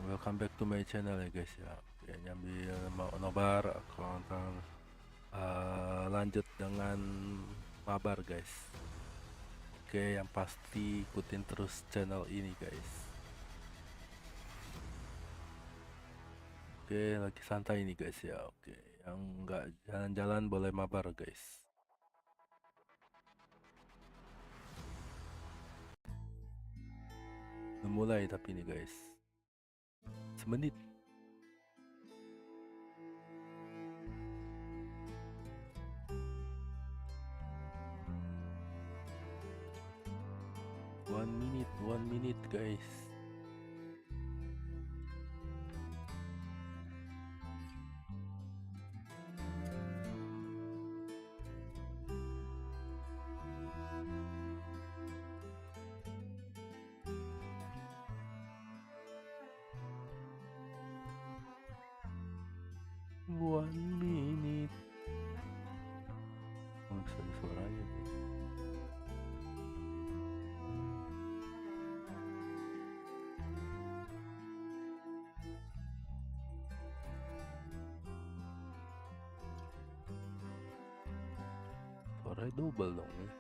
welcome back to my channel ya guys ya. Oke, nyambil mau nobar aku akan lanjut dengan mabar guys. Oke, yang pasti ikutin terus channel ini guys. Oke, lagi santai nih guys ya. Oke, yang nggak jalan-jalan boleh mabar guys. Udah mulai tapi nih guys, semenit. One minute guys. One minute. Oh, bisa ada suaranya nih. Suaranya double dong nih.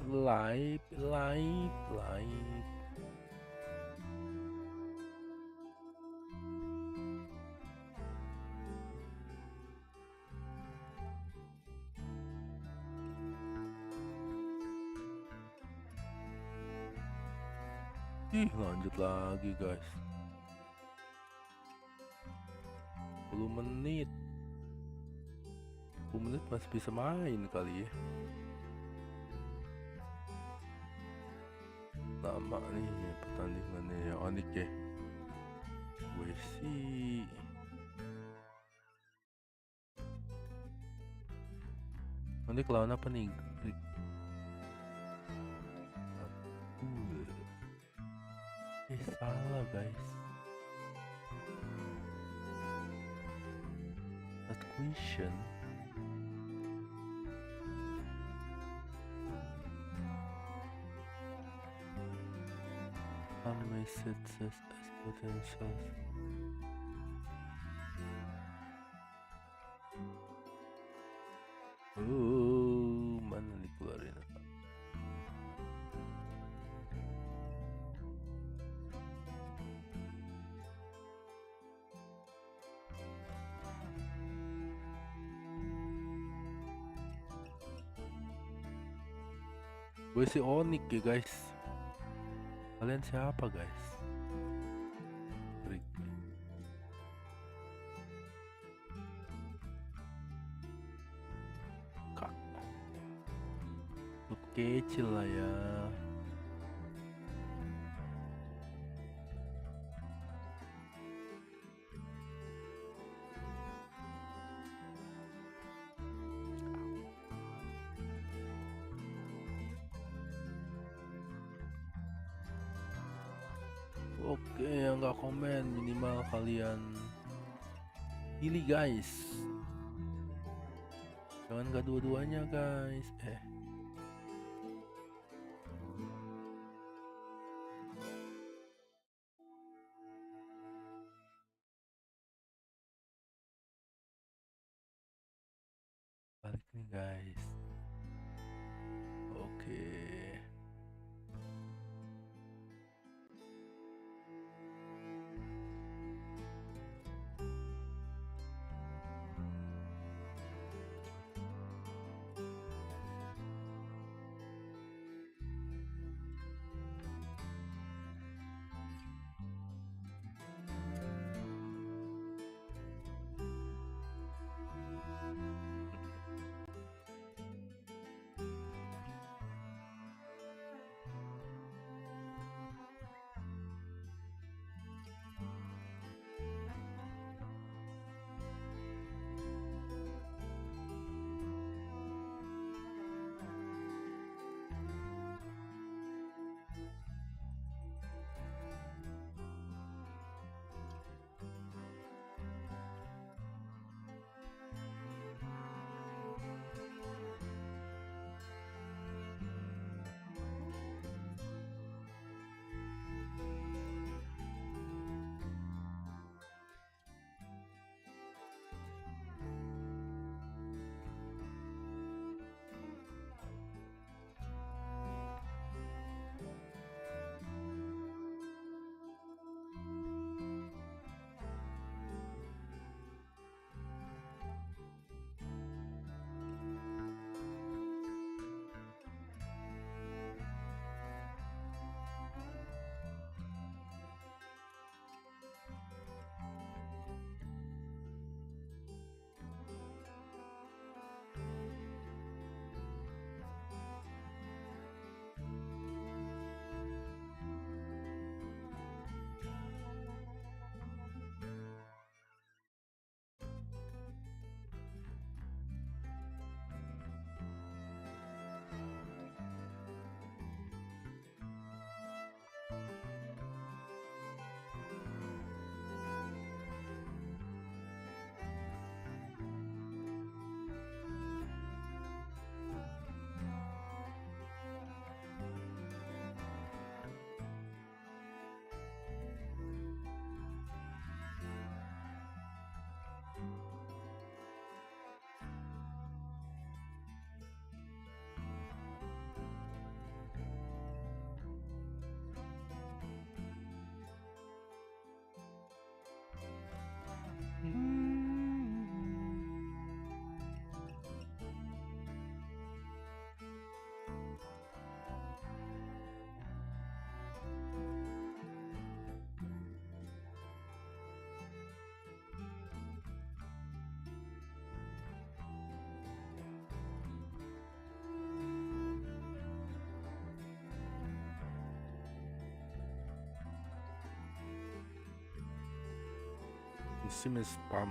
Live. Lanjut lagi guys. 10 menit. 10 menit masih bisa main kali ya. Lama nih pertandingannya ya, Onik ya. Gue sih Onik lawan apa nih? Salah guys. That question. Unwasted as potential. Mana dikeluarin? Gue si Onik ya guys. Kalian siapa guys? Kak, kecil lah ya. Oke, yang nggak komen minimal kalian pilih guys. Jangan nggak dua-duanya guys. Balik nih guys. Oke. Musim spam.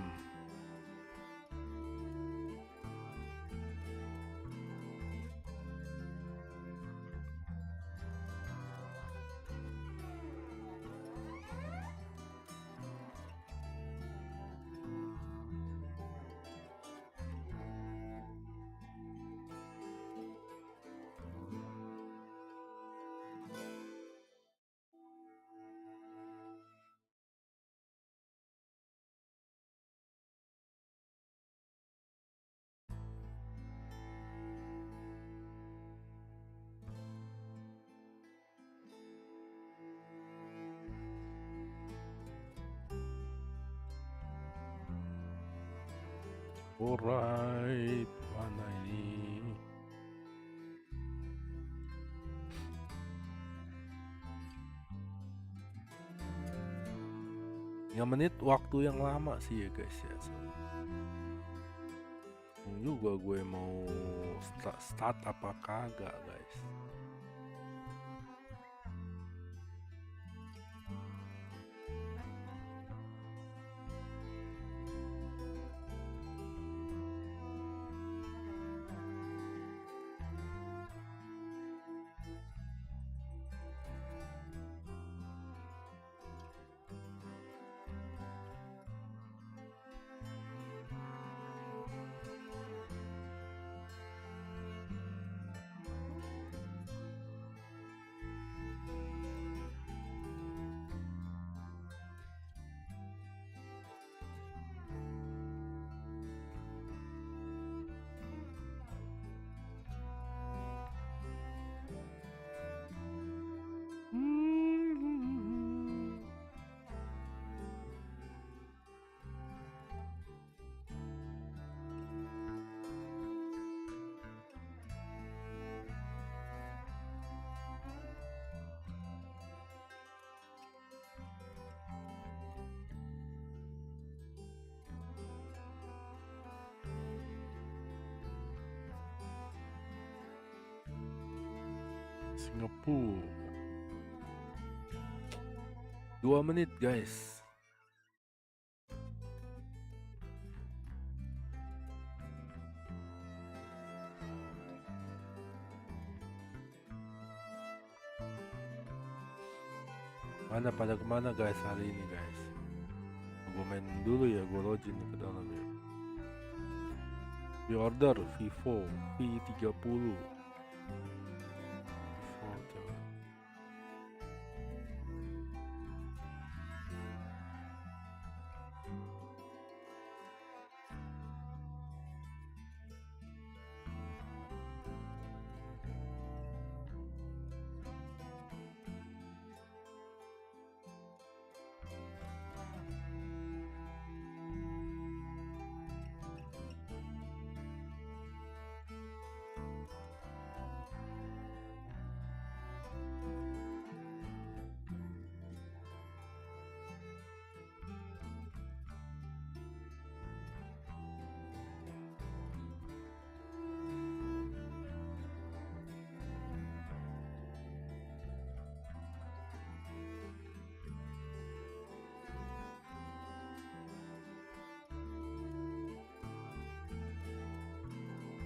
Alright, mana ini? 3 menit waktu yang lama sih ya guys ya. Juga gue mau start apa kagak guys. Singapura 2 menit guys. Mana pada kemana guys hari ini guys? Gue main dulu ya, gue login ke dalam ya. Di order Vivo V30.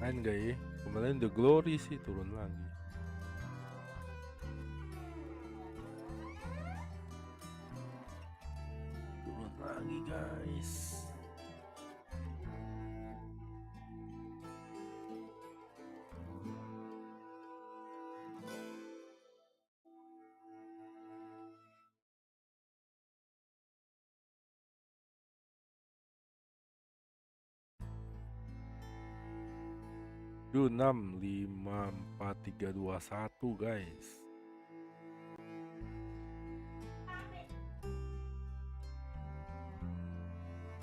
Main gak ya? Kemarin The Glory sih turun lagi. Turun lagi guys. Duh, 6, 5, 4, 3, 2, 1 guys.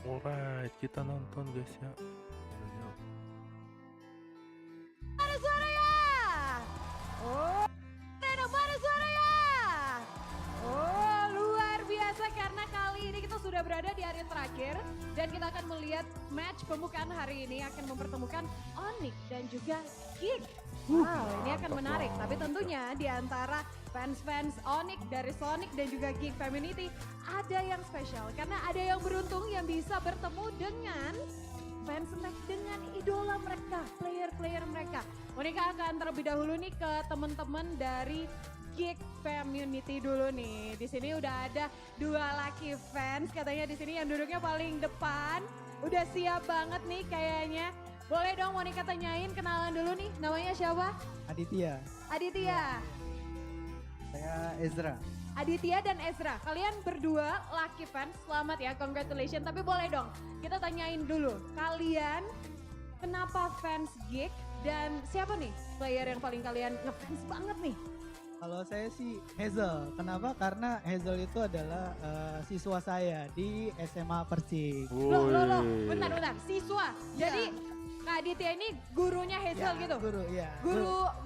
Alright, kita nonton guys ya. Mana suaranya? Oh, mana suaranya? Oh, luar biasa karena kali ini kita sudah berada di hari terakhir dan kita akan melihat match pembukaan hari ini akan mempertemukan Onyx dan juga Geek. Wow, ini akan menarik. Tapi tentunya di antara fans-fans Onyx dari Sonic dan juga Geek Community ada yang spesial karena ada yang beruntung yang bisa bertemu dengan fans mereka, dengan idola mereka, player-player mereka. Monica akan terlebih dahulu nih ke teman-teman dari Geek Community dulu nih. Di sini udah ada 2 lucky fans katanya di sini yang duduknya paling depan. Udah siap banget nih kayaknya. Boleh dong Monica tanyain kenalan dulu nih. Namanya siapa? Aditya, Aditya. saya Ezra. Aditya dan Ezra, kalian berdua lucky fans, selamat ya, congratulations. Tapi boleh dong, kita tanyain dulu, kalian kenapa fans Geek dan siapa nih player yang paling kalian ngefans banget nih? Kalau saya sih Hazel. Kenapa? Karena Hazel itu adalah siswa saya di SMA Persik. Loh, bentar, siswa. Jadi Kak Aditya ini gurunya Hazel Ya, gitu? Guru, iya.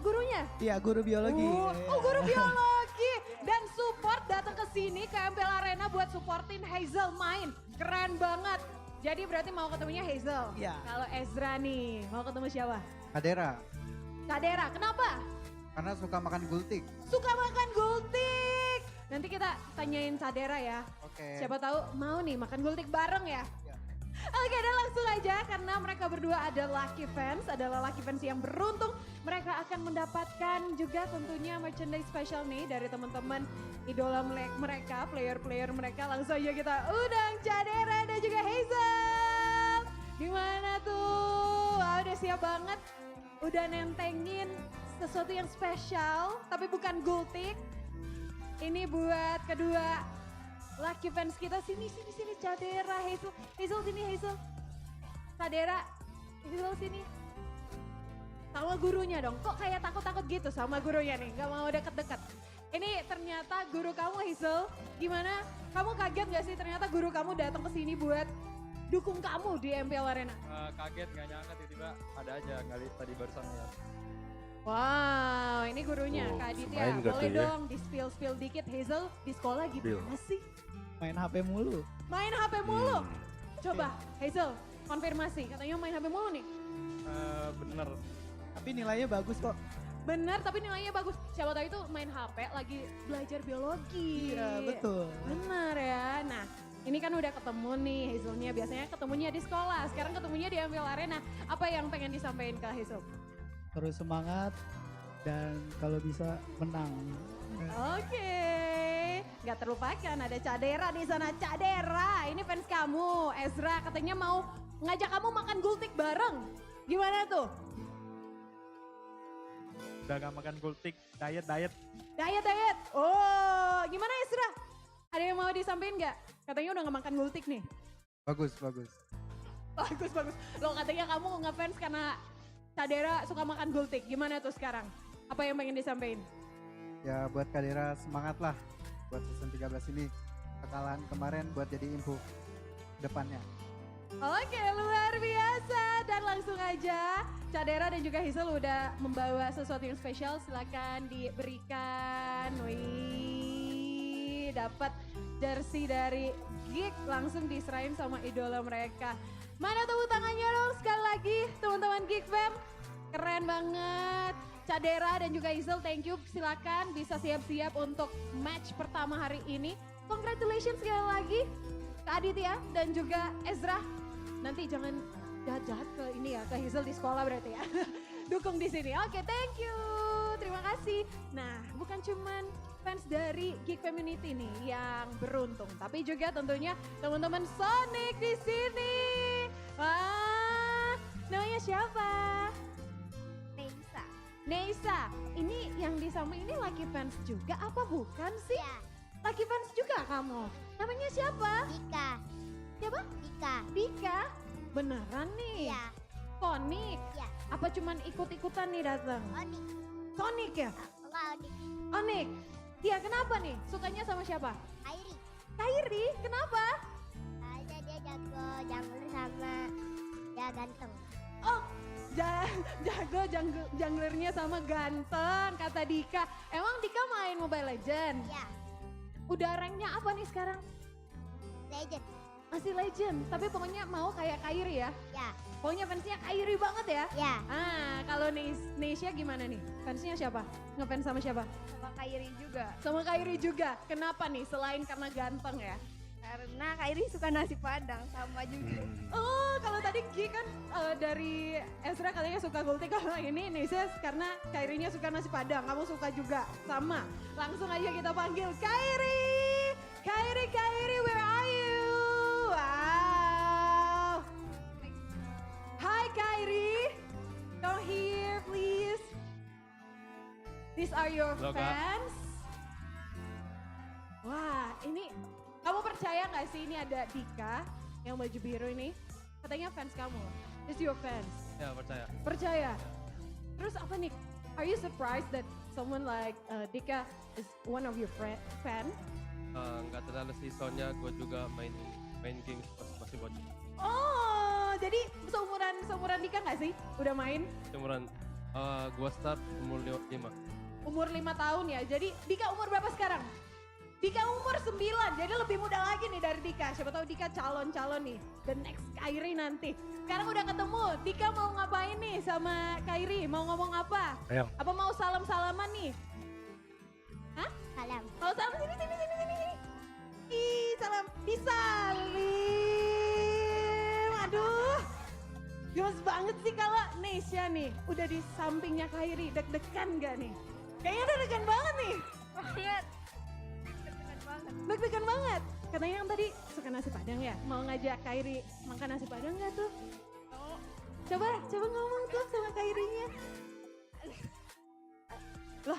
Gurunya? Iya, guru biologi. Oh, guru biologi dan support datang ke sini ke MPL Arena buat supportin Hazel main. Keren banget. Jadi berarti mau ketemunya Hazel. Iya. Kalau Ezra nih, mau ketemu siapa? Kadera, Kak Dera, kenapa? karena suka makan gultik. Suka makan gultik. Nanti kita tanyain Kak Dera ya. Oke. Siapa tahu mau nih makan gultik bareng ya. Ya. Oke, dan langsung aja karena mereka berdua adalah lucky fans yang beruntung. Mereka akan mendapatkan juga tentunya merchandise spesial nih dari teman-teman idola mereka, player-player mereka. Langsung aja kita undang Cadera dan juga Hazel. Gimana tuh? Wah, udah siap banget. Udah nentengin sesuatu yang spesial tapi bukan gultik. Ini buat kedua lucky fans kita. Sini Cadera, Hazel sini Hazel. Cadera, Hazel sini. Sama gurunya dong, kok kayak takut-takut gitu sama gurunya nih, gak mau deket-deket. Ini ternyata guru kamu Hazel, gimana? Kamu kaget gak sih ternyata guru kamu datang ke sini buat dukung kamu di MPL Arena? Kaget, nggak nyangka tiba-tiba ada aja nggak tadi barusan lihat. Wow, ini gurunya Oh, Kak Aditya. semain gak Boleh tuh ya? dong di spill dikit Hazel di sekolah gimana sih? Main HP mulu. Main HP mulu? Hmm. Coba Hazel konfirmasi, katanya main HP mulu nih. Bener. Tapi nilainya bagus kok. Bener, tapi nilainya bagus. Siapa tahu itu main HP lagi belajar biologi. Iya, betul. Bener ya. Nah, ini kan udah ketemu nih Hazelnya. Biasanya ketemunya di sekolah, sekarang ketemunya di MPL Arena. Apa yang pengen disampaikan ke Hazel? Terus semangat dan kalau bisa menang. Oke, nggak terlupakan ada Cadera di sana. Cadera, ini fans kamu. Ezra katanya mau ngajak kamu makan gultik bareng. Gimana tuh? Udah gak makan gultik, diet. Diet. Oh, gimana Ezra? Ada yang mau disampaikan nggak? Katanya udah nggak makan gultik nih. Bagus. Bagus. Lo katanya kamu ngefans karena Cadera suka makan gultik. Gimana tuh sekarang? Apa yang pengen disampaikan? Ya buat Kadera semangat lah buat season 13 ini. Kekalahan kemarin buat jadi info depannya. Oke, luar biasa. Dan langsung aja Cadera dan juga Hazel udah membawa sesuatu yang spesial. Silakan diberikan. Wih, dapat jersey dari Geek langsung diserahin sama idola mereka. Mana tepuk tangannya dong sekali lagi teman-teman Geek Fam. Keren banget. Cadera dan juga Hazel, thank you. Silakan bisa siap-siap untuk match pertama hari ini. Congratulations sekali lagi Kak Aditya dan juga Ezra. Nanti jangan jahat-jahat ke ini ya, ke Hazel di sekolah berarti ya. Dukung di sini. Oke, thank you. Terima kasih. Nah, bukan cuman fans dari Geek Community nih yang beruntung, tapi juga tentunya teman-teman Sonic di sini. Wah, namanya siapa? Neisa. Ini yang di samping ini lucky fans juga apa bukan sih? Ya, Lucky fans juga kamu. Namanya siapa? Dika. Siapa? Dika. Dika. Beneran nih? Ya, Sonic. ya. Apa cuman ikut-ikutan nih datang? Onik. Sonic ya? Enggak Onik. Onik. Iya, kenapa nih? Sukanya sama siapa? Airi. Kairi, kenapa? Soalnya dia jago jungler sama dia ganteng. Oh, jago junglernya sama ganteng, kata Dika. Emang Dika main Mobile Legends? Ya, Udah ranknya apa nih sekarang? legend. masih legend. Tapi pokoknya mau kayak Kyrie ya. Ya, Pokoknya fansnya Kyrie banget ya. ya. Kalau Neisha gimana nih? Fansnya siapa? Ngefans sama siapa? Sama Kyrie juga. Sama Kyrie juga. Kenapa nih? Selain karena ganteng ya? Karena Kyrie suka nasi padang sama juga. Oh, kalau tadi Gi kan dari Ezra katanya suka gultik. Kalau ini Neisha karena Kyrie-nya suka nasi padang. Kamu suka juga? Sama. Langsung aja kita panggil Kyrie. Kyrie, where are you? Wow. Hi Kyrie. Come here please. These are your Halo, Kak. fans. Wah, ini kamu percaya nggak sih ini ada Dika yang baju biru ini? Katanya fans kamu. Is your fans? Ya percaya. Percaya? Terus apa nih? Are you surprised that someone like Dika is one of your fan? Nggak terlalu sih, soalnya gue juga main games pas masih bocah. Oh, jadi seumuran Dika nggak sih? Udah main? Umuran gue start umur 5. Umur 5 tahun ya. Jadi Dika umur berapa sekarang? Dika umur 9, jadi lebih muda lagi nih dari Dika. Siapa tahu Dika calon-calon nih, the next Kyrie nanti. Sekarang udah ketemu, Dika mau ngapain nih sama Kyrie? Mau ngomong apa? Ayo. Apa mau salam-salaman nih? Hah? Salam. Kalau salam sini. Ih, salam. Disalim. Aduh. Gemes banget sih kalau Neisha nih udah di sampingnya Kyrie. Deg-degan gak nih? Kayaknya deg-degan banget nih. Banget. Deg-degan banget. Deg-degan banget. Katanya yang tadi suka nasi padang ya? Mau ngajak Kyrie makan nasi padang gak tuh? Mau Coba ngomong tuh sama Kyrie-nya. Loh,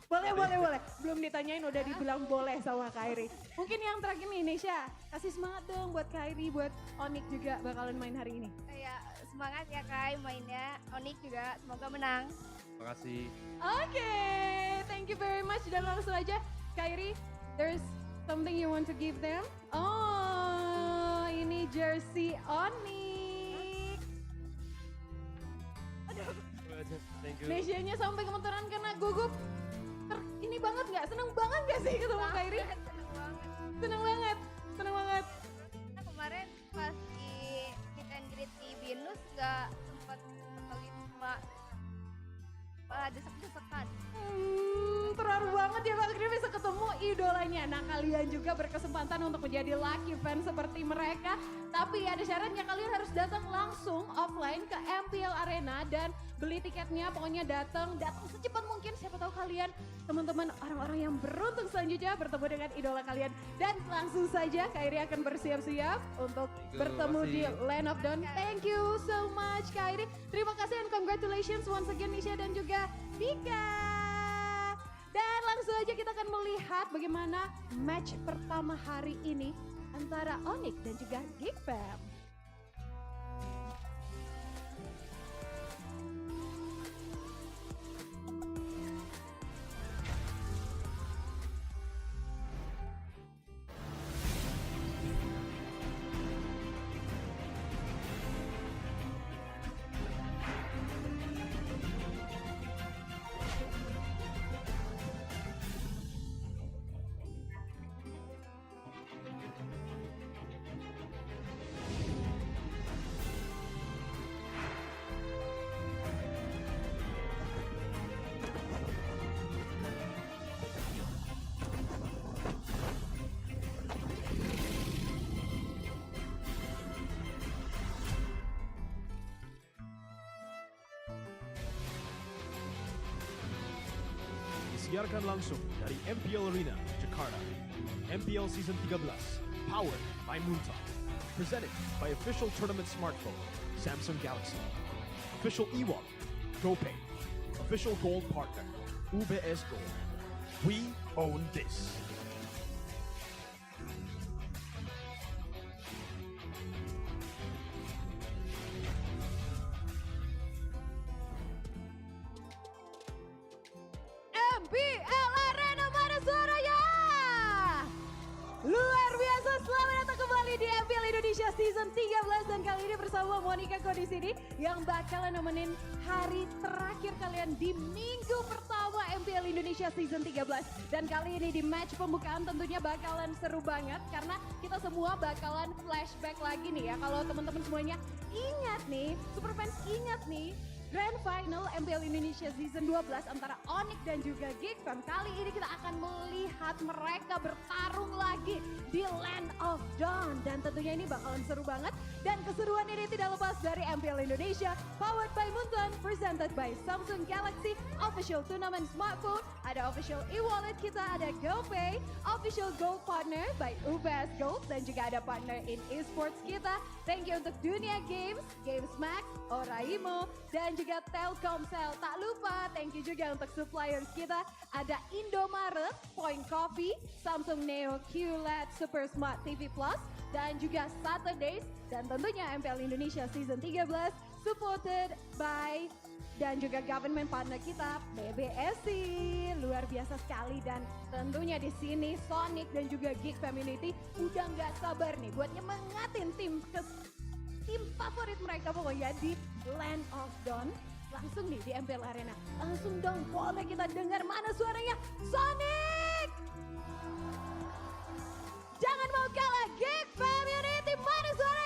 Boleh. boleh. Belum ditanyain udah dibilang boleh sama Kyrie. Mungkin yang terakhir nih Neisha, kasih semangat dong buat Kyrie, buat Onyx juga bakalan main hari ini. kayak semangat ya Kai mainnya. Onik juga semoga menang. Makasih. Oke, thank you very much. Dan langsung aja, Kyrie, there's something you want to give them? Oh, ini jersey Onyx. Thank you. Neisha-nya sampai gemeteran karena gugup. Ini banget nggak? Seneng banget nggak sih ketemu Kyrie? Seneng banget. Seneng banget. Nah, kemarin pas di meet and greet di Binus nggak sempat kali cuma desek-desekan. Terharu banget ya Pak akhirnya bisa ketemu idolanya. Nah kalian juga berkesempatan untuk menjadi lucky fan seperti mereka. Tapi ada syaratnya, kalian harus datang langsung offline ke MPL Arena dan beli tiketnya. Pokoknya datang secepat mungkin. Siapa tahu kalian teman-teman orang-orang yang beruntung selanjutnya bertemu dengan idola kalian. Dan langsung saja Kyrie akan bersiap-siap untuk Thank you, bertemu di makasih. Land of Dawn. Thank you so much Kyrie. Terima kasih and congratulations once again Nisha dan juga Dika. Dan langsung aja kita akan melihat bagaimana match pertama hari ini antara Onyx dan juga Geek Fam. Disiarkan langsung dari MPL Arena, Jakarta. MPL Season 13, powered by Moontalk. Presented by official tournament smartphone, Samsung Galaxy. Official e-wallet, GoPay. Official gold partner, UBS Gold. We own this. MPL Arena, mana suaranya? Luar biasa, selamat datang kembali di MPL Indonesia Season 13 dan kali ini bersama Monica Ko di sini yang bakalan nemenin hari terakhir kalian di minggu pertama MPL Indonesia Season 13. Dan kali ini di match pembukaan tentunya bakalan seru banget karena kita semua bakalan flashback lagi nih ya. Kalau teman-teman semuanya ingat nih, super fans ingat nih, Grand Final MPL Indonesia Season 12 antara Onyx dan juga Geekfam. Kali ini kita akan melihat mereka bertarung lagi di Land of Dawn. Dan tentunya ini bakalan seru banget. Dan keseruan ini tidak lepas dari MPL Indonesia, powered by Munton, presented by Samsung Galaxy, official tournament smartphone, ada official e-wallet kita, ada GoPay, official gold partner by UBS Gold, dan juga ada partner in esports kita. Thank you untuk Dunia Games, Games Max, Oraimo, dan juga Telkomsel. Tak lupa, thank you juga untuk suppliers kita. Ada Indomaret, Point Coffee, Samsung Neo QLED Super Smart TV Plus, dan juga Saturdays. Dan tentunya MPL Indonesia Season 13 supported by dan juga government partner kita PBSI. Luar biasa sekali dan tentunya di sini Sonic dan juga Geek Community udah nggak sabar nih buat nyemangatin tim favorit mereka pokoknya di Land of Dawn. Langsung nih di MPL Arena. Langsung dong boleh kita dengar mana suaranya Sonic. Jangan mau kalah Geek Community, mana suaranya?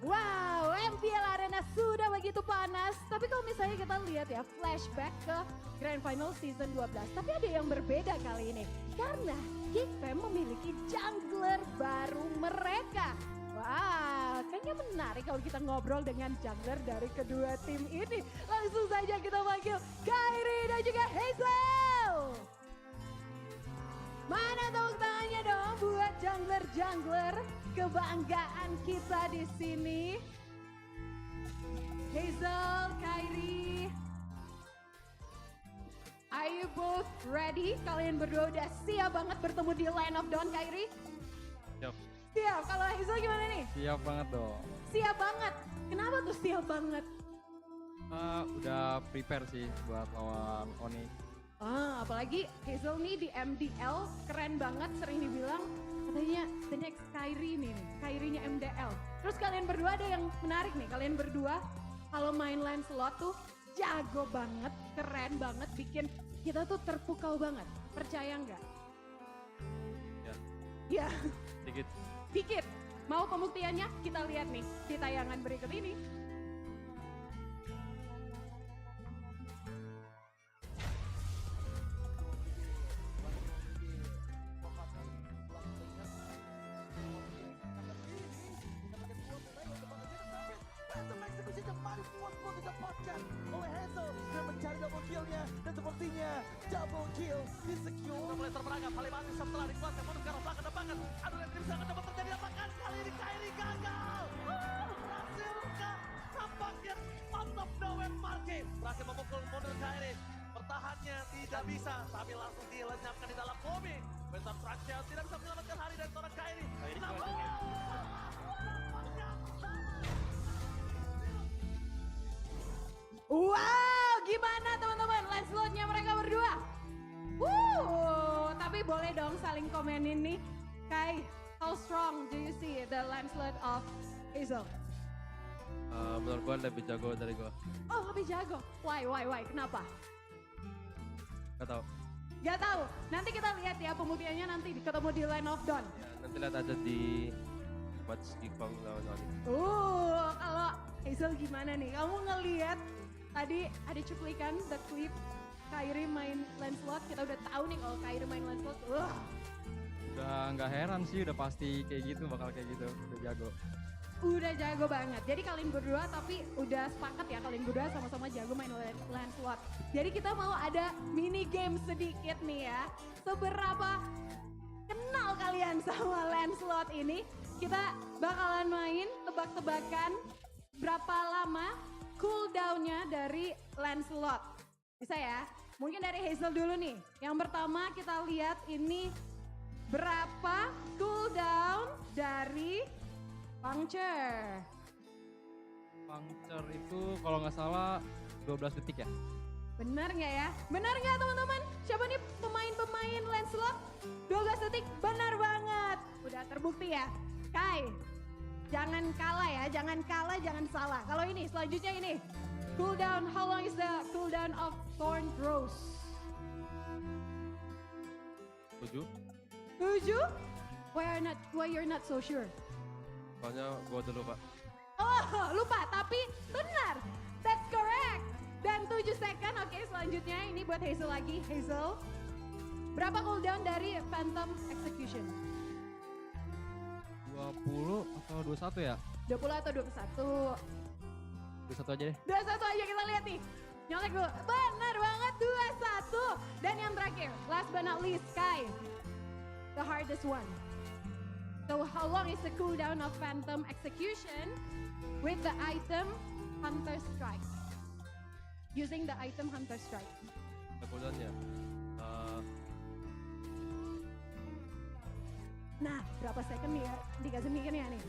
Wow, MPL Arena sudah begitu panas. Tapi kalau misalnya kita lihat ya flashback ke Grand Final Season 12. Tapi ada yang berbeda kali ini. Karena Geekfam memiliki jungler baru mereka. Wah, kayaknya menarik kalau kita ngobrol dengan jungler dari kedua tim ini. Langsung saja kita panggil Kairi dan juga Hazel. Mana tepuk tangannya dong buat jungler-jungler kebanggaan kita di sini. Hazel, Kairi. Are you both ready? Kalian berdua udah siap banget bertemu di Land of Dawn, Kairi? Siap. Siap. Kalau Hazel gimana nih? Siap banget dong. Siap banget. Kenapa tuh siap banget? Udah prepare sih buat lawan Onyx. Apalagi Hazel nih di MDL keren banget, sering dibilang katanya the next Kairi nih, Kairinya MDL. Terus kalian berdua ada yang menarik nih, kalian berdua kalau main Lancelot tuh jago banget, keren banget, bikin kita tuh terpukau banget. Percaya nggak? Ya, Ya, sedikit. dikit. Mau pembuktiannya? Kita lihat nih di tayangan berikut ini. oleh Hazel dan mencari double kill-nya dan sepertinya double kill di-secure. Sudah mulai terperangkap, Halimani setelah dikuatkan mundur ke arah belakang dan banget. Aduh, yang bisa akan dapat terjadi apakah kali ini Kairi gagal? Berhasil kah? Tampaknya out of nowhere Marquez berhasil memukul mundur Kairi. Bertahannya tidak bisa, tapi langsung dilenyapkan di dalam bumi. Bentar Praxia tidak bisa menyelamatkan Hari dan seorang Kairi. Wow, gimana teman-teman Lancelot-nya mereka berdua? Tapi boleh dong saling komenin nih. Kai, how strong do you see the Lancelot of Hazel? Menurut gua lebih jago dari gua. Oh, lebih jago. Why? Kenapa? Gak tau. Gak tahu. Nanti kita lihat ya pembuktiannya nanti ketemu di Land of Dawn. Ya, nanti lihat aja di match Geekfam lawan Onyx. Kalau Hazel gimana nih? Kamu ngelihat tadi ada cuplikan the clip Kairi main Lancelot. Kita udah tahu nih kalau Kairi main Lancelot. Udah nggak heran sih, udah pasti kayak gitu, bakal kayak gitu. Udah jago. Udah jago banget. Jadi kalian berdua tapi udah sepakat ya kalian berdua sama-sama jago main Lancelot. Jadi kita mau ada mini game sedikit nih ya. Seberapa kenal kalian sama Lancelot ini? Kita bakalan main tebak-tebakan berapa lama cooldown-nya dari Lancelot. Bisa ya? Mungkin dari Hazel dulu nih. Yang pertama kita lihat ini berapa cooldown dari Puncture. Puncture itu kalau nggak salah 12 detik ya. Benar nggak ya? Benar nggak teman-teman? Siapa nih pemain-pemain Lancelot? 12 detik, benar banget. Udah terbukti ya. Kai, jangan kalah ya, jangan kalah, jangan salah. Kalau ini, selanjutnya ini. Cooldown, how long is the cooldown of Thorn Rose? 7. 7? Why you're not so sure? Soalnya gue dulu pak. Oh, lupa, tapi benar. That's correct. Dan 7 second, oke selanjutnya ini buat Hazel lagi. Hazel, berapa cooldown dari Phantom Execution? 20 atau 21 ya? 20 atau 21? 21 aja deh. 21 aja kita lihat nih. Nyolek dulu. Benar banget 21. Dan yang terakhir, last but not least, Sky. The hardest one. So how long is the cooldown of Phantom Execution with the item Hunter Strike? Using the item Hunter Strike. Cooldownnya. Nah, berapa second nih ya? Dikasih mikirnya nih.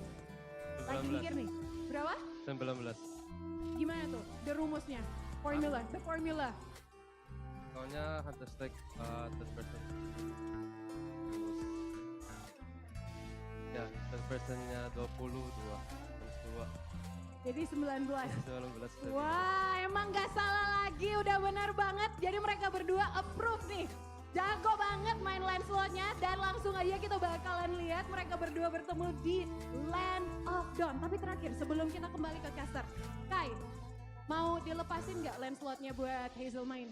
Lagi 19. mikir nih. Berapa? 19. Gimana tuh? The rumusnya. Formula. The formula. Soalnya Hunter Strike third person. Ya, third personnya 22. Jadi 19. 19. Wah, emang gak salah lagi, udah benar banget. Jadi mereka berdua approve nih. Jago banget main Lancelotnya dan langsung aja kita bakalan lihat mereka berdua bertemu di Land of Dawn. Tapi terakhir sebelum kita kembali ke caster, Kai, mau dilepasin gak Lancelotnya buat Hazel main?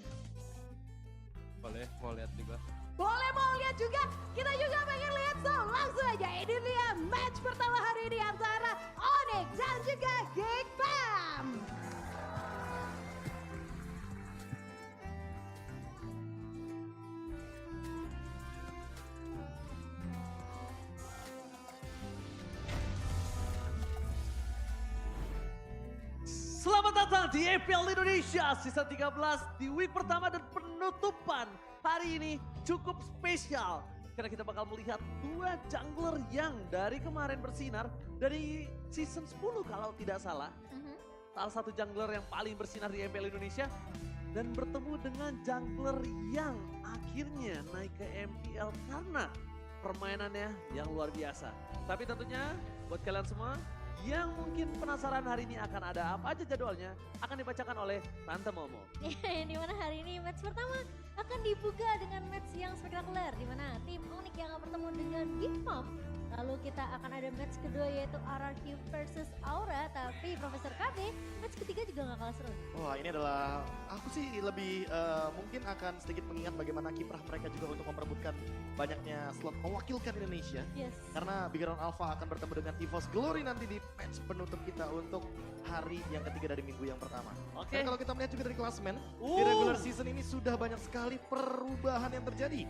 Boleh, mau lihat juga. Boleh mau lihat juga, kita juga pengen lihat, so langsung aja ini dia match pertama hari ini antara Onyx dan juga Geek Fam. Selamat datang di EPL Indonesia Season 13 di week pertama dan penutupan. Hari ini cukup spesial karena kita bakal melihat dua jungler yang dari kemarin bersinar dari season 10 kalau tidak salah. Salah satu jungler yang paling bersinar di EPL Indonesia dan bertemu dengan jungler yang akhirnya naik ke MPL karena permainannya yang luar biasa. Tapi tentunya buat kalian semua yang mungkin penasaran hari ini akan ada apa aja jadwalnya akan dibacakan oleh Tante Momo. Di mana hari ini match pertama akan dibuka dengan match yang spektakuler di mana tim Onyx yang akan bertemu dengan Geek Fam. Lalu kita akan ada match kedua yaitu RRQ versus Aura, tapi Profesor KB match ketiga juga gak kalah seru. Wah, ini adalah aku sih lebih mungkin akan sedikit mengingat bagaimana kiprah mereka juga untuk memperebutkan banyaknya slot mewakilkan Indonesia. Yes. Karena Big Round Alpha akan bertemu dengan EVOS Glory nanti di match penutup kita untuk hari yang ketiga dari minggu yang pertama. Oke. Dan kalau kita melihat juga dari klasemen, di regular season ini sudah banyak sekali perubahan yang terjadi.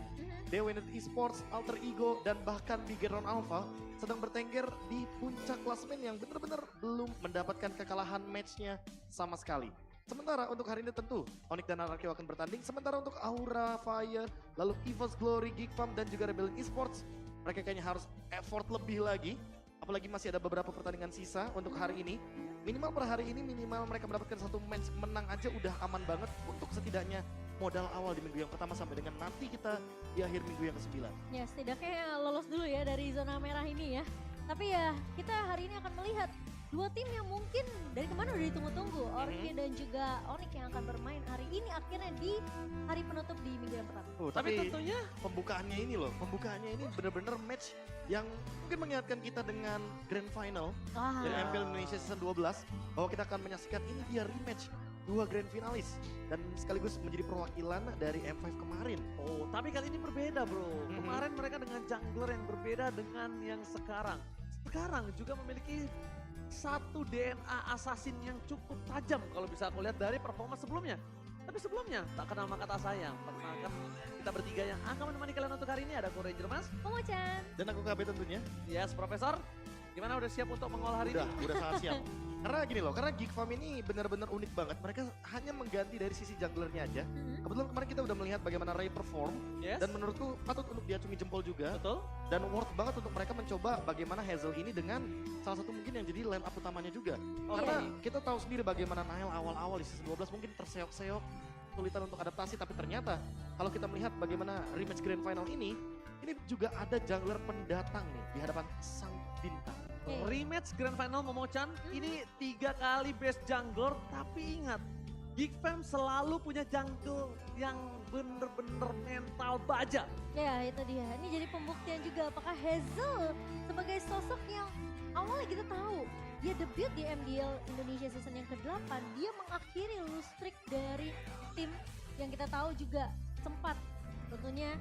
DWNet Esports, Alter Ego, dan bahkan Big Round Alpha sedang bertengger di puncak klasemen yang benar-benar belum mendapatkan kekalahan matchnya sama sekali. Sementara untuk hari ini tentu Onyx dan RRQ akan bertanding. Sementara untuk Aura, Fire, lalu EVOS Glory, Geek Fam, dan juga Rebellion Esports, mereka kayaknya harus effort lebih lagi. Apalagi masih ada beberapa pertandingan sisa untuk hari ini. Minimal per hari ini minimal mereka mendapatkan satu match menang aja udah aman banget untuk setidaknya modal awal di minggu yang pertama sampai dengan nanti kita di akhir minggu yang ke-9. Ya setidaknya lolos dulu ya dari zona merah ini ya. Tapi ya kita hari ini akan melihat dua tim yang mungkin dari kemarin udah ditunggu-tunggu. Orchid dan juga Onyx yang akan bermain hari ini akhirnya di hari penutup di minggu yang pertama. Tapi tentunya pembukaannya ini loh, pembukaannya ini benar-benar match yang mungkin mengingatkan kita dengan Grand Final dari MPL Indonesia Season 12 bahwa kita akan menyaksikan ini dia rematch dua grand finalis dan sekaligus menjadi perwakilan dari M5 kemarin. Oh, tapi kali ini berbeda bro. Kemarin mereka dengan jungler yang berbeda dengan yang sekarang. Sekarang juga memiliki satu DNA assassin yang cukup tajam kalau bisa aku lihat dari performa sebelumnya. Tapi sebelumnya tak kenal maka tak sayang. Perkenalkan kita bertiga yang akan menemani kalian untuk hari ini ada Go Ranger Mas, Momo-chan, Dan aku KB tentunya. Yes, Profesor. Gimana udah siap untuk mengawal hari ini? Udah sangat siap. Karena gini loh, karena Geek Fam ini benar-benar unik banget. Mereka hanya mengganti dari sisi junglernya aja. Kebetulan kemarin kita udah melihat bagaimana Ray perform. Yes. Dan menurutku patut untuk diacungi jempol juga. Betul. Dan worth banget untuk mereka mencoba bagaimana Hazel ini dengan salah satu mungkin yang jadi line up utamanya juga. Karena kita tahu sendiri bagaimana Nael awal-awal di season 12 mungkin terseok-seok, kesulitan untuk adaptasi. Tapi ternyata kalau kita melihat bagaimana rematch grand final ini juga ada jungler pendatang nih di hadapan sang bintang. Rematch Grand Final Momochan, ini 3 kali best jungler, tapi ingat, Geek Fam selalu punya jungle yang bener-bener mental baja. Ya itu dia, ini jadi pembuktian juga apakah Hazel sebagai sosok yang awalnya kita tahu dia debut di MDL Indonesia season yang ke-8, dia mengakhiri lose streak dari tim yang kita tahu juga sempat tentunya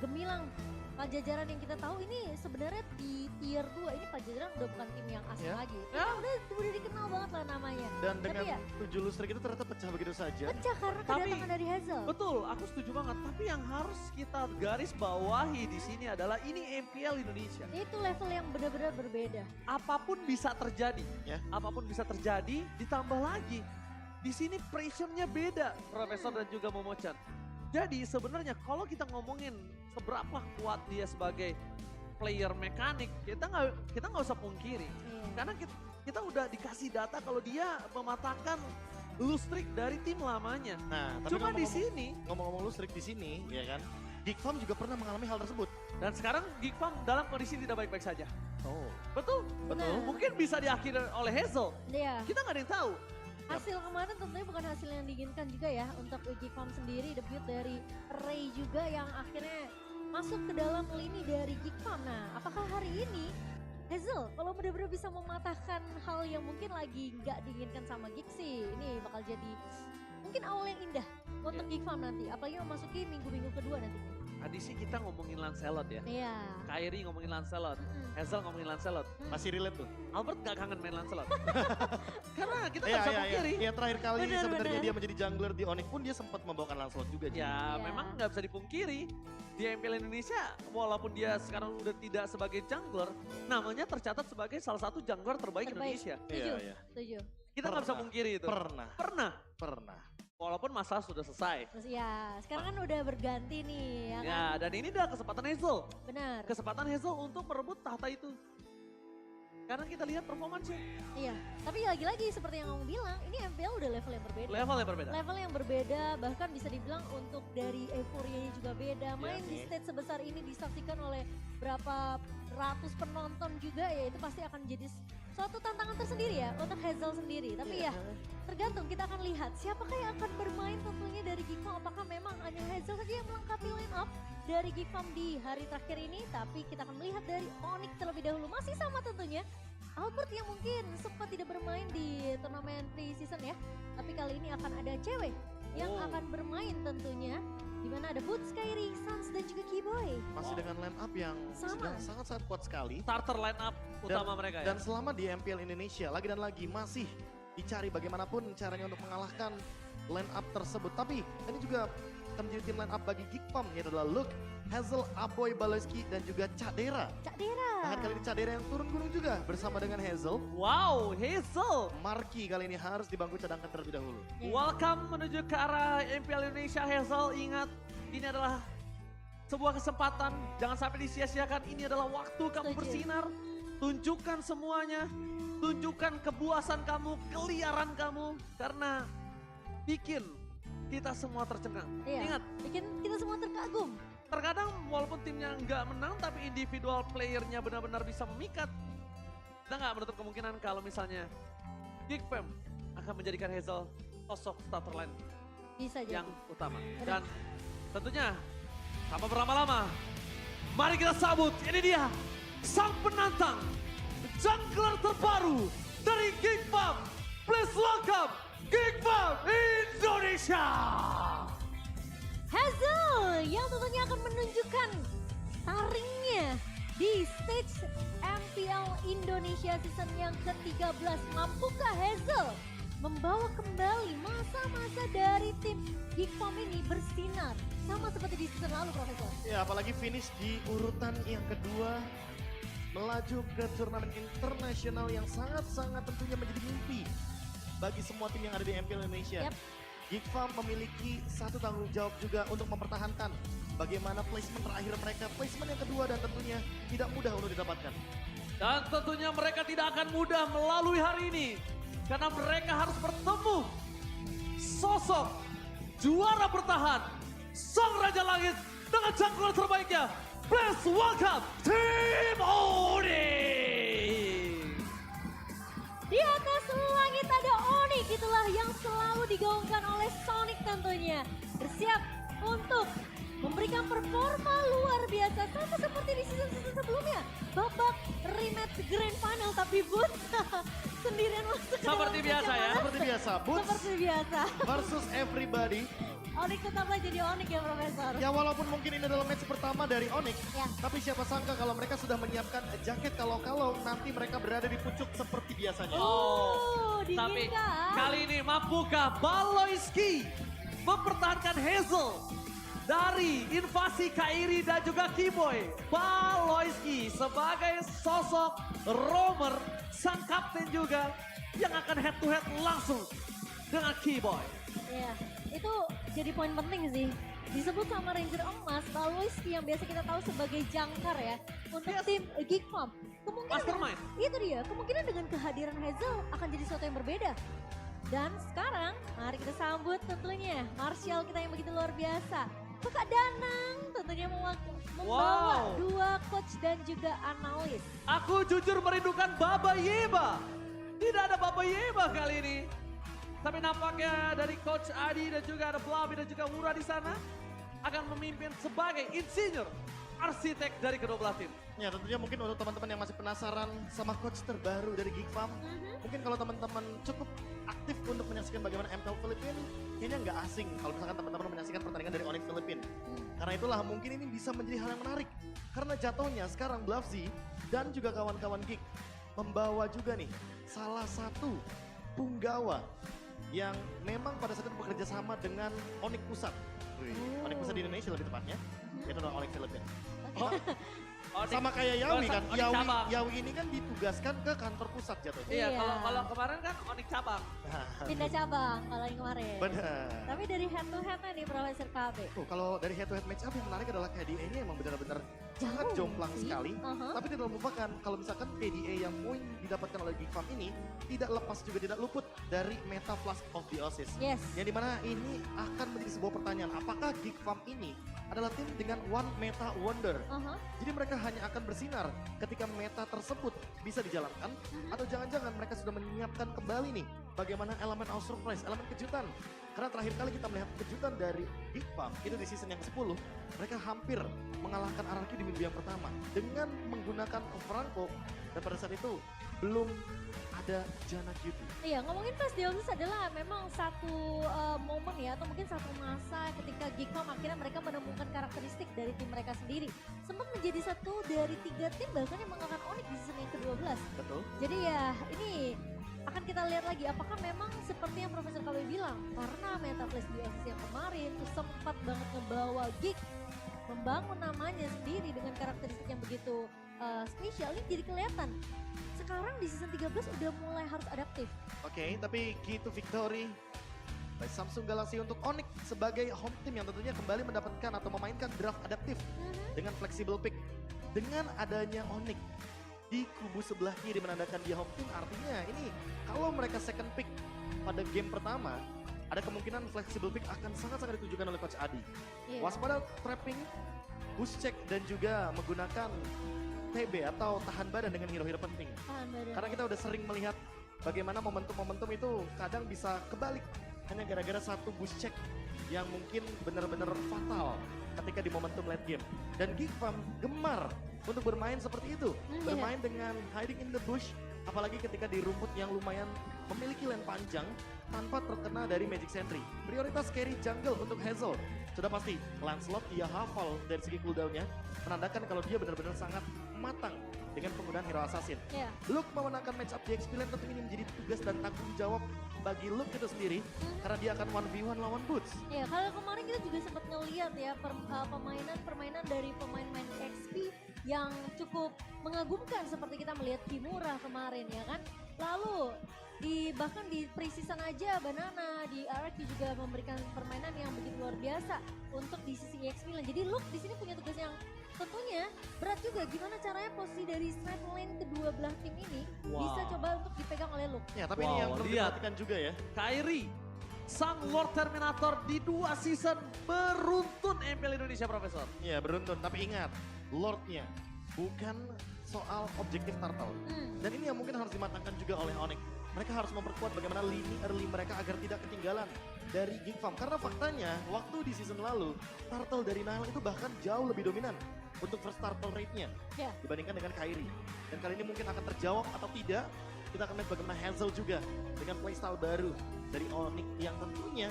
gemilang. Pajajaran yang kita tahu ini sebenarnya di tier 2 ini Pajajaran udah bukan tim yang asing Ya. lagi. Ya. Udah dikenal banget lah namanya. Dan Tapi dengan ya 7 lustrik itu ternyata pecah begitu saja. pecah karena Tapi- kedatangan dari Hazel. Betul, aku setuju banget. Tapi yang harus kita garis bawahi di sini adalah ini MPL Indonesia. Itu level yang benar-benar berbeda. Apapun bisa terjadi, Ya. apapun bisa terjadi. Ditambah lagi, di sini pressure-nya beda, Profesor dan juga Momochan. Jadi sebenarnya kalau kita ngomongin seberapa kuat dia sebagai player mekanik, kita nggak usah pungkiri. Iya. Karena kita udah dikasih data kalau dia mematahkan lose streak dari tim lamanya. Nah, tapi Cuma di ngomong-ngomong- sini, ngomong-ngomong lustrik di sini, ya kan? Geek Farm juga pernah mengalami hal tersebut. dan sekarang Geek Farm dalam kondisi tidak baik-baik saja. Oh, Betul, Benar. mungkin bisa diakhiri oleh Hazel. Iya. Kita nggak ada yang tahu. Hasil kemarin tentunya bukan hasil yang diinginkan juga ya untuk Geek Farm sendiri, debut dari Ray juga yang akhirnya masuk ke dalam lini dari Geek Farm. Nah, apakah hari ini Hazel kalau benar-benar bisa mematahkan hal yang mungkin lagi nggak diinginkan sama Geek sih, ini bakal jadi mungkin awal yang indah untuk Geek Farm nanti, apalagi memasuki minggu-minggu kedua nanti. Tadi sih kita ngomongin Lancelot ya. Iya. Kyrie ngomongin Lancelot, Mm-mm. Hazel ngomongin Lancelot. masih relate tuh. Albert gak kangen main Lancelot. Karena kita Iya, gak bisa iya, iya. pungkiri. Iya, terakhir kali Benar, sebenarnya benar. dia menjadi jungler di Onyx pun dia sempat membawakan Lancelot juga. Ji. Ya Iya. memang gak bisa dipungkiri. Di MPL Indonesia walaupun dia sekarang udah tidak sebagai jungler, namanya tercatat sebagai salah satu jungler terbaik Indonesia. Setuju, Iya, iya. setuju. Kita gak bisa Pernah. pungkiri itu. Pernah. Pernah. Walaupun masa sudah selesai. Terus ya, sekarang kan udah berganti nih ya kan? Ya dan ini adalah kesempatan Hazel. Benar. Kesempatan Hazel untuk merebut tahta itu. Karena kita lihat performance-nya. Iya, tapi lagi-lagi seperti yang kamu bilang, ini MPL udah level yang berbeda. Level yang berbeda. Level yang berbeda, bahkan bisa dibilang untuk dari euforianya juga beda. Main di sih. stage sebesar ini disaksikan oleh berapa ratus penonton juga ya, itu pasti akan jadi suatu tantangan tersendiri ya untuk Hazel sendiri. Tapi ya, tergantung kita akan lihat siapakah yang akan bermain tentunya dari Geek Farm. Apakah memang hanya Hazel saja yang melengkapi line up dari Geek Farm di hari terakhir ini. Tapi kita akan melihat dari Onyx terlebih dahulu. Masih sama tentunya. Albert yang mungkin sempat tidak bermain di turnamen pre-season ya. Tapi kali ini akan ada cewek yang akan bermain tentunya. Di mana ada Boots, Kyrie, Sans dan juga Keyboy. Masih dengan line up yang Sama. sedang sangat-sangat kuat sekali. Starter line up utama mereka ya. Dan selama di MPL Indonesia, lagi dan lagi masih dicari bagaimanapun caranya untuk mengalahkan line up tersebut. Tapi ini juga akan menjadi tim line up bagi Geek Farm, yaitu adalah Luke, Hazel, Aboy, Baloski, dan juga Cadera. Cak Dera. Bahkan kali ini Cadera yang turun gunung juga bersama dengan Hazel. Wow, Hazel. Marki kali ini harus di bangku cadangkan terlebih dahulu. Welcome menuju ke arah MPL Indonesia Hazel. Ingat, ini adalah sebuah kesempatan. Jangan sampai disia-siakan. Ini adalah waktu kamu Setuju. bersinar. Tunjukkan semuanya. Tunjukkan kebuasan kamu, keliaran kamu. Karena bikin kita semua tercengang. Iya. Ingat, Bikin kita semua terkagum. terkadang walaupun timnya nggak menang tapi individual playernya benar-benar bisa memikat. Kita nggak menutup kemungkinan kalau misalnya Geek Fam akan menjadikan Hazel sosok starter line Bisa jadi. yang utama. Dan tentunya tanpa berlama-lama, mari kita sambut, ini dia sang penantang, jungler terbaru dari Geek Fam. Please welcome Geek Fam Indonesia. Hazel yang tentunya akan menunjukkan taringnya di stage MPL Indonesia season yang ke-13. Mampukah Hazel membawa kembali masa-masa dari tim Geek Farm ini bersinar sama seperti di season lalu, Profesor? Ya, apalagi finish di urutan yang kedua, melaju ke turnamen internasional yang sangat-sangat tentunya menjadi mimpi bagi semua tim yang ada di MPL Indonesia. Yap. Geek Farm memiliki satu tanggung jawab juga untuk mempertahankan bagaimana placement terakhir mereka, placement yang kedua, dan tentunya tidak mudah untuk didapatkan. Dan tentunya mereka tidak akan mudah melalui hari ini. Karena mereka harus bertemu sosok juara bertahan, Sang Raja Langit dengan jungler terbaiknya. Please welcome Team Onyx. itulah yang selalu digaungkan oleh Sonic tentunya. Bersiap untuk memberikan performa luar biasa sama seperti di season-season sebelumnya. Babak rematch grand final tapi Boots sendirian masuk ke Seperti dalam biasa ya. kejaman. Seperti biasa. Boots Seperti biasa. versus everybody. Onyx tetaplah jadi Onyx ya Profesor. Ya walaupun mungkin ini adalah match pertama dari Onyx, Ya. tapi siapa sangka kalau mereka sudah menyiapkan jaket kalau nanti mereka berada di pucuk seperti biasanya. Dingin Tapi kan? kali ini mampukah Baloyski mempertahankan Hazel dari invasi Kairi dan juga Keyboy? Baloyski sebagai sosok roamer, sang kapten juga yang akan head to head langsung dengan Keyboy. Iya, itu jadi poin penting sih. Disebut sama Ranger Emas, Baloyski yang biasa kita tahu sebagai jangkar ya. Untuk tim Geek Farm. Kemungkinan Mastermind. Itu dia, kemungkinan dengan kehadiran Hazel akan jadi sesuatu yang berbeda. Dan sekarang mari kita sambut tentunya Martial kita yang begitu luar biasa. Kakak Danang tentunya membawa dua coach dan juga analis. Aku jujur merindukan Baba Yeba. Tidak ada Baba Yeba kali ini. Tapi nampaknya dari Coach Adi dan juga ada Blabi dan juga Wura di sana akan memimpin sebagai insinyur arsitek dari kedua belah tim. Ya tentunya mungkin untuk teman-teman yang masih penasaran sama coach terbaru dari Geek Farm, mungkin kalau teman-teman cukup aktif untuk menyaksikan bagaimana MPL Filipina, kayaknya nggak asing kalau misalkan teman-teman menyaksikan pertandingan dari Onyx Filipina. Karena itulah mungkin ini bisa menjadi hal yang menarik. Karena jatuhnya sekarang Blavzy dan juga kawan-kawan Geek membawa juga nih salah satu punggawa yang memang pada saat itu bekerja sama dengan Onyx Pusat. Onyx Pusat di Indonesia lebih tepatnya, yaitu adalah Onyx Filipina. Sama kayak Yawi kan, Yawi ini kan ditugaskan ke kantor pusat jatuhnya. Iya, kalau kemarin kan Onyx cabang. Pindah cabang kalau yang kemarin. Benar. Tapi dari head to head nih Profesor KB. Kalau dari head to head match up yang menarik adalah KDA-nya emang benar-benar sangat jomplang sekali. Tapi tidak melupakan kalau misalkan KDA yang poin didapatkan oleh Geek Farm ini tidak lepas juga tidak luput dari meta Flash of the Oasis. Yes. Yang dimana ini akan menjadi sebuah pertanyaan, apakah Geek Farm ini adalah tim dengan one meta wonder? Jadi mereka hanya akan bersinar ketika meta tersebut bisa dijalankan, atau jangan-jangan mereka sudah menyiapkan kembali nih bagaimana elemen of surprise, elemen kejutan. Karena terakhir kali kita melihat kejutan dari Geek Farm itu di season yang ke-10, mereka hampir mengalahkan RRQ di minggu yang pertama dengan menggunakan Franco, dan pada saat itu belum ada Jana Cutie. Iya, ngomongin Flash Dionysus adalah memang satu momen ya, atau mungkin satu masa ketika Geek Farm akhirnya mereka menemukan karakteristik dari tim mereka sendiri. Sempat menjadi satu dari 3 tim bahkan yang mengalahkan Onyx di season yang ke-12. Betul. Jadi ya ini akan kita lihat lagi apakah memang seperti yang Profesor Kalwi bilang, karena meta Flash Dionysus yang kemarin tuh sempat banget ngebawa Geek membangun namanya sendiri dengan karakteristik yang begitu spesial, ini jadi kelihatan. Sekarang di season 13 udah mulai harus adaptif. Oke, tapi key to victory by Samsung Galaxy untuk Onyx sebagai home team yang tentunya kembali mendapatkan atau memainkan draft adaptif dengan flexible pick. Dengan adanya Onyx di kubu sebelah kiri menandakan dia home team, artinya ini kalau mereka second pick pada game pertama, ada kemungkinan flexible pick akan sangat-sangat ditujukan oleh Coach Adi. Waspada trapping, boost check, dan juga menggunakan TB atau tahan badan dengan hero-hero penting. Karena kita udah sering melihat bagaimana momentum-momentum itu kadang bisa kebalik hanya gara-gara satu boost check yang mungkin benar-benar fatal ketika di momentum late game. Dan Geek Farm gemar untuk bermain seperti itu, bermain dengan hiding in the bush, apalagi ketika di rumput yang lumayan memiliki lane panjang tanpa terkena dari Magic Sentry. Prioritas carry jungle untuk Hazel. Sudah pasti Lancelot dia hafal dari segi cooldownnya, menandakan kalau dia benar-benar sangat matang dengan penggunaan hero assassin. Luke memenangkan match up di XP Lane tentu ini menjadi tugas dan tanggung jawab bagi Luke itu sendiri, karena dia akan 1v1 lawan Boots. Ya, kalau kemarin kita juga sempat ngeliat ya permainan dari pemain-pemain XP yang cukup mengagumkan, seperti kita melihat Kimura kemarin ya kan. Lalu bahkan di pre-season aja Banana di RRQ juga memberikan permainan yang begitu luar biasa untuk di sisi XP Lane. Jadi Luke di sini punya tugas yang tentunya berat juga, gimana caranya posisi dari straight lane kedua belah tim ini bisa coba untuk dipegang oleh Luke. Ya, tapi ini yang perlu diperhatikan juga ya. Kairi, sang Lord Terminator di 2 season beruntun MPL Indonesia, Profesor. Iya, beruntun, tapi ingat, Lordnya bukan soal objektif turtle. Dan ini yang mungkin harus dimatangkan juga oleh Onyx. mereka harus memperkuat bagaimana lini early mereka agar tidak ketinggalan dari Geek Farm. Karena faktanya, waktu di season lalu, turtle dari Nile itu bahkan jauh lebih dominan untuk first turtle rate-nya dibandingkan dengan Kairi. Dan kali ini mungkin akan terjawab atau tidak, kita akan lihat bagaimana Hazel juga dengan playstyle baru dari Onyx yang tentunya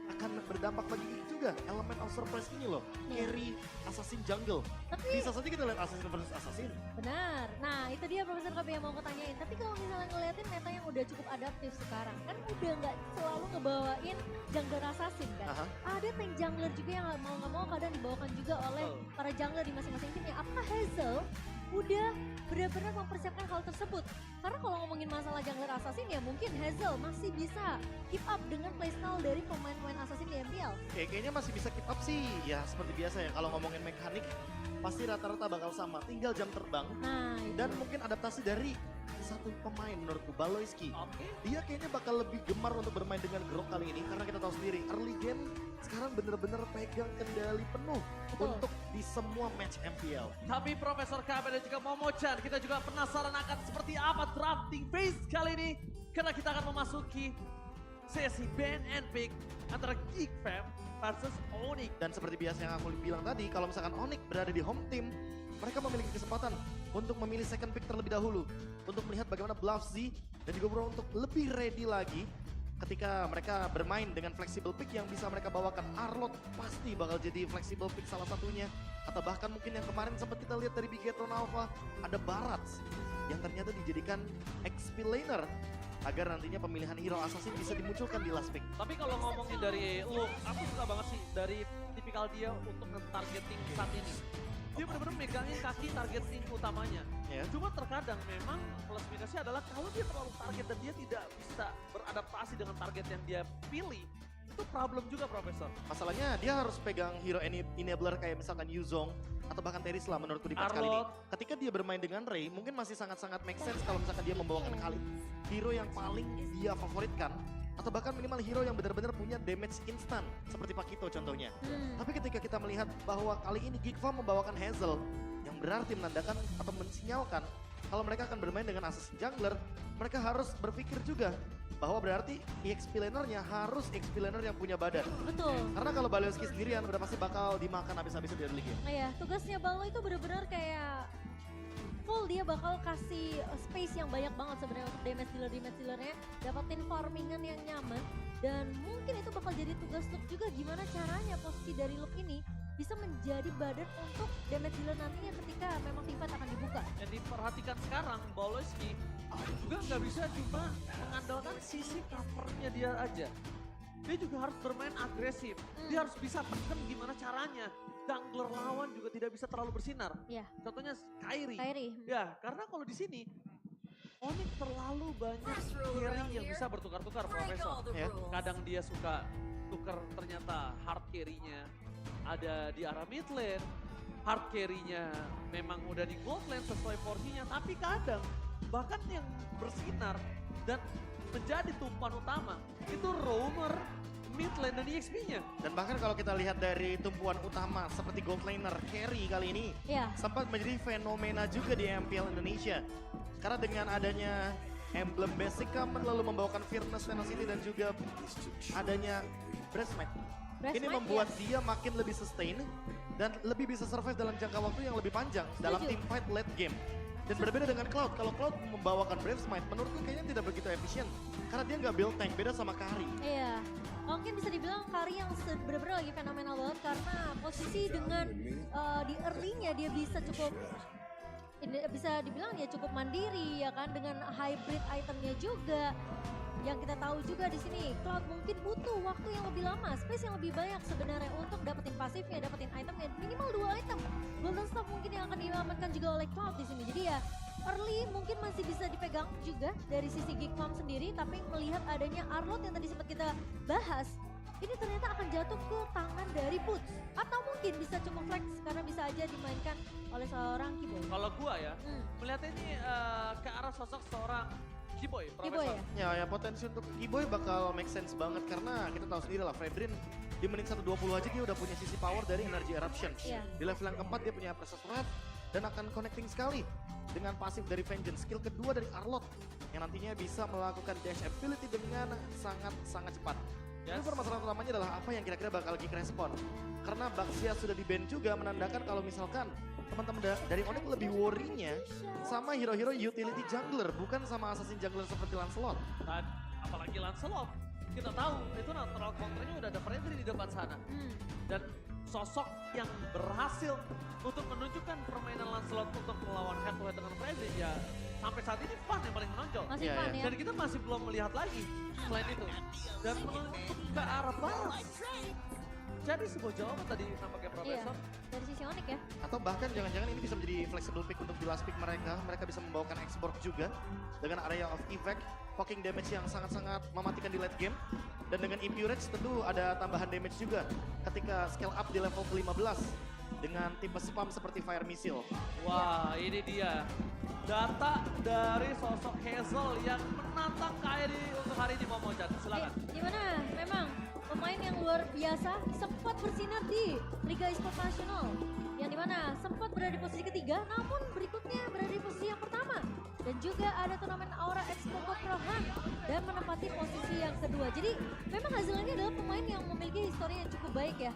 akan berdampak bagi Geek juga. Elemen of surprise ini loh, carry assassin jungle. Bisa saja kita lihat assassin versus assassin. Benar. Nah itu dia Profesor Kobe yang mau aku tanyain. Tapi kalau misalnya ngeliatin meta yang udah cukup adaptif sekarang. Kan udah nggak selalu ngebawain jungler assassin kan. Ada tank jungler juga yang mau nggak mau kadang dibawakan juga oleh para jungler di masing-masing timnya. Apakah Hazel udah benar-benar mempersiapkan hal tersebut? Karena kalau ngomongin masalah jungler assassin ya mungkin Hazel masih bisa keep up dengan playstyle dari pemain-pemain assassin di MPL. Kayaknya masih bisa keep up sih. Ya seperti biasa ya, kalau ngomongin mekanik pasti rata-rata bakal sama. Tinggal jam terbang dan mungkin adaptasi dari satu pemain menurutku, Baloyski. Dia kayaknya bakal lebih gemar untuk bermain dengan Grok kali ini karena kita tahu sendiri early game sekarang bener-bener pegang kendali penuh untuk di semua match MPL. Tapi Profesor KB dan juga Momo-chan, kita juga penasaran akan seperti apa drafting phase kali ini. Karena kita akan memasuki sesi ban and pick antara Geek Fam versus Onyx. Dan seperti biasa yang aku bilang tadi, kalau misalkan Onyx berada di home team, mereka memiliki kesempatan untuk memilih second pick terlebih dahulu. Untuk melihat bagaimana Bluffzy dan juga Bro untuk lebih ready lagi ketika mereka bermain dengan flexible pick yang bisa mereka bawakan. Arlot pasti bakal jadi flexible pick salah satunya. Atau bahkan mungkin yang kemarin sempat kita lihat dari Bigetron Alpha, ada Barats yang ternyata dijadikan XP laner agar nantinya pemilihan hero assassin bisa dimunculkan di last pick. Tapi kalau ngomongin dari look, aku suka banget sih dari tipikal dia untuk nge-targeting saat ini. Dia benar-benar megangin kaki targeting utamanya. Cuma terkadang memang plus minusnya adalah kalau dia terlalu target dan dia tidak bisa beradaptasi dengan target yang dia pilih, itu problem juga Profesor. Masalahnya dia harus pegang hero enabler kayak misalkan Yuzong atau bahkan Teris lah menurutku di patch kali ini. Ketika dia bermain dengan Ray mungkin masih sangat-sangat make sense kalau misalkan dia membawakan Khalid, hero yang paling dia favoritkan. Atau bahkan minimal hero yang benar-benar punya damage instan seperti Pakito contohnya. Tapi ketika kita melihat bahwa kali ini Geek Farm membawakan Hazel yang berarti menandakan atau mensinyalkan kalau mereka akan bermain dengan assassin jungler, mereka harus berpikir juga bahwa berarti EXP lanernya harus EXP laner yang punya badan. Betul. Karena kalau Baloyski sendirian udah pasti bakal dimakan habis-habisan di early game. Iya, tugasnya Balo itu benar-benar kayak full, dia bakal kasih space yang banyak banget sebenarnya untuk damage dealernya, dapetin farmingan yang nyaman, dan mungkin itu bakal jadi tugas Luke juga gimana caranya posisi dari Luke ini bisa menjadi badan untuk damage dealer nantinya ketika memang tim fight akan dibuka. Yang diperhatikan sekarang, Baloyski juga nggak bisa cuma mengandalkan sisi covernya dia aja. Dia juga harus bermain agresif, dia harus bisa tekan gimana caranya. Jungler lawan juga tidak bisa terlalu bersinar. Contohnya Kairi. Ya, karena kalau di sini Onyx terlalu banyak carry yang bisa bertukar-tukar Profesor. Kadang dia suka tukar ternyata hard carry-nya ada di arah mid lane. Hard carry-nya memang udah di gold lane sesuai porsinya. Tapi kadang bahkan yang bersinar dan menjadi tumpuan utama itu roamer, mid lane dan EXP-nya. Dan bahkan kalau kita lihat dari tumpuan utama seperti gold laner carry kali ini sempat menjadi fenomena juga di MPL Indonesia. Karena dengan adanya emblem basic common lalu membawakan Fearless Tenacity dan juga adanya Breastmate. Ini membuat dia makin lebih sustain dan lebih bisa survive dalam jangka waktu yang lebih panjang dalam team fight late game. Dan berbeda dengan Cloud, kalau Cloud membawakan Brave Smite menurutku kayaknya tidak begitu efisien. Karena dia nggak build tank, beda sama Kari. Iya, mungkin bisa dibilang Kari yang bener-bener lagi fenomenal banget karena posisi dengan di early-nya dia bisa cukup, bisa dibilang dia cukup mandiri ya kan, dengan hybrid itemnya juga. Yang kita tahu juga di sini, Cloud mungkin butuh waktu yang lebih lama, space yang lebih banyak sebenarnya untuk dapetin pasifnya, dapetin itemnya, minimal 2 item. Golden Staff mungkin yang akan diamankan juga oleh Cloud di sini. Jadi ya, early mungkin masih bisa dipegang juga dari sisi Geek Farm sendiri, tapi melihat adanya Arlot yang tadi sempat kita bahas, ini ternyata akan jatuh ke tangan dari Boots. Atau mungkin bisa cukup flex karena bisa aja dimainkan oleh seorang Kiboy. Kalau gua ya, melihat ini ke arah sosok seorang Kiboy, Profesor. Ya potensi untuk Kiboy bakal make sense banget karena kita tahu sendiri lah Fredrin di menit 120 aja dia udah punya sisi power dari Energy Eruption. Di level yang keempat dia punya Precious Wrath, dan akan connecting sekali dengan pasif dari Vengeance. Skill kedua dari Arlot yang nantinya bisa melakukan dash ability dengan sangat cepat. Ini permasalahan utamanya adalah apa yang kira-kira bakal Geek respon. Karena Baxia sudah di-ban juga menandakan kalau misalkan teman-teman dari Onyx lebih worry-nya sama hero-hero utility jungler, bukan sama assassin jungler seperti Lancelot. Dan apalagi Lancelot, kita tahu itu natural counternya udah ada Freddy di depan sana. Dan sosok yang berhasil untuk menunjukkan permainan Lancelot untuk melawan head to head dengan Freddy ya sampai saat ini Fan yang paling menonjol. Masih Fan ya. Dan kita masih belum melihat lagi selain itu. Dan menuntut ke arah balas. Jadi sebuah jawaban tadi nampaknya Profesor. Dari sisi Onyx ya. Atau bahkan jangan-jangan ini bisa menjadi flexible pick untuk di last pick mereka. Mereka bisa membawakan X-Borg juga dengan area of effect, poking damage yang sangat-sangat mematikan di late game. Dan dengan Impurage tentu ada tambahan damage juga ketika scale up di level ke-15 dengan tipe spam seperti Fire Missile. Wah, ini dia. Data dari sosok Hazel yang menantang KRI untuk hari ini Momo-chan. Silakan. Gimana? Memang pemain yang luar biasa sempat bersinar di Liga Esports Nasional. Yang dimana sempat berada di posisi ketiga, namun berikutnya berada di posisi yang pertama. Dan juga ada turnamen Aura Expo Prohan dan menempati posisi yang kedua. Jadi memang hasilnya adalah pemain yang memiliki histori yang cukup baik ya.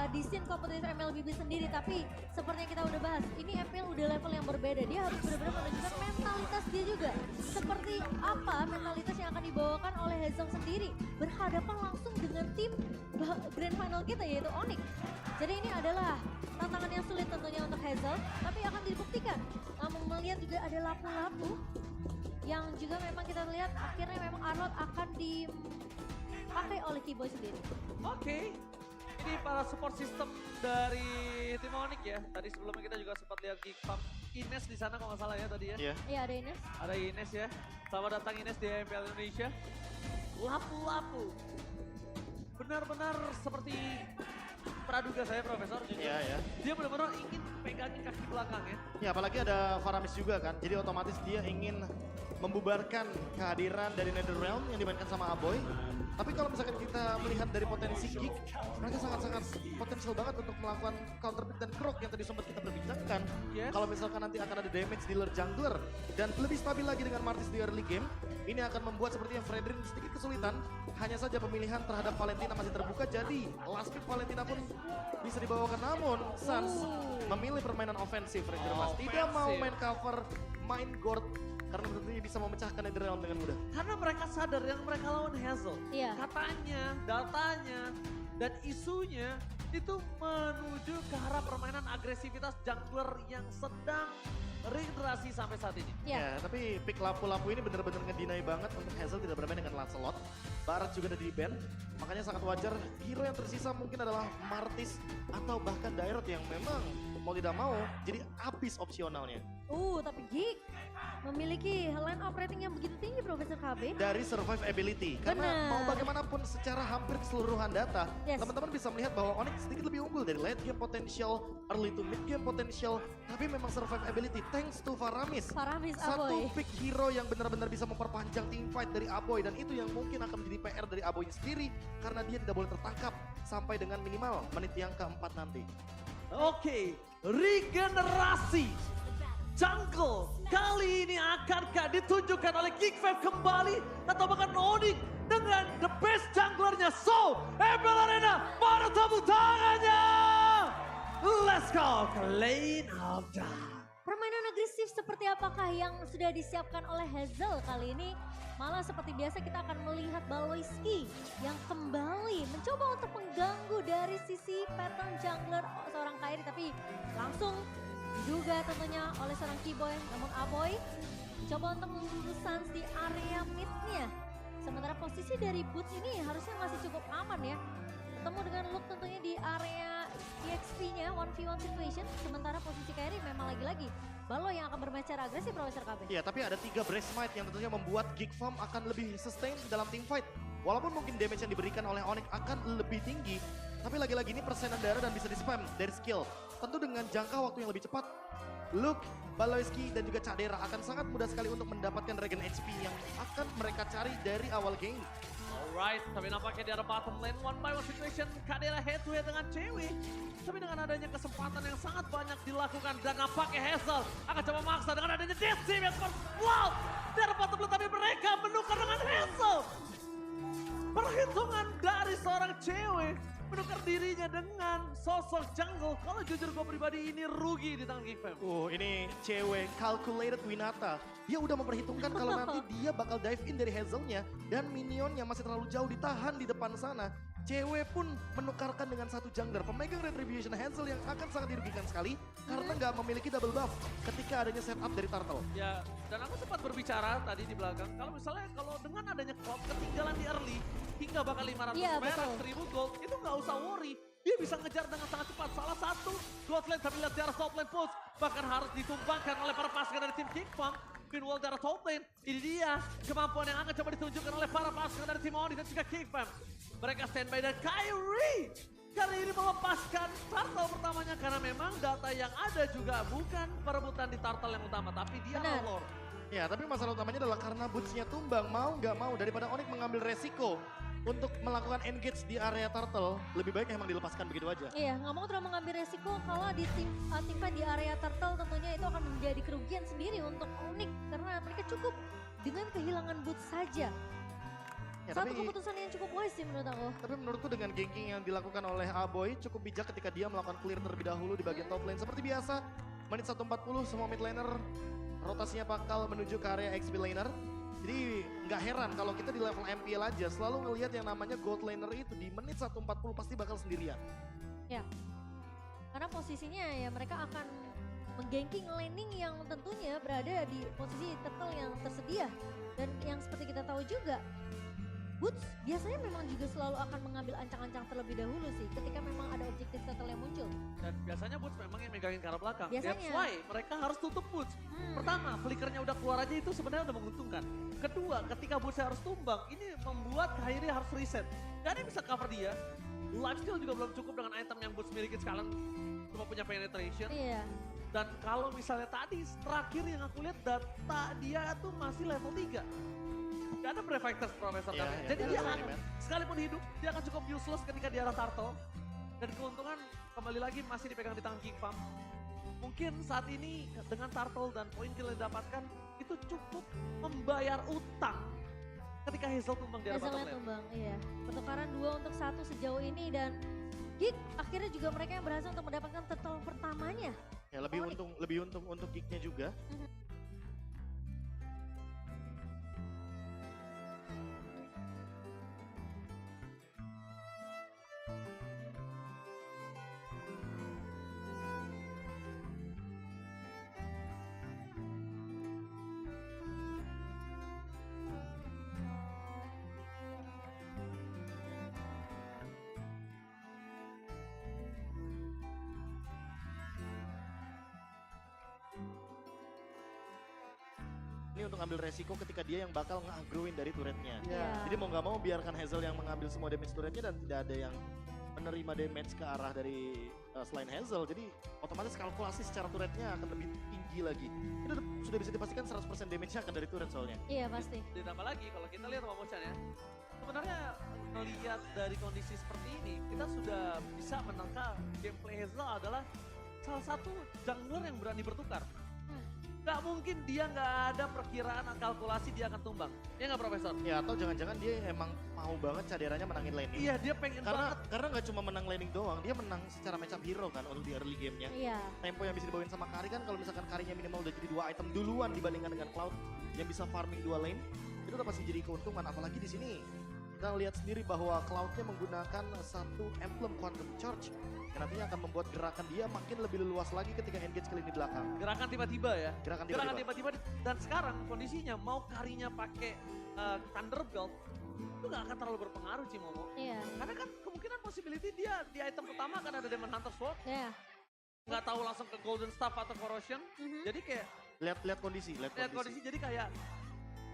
Di scene kompetitor MLBB sendiri, tapi seperti yang kita udah bahas, ini MPL udah level yang berbeda. Dia harus benar-benar menunjukkan mentalitas dia juga. Seperti apa mentalitas yang akan dibawakan oleh Hazel sendiri. Berhadapan langsung dengan tim Grand Final kita yaitu Onyx. Jadi ini adalah tantangan yang sulit tentunya untuk Hazel, tapi akan dibuktikan. Namun melihat juga ada lapu-lapu yang juga memang kita lihat akhirnya memang Arlot akan dipakai oleh Keyboy sendiri. Oke. Ini para support system dari tim Onyx ya. Tadi sebelumnya kita juga sempat lihat Geek Pump Ines di sana kalau nggak salah ya tadi ya. Iya ada Ines. Ada Ines ya. Selamat datang Ines di MPL Indonesia. Lapu-lapu. Benar-benar seperti praduga saya Profesor. Iya. Dia benar-benar ingin pegangin kaki belakang ya. Ya apalagi ada Faramis juga kan. Jadi otomatis dia ingin membubarkan kehadiran dari Netherrealm yang dimainkan sama Aboy. Tapi kalau misalkan kita melihat dari potensi Geek, mereka sangat-sangat potensial banget untuk melakukan counter pick dan Krog yang tadi sempat kita berbincangkan. Kalau misalkan nanti akan ada damage dealer jungler dan lebih stabil lagi dengan Martis di early game, ini akan membuat seperti yang Fredrin sedikit kesulitan. Hanya saja pemilihan terhadap Valentina masih terbuka, jadi last pick Valentina pun bisa dibawakan. Namun Suns memilih permainan ofensif, Ranger Mas. Tidak mau main cover, main guard, karena tentunya bisa memecahkan Netherrealm dengan mudah. Karena mereka sadar yang mereka lawan Hazel. Iya. Katanya, datanya, dan isunya itu menuju ke arah permainan agresivitas jungler yang sedang regenerasi sampai saat ini. Ya, tapi pick lapu-lapu ini benar-benar ngedinai banget untuk Hazel tidak bermain dengan Lancelot. Barat juga ada di ban, makanya sangat wajar hero yang tersisa mungkin adalah Martis atau bahkan Dairot yang memang mau tidak mau jadi habis opsionalnya. Tapi Geek memiliki line of rating yang begitu tinggi Profesor KB. Dari survive ability. Karena mau bagaimanapun secara hampir keseluruhan data, teman-teman bisa melihat bahwa Onyx sedikit lebih unggul dari late game potential, early to mid game potential, tapi memang survive ability thanks to Faramis. Satu pick hero yang benar-benar bisa memperpanjang team fight dari Aboy, dan itu yang mungkin akan menjadi PR dari Aboy sendiri karena dia tidak boleh tertangkap sampai dengan minimal menit yang keempat nanti. Oke, regenerasi jungle kali ini akankah ditunjukkan oleh Geek5 kembali atau bahkan Onyx dengan the best junglernya? So, MPL Arena, mana tepuk tangannya? Let's go ke lane of Dawn. Permainan agresif seperti apakah yang sudah disiapkan oleh Hazel kali ini? Malah seperti biasa kita akan melihat Baloyski yang kembali mencoba untuk mengganggu dari sisi pattern jungler seorang Kairi, tapi langsung diduga tentunya oleh seorang Keyboy. Namun Aboy coba untuk membunuh Suns di area mid-nya. Sementara posisi dari Boots ini harusnya masih cukup aman ya. Ketemu dengan Luke tentunya di area EXP-nya 1v1 situation. Sementara posisi Kairi memang lagi-lagi Baloy yang akan bermain secara agresif Profesor KB. Iya, tapi ada 3 Brace Might yang tentunya membuat Geek Farm akan lebih sustain dalam team fight. Walaupun mungkin damage yang diberikan oleh Onyx akan lebih tinggi, tapi lagi-lagi ini persenan darah dan bisa di-spam dari skill. Tentu dengan jangka waktu yang lebih cepat, Luke, Baloyski dan juga Cadera akan sangat mudah sekali untuk mendapatkan regen HP yang akan mereka cari dari awal game. Alright, tapi nampaknya di arah bottom lane, one by one situation, Kadera head to head dengan Cewek. Tapi dengan adanya kesempatan yang sangat banyak dilakukan dan nampaknya Hazel akan coba maksa dengan adanya Death Team yang wow, di arah bottom lane tapi mereka menukar dengan Hazel. Perhitungan dari seorang Cewek menukar dirinya dengan sosok jungle. Kalau jujur gue pribadi ini rugi di tangan Geek Fam. Ini Cewek calculated Winata. Dia udah memperhitungkan kalau nanti dia bakal dive in dari Hazelnya dan minionnya masih terlalu jauh ditahan di depan sana. Cewek pun menukarkan dengan satu jungler, pemegang Retribution Hazel yang akan sangat dirugikan sekali karena nggak memiliki double buff ketika adanya setup dari Turtle. Ya, dan aku sempat berbicara tadi di belakang, kalau misalnya kalau dengan adanya Cloud ketinggalan di early, hingga bakal 500 Iya, perak, betul. 1000 gold, itu nggak usah worry. Dia bisa ngejar dengan sangat cepat. Salah satu gold lane tapi lihat di arah top lane push, bahkan harus ditumbangkan oleh para pasukan dari tim Kickfam. Meanwhile di arah top lane, ini dia kemampuan yang akan coba ditunjukkan oleh para pasukan dari tim Oni dan juga Kickfam. Mereka standby dan Kyrie kali ini melepaskan turtle pertamanya karena memang data yang ada juga bukan perebutan di turtle yang utama tapi dia Benar. lord. Ya, tapi masalah utamanya adalah karena boots-nya tumbang, mau nggak mau daripada Onyx mengambil resiko untuk melakukan engage di area turtle, lebih baik emang dilepaskan begitu aja. Iya, nggak mau terlalu mengambil resiko kalau di tim fight di area turtle tentunya itu akan menjadi kerugian sendiri untuk Onyx karena mereka cukup dengan kehilangan boots saja. Ya, Satu tapi- keputusan yang cukup wise sih menurut aku. Tapi menurutku dengan ganking yang dilakukan oleh Aboy cukup bijak ketika dia melakukan clear terlebih dahulu di bagian top lane. Seperti biasa, menit 1:40 semua mid laner rotasinya bakal menuju ke area XP laner. Jadi nggak heran kalau kita di level MPL aja selalu ngelihat yang namanya gold laner itu di menit 1:40 pasti bakal sendirian. Ya, karena posisinya ya mereka akan mengganking laning yang tentunya berada di posisi turtle yang tersedia. Dan yang seperti kita tahu juga, Boots biasanya memang juga selalu akan mengambil ancang-ancang terlebih dahulu sih ketika memang ada objektif turtle yang muncul. Dan biasanya Boots memang yang megangin ke arah belakang. Biasanya. That's why mereka harus tutup Boots. Pertama, flickernya udah keluar aja itu sebenarnya udah menguntungkan. Kedua, ketika Boots harus tumbang, ini membuat Kyrie harus reset. Gak ada yang bisa cover dia. Lifesteal juga belum cukup dengan item yang Boots miliki sekarang. Cuma punya penetration. Iya. Dan kalau misalnya tadi terakhir yang aku lihat data dia tuh masih level 3. Gak ada Brave Fighters Profesor Iya, kami. iya, Jadi betul dia sekali, akan, men. sekalipun hidup, dia akan cukup useless ketika di arah Turtle. Dan keuntungan kembali lagi masih dipegang di tangan Geek Farm. Mungkin saat ini dengan Turtle dan poin kill yang didapatkan, itu cukup membayar utang ketika Hazel tumbang di arah bottom Hazelnya lane. tumbang, iya. Pertukaran 2 untuk 1 sejauh ini dan Geek akhirnya juga mereka yang berhasil untuk mendapatkan turtle pertamanya. Ya lebih untung untuk geeknya juga. Ini untuk ambil resiko ketika dia yang bakal nge-aggroin dari turretnya. Iya. Jadi mau nggak mau biarkan Hazel yang mengambil semua damage turretnya dan tidak ada yang menerima damage ke arah dari selain Hazel. Jadi otomatis kalkulasi secara turretnya akan lebih tinggi lagi. Ini sudah bisa dipastikan 100% damage-nya akan dari turret soalnya. Iya pasti. Ditambah lagi kalau kita lihat Motion ya. Sebenarnya melihat dari kondisi seperti ini, kita sudah bisa menangkap gameplay Hazel adalah salah satu jungler yang berani bertukar. Gak mungkin dia nggak ada perkiraan kalkulasi dia akan tumbang. Ya nggak Profesor? Ya atau jangan-jangan dia emang mau banget caderanya menangin laning. Iya dia pengen banget. Karena nggak cuma menang laning doang, dia menang secara matchup hero kan untuk di early game-nya. Iya. Tempo yang bisa dibawain sama Kari kan kalau misalkan Karinya minimal udah jadi 2 item duluan dibandingkan dengan Cloud yang bisa farming 2 lane, itu udah pasti jadi keuntungan. Apalagi di sini kita lihat sendiri bahwa Cloud-nya menggunakan satu emblem Quantum Charge yang nantinya akan membuat gerakan dia makin lebih luas lagi ketika engage kali ini di belakang. Gerakan tiba-tiba ya. Gerakan tiba-tiba dan sekarang kondisinya mau Karinya pakai Thunderbolt itu gak akan terlalu berpengaruh Cimomo. Iya. Karena kan kemungkinan possibility dia di item pertama akan ada Demon Hunter Sword. Iya. Nggak tahu langsung ke Golden Staff atau Corrosion. Jadi kayak lihat kondisi. Jadi kayak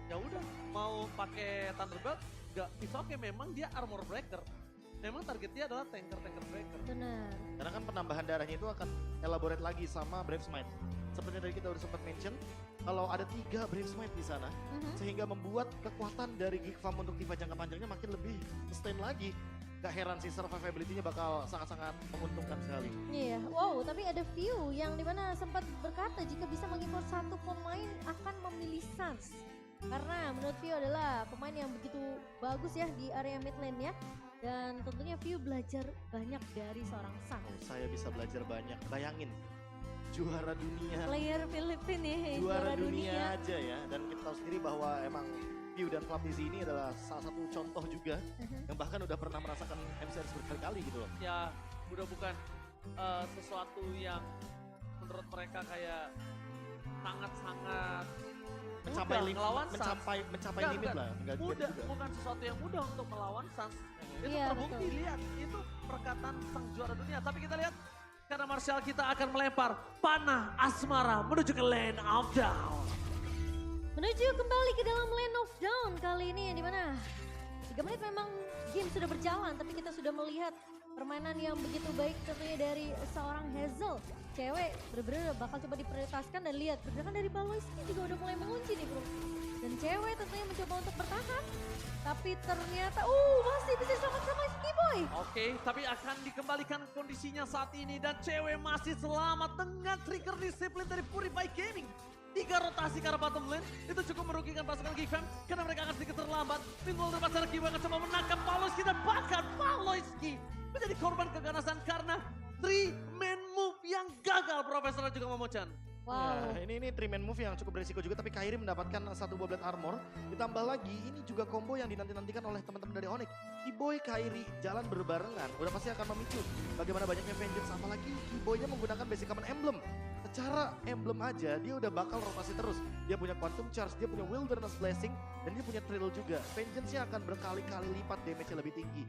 ya udah mau pakai Thunderbolt gak it's okay, memang dia armor breaker. Memang target dia adalah tanker breaker. Benar. Karena kan penambahan darahnya itu akan elaborate lagi sama Brave Smite. seperti tadi kita udah sempat mention, kalau ada 3 Brave Smite di sana, sehingga membuat kekuatan dari Geek Farm untuk tiba jangka panjangnya makin lebih sustain lagi. Gak heran sih survivability-nya bakal sangat-sangat menguntungkan sekali. Iya, wow, tapi ada view yang dimana sempat berkata jika bisa mengimpor satu pemain akan memilih Sans. Karena menurut View adalah pemain yang begitu bagus ya di area mid lane ya. Dan tentunya View belajar banyak dari seorang Sans. Oh, saya bisa belajar banyak, bayangin. Juara dunia. Player Filipina ya, Juara dunia aja ya. Dan kita tahu sendiri bahwa emang View dan Flapizi ini adalah salah satu contoh juga yang bahkan udah pernah merasakan MCRS berkali-kali gitu loh. Ya udah bukan sesuatu yang menurut mereka kayak sangat-sangat Mencapai mudah ngelawan Sans. mencapai Enggak, limit bukan. lah. Enggak Mudah, juga. bukan sesuatu yang mudah untuk melawan Sans. Itu Iya, terbukti, betul. lihat. Itu perkataan sang juara dunia. Tapi kita lihat karena Martial kita akan melempar panah asmara menuju ke lane of down. Menuju kembali ke dalam lane of down kali ini yang dimana 3 menit memang game sudah berjalan tapi kita sudah melihat permainan yang begitu baik tentunya dari seorang Hazel. Cewek bener-bener bakal coba diprioritaskan dan lihat pergerakan dari Baloiski juga udah mulai mengunci nih bro. Dan cewek tentunya mencoba untuk bertahan. Tapi ternyata masih bisa diselamat sama Skiboy. Oke, tapi akan dikembalikan kondisinya saat ini dan cewek masih selamat dengan trigger disiplin dari Purify Gaming. 3 rotasi ke arah bottom lane, itu cukup merugikan pasukan Geek Fam karena mereka akan sedikit terlambat. Meanwhile dari pasangan Kibo akan coba menangkap Paloiski dan bahkan Paloiski menjadi korban keganasan karena 3-man move yang gagal Profesor dan juga Momochan. Wow. Ya, ini 3-man move yang cukup berisiko juga tapi Kairi mendapatkan 1 buah blade armor. Ditambah lagi ini juga combo yang dinanti-nantikan oleh teman-teman dari Onyx. Kiboy, Kairi jalan berbarengan udah pasti akan memicu bagaimana banyaknya vengeance apalagi Kiboynya menggunakan basic common emblem. Secara emblem aja dia udah bakal rotasi terus. Dia punya quantum charge, dia punya wilderness blessing dan dia punya thrill juga. Vengeance-nya akan berkali-kali lipat damage-nya lebih tinggi.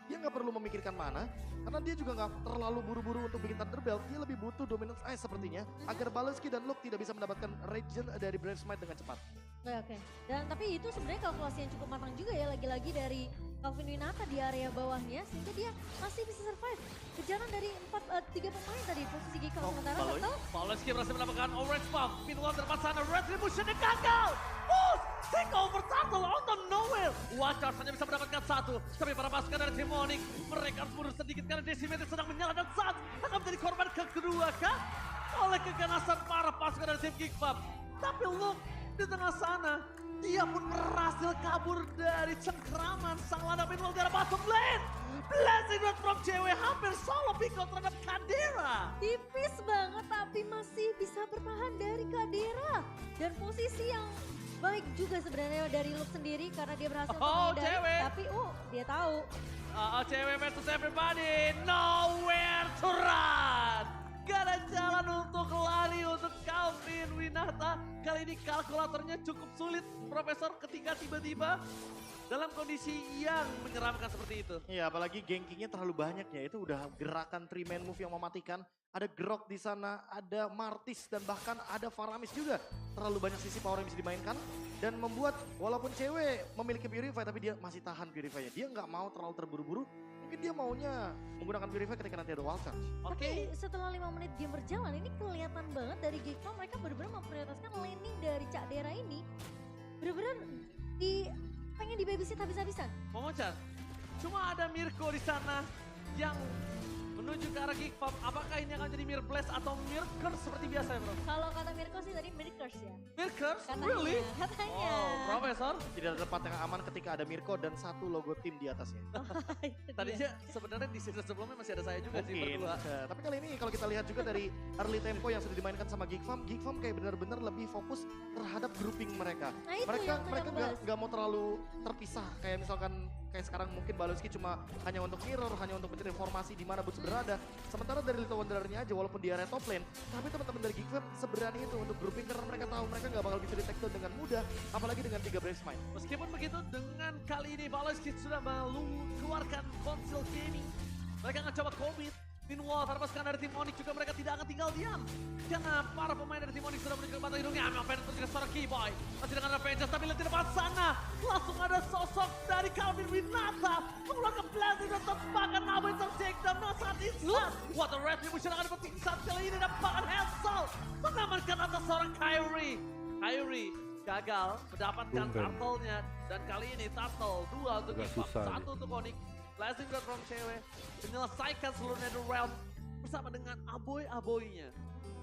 Dia nggak perlu memikirkan mana, karena dia juga nggak terlalu buru-buru untuk bikin Thunder Belt. Dia lebih butuh Dominance Ice sepertinya, agar Baloiski dan Luke tidak bisa mendapatkan regen dari Brave Smite dengan cepat. Oke. Dan tapi itu sebenarnya kalkulasi yang cukup matang juga ya lagi-lagi dari Calvin Winata di area bawahnya sehingga dia masih bisa survive. Kejaran dari 3 pemain tadi posisi Geek Farm sementara Turtle. Paloiski berhasil mendapatkan orange bomb. Meanwhile dari sana retribution gagal. Take over Turtle out of nowhere. Watchers hanya bisa mendapatkan 1. Tapi para pasukan dari tim Onyx mereka harus mundur sedikit karena Decimated sedang menyala dan saat akan menjadi korban kedua kah oleh keganasan para pasukan dari tim Geek Farm. Tapi look di tengah sana dia pun berhasil kabur dari cengkraman sang landak Meanwhile dari bottom lane. Blessing rod from cewek hampir solo pick out terhadap Kadira. Tipis banget tapi masih bisa bertahan dari Kadira. Dan posisi yang baik juga sebenarnya dari Luke sendiri karena dia berhasil menghindari. cewek. Tapi dia tahu. Cewek versus everybody, nowhere to run. Gak ada jalan untuk lari untuk Calvin Winata. Kali ini kalkulatornya cukup sulit Profesor ketika tiba-tiba dalam kondisi yang menyeramkan seperti itu. Iya, apalagi gankingnya terlalu banyak ya. Itu udah gerakan 3-man move yang mematikan. Ada Grok di sana, ada Martis dan bahkan ada Faramis juga. Terlalu banyak sisi power yang bisa dimainkan dan membuat walaupun cewek memiliki Purify tapi dia masih tahan Purify-nya. Dia nggak mau terlalu terburu-buru. Mungkin dia maunya menggunakan Purify ketika nanti ada wild charge. Tapi setelah 5 menit game berjalan ini kelihatan banget dari Geek Farm mereka benar-benar memprioritaskan laning dari Cak Dera ini. Benar-benar pengen di babysit habis-habisan. Momochan, cuma ada Mirko di sana yang menuju ke arah Geek Farm. Apakah ini akan jadi Mir Blast atau Mir Curse seperti biasa ya bro? Kalau kata Mirko sih tadi Mirkers ya. Mir Curse? Katanya, Really? katanya. Oh, Profesor. Tidak ada tempat yang aman ketika ada Mirko dan 1 logo tim di atasnya. Tadinya sebenarnya di season sebelumnya masih ada saya juga sih Mungkin. berdua. Tapi kali ini kalau kita lihat juga dari early tempo yang sudah dimainkan sama Geek Farm kayak benar-benar lebih fokus terhadap grouping mereka. Nah, itu mereka yang mereka aku bahas. nggak mau terlalu terpisah kayak misalkan kayak sekarang mungkin Baloiski cuma hanya untuk mirror, hanya untuk mencari informasi di mana Boots berada. Sementara dari Little Wanderer-nya aja walaupun di area top lane, tapi teman-teman dari Geek Farm seberani itu untuk grouping karena mereka tahu mereka nggak bakal bisa di-take down dengan mudah, apalagi dengan 3 Brave Smite. Meskipun begitu dengan kali ini Baloiski sudah keluarkan konsol gaming. Mereka akan coba commit Meanwhile, para pasukan dari tim Onyx juga mereka tidak akan tinggal diam. Karena para pemain dari tim Onyx sudah menuju ke batang hidungnya. Aventus juga seorang Keyboy. Masih dengan Avengers, tapi lihat di depan sana. Langsung ada sosok dari Calvin Winata. Mengeluarkan blazing dan tembakan Abu yang tertakedown. Nah saat instan. What a retribution akan dipetik saat kali ini. Dan bahkan Hansel mengamankan atas seorang Kyrie. Kyrie gagal mendapatkan turtle-nya. Dan kali ini turtle 2 untuk Agak Gifam, susah 1 untuk Onyx. Blazing Rod from cewek menyelesaikan seluruh Netherrealm bersama dengan aboy-aboynya.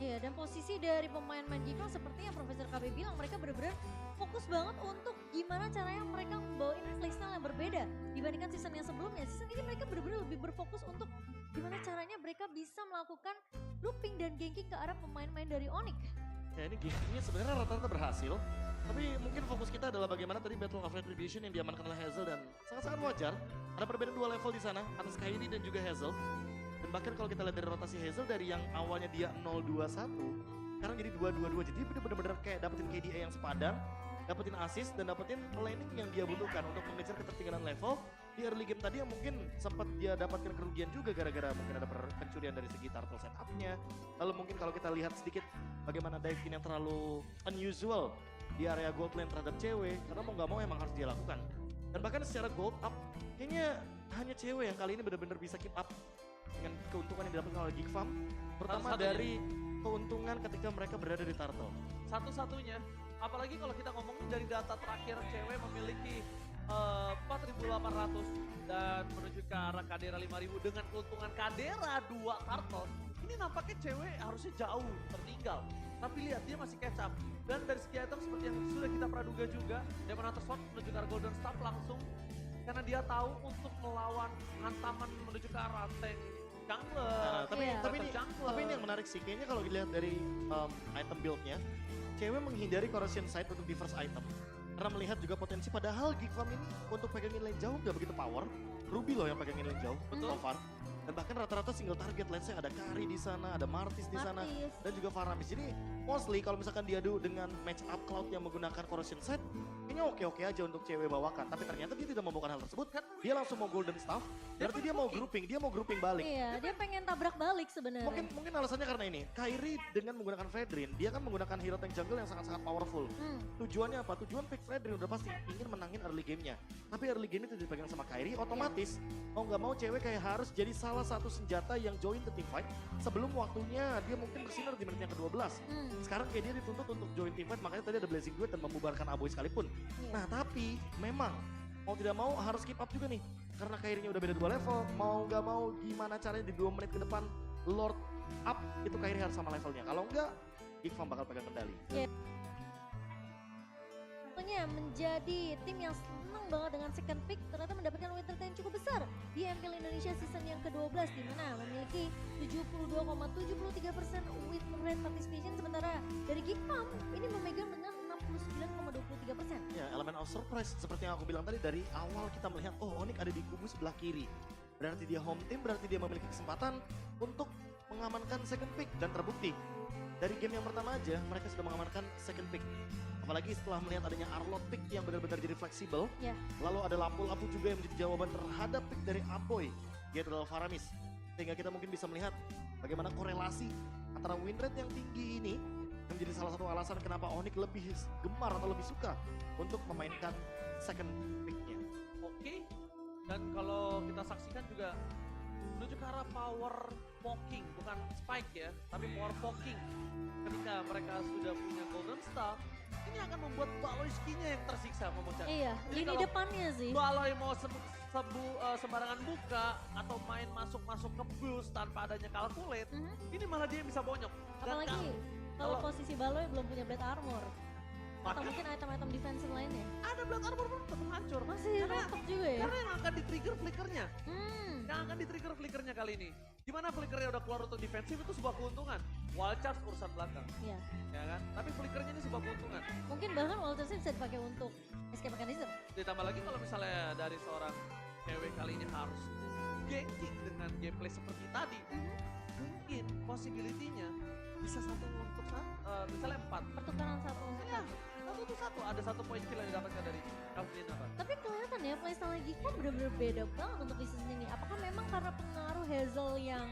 Iya, dan posisi dari pemain-pemain Gifam seperti yang Profesor KB bilang, mereka benar-benar fokus banget untuk gimana caranya mereka membawain playstyle yang berbeda dibandingkan season yang sebelumnya. Season ini mereka benar-benar lebih berfokus untuk gimana caranya mereka bisa melakukan looping dan ganking ke arah pemain-pemain dari Onyx. Ya ini gankingnya sebenarnya rata-rata berhasil. Tapi mungkin fokus kita adalah bagaimana tadi Battle of Retribution yang diamankan oleh Hazel dan sangat-sangat wajar. Ada perbedaan 2 level di sana, atas Kyrie dan juga Hazel. Dan bahkan kalau kita lihat dari rotasi Hazel dari yang awalnya dia 0-2-1, sekarang jadi 2-2-2. Jadi benar-benar kayak dapetin KDA yang sepadan, dapetin assist dan dapetin laning yang dia butuhkan untuk mengejar ketertinggalan level. Di early game tadi yang mungkin sempat dia dapatkan kerugian juga gara-gara mungkin ada pencurian dari segi turtle setupnya. Lalu mungkin kalau kita lihat sedikit bagaimana dive-in yang terlalu unusual di area gold lane terhadap cewek, karena mau nggak mau emang harus dia lakukan. Dan bahkan secara gold up, kayaknya hanya cewek yang kali ini benar-benar bisa keep up dengan keuntungan yang didapatkan oleh Gifam, terutama dari keuntungan ketika mereka berada di turtle. Satu-satunya, apalagi kalau kita ngomongin dari data terakhir cewek memiliki 4.800 dan menuju ke arah Kadera 5.000 dengan keuntungan Kadera 2 turtle. Ini nampaknya cewek harusnya jauh tertinggal. Tapi lihat dia masih catch up. Dan dari segi item seperti yang sudah kita praduga juga, Demon Hunter Sword menuju ke arah Golden Staff langsung. Karena dia tahu untuk melawan hantaman menuju ke arah tank jungler. Nah, jungler. tapi ini yang menarik sih, kayaknya kalau dilihat dari item build-nya, cewek menghindari corrosion site untuk di first item. Karena melihat juga potensi, padahal Gifam ini untuk pegangin lane jauh gak begitu power. Ruby loh yang pegangin lane jauh, so far. Dan bahkan rata-rata single target, let's say ada Kari di sana, ada Martis di sana, dan juga Faramis. Jadi mostly kalau misalkan diadu dengan match up Cloud yang menggunakan corrosion set, kayaknya oke-oke aja untuk cewek bawakan. Tapi ternyata dia tidak membawakan hal tersebut, kan dia langsung mau golden staff, berarti dia mau grouping balik. Iya, dia pengen tabrak balik sebenarnya. Mungkin alasannya karena ini, Kyrie dengan menggunakan Fredrin, dia kan menggunakan hero tank jungle yang sangat-sangat powerful. Tujuannya apa? Tujuan pick Fredrin udah pasti ingin menangin early game-nya. Tapi early game itu dipegang sama Kyrie, otomatis mau nggak mau cewek kayak harus jadi salah satu senjata yang join ke team fight sebelum waktunya dia mungkin bersinar di menit yang ke-12. Sekarang kayak dia dituntut untuk join team fight, makanya tadi ada Blazing Duet dan membubarkan Aboy sekalipun. Nah tapi memang mau tidak mau harus keep up juga nih. Karena Kyrie-nya udah beda 2 level, mau nggak mau gimana caranya di 2 menit ke depan Lord up itu Kyrie harus sama levelnya. Kalau enggak, Gifam bakal pegang kendali. Tentunya menjadi tim yang senang banget dengan second pick, ternyata mendapatkan win rate yang cukup besar di MPL Indonesia season yang ke-12 di mana memiliki 72,73% win rate participation, sementara dari Gifam ini memegang dengan 69,23%. Ya, elemen of surprise seperti yang aku bilang tadi, dari awal kita melihat Onyx ada di kubu sebelah kiri. Berarti dia home team, berarti dia memiliki kesempatan untuk mengamankan second pick, dan terbukti. Dari game yang pertama aja mereka sudah mengamankan second pick. Apalagi setelah melihat adanya Arlot pick yang benar-benar jadi fleksibel. Lalu ada lampu-lampu juga yang menjadi jawaban terhadap pick dari Aboy, yaitu adalah Faramis. Sehingga kita mungkin bisa melihat bagaimana korelasi antara win rate yang tinggi ini yang menjadi salah satu alasan kenapa Onyx lebih gemar atau lebih suka untuk memainkan second pick-nya. Oke. Dan kalau kita saksikan juga menuju ke arah power poking, bukan spike ya, tapi power poking. Ketika mereka sudah punya golden staff, ini akan membuat Baloyski-nya yang tersiksa memecah. Iya, lini depannya sih. Baloy mau sembarangan buka atau main masuk-masuk ke boost tanpa adanya calculate, ini malah dia yang bisa bonyok. Dan apalagi kalau posisi Baloy belum punya blade armor. Atau mungkin item-item defensive lainnya. Ada blade armor pun tetap hancur. Masih rontok juga ya? Karena yang akan di-trigger flickernya. Yang akan di-trigger flickernya kali ini. Dimana flickernya udah keluar untuk defensif itu sebuah keuntungan. Wild charge urusan belakang. Iya. Ya kan? Tapi flickernya ini sebuah keuntungan. Mungkin bahkan wild charge bisa dipakai untuk escape mechanism. Ditambah lagi kalau misalnya dari seorang cewek kali ini harus ganking dengan gameplay seperti tadi. Mungkin possibility-nya bisa 1 untuk misalnya 4. Pertukaran 1 untuk 1. Iya, 1 untuk ada satu poin kill yang didapatkan dari Calvin apa? Tapi kelihatan ya playstyle Geekfam bener-bener beda banget untuk di season ini. Apakah memang karena pengaruh Hazel yang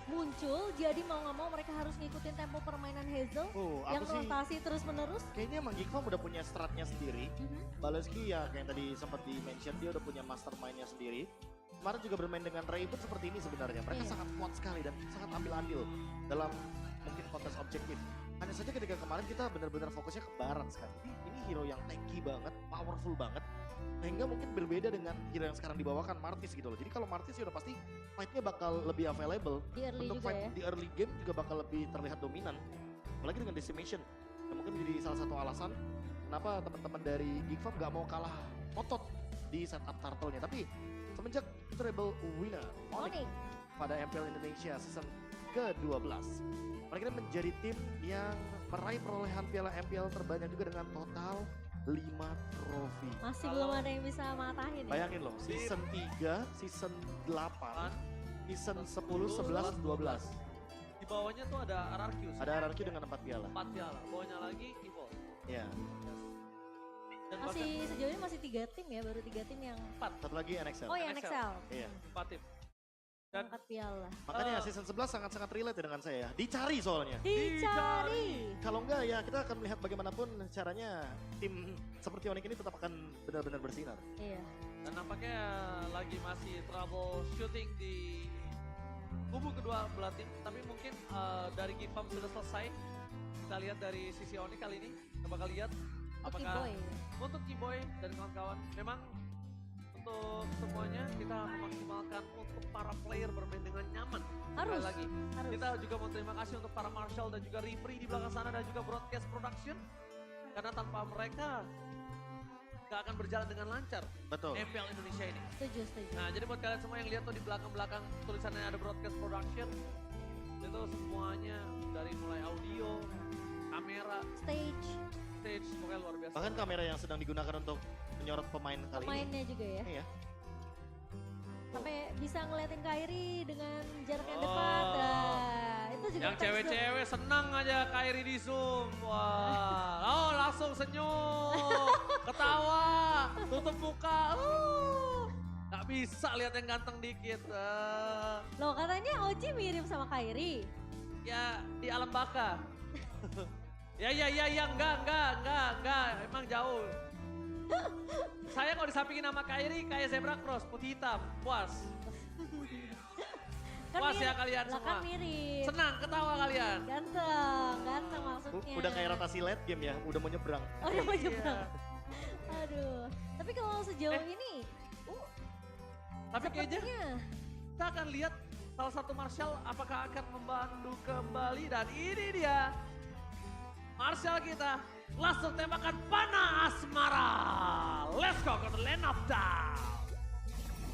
muncul, jadi mau nggak mau mereka harus ngikutin tempo permainan Hazel yang aku sih rotasi terus menerus? kayaknya emang Geekfam udah punya stratnya sendiri. Baleski ya kayak yang tadi sempat di-mention, dia udah punya mastermind-nya sendiri. Kemarin juga bermain dengan Ray pun seperti ini sebenarnya. Mereka sangat kuat sekali dan sangat ambil andil dalam mungkin kontes objektif. Hanya saja ketika kemarin kita benar-benar fokusnya ke Baran sekali. Ini hero yang tanky banget, powerful banget. Sehingga mungkin berbeda dengan hero yang sekarang dibawakan Martis gitu loh. Jadi kalau Martis ya udah pasti fight-nya bakal lebih available. Di early Untuk juga fight ya. di early game juga bakal lebih terlihat dominan. Apalagi dengan Decimation. Yang mungkin menjadi salah satu alasan kenapa teman-teman dari Geekfam gak mau kalah otot di setup turtle-nya. Tapi semenjak treble winner Onyx pada MPL Indonesia season ke-12. Mereka menjadi tim yang meraih perolehan piala MPL terbanyak juga dengan total 5 trofi. Masih belum ada yang bisa matahin ya? Bayangin loh, season 3, season 8, season 10, 11, 12. Di bawahnya tuh ada RRQ. Ada RRQ dengan 4 piala. 4 piala. Bawahnya lagi Evo. Iya. Dan Masih sejauh ini masih 3 tim ya, baru 3 tim yang 4. Satu lagi NXL. Oh ya NXL. Iya. 4 tim. Dan 4 piala. Makanya season 11 sangat-sangat relate dengan saya. Dicari soalnya. Dicari. Kalau enggak ya kita akan melihat bagaimanapun caranya tim seperti Onyx ini tetap akan benar-benar bersinar. Iya. Dan nampaknya lagi masih troubleshooting di kubu kedua belah tim. Tapi mungkin dari Geekfam sudah selesai. Kita lihat dari sisi Onyx kali ini. Kita bakal lihat apakah untuk Kiboy dan kawan-kawan memang untuk semuanya kita memaksimalkan untuk para player bermain dengan nyaman. Harus. Sekali lagi. Harus. Kita juga mau terima kasih untuk para marshal dan juga referee di belakang sana dan juga broadcast production. Karena tanpa mereka gak akan berjalan dengan lancar. Betul. MPL Indonesia ini. Setuju, setuju. Nah jadi buat kalian semua yang lihat tuh di belakang-belakang tulisannya ada broadcast production. Itu semuanya dari mulai audio, kamera, stage, pokoknya luar biasa. Bahkan kamera yang sedang digunakan untuk menyorot pemain kali pemainnya ini. juga ya. Iya. Sampai bisa ngeliatin Kyrie dengan jarak yang dekat. Nah, itu juga Yang cewek-cewek senang aja Kyrie di Zoom. Wah, oh langsung senyum, ketawa, tutup muka. Gak bisa lihat yang ganteng dikit. Loh katanya Oji mirip sama Kyrie. Ya di alam baka. Ya enggak, emang jauh. Saya kalau disampingin sama Kyrie kayak zebra cross, putih hitam, puas. Puas ya kalian semua. Kan mirip. Senang, ketawa kalian. Ganteng maksudnya. Udah kayak rotasi late game ya, udah mau nyebrang. Oh udah mau nyebrang. Aduh, tapi kalau sejauh ini, tapi kayaknya kita akan lihat salah satu Marshall apakah akan membantu kembali dan ini dia. Marshall kita langsung tembakan panah asmara. Let's go ke the land of down.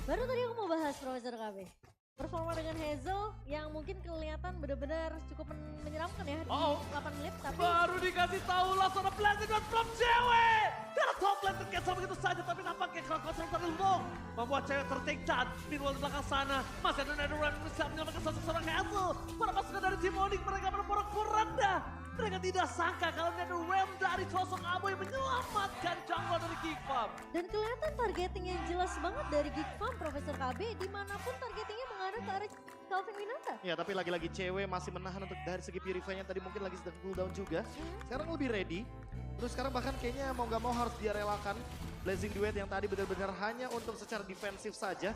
Baru tadi aku mau bahas Profesor KB. Performa dengan Hazel yang mungkin kelihatan benar-benar cukup menyeramkan ya di 8 menit. Tapi baru dikasih tahu langsung ada planted from cewek. Karena top lane tercancel begitu saja tapi nampaknya crowd control terlalu membuat cewek tertingkat. Meanwhile di belakang sana masih ada Netherrealm bisa menyelamatkan seorang Hazel. Para pasukan dari tim Onyx mereka berporak-poranda. Mereka tidak sangka kalau Netherrealm dari sosok Aboy menyelamatkan jungle dari Geekfam. Dan kelihatan targeting yang jelas banget dari Geekfam Profesor KB dimanapun targetingnya mengarah ke arah Calvin Winata. Ya tapi lagi-lagi cewek masih menahan untuk dari segi Purify-nya tadi mungkin lagi sedang cooldown juga. Sekarang lebih ready. Terus sekarang bahkan kayaknya mau gak mau harus dia relakan Blazing Duet yang tadi benar-benar hanya untuk secara defensif saja.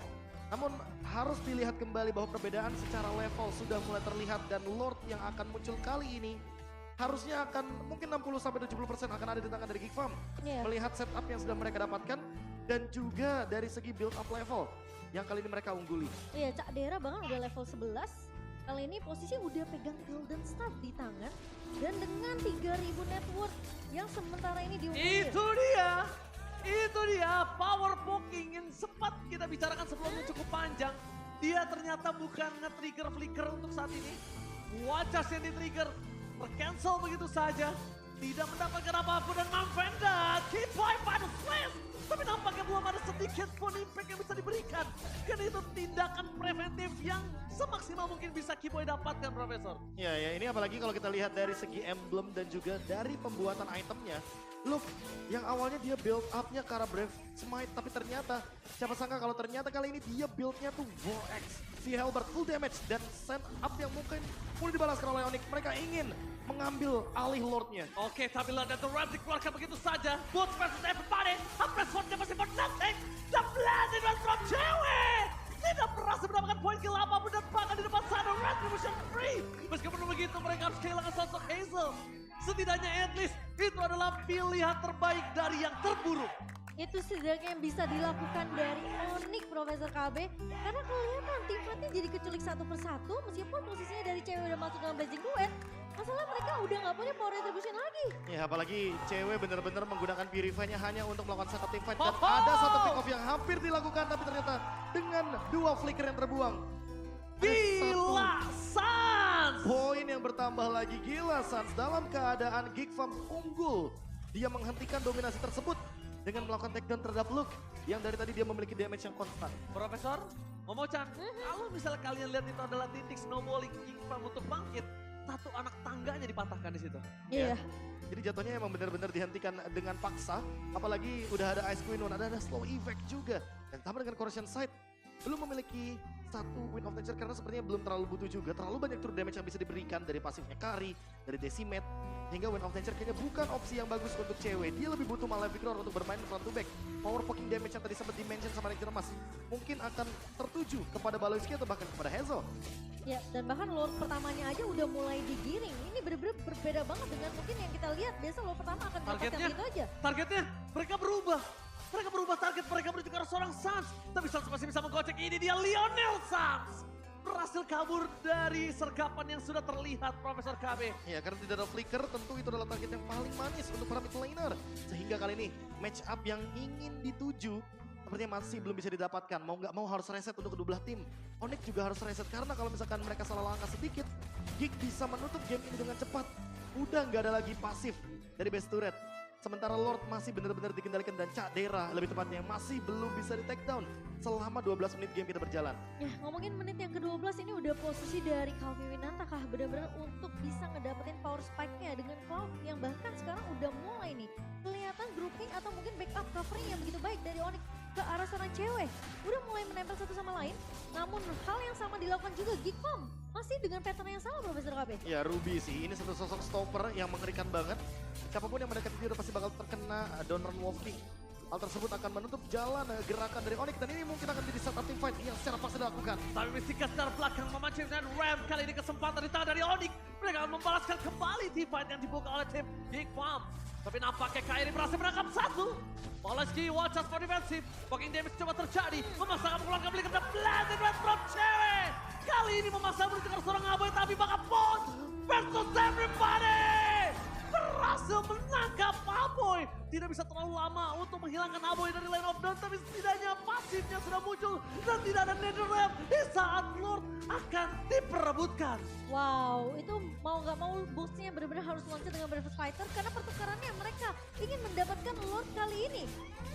Namun harus dilihat kembali bahwa perbedaan secara level sudah mulai terlihat dan Lord yang akan muncul kali ini harusnya akan mungkin 60-70% akan ada di tangan dari Geekfam. Melihat setup yang sudah mereka dapatkan dan juga dari segi build up level yang kali ini mereka ungguli. Iya, Cak Dera bahkan udah level 11. Kali ini posisi udah pegang Golden Staff di tangan dan dengan 3000 net worth yang sementara ini diunggulin. Itu dia power poking yang sempat kita bicarakan sebelumnya cukup panjang. Dia ternyata bukan nge-trigger flicker untuk saat ini. Wajah yang di-trigger tercancel begitu saja. Tidak mendapatkan apapun dan Manfrenda keep by the slash. Tapi nampaknya belum ada sedikit pun impact yang bisa diberikan. Karena itu tindakan preventif yang semaksimal mungkin bisa Kiboy dapatkan, Profesor. Ya ini apalagi kalau kita lihat dari segi emblem dan juga dari pembuatan itemnya. look yang awalnya dia build up-nya ke arah Brave Smite, tapi ternyata siapa sangka kalau ternyata kali ini dia build-nya tuh Vortex. Si Halberd full damage dan send up yang mungkin mulai dibalaskan oleh Onyx. Mereka ingin mengambil alih Lord-nya. Oke, tapi dan The Ram dikeluarkan begitu saja. Both versus everybody. Hampir swordnya masih for nothing. The blended one from cewek. Tidak berhasil mendapatkan poin kill apapun dan bahkan di depan sana Retribution free. Meskipun begitu mereka harus kehilangan sosok Hazel. Setidaknya at least itu adalah pilihan terbaik dari yang terburuk. Itu setidaknya yang bisa dilakukan dari Onyx Profesor KB. Karena kelihatan tim fightnya jadi keculik satu persatu meskipun posisinya dari cewek udah masuk dalam Blazing Duet. Masalah mereka udah gak punya power retribution lagi. Ya apalagi cewek bener-bener menggunakan Purify-nya hanya untuk melakukan setup team fight. Dan ada satu pick off yang hampir dilakukan tapi ternyata dengan 2 flicker yang terbuang. Gila Sans! Poin yang bertambah lagi, gila Sans dalam keadaan Geek Farm unggul. Dia menghentikan dominasi tersebut dengan melakukan takedown terhadap Luke yang dari tadi dia memiliki damage yang konstan. Profesor, Momo-chan, kalau misalnya kalian lihat itu adalah titik snowballing Geek Farm untuk bangkit, satu anak tangganya dipatahkan di situ. Iya. Jadi jatuhnya emang benar-benar dihentikan dengan paksa. Apalagi udah ada Ice Queen, ada slow effect juga. Dan tambah dengan Corrosion Sight, belum memiliki satu Wind of Nature karena sepertinya belum terlalu butuh juga. Terlalu banyak true damage yang bisa diberikan dari pasifnya Kari, dari Decimate. Hingga Wind of Nature kayaknya bukan opsi yang bagus untuk cewek. Dia lebih butuh Malefic Roar untuk bermain front to back. Power poking damage yang tadi sempat di-mention sama Ranger Mas mungkin akan tertuju kepada Baloyski atau bahkan kepada Hazel. Ya, dan bahkan Lord pertamanya aja udah mulai digiring. Ini bener-bener berbeda banget dengan mungkin yang kita lihat. Biasa Lord pertama akan mendapatkan itu aja. Targetnya mereka berubah. Mereka berubah target, mereka menuju ke arah seorang Sans. Tapi Sans masih bisa menggocek, ini dia Lionel Sans. Berhasil kabur dari sergapan yang sudah terlihat Profesor KB. Ya karena tidak ada flicker tentu itu adalah target yang paling manis untuk para mid laner. Sehingga kali ini match up yang ingin dituju sepertinya masih belum bisa didapatkan. Mau nggak mau harus reset untuk kedua belah tim. Onyx juga harus reset karena kalau misalkan mereka salah langkah sedikit, Geek bisa menutup game ini dengan cepat. Udah nggak ada lagi pasif dari base turret. Sementara Lord masih benar-benar dikendalikan dan Cak Dera lebih tepatnya masih belum bisa di take down selama 12 menit game kita berjalan. Ya ngomongin menit yang ke-12 ini udah posisi dari Calvi Winanta kah benar-benar untuk bisa ngedapetin power spike-nya dengan Cloud yang bahkan sekarang udah mulai nih kelihatan grouping atau mungkin backup covering yang begitu baik dari Onyx ke arah seorang cewek. Udah mulai menempel satu sama lain, namun hal yang sama dilakukan juga Geek Farm. Masih dengan pattern yang sama Profesor KB. Ya Ruby sih, ini satu sosok stopper yang mengerikan banget. Siapapun yang mendekati dia udah pasti bakal terkena down run walking. Hal tersebut akan menutup jalan gerakan dari Onyx dan ini mungkin akan jadi setup team fight yang secara paksa dilakukan. Tapi Mystica secara belakang memancing dengan Ram. Kali ini kesempatan di tangan dari Onyx. Mereka akan membalaskan kembali team fight yang dibuka oleh tim Geek Farm. Tapi nampaknya Kairi berhasil menangkap satu. Baloyski watch out for defensive. Poking damage coba terjadi. Memaksakan mengeluarkan beli kepada Blended Red from cewek. Kali ini memaksa menuju ke seorang Aboy tapi bakal Boss versus everybody. Berhasil menangkap Aboy. Tidak bisa terlalu lama untuk menghilangkan Aboy dari line of down. Tapi setidaknya pasifnya sudah muncul. Dan tidak ada Netherrealm di saat Lord akan diperebutkan. Wow, itu mau gak mau boostnya benar-benar harus loncat dengan Breakfast Fighter. Karena pertukarannya mereka ingin mendapatkan Lord kali ini.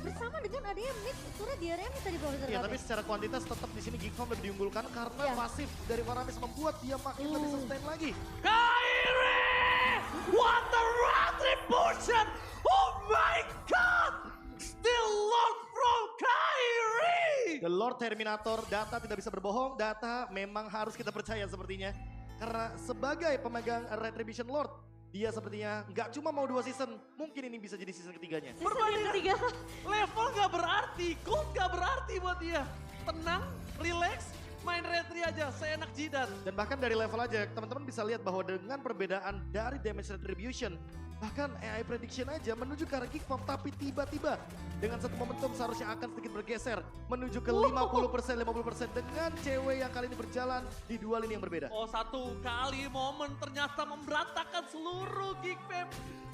Bersama dengan adanya mid turret di area mid tadi Profesor Iya KB. tapi secara kuantitas tetap di sini Geek Farm lebih diunggulkan karena Iya. pasif dari Waramis membuat dia makin lebih sustain lagi. Kairi! What the retribution! Oh my god! Still Lord from Kairi! The Lord Terminator, data tidak bisa berbohong, data memang harus kita percaya sepertinya. Karena sebagai pemegang Retribution Lord, dia sepertinya nggak cuma mau 2 season, mungkin ini bisa jadi season ketiganya. Season yang ketiga. Level gak berarti, gold gak berarti buat dia. Tenang, relax, main retri aja, seenak jidat. Dan bahkan dari level aja, teman-teman bisa lihat bahwa dengan perbedaan dari damage retribution, bahkan AI prediction aja menuju ke arah Geek Farm, tapi tiba-tiba dengan satu momentum seharusnya akan sedikit bergeser menuju ke 50% dengan cewek yang kali ini berjalan di 2 lini yang berbeda. Oh satu kali momen ternyata memberantakan seluruh Geek Fam.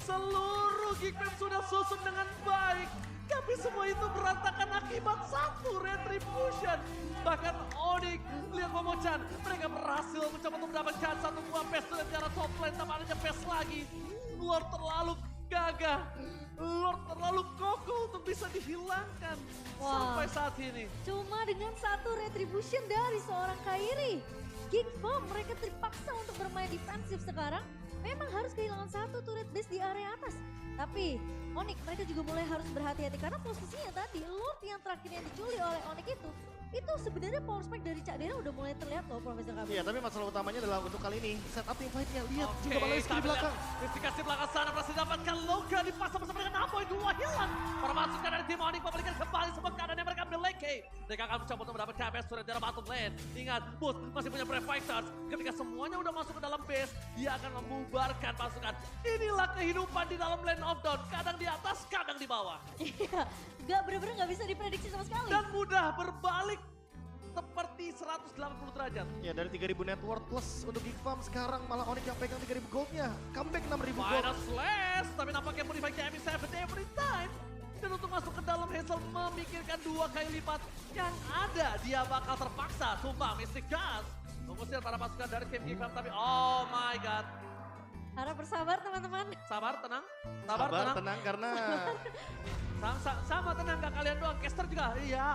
Seluruh Geek Fam sudah susun dengan baik. Tapi semua itu berantakan akibat satu retribution. Bahkan Onyx, lihat Momo-chan, mereka berhasil mencoba untuk mendapatkan satu buah pes dari arah top lane, tapi adanya pes lagi. Lord terlalu gagah, Lord terlalu kokoh untuk bisa dihilangkan sampai saat ini. Cuma dengan satu retribution dari seorang Kairi. Geek Farm mereka terpaksa untuk bermain defensif sekarang. Memang harus kehilangan satu turret base di area atas. Tapi Onyx mereka juga mulai harus berhati-hati karena posisinya tadi Lord yang terakhir yang dicuri oleh Onyx itu sebenarnya power spike dari Cak Dera udah mulai terlihat loh Profesor Kabur. Iya, tapi masalah utamanya adalah untuk kali ini setup tim fight-nya. Lihat juga malah Rizky di belakang. Rizky kasih belakang sana berhasil dapatkan Loga dipasang bersama dengan Apoy, 2 hilang. Para masukan dari tim Onyx memberikan kembali semua keadaan yang mereka ambil leke. Mereka akan mencoba untuk mendapatkan base turret dari bottom lane. Ingat, Boost masih punya Brave Fighters. Ketika semuanya udah masuk ke dalam base, dia akan membubarkan pasukan. Inilah kehidupan di dalam Land of Dawn. Kadang di atas, kadang di bawah. Iya, gak bener-bener gak bisa diprediksi sama sekali. Dan mudah berbalik seperti 180 derajat. Ya, dari 3000 net worth plus untuk Geek Farm, sekarang malah Onyx yang pegang 3000 goldnya. Comeback 6000 gold. Final slash, tapi nampaknya modify KMI 7 every time. Dan untuk masuk ke dalam Hazel memikirkan 2 kali lipat. Yang ada dia bakal terpaksa tumbang Mystic Gas. Mengusir para pasukan dari tim Geek Farm, tapi oh my god. Harap bersabar teman-teman. Sabar, tenang. Sabar, tenang karena Sama tenang, gak kalian doang. Caster juga, iya.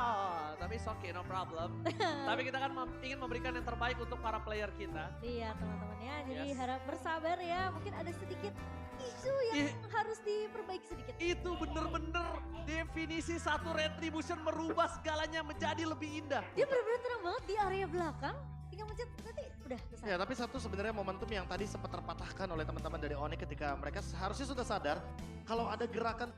Tapi it's okay, no problem. Tapi kita kan ingin memberikan yang terbaik untuk para player kita. Iya teman-teman ya, jadi Yes. harap bersabar ya. Mungkin ada sedikit isu yang harus diperbaiki sedikit. Itu bener-bener definisi satu retribution merubah segalanya menjadi lebih indah. Dia benar-benar tenang banget di area belakang. Tinggal mencet nanti udah selesai. ya, tapi satu sebenarnya momentum yang tadi sempat terpatahkan oleh teman-teman dari Onyx ketika mereka seharusnya sudah sadar kalau ada gerakan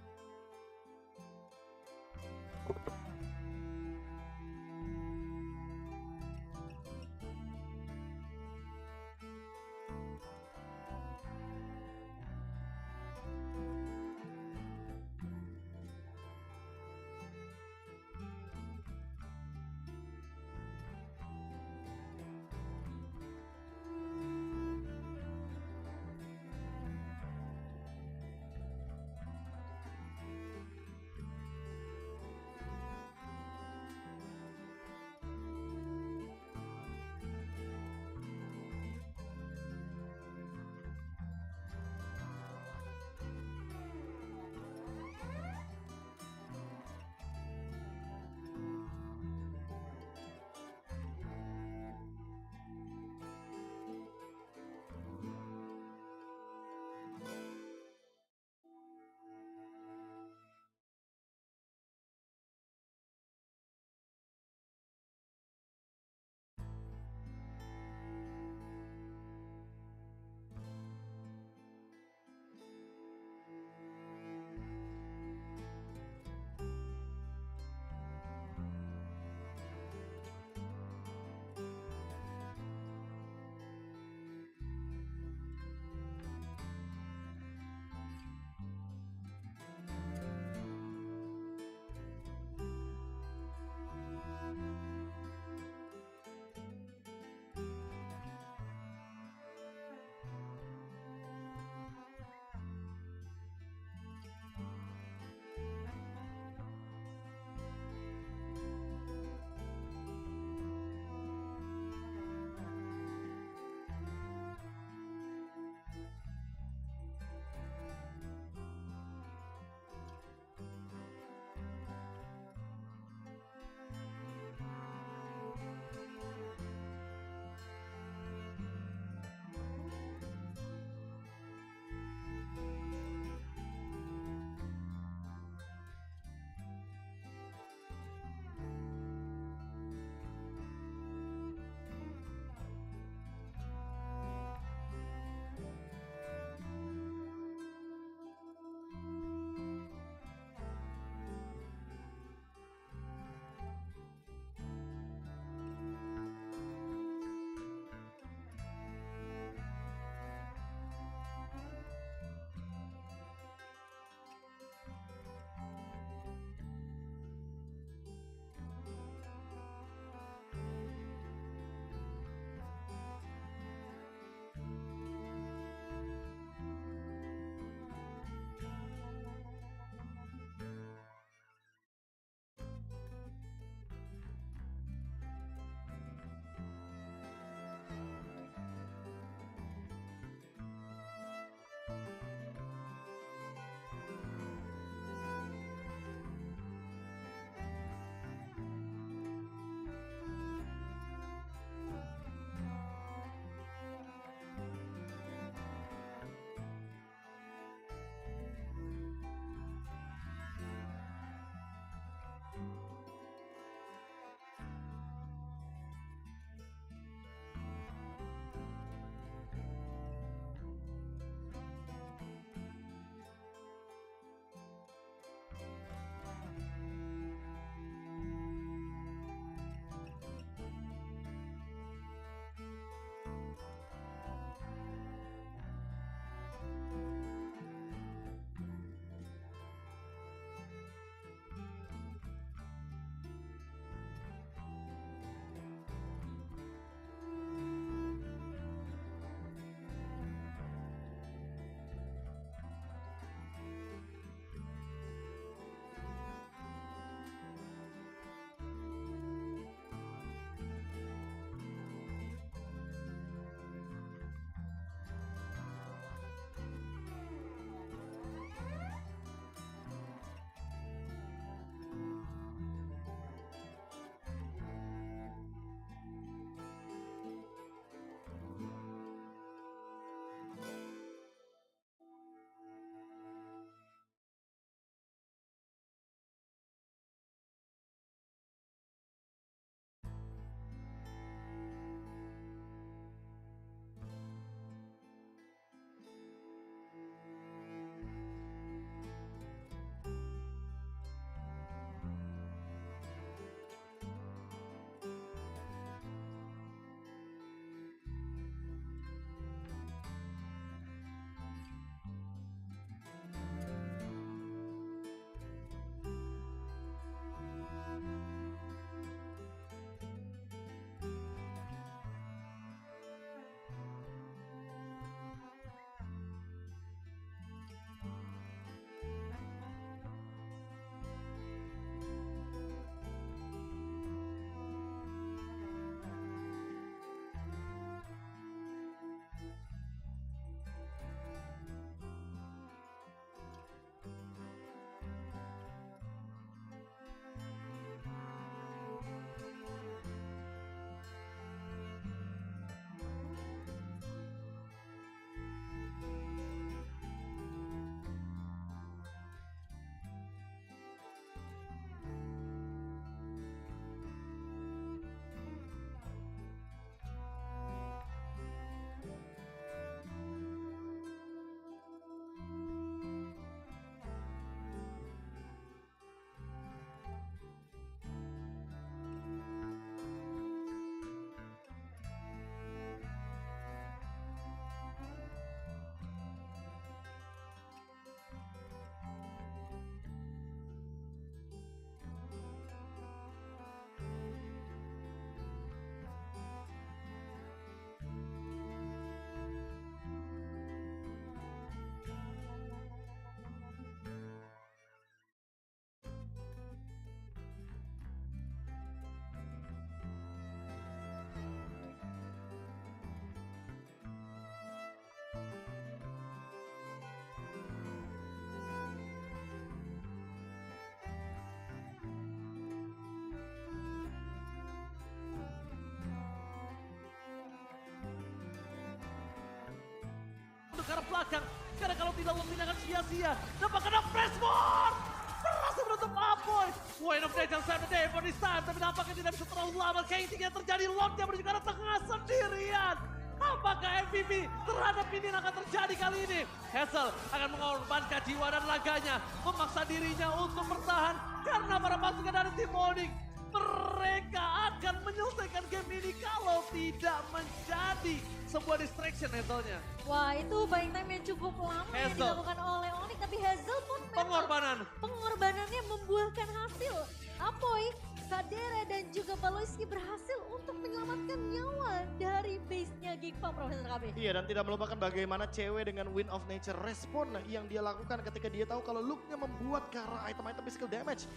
ke arah belakang. Karena kalau tidak lo tidak akan sia-sia. Dapat kena flashboard. Berhasil menutup Apoy. Wayne of Nature save the day for this time. Tapi nampaknya tidak bisa terlalu lama. Kating yang terjadi. Locknya menuju ke arah tengah sendirian. Apakah MVP terhadap ini akan terjadi kali ini? Hazel akan mengorbankan jiwa dan raganya. Memaksa dirinya untuk bertahan. Karena para pasukan dari tim Onyx. Mereka akan menyelesaikan game ini kalau tidak menjadi sebuah distraction Hazelnya. Wah, itu buying time yang cukup lama yang Hazel. dilakukan oleh Onyx, tapi Hazel pun memang pengorbanannya membuahkan hasil. Apoy, Kadere dan juga Baloyski berhasil untuk menyelamatkan nyawa dari base-nya Geekfam, Profesor KB. Iya, dan tidak melupakan bagaimana cewek dengan Wind of Nature respon yang dia lakukan ketika dia tahu kalau look-nya membuat ke arah item-item physical damage.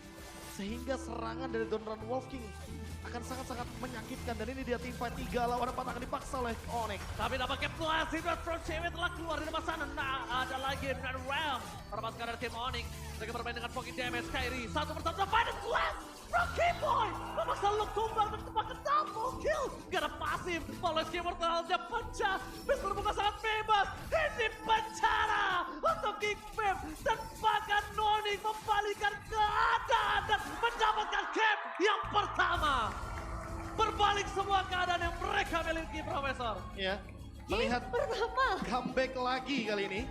Sehingga serangan dari Donran Wolf King akan sangat-sangat menyakitkan. Dan ini dia teamfight 3 lawan 4 akan dipaksa oleh Onyx. Tapi nampaknya Blast from cewek telah keluar dari depan sana. Nah, ada lagi Red Realm. Para pasukan dari tim Onyx. Mereka bermain dengan pocket damage. Kyrie satu persatu dapat Blast from K-Boy. Memaksa look tumbang dan tepakan double kill. Gak ada pasif. Baloyski bertahannya pecah. Bis terbuka sangat bebas. Ini bencana untuk Geek Fam. Dan bahkan Onyx membalikan keadaan dan mendapatkan game yang pertama. Berbalik semua keadaan yang mereka miliki, Profesor. Ya, melihat pertama comeback lagi kali ini.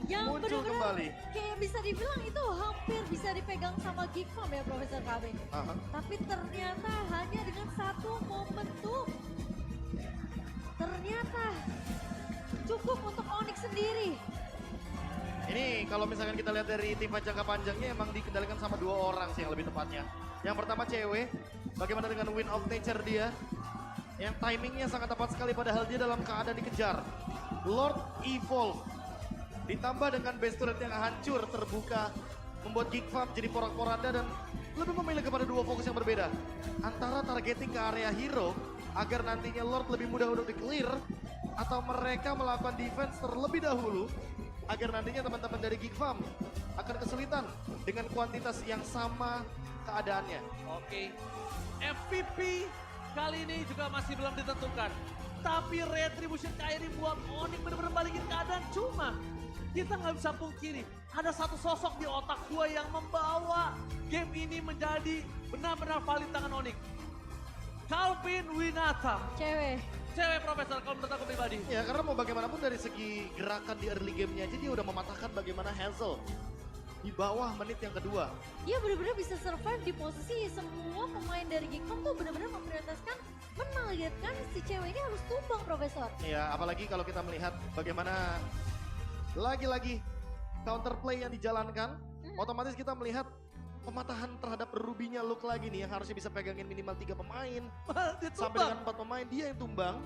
yang muncul benar-benar kembali. kayak bisa dibilang itu hampir bisa dipegang sama Geekfam ya Profesor KB. Aha. Tapi ternyata hanya dengan satu momentum. Ternyata cukup untuk Onyx sendiri. Ini kalau misalkan kita lihat dari tim jangka panjangnya emang dikendalikan sama 2 orang sih yang lebih tepatnya. Yang pertama cewek, bagaimana dengan Wind of Nature dia. Yang timingnya sangat tepat sekali padahal dia dalam keadaan dikejar. Lord Evolve. Ditambah dengan base turret yang hancur terbuka. Membuat Geekfam jadi porak-poranda dan lebih memilih kepada 2 fokus yang berbeda. Antara targeting ke area hero agar nantinya Lord lebih mudah untuk di-clear. Atau mereka melakukan defense terlebih dahulu agar nantinya teman-teman dari Geekfam akan kesulitan dengan kuantitas yang sama keadaannya. Oke, MVP kali ini juga masih belum ditentukan. Tapi Retribution Kyrie buat Onyx benar-benar balikin keadaan. Cuma kita nggak bisa pungkiri ada satu sosok di otak gue yang membawa game ini menjadi benar-benar valid tangan Onyx. Calvin Winata. Cewek Profesor kalau menurut aku pribadi. Ya karena mau bagaimanapun dari segi gerakan di early game-nya aja dia udah mematahkan bagaimana Hazel di bawah menit yang kedua. Dia benar-benar bisa survive di posisi semua pemain dari Geekfam tuh benar-benar memprioritaskan menargetkan si cewek ini harus tumbang Profesor. Ya apalagi kalau kita melihat bagaimana lagi-lagi counterplay yang dijalankan, otomatis kita melihat pematahan terhadap Ruby-nya Luke lagi nih yang harusnya bisa pegangin minimal 3 pemain. Sampai dengan 4 pemain dia yang tumbang.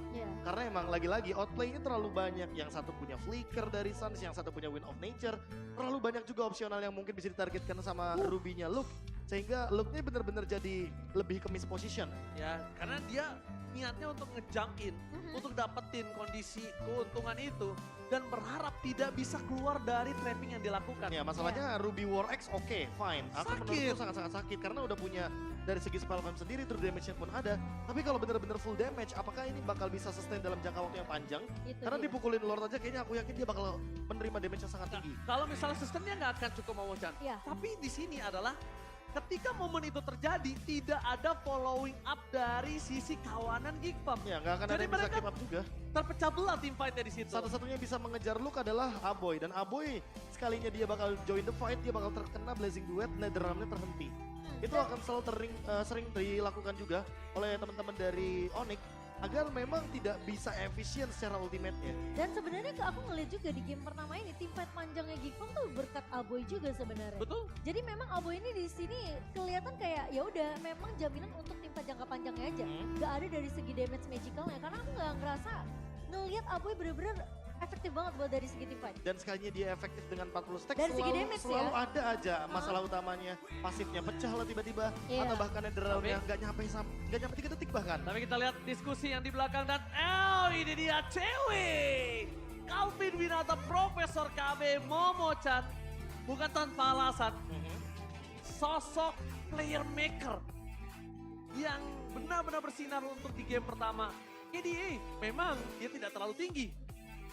Karena emang lagi-lagi outplay-nya terlalu banyak. Yang satu punya Flicker dari Suns, yang satu punya Wind of Nature. Terlalu banyak juga opsional yang mungkin bisa ditargetkan sama Ruby-nya Luke. Sehingga Luke-nya benar-benar jadi lebih ke miss position. Ya karena dia niatnya untuk ngejangkin, untuk dapetin kondisi keuntungan itu. Dan berharap tidak bisa keluar dari trapping yang dilakukan. Ya masalahnya Ruby War X oke, fine. Aku menurutku sangat-sangat sakit karena udah punya dari segi spell farm sendiri, true damage-nya pun ada. Tapi kalau benar-benar full damage, apakah ini bakal bisa sustain dalam jangka waktu yang panjang? Karena dipukulin Lord aja kayaknya aku yakin dia bakal menerima damage yang sangat tinggi. Kalau misalnya sustainnya nggak akan cukup mau Chan. Tapi di sini adalah ketika momen itu terjadi tidak ada following up dari sisi kawanan Geekfam. Ya nggak akan ada yang bisa keep up juga. Terpecah belah tim fight-nya di situ. Satu-satunya bisa mengejar Luke adalah Aboy. Dan Aboy sekalinya dia bakal join the fight, dia bakal terkena Blazing Duet, Netherrealm-nya terhenti. Itu akan selalu sering dilakukan juga oleh teman-teman dari Onyx agar memang tidak bisa efisien secara ultimate-nya. Dan sebenarnya aku ngeliat juga di game pertama ini tim fight panjangnya Geekfam tuh berkat Aboy juga sebenarnya. Betul. Jadi memang Aboy ini di sini kelihatan kayak ya udah memang jaminan untuk tim fight jangka panjangnya aja. Gak ada dari segi damage magicalnya karena aku nggak ngerasa ngelihat Aboy bener-bener efektif banget buat dari segi tim fight. Dan sekalinya dia efektif dengan 40 stack Dari segi damage selalu ada aja masalah utamanya. Pasifnya pecah lah tiba-tiba atau bahkan Netherrealm-nya nggak nyampe 3 detik bahkan. Tapi kita lihat diskusi yang di belakang dan ini dia cewek. Calvin Winata, Profesor KB, Momo-chan. Bukan tanpa alasan. Sosok player maker yang benar-benar bersinar untuk di game pertama. KDA memang dia tidak terlalu tinggi.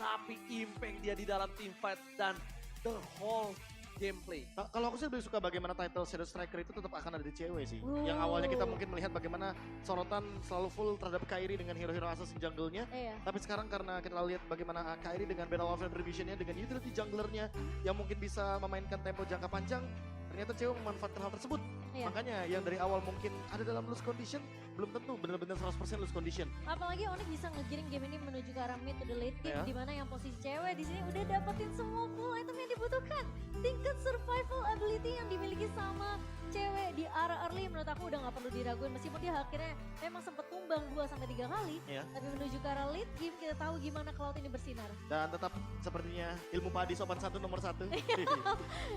tapi impact dia di dalam team fight dan the whole gameplay. Kalau aku sih lebih suka bagaimana title Shadow Striker itu tetap akan ada di cewek sih. Yang awalnya kita mungkin melihat bagaimana sorotan selalu full terhadap Kairi dengan hero-hero assassin jungle-nya. Iya. Tapi sekarang karena kita lihat bagaimana Kairi dengan Battle of Retribution-nya, dengan utility junglernya yang mungkin bisa memainkan tempo jangka panjang, ternyata cewek memanfaatkan hal tersebut. Iya. Makanya yang dari awal mungkin ada dalam loose condition, belum tentu benar-benar 100% loose condition. Apalagi Onyx bisa ngegiring game ini menuju ke arah mid to the late game, Iya. di mana yang posisi cewek di sini udah dapetin semua full item yang dibutuhkan. Tingkat survival ability yang dimiliki sama cewek di arah early menurut aku udah nggak perlu diraguin, meskipun dia akhirnya memang sempat tumbang 2-3 kali, Iya. tapi menuju ke arah late game kita tahu gimana Cloud ini bersinar. Dan tetap sepertinya ilmu padi sopan satu nomor 1.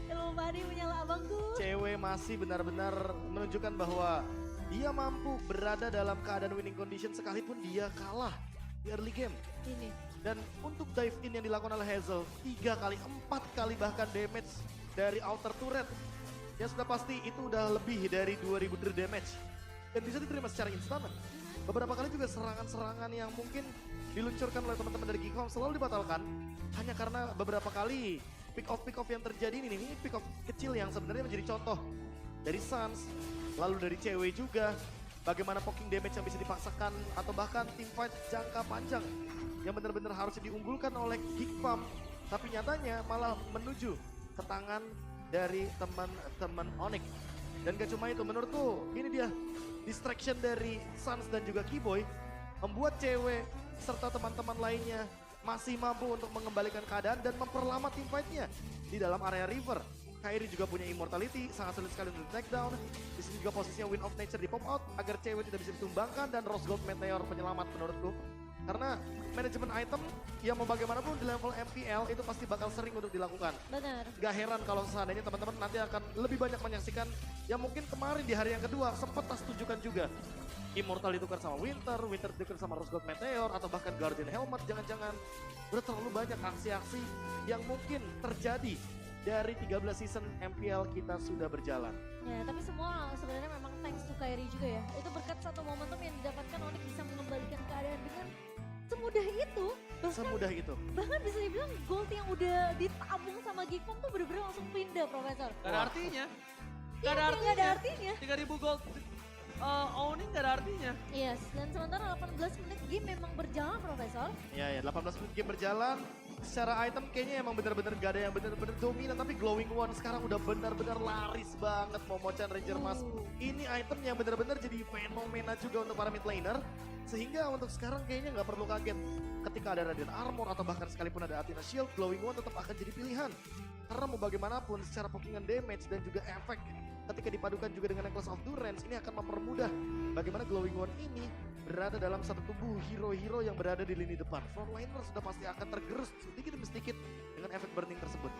Ilmu padi menyala abangku. Cewek masih benar-benar menunjukkan bahwa dia mampu berada dalam keadaan winning condition sekalipun dia kalah di early game. Ini. Dan untuk dive in yang dilakukan oleh Hazel, 3 kali, 4 kali bahkan damage dari outer turret. Ya sudah pasti itu udah lebih dari 2000 true damage. Dan bisa diterima secara instan. Beberapa kali juga serangan-serangan yang mungkin diluncurkan oleh teman-teman dari Geekom selalu dibatalkan. Hanya karena beberapa kali pick off yang terjadi ini pick off kecil yang sebenarnya menjadi contoh dari Suns, lalu dari cewek juga. Bagaimana poking damage yang bisa dipaksakan atau bahkan team fight jangka panjang yang benar-benar harus diunggulkan oleh Geekpam. Tapi nyatanya malah menuju ke tangan dari teman-teman Onyx. Dan gak cuma itu, menurutku ini dia distraction dari Suns dan juga Keyboy membuat cewek serta teman-teman lainnya masih mampu untuk mengembalikan keadaan dan memperlama team fight-nya di dalam area river. Kairi juga punya immortality, sangat sulit sekali untuk take down. Di sini juga posisinya Wind of Nature di pop out agar cewek tidak bisa ditumbangkan, dan Rose Gold Meteor penyelamat menurutku. Karena manajemen item yang mau bagaimanapun di level MPL itu pasti bakal sering untuk dilakukan. Benar. Gak heran kalau seandainya teman-teman nanti akan lebih banyak menyaksikan yang mungkin kemarin di hari yang kedua sempat tas tunjukkan juga. Immortal ditukar sama Winter ditukar sama Rose Gold Meteor, atau bahkan Guardian Helmet jangan-jangan. Udah terlalu banyak aksi-aksi yang mungkin terjadi dari 13 season MPL kita sudah berjalan. Ya, tapi semua sebenarnya memang thanks to Kairi juga ya. Itu berkat satu momentum yang didapatkan Onyx bisa mengembalikan keadaan dengan semudah itu. Semudah itu. Bahkan bisa dibilang gold yang udah ditabung sama Geekpom tuh bener-bener langsung pindah, Profesor. Gak ada artinya. Iya, nggak ada artinya. 3000 gold owning gak ada artinya. Yes, dan sementara 18 menit game memang berjalan, Profesor. Ya, 18 menit game berjalan. Secara item kayaknya emang benar-benar gak ada yang benar-benar dominan, tapi Glowing One sekarang udah benar-benar laris banget Momochan Ranger Mas. Ini item yang benar-benar jadi fenomena juga untuk para mid laner, sehingga untuk sekarang kayaknya nggak perlu kaget ketika ada Radiant Armor atau bahkan sekalipun ada Athena Shield, Glowing One tetap akan jadi pilihan. Karena mau bagaimanapun secara pokingan damage dan juga efek ketika dipadukan juga dengan Necklace of Durance, ini akan mempermudah bagaimana Glowing One ini berada dalam satu tubuh hero-hero yang berada di lini depan. Frontliner sudah pasti akan tergerus sedikit demi sedikit dengan efek burning tersebut.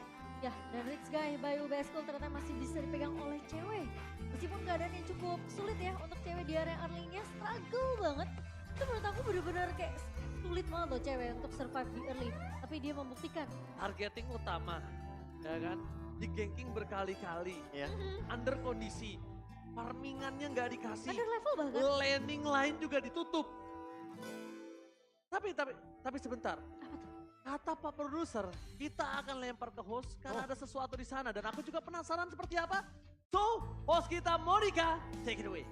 Ya, dan Rich Guy by UBS School ternyata masih bisa dipegang oleh cewek. Meskipun keadaannya cukup sulit ya untuk cewek di area early-nya, struggle banget. Itu menurut aku bener-bener kayak sulit banget loh cewek untuk survive di early. Tapi dia membuktikan. Targeting utama, ya kan? Di ganking berkali-kali, ya. Under kondisi, farmingannya nggak dikasih. Under level bahkan. Landing line juga ditutup. Tapi sebentar. Kata Pak Produser, kita akan lempar ke host karena ada sesuatu di sana. Dan aku juga penasaran seperti apa. So, host kita Monica, take it away.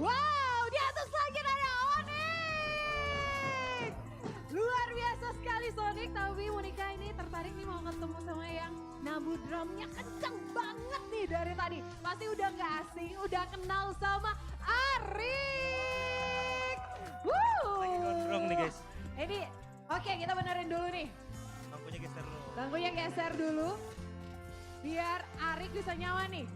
Wow, di atas lagi ada Onyx. Luar biasa sekali Sonic, tapi Monica ini tertarik nih mau ketemu sama yang nabu drumnya kencang banget nih dari tadi. Pasti udah gak asing, udah kenal sama Arik. Lagi gondrong nih guys. Ini, oke kita benerin dulu nih. Bangkunya geser dulu. Bangkunya geser dulu. Biar Arik bisa nyawa nih.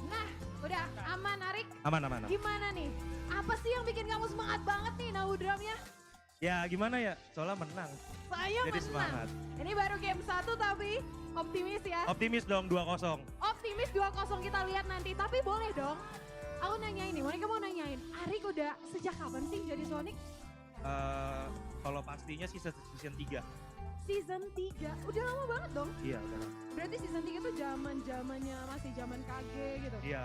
Nah, Udah aman Arik? Aman. Gimana nih? Apa sih yang bikin kamu semangat banget nih Nahudramnya? Ya gimana ya, soalnya menang. Saya Jadi menang. semangat. Ini baru game 1 tapi optimis ya. Optimis dong 2-0. Optimis 2-0 kita lihat nanti. Tapi boleh dong. Aku nanyain nih, Monica mau nanyain. Arik udah sejak kapan sih jadi Sonic? Kalau pastinya sih season 3. Season 3. Udah lama banget dong. Iya udah lama. Berarti season 3 tuh zamannya masih zaman KG gitu. Iya.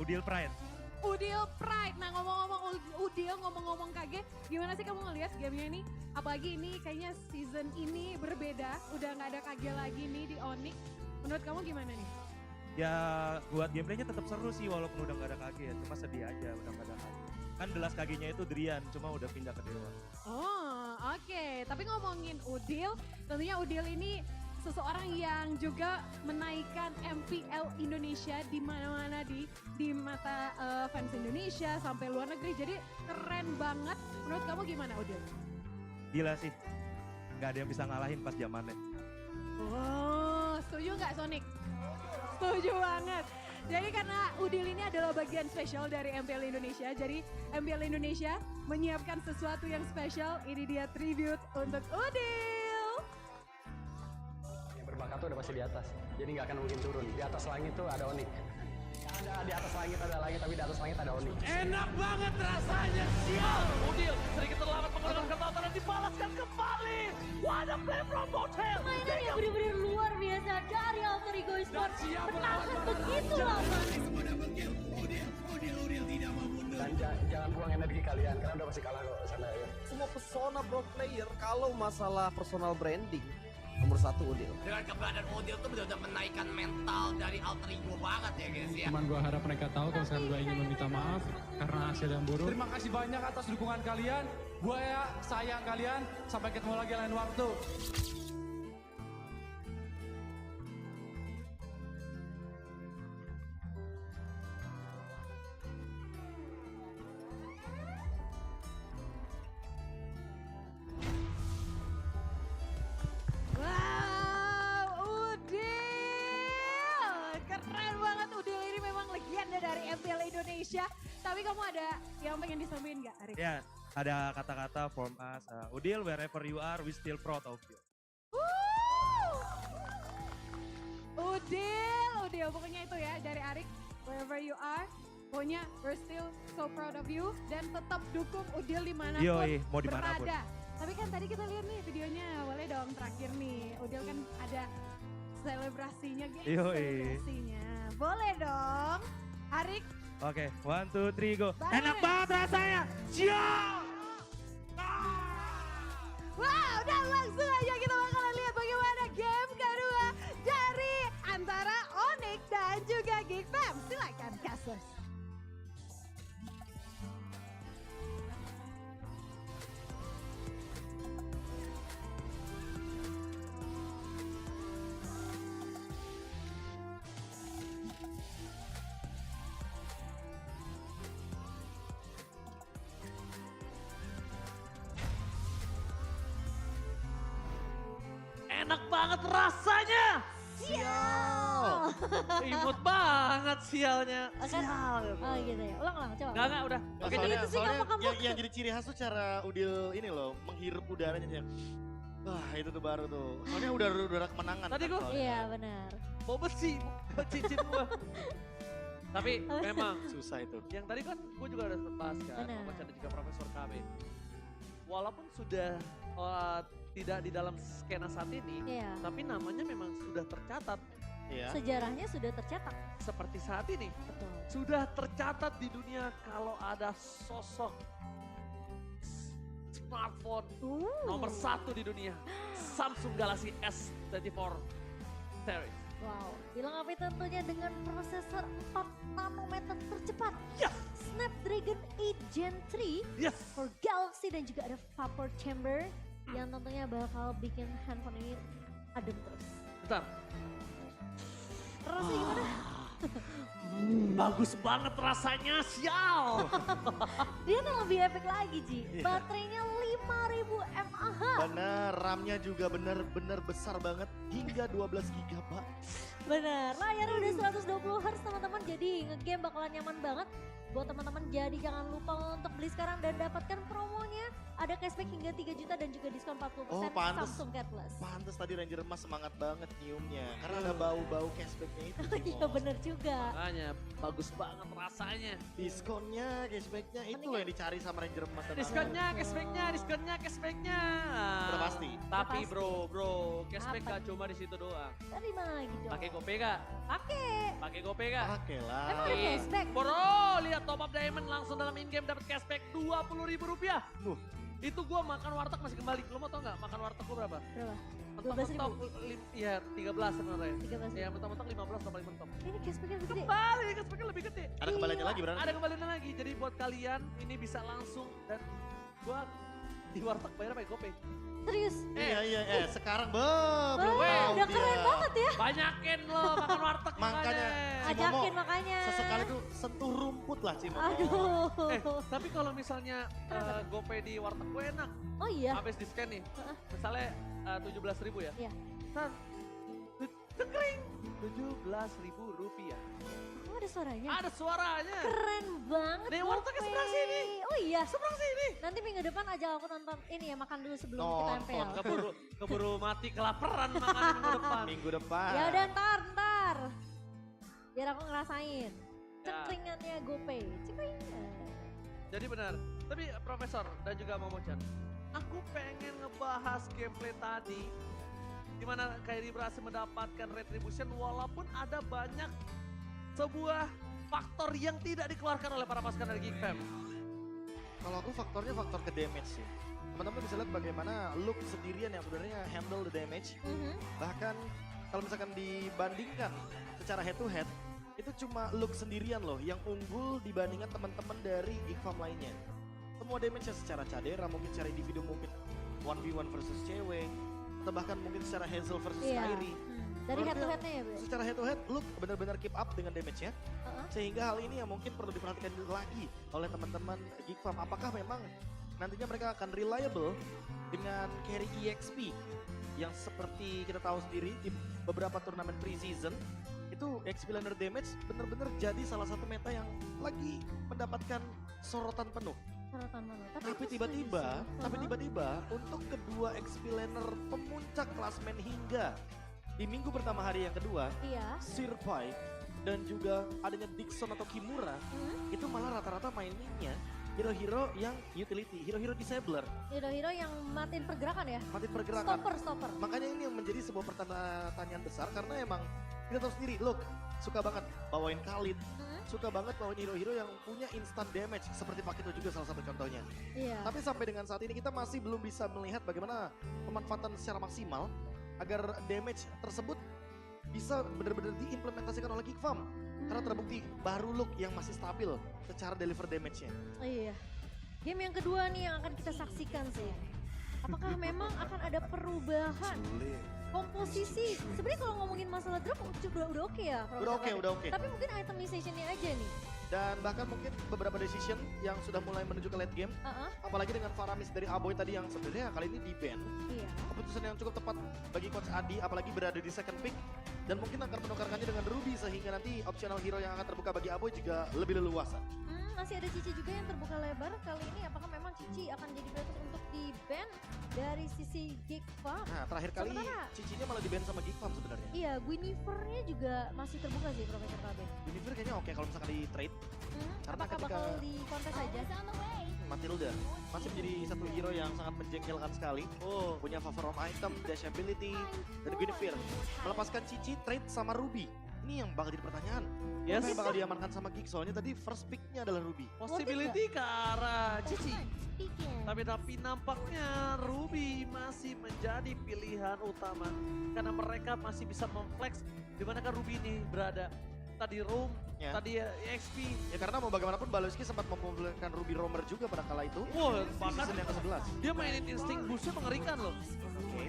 Udil Pride. Udil Pride. Nah ngomong-ngomong Udil, ngomong-ngomong KG, gimana sih kamu ngeliat gamenya ini? Apalagi ini kayaknya season ini berbeda, udah nggak ada KG lagi nih di Onyx. Menurut kamu gimana nih? Ya buat gameplaynya tetap seru sih walaupun udah nggak ada KG ya. Cuma sedih aja udah nggak ada KG. Kan The Last KG-nya itu Drian, cuma udah pindah ke Dewa. Oh oke, tapi ngomongin Udil, tentunya Udil ini seseorang yang juga menaikkan MPL Indonesia di mana-mana di mata fans Indonesia sampai luar negeri. Jadi keren banget. Menurut kamu gimana Udil? Gila sih, nggak ada yang bisa ngalahin pas zamannya. Oh, setuju nggak Sonic? Setuju banget. Jadi karena Udil ini adalah bagian spesial dari MPL Indonesia, jadi MPL Indonesia menyiapkan sesuatu yang spesial. Ini dia tribute untuk Udil. Yang berbakat tuh udah pasti di atas, jadi nggak akan mungkin turun. Di atas langit tuh ada Onyx. Ada di atas langit ada langit, tapi di atas langit ada Onyx. Enak banget rasanya, sial. Udil sedikit terlambat menggunakan kekuatan dan dibalaskan kembali. What a play from Motel. Mainan yang benar-benar luar biasa dari Alter Ego Esports. Bertahan begitu lama. Dan jangan buang energi kalian, karena udah pasti kalah kok sana ya. Semua pesona pro player kalau masalah personal branding nomor 1 Udil. Dengan keberadaan Udil tuh benar-benar menaikkan mental dari Alter Ego banget ya guys ya. Cuman gue harap mereka tahu kalau sekarang gue ingin meminta maaf karena hasil yang buruk. Terima kasih banyak atas dukungan kalian. Gue ya sayang kalian. Sampai ketemu lagi lain waktu. Wow, Udil. Keren banget Udil ini memang legenda dari MPL Indonesia. Tapi kamu ada yang pengen disampaikan nggak, Arik? Ya, ada kata-kata from us. Udil, wherever you are, we still proud of you. Udil, pokoknya itu ya dari Arik. Wherever you are, pokoknya we're still so proud of you. Dan tetap dukung Udil dimanapun Yoi, mau dimanapun. berada. Tapi kan tadi kita lihat nih videonya, boleh dong terakhir nih. Udil kan ada selebrasinya, guys. Yoi. Selebrasinya. Boleh dong. Arik. Oke, 1, 2, 3, go. Bareng. Enak banget rasanya. Siap! Wow, dan langsung aja kita bakalan lihat bagaimana game kedua dari antara Onyx dan juga Geek Fam. Silakan Kasus. Enak banget rasanya. Sial. Imut banget sialnya. Sial. Oh gitu ya. Ulang coba. Enggak udah. Oke, soalnya yang jadi ciri khas tuh cara Udil ini loh, menghirup udaranya. Wah itu tuh baru tuh. Soalnya udara kemenangan. Tadi kan gua. soalnya. Iya benar. Mau besi, cincin gua. Tapi memang susah itu. Yang tadi kan gue juga udah bahas kan, Benar. membaca dan juga Profesor KB. Walaupun sudah tidak di dalam skena saat ini, Iya. tapi namanya memang sudah tercatat. Iya. Sejarahnya sudah tercetak. Seperti saat ini, Betul. sudah tercatat di dunia kalau ada sosok smartphone nomor 1 di dunia, Samsung Galaxy S24 series. Wow, dilengkapi tentunya dengan prosesor 4 nanometer tercepat. Yes. Snapdragon 8 Gen 3 Yes. for Galaxy dan juga ada vapor chamber yang tentunya bakal bikin handphone ini adem terus. Bentar. Rasanya gimana? Bagus banget rasanya, sial. Dia tuh lebih epic lagi Ji. Iya. Baterainya 5000 mAh. Bener, RAM-nya juga bener-bener besar banget hingga 12 GB. Bener, layarnya udah 120 Hz teman-teman, jadi ngegame bakalan nyaman banget. Buat teman-teman jadi jangan lupa untuk beli sekarang dan dapatkan promonya. Ada cashback hingga 3 juta dan juga diskon 40% Oh, pantes. Samsung Cat Plus. Pantes tadi Ranger Mas semangat banget nyiumnya. Karena ada bau-bau cashbacknya itu. Iya bener juga. Makanya bagus banget rasanya. Diskonnya, cashbacknya itu loh yang dicari sama Ranger Mas. dan Diskonnya, aku. cashbacknya. Udah pasti. Tapi Udah bro, cashback Apa? gak cuma di situ doang. Dari mana lagi dong? Pakai GoPay gak? Pakai GoPay gak? Pakai lah. Emang ada cashback? Bro, lihat top up diamond langsung dalam in-game dapat cashback 20.000 rupiah. Itu gua makan warteg masih kembali. Lo mau tau gak makan warteg gua berapa? Berapa? Mentok-mentok, iya 13 sebenarnya. 13.000. Ya mentok-mentok 15 udah paling mentok. Ini cashbacknya lebih gede. Kembali, cashbacknya lebih gede. Ada kembaliannya lagi berarti? Ada kembaliannya lagi. Jadi buat kalian ini bisa langsung dan gua di warteg bayar pakai GoPay. Serius? Iya, sekarang belum Wah, tahu udah dia. keren banget ya. Banyakin lo makan warteg Makanya si Ajakin Momo makanya. sesekali tuh sentuh rumput lah Cimomo. Aduh. Tapi kalau misalnya GoPay di warteg gue enak. Oh iya? Habis di scan nih. Misalnya 17.000 ya. Iya. Ntar, tekring 17.000 rupiah. Oh ada suaranya? Ada suaranya. Keren banget. Nih wartegnya seberang sini. Oh iya? Seberang sini. Nanti minggu depan ajak aku nonton ini ya, makan dulu sebelum kita MPL. Keburu mati kelaparan makan minggu depan. Minggu depan. Ya udah ntar. Biar aku ngerasain. Cekringannya GoPay. Cekring. Jadi benar. Tapi Profesor dan juga Momo-chan, aku pengen ngebahas gameplay tadi. Dimana Kairi berhasil mendapatkan retribution walaupun ada banyak sebuah faktor yang tidak dikeluarkan oleh para pasukan dari Geek Fam. Kalau aku faktornya faktor ke damage sih. Teman-teman bisa lihat bagaimana Luke sendirian yang sebenarnya handle the damage. Bahkan kalau misalkan dibandingkan secara head to head, itu cuma Luke sendirian loh yang unggul dibandingkan teman-teman dari Geek Fam lainnya. Semua damage-nya secara cadera, mungkin secara individu mungkin 1v1 versus cewek, atau bahkan mungkin secara Hazel versus Kairi. Dari head to headnya ya, Bro? Secara head to head, Luke benar-benar keep up dengan damage-nya. Sehingga hal ini yang mungkin perlu diperhatikan lagi oleh teman-teman Geek Fam. Apakah memang nantinya mereka akan reliable dengan carry EXP yang seperti kita tahu sendiri di beberapa turnamen pre-season itu XP laner damage benar-benar jadi salah satu meta yang lagi mendapatkan sorotan penuh. Tapi tiba-tiba untuk kedua XP laner pemuncak klasmen hingga di minggu pertama hari yang kedua, Sirpai dan juga adanya Dixon atau Kimura itu malah rata-rata mainnya hero-hero yang utility, hero-hero disabler. Hero-hero yang matiin pergerakan ya? Matiin pergerakan. Stopper. Makanya ini yang menjadi sebuah pertanyaan besar karena emang kita tahu sendiri, look, suka banget bawain Khalid, suka banget bawain hero-hero yang punya instant damage seperti Pakito juga salah satu contohnya. Iya. Tapi sampai dengan saat ini kita masih belum bisa melihat bagaimana pemanfaatan secara maksimal agar damage tersebut bisa benar-benar diimplementasikan oleh Geek Fam. Karena terbukti baru Luke yang masih stabil secara deliver damage-nya. Iya. Game yang kedua nih yang akan kita saksikan sih. Apakah memang akan ada perubahan komposisi? Sebenarnya kalau ngomongin masalah drop udah oke ya. Udah oke. Tapi mungkin itemization-nya aja nih. Dan bahkan mungkin beberapa decision yang sudah mulai menuju ke late game. Apalagi dengan Faramis dari Aboy tadi yang sebenarnya kali ini di-ban. Iya. Keputusan yang cukup tepat bagi Coach Adi apalagi berada di second pick. Dan mungkin akan menukarkannya dengan Ruby sehingga nanti optional hero yang akan terbuka bagi Aboy juga lebih leluasa. Masih ada Cici juga yang terbuka lebar kali ini. Apakah memang Cici akan jadi prioritas untuk di-ban dari sisi Geek Fam? Nah terakhir kali Cicinya malah di-ban sama Geek Fam sebenarnya. Iya, Guinevere-nya juga masih terbuka sih Profesor KB. Guinevere kayaknya oke kalau misalkan di trade. Karena Apakah bakal di kontes aja? Matilda masih menjadi satu hero yang sangat menjengkelkan sekali. Punya favor on item, dash ability, dan Guinevere melepaskan Cici trade sama Ruby. Ini yang bakal jadi pertanyaan. Siapa yang bakal diamankan sama Geek? Soalnya tadi first pick-nya adalah Ruby. Possibility ke arah Cici. Tapi nampaknya Ruby masih menjadi pilihan utama. Karena mereka masih bisa memflex di mana kan Ruby ini berada. Tadi Roam, tadi EXP. Ya karena mau bagaimanapun Baloski sempat mempopulerkan Ruby Roamer juga pada kala itu. Bahkan season yang ke-11. Dia mainin insting boost-nya mengerikan loh.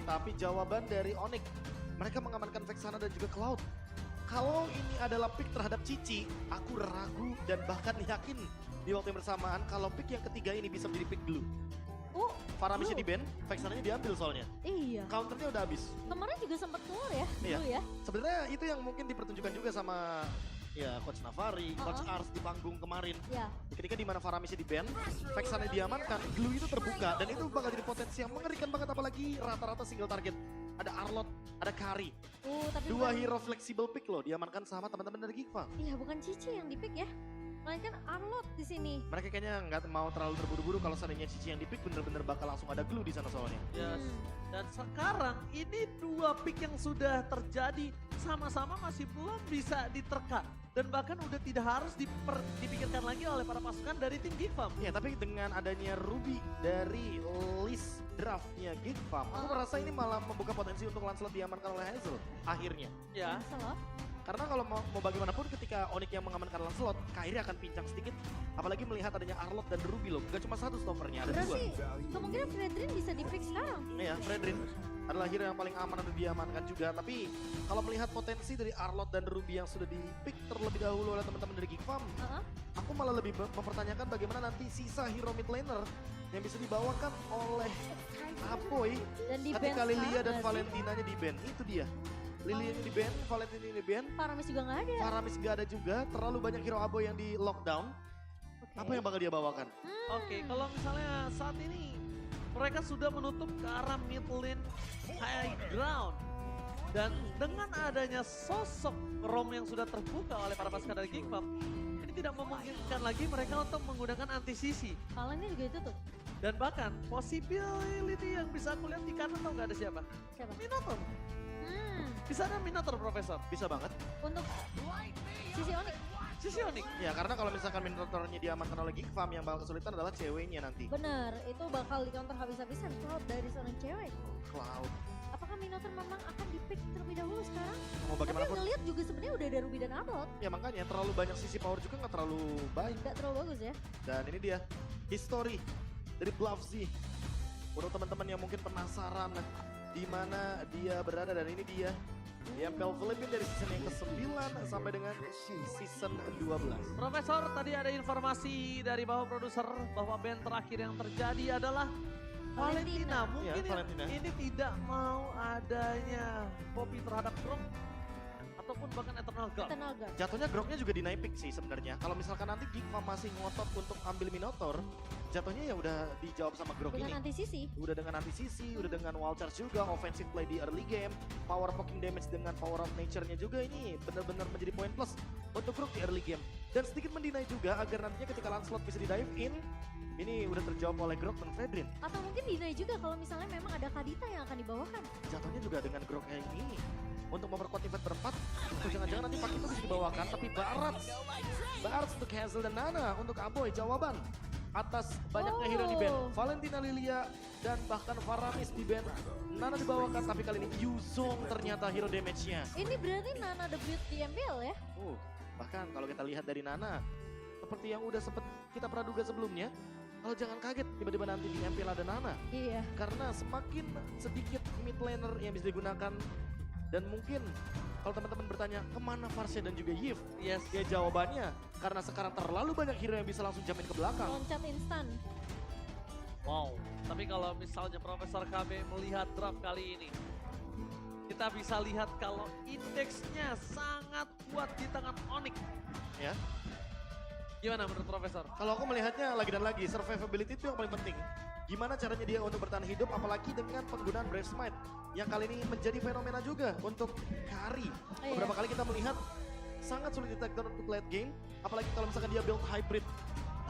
Tapi jawaban dari Onyx, mereka mengamankan Vexana dan juga Cloud. Kalau ini adalah pick terhadap Cici, aku ragu dan bahkan yakin di waktu yang bersamaan kalau pick yang ketiga ini bisa menjadi pick Blue. Oh, Faramisnya Blue. di ban, Vexananya diambil soalnya. Iya. Counternya udah habis. Kemarin juga sempat keluar ya, Iya. Blue ya. Sebenarnya itu yang mungkin dipertunjukkan juga sama ya Coach Navari, Coach Ars di panggung kemarin. Iya. Ketika di mana Faramisnya di ban, Vexannya diamankan, Glue itu terbuka dan itu bakal jadi potensi yang mengerikan banget apalagi rata-rata single target. Ada Arlot, ada Kari. Tapi Dua bukan- hero flexible pick loh diamankan sama teman-teman dari Geekfam. Iya, bukan Cici yang di-pick ya. Melainkan Arlot di sini. Mereka kayaknya nggak mau terlalu terburu-buru kalau seandainya Cici yang di pick bener-bener bakal langsung ada Glue di sana soalnya. Hmm. Yes. Dan sekarang ini dua pick yang sudah terjadi sama-sama masih belum bisa diterka. Dan bahkan udah tidak harus dipikirkan lagi oleh para pasukan dari tim Geekfam. Ya tapi dengan adanya Ruby dari list draftnya Geekfam, aku merasa ini malah membuka potensi untuk Lancelot diamankan oleh Hazel akhirnya. Ya. Karena kalau mau bagaimanapun ketika Onyx yang mengamankan Lancelot, Kairi akan pincang sedikit. Apalagi melihat adanya Arlot dan Ruby loh, gak cuma satu stoppernya, ada dua. Berarti kemungkinan Fredrin bisa di-pick sekarang. Iya, Fredrin adalah hero yang paling aman untuk diamankan juga. Tapi kalau melihat potensi dari Arlot dan Ruby yang sudah di-pick terlebih dahulu oleh teman-teman dari Geekfam, aku malah lebih mempertanyakan bagaimana nanti sisa hero mid laner yang bisa dibawakan oleh Aboy Dan di ketika ban Lilia sekarang dan nggak sih? Valentinanya di ban. Itu dia. Lilianya di ban, Valentinanya di ban. Paramis juga nggak ada. Paramis gak ada juga, terlalu banyak hero Aboy yang di lockdown. Apa yang bakal dia bawakan? Oke, kalau misalnya saat ini mereka sudah menutup ke arah mid lane high ground. Dan dengan adanya sosok Rom yang sudah terbuka oleh para pasukan dari Geekfam, ini tidak memungkinkan lagi mereka untuk menggunakan anti-CC. Kalennya juga itu tuh. Dan bahkan possibility yang bisa aku lihat di kanan tau gak ada siapa? Siapa? Minotaur. Bisa ada Minotaur, Profesor? Bisa banget. Untuk Sisi Onyx. Sisi Onyx? Ya karena kalau misalkan Minotaurnya diamankan oleh Geekfam yang bakal kesulitan adalah ceweknya nanti. Bener, itu bakal di counter habis-habisan Cloud dari seorang cewek. Cloud. Apakah Minotaur memang akan di-pick terlebih dahulu sekarang? Mau Tapi bagaimanapun. ngeliat juga sebenarnya udah ada Ruby dan Arlot. Ya makanya terlalu banyak sisi power juga nggak terlalu baik. Gak terlalu bagus ya. Dan ini dia history dari Bluffzy. Untuk teman-teman yang mungkin penasaran di mana dia berada dan ini dia. Di MPL Philippines dari season yang ke-9 sampai dengan season 12. Profesor, tadi ada informasi dari bawah produser bahwa band terakhir yang terjadi adalah Valentina. Mungkin Ya, Valentina. ini tidak mau adanya Poppy terhadap Grok ataupun bahkan Eternal God. Jatuhnya Groknya juga di pick sih sebenarnya. Kalau misalkan nanti Geekfam masih ngotot untuk ambil Minotaur, jatuhnya ya udah dijawab sama Grok ini. Dengan anti-CC. Udah dengan anti-CC, udah dengan wall charge juga, offensive play di early game, power poking damage dengan power of nature-nya juga ini benar-benar menjadi poin plus untuk Grok di early game. Dan sedikit mendinai juga agar nantinya ketika Lancelot bisa di-dive in, ini udah terjawab oleh Grok dan Fredrin. Atau mungkin deny juga kalau misalnya memang ada Kadita yang akan dibawakan. Jatuhnya juga dengan Grok kayak ini. Untuk memperkuat event berempat, atau jangan-jangan nanti Pak itu bisa dibawakan, tapi Barats untuk Hazel dan Nana, untuk Aboy jawaban. Atas banyaknya hero di band, Valentina Lilia dan bahkan Faramis di band. Nana dibawakan, tapi kali ini Yuzong ternyata hero damage-nya. Ini berarti Nana debut di MPL ya? Bahkan kalau kita lihat dari Nana, seperti yang udah sempet kita praduga sebelumnya, kalau jangan kaget tiba-tiba nanti di MPL ada Nana. Iya. Karena semakin sedikit mid laner yang bisa digunakan dan mungkin kalau teman-teman bertanya kemana Varsha dan juga Yves? Yes. Ya jawabannya karena sekarang terlalu banyak hero yang bisa langsung jamin ke belakang. Loncat instan. Wow, tapi kalau misalnya Profesor KB melihat draft kali ini, kita bisa lihat kalau indeksnya sangat kuat di tangan Onyx. Ya. Gimana menurut Profesor? Kalau aku melihatnya lagi dan lagi, survivability itu yang paling penting. Gimana caranya dia untuk bertahan hidup apalagi dengan penggunaan Brave Smite yang kali ini menjadi fenomena juga untuk Kari. Beberapa kali kita melihat sangat sulit di takedown untuk late game, apalagi kalau misalkan dia build hybrid.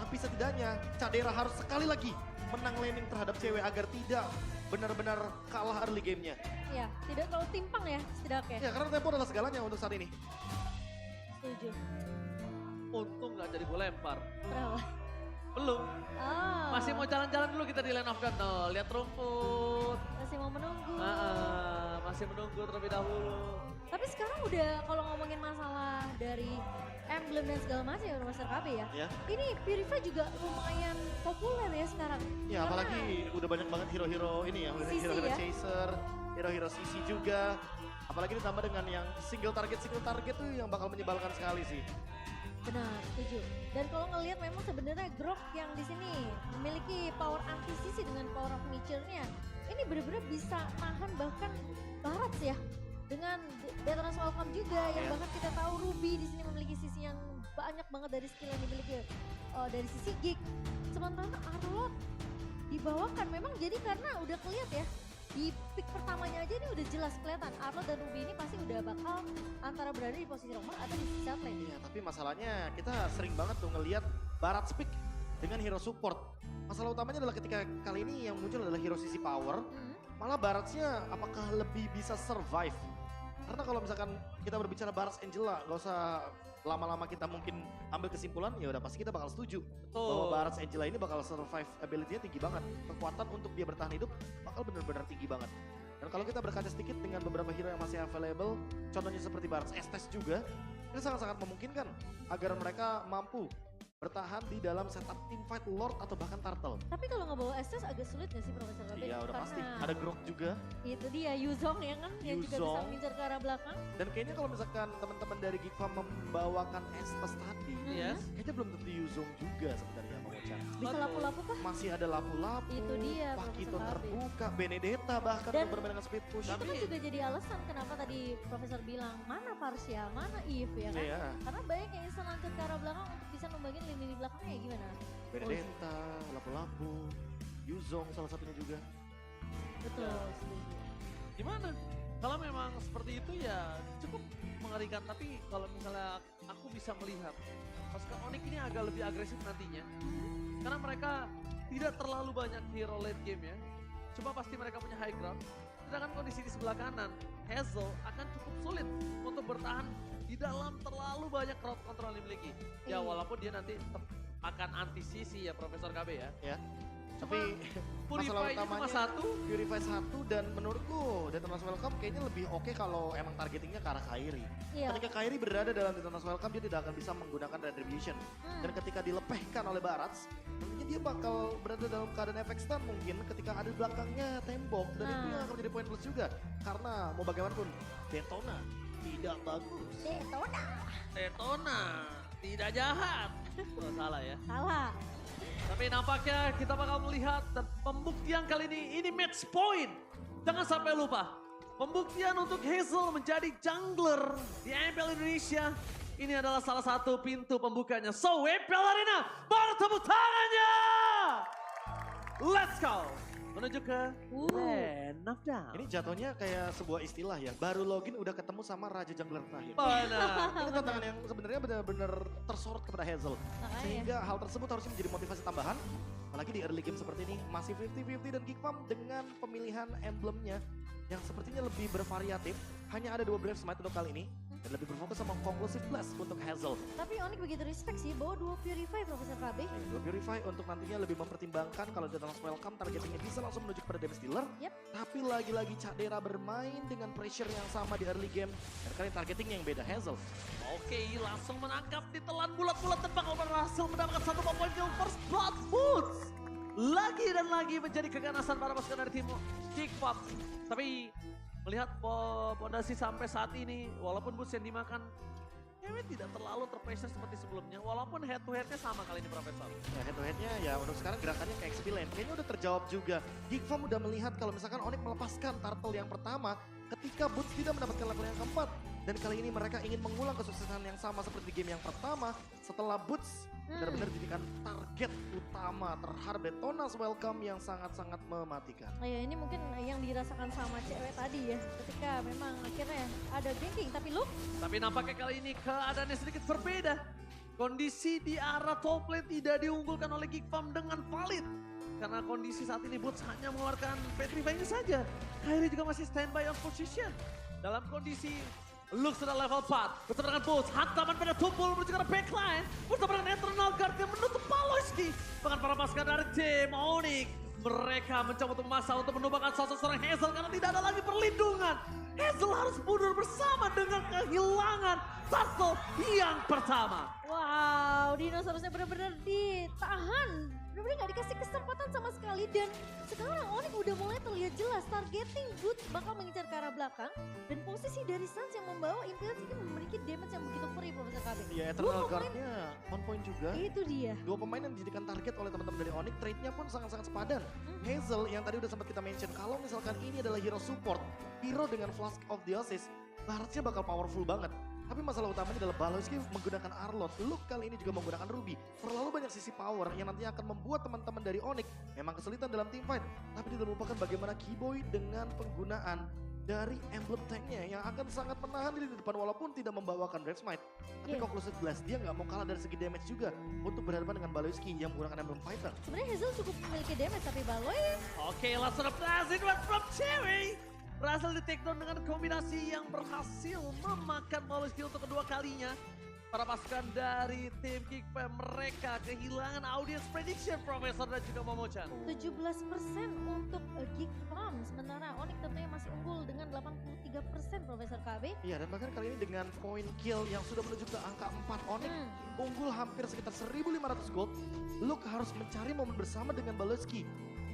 Tapi setidaknya Cadera harus sekali lagi menang laning terhadap cewek agar tidak benar-benar kalah early gamenya. Iya, tidak terlalu timpang ya setidaknya. Ya karena tempo adalah segalanya untuk saat ini. Setuju. Untung nggak jadi bola lempar. Berapa? Belum. Ah. Masih mau jalan-jalan dulu kita di lane of God. Tuh, lihat rumput. Masih mau menunggu. Masih menunggu terlebih dahulu. Tapi sekarang udah kalau ngomongin masalah dari emblem dan segala macam ya Master KB ya. Ya. Ini Purify juga lumayan populer ya sekarang. Ya apalagi udah banyak banget hero-hero ini ya, CC hero-hero ya? chaser, hero-hero CC juga. Apalagi ditambah dengan yang single target tuh yang bakal menyebalkan sekali sih. Benar, setuju. Dan kalau ngelihat memang sebenarnya Grok yang di sini memiliki power anti-sisi dengan power of nature-nya. Ini benar-benar bisa nahan bahkan Barat ya. Dengan Veteran Welcome juga yang bahkan kita tahu Ruby di sini memiliki sisi yang banyak banget dari skill yang dimiliki dari sisi Gig. Sementara Arlot dibawakan memang jadi karena udah kelihatan ya. Di pick pertamanya aja ini udah jelas kelihatan Arlot dan Ruby ini pasti udah bakal antara berada di posisi nomor atau di sisi lane. Iya, tapi masalahnya kita sering banget tuh ngelihat Barat speak dengan hero support. Masalah utamanya adalah ketika kali ini yang muncul adalah hero sisi power, malah Baratnya apakah lebih bisa survive? Karena kalau misalkan kita berbicara Barats Angela, gak usah lama-lama kita mungkin ambil kesimpulan, ya udah pasti kita bakal setuju bahwa Barats Angela ini bakal survive ability-nya tinggi banget. Kekuatan untuk dia bertahan hidup bakal benar-benar tinggi banget. Dan kalau kita berkaca sedikit dengan beberapa hero yang masih available, contohnya seperti Barats Estes juga, ini sangat-sangat memungkinkan agar mereka mampu bertahan di dalam setup teamfight Lord atau bahkan Turtle. Tapi kalau ngebawa Estes agak sulit gak sih Profesor Gabe? Iya udah pasti, ada Grok juga. Itu dia Yuzong ya kan, yang juga bisa mengincar ke arah belakang. Dan kayaknya kalau misalkan teman-teman dari Geek Farm membawakan Estes tadi, kayaknya belum tentu Yuzong juga sebenarnya Momo-chan. Bisa lapu-lapu kah? Masih ada lapu-lapu, Itu dia Pakito Profesor Gabe. terbuka, Benedetta bahkan Dan untuk bermain dengan speed push. itu kan juga jadi alasan kenapa tadi Profesor bilang mana Parsia, mana Eve ya kan? Iya. Karena banyak yang bisa lanjut ke arah belakang untuk bisa membagiin lini belakangnya ya gimana? Benedetta, lapu-lapu, Yuzong salah satunya juga. Betul. Gimana? Kalau memang seperti itu ya cukup mengerikan. Tapi kalau misalnya aku bisa melihat pasukan Onyx ini agak lebih agresif nantinya. Karena mereka tidak terlalu banyak hero late game ya. Cuma pasti mereka punya high ground. Sedangkan kondisi di sebelah kanan, Hazel akan cukup sulit untuk bertahan di dalam terlalu banyak crowd control yang dimiliki. Ya walaupun dia nanti tetap akan anti sisi ya Profesor KB ya. Ya. Tapi masalah utamanya Purify 1 dan menurutku Detona's Welcome kayaknya lebih oke kalau emang targetingnya ke arah Kairi. Iya. Ketika Kairi berada dalam Detona's Welcome dia tidak akan bisa menggunakan Retribution. Dan ketika dilepehkan oleh Barats, nantinya dia bakal berada dalam keadaan efek stun mungkin ketika ada di belakangnya tembok. Dan itu yang akan menjadi poin plus juga. Karena mau bagaimanapun Detona tidak bagus. Detona tidak jahat. Oh, salah ya. Salah. Tapi nampaknya kita bakal melihat dan pembuktian kali ini match point. Jangan sampai lupa, pembuktian untuk Hazel menjadi jungler di MPL Indonesia. Ini adalah salah satu pintu pembukanya. So MPL Arena, baru tepuk tangannya. Let's go. Menuju ke Land of Dawn. Ini jatuhnya kayak sebuah istilah ya. Baru login udah ketemu sama Raja Jungler terakhir. Benar. Ini tantangan yang sebenarnya benar-benar tersorot kepada Hazel. Sehingga hal tersebut harusnya menjadi motivasi tambahan. Apalagi di early game seperti ini masih 50-50 dan Geek Farm dengan pemilihan emblemnya yang sepertinya lebih bervariatif. Hanya ada 2 Brave Smite untuk kali ini. Dan lebih berfokus sama Conclusive Blast untuk Hazel. Tapi Onyx begitu respect sih bawa 2 Purify Profesor KB. 2 Purify untuk nantinya lebih mempertimbangkan kalau Detona's Welcome targetingnya bisa langsung menuju kepada damage dealer. Tapi lagi-lagi Cak Dera bermain dengan pressure yang sama di early game. Dan kali targetingnya yang beda Hazel. Oke, langsung menangkap ditelan bulat-bulat dan bakal berhasil mendapatkan 1 poin kill first blood boots. Lagi dan lagi menjadi keganasan para pasukan dari tim Geek Farm. Tapi melihat pondasi sampai saat ini, walaupun boots yang dimakan, kayaknya tidak terlalu terpressure seperti sebelumnya. Walaupun head to headnya sama kali ini Profesor. Ya head to headnya ya untuk sekarang gerakannya kayak XP Lane. Kayaknya udah terjawab juga. Geek Farm udah melihat kalau misalkan Onyx melepaskan Turtle yang pertama, ketika Boots tidak mendapatkan level yang keempat. Dan kali ini mereka ingin mengulang kesuksesan yang sama seperti game yang pertama. Setelah Boots benar-benar jadikan target utama terhadap Detona's Welcome yang sangat-sangat mematikan. Oh ya ini mungkin yang dirasakan sama cewek tadi ya. Ketika memang akhirnya ada ganking tapi look. Tapi nampaknya kali ini keadaannya sedikit berbeda. Kondisi di arah top lane tidak diunggulkan oleh Geek Farm dengan valid. Karena kondisi saat ini Boots hanya mengeluarkan Petrify-nya saja. Kairi juga masih standby on position. Dalam kondisi Lux sudah level 4, bersama dengan Boots, hantaman pada tumpul menuju ke backline, bersama dengan Eternal Guard yang menutup Paloski. Bahkan para pasukan dari tim Onyx, mereka mencoba untuk memaksa untuk menumbangkan sosok seorang Hazel karena tidak ada lagi perlindungan. Hazel harus mundur bersama dengan kehilangan Turtle yang pertama. Wow, dinosaurusnya benar-benar ditahan. Benar-benar gak dikasih kesempatan sama sekali dan sekarang Onyx udah mulai terlihat jelas targeting Boots bakal mengincar ke arah belakang dan posisi dari Sans yang membawa Imperials ini memiliki damage yang begitu free Profesor KB. Iya, Eternal Guard-nya on point juga. Itu dia. Dua pemain yang dijadikan target oleh teman-teman dari Onyx, trade-nya pun sangat-sangat sepadan. Hazel yang tadi udah sempat kita mention, kalau misalkan ini adalah hero support, hero dengan Flask of the Assist, harusnya bakal powerful banget. Tapi masalah utamanya adalah Baloyski menggunakan Arlott, Luke kali ini juga menggunakan Ruby. Terlalu banyak sisi power yang nantinya akan membuat teman-teman dari Onyx memang kesulitan dalam team fight. Tapi tidak lupakan bagaimana Keyboy dengan penggunaan dari emblem tanknya yang akan sangat menahan diri di depan walaupun tidak membawakan Drive Smite. Tapi Conclusive Blast dia nggak mau kalah dari segi damage juga untuk berhadapan dengan Baloyski yang menggunakan emblem fighter. Sebenarnya Hazel cukup memiliki damage tapi Baloy. Oke, langsung blast in one from Cherry. Berhasil di take down dengan kombinasi yang berhasil memakan Baloyski untuk kedua kalinya. Para pasukan dari tim Kickfam mereka kehilangan audience prediction Profesor dan juga Momochan. 17% untuk Geek Farm, sementara Onyx tentunya masih unggul dengan 83% Profesor KB. Iya, dan bahkan kali ini dengan point kill yang sudah menuju ke angka 4 Onyx, unggul hampir sekitar 1.500 gold. Luke harus mencari momen bersama dengan Baloyski.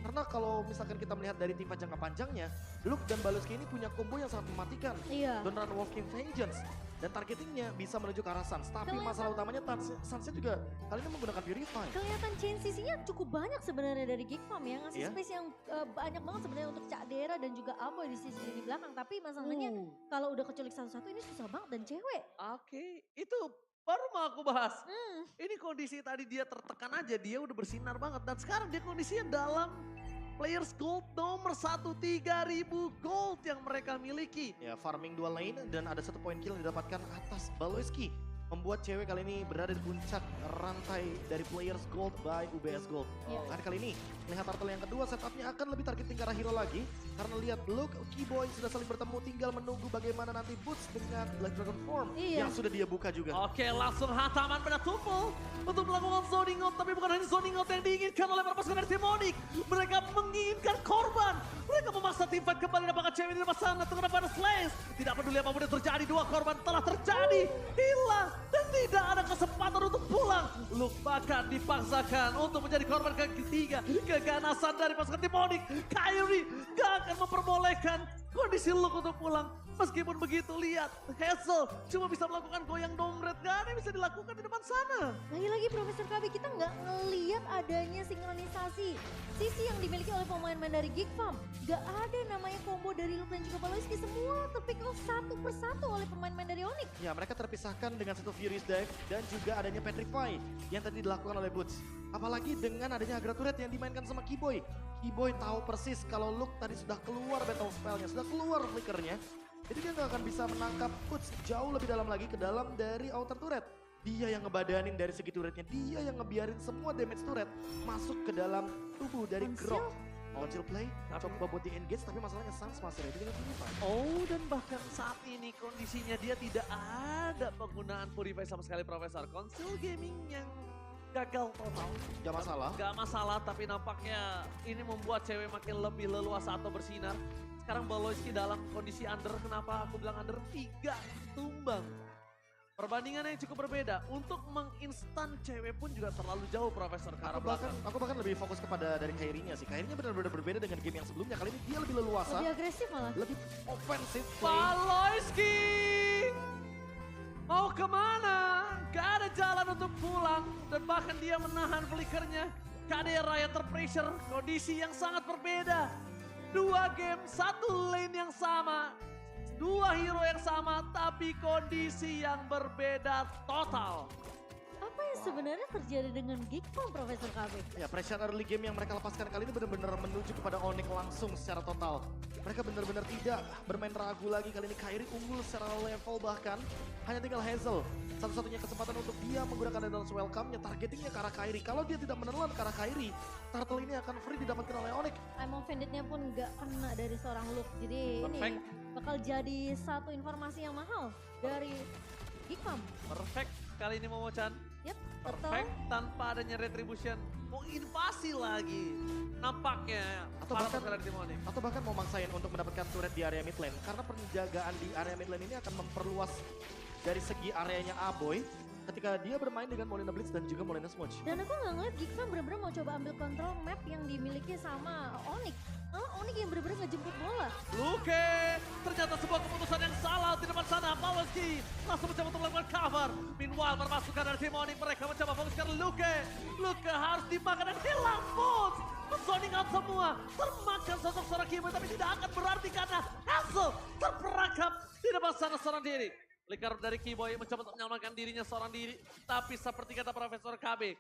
Karena kalau misalkan kita melihat dari tim jangka panjangnya, Luke dan Baloyski ini punya combo yang sangat mematikan. Iya. Donran Wolfking Vengeance. Dan targetingnya bisa menuju ke arah Sans. Tapi masalah utamanya Sansnya juga kali ini menggunakan Purify. Kelihatan chain CC-nya cukup banyak sebenarnya dari Geek Farm ya. Ngasih Iya. space yang banyak banget sebenarnya untuk Cak Dera dan juga Aboy di sisi di belakang. Tapi masalahnya kalau udah keculik satu-satu ini susah banget dan cewek. Oke, itu baru mau aku bahas. Ini kondisi tadi dia tertekan aja, dia udah bersinar banget. Dan sekarang dia kondisinya dalam Players Gold nomor 1, 3.000 gold yang mereka miliki. Ya, farming dua lane dan ada 1 point kill yang didapatkan atas Baloyski. Membuat cewek kali ini berada di puncak rantai dari Players Gold by UBS Gold. Dan kali ini melihat turtle yang kedua setupnya akan lebih targeting ke arah hero lagi. Karena lihat Luke, Keyboy sudah saling bertemu, tinggal menunggu bagaimana nanti Boots dengan Black Dragon Form yang sudah dia buka juga. Oke, langsung hantaman pada tumpul untuk melakukan zoning out. Tapi bukan hanya zoning out yang diinginkan oleh para pasukan dari tim Onyx. Mereka menginginkan korban. Mereka memaksa tim fight kembali dapatkan cewek di depan sana. Tengah pada Slash. Tidak peduli apapun yang terjadi, 2 korban telah terjadi. Hilang dan tidak ada kesempatan untuk pulang. Luke bahkan dipaksakan untuk menjadi korban ketiga. Keganasan dari pasukan tim Onyx. Kyrie gak akan memperbolehkan kondisi Luke untuk pulang. Meskipun begitu, lihat Hazel cuma bisa melakukan goyang dompet, gak ada yang bisa dilakukan di depan sana. Lagi-lagi Profesor KB kita nggak ngeliat adanya sinkronisasi sisi yang dimiliki oleh pemain-pemain dari Geek Farm. Gak ada namanya combo dari Luke dan juga Baloyski, semua terpick off satu persatu oleh pemain-pemain dari Onyx. Ya, mereka terpisahkan dengan 1 Furious Dive dan juga adanya Petrify yang tadi dilakukan oleh Boots. Apalagi dengan adanya Agra Turret yang dimainkan sama Keyboy. Keyboy tahu persis kalau Luke tadi sudah keluar battle spellnya, sudah keluar flickernya. Jadi dia nggak akan bisa menangkap Boots jauh lebih dalam lagi ke dalam dari outer turret. Dia yang ngebadanin dari segi turretnya, dia yang ngebiarin semua damage turret masuk ke dalam tubuh dari Grok. Conceal play, coba buat di engage tapi masalahnya Sans masih ready dengan Purify. Oh, dan bahkan saat ini kondisinya dia tidak ada penggunaan Purify sama sekali Profesor. Conceal Gaming yang gagal total. Gak masalah. Gak masalah, tapi nampaknya ini membuat cewek makin lebih leluasa atau bersinar. Sekarang Baloyski dalam kondisi under, kenapa aku bilang under? 3 tumbang. Perbandingan yang cukup berbeda. Untuk menginstan cewek pun juga terlalu jauh Profesor ke arah belakang. Aku bahkan lebih fokus kepada dari Kyrie-nya sih. Kyrie-nya benar-benar berbeda dengan game yang sebelumnya. Kali ini dia lebih leluasa. Lebih agresif malah. Lebih offensif. Baloyski! Mau kemana? Gak ada jalan untuk pulang. Dan bahkan dia menahan flickernya. Kadera yang terpressure. Kondisi yang sangat berbeda. 2 game, 1 lane yang sama. 2 hero yang sama, tapi kondisi yang berbeda total. Apa yang sebenarnya terjadi dengan Geek Farm Profesor KB? Ya, pressure early game yang mereka lepaskan kali ini benar-benar menuju kepada Onyx langsung secara total. Mereka benar-benar tidak bermain ragu lagi. Kali ini Kyrie unggul secara level bahkan. Hanya tinggal Hazel. Satu-satunya kesempatan untuk dia menggunakan Dance Welcome-nya, targetingnya ke arah Kyrie. Kalau dia tidak menelan ke arah Kyrie, turtle ini akan free didapatkan oleh Onyx. I'm offended-nya pun gak kena dari seorang Luke. Jadi ini bakal jadi satu informasi yang mahal dari Geek Farm. Perfect kali ini Momochan. Yep, Perfect tanpa adanya retribution. Mau invasi lagi. Nampaknya atau bahkan mau maksain untuk mendapatkan turret di area mid lane. Karena penjagaan di area mid lane ini akan memperluas dari segi areanya Aboy ketika dia bermain dengan Molina Blitz dan juga Molina Smudge. Dan aku nggak ngeliat Geek Farm bener-bener mau coba ambil kontrol map yang dimiliki sama Onyx. Onyx yang bener-bener ngejemput bola. Luke, ternyata sebuah keputusan yang salah di depan sana. Baloyski langsung mencoba untuk melakukan cover. Meanwhile perpasukan dari tim Onyx mereka mencoba fokuskan Luke. Luke harus dimakan dan hilang pun. Zoning out semua, termakan sosok seorang Kiboy tapi tidak akan berarti karena Hazel terperangkap di depan sana seorang diri. Flicker dari Kiboy mencoba untuk menyelamatkan dirinya seorang diri, tapi seperti kata Profesor KB,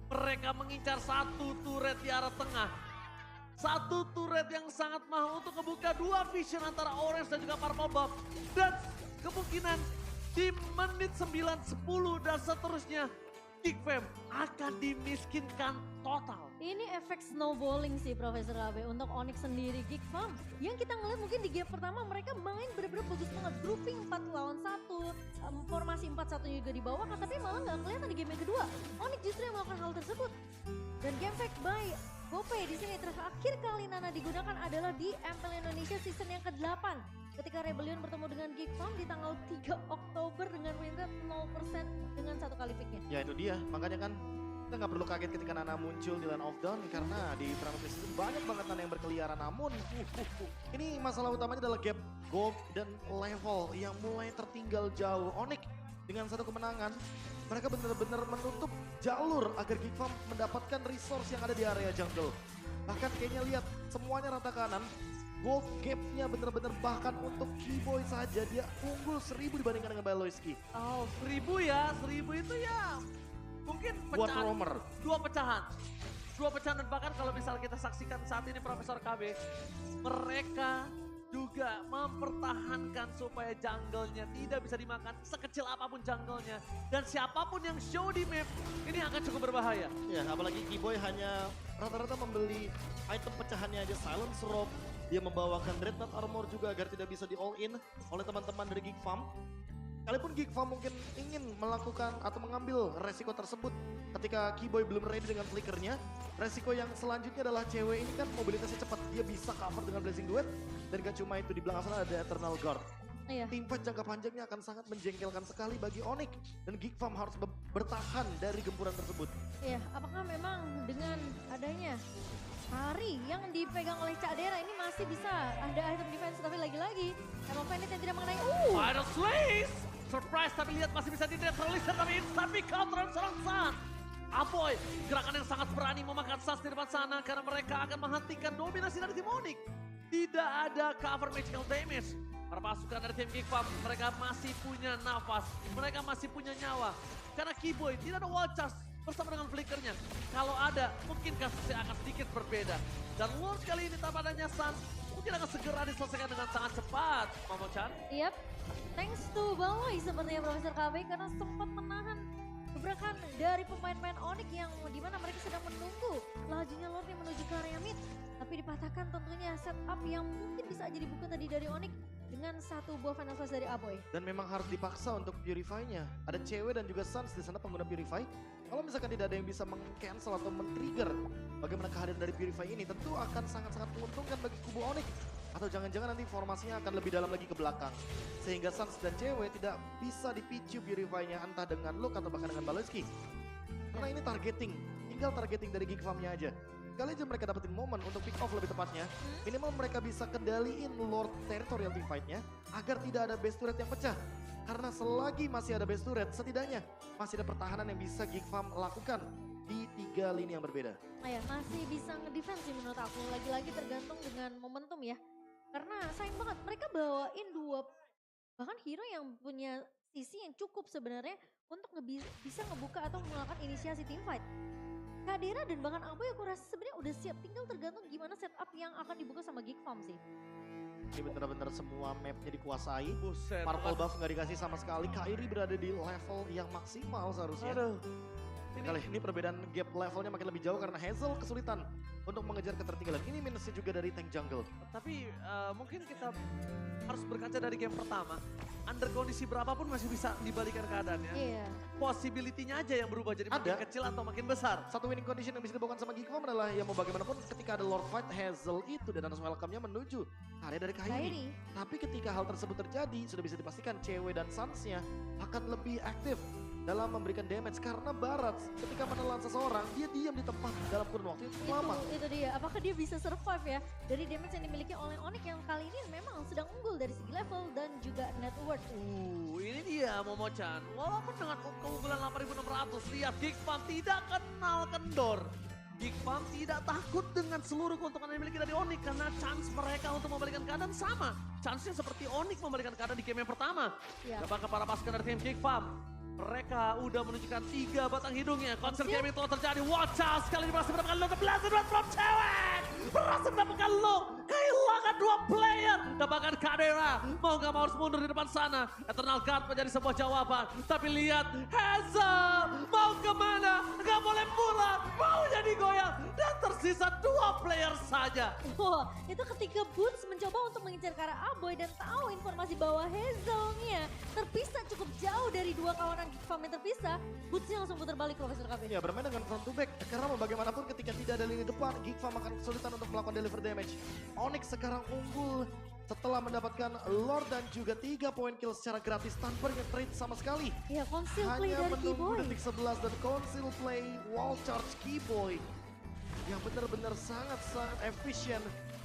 mereka mengincar satu turret di arah tengah. Satu turret yang sangat mahal untuk membuka dua vision antara Orange dan juga Purple Buff. Dan kemungkinan di menit 9, 10 dan seterusnya Geek Fam akan dimiskinkan total. Ini efek snowballing sih Profesor AB untuk Onyx sendiri Geek Fam. Yang kita ngeliat mungkin di game pertama mereka main bener-bener bagus banget. Grouping 4 lawan 1, formasi 4-1 juga di bawah kan. Tapi malah gak kelihatan di game yang kedua. Onyx justru yang melakukan hal tersebut. Dan game fact by GoPay di sini terakhir kali Nana digunakan adalah di MPL Indonesia season yang ke-8. Ketika Rebellion bertemu dengan Geek Fam di tanggal 3 Oktober dengan win rate 0% dengan 1 kali picknya. Ya itu dia, makanya kan kita nggak perlu kaget ketika Nana muncul di Land of Dawn karena di turnamen itu banyak banget Nana yang berkeliaran. Namun ini masalah utamanya adalah gap gold dan level yang mulai tertinggal jauh. Onyx dengan satu kemenangan mereka benar-benar menutup jalur agar Geek Fam mendapatkan resource yang ada di area jungle. Bahkan kayaknya lihat semuanya rata kanan. Gold gap-nya bener-bener bahkan untuk Kiboy saja dia unggul 1000 dibandingkan dengan Baloyski. Oh 1000 ya, 1000 itu ya mungkin Buat pecahan, roamer. dua pecahan dan bahkan kalau misal kita saksikan saat ini Profesor KB, mereka juga mempertahankan supaya jungle-nya tidak bisa dimakan sekecil apapun jungle-nya. Dan siapapun yang show di map ini akan cukup berbahaya. Ya apalagi Kiboy hanya rata-rata membeli item pecahannya aja Silence Robe. Dia membawakan Dreadnought Armor juga agar tidak bisa di all in oleh teman-teman dari Geek Fam. Kalaupun Geek Fam mungkin ingin melakukan atau mengambil resiko tersebut ketika Kiboy belum ready dengan flickernya. Resiko yang selanjutnya adalah cewek ini kan mobilitasnya cepat. Dia bisa cover dengan Blazing Duet dan gak cuma itu di belakang sana ada Eternal Guard. Iya. Teamfight jangka panjangnya akan sangat menjengkelkan sekali bagi Onyx dan Geek Fam harus bertahan dari gempuran tersebut. Iya, apakah memang dengan adanya Hari yang dipegang oleh Cak Dera ini masih bisa ada item defense tapi lagi-lagi emang Planet yang tidak mengenai Final Slays! Surprise tapi lihat masih bisa di-neutralisir tapi instant counter seorang Sun. Aboy, gerakan yang sangat berani memakan Suns di depan sana karena mereka akan menghentikan dominasi dari tim Onyx. Tidak ada cover magical damage. Para pasukan dari tim Geek Fam, mereka masih punya nafas, mereka masih punya nyawa. Karena Kiboy tidak ada wall charge bersama dengan flickernya. Kalau ada, mungkin kasusnya akan sedikit berbeda. Dan Lord kali ini tanpa adanya Sun, mungkin akan segera diselesaikan dengan sangat cepat, Momo-chan. Yap, thanks to Baloy sepertinya Profesor KB karena sempat menahan gebrakan dari pemain-pemain Onyx yang dimana mereka sedang menunggu lajunya Lord yang menuju ke area mid. Tapi dipatahkan tentunya setup yang mungkin bisa aja dibuka tadi dari Onyx dengan satu buah final flash dari Aboy. Dan memang harus dipaksa untuk Purify-nya. Ada cewek dan juga Suns di sana pengguna Purify. Kalau misalkan tidak ada yang bisa meng-cancel atau men-trigger bagaimana kehadiran dari Purify ini, tentu akan sangat-sangat menguntungkan bagi kubu Onyx. Atau jangan-jangan nanti formasinya akan lebih dalam lagi ke belakang. Sehingga Suns dan cewek tidak bisa dipicu Purify-nya entah dengan Luke atau bahkan dengan Baloyski. Karena ini targeting, tinggal targeting dari Geek Fam-nya aja. Kali aja mereka dapetin momen untuk pick off lebih tepatnya, minimal mereka bisa kendaliin Lord Territorial Teamfight-nya agar tidak ada base turret yang pecah. Karena selagi masih ada base turret, setidaknya masih ada pertahanan yang bisa Geek Fam lakukan di 3 lini yang berbeda. Nah ya, masih bisa ngedefense sih menurut aku. Lagi-lagi tergantung dengan momentum ya. Karena sayang banget mereka bawain dua bahkan hero yang punya sisi yang cukup sebenarnya untuk bisa ngebuka atau melakukan inisiasi teamfight. Kadira dan bahkan Aboy aku rasa sebenarnya udah siap, tinggal tergantung gimana setup yang akan dibuka sama Geek Fam sih. Ini bener-bener semua mapnya dikuasai. Buset, Purple buff nggak dikasih sama sekali. Kairi berada di level yang maksimal seharusnya. Aduh. Kali ini perbedaan gap levelnya makin lebih jauh karena Hazel kesulitan untuk mengejar ketertinggalan. Ini minusnya juga dari tank jungle. Tapi mungkin kita harus berkaca dari game pertama. Under kondisi berapapun masih bisa dibalikan keadaannya. Iya. Possibility-nya aja yang berubah jadi makin kecil atau makin besar. Satu winning condition yang bisa dibawakan sama Geek Fam adalah ya mau bagaimanapun ketika ada Lord Fight Hazel itu dan harus welcome-nya menuju area dari Kairi. Tapi ketika hal tersebut terjadi sudah bisa dipastikan cewek dan Suns-nya akan lebih aktif dalam memberikan damage karena Barat ketika menelan seseorang dia diam di tempat dalam kurun waktu yang cukup lama. Itu dia, apakah dia bisa survive ya dari damage yang dimiliki oleh Onyx yang kali ini memang sedang unggul dari segi level dan juga net worth. Ini dia Momo-chan. Walaupun dengan keunggulan 8.600, lihat Geek Farm tidak kenal kendor. Geek Farm tidak takut dengan seluruh keuntungan yang dimiliki dari Onyx karena chance mereka untuk membalikan keadaan sama. Chance-nya seperti Onyx membalikan keadaan di game yang pertama. Apakah para pasukan dari tim Geek Farm? Mereka udah menunjukkan 3 batang hidungnya. Konser gaming telah terjadi. Watch out, sekali ini berhasil mendapatkan low. Blast from cewek. Berhasil mendapatkan low. Kehilangan 2 player. Dapatkan Kadera. Mau gak mau harus mundur di depan sana. Eternal Guard menjadi sebuah jawaban. Tapi lihat Hazel. Mau kemana? Gak boleh pulang. Mau jadi goyang. Dan tersisa 2 player saja. Wah, itu ketika Boots mencoba untuk mengincar ke arah Aboy dan tahu informasi bahwa Hazelnya terpisah cukup jauh dari 2 kawanan Geek Farm yang terpisah, Bootsnya langsung putar balik Profesor KB. Ya, bermain dengan front to back karena mau bagaimanapun ketika tidak ada lini depan, Geek Farm akan kesulitan untuk melakukan deliver damage. Onyx sekarang unggul setelah mendapatkan Lord dan juga 3 poin kill secara gratis tanpa nge-trade sama sekali. Ya, conceal play Hanya dari menunggu Keyboy. detik 11 dan conceal play wall charge Keyboy yang benar-benar sangat-sangat efisien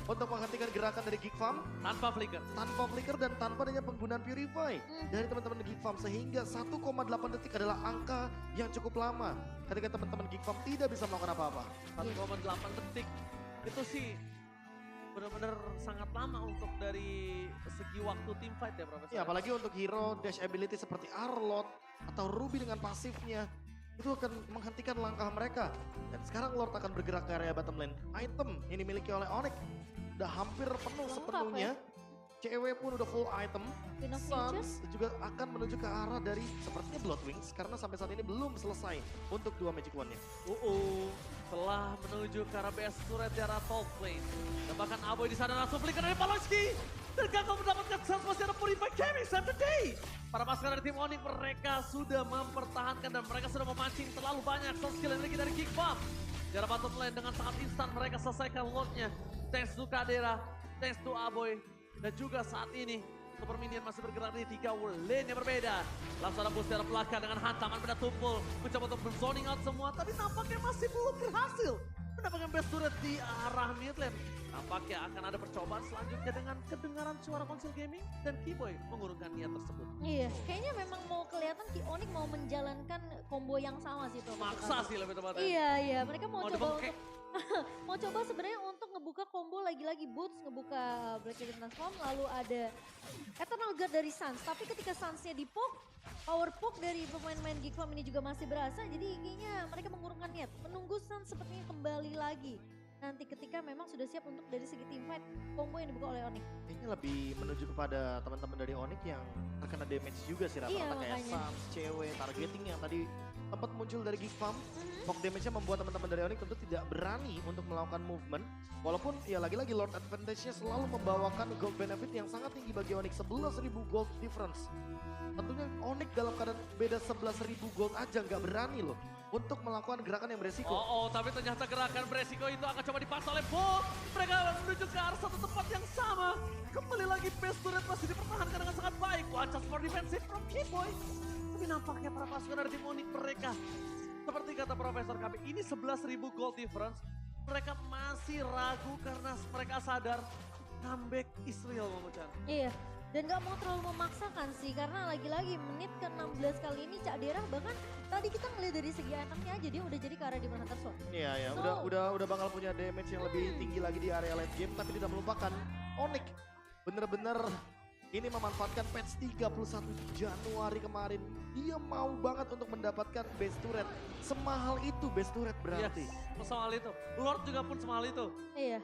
untuk menghentikan gerakan dari Geek Farm tanpa flicker dan tanpa adanya penggunaan Purify dari teman-teman Geek Farm, sehingga 1,8 detik adalah angka yang cukup lama ketika teman-teman Geek Farm tidak bisa melakukan apa-apa. 1,8 detik itu sih benar-benar sangat lama untuk dari segi waktu team fight ya Profesor. Ya, apalagi untuk hero dash ability seperti Arlott atau Ruby dengan pasifnya itu akan menghentikan langkah mereka. Dan sekarang Lord akan bergerak ke area bottom lane. Item yang dimiliki oleh Onyx udah hampir penuh sepenuhnya. CW pun udah full item. Suns juga akan menuju ke arah dari sepertinya Bloodwings karena sampai saat ini belum selesai untuk 2 Magic Wand-nya. Telah menuju ke arah BS turret di arah top lane. Dan bahkan Aboy di sana langsung flicker dari Palowski. Dan gagal mendapatkan Suns, masih ada Purify Gaming save the day. Para pasukan dari tim Onyx mereka sudah mempertahankan dan mereka sudah memancing terlalu banyak soft skill yang dimiliki dari Geek Farm. Di arah bottom lane dengan sangat instan mereka selesaikan load-nya. Thanks to Kadera, thanks to Aboy. Dan juga saat ini Super Minion masih bergerak di 3 lane yang berbeda. Langsung ada boost dari belakang dengan hantaman benda tumpul. Mencoba untuk zoning out semua tapi nampaknya masih belum berhasil mendapatkan best turret di arah mid lane. Nampaknya akan ada percobaan selanjutnya dengan kedengaran suara konsol gaming dan Keyboy mengurungkan niat tersebut. Iya, kayaknya memang mau kelihatan Ki Onyx mau menjalankan combo yang sama sih Profesor. Maksa sih lebih tepatnya. Iya, mereka mau coba dibengkek. mau coba sebenarnya untuk ngebuka combo lagi-lagi Boots, ngebuka Black Dragon Transform, lalu ada Eternal Guard dari Suns. Tapi ketika Suns-nya di-poke, power poke dari pemain-pemain Geek Farm ini juga masih berasa. Jadi kayaknya mereka mengurungkan niat, menunggu Suns sepertinya kembali lagi. Nanti ketika memang sudah siap untuk dari segi team fight, combo yang dibuka oleh Onyx. Ini lebih menuju kepada teman-teman dari Onyx yang terkena damage juga sih rata-rata kayak Suns, cewek, targeting yang tadi tempat muncul dari Geek Farm. Poke damage-nya membuat teman-teman dari Onyx tentu tidak berani untuk melakukan movement. Walaupun ya lagi-lagi Lord Advantage-nya selalu membawakan gold benefit yang sangat tinggi bagi Onyx, 11.000 gold difference. Tentunya Onyx dalam keadaan beda 11.000 gold aja nggak berani loh untuk melakukan gerakan yang beresiko. Tapi ternyata gerakan beresiko itu akan coba dipaksa oleh Bo. Mereka menuju ke arah satu tempat yang sama. Kembali lagi base turret masih dipertahankan dengan sangat baik. Watch out for defensive from Keyboy. Tapi nampaknya para pasukan dari tim Onyx mereka, seperti kata Profesor KB, ini 11.000 gold difference. Mereka masih ragu karena mereka sadar comeback is real, Momo-chan. Iya. Dan gak mau terlalu memaksakan sih, karena lagi-lagi menit ke-16 kali ini Cak Derah bahkan tadi kita ngeliat dari segi itemnya aja dia udah jadi ke arah Demon Hunter Sword. Iya, udah bakal punya damage yang lebih tinggi lagi di area late game, tapi tidak melupakan Onyx bener-bener ini memanfaatkan patch 31 Januari kemarin. Dia mau banget untuk mendapatkan base turret. Semahal itu base turret berarti. Yes, semahal itu. Lord juga pun semahal itu. Iya.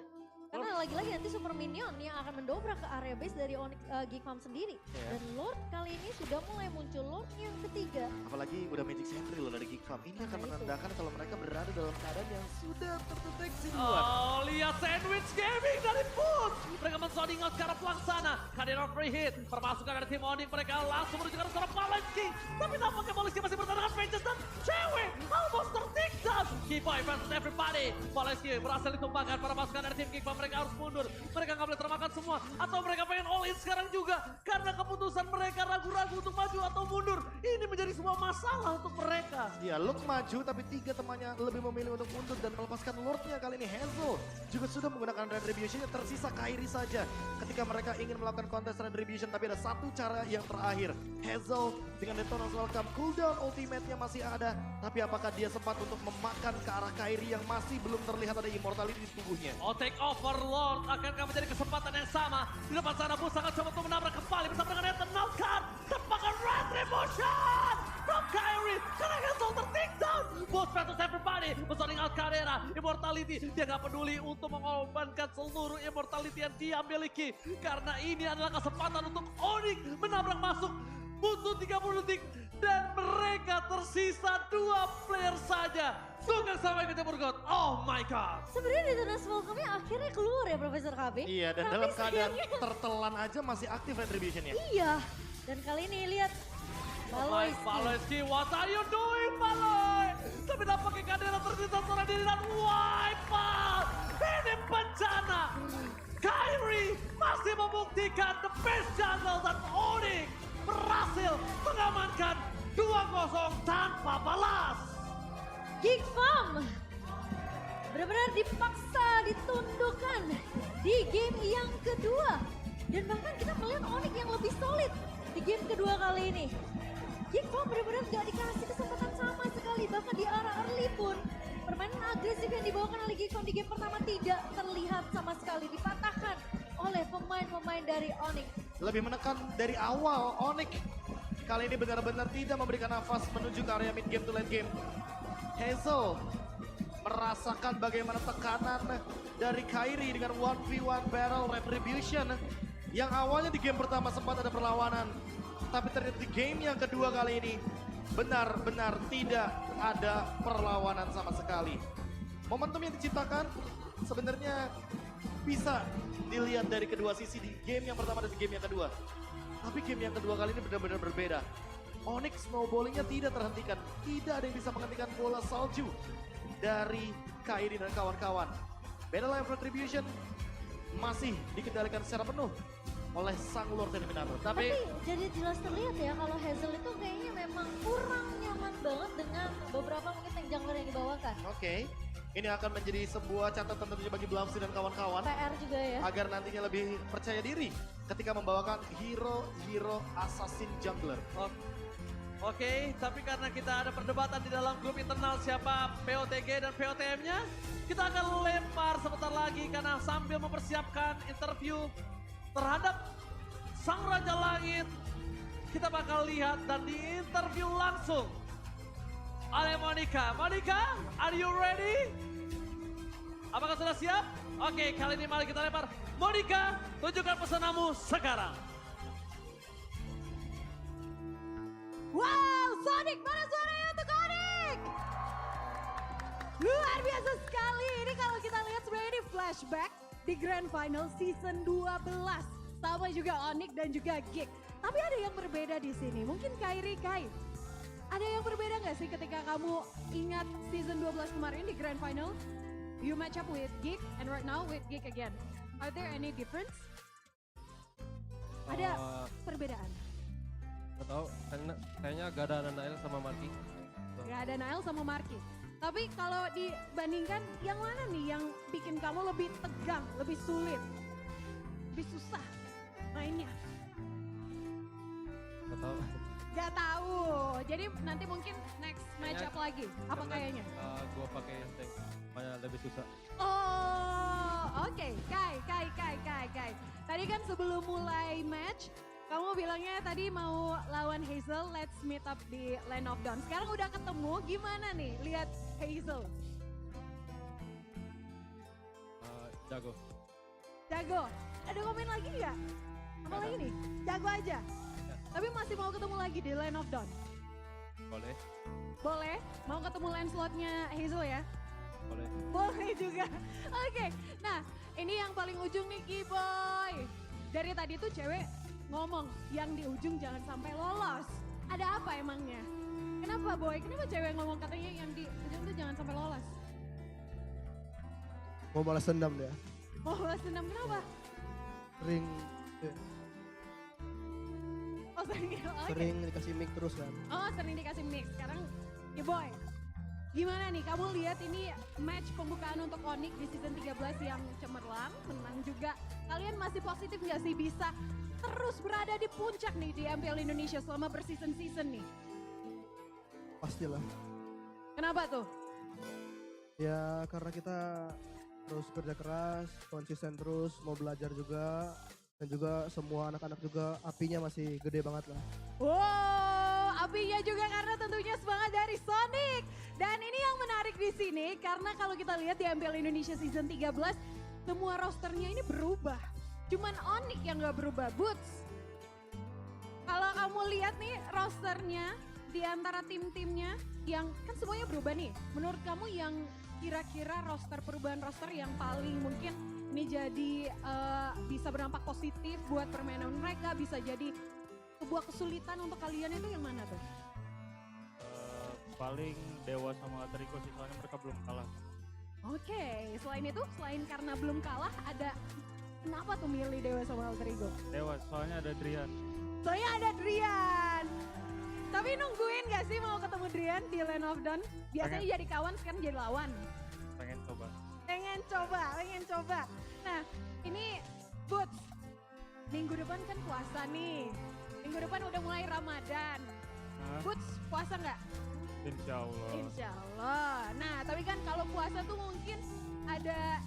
Karena lagi-lagi nanti Super Minion yang akan mendobrak ke area base dari Onyx Geek Farm sendiri. Dan Lord kali ini sudah mulai muncul Lord yang ketiga. Apalagi udah Magic Sentry loh dari Geek Farm. Ini akan menandakan kalau mereka berada dalam keadaan yang sudah terdeteksi duluan. Lihat sandwich gaming dari Boot. Mereka men-zoning out ke arah pelaksana. Kadena free hit. Permasukan dari tim Onyx mereka langsung menuju ke arah seorang Palowski. Tapi nampaknya Palowski masih bertahan dengan Vengeance dan cewek. Almost tertikam. Keyboy versus everybody. Palowski berhasil ditumbangkan para pasukan dari tim Geek Farm. Mereka harus mundur, mereka nggak boleh termakan semua, atau mereka pengen all in sekarang juga, karena keputusan mereka ragu-ragu untuk maju atau mundur. Ini menjadi mengakhiri semua masalah untuk mereka. Ya, Luke maju tapi 3 temannya lebih memilih untuk mundur dan melepaskan Lordnya. Kali ini Hazel juga sudah menggunakan Retribution, tersisa Kairi saja. Ketika mereka ingin melakukan kontes Retribution, tapi ada satu cara yang terakhir. Hazel dengan Detona's Welcome, cooldown ultimate-nya masih ada. Tapi apakah dia sempat untuk memakan ke arah Kairi yang masih belum terlihat ada immortality di tubuhnya? Oh, take over Lord akankah menjadi kesempatan yang sama. Di depan sana Bus akan coba untuk menabrak kembali bersama dengan Eternal Card. Tepakan Retribution from Kyrie. Karena Hazel ter-take down. Bus versus everybody. Besoning Alcadera. Immortality. Dia gak peduli untuk mengorbankan seluruh immortality yang dia miliki. Karena ini adalah kesempatan untuk Onyx menabrak masuk. Butuh 30 detik. Dan mereka tersisa 2 player saja. Sugeng sampai ke Burgot. Oh my god. Sebenarnya Detona's Welcome-nya akhirnya keluar ya Profesor KB. Iya, dan Tapi dalam keadaan sayangnya- tertelan aja masih aktif Retribution-nya. Iya. Dan kali ini lihat Valois. Valois, what are you doing, Valois? Tapi nampaknya Kadera tersisa seorang diri dan wipeout. Ini bencana. Kyrie masih membuktikan the best jungle dan Onyx berhasil mengamankan 2-0 tanpa balas. Geek Farm benar-benar dipaksa ditundukkan di game yang kedua. Dan bahkan kita melihat Onyx yang lebih solid di game kedua kali ini. Geek Farm benar-benar gak dikasih kesempatan sama sekali. Bahkan di arah early pun permainan agresif yang dibawakan oleh Geek Farm di game pertama tidak terlihat sama sekali. Dipatahkan oleh pemain-pemain dari Onyx. Lebih menekan dari awal Onyx. Kali ini benar-benar tidak memberikan nafas menuju ke area mid game to late game. Hazel merasakan bagaimana tekanan dari Kyrie dengan 1v1 battle Retribution. Yang awalnya di game pertama sempat ada perlawanan. Tapi ternyata di game yang kedua kali ini benar-benar tidak ada perlawanan sama sekali. Momentum yang diciptakan sebenarnya bisa dilihat dari kedua sisi di game yang pertama dan di game yang kedua. Tapi game yang kedua kali ini benar-benar berbeda. Onyx snowballingnya tidak terhentikan. Tidak ada yang bisa menghentikan bola salju dari Kyrie dan kawan-kawan. Battle of Retribution masih dikendalikan secara penuh oleh sang Lord Eliminator. Tapi jadi jelas terlihat ya kalau Hazel itu kayaknya memang kurang nyaman banget dengan beberapa mungkin tank jungler yang dibawakan. Oke. Ini akan menjadi sebuah catatan tentunya bagi Blamsy dan kawan-kawan. PR juga ya. Agar nantinya lebih percaya diri ketika membawakan hero-hero assassin jungler. Oke, tapi karena kita ada perdebatan di dalam grup internal siapa POTG dan POTM-nya, kita akan lempar sebentar lagi karena sambil mempersiapkan interview terhadap Sang Raja Langit, kita bakal lihat dan diinterview langsung oleh Monica. Monica, are you ready? Apakah sudah siap? Oke, kali ini mari kita lempar. Monica, tunjukkan pesanmu sekarang. Wow, Sonic, mana suaranya untuk Onyx? Luar biasa sekali. Ini kalau kita lihat sebenarnya ini flashback di Grand Final Season 12. Sama juga Onyx dan juga Geek. Tapi ada yang berbeda di sini. Mungkin Kyrie, Kai. Ada yang berbeda nggak sih ketika kamu ingat Season 12 kemarin di Grand Final? You match up with Geek and right now with Geek again. Are there any difference? Ada perbedaan? Gak tau, kayaknya gak ada Nael sama Marky. Gak ada Nael sama Marky. Tapi kalau dibandingkan yang mana nih yang bikin kamu lebih tegang, lebih sulit, lebih susah mainnya? Gak tau. Gak tahu. Jadi nanti mungkin next match up lagi. Apa kayaknya? Gua pakai tank, makanya lebih susah. Oh, oke. Kai. Tadi kan sebelum mulai match, kamu bilangnya tadi mau lawan Hazel, let's meet up di Land of Dawn. Sekarang udah ketemu, gimana nih lihat Hazel? Jago. Jago. Ada komen lagi nggak? Apa lagi nih? Jago aja. Tapi masih mau ketemu lagi di Land of Dawn? Boleh. Boleh? Mau ketemu land slotnya Hazel ya? Boleh. Boleh juga. Oke, nah ini yang paling ujung nih Kiboy. Dari tadi tuh cewek ngomong yang di ujung jangan sampai lolos. Ada apa emangnya? Kenapa Boy? Kenapa cewek ngomong katanya yang di ujung tuh jangan sampai lolos? Mau balas dendam dia. Oh balas dendam kenapa? Sering Oh Oke. Sering dikasih mic terus kan. Oh sering dikasih mix. Sekarang Boy. Gimana nih kamu lihat ini match pembukaan untuk Onyx di season 13 yang cemerlang, menang juga. Kalian masih positif nggak sih bisa terus berada di puncak nih di MPL Indonesia selama berseason-season nih? Pastilah. Kenapa tuh? Ya karena kita terus kerja keras, konsisten terus, mau belajar juga. Dan juga semua anak-anak juga apinya masih gede banget lah. Wow, apinya juga karena tentunya semangat dari Sonic. Dan ini yang menarik di sini karena kalau kita lihat di MPL Indonesia season 13, semua rosternya ini berubah. Cuman Onyx yang gak berubah, Boots. Kalau kamu lihat nih rosternya di antara tim-timnya yang kan semuanya berubah nih. Menurut kamu yang kira-kira perubahan roster yang paling mungkin ini jadi bisa berdampak positif buat permainan mereka, bisa jadi sebuah kesulitan untuk kalian itu yang mana tuh? Paling Dewa sama Alter Ego sih, soalnya mereka belum kalah. Oke, selain itu, selain karena belum kalah, ada kenapa tuh milih Dewa sama Alter Ego? Dewa, soalnya ada Drian. Soalnya ada Drian. Tapi nungguin gak sih mau ketemu Drian di Land of Dawn? Biasanya jadi kawan, sekarang jadi lawan. Pengen coba. Pengen coba. Nah, ini Boots, minggu depan kan puasa nih. Minggu depan udah mulai Ramadan. Boots, puasa nggak? Insya Allah. Insya Allah. Nah, tapi kan kalau puasa tuh mungkin ada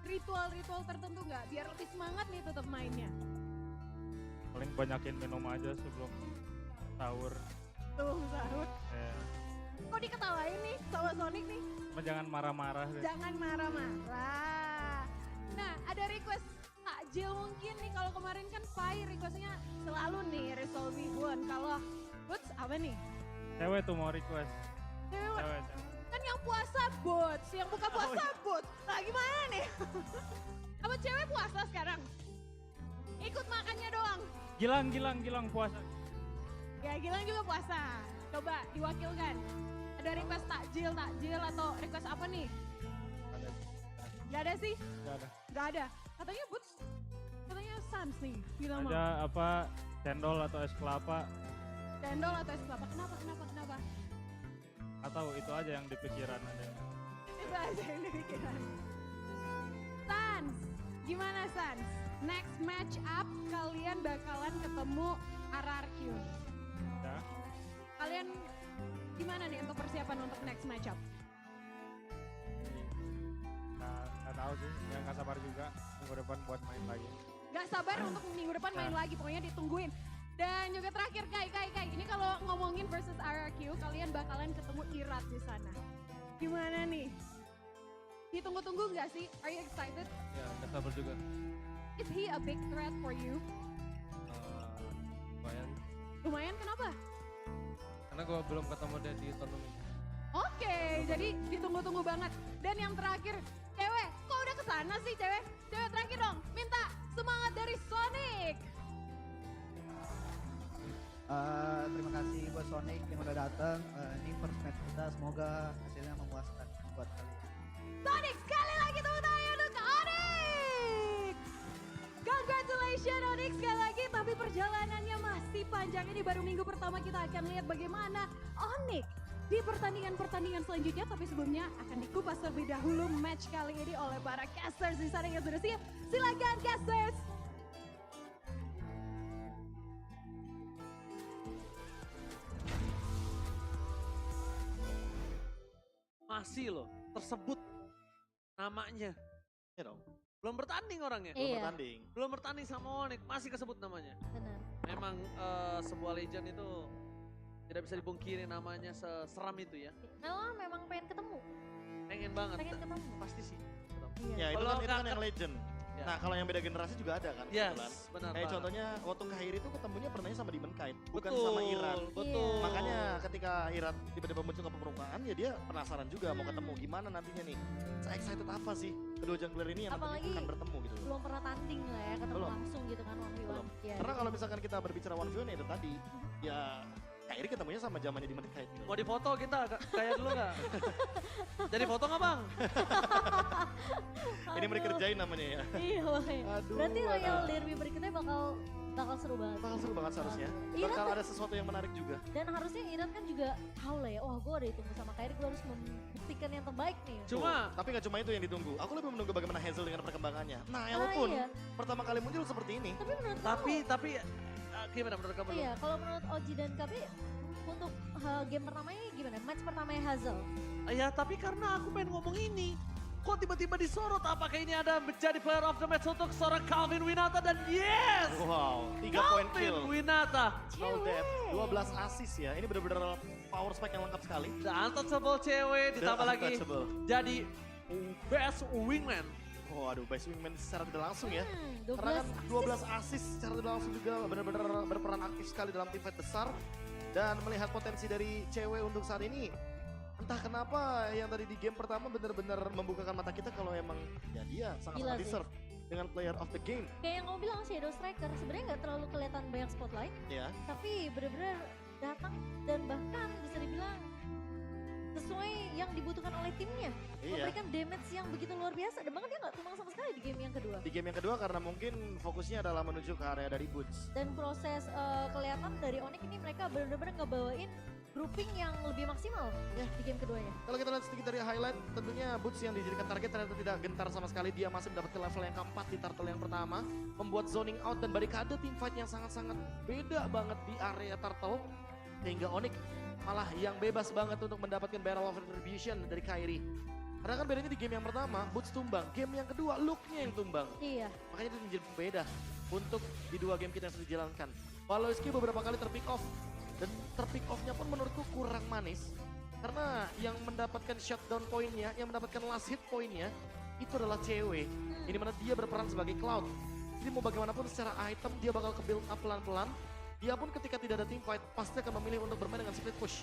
ritual-ritual tertentu nggak? Biar lebih semangat nih tetap mainnya. Paling banyakin minum aja sebelum sahur. Tuh, sahur. Eh, Kok diketawain nih sama Sonic nih? jangan marah-marah deh. Jangan marah-marah. Nah, ada request takjil mungkin nih. Kalau kemarin kan Pai requestnya selalu nih Resolve Bihun. Kalau Boots apa nih? Cewek tuh mau request. Cewek. Kan yang puasa Boots, yang buka puasa Boots. Nah gimana nih? Apa cewek puasa sekarang? Ikut makannya doang. Gilang puasa. Ya Gilang juga puasa. Coba diwakilkan. Ada request takjil atau request apa nih? Gak ada sih? Gak ada. Katanya Boots, katanya Sans nih bilang mau. Ada apa, cendol atau es kelapa. Cendol atau es kelapa, kenapa? Atau itu aja yang di pikiran ada. Itu aja yang di pikiran. Sans, gimana Sans? Next match up kalian bakalan ketemu RRQ. Ya. Kalian gimana nih untuk persiapan untuk next match up? Nggak tahu sih, ya nggak sabar juga minggu depan buat main lagi. Gak sabar untuk minggu depan main lagi, pokoknya ditungguin. Dan juga terakhir Kai, ini kalau ngomongin versus RRQ, kalian bakalan ketemu Irat di sana. Gimana nih? Ditunggu-tunggu gak sih? Are you excited? Ya, nggak sabar juga. Is he a big threat for you? Lumayan. Lumayan kenapa? Karena gue belum ketemu dia di tournament. Oke, jadi ditunggu-tunggu banget. Dan yang terakhir, cewek, kok udah kesana sih cewek? Cewek terakhir dong, minta semangat dari Sonic. Terima kasih buat Sonic yang udah datang. Ini first match kita, semoga hasilnya memuaskan buat kalian. Sonic, sekali lagi tepuk tangan untuk Onyx. Congratulations Onyx sekali lagi, tapi perjalanannya masih panjang. Ini baru minggu pertama, kita akan lihat bagaimana Onyx di pertandingan selanjutnya. Tapi sebelumnya akan dikupas terlebih dahulu match kali ini oleh para casters di sana yang sudah siap. Silakan casters. Masih loh tersebut namanya. Ya dong. Belum bertanding orangnya. Iya. Belum bertanding sama Onyx, masih kesebut namanya. Benar. Memang sebuah legend itu tidak bisa dipungkiri namanya seseram itu ya. Memang pengen ketemu. Pengen banget. Pengen ketemu. Pasti sih. Ya itu Kalau kan nggak yang legend. Ya. Nah kalau yang beda generasi juga ada kan. Yes, kebetulan. benar Kayak banget. contohnya waktu Kairi itu ketemunya pernahnya sama Demon Kite, bukan Betul, sama Iran. betul. Makanya ketika Iran tiba-tiba muncul ke permukaan ya dia penasaran juga mau ketemu gimana nantinya nih. Saya excited apa sih kedua jungler ini yang nantinya Apalagi akan bertemu gitu. belum pernah tanding lah ya, ketemu Belum. langsung gitu kan 1v1. Belum. Ya, Karena gitu. kalau misalkan kita berbicara 1v1 ya itu tadi, ya Kairi ketemunya sama zamannya Demon Kite. Gitu. Mau difoto kita kayak dulu nggak? Jadi foto nggak bang? Ini mereka kerjain namanya ya. Iya makanya. Aduh, Berarti Royal aduh. Derby berikutnya bakal bakal seru banget. Bakal seru banget seharusnya. Iya, Bakal kan? ada sesuatu yang menarik juga. Dan harusnya Iran kan juga tahu lah ya, wah gue udah ditunggu sama Kyrie, gue harus membuktikan yang terbaik nih. Tapi nggak cuma itu yang ditunggu. Aku lebih menunggu bagaimana Hazel dengan perkembangannya. Nah, pun iya. pertama kali muncul seperti ini. Tapi menurut Tapi gimana menurut kamu? Iya, kalau menurut Oji dan Kapi untuk game pertama ini gimana? Match pertamanya Hazel. Ya tapi karena aku pengen ngomong ini. Kok tiba-tiba disorot? Apakah ini ada menjadi player of the match untuk seorang Calvin Winata dan yes! Wow, 3 poin kill. Calvin Winata. No death, 12 assist ya. Ini benar-benar power spike yang lengkap sekali. The untouchable cewek ditambah lagi untouchable. jadi best wingman. Oh aduh, best wingman secara tidak langsung ya. 12 Karena kan 12 assist secara tidak langsung juga benar-benar berperan aktif sekali dalam tim fight besar. Dan melihat potensi dari cewek untuk saat ini. Entah kenapa yang tadi di game pertama benar-benar membukakan mata kita kalau emang ya dia sangat-sangat Gila sih. deserve dengan player of the game. Kayak yang kamu bilang Shadow Striker sebenarnya nggak terlalu kelihatan banyak spotlight, Ya. tapi benar-benar datang dan bahkan bisa dibilang sesuai yang dibutuhkan oleh timnya. Iya. Memberikan damage yang begitu luar biasa dan bahkan dia nggak tumbang sama sekali di game yang kedua. Di game yang kedua karena mungkin fokusnya adalah menuju ke area dari Boots. Dan proses kelihatan dari Onyx ini mereka benar-benar ngebawain grouping yang lebih maksimal ya di game keduanya. Kalau kita lihat sedikit dari highlight, tentunya Boots yang dijadikan target ternyata tidak gentar sama sekali. Dia masih mendapatkan level yang keempat di turtle yang pertama. Membuat zoning out dan barikade teamfight yang sangat-sangat beda banget di area turtle. Sehingga Onyx malah yang bebas banget untuk mendapatkan Barrel of Retribution dari Kyrie. Karena kan bedanya di game yang pertama, Boots tumbang. Game yang kedua, Luke-nya yang tumbang. Iya. Makanya itu menjadi pembeda untuk di dua game kita yang sudah dijalankan. Waloski beberapa kali terpick off. Dan terpick off-nya pun menurutku kurang manis. Karena yang mendapatkan shutdown poinnya, yang mendapatkan last hit poinnya, itu adalah cewek. Ini mana dia berperan sebagai Cloud. Jadi mau bagaimanapun secara item dia bakal ke build up pelan-pelan. Dia pun ketika tidak ada team fight pasti akan memilih untuk bermain dengan split push.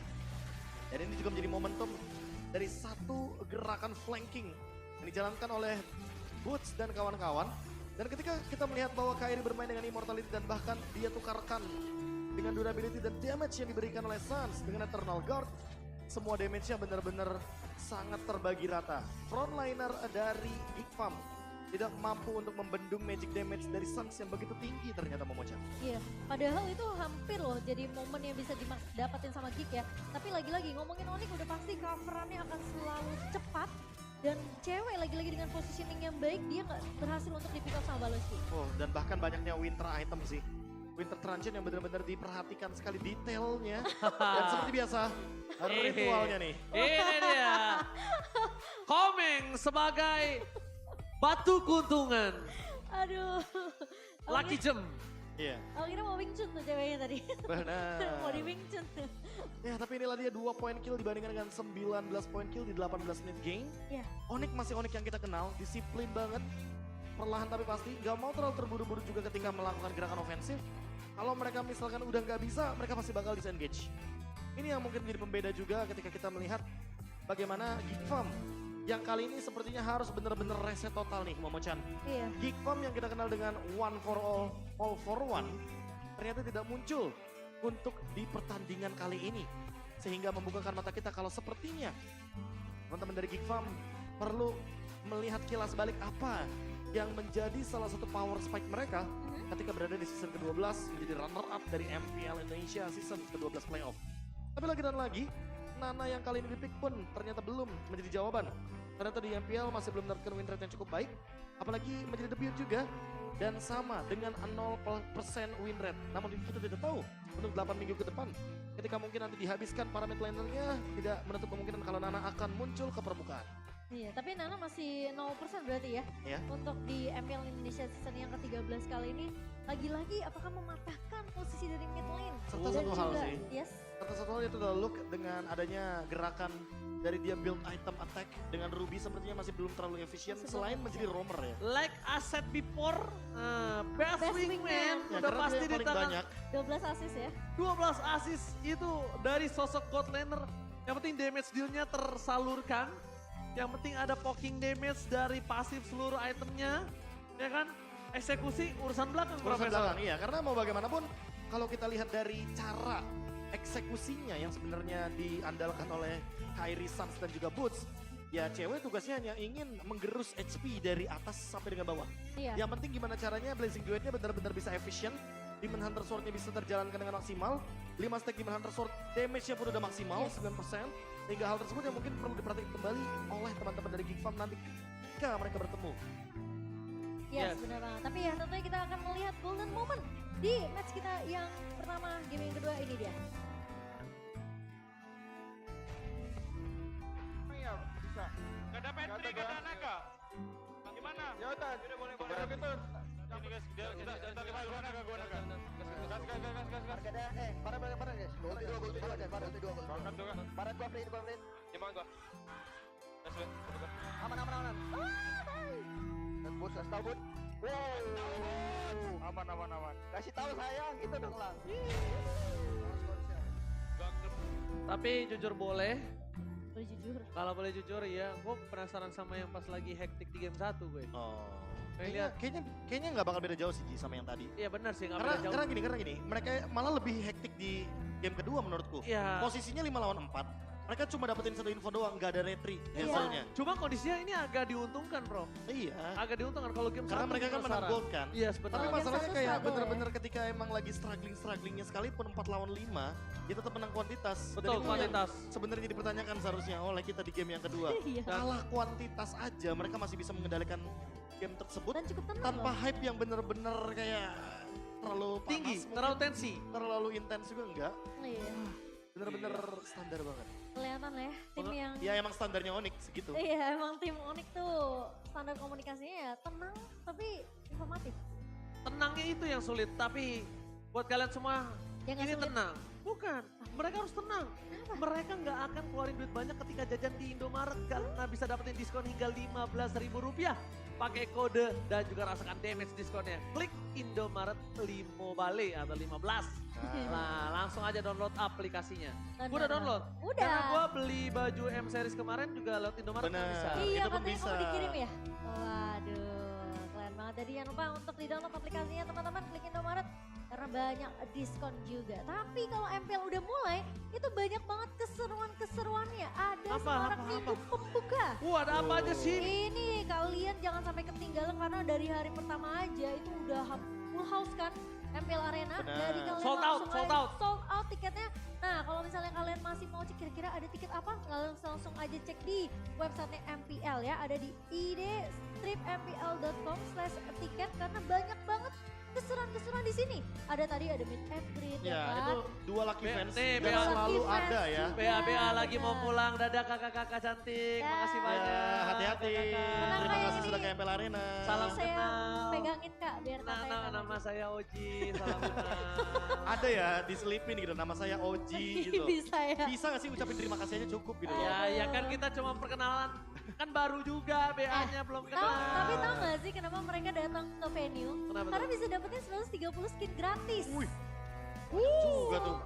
Dan ini juga menjadi momentum dari satu gerakan flanking yang dijalankan oleh Boots dan kawan-kawan. Dan ketika kita melihat bahwa Kyrie bermain dengan immortality dan bahkan dia tukarkan dengan durability dan damage yang diberikan oleh Suns dengan Eternal Guard, semua damage-nya benar-benar sangat terbagi rata. Frontliner dari Geekfam tidak mampu untuk membendung magic damage dari Suns yang begitu tinggi ternyata Momo-chan. Iya, padahal itu hampir loh jadi momen yang bisa didapatin sama Geek ya. Tapi lagi-lagi ngomongin Onyx udah pasti coverannya akan selalu cepat. Dan cewek lagi-lagi dengan positioning yang baik dia nggak berhasil untuk di-pick up sama Baloski. Oh, dan bahkan banyaknya winter item sih. Winter Truncheon yang benar-benar diperhatikan sekali detailnya. Dan seperti biasa, ritualnya nih. Ini dia. Komeng sebagai batu keuntungan. Aduh. Lucky Gem. Iya. Aku kira mau Wing Chun tuh ceweknya tadi. Benar. Mau di Wing Chun tuh. Ya tapi inilah dia 2 poin kill dibandingkan dengan 19 poin kill di 18 menit game. Iya. Onyx masih Onyx yang kita kenal, disiplin banget. Perlahan tapi pasti, gak mau terlalu terburu-buru juga ketika melakukan gerakan ofensif. Kalau mereka misalkan udah gak bisa, mereka pasti bakal disengage. Ini yang mungkin menjadi pembeda juga ketika kita melihat bagaimana Geekfam yang kali ini sepertinya harus benar-benar reset total nih Momo-chan. Iya. Geekfam yang kita kenal dengan one for all for one, ternyata tidak muncul untuk di pertandingan kali ini. Sehingga membukakan mata kita kalau sepertinya teman-teman dari Geekfam perlu melihat kilas balik apa yang menjadi salah satu power spike mereka ketika berada di season ke-12 menjadi runner up dari MPL Indonesia season ke-12 playoff. Tapi lagi dan lagi, Nana yang kali ini dipick pun ternyata belum menjadi jawaban. Ternyata di MPL masih belum mendapatkan win rate yang cukup baik, apalagi menjadi debut juga. Dan sama dengan 0% win rate. Namun kita tidak tahu untuk 8 minggu ke depan, ketika mungkin nanti dihabiskan para mid lanernya, tidak menutup kemungkinan kalau Nana akan muncul ke permukaan. Iya, tapi Nana masih 0% berarti ya. Ya. Untuk di MPL Indonesia season yang ke-13 kali ini, lagi-lagi apakah mematahkan posisi dari mid lane? Serta Dan satu hal juga- sih. Yes. Serta satu hal itu adalah Luke dengan adanya gerakan dari dia build item attack dengan Ruby sepertinya masih belum terlalu efisien selain menjadi roamer ya. Like I said before, best wingman Ya, udah karena pasti dia di paling tangan. banyak. 12 assist ya. 12 assist itu dari sosok god laner. Yang penting damage dealnya tersalurkan. Yang penting ada poking damage dari pasif seluruh itemnya. Ya kan? Eksekusi urusan belakang Urusan Profesor. belakang iya, karena mau bagaimanapun kalau kita lihat dari cara eksekusinya yang sebenarnya diandalkan oleh Kyrie, Suns dan juga Boots, ya cewek tugasnya hanya ingin menggerus HP dari atas sampai dengan bawah. Iya. Yang penting gimana caranya Blazing Duetnya benar-benar bisa efisien Demon Hunter Sword-nya bisa terjalankan dengan maksimal. 5 stack Demon Hunter Sword damage-nya pun udah maksimal 9%. Sehingga hal tersebut yang mungkin perlu diperhatikan kembali oleh teman-teman dari Geek Farm nanti ketika mereka bertemu. Yes, benar banget. Tapi ya tentunya kita akan melihat golden moment di match kita yang pertama, game yang kedua ini dia. Iya, bisa. Gak ada Petri, gak ada Naga. Gimana? Ya udah, boleh. Gitu. Ini guys, kita gimana? Gua Naga. Gas. Harga ada, bareng guys. Gol 2 guys, bareng 2 gol. Angkat juga. Bareng gua free. Gimana gua? Gas. Aman. Dan boots, kasih tahu, Bud. Wow. Aman. Kasih tahu sayang, itu dong lang. Tapi jujur boleh. Boleh jujur. Kalau boleh jujur ya, gue penasaran sama yang pas lagi hektik di game 1 gue. Oh. Lihat. Kayaknya nggak bakal beda jauh sih Ji sama yang tadi. Iya benar sih, nggak Karena, beda jauh. karena gini, mereka malah lebih hektik di game kedua menurutku. Iya. Posisinya 5 lawan 4. Mereka cuma dapetin 1 info doang, nggak ada retry hasilnya. Cuma kondisinya ini agak diuntungkan bro. Iya. Agak diuntungkan kalau game Karena 1 mereka kan menang gold kan. Iya betul. Tapi masalahnya Game kayak satu bener-bener ketika emang lagi strugglingnya sekalipun 4 lawan 5, dia tetap menang kuantitas. Betul, Dan itu kuantitas. yang sebenarnya dipertanyakan seharusnya oleh kita di game yang kedua. Iya. Kalah kuantitas aja, mereka masih bisa mengendalikan game tersebut Dan cukup tenang tanpa loh. hype yang bener-bener kayak terlalu panas Tinggi, mungkin. terlalu tensi. Terlalu intens juga enggak. Iya. Bener-bener standar banget. Kelihatan ya tim yang Ya emang standarnya Onyx segitu. Iya, emang tim Onyx tuh standar komunikasinya ya tenang tapi informatif. Tenangnya itu yang sulit, tapi buat kalian semua Ya nggak ini sulit. tenang. Bukan, mereka harus tenang. Mereka nggak akan keluarin duit banyak ketika jajan di Indomaret karena bisa dapetin diskon hingga Rp15.000. Pakai kode dan juga rasakan damage diskonnya. Klik Indomaret Limobale atau 15. Nah, langsung aja download aplikasinya. Gue udah download. Udah. Karena gue beli baju M series kemarin juga lewat Indomaret kan bisa. Iya, itu pun katanya bisa. mau dikirim ya. Waduh, keren banget. Jadi jangan lupa untuk di-download aplikasinya teman-teman, klik Indomaret karena banyak diskon juga. Tapi kalau MPL udah mulai, itu banyak banget keseruan-keseruannya. Ada semarak minggu pembuka. Ada apa aja sih? Ini kalian jangan sampai ketinggalan karena dari hari pertama aja itu udah full house kan. MPL Arena Benar. dari kalian Sold out. sold out tiketnya. Nah kalau misalnya kalian masih mau cek kira-kira ada tiket apa, kalian langsung aja cek di websitenya MPL ya. Ada di id-mpl.com/tiket karena banyak banget keseruan-keseruan di sini. Ada tadi ada meet and greet ya Ya kan. itu 2 lucky fans nih, yang BA. selalu Lucky fans ada ya. juga. BA lagi mau pulang, dadah kakak-kakak cantik, makasih banyak. Ya, hati-hati. Tenang, Terima Kak, kasih ini sudah ke MPL Arena. Salam saya kenal. pegangin kak biar katanya Nama saya Oji, salam kenal. Ada ya diselipin gitu nama saya Oji gitu. Bisa ya. Bisa gak sih ucapin terima kasih aja cukup gitu. Ya kan kita cuma perkenalan, kan baru juga BA-nya belum kenal. Tapi tau gak sih kenapa mereka datang ke venue? Kenapa Karena tuh? bisa dapetin 130 skin gratis. Wih, juga tuh.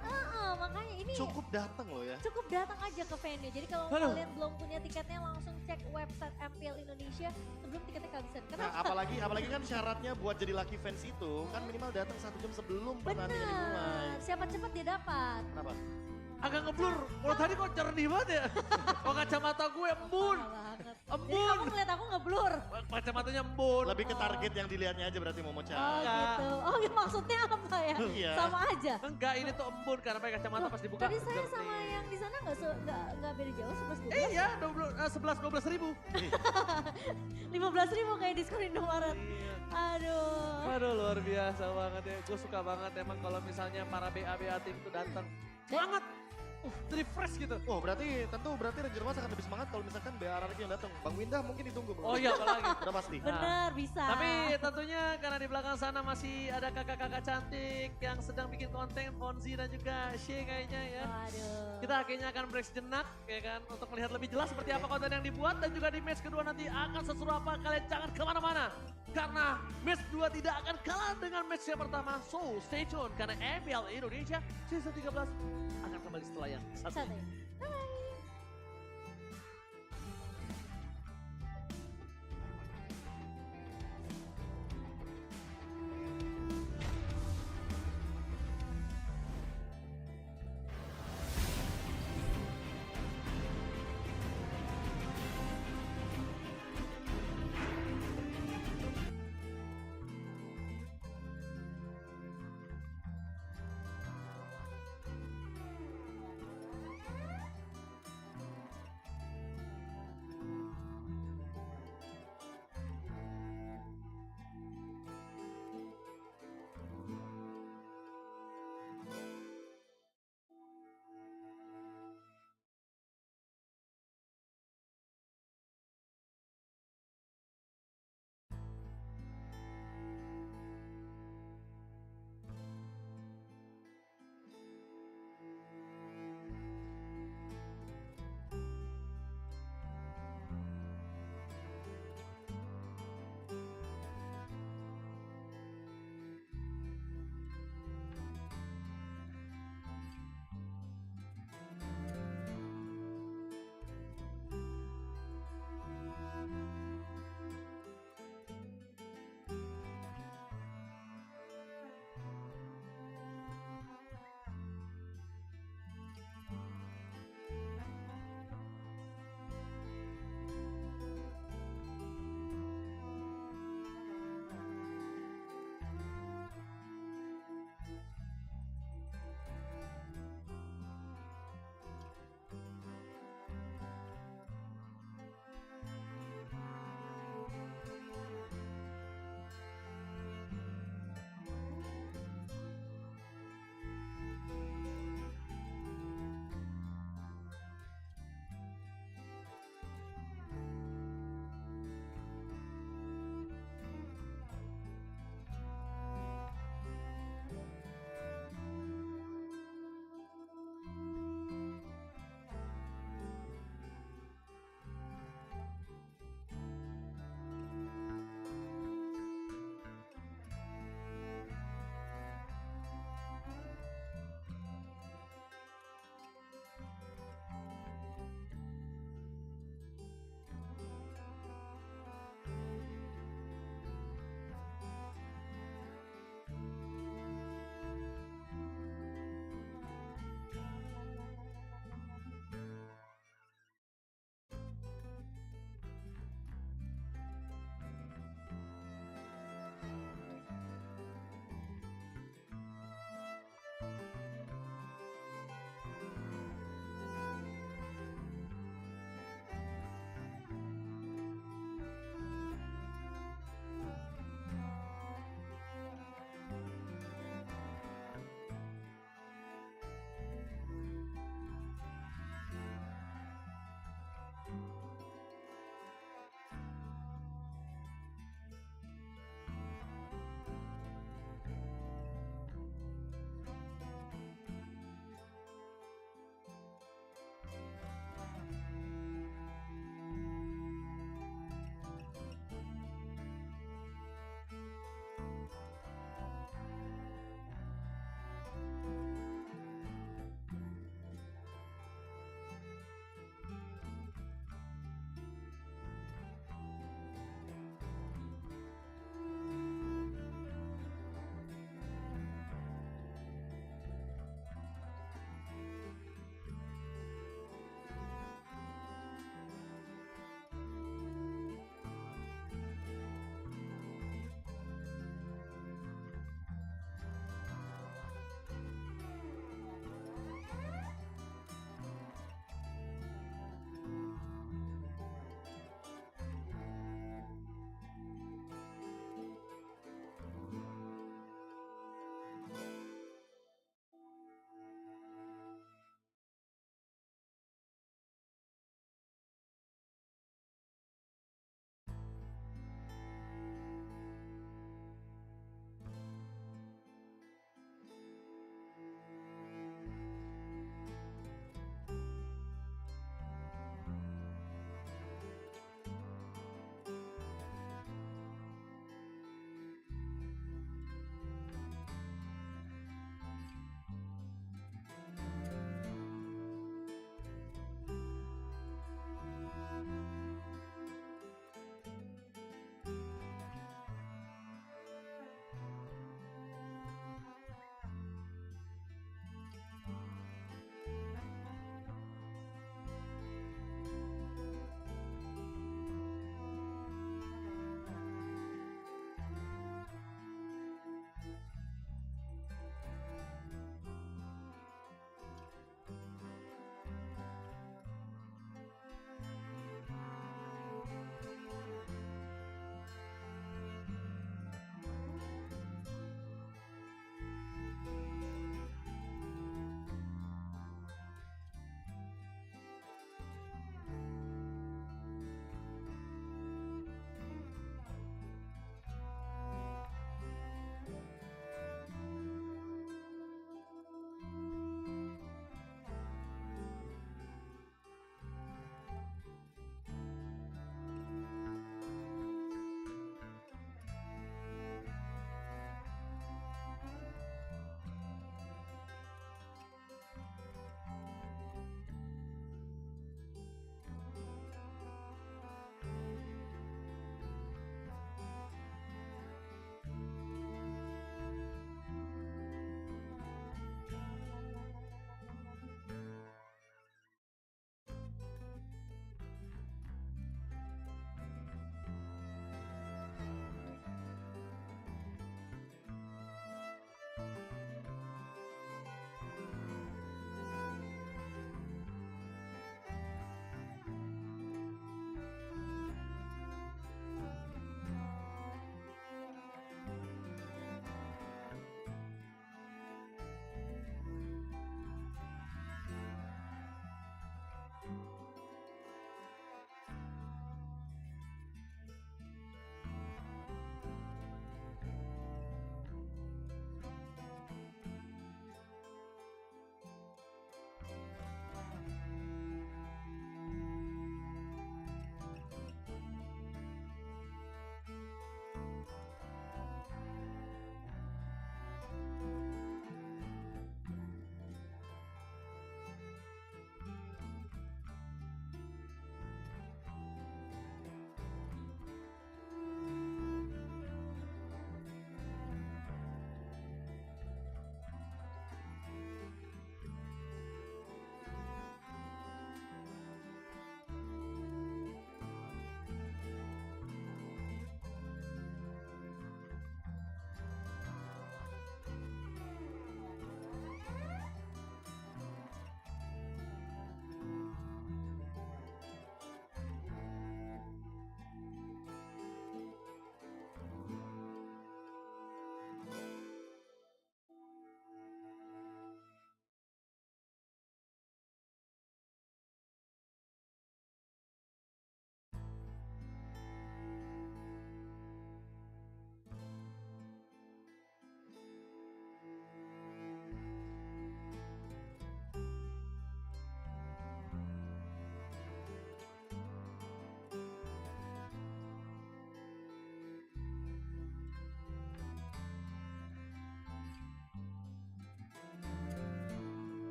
Makanya ini Cukup datang loh ya. cukup datang aja ke venue. Jadi kalau Aduh. kalian belum punya tiketnya langsung cek website MPL Indonesia sebelum tiketnya kehabisan. Nah, Kenapa? apalagi kan syaratnya buat jadi lucky fans itu kan minimal datang 1 jam sebelum pertandingan dimulai. Benar. Siapa cepat dia dapat. Kenapa? Agak ngeblur, kalau tadi kok jernih banget ya. Oh kacamata gue embun. Jadi kamu ngeliat aku ngeblur. Kacamatanya embun. Lebih ke target yang dilihatnya aja berarti Momo Chan. Oh gitu. Oh maksudnya apa ya? Iya. Sama aja. Enggak, ini tuh embun karena pakai kacamata pas dibuka. Tadi saya jernih. sama yang di sana nggak beda jauh 11 12. Iya, 11-12 ribu. 15.000 kayak diskon Indomaret. Aduh. Aduh luar biasa banget ya. Gue suka banget emang kalau misalnya para BA tim itu datang. Semangat. Refresh gitu. Oh berarti Ranger Mas akan lebih semangat kalau misalkan BA yang datang. Bang Windah mungkin ditunggu belum? Oh iya apalagi. Udah pasti. Bener bisa. Tapi tentunya karena di belakang sana masih ada kakak-kakak cantik yang sedang bikin konten, Fonzi dan juga Shay kayaknya ya. Waduh. Kita akhirnya akan break sejenak ya kan untuk melihat lebih jelas seperti apa konten yang dibuat dan juga di match kedua nanti akan seseru apa, kalian jangan kemana-mana. Karena match 2 tidak akan kalah dengan match yang pertama. So stay tune karena MPL Indonesia season 13 akan kembali setelah yang satu.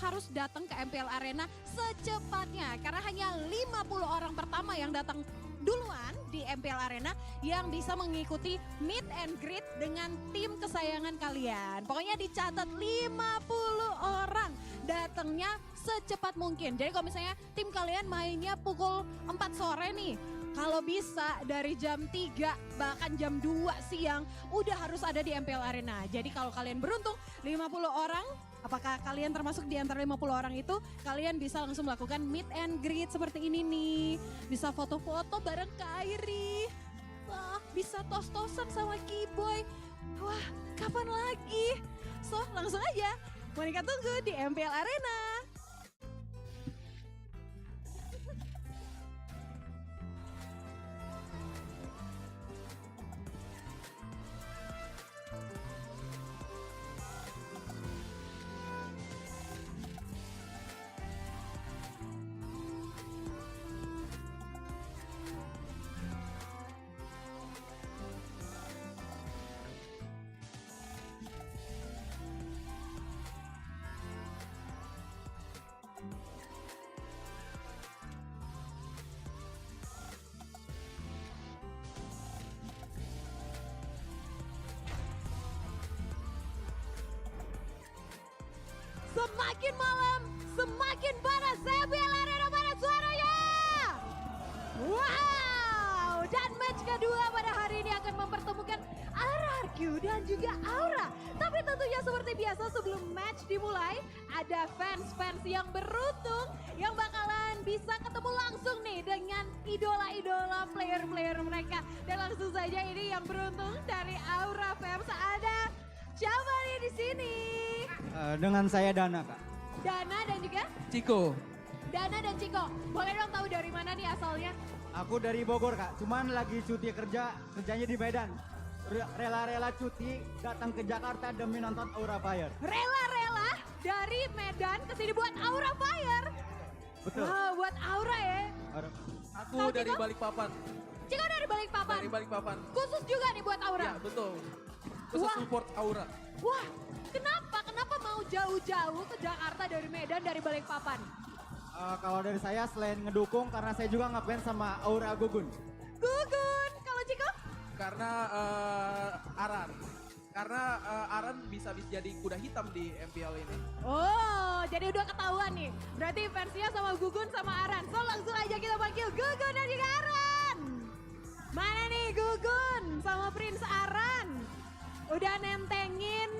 harus datang ke MPL Arena secepatnya. Karena hanya 50 orang pertama yang datang duluan di MPL Arena yang bisa mengikuti meet and greet dengan tim kesayangan kalian. Pokoknya dicatat 50 orang datangnya secepat mungkin. Jadi kalau misalnya tim kalian mainnya pukul 4 sore nih, kalau bisa dari jam 3 bahkan jam 2 siang udah harus ada di MPL Arena. Jadi kalau kalian beruntung 50 orang, apakah kalian termasuk di antara 50 orang itu, kalian bisa langsung melakukan meet and greet seperti ini nih. Bisa foto-foto bareng Kairi. Wah, bisa tos-tosan sama Kiboy. Wah, kapan lagi? So, langsung aja. Monica tunggu di MPL Arena. Semakin malam, semakin panas. MPL Arena, mana suaranya? Wow, dan match kedua pada hari ini akan mempertemukan RRQ dan juga Aura. Tapi tentunya seperti biasa sebelum match dimulai, ada fans-fans yang beruntung yang bakalan bisa ketemu langsung nih dengan idola-idola player-player mereka. Dan langsung saja ini yang beruntung dari Aura Fans, ada siapa nih di sini? Dengan saya Dana, Kak. Dana dan juga Ciko. Dana dan Ciko. Boleh dong tahu dari mana nih asalnya? Aku dari Bogor, Kak. Cuman lagi cuti kerjanya di Medan. Rela-rela cuti datang ke Jakarta demi nonton Aura Fire. Rela-rela dari Medan ke sini buat Aura Fire. Betul. Wow, buat Aura ya. Aku Kau, dari Ciko? Balikpapan. Ciko dari Balikpapan. Dari Balikpapan. Khusus juga nih buat Aura. Ya, betul. Khusus Wah. support Aura. Wah, kenapa mau jauh-jauh ke Jakarta dari Medan, dari Balikpapan? Kalau dari saya selain ngedukung karena saya juga ngefans sama Aura Gugun. Gugun, kalau Ciko? Karena Aran. Karena Aran bisa jadi kuda hitam di MPL ini. Oh, jadi udah ketahuan nih. Berarti fansnya sama Gugun sama Aran. So langsung aja kita panggil Gugun dan juga Aran. Mana nih Gugun sama Prince Aran? Udah nentengin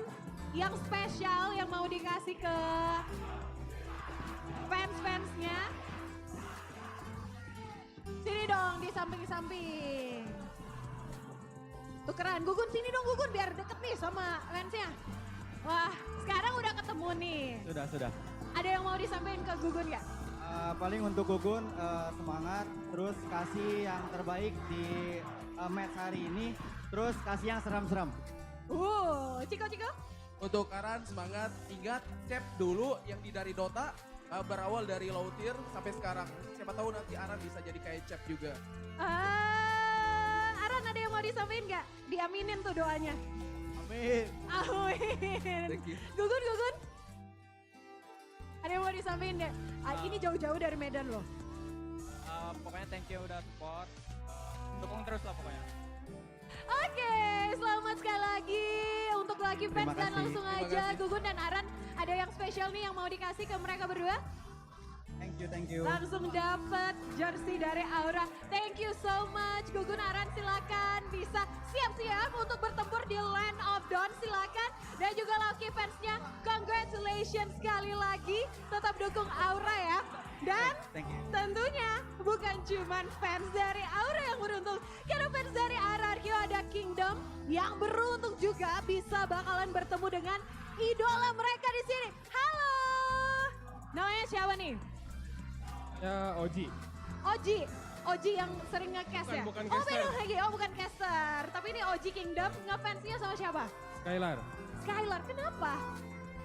yang spesial yang mau dikasih ke fans-fansnya. Sini dong di samping-samping. Tukeran, Gugun sini dong Gugun biar deket nih sama fansnya. Wah, sekarang udah ketemu nih. Sudah. Ada yang mau disampaikan ke Gugun gak? Paling untuk Gugun semangat, terus kasih yang terbaik di match hari ini, terus kasih yang seram-seram. Ciko. Untuk Aran semangat, ingat cep dulu yang dari Dota berawal dari low tier sampai sekarang. Siapa tahu nanti Aran bisa jadi kayak cep juga. Aran ada yang mau disampaikan gak? Diaminin tuh doanya. Amin. Thank you. Gugun. Ada yang mau disampaikan gak? Ini jauh-jauh dari Medan loh. Pokoknya thank you udah support. Dukung terus lah pokoknya. Oke, selamat sekali lagi untuk Lucky Fans dan langsung aja Gugun dan Aran ada yang spesial nih yang mau dikasih ke mereka berdua. Thank you. Langsung dapat jersey dari Aura. Thank you so much Gugun, Aran, silakan bisa siap-siap untuk bertempur di Land of Dawn, silakan. Dan juga Lucky Fansnya, congratulations sekali lagi. Tetap dukung Aura ya. Dan tentunya bukan cuman fans dari Aura yang beruntung. Karena fans dari RRQ ada Kingdom yang beruntung juga bisa bakalan bertemu dengan idola mereka di sini. Halo. Namanya siapa nih? Ya, Oji. Oji yang sering nge-cast ya? Bukan Oh caster. beda lagi, bukan caster. Tapi ini Oji Kingdom, ngefansnya sama siapa? Skylar. Skylar, kenapa?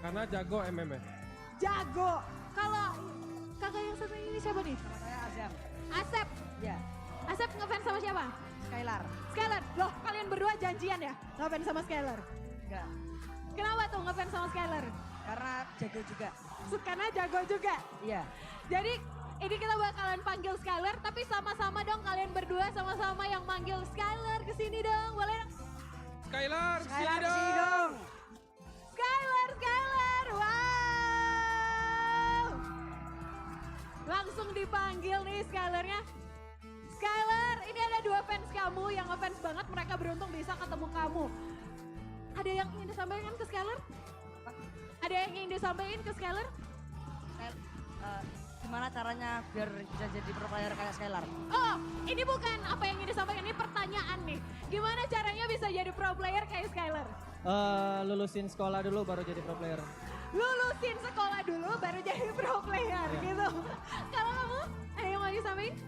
Karena jago MMA. Jago. Kalau kakak yang satu ini siapa nih? Saya Asep. Asep? Iya. Asep ngefans sama siapa? Skylar. Skylar, loh kalian berdua janjian ya? Ngefans sama Skylar? Enggak. Kenapa tuh ngefans sama Skylar? Karena jago juga. karena jago juga. Iya. Jadi ini kita bakalan panggil Skylar, tapi sama-sama dong kalian berdua sama-sama yang manggil Skylar kesini dong, boleh dong? Skylar, Skylar kesini dong. Skylar, wow! Langsung dipanggil nih Skylarnya. Skylar, ini ada 2 fans kamu yang ngefans banget, mereka beruntung bisa ketemu kamu. Ada yang ingin disampaikan ke Skylar? Ada yang ingin disampaikan ke Skylar? Gimana caranya biar bisa jadi pro player kayak Skylar? Oh, ini bukan apa yang ingin disampaikan, ini pertanyaan nih. Gimana caranya bisa jadi pro player kayak Skylar? Lulusin sekolah dulu baru jadi pro player. Lulusin sekolah dulu baru jadi pro player gitu. Kalau kamu, ada yang mau disampaikan?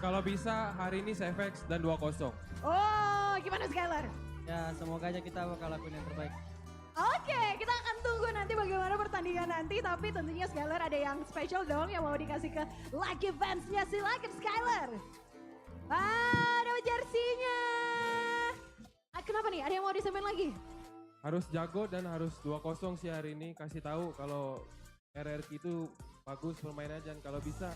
Kalau bisa hari ini Safex dan 2-0. Oh, gimana Skylar? Ya semoga aja kita bakal lakuin yang terbaik. Oke, kita akan tunggu nanti bagaimana pertandingan nanti. Tapi tentunya Skylar ada yang spesial dong yang mau dikasih ke Lucky Fans-nya. Silakan Skylar. Ada jersinya. Kenapa nih? Ada yang mau disampaikan lagi? Harus jago dan harus 2-0 sih hari ini. Kasih tahu kalau RRQ itu bagus permainannya, dan kalau bisa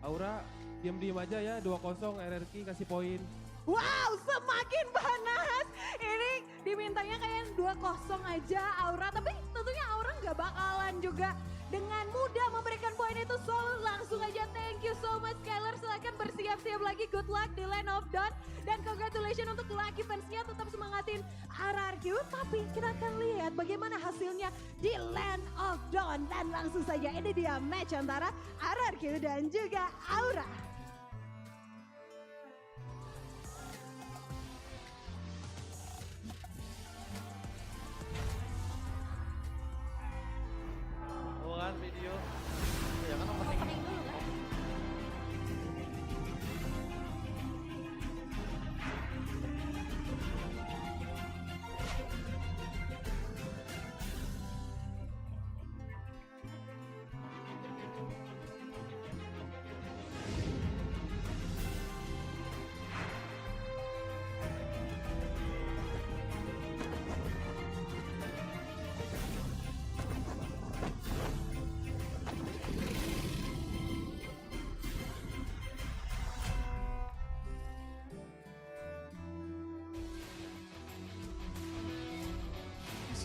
Aura diem-diem aja ya, 2-0 RRQ kasih poin. Wow, semakin panas. Ini dimintanya kayak 2-0 aja Aura. Tapi tentunya Aura nggak bakalan juga dengan mudah memberikan poin itu. So langsung aja thank you so much Skylar. Silahkan bersiap-siap lagi. Good luck di Land of Dawn. Dan congratulations untuk Lucky Fans-nya. Tetap semangatin RRQ. Tapi kita akan lihat bagaimana hasilnya di Land of Dawn. Dan langsung saja ini dia match antara RRQ dan juga Aura. Kan video. Ya kan opening dulu kan.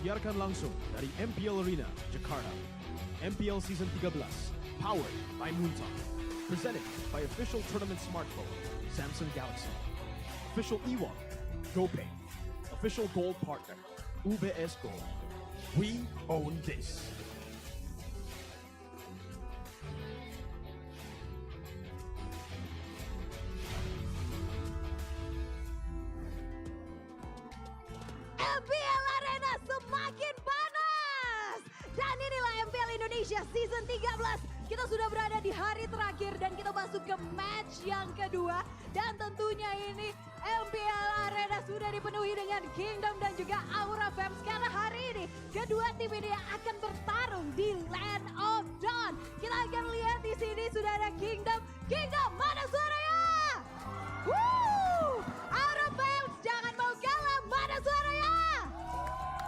Disiarkan langsung dari MPL Arena, Jakarta. MPL Season 13, powered by Moontalk. Presented by official tournament smartphone, Samsung Galaxy. Official e-wallet, GoPay. Official gold partner, UBS Gold. We own this. MPL Arena semakin panas. Dan inilah MPL Indonesia Season 13. Kita sudah berada di hari terakhir dan kita masuk ke match yang kedua. Dan tentunya ini MPL Arena sudah dipenuhi dengan Kingdom dan juga Aura Fams. Karena hari ini kedua tim ini akan bertarung di Land of Dawn. Kita akan lihat di sini sudah ada Kingdom. Kingdom, mana suaranya? Woo! Aura Fams jangan mau kalah, mana suaranya?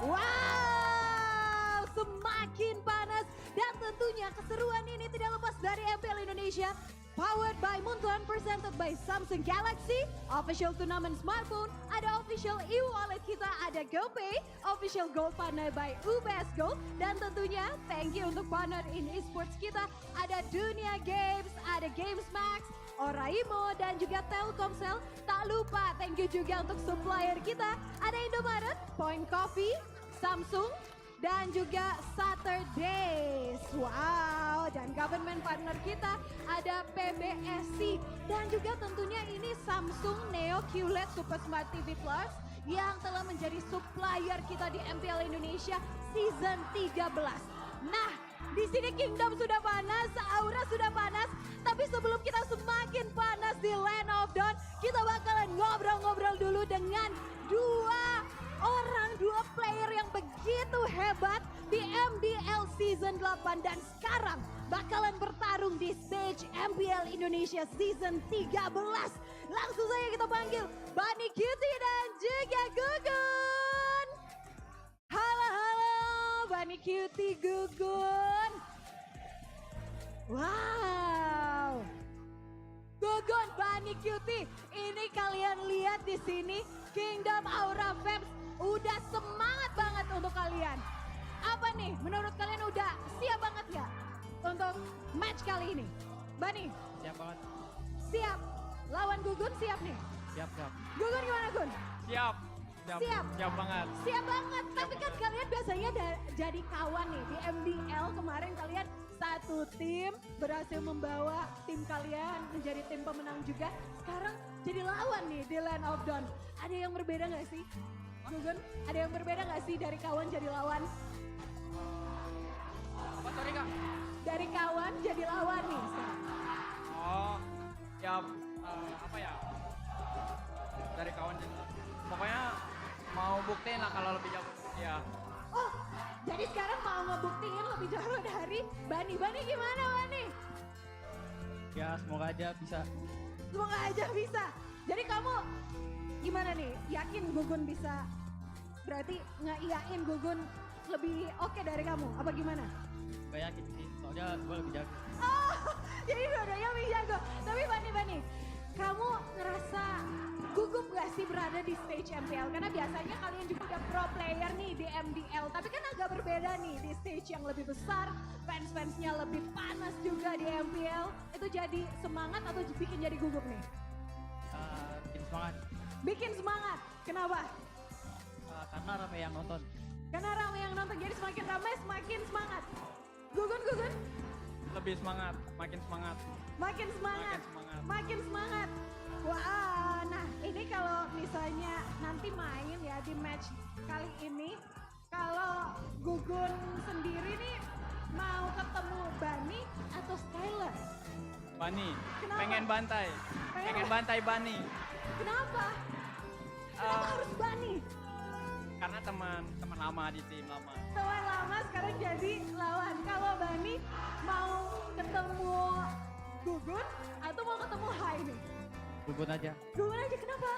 Wow, semakin panas dan tentunya keseruan ini tidak lepas dari MPL Indonesia. Powered by Moonton, presented by Samsung Galaxy, official tournament smartphone, ada official e-wallet kita, ada GoPay, official gold partner by UBS Gold, dan tentunya thank you untuk partner in esports kita, ada Dunia Games, ada Games Max, Oraimo, dan juga Telkomsel. Tak lupa thank you juga untuk supplier kita, ada Indomaret, Point Coffee, Samsung, dan juga Saturdays. Wow, dan government partner kita ada PBSC. Dan juga tentunya ini Samsung Neo QLED Super Smart TV Plus yang telah menjadi supplier kita di MPL Indonesia Season 13. Nah, di sini Kingdom sudah panas, Aura sudah panas. Tapi sebelum kita semakin panas di Land of Dawn, kita bakalan ngobrol-ngobrol dulu dengan dua player yang begitu hebat di MDL Season 8 dan sekarang bakalan bertarung di stage MPL Indonesia Season 13. Langsung saja kita panggil Bunny Cutie dan juga Gugun. Halo Bunny Cutie, Gugun. Wow. Gugun, Bunny Cutie, ini kalian lihat di sini Kingdom Aura Fans udah semangat banget untuk kalian. Apa nih, menurut kalian udah siap banget gak untuk match kali ini? Bunny? Siap banget. Siap. Lawan Gugun siap nih? Siap. Gugun gimana Gun? Siap. Siap. Siap banget. Siap banget. Tapi kan kalian biasanya jadi kawan nih di MDL kemarin kalian satu tim berhasil membawa tim kalian menjadi tim pemenang juga. Sekarang jadi lawan nih di Land of Dawn. Ada yang berbeda gak sih? Gugun, ada yang berbeda gak sih dari kawan jadi lawan? Apa sorry Kak? Dari kawan jadi lawan nih sekarang. Oh, ya apa ya? Dari kawan jadi pokoknya mau buktiin lah kalau lebih jago. Ya. Oh, jadi sekarang mau ngebuktiin lebih jago dari Bani. Bani gimana Bani? Ya semoga aja bisa. Semoga aja bisa. Jadi kamu gimana nih? Yakin Gugun bisa? Berarti ngeiyain Gugun lebih oke dari kamu? Apa gimana? Gak yakin sih, soalnya gue lebih jago. Oh, jadi dua-duanya lebih jago. Tapi Bani, kamu ngerasa gugup gak sih berada di stage MPL? Karena biasanya kalian juga udah pro player nih di MDL. Tapi kan agak berbeda nih di stage yang lebih besar. Fans-fansnya lebih panas juga di MPL. Itu jadi semangat atau bikin jadi gugup nih? Bikin semangat. Bikin semangat. Kenapa? Karena ramai yang nonton. Karena ramai yang nonton. Jadi semakin ramai semakin semangat. Gugun. Lebih semangat, makin semangat. Makin semangat. Makin semangat. Wah, nah ini kalau misalnya nanti main ya di match kali ini, kalau Gugun sendiri nih mau ketemu Bani atau Skylar? Bani, Kenapa? pengen bantai Bani. Kenapa? Kenapa harus Bani? Karena teman lama di tim lama. Teman lama sekarang jadi lawan. Kalau Bani mau ketemu Gugun atau mau ketemu Hai nih? Gugun aja. Gugun aja kenapa?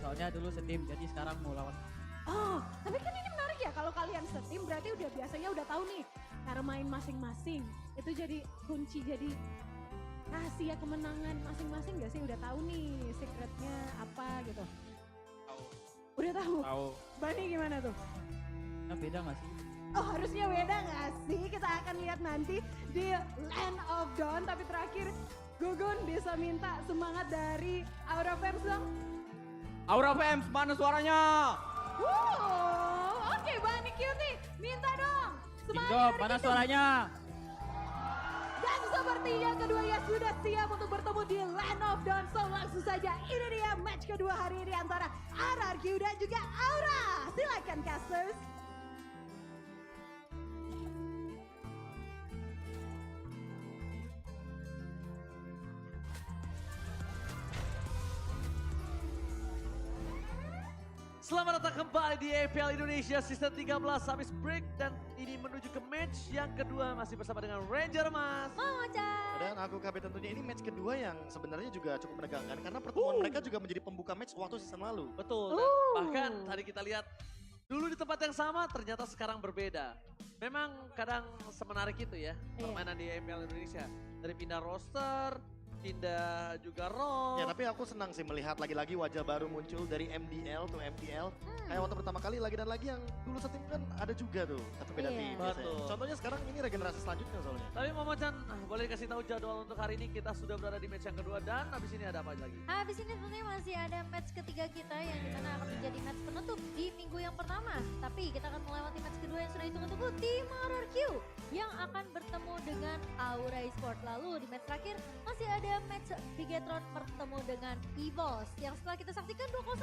Soalnya dulu setim, jadi sekarang mau lawan. Oh, tapi kan ini menarik ya kalau kalian setim berarti udah biasanya udah tahu nih cara main masing-masing. Itu jadi kunci jadi rahasia kemenangan masing-masing gak sih? Udah tahu nih secretnya apa gitu. Tahu. Udah tahu? Tahu. Bani gimana tuh? Nah, beda gak sih? Oh harusnya beda gak sih? Kita akan lihat nanti di Land of Dawn. Tapi terakhir Gugun bisa minta semangat dari Aura Fams dong? Aura Fams, mana suaranya? Oke Bani Cutie, minta dong semangat Indo, dari mana kita. suaranya? Dan sepertinya keduanya sudah siap untuk bertemu di Land of Dawn. So langsung saja ini dia match kedua hari ini antara RRQ dan juga Aura. Silakan casters. Selamat datang kembali di EPL Indonesia Season 13 habis break dan ini menuju ke match yang kedua masih bersama dengan Ranger Mas. Dan aku KB tentunya ini match kedua yang sebenarnya juga cukup menegangkan karena pertemuan mereka juga menjadi pembuka match waktu season lalu. Betul, dan bahkan tadi kita lihat dulu di tempat yang sama ternyata sekarang berbeda. Memang kadang semenarik itu ya permainan di EPL Indonesia. Dari pindah roster, pindah juga role. Ya tapi aku senang sih melihat lagi-lagi wajah baru muncul dari MDL to MPL. Kayak waktu pertama kali lagi dan lagi yang dulu setim kan ada juga tuh. Tapi beda tim biasanya. Betul. Contohnya sekarang ini regenerasi selanjutnya soalnya. Tapi Mama Chan, boleh dikasih tahu jadwal untuk hari ini kita sudah berada di match yang kedua dan habis ini ada apa lagi? Habis ini tentunya masih ada match ketiga kita yang dimana akan menjadi match penutup di minggu yang pertama. Tapi kita akan melewati match kedua yang sudah ditunggu-tunggu, tim RRQ yang akan bertemu dengan Aura Esports. Lalu di match terakhir masih ada match Bigetron bertemu dengan EVOS yang setelah kita saksikan 2-0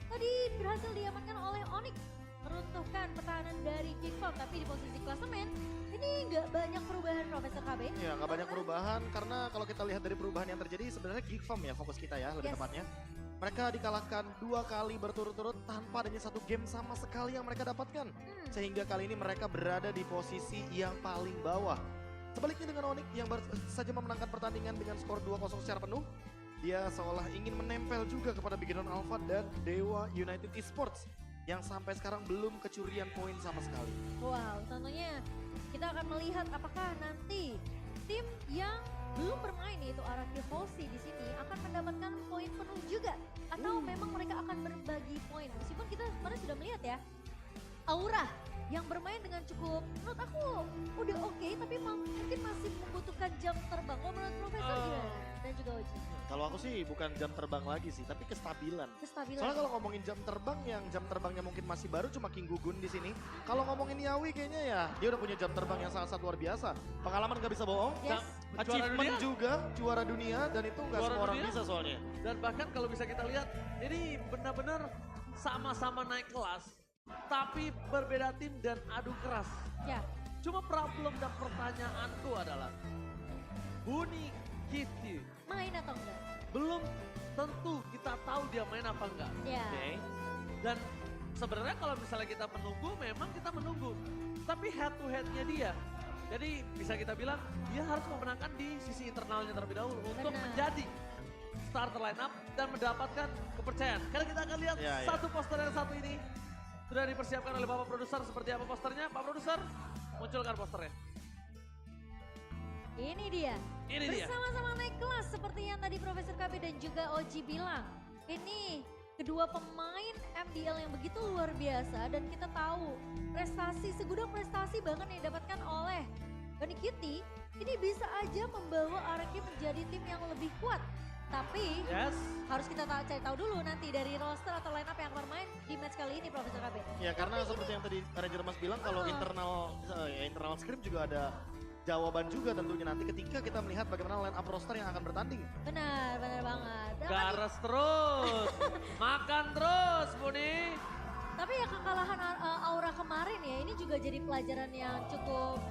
tadi berhasil diamankan oleh Onyx meruntuhkan pertahanan dari Geekfam. Tapi di posisi klasemen ini nggak banyak perubahan Profesor KB. Ya nggak banyak perubahan karena kalau kita lihat dari perubahan yang terjadi sebenarnya Geekfam ya fokus kita ya lebih tepatnya. Mereka dikalahkan 2 kali berturut-turut tanpa adanya satu game sama sekali yang mereka dapatkan. Sehingga kali ini mereka berada di posisi yang paling bawah. Sebaliknya dengan Onyx yang baru saja memenangkan pertandingan dengan skor 2-0 secara penuh. Dia seolah ingin menempel juga kepada Bigetron Alpha dan Dewa United Esports yang sampai sekarang belum kecurian poin sama sekali. Wow, tentunya kita akan melihat apakah nanti tim yang belum bermain yaitu Araki Hoshi di sini akan mendapatkan poin penuh juga atau memang mereka akan berbagi poin. Meskipun kita kemarin sudah melihat ya, Aura yang bermain dengan cukup menurut aku udah oke, tapi mungkin masih membutuhkan jam terbang. Kalau menurut Profesor gimana? Dan juga Oji. Kalau aku sih bukan jam terbang lagi sih, tapi kestabilan. Kestabilan. Soalnya kalau ngomongin jam terbang, yang jam terbangnya mungkin masih baru cuma King Gugun di sini. Kalau ngomongin Yawi kayaknya ya dia udah punya jam terbang yang sangat luar biasa. Pengalaman gak bisa bohong. Yes. Achievement juga, juara dunia, dan itu gak Juara semua orang dunia. bisa soalnya. Dan bahkan kalau bisa kita lihat, ini benar-benar sama-sama naik kelas, tapi berbeda tim dan adu keras. Ya. Cuma problem dan pertanyaanku adalah, Buni Kitty main atau enggak? belum tentu kita tahu dia main apa enggak. Ya. Oke. Dan sebenarnya kalau misalnya kita menunggu, memang kita menunggu. Tapi head to headnya dia. Jadi bisa kita bilang dia harus memenangkan di sisi internalnya terlebih dahulu untuk Benar. menjadi starter lineup dan mendapatkan kepercayaan. Karena kita akan lihat Ya, ya. satu poster yang satu ini sudah dipersiapkan oleh Bapak Produser. Seperti apa posternya? Pak Produser, munculkan posternya. Ini dia. Ini dia. Bersama-sama naik kelas seperti yang tadi Profesor KB dan juga Oji bilang. Ini kedua pemain MDL yang begitu luar biasa dan kita tahu prestasi, segudang prestasi bahkan yang didapatkan oleh Bunny Kitty ini bisa aja membawa Araki menjadi tim yang lebih kuat. Tapi harus kita cari tahu dulu nanti dari roster atau line up yang akan bermain di match kali ini Profesor KB. Ya karena seperti yang tadi Ranger Mas bilang kalau internal script juga ada jawaban juga tentunya nanti ketika kita melihat bagaimana line up roster yang akan bertanding. Benar banget. Dan Gares terus, makan terus Buni. tapi ya kekalahan Aura kemarin ya ini juga jadi pelajaran yang cukup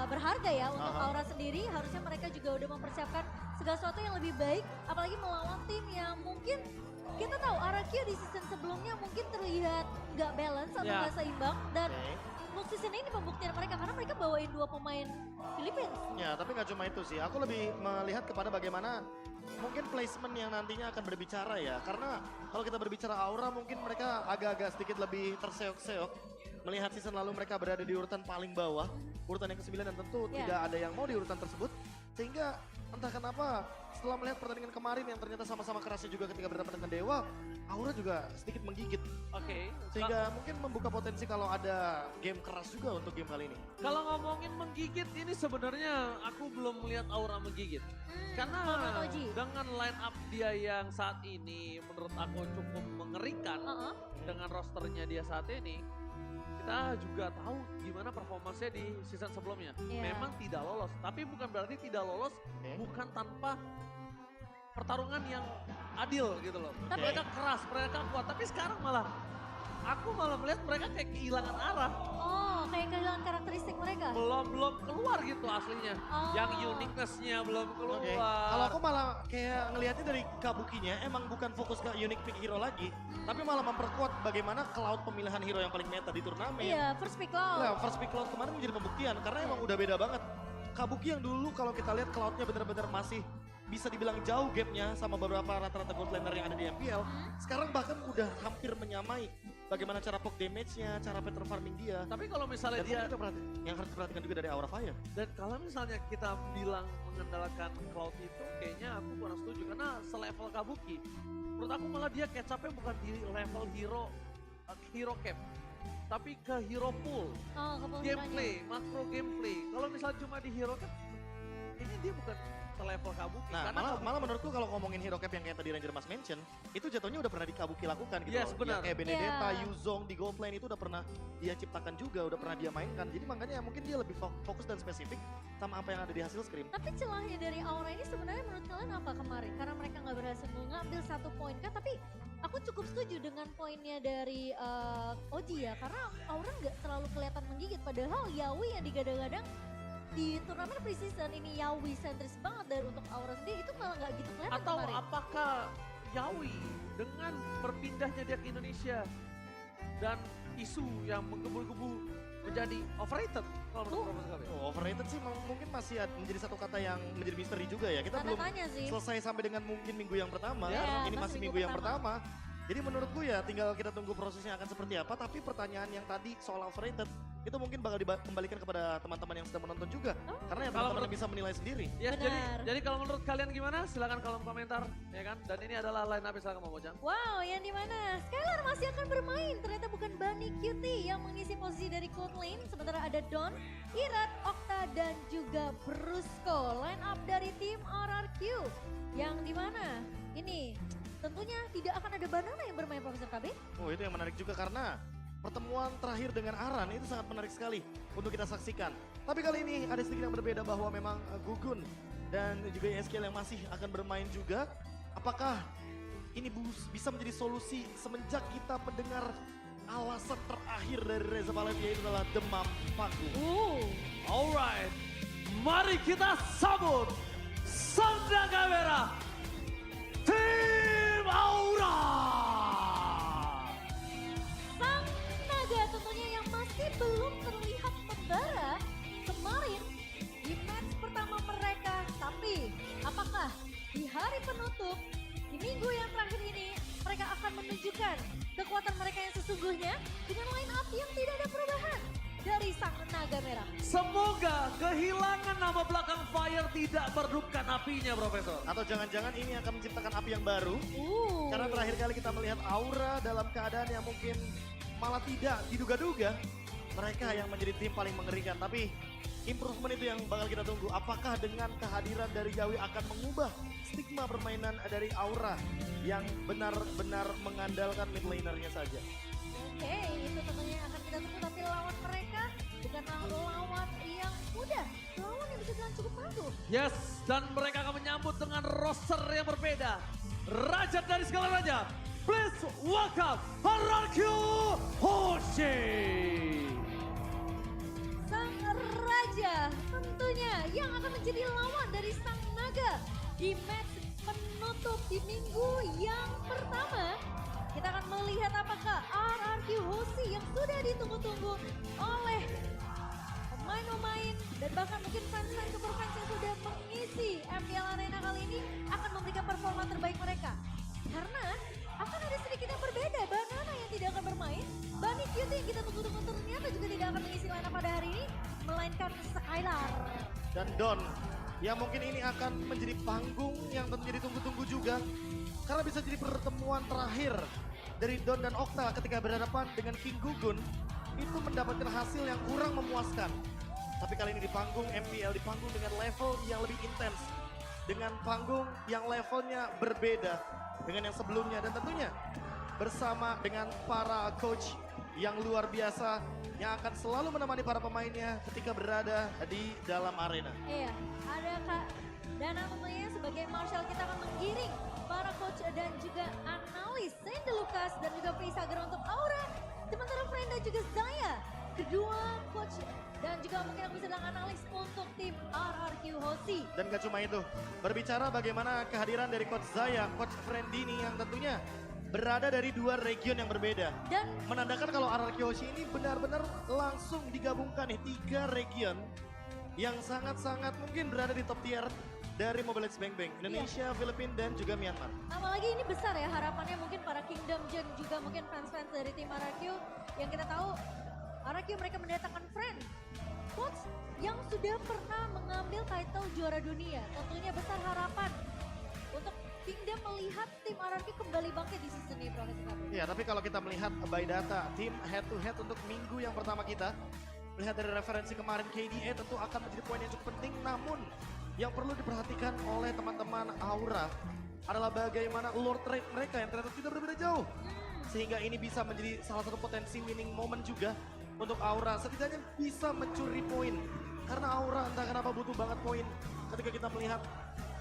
berharga ya untuk Aura sendiri. Harusnya mereka juga udah mempersiapkan segala sesuatu yang lebih baik. Apalagi melawan tim yang mungkin kita tahu Araki di season sebelumnya mungkin terlihat nggak balance atau nggak seimbang. Dan untuk season ini pembuktian mereka karena mereka bawain 2 pemain Filipina. Ya tapi nggak cuma itu sih, aku lebih melihat kepada bagaimana mungkin placement yang nantinya akan berbicara ya. Karena kalau kita berbicara Aura mungkin mereka agak-agak sedikit lebih terseok-seok. Melihat season lalu mereka berada di urutan paling bawah, urutan yang ke-9 dan tentu tidak ada yang mau di urutan tersebut. Sehingga entah kenapa setelah melihat pertandingan kemarin yang ternyata sama-sama kerasnya juga ketika berhadapan dengan Dewa, Aura juga sedikit menggigit. Oke. Sehingga mungkin membuka potensi kalau ada game keras juga untuk game kali ini. Kalau ngomongin menggigit ini sebenarnya aku belum melihat Aura menggigit. Karena dengan line up dia yang saat ini menurut aku cukup mengerikan dengan rosternya dia saat ini. Kita juga tahu gimana performanya di season sebelumnya. Memang tidak lolos, tapi bukan berarti tidak lolos bukan tanpa pertarungan yang adil gitu loh. Mereka keras, mereka kuat, tapi sekarang aku malah melihat mereka kayak kehilangan arah. Oh, kayak kehilangan karakteristik mereka. Belum keluar gitu aslinya. Yang uniqueness-nya belum keluar. Kalau aku malah kayak ngelihatnya dari Kabukinya emang bukan fokus ke unique pick hero lagi, tapi malah memperkuat bagaimana Cloud pemilihan hero yang paling meta di turnamen. Iya, first pick Cloud. Nah, first pick Cloud kemarin menjadi pembuktian karena emang udah beda banget. Kabuki yang dulu kalau kita lihat Cloud-nya benar-benar masih bisa dibilang jauh gapnya sama beberapa rata-rata gold laner yang ada di MPL. Sekarang bahkan udah hampir menyamai bagaimana cara poke damage-nya, cara pattern farming dia. Tapi kalau misalnya dia yang harus diperhatikan juga dari Aura Fire. Dan kalau misalnya kita bilang mengandalkan Cloud itu kayaknya aku kurang setuju karena selevel Kabuki. Menurut aku malah dia catch up-nya bukan di level hero cap. Tapi ke hero pool. Gameplay, makro gameplay. Kalau misalnya cuma di hero cap, ini dia bukan selevel Kabuki. Nah, malah menurutku kalau ngomongin hero cap yang kayak tadi Ranger Mas mention, itu jatuhnya udah pernah di Kabuki lakukan gitu. Yes, benar. Kayak Benedetta, Yuzong di Gold Lane itu udah pernah dia ciptakan juga, udah pernah dia mainkan. Jadi makanya mungkin dia lebih fokus dan spesifik sama apa yang ada di hasil scrim. Tapi celahnya dari Aura ini sebenarnya menurut kalian apa kemarin? Karena mereka nggak berhasil mengambil 1 poin kan, tapi aku cukup setuju dengan poinnya dari Oji ya. Karena Aura nggak terlalu kelihatan menggigit, padahal Yawi yang digadang-gadang di turnamen preseason ini Yawi sentris banget dari untuk Aura sendiri itu malah nggak gitu kelihatan Atau kemarin. apakah Yawi dengan berpindahnya dia ke Indonesia dan isu yang menggebu-gebu menjadi overrated kalau menurut Profesor KB? Overrated sih mungkin masih menjadi satu kata yang menjadi misteri juga ya. Kita belum selesai sampai dengan mungkin minggu yang pertama. Karena ini masih minggu yang pertama. Jadi menurutku ya tinggal kita tunggu prosesnya akan seperti apa. Tapi pertanyaan yang tadi soal overrated itu mungkin bakal dikembalikan kepada teman-teman yang sedang menonton juga. Karena ya Kalau teman-teman menurut- bisa menilai sendiri. Yes, jadi kalau menurut kalian gimana? Silakan kolom komentar, ya kan? Dan ini adalah line up, silakan Momochan. Wow, yang dimana Skylar masih akan bermain. Ternyata bukan Bunny Cutie yang mengisi posisi dari Cold Lane. Sementara ada Don, Irat, Okta, dan juga Brusco. Line up dari tim RRQ. Yang dimana ini tentunya tidak akan ada Banana yang bermain, Profesor KB. Oh, itu yang menarik juga karena pertemuan terakhir dengan Aran itu sangat menarik sekali untuk kita saksikan. Tapi kali ini ada sedikit yang berbeda bahwa memang Gugun dan juga ESKL yang masih akan bermain juga. Apakah ini bisa menjadi solusi semenjak kita mendengar alasan terakhir dari Reza Palevi, yaitu adalah demam panggung. Alright, mari kita sambut sang naga merah, Tim Aura. Sang naga tentunya yang masih belum terlihat membara kemarin di match pertama mereka. Tapi apakah di hari penutup, di minggu yang terakhir ini, mereka akan menunjukkan kekuatan mereka yang sesungguhnya dengan line up yang tidak ada perubahan dari sang naga merah. Semoga kehilangan nama belakang Fire tidak meredupkan apinya, Profesor. Atau jangan-jangan ini akan menciptakan api yang baru. Karena terakhir kali kita melihat Aura dalam keadaan yang mungkin malah tidak diduga-duga. Mereka yang menjadi tim paling mengerikan. Tapi improvement itu yang bakal kita tunggu. Apakah dengan kehadiran dari Yawi akan mengubah stigma permainan dari Aura yang benar-benar mengandalkan mid lanernya saja. Oke, itu tentunya yang akan kita tunggu. Tapi lawan mereka bukanlah lawan yang mudah. Lawan yang bisa jalan cukup tangguh. Yes, dan mereka akan menyambut dengan roster yang berbeda. Raja dari segala raja, please welcome RRQ Hoshi. Sang Raja tentunya yang akan menjadi lawan dari Sang Naga di match penutup di minggu yang pertama. Kita akan melihat apakah RRQ Hoshi yang sudah ditunggu-tunggu oleh pemain-pemain dan bahkan mungkin fans-fans super fans yang sudah mengisi MPL Arena kali ini akan memberikan performa terbaik mereka. Karena akan ada sedikit yang berbeda. Banana yang tidak akan bermain, Bunny Cutie yang kita tunggu-tunggu ternyata juga tidak akan mengisi line up pada hari ini, melainkan Skylar. Dan Don, yang mungkin ini akan menjadi panggung yang tentunya ditunggu-tunggu juga. Karena bisa jadi pertemuan terakhir dari Don dan Okta ketika berhadapan dengan King Gugun. Itu mendapatkan hasil yang kurang memuaskan. Tapi kali ini di panggung MPL, di panggung dengan level yang lebih intens. Dengan panggung yang levelnya berbeda dengan yang sebelumnya. Dan tentunya bersama dengan para coach yang luar biasa yang akan selalu menemani para pemainnya ketika berada di dalam arena. Iya, ada Kak Dana tentunya sebagai marshal kita akan menggiring para coach dan juga analis Sandy Lucas dan juga Prisager untuk Aura. Sementara Friend dan juga Zaya, kedua coach dan juga mungkin aku bisa bilang analis untuk tim RRQ Hoshi. Dan gak cuma itu, berbicara bagaimana kehadiran dari Coach Zaya, Coach Friendini yang tentunya berada dari dua region yang berbeda. Dan menandakan kalau RRQ Hoshi ini benar-benar langsung digabungkan nih, 3 region yang sangat-sangat mungkin berada di top tier dari Mobile Legends Bang Bang, Indonesia, Filipina, dan juga Myanmar. Apalagi ini besar ya harapannya mungkin para Kingdom dan juga mungkin fans-fans dari tim RRQ yang kita tahu RRQ mereka mendatangkan Friend, coach yang sudah pernah mengambil title juara dunia. Tentunya besar harapan untuk Kingdom melihat tim RRQ kembali bangkit di season ini, Profesor Kabir. Iya, tapi kalau kita melihat by data, tim head to head untuk minggu yang pertama kita, melihat dari referensi kemarin KDA tentu akan menjadi poin yang cukup penting, namun yang perlu diperhatikan oleh teman-teman Aura adalah bagaimana Lord Rate mereka yang ternyata tidak berbeda jauh. Sehingga ini bisa menjadi salah satu potensi winning moment juga untuk Aura. Setidaknya bisa mencuri poin. Karena Aura entah kenapa butuh banget poin ketika kita melihat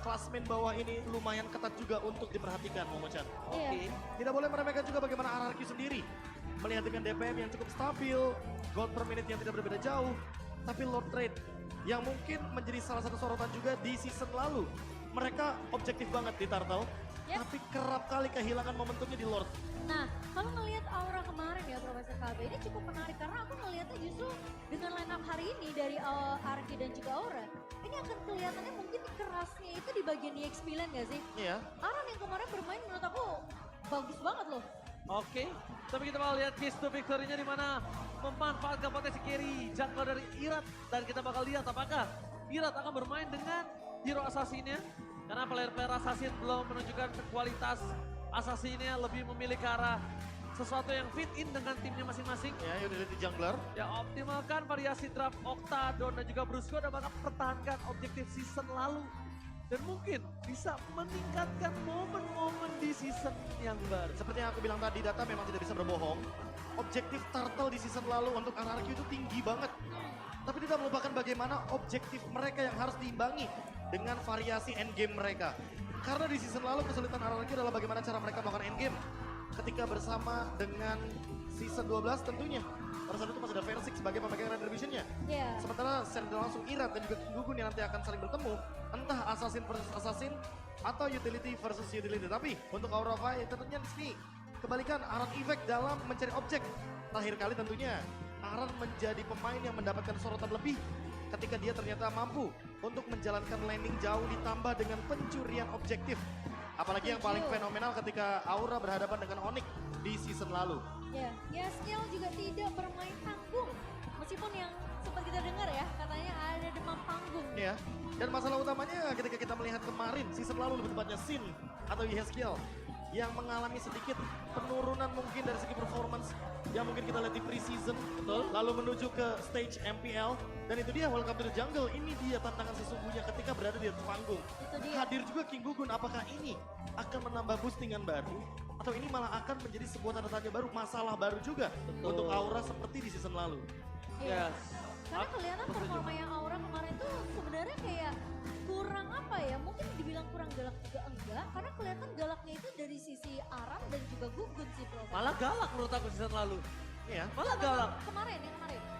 klasmen bawah ini lumayan ketat juga untuk diperhatikan, Momochan. Oke. Tidak boleh meremehkan juga bagaimana RRQ sendiri. Melihat dengan DPM yang cukup stabil, gold per minute yang tidak berbeda jauh. Tapi Lord Rate yang mungkin menjadi salah satu sorotan juga di season lalu. Mereka objektif banget di Turtle, tapi kerap kali kehilangan momentumnya di Lord. Nah, kalau ngelihat Aura kemarin ya Profesor KB ini cukup menarik karena aku ngelihatnya justru dengan line up hari ini dari Arki dan juga Aura, ini akan kelihatannya mungkin kerasnya itu di bagian EX9 gak sih? Iya. Aran yang kemarin bermain menurut aku bagus banget loh. Oke, tapi kita bakal lihat case to victory-nya di mana memanfaatkan potensi carry jungler dari Irat. Dan kita bakal lihat apakah Irat akan bermain dengan hero assassin-nya. Karena player-player assassin belum menunjukkan kualitas assassin-nya, lebih memilih ke arah sesuatu yang fit in dengan timnya masing-masing. Ya, utility jungler. Ya, optimalkan variasi draft Octadon dan juga Brusco dan bakal pertahankan objektif season lalu. Dan mungkin bisa meningkatkan momen-momen di season yang baru. Seperti yang aku bilang tadi, data memang tidak bisa berbohong. Objektif Turtle di season lalu untuk RRQ itu tinggi banget. Tapi tidak melupakan bagaimana objektif mereka yang harus diimbangi dengan variasi endgame mereka. Karena di season lalu kesulitan RRQ adalah bagaimana cara mereka melakukan endgame. Ketika bersama dengan season 12 tentunya. Pada saat itu masih ada Versix sebagai pemegang Red Division-nya. Iya. Sementara secara langsung Irat dan juga King Gugun yang nanti akan saling bertemu. Entah Assassin versus Assassin atau Utility versus Utility. Tapi untuk Aura Fire tentunya di sini kebalikan Aran Effect dalam mencari objek. Terakhir kali tentunya Aran menjadi pemain yang mendapatkan sorotan lebih ketika dia ternyata mampu untuk menjalankan landing jauh ditambah dengan pencurian objektif. Apalagi yang paling fenomenal ketika Aura berhadapan dengan Onyx di season lalu. Ya, Skill juga tidak bermain tanggung. Meskipun yang sempat kita dengar ya, katanya ada demam panggung. Ya, dan masalah utamanya ketika kita melihat kemarin, season lalu lebih tepatnya Sin atau Yeskiel yang mengalami sedikit penurunan mungkin dari segi performance yang mungkin kita lihat di pre-season. Lalu menuju ke stage MPL. Dan itu dia Welcome to the Jungle. Ini dia tantangan sesungguhnya ketika berada di atas panggung. Hadir juga King Gugun, apakah ini akan menambah boostingan baru? Atau ini malah akan menjadi sebuah tanda tanya baru, masalah baru juga untuk Aura seperti di season lalu. Iya. Karena kelihatan performanya Aura kemarin tuh sebenarnya kayak kurang apa ya, mungkin dibilang kurang galak juga enggak, karena kelihatan galaknya itu dari sisi Aram dan juga Gugun sih bro. Malah galak menurut aku season lalu. Iya. Malah galak. Kemarin.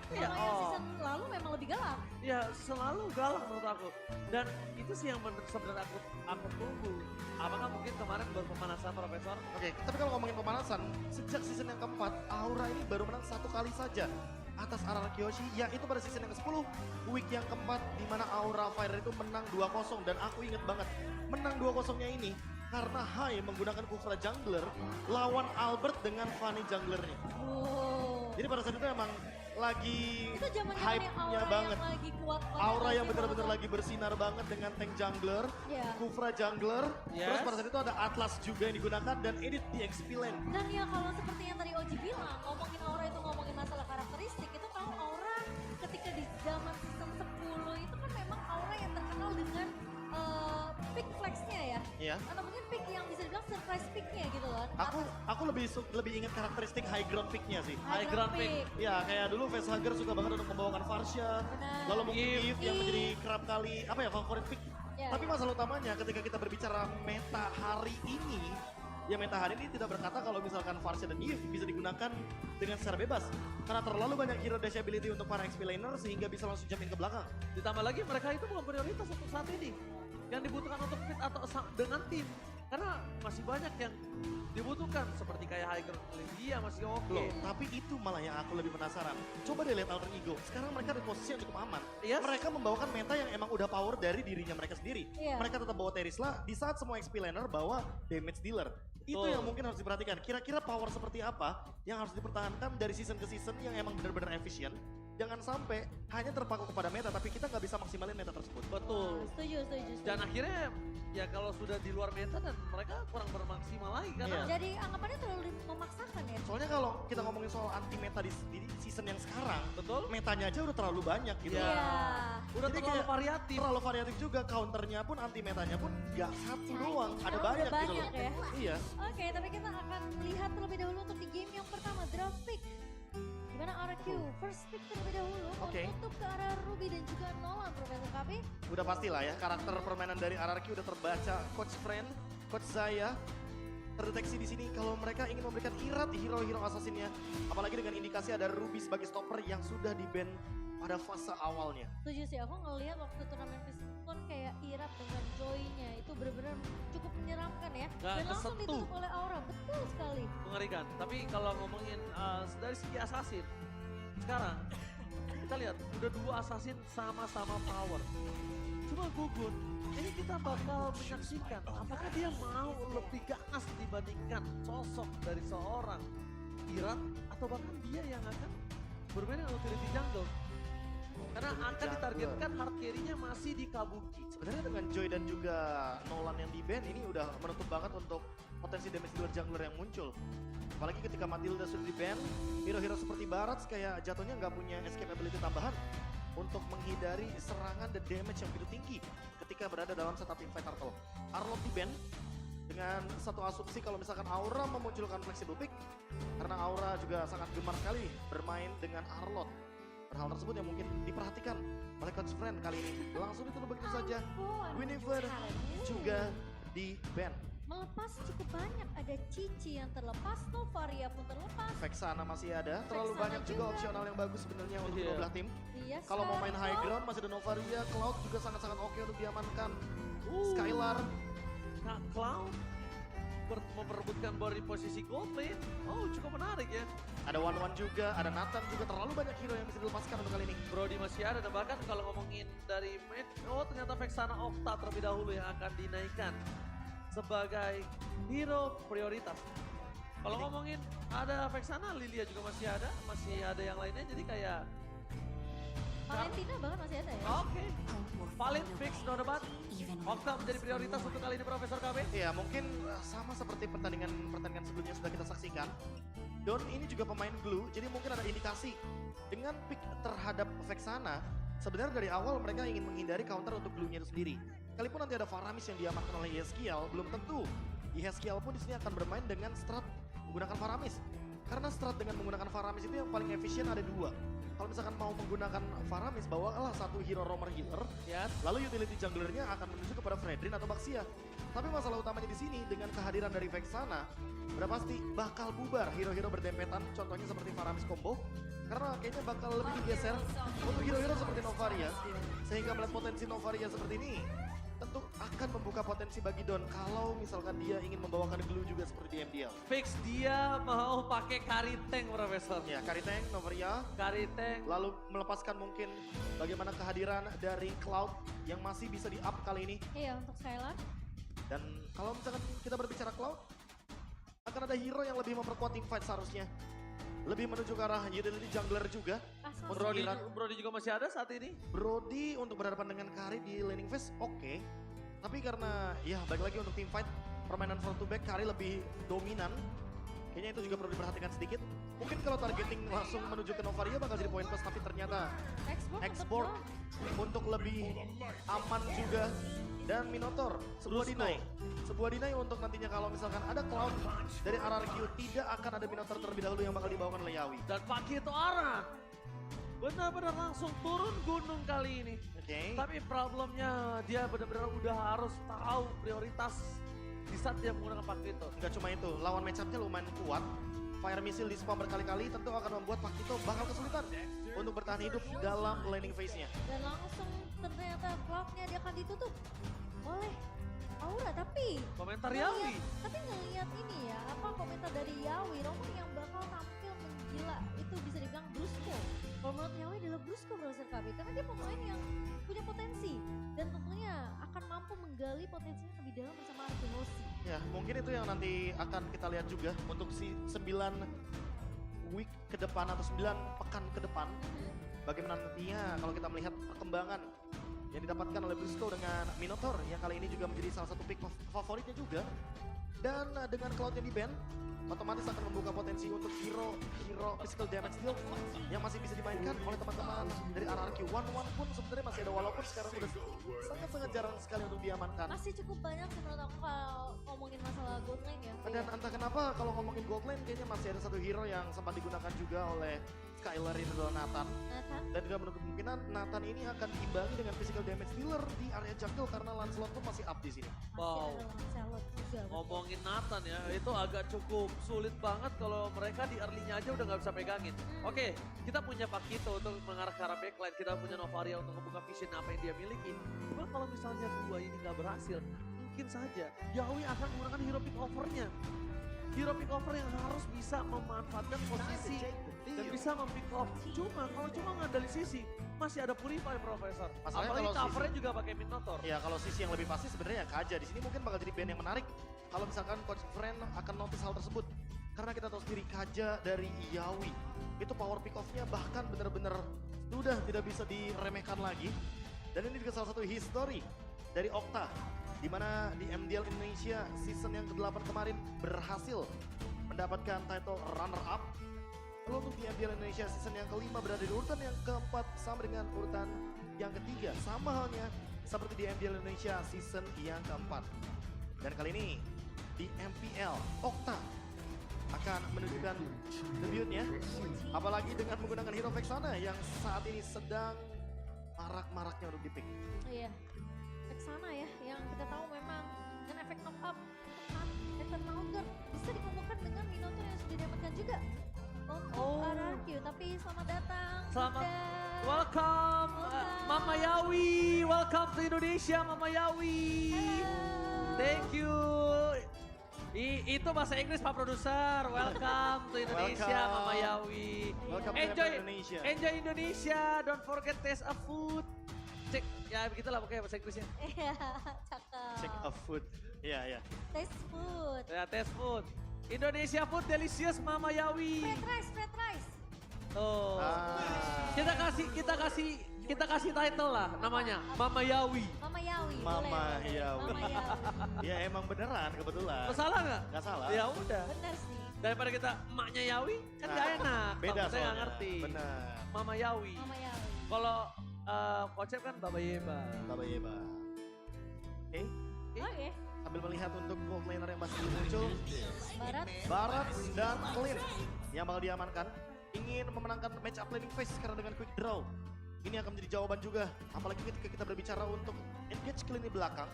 Iya, Kalau yang season lalu memang lebih galak. Ya selalu galak menurut aku. Dan itu sih yang sebenarnya aku tunggu. Apakah mungkin kemarin baru pemanasan Profesor? Oke, tapi kalau ngomongin pemanasan, sejak season yang keempat, Aura ini baru menang 1 kali saja atas RRQ Yoshi, yaitu pada season yang ke-10, week yang keempat, di mana Aura Fire itu menang 2-0. Dan aku inget banget, menang 2-0-nya ini karena Hai menggunakan Kufra Jungler lawan Albert dengan Fanny Junglernya. Jadi pada saat itu emang lagi hype-nya banget. Lagi kuat Aura yang benar-benar lagi bersinar banget dengan tank jungler, Kufra jungler, terus pada saat itu ada Atlas juga yang digunakan dan edit di XP lane. Dan ya kalau seperti yang tadi Oji bilang, ngomongin Aura itu ngomongin masalah karakteristik, itu tahu Aura ketika di zaman season 10 itu kan memang Aura yang terkenal dengan pick flex-nya ya. Iya. Atau mungkin pick yang bisa dibilang surprise pick-nya gitu kan. Aku lebih ingat karakteristik high ground pick-nya sih. High ground pick. Ya kayak dulu Facehugger suka banget untuk membawakan Farsha, lalu mungkin Eve yang menjadi kerap kali favorit pick. Tapi masalah utamanya ketika kita berbicara meta hari ini, ya meta hari ini tidak berkata kalau misalkan Farsha dan Eve bisa digunakan dengan secara bebas. Karena terlalu banyak hero dash ability untuk para XP laner sehingga bisa langsung jump in ke belakang. Ditambah lagi mereka itu bukan prioritas untuk saat ini. Yang dibutuhkan untuk fit atau dengan tim. Karena masih banyak yang dibutuhkan seperti kayak High Ground Lydia masih oke. Loh, tapi itu malah yang aku lebih penasaran. Coba deh lihat Alter Ego. Sekarang mereka ada posisi yang cukup aman. Mereka membawakan meta yang emang udah power dari dirinya mereka sendiri. Mereka tetap bawa Terisla di saat semua XP laner bawa damage dealer. Itu yang mungkin harus diperhatikan. Kira-kira power seperti apa yang harus dipertahankan dari season ke season yang emang benar-benar efisien. Jangan sampai hanya terpaku kepada meta tapi kita nggak bisa maksimalin meta tersebut. Betul. Setuju. Dan akhirnya ya kalau sudah di luar meta dan mereka kurang bermaksimal lagi karena Jadi anggapannya terlalu memaksakan ya. Soalnya kalau kita ngomongin soal anti meta di season yang sekarang, metanya aja udah terlalu banyak gitu. Udah terlalu variatif. Terlalu variatif juga, counternya pun anti metanya pun nggak satu doang, ada banyak gitu loh. Ya. Iya. Oke, tapi kita akan lihat terlebih dahulu untuk di game yang pertama, draft pick. Dimana RRQ first pick terlebih dahulu untuk ke arah Ruby dan juga Nolan, Profesor KB. Udah pastilah ya, karakter permainan dari RRQ udah terbaca. Coach Friend, Coach Zaya terdeteksi di sini kalau mereka ingin memberikan Irat hero-hero assassinnya. Apalagi dengan indikasi ada Ruby sebagai stopper yang sudah di-ban pada fase awalnya. Setuju sih, aku ngelihat waktu turnamen Fiskon kayak Irat dengan Joy-nya itu benar-benar cukup menyeramkan ya. Dan langsung ditutup oleh Aura, betul sekali. Mengerikan, tapi kalau ngomongin dari segi assassin, sekarang kita lihat udah 2 assassin sama-sama power. Cuma Gugun, ini kita bakal menyaksikan apakah dia mau lebih ganas dibandingkan sosok dari seorang Irat atau bahkan dia yang akan bermain dengan utility jungle. Karena akan ditargetkan hard carry-nya masih di Kabuki. Sebenarnya dengan Joy dan juga Nolan yang di ban ini udah menutup banget untuk potensi damage di luar jungler yang muncul. Apalagi ketika Matilda sudah di ban, hero-hero seperti Barats kayak jatuhnya nggak punya escape ability tambahan untuk menghindari serangan dan damage yang begitu tinggi ketika berada dalam setup teamfight turtle. Arlott di ban dengan satu asumsi kalau misalkan Aura memunculkan flexible pick, karena Aura juga sangat gemar sekali bermain dengan Arlott. Hal tersebut yang mungkin diperhatikan oleh Coach Friend kali ini. Langsung ditutup begitu saja. Guinevere juga di ban. Melepas cukup banyak, ada Cici yang terlepas, Novaria pun terlepas. Vexana masih ada, terlalu Vexana banyak juga opsional yang bagus sebenarnya untuk kedua belah tim. Iya, Kalau mau main high Scarlet. ground masih ada Novaria, Cloud juga sangat-sangat oke untuk diamankan. Skylar. Nah, Cloud memperebutkan body posisi gold lane. Oh, cukup menarik ya. Ada One juga, ada Nathan juga, terlalu banyak hero yang bisa dilepaskan untuk kali ini. Brody masih ada, dan bahkan kalau ngomongin dari match, oh ternyata Vexana Octa terlebih dahulu yang akan dinaikkan sebagai hero prioritas. Kalau ngomongin ada Vexana, Lilia juga masih ada yang lainnya, jadi kayak Valentina bahkan masih ada ya. Oke. Valent fix, no debat. Octa menjadi prioritas untuk kali ini Profesor KB. Iya, mungkin sama seperti pertandingan sebelumnya sudah kita saksikan. Don ini juga pemain glue, jadi mungkin ada indikasi dengan pick terhadap Vexana. Sebenarnya dari awal mereka ingin menghindari counter untuk glue-nya itu sendiri. Kalaupun nanti ada Faramis yang diamankan oleh Yeskiel, belum tentu. Yeskiel pun di sini akan bermain dengan strat menggunakan Faramis. Karena strat dengan menggunakan Faramis itu yang paling efisien ada dua. Kalau misalkan mau menggunakan Faramis, bawalah satu hero roamer healer. Yes. Lalu utility junglernya akan menuju kepada Fredrin atau Baxia. Tapi masalah utamanya di sini dengan kehadiran dari Vexana, udah pasti bakal bubar hero-hero berdempetan, contohnya seperti Faramis combo. Karena kayaknya bakal lebih digeser untuk hero-hero seperti Novaria. Sehingga melihat potensi Novaria seperti ini, tentu akan membuka potensi bagi Don kalau misalkan dia ingin membawakan glue juga seperti di MDL. Fix dia mau pakai carry tank Profesor. Ya, carry tank, Novaria. Carry tank. Lalu melepaskan mungkin bagaimana kehadiran dari Cloud yang masih bisa di-up kali ini. Iya, untuk Skylar. Dan kalau misalkan kita berbicara Cloud, akan ada hero yang lebih memperkuat teamfight seharusnya. Lebih menuju ke arah utility jungler juga. Untuk Brody juga masih ada saat ini. Brody untuk berhadapan dengan Kari di laning phase oke. Tapi karena ya balik lagi untuk teamfight, permainan front to back Kari lebih dominan. Kayaknya itu juga perlu diperhatikan sedikit. Mungkin kalau targeting langsung menuju ke Novaria bakal jadi poin plus, tapi ternyata export untuk lebih aman juga. Dan Minotaur, sebuah deny untuk nantinya kalau misalkan ada Cloud dari RRQ, tidak akan ada Minotaur terlebih dahulu yang bakal dibawakan oleh Yawi. Dan pagi itu Aran benar-benar langsung turun gunung kali ini. Tapi problemnya dia benar-benar udah harus tahu prioritas di saat dia menggunakan Pakito. Enggak cuma itu, lawan match-up-nya lumayan kuat. Fire missile di spam berkali-kali tentu akan membuat Pakito bakal kesulitan untuk bertahan hidup dalam laning phase-nya. Dan langsung ternyata cloud-nya dia akan ditutup oleh Aura, tapi komentar ngeliat- Yawi. Tapi ngelihat ini ya, apa komentar dari Yawi, Romo yang bakal tampil menggila itu bisa dibilang Brusco. Kalau menurut Yawi adalah Brusco Profesor KB, karena dia pemain yang punya potensi dan tentunya akan mampu menggali potensinya lebih dalam bersama Arkelosi. Ya, mungkin itu yang nanti akan kita lihat juga untuk si 9 week ke depan atau 9 pekan ke depan. Bagaimana nantinya kalau kita melihat perkembangan yang didapatkan oleh Brusco dengan Minotaur yang kali ini juga menjadi salah satu pick favoritnya juga. Dan dengan Cloud yang di ban, otomatis akan membuka potensi untuk hero physical damage deal yang masih bisa dimainkan oleh teman-teman dari RRQ. One pun sebenarnya masih ada, walaupun sekarang udah sangat-sangat jarang sekali untuk diamankan. Masih cukup banyak sih menurut aku kalau ngomongin masalah gold lane ya. Dan entah kenapa kalau ngomongin gold lane kayaknya masih ada satu hero yang sempat digunakan juga oleh Skylar, ini adalah Nathan. Dan juga menutup kemungkinan Nathan ini akan diimbangi dengan physical damage dealer di area jungle karena Lancelot pun masih up di sini. Wow. Ngomongin Nathan ya, itu agak cukup sulit banget kalau mereka di early-nya aja udah nggak bisa pegangin. Oke, kita punya Pakito untuk mengarah ke arah backline, kita punya Novaria untuk membuka vision apa yang dia miliki. Cuma kalau misalnya dua ini nggak berhasil, mungkin saja Yawi akan menggunakan hero pick over-nya. hero pick over yang harus bisa memanfaatkan posisi dan bisa mempick off. Kalau cuma ngandelin sisi, masih ada Purify Profesor. Masalahnya Apalagi kalau covernya sisi- juga pakai Minotaur. Ya kalau sisi yang lebih pasti sebenarnya ya Kaja. Di sini mungkin bakal jadi band yang menarik kalau misalkan Coach Friend akan notice hal tersebut. Karena kita tahu sendiri Kaja dari Yawi itu power pick off-nya bahkan benar-benar sudah tidak bisa diremehkan lagi. Dan ini juga salah satu history dari Okta, di mana di MDL Indonesia season yang ke-8 kemarin berhasil mendapatkan title runner up. Lalu untuk di MDL Indonesia season yang ke-5 berada di urutan yang ke-4 sama dengan urutan yang ke-3. Sama halnya seperti di MDL Indonesia season yang ke-4. Dan kali ini di MPL Okta akan menunjukkan debutnya. Apalagi dengan menggunakan hero Vexana yang saat ini sedang marak-maraknya untuk dipick. Iya, Vexana ya yang kita tahu memang dengan efek knock up Eternal Guard bisa dikombokan dengan Minotaur yang sudah didapatkan juga untuk RRQ. Tapi selamat datang. Selamat. Sudah. Welcome, Mama Yawi. Welcome to Indonesia, Mama Yawi. Thank you. Itu bahasa Inggris Pak Produser. Welcome to Indonesia, Welcome. Mama Yawi. Welcome to Enjoy Indonesia. Enjoy Indonesia. Don't forget taste of food. Cek, ya begitulah pokoknya bahasa Inggrisnya. Iya, cakep. Check of food. Iya, iya. Taste food. Ya, taste food. Indonesia food delicious, Mama Yawi. Fried rice. Tuh. Kita kasih title lah namanya Mama Yawi. Mama Yawi. Mama boleh. Yawi. Mama Yawi. Ya emang beneran kebetulan. Salah nggak? Nggak salah. Ya udah. Bener sih. Daripada kita emaknya Yawi kan nggak Nah, enak. beda Kalau saya nggak soalnya. ngerti. Benar. Mama Yawi. Mama Yawi. Kalau konsep kan Baba Yeba. Baba Yeba. Oke. Oke. Sambil melihat untuk gold laner yang masih muncul. Barat. Dan Clean yang bakal diamankan. Ingin memenangkan match up laning phase karena dengan quick draw. Ini akan menjadi jawaban juga. Apalagi ketika kita berbicara untuk engage Clean di belakang.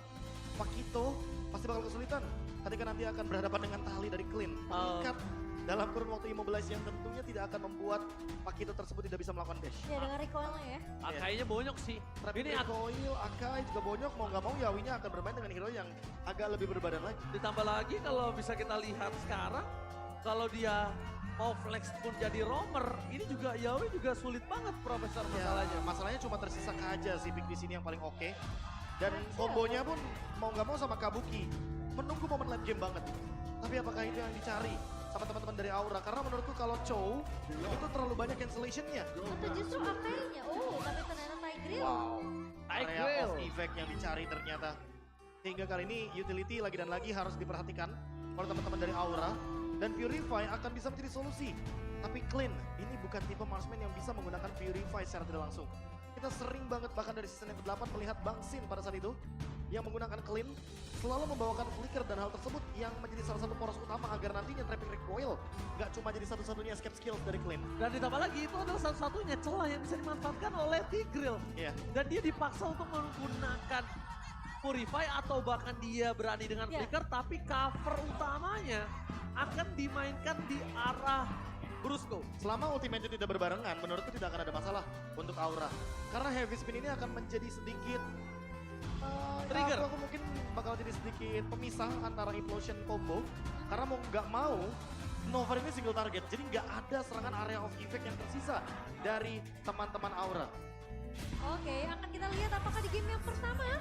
Pakito pasti bakal kesulitan ketika nanti akan berhadapan dengan Tali dari Clean. Mengikat dalam kurun waktu immobilize yang tentunya tidak akan membuat Pakito tersebut tidak bisa melakukan dash. Ya dengan recoilnya ya. Kayaknya bonyok sih. Ini recoil, Akai juga bonyok, mau nggak mau Yawinya akan bermain dengan hero yang agak lebih berbadan lagi. Ditambah lagi kalau bisa kita lihat sekarang, kalau dia mau flex pun jadi roamer, ini juga Yawi juga sulit banget Profesor masalahnya. Masalahnya cuma tersisa Kaja sih pick di sini yang paling oke. Dan kombonya pun mau nggak mau sama Kabuki. Menunggu momen late game banget. Tapi apakah itu yang dicari sama teman-teman dari Aura? Karena menurutku kalau Chow itu terlalu banyak cancellation-nya. Atau justru Akainya. Tapi ternyata Tigreal. Wow. Tigreal. Area of effect yang dicari ternyata. Sehingga kali ini utility lagi dan lagi harus diperhatikan oleh teman-teman dari Aura. Dan Purify akan bisa menjadi solusi. Tapi Clean ini bukan tipe marksman yang bisa menggunakan Purify secara tidak langsung. Kita sering banget bahkan dari season yang ke-8 melihat Bang Sin pada saat itu yang menggunakan Clean selalu membawakan flicker dan hal tersebut yang menjadi salah satu poros utama agar nantinya trapping recoil nggak cuma jadi satu-satunya escape skills dari Clean. Dan ditambah lagi itu adalah satu-satunya celah yang bisa dimanfaatkan oleh Tigreal. Iya. Dan dia dipaksa untuk menggunakan Purify atau bahkan dia berani dengan flicker, tapi cover utamanya akan dimainkan di arah Brusco. Selama ultimate tidak berbarengan, menurutku tidak akan ada masalah untuk Aura. Karena heavy spin ini akan menjadi sedikit trigger. Aku mungkin bakal jadi sedikit pemisah antara implosion combo. Karena mau nggak mau, Nova ini single target. Jadi nggak ada serangan area of effect yang tersisa dari teman-teman Aura. Oke, akan kita lihat apakah di game yang pertama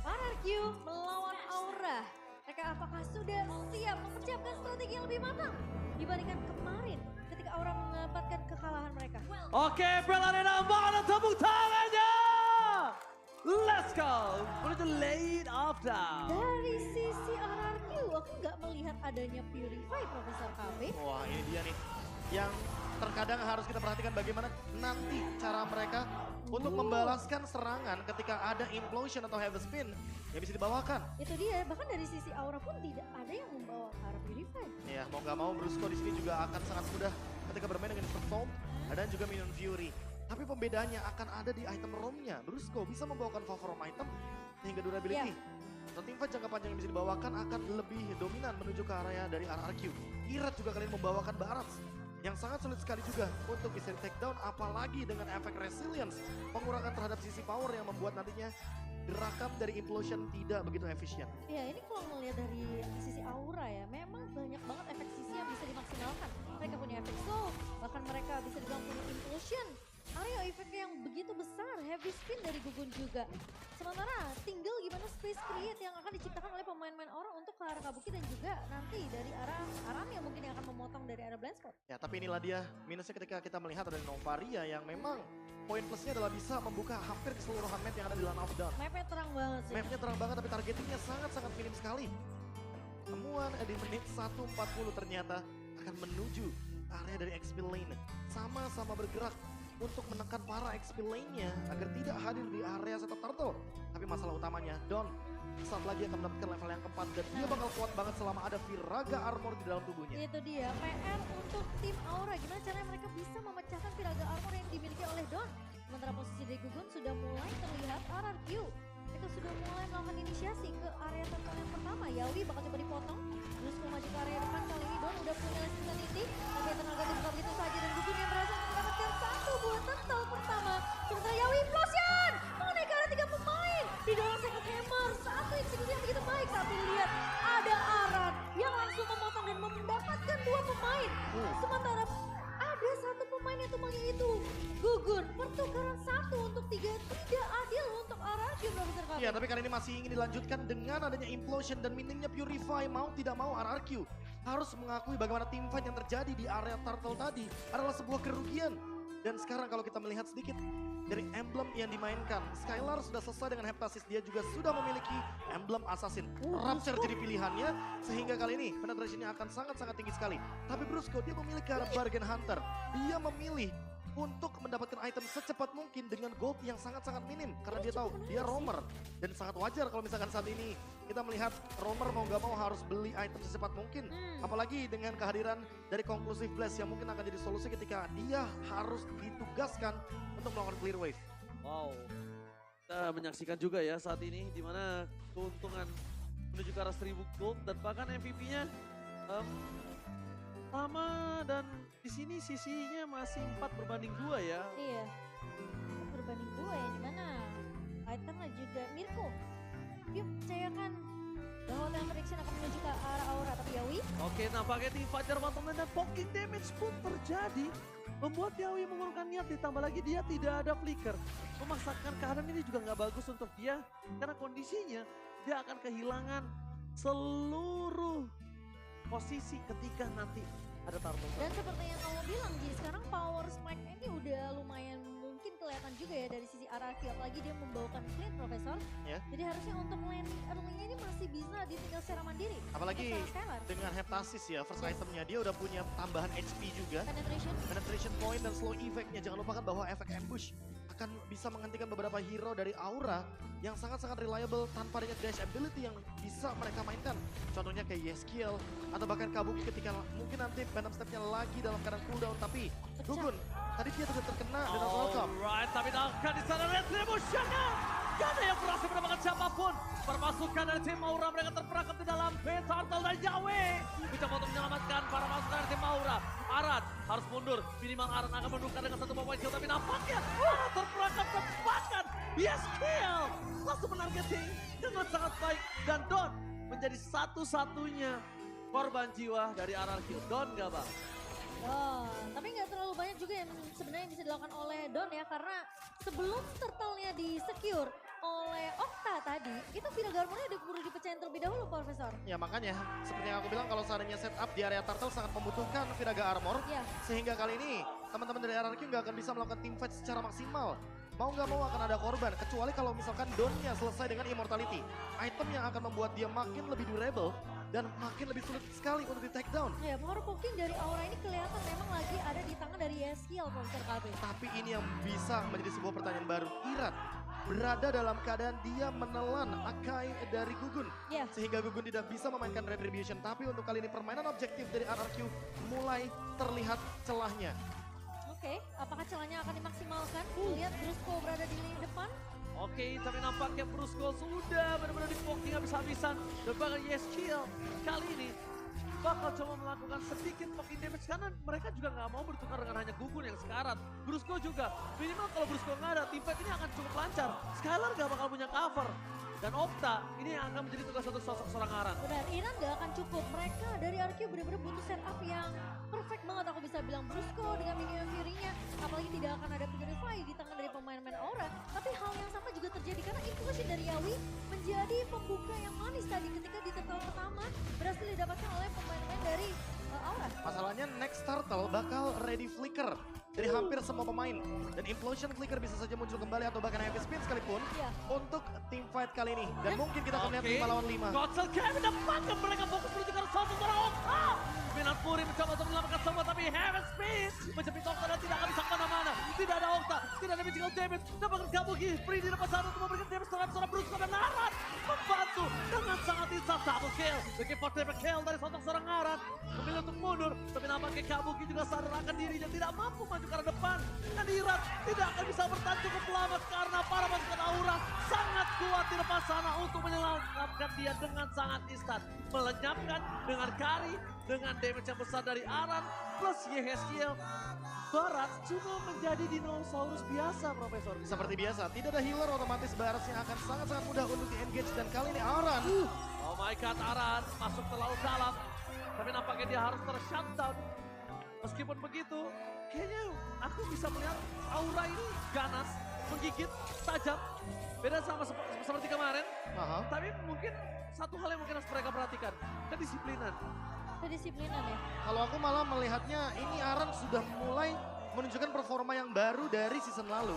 RRQ melawan Aura. Mereka apakah sudah siap mempersiapkan strategi yang lebih matang dibandingkan kemarin ketika Aura mendapatkan kekalahan mereka. Oke, Belarina mana tepuk tangannya? Let's go menuju lane of down. Dari sisi RRQ, aku nggak melihat adanya Purify Profesor KB. Wah ini dia nih, yang terkadang harus kita perhatikan bagaimana nanti cara mereka untuk membalaskan serangan ketika ada implosion atau heavy spin yang bisa dibawakan. Itu dia, bahkan dari sisi Aura pun tidak ada yang membawa ke arah Purify. Ya mau nggak mau Brusco di sini juga akan sangat mudah ketika bermain dengan Storm dan juga Minion Fury. Tapi pembedaannya akan ada di item roamnya. Brusco bisa membawakan favor item sehingga durability. Team fight jangka panjang yang bisa dibawakan akan lebih dominan menuju ke area dari RRQ. Irat juga kalian membawakan Barats yang sangat sulit sekali juga untuk bisa di take down, apalagi dengan efek resilience, pengurangan terhadap sisi power yang membuat nantinya gerakan dari Implosion tidak begitu efisien. Ya ini kalau ngelihat dari sisi aura ya, memang banyak banget efek sisi yang bisa dimaksimalkan. Mereka punya efek soul, bahkan mereka bisa dibilang punya implosion. Area efeknya yang begitu besar, heavy spin dari Gugun juga. Sementara tinggal gimana space create yang akan diciptakan oleh pemain-pemain orang untuk ke arah Kabuki dan juga nanti dari arah Aran yang mungkin yang akan memotong dari arah blind spot. Ya tapi inilah dia minusnya ketika kita melihat ada Novaria yang memang poin plusnya adalah bisa membuka hampir keseluruhan map yang ada di Land of Dawn. Mapnya terang banget sih. Mapnya terang banget tapi targetingnya sangat-sangat minim sekali. Temuan di menit 1:40 ternyata akan menuju area dari XP lane. Sama-sama bergerak untuk menekan para XP lane-nya agar tidak hadir di area setup turtle. Tapi masalah utamanya, Don saat lagi akan mendapatkan level yang keempat dan dia bakal kuat banget selama ada Viraga Armor di dalam tubuhnya. Itu dia, PR untuk tim Aura. Gimana caranya mereka bisa memecahkan Viraga Armor yang dimiliki oleh Don. Sementara posisi dari Gugun sudah mulai terlihat RRQ. Itu sudah mulai melakukan inisiasi ke area turtle yang pertama. Yawi bakal coba dipotong. Terus maju ke area depan, kali ini Don udah punya Insanity. Tapi tenaga dibuka begitu saja dan Gugun yang berhasil mendapatkan satu buah turtle pertama. Sementara Yawi implosion mengenai ke arah 3 pemain. Didorong Second Hammer, satu eksekusi yang begitu baik. Tapi lihat ada Aran yang langsung memotong dan mendapatkan 2 pemain. Sementara ada satu pemain yang tumbangnya itu Gugun. Pertukaran 1 untuk 3 tidak adil untuk RRQ Profesor Kabe. Iya tapi kali ini masih ingin dilanjutkan dengan adanya Implosion dan minimnya Purify. Mau tidak mau RRQ harus mengakui bagaimana teamfight yang terjadi di area turtle tadi adalah sebuah kerugian. Dan sekarang kalau kita melihat sedikit dari emblem yang dimainkan, Skylar sudah selesai dengan Heptasis, dia juga sudah memiliki emblem Assassin. Rapture jadi pilihannya, sehingga kali ini penetrationnya akan sangat-sangat tinggi sekali. Tapi Brusco dia memilih ke arah Bargain Hunter, dia memilih untuk mendapatkan item secepat mungkin dengan gold yang sangat-sangat minim. Karena dia tahu dia roamer. Dan sangat wajar kalau misalkan saat ini kita melihat roamer mau gak mau harus beli item secepat mungkin. Apalagi dengan kehadiran dari Conclusive Blast yang mungkin akan jadi solusi ketika dia harus ditugaskan untuk melakukan clear wave. Wow, kita menyaksikan juga ya saat ini di mana keuntungan menuju ke arah 1000 gold dan bahkan MVP-nya sama dan di sini sisinya masih 4/2 ya. Iya, 4/2 ya, dimana Titan juga Mirko. Dia percayakan bahwa time prediction akan menuju ke arah Aura, tapi Yawi. Oke, nampaknya di Fajar bottom lane dan poking damage pun terjadi. Membuat Yawi mengurungkan niat, ditambah lagi dia tidak ada flicker. Memaksakan keadaan ini juga nggak bagus untuk dia. Karena kondisinya dia akan kehilangan seluruh posisi ketika nanti ada turtle. Dan seperti yang kamu bilang Ji, sekarang power spike ini udah lumayan mungkin kelihatan juga ya dari sisi RRQ. Apalagi dia membawakan clean Profesor. Ya. Jadi harusnya untuk landing early-nya ini masih bisa ditinggal secara mandiri. Apalagi dengan Heptasis ya, first itemnya dia udah punya tambahan HP juga. Penetration point dan slow effect-nya. Jangan lupakan bahwa efek ambush akan bisa menghentikan beberapa hero dari Aura yang sangat-sangat reliable tanpa adanya dash ability yang bisa mereka mainkan. Contohnya kayak Yeskiel atau bahkan Kabuki ketika mungkin nanti Phantom Step-nya lagi dalam keadaan cooldown. Tapi Gugun, tadi dia tidak terkena dengan welcome. Alright, tapi akan di sana retribution-nya. Gak ada yang berhasil mendapatkan siapapun. Permasukan dari tim Aura, mereka terperangkap di dalam Turtle dan Yawe. Mencoba untuk menyelamatkan para pasukan dari tim Aura. Aran harus mundur, minimal Aran akan menukar dengan 1 poin kill. Tapi nampaknya terperangkap tebakan. Yes, kill. Langsung menargeting dengan sangat baik. Dan Don menjadi satu-satunya korban jiwa dari RRQ. Don gak bang? Don, tapi nggak terlalu banyak juga yang sebenarnya bisa dilakukan oleh Don ya, karena sebelum turtle-nya di-secure oleh Okta tadi, itu Viraga Armor-nya udah keburu dipecahin terlebih dahulu, Profesor. Ya makanya, seperti yang aku bilang kalau seandainya setup di area turtle sangat membutuhkan Viraga Armor. Ya. Sehingga kali ini teman-teman dari RRQ nggak akan bisa melakukan teamfight secara maksimal. Mau nggak mau akan ada korban, kecuali kalau misalkan Donnya selesai dengan Immortality. Item yang akan membuat dia makin lebih durable dan makin lebih sulit sekali untuk di take down. Ya, power poking dari Aura ini kelihatan memang lagi ada di tangan dari Yeskiel, Profesor KB. Tapi ini yang bisa menjadi sebuah pertanyaan baru. Irat berada dalam keadaan dia menelan Akai dari Gugun. Yeah. Sehingga Gugun tidak bisa memainkan Retribution. Tapi untuk kali ini permainan objektif dari RRQ mulai terlihat celahnya. Oke, apakah celahnya akan dimaksimalkan? Lihat Brusco berada di lini depan. Oke, tapi nampaknya Brusco sudah benar-benar di-poking habis-habisan. Dan bahkan Yeskiel kali ini bakal coba melakukan sedikit poking damage karena mereka juga nggak mau bertukar dengan hanya Gugun yang sekarat. Brusco juga, minimal kalau Brusco nggak ada, teamfight ini akan cukup lancar. Skylar nggak bakal punya cover. Dan Okta ini yang akan menjadi tugas untuk sosok seorang Aran. Benar, Iran gak akan cukup. Mereka dari RQ benar-benar butuh setup yang perfect banget. Aku bisa bilang Brusco dengan minion Fury-nya. Apalagi tidak akan ada Purify di tangan dari pemain-pemain Aura. Tapi hal yang sama juga terjadi karena impulsi dari Yawi menjadi pembuka yang manis tadi ketika di turtle pertama berhasil didapatkan oleh pemain-pemain dari Aura. Masalahnya next turtle bakal ready flicker dari hampir semua pemain. Dan implosion flicker bisa saja muncul kembali atau bahkan heavy spin sekalipun untuk team fight kali ini. Dan mungkin kita akan lihat 5 lawan 5. Godsel Kevin mendapatkan mereka fokus menuju ke sosok seorang Okta. Minat Fury mencoba untuk menyelamatkan semua tapi heavy spin menjepit Okta dan tidak akan bisa kemana-mana. Tidak ada Okta, tidak ada magical damage. Dapatkan Kabuki, Free di depan sana untuk memberikan damage terhadap seorang Brusco dan Aran. Membantu dengan sangat instan double kill. Lagi for triple kill dari sosok seorang Aran. Memilih untuk mundur, tapi nampaknya Kabuki juga sadar akan dirinya tidak mampu maju ke arah depan. Dan Iran tidak akan bisa bertahan cukup lama karena para pasukan Aura sangat kuat di depan sana untuk menyelamatkan dia dengan sangat instan. Melenyapkan dengan Kari, dengan damage yang besar dari Aran, plus Yehezkiel. Barat cuma menjadi dinosaurus biasa, Profesor. Seperti biasa, tidak ada healer, otomatis Barat yang akan sangat-sangat mudah untuk di-engage. Dan kali ini Aran. Oh my god, Aran masuk terlalu dalam. Tapi nampaknya dia harus ter-shutdown. Meskipun begitu, kayaknya aku bisa melihat Aura ini ganas, menggigit, tajam. Beda sama seperti kemarin. Tapi mungkin satu hal yang mungkin harus mereka perhatikan, kedisiplinan. Kedisiplinan ya? Kalau aku malah melihatnya ini Aran sudah mulai menunjukkan performa yang baru dari season lalu.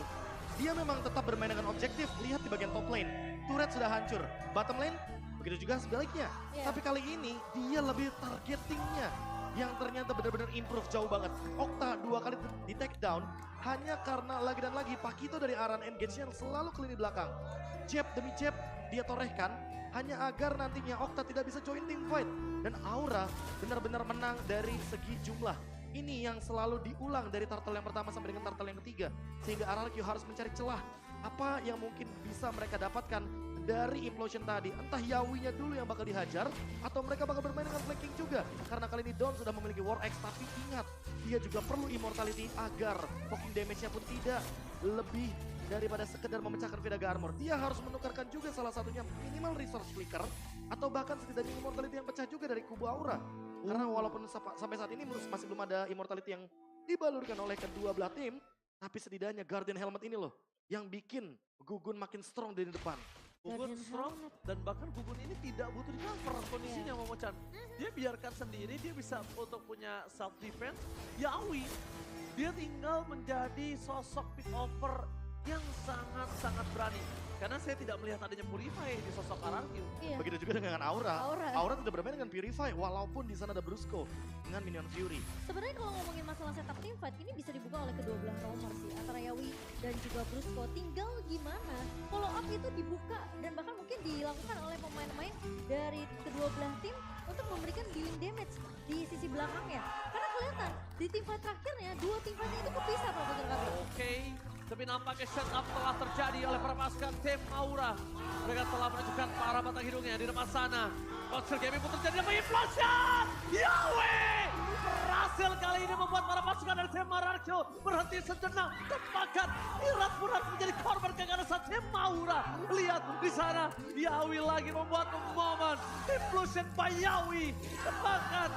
Dia memang tetap bermain dengan objektif, lihat di bagian top lane. Turret sudah hancur, bottom lane begitu juga sebaliknya. Tapi kali ini dia lebih targetingnya yang ternyata benar-benar improve jauh banget. Okta 2 kali di take down hanya karena lagi dan lagi Pakito dari Aran engage yang selalu ke lini belakang. Jab demi jab dia torehkan hanya agar nantinya Okta tidak bisa join team fight. Dan Aura benar-benar menang dari segi jumlah. Ini yang selalu diulang dari turtle yang pertama sampai dengan turtle yang ketiga. Sehingga RRQ harus mencari celah. Apa yang mungkin bisa mereka dapatkan dari implosion tadi. Entah Yawinya dulu yang bakal dihajar atau mereka bakal bermain dengan flanking juga. Karena kali ini Dawn sudah memiliki War X, tapi ingat dia juga perlu immortality agar poking damage-nya pun tidak lebih daripada sekedar memecahkan Vidaga Armor. Dia harus menukarkan juga salah satunya minimal resource flicker atau bahkan setidaknya immortality yang pecah juga dari kubu Aura. Karena walaupun sampai saat ini masih belum ada immortality yang dibalurkan oleh kedua belah tim, tapi setidaknya Guardian Helmet ini loh yang bikin Gugun makin strong dari depan. Gugun strong dan bahkan Gugun ini tidak butuh di cover kondisinya Momo-chan. Dia biarkan sendiri, dia bisa untuk punya self defense. Yawi, dia tinggal menjadi sosok pick over yang sangat-sangat berani. Karena saya tidak melihat adanya Purify di sosok RRQ. Begitu juga dengan Aura. Aura tidak bermain dengan Purify walaupun di sana ada Brusco dengan minion Fury. Sebenarnya kalau ngomongin masalah setup team fight ini bisa dibuka oleh kedua belah nomor sih antara Yawi dan juga Brusco. Tinggal gimana follow up itu dibuka dan bahkan mungkin dilakukan oleh pemain-pemain dari kedua belah tim untuk memberikan dealing damage di sisi belakangnya. Karena kelihatan di team fight terakhirnya dua team fight itu kepisah Profesor Gabriel. Oke, tapi nampaknya setup telah terjadi oleh para pasukan tim Aura. Mereka telah menunjukkan para batang hidungnya di depan sana. Konser gaming pun terjadi dengan implosion. Yahweh! Berhasil kali ini membuat para pasukan dari tim RRQ berhenti sejenak. Bahkan Irat pun harus menjadi korban keganasan tim Aura. Lihat di sana, Yawi lagi membuat momen. Implosion by Yawi. Bahkan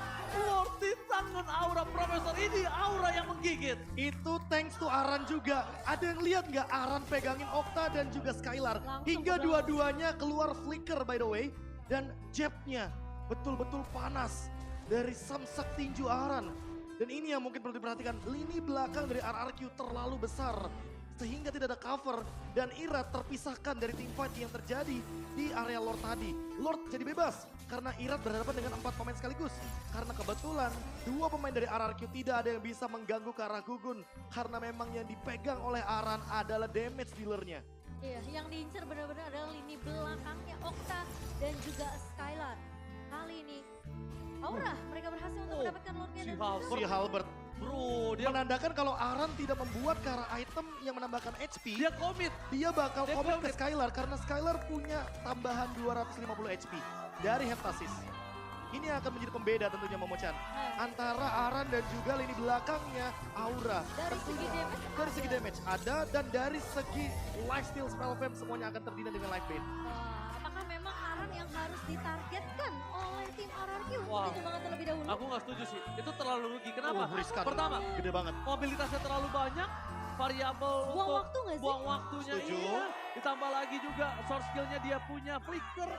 Lord di tangan Aura, Profesor ini Aura yang menggigit. Itu thanks to Aran juga. Ada yang lihat nggak Aran pegangin Okta dan juga Skylar. Hingga dua-duanya keluar flicker by the way. Dan jabnya betul-betul panas dari samsak tinju Aran. Dan ini yang mungkin perlu diperhatikan. Lini belakang dari RRQ terlalu besar. Sehingga tidak ada cover dan Irat terpisahkan dari team fight yang terjadi di area Lord tadi. Lord jadi bebas karena Irat berhadapan dengan 4 pemain sekaligus. Karena kebetulan 2 pemain dari RRQ tidak ada yang bisa mengganggu ke arah Gugun. Karena memang yang dipegang oleh Aran adalah damage dealernya. Iya, yang diincar benar-benar adalah lini belakangnya Okta dan juga Skylar. Kali ini Aura mereka berhasil untuk mendapatkan Lordnya dan Si Halbert. Bro, dia menandakan kalau Aran tidak membuat ke arah item yang menambahkan HP. Dia komit. Dia bakal komit ke Skylar karena Skylar punya tambahan 250 HP dari Heptasis. Ini akan menjadi pembeda tentunya Momochan. Antara Aran dan juga lini belakangnya Aura. Dari segi damage Dari segi damage ada dan dari segi lifesteal spell fam semuanya akan terdina dengan life bait. Wah, apakah memang Aran yang harus ditargetkan oleh tim RRQ untuk Wah. dikembangkan terlebih dahulu? Aku nggak setuju sih. Itu terlalu rugi. Kenapa? Riskan. Pertama, Gede banget. mobilitasnya terlalu banyak. Variabel Buang untuk waktu nggak sih? buang waktunya. Setuju. Iya. Ditambah lagi juga source skillnya dia punya flicker.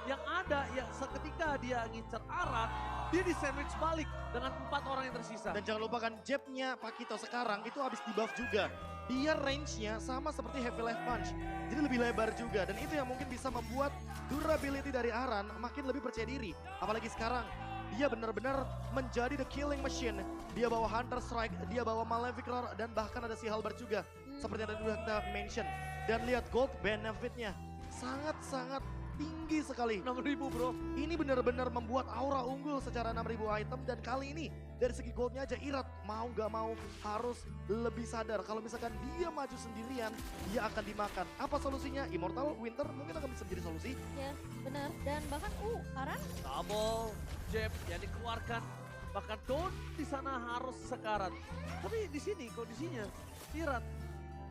Yang ada ya seketika dia ngincer Aran, dia di sandwich balik dengan 4 orang yang tersisa. Dan jangan lupakan jabnya Pakito sekarang itu habis di buff juga. Dia range-nya sama seperti Heavy Life Punch. Jadi lebih lebar juga dan itu yang mungkin bisa membuat durability dari Aran makin lebih percaya diri. Apalagi sekarang dia benar-benar menjadi the killing machine. Dia bawa Hunter Strike, dia bawa Malefic Roar dan bahkan ada si Halberd juga. Seperti yang tadi udah kita mention. Dan lihat gold benefitnya sangat-sangat tinggi sekali. 6.000 bro. Ini benar-benar membuat Aura unggul secara 6.000 item dan kali ini dari segi goldnya aja Irat mau gak mau harus lebih sadar kalau misalkan dia maju sendirian dia akan dimakan. Apa solusinya? Immortal Winter mungkin akan bisa menjadi solusi. Ya, benar. Dan bahkan Aran Double jab yang dikeluarkan. Bahkan Don di sana harus sekarat. Tapi di sini kondisinya Irat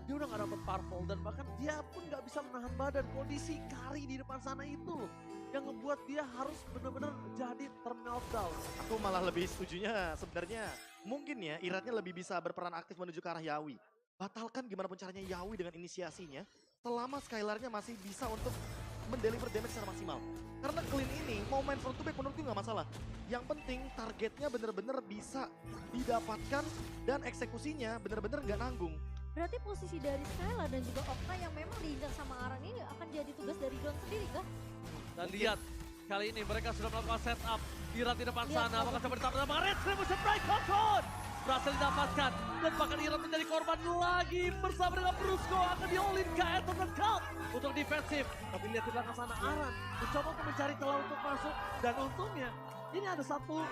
dia udah gak dapet purple dan bahkan dia pun gak bisa menahan badan. Kondisi Kari di depan sana itu loh yang ngebuat dia harus benar-benar jadi terminal down. Aku malah lebih setujunya sebenarnya mungkin ya Iratnya lebih bisa berperan aktif menuju ke arah Yawi. Batalkan gimana pun caranya Yawi dengan inisiasinya selama Skylarnya masih bisa untuk mendeliver damage secara maksimal. Karena clean ini mau main front to back menurutku gak masalah. Yang penting targetnya benar-benar bisa didapatkan dan eksekusinya benar-benar gak nanggung. berarti posisi dari Skylar dan juga Okta yang memang diincar sama Aran ini akan jadi tugas dari Don sendiri kah? Dan lihat kali ini mereka sudah melakukan setup. Irat di depan sana, apakah coba ditangkap sama Red Revolution Strike Kokon? Berhasil didapatkan dan bahkan Irat menjadi korban lagi bersama dengan Brusco akan di-all-in ke Eternal Cult untuk defensif. Tapi lihat di belakang sana Aran mencoba untuk mencari celah untuk masuk dan untungnya ini ada satu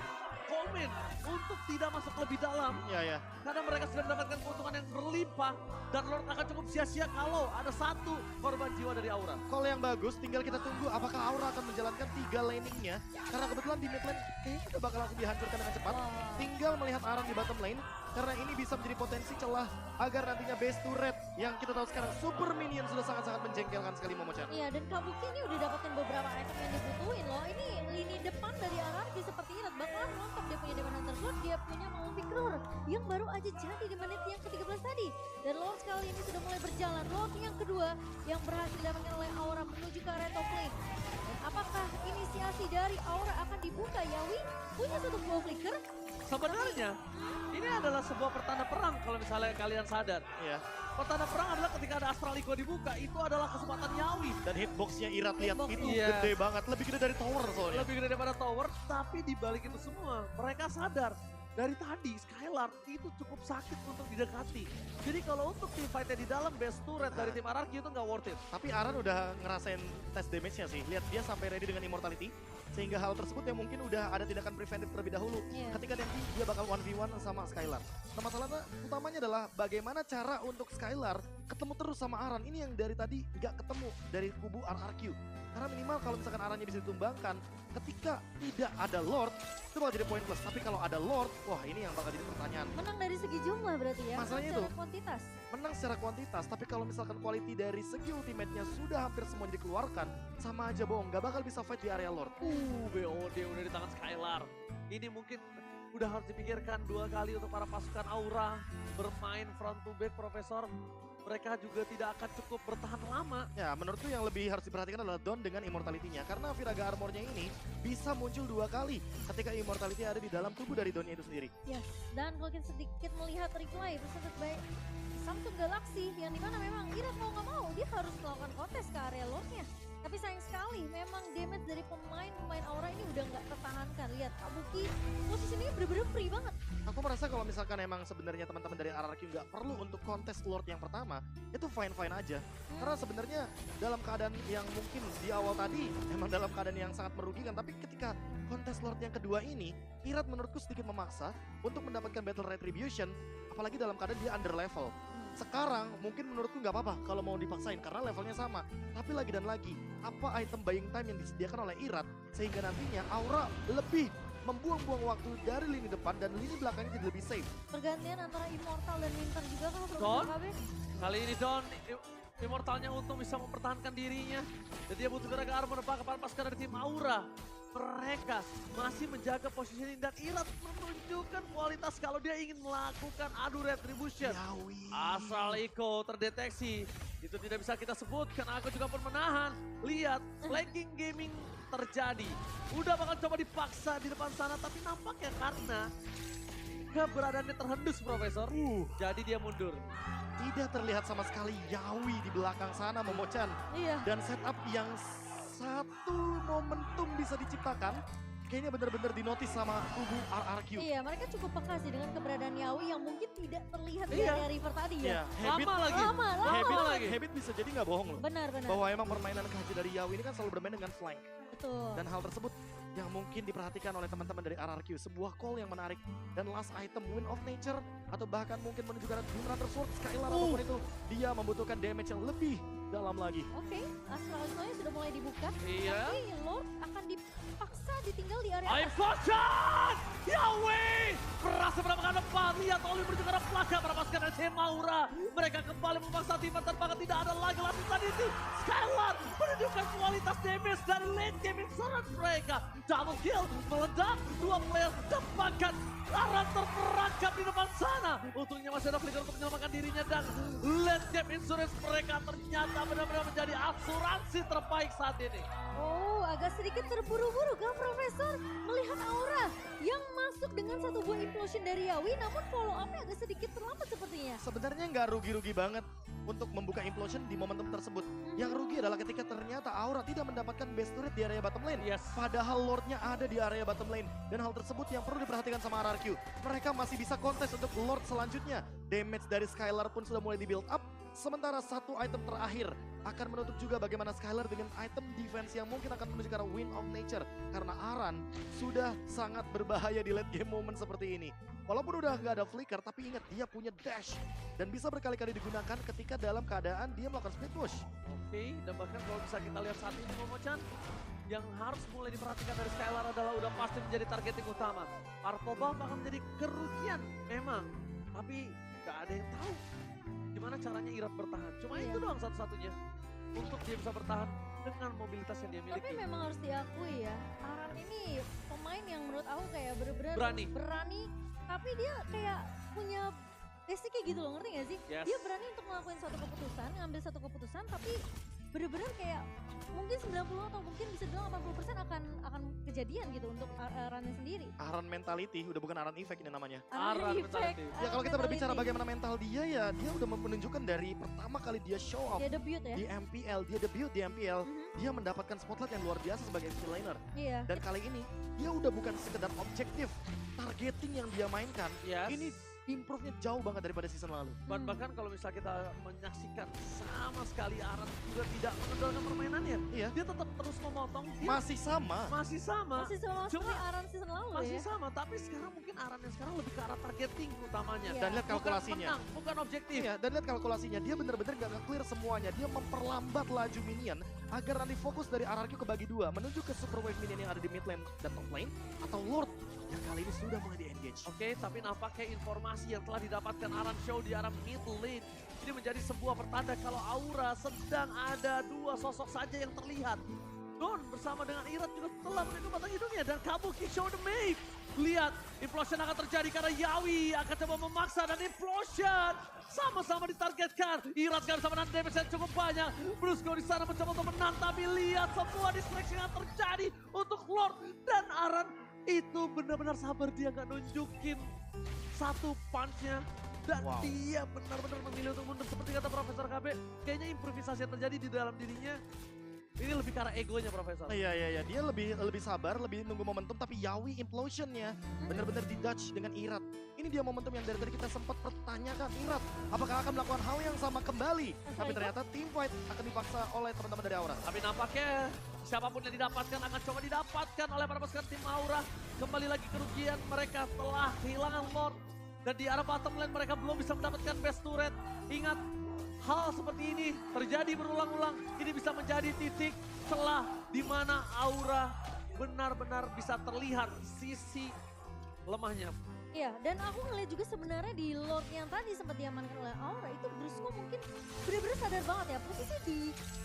komen untuk tidak masuk lebih dalam. Ya. Karena mereka sudah mendapatkan keuntungan yang berlimpah dan Lord akan cukup sia-sia kalau ada satu korban jiwa dari Aura. Kalau yang bagus tinggal kita tunggu apakah Aura akan menjalankan 3 laningnya. Karena kebetulan di mid lane kayaknya udah bakal langsung dihancurkan dengan cepat. Tinggal melihat Aran di bottom lane. Karena ini bisa menjadi potensi celah agar nantinya base turret yang kita tahu sekarang super minion sudah sangat-sangat menjengkelkan sekali Momochan. Iya, dan Kabuki ini udah dapetin beberapa item yang dibutuhin loh. Ini lini depan dari RRQ seperti Irat bakalan nonton. Dia punya Demon Hunter Sword, dia punya Malefic Roar yang baru aja jadi di menit yang ke-13 tadi. Dan Lord kali ini sudah mulai berjalan. Lord yang kedua yang berhasil didapatkan oleh Aura menuju ke area top lane. Dan apakah inisiasi dari Aura akan dibuka? Yawi punya satu buah flicker. Sebenarnya ini adalah sebuah pertanda perang kalau misalnya kalian sadar. Iya. Pertanda perang adalah ketika ada Astral Echo dibuka, itu adalah kesempatan Yawi. Dan hitboxnya Irat lihat itu Iya. gede banget, lebih gede dari tower soalnya. Lebih gede daripada tower, tapi dibalik itu semua mereka sadar. Dari tadi Skylar itu cukup sakit untuk didekati. Jadi kalau untuk team fight-nya di dalam base turret dari tim RRQ itu nggak worth it. Tapi Aran udah ngerasain tes damage-nya sih. Lihat dia sampai ready dengan immortality. Sehingga hal tersebut yang mungkin udah ada tindakan preventif terlebih dahulu. Iya. Ketika nanti dia bakal 1v1 sama Skylar. Nah masalahnya utamanya adalah bagaimana cara untuk Skylar ketemu terus sama Aran. Ini yang dari tadi nggak ketemu dari kubu RRQ. Karena minimal kalau misalkan Arannya bisa ditumbangkan, ketika tidak ada Lord, itu bakal jadi pointless. Tapi kalau ada Lord, wah ini yang bakal jadi pertanyaan. Menang dari segi jumlah berarti ya, Masalahnya secara itu. kuantitas. Menang secara kuantitas, tapi kalau misalkan quality dari segi ultimate-nya sudah hampir semua dikeluarkan, sama aja bohong, gak bakal bisa fight di area Lord. BOD udah di tangan Skylar. Ini mungkin udah harus dipikirkan 2 kali untuk para pasukan Aura bermain front to back Profesor. Mereka juga tidak akan cukup bertahan lama. Ya, menurutku yang lebih harus diperhatikan adalah Don dengan immortality-nya. Karena Viraga Armor-nya ini bisa muncul 2 kali ketika immortality ada di dalam tubuh dari Donnya itu sendiri. Yes, dan kalau kita sedikit melihat replay presented by Samsung Galaxy yang dimana memang Irat mau nggak mau dia harus melakukan kontes ke area Lord-nya. Tapi sayang sekali memang damage dari pemain Aura ini udah nggak tertahankan. Lihat Kabuki posisinya bener-bener free banget. Aku merasa kalau misalkan emang sebenarnya teman-teman dari RRQ nggak perlu untuk kontes Lord yang pertama, itu fine-fine aja. Karena sebenarnya dalam keadaan yang mungkin di awal tadi emang dalam keadaan yang sangat merugikan, tapi ketika kontes Lord yang kedua ini, Irat menurutku sedikit memaksa untuk mendapatkan Battle Retribution, apalagi dalam keadaan dia under level. Sekarang mungkin menurutku nggak apa-apa kalau mau dipaksain karena levelnya sama. Tapi lagi dan lagi, apa item buying time yang disediakan oleh Irat sehingga nantinya Aura lebih membuang-buang waktu dari lini depan dan lini belakangnya jadi lebih safe. Pergantian antara Immortal dan Winter juga kalau Don, Profesor KB. kali ini Don, Immortalnya untung bisa mempertahankan dirinya. Dan dia butuh gerak-gerak menebak kepada pasukan dari tim Aura. Mereka masih menjaga positioning dan Irat menunjukkan kualitas kalau dia ingin melakukan adu retribution. Asal Iko terdeteksi, itu tidak bisa kita sebutkan. Aku juga pun menahan. Lihat, flanking gaming terjadi. Udah bakal coba dipaksa di depan sana, tapi nampaknya karena keberadaannya terhendus Profesor. Jadi dia mundur. Tidak terlihat sama sekali Yawi di belakang sana Momochan. Iya. Dan setup yang satu momentum bisa diciptakan. Kayaknya benar-benar dinotis sama kubu RRQ. Iya, mereka cukup peka sih dengan keberadaan Yawi yang mungkin tidak terlihat Iya. dari River tadi ya. Iya, habit, Lama lagi. Habit bisa jadi nggak bohong loh. Benar. Bahwa emang permainan KJ dari Yawi ini kan selalu bermain dengan flank. Betul. Dan hal tersebut yang mungkin diperhatikan oleh teman-teman dari RRQ. Sebuah call yang menarik. Dan last item Wind of Nature. Atau bahkan mungkin menuju ke arah Doom Runner Sword, Skylar apapun itu. Dia membutuhkan damage yang lebih dalam lagi. Oke, Astral Sonya sudah mulai dibuka. Iya. Tapi Lord akan dipaksa ditinggal di area Ayo atas. Foshan! Yawi! Berhasil mendapatkan depan. Lihat Oli menuju ke arah belakang para pasukan dari tim Aura. Mereka kembali memaksa timan terbakar. Tidak ada lagi lapisan itu. Skylar menunjukkan kualitas damage dari late game insurance mereka. Double kill meledak. Dua player dapatkan. Aran terperangkap di depan sana. Untungnya masih ada flicker untuk menyelamatkan dirinya. Dan late game insurance mereka ternyata benar-benar menjadi asuransi terbaik saat ini. Oh, agak sedikit terburu-buru kan Profesor melihat Aura yang masuk dengan satu buah implosion dari Yawi, namun follow up-nya agak sedikit terlambat sepertinya. Sebenarnya nggak rugi-rugi banget untuk membuka implosion di momentum tersebut. Yang rugi adalah ketika ternyata Aura tidak mendapatkan base turret di area bottom lane. Padahal Lordnya ada di area bottom lane. Dan hal tersebut yang perlu diperhatikan sama RRQ. Mereka masih bisa kontes untuk Lord selanjutnya. Damage dari Skylar pun sudah mulai di-build up. Sementara satu item terakhir akan menutup juga bagaimana Skylar dengan item defense yang mungkin akan menuju ke arah Wind of Nature. Karena Aran sudah sangat berbahaya di late game moment seperti ini. Walaupun udah nggak ada flicker, tapi ingat dia punya dash. Dan bisa berkali-kali digunakan ketika dalam keadaan dia melakukan split push. Oke, dan bahkan kalau bisa kita lihat saat ini Momochan, yang harus mulai diperhatikan dari Skylar adalah udah pasti menjadi targeting utama. Partoba akan menjadi kerugian memang, tapi nggak ada yang tahu gimana caranya Irat bertahan. Cuma itu doang satu-satunya untuk dia bisa bertahan dengan mobilitas yang dia miliki. Tapi memang harus diakui ya, Aran ini pemain yang menurut aku kayak bener-bener berani, tapi dia kayak punya basicnya gitu loh, ngerti gak sih? Yes. Dia berani untuk ngelakuin satu keputusan, ngambil satu keputusan, tapi bener-bener kayak mungkin 90 atau mungkin bisa bilang 80% akan kejadian gitu untuk Arannya sendiri. Aran mentality, udah bukan Aran effect ini namanya. Aran mentality. Ya kalau kita berbicara bagaimana mental dia ya, dia udah menunjukkan dari pertama kali dia show up Dia debut ya? di MPL, dia debut di MPL, dia mendapatkan spotlight yang luar biasa sebagai skill laner. Iya. Dan kali ini dia udah bukan sekedar objektif, targeting yang dia mainkan. Ini improve-nya jauh banget daripada season lalu. Bahkan kalau misalnya kita menyaksikan sama sekali Aran juga tidak mengendalikan permainannya. Iya. Dia tetap terus memotong. Dia Masih sama. Masih sama seperti Aran season lalu masih ya. sama, tapi sekarang mungkin Aran yang sekarang lebih ke arah targeting utamanya. Iya. Dan lihat kalkulasinya. Bukan menang, bukan objektif. Iya, dan lihat kalkulasinya. Dia benar-benar gak nge-clear semuanya. Dia memperlambat laju minion agar nanti fokus dari RRQ kebagi dua. Menuju ke super wave minion yang ada di mid lane dan top lane. Atau Lord yang kali ini sudah mulai di-engage. Oke, tapi nampaknya informasi yang telah didapatkan Aran Show di arah mid lane ini menjadi sebuah pertanda kalau Aura sedang ada dua sosok saja yang terlihat. Don bersama dengan Irat juga telah menunggu batang hidungnya dan Kabuki show the map. Lihat, implosion akan terjadi karena Yawi akan coba memaksa dan implosion sama-sama ditargetkan. Irat gak bisa menahan damage yang cukup banyak. Brusco di sana mencoba untuk menang, tapi lihat semua distraction yang terjadi untuk Lord dan Aran. Itu benar-benar sabar, dia gak nunjukin satu punch-nya. Dan dia benar-benar memilih untuk mundur seperti kata Profesor KB. Kayaknya improvisasi yang terjadi di dalam dirinya ini lebih ke arah egonya Profesor. Iya. Dia lebih sabar, lebih nunggu momentum. Tapi Yawi implosionnya benar-benar di-dodge dengan Irat. Ini dia momentum yang dari tadi kita sempat pertanyakan. Irat, apakah akan melakukan hal yang sama kembali? Tapi ternyata team fight akan dipaksa oleh teman-teman dari Aura. Tapi nampaknya siapapun yang didapatkan akan coba didapatkan oleh para pasukan tim Aura. Kembali lagi kerugian mereka telah kehilangan Lord. Dan di arah bottom lane mereka belum bisa mendapatkan best turret. Ingat, hal seperti ini terjadi berulang-ulang. Ini bisa menjadi titik celah di mana Aura benar-benar bisa terlihat sisi lemahnya. Iya, dan aku ngeliat juga sebenarnya di Lord yang tadi sempat diamankan oleh Aura itu Brusco mungkin benar-benar sadar banget ya posisi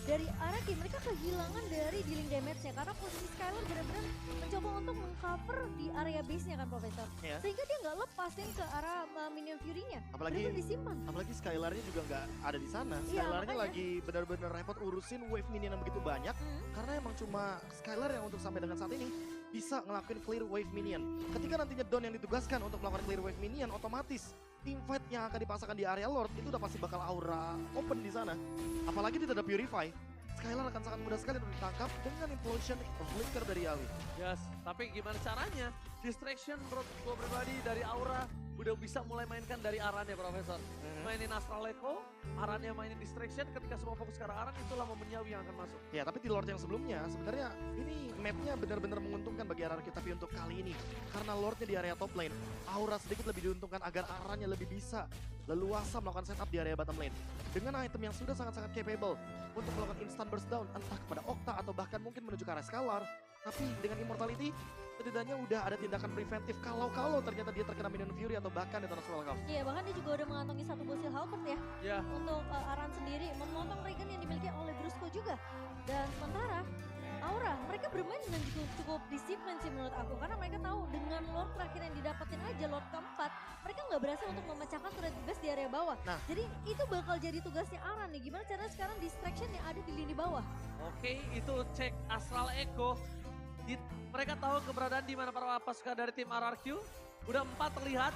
dari Araki mereka kehilangan dari dealing damage-nya karena posisi Skylar benar-benar mencoba untuk mengcover di area base-nya kan Profesor. Iya. Sehingga dia nggak lepasin ke arah minion Fury-nya. Apalagi benar-benar disimpan. Apalagi Skylar-nya juga nggak ada di sana. Iya, Skylar-nya makanya. lagi benar-benar repot urusin wave minion yang begitu banyak karena emang cuma Skylar yang untuk sampai dengan saat ini bisa ngelakuin clear wave minion. Ketika nantinya Dawn yang ditugaskan untuk melakukan clear wave minion, otomatis team fight yang akan dipasangkan di area Lord itu udah pasti bakal Aura open di sana. Apalagi tidak ada Purify, Skylar akan sangat mudah sekali untuk ditangkap dengan implosion flicker dari Yawi. Yes, tapi gimana caranya? Distraction menurut gue pribadi dari Aura udah bisa mulai mainkan dari Arannya Profesor. Mainin Astral Echo, Arannya mainin Distraction, ketika semua fokus ke arah Aran itulah momen Yawi yang akan masuk. Ya, tapi di Lord yang sebelumnya sebenarnya ini mapnya benar-benar menguntungkan bagi RRQ, tapi untuk kali ini karena Lordnya di area top lane, Aura sedikit lebih diuntungkan agar Arannya lebih bisa leluasa melakukan setup di area bottom lane. Dengan item yang sudah sangat-sangat capable untuk melakukan instant burst down entah kepada Okta atau bahkan mungkin menuju ke arah Scalar, tapi dengan Immortality setidaknya udah ada tindakan preventif kalau ternyata dia terkena Minion Fury atau bahkan Eternal Welcome. Iya, bahkan dia juga udah mengantongi satu Bosil Halberd ya. Iya. Untuk Aran sendiri, memotong Regen yang dimiliki oleh Brusco juga. Dan sementara Aura, mereka bermain dengan cukup disiplin sih menurut aku. Karena mereka tahu dengan Lord terakhir yang didapetin aja, Lord keempat, mereka nggak berhasil untuk memecahkan turret base di area bawah. Nah. Jadi itu bakal jadi tugasnya Aran nih. Gimana caranya sekarang distraction yang ada di lini bawah. Oke, itu cek Astral Echo. Mereka tahu keberadaan di mana para pasukan dari tim RRQ. Udah 4 terlihat.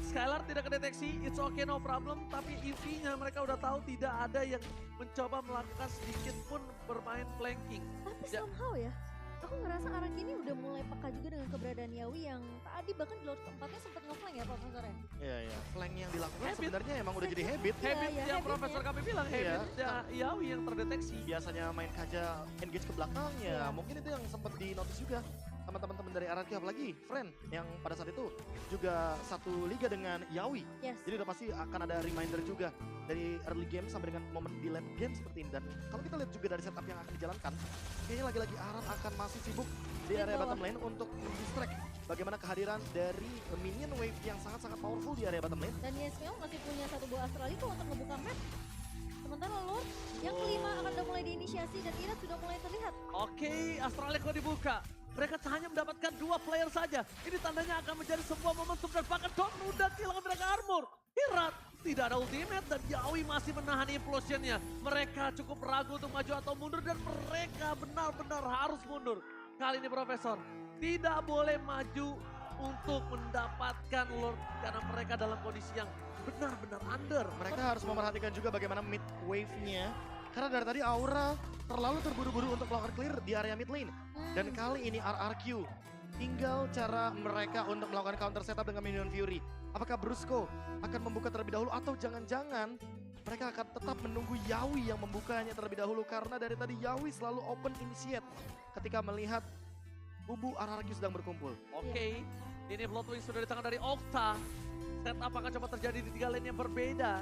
Skylar tidak kedeteksi, it's okay no problem. Tapi EV-nya mereka udah tahu tidak ada yang mencoba melakukan sedikit pun bermain flanking. Tapi somehow ya, aku ngerasa Araki ini udah mulai peka juga dengan keberadaan Yawi yang tadi bahkan di Lord keempatnya sempat nge-flank ya Profesor ya. Iya, flank yang dilakukan Habit. sebenarnya emang udah jadi habit. Habit Iya, yang habitnya. Profesor kami bilang, Iya. habit Yawi yang terdeteksi. Biasanya main kaja engage ke belakangnya, mungkin itu yang sempat di notice juga sama teman-teman dari RRQ, apalagi Friend yang pada saat itu juga satu liga dengan Yawi. Yes. Jadi udah pasti akan ada reminder juga dari early game sampai dengan momen di late game seperti ini. Dan kalau kita lihat juga dari setup yang akan dijalankan, kayaknya lagi-lagi Aran akan masih sibuk di area bottom lane untuk mendistract bagaimana kehadiran dari minion wave yang sangat-sangat powerful di area bottom lane. Dan Yesmeo masih punya satu buah Astralico untuk membuka map. Sementara Lord yang kelima akan udah mulai diinisiasi dan Irat sudah mulai terlihat. Oke, Astral Echo dibuka. Mereka hanya mendapatkan 2 player saja. Ini tandanya akan menjadi sebuah momentum dan bahkan Dawn udah kehilangan mereka armor. Hirat tidak ada ultimate dan Yawi masih menahan implosionnya. Mereka cukup ragu untuk maju atau mundur dan mereka benar-benar harus mundur. Kali ini Profesor tidak boleh maju untuk mendapatkan Lord karena mereka dalam kondisi yang benar-benar under. Mereka harus memperhatikan juga bagaimana mid wave-nya. Karena dari tadi Aura terlalu terburu-buru untuk melakukan clear di area mid lane. Dan kali ini RRQ tinggal cara mereka untuk melakukan counter setup dengan Minion Fury. Apakah Brusco akan membuka terlebih dahulu atau jangan-jangan mereka akan tetap menunggu Yawi yang membukanya terlebih dahulu. Karena dari tadi Yawi selalu open initiate ketika melihat kubu RRQ sedang berkumpul. Oke, ini Bloodwing sudah di tangan dari Okta. Setup akan coba terjadi di 3 lane yang berbeda.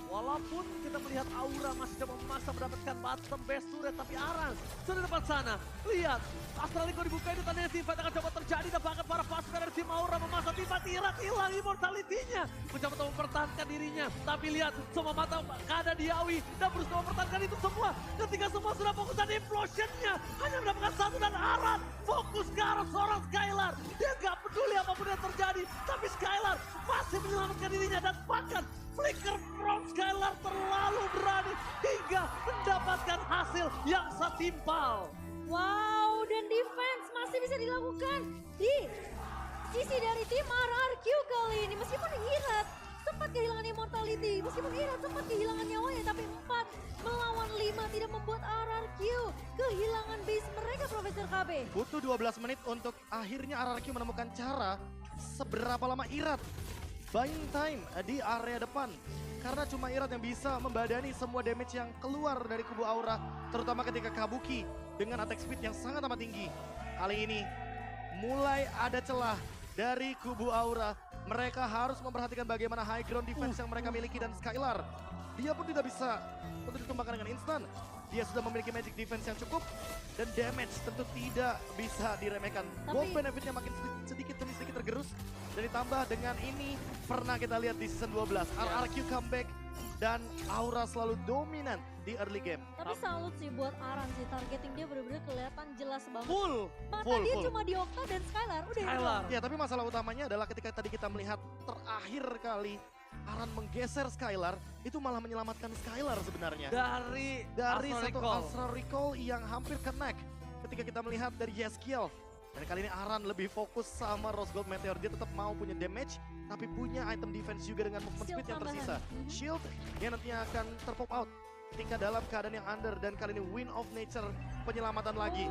Walaupun kita melihat Aura masih coba memaksa mendapatkan bottom base turret, tapi Aran sudah depan sana. Lihat, Astralico dibuka ini tandanya team fight akan coba terjadi dan bahkan para pasukan dari tim Aura memaksa tim fight. Irat hilang immortality-nya. Mencoba untuk mempertahankan dirinya. Tapi lihat, semua mata ada di Yawi dan berusaha mempertahankan itu semua. Ketika semua sudah fokus dan implosion-nya hanya mendapatkan 1 dan Aran fokus ke arah seorang Skylar. Dia gak peduli apapun yang terjadi, tapi Skylar masih menyelamatkan dirinya dan bahkan flicker from Skylar terlalu berani hingga mendapatkan hasil yang setimpal. Wow, dan defense masih bisa dilakukan di sisi dari tim RRQ kali ini. Meskipun Irat sempat kehilangan immortality, meskipun Irat sempat kehilangan nyawanya, tapi 4 melawan 5 tidak membuat RRQ kehilangan base mereka, Profesor KB. Butuh 12 menit untuk akhirnya RRQ menemukan cara seberapa lama Irat buying time di area depan. Karena cuma Irat yang bisa membadani semua damage yang keluar dari kubu Aura. Terutama ketika Kabuki dengan attack speed yang sangat amat tinggi. Kali ini mulai ada celah dari kubu Aura. Mereka harus memperhatikan bagaimana high ground defense yang mereka miliki dan Skylar. Dia pun tidak bisa untuk ditumbangkan dengan instan. Dia sudah memiliki magic defense yang cukup dan damage tentu tidak bisa diremehkan. Gold benefitnya makin sedikit demi sedikit tergerus. Dan ditambah dengan ini pernah kita lihat di season 12. RRQ comeback dan Aura selalu dominan di early game. Tapi salut sih buat Aran sih, targeting dia bener-bener kelihatan jelas banget. Full. Mata dia cuma di Okta dan Skylar, udah itu doang. Ya tapi masalah utamanya adalah ketika tadi kita melihat terakhir kali Aran menggeser Skylar, itu malah menyelamatkan Skylar sebenarnya. Dari satu Astral Recall yang hampir connect ketika kita melihat dari Yeskiel. Dan kali ini Aran lebih fokus sama Rose Gold Meteor. Dia tetap mau punya damage, tapi punya item defense juga dengan movement speed yang tersisa. Shield yang nantinya akan terpop out ketika dalam keadaan yang under, dan kali ini Wind of Nature penyelamatan lagi.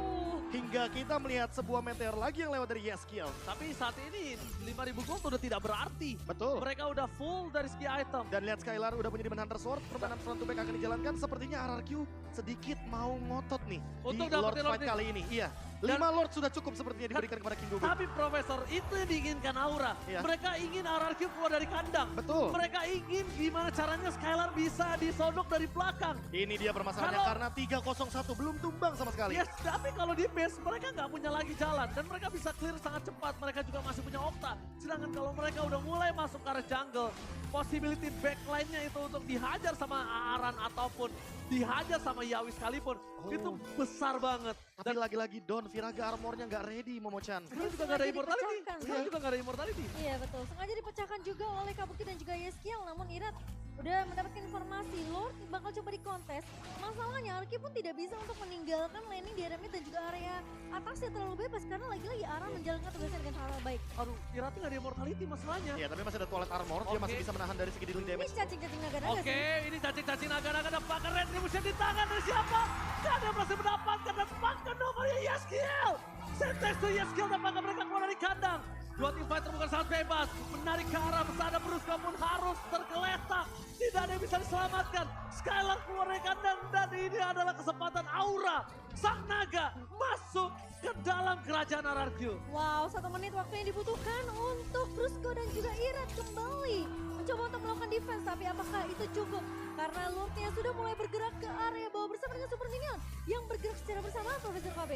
Hingga kita melihat sebuah meteor lagi yang lewat dari Yeskiel. Tapi saat ini 5.000 gold udah tidak berarti. Betul. Mereka udah full dari segi item. Dan lihat Skylar udah punya Demon Hunter Sword, permainan front to back akan dijalankan. Sepertinya RRQ sedikit mau ngotot nih untuk di Lord Fight kali ini. Iya. 5 Lord sudah cukup sepertinya diberikan kepada King Gugu. Tapi Profesor, itu yang diinginkan Aura. Iya. Mereka ingin RRQ keluar dari kandang. Betul. Mereka ingin gimana caranya Skylar bisa disodok dari belakang. Ini dia permasalahannya karena 301 belum tumbang sama sekali. Yes, tapi kalau di base mereka nggak punya lagi jalan. Dan mereka bisa clear sangat cepat. Mereka juga masih punya Okta. Sedangkan kalau mereka udah mulai masuk ke arah jungle, possibility backline-nya itu untuk dihajar sama Aran ataupun dihajar sama Yawi sekalipun, itu besar banget. Tapi lagi-lagi Don Viraga armornya nggak ready, Momochan. Dia juga nggak ada immortality. Dia juga nggak ada immortality. Iya betul, sengaja dipecahkan juga oleh Kabuki dan juga Yeskiel, namun Irat udah mendapatkan informasi Lord bakal coba dikontes. Masalahnya Arki pun tidak bisa untuk meninggalkan landing di area mid dan juga area atasnya terlalu bebas karena lagi-lagi Aran menjalankan tugasnya dengan sangat baik. Aduh, Irat nggak ada immortality masalahnya. Iya, tapi masih ada toilet armor, dia masih bisa menahan dari segi dealing damage. Ini cacing-cacing naga-naga sih. Oke, ini cacing-cacing naga-naga dapatkan retribution di tangan dari siapa? Gak ada yang berhasil mendapatkan dan dapatkan nomornya Yeskiel. Sentex to Yeskiel dapatkan mereka keluar dari kandang. Dua tim fighter bukan sangat bebas, menarik ke arah pesada Bruska pun harus tergeletak. Tidak ada yang bisa diselamatkan. Skylar keluar dari kandang dan ini adalah kesempatan Aura, sang naga, masuk ke dalam kerajaan RRQ. Wow, 1 menit waktu yang dibutuhkan untuk Brusko dan juga Irat kembali mencoba untuk melakukan defense, tapi apakah itu cukup? Karena Lordnya sudah mulai bergerak ke area bawah bersama dengan Super Minion yang bergerak secara bersamaan, Profesor KB.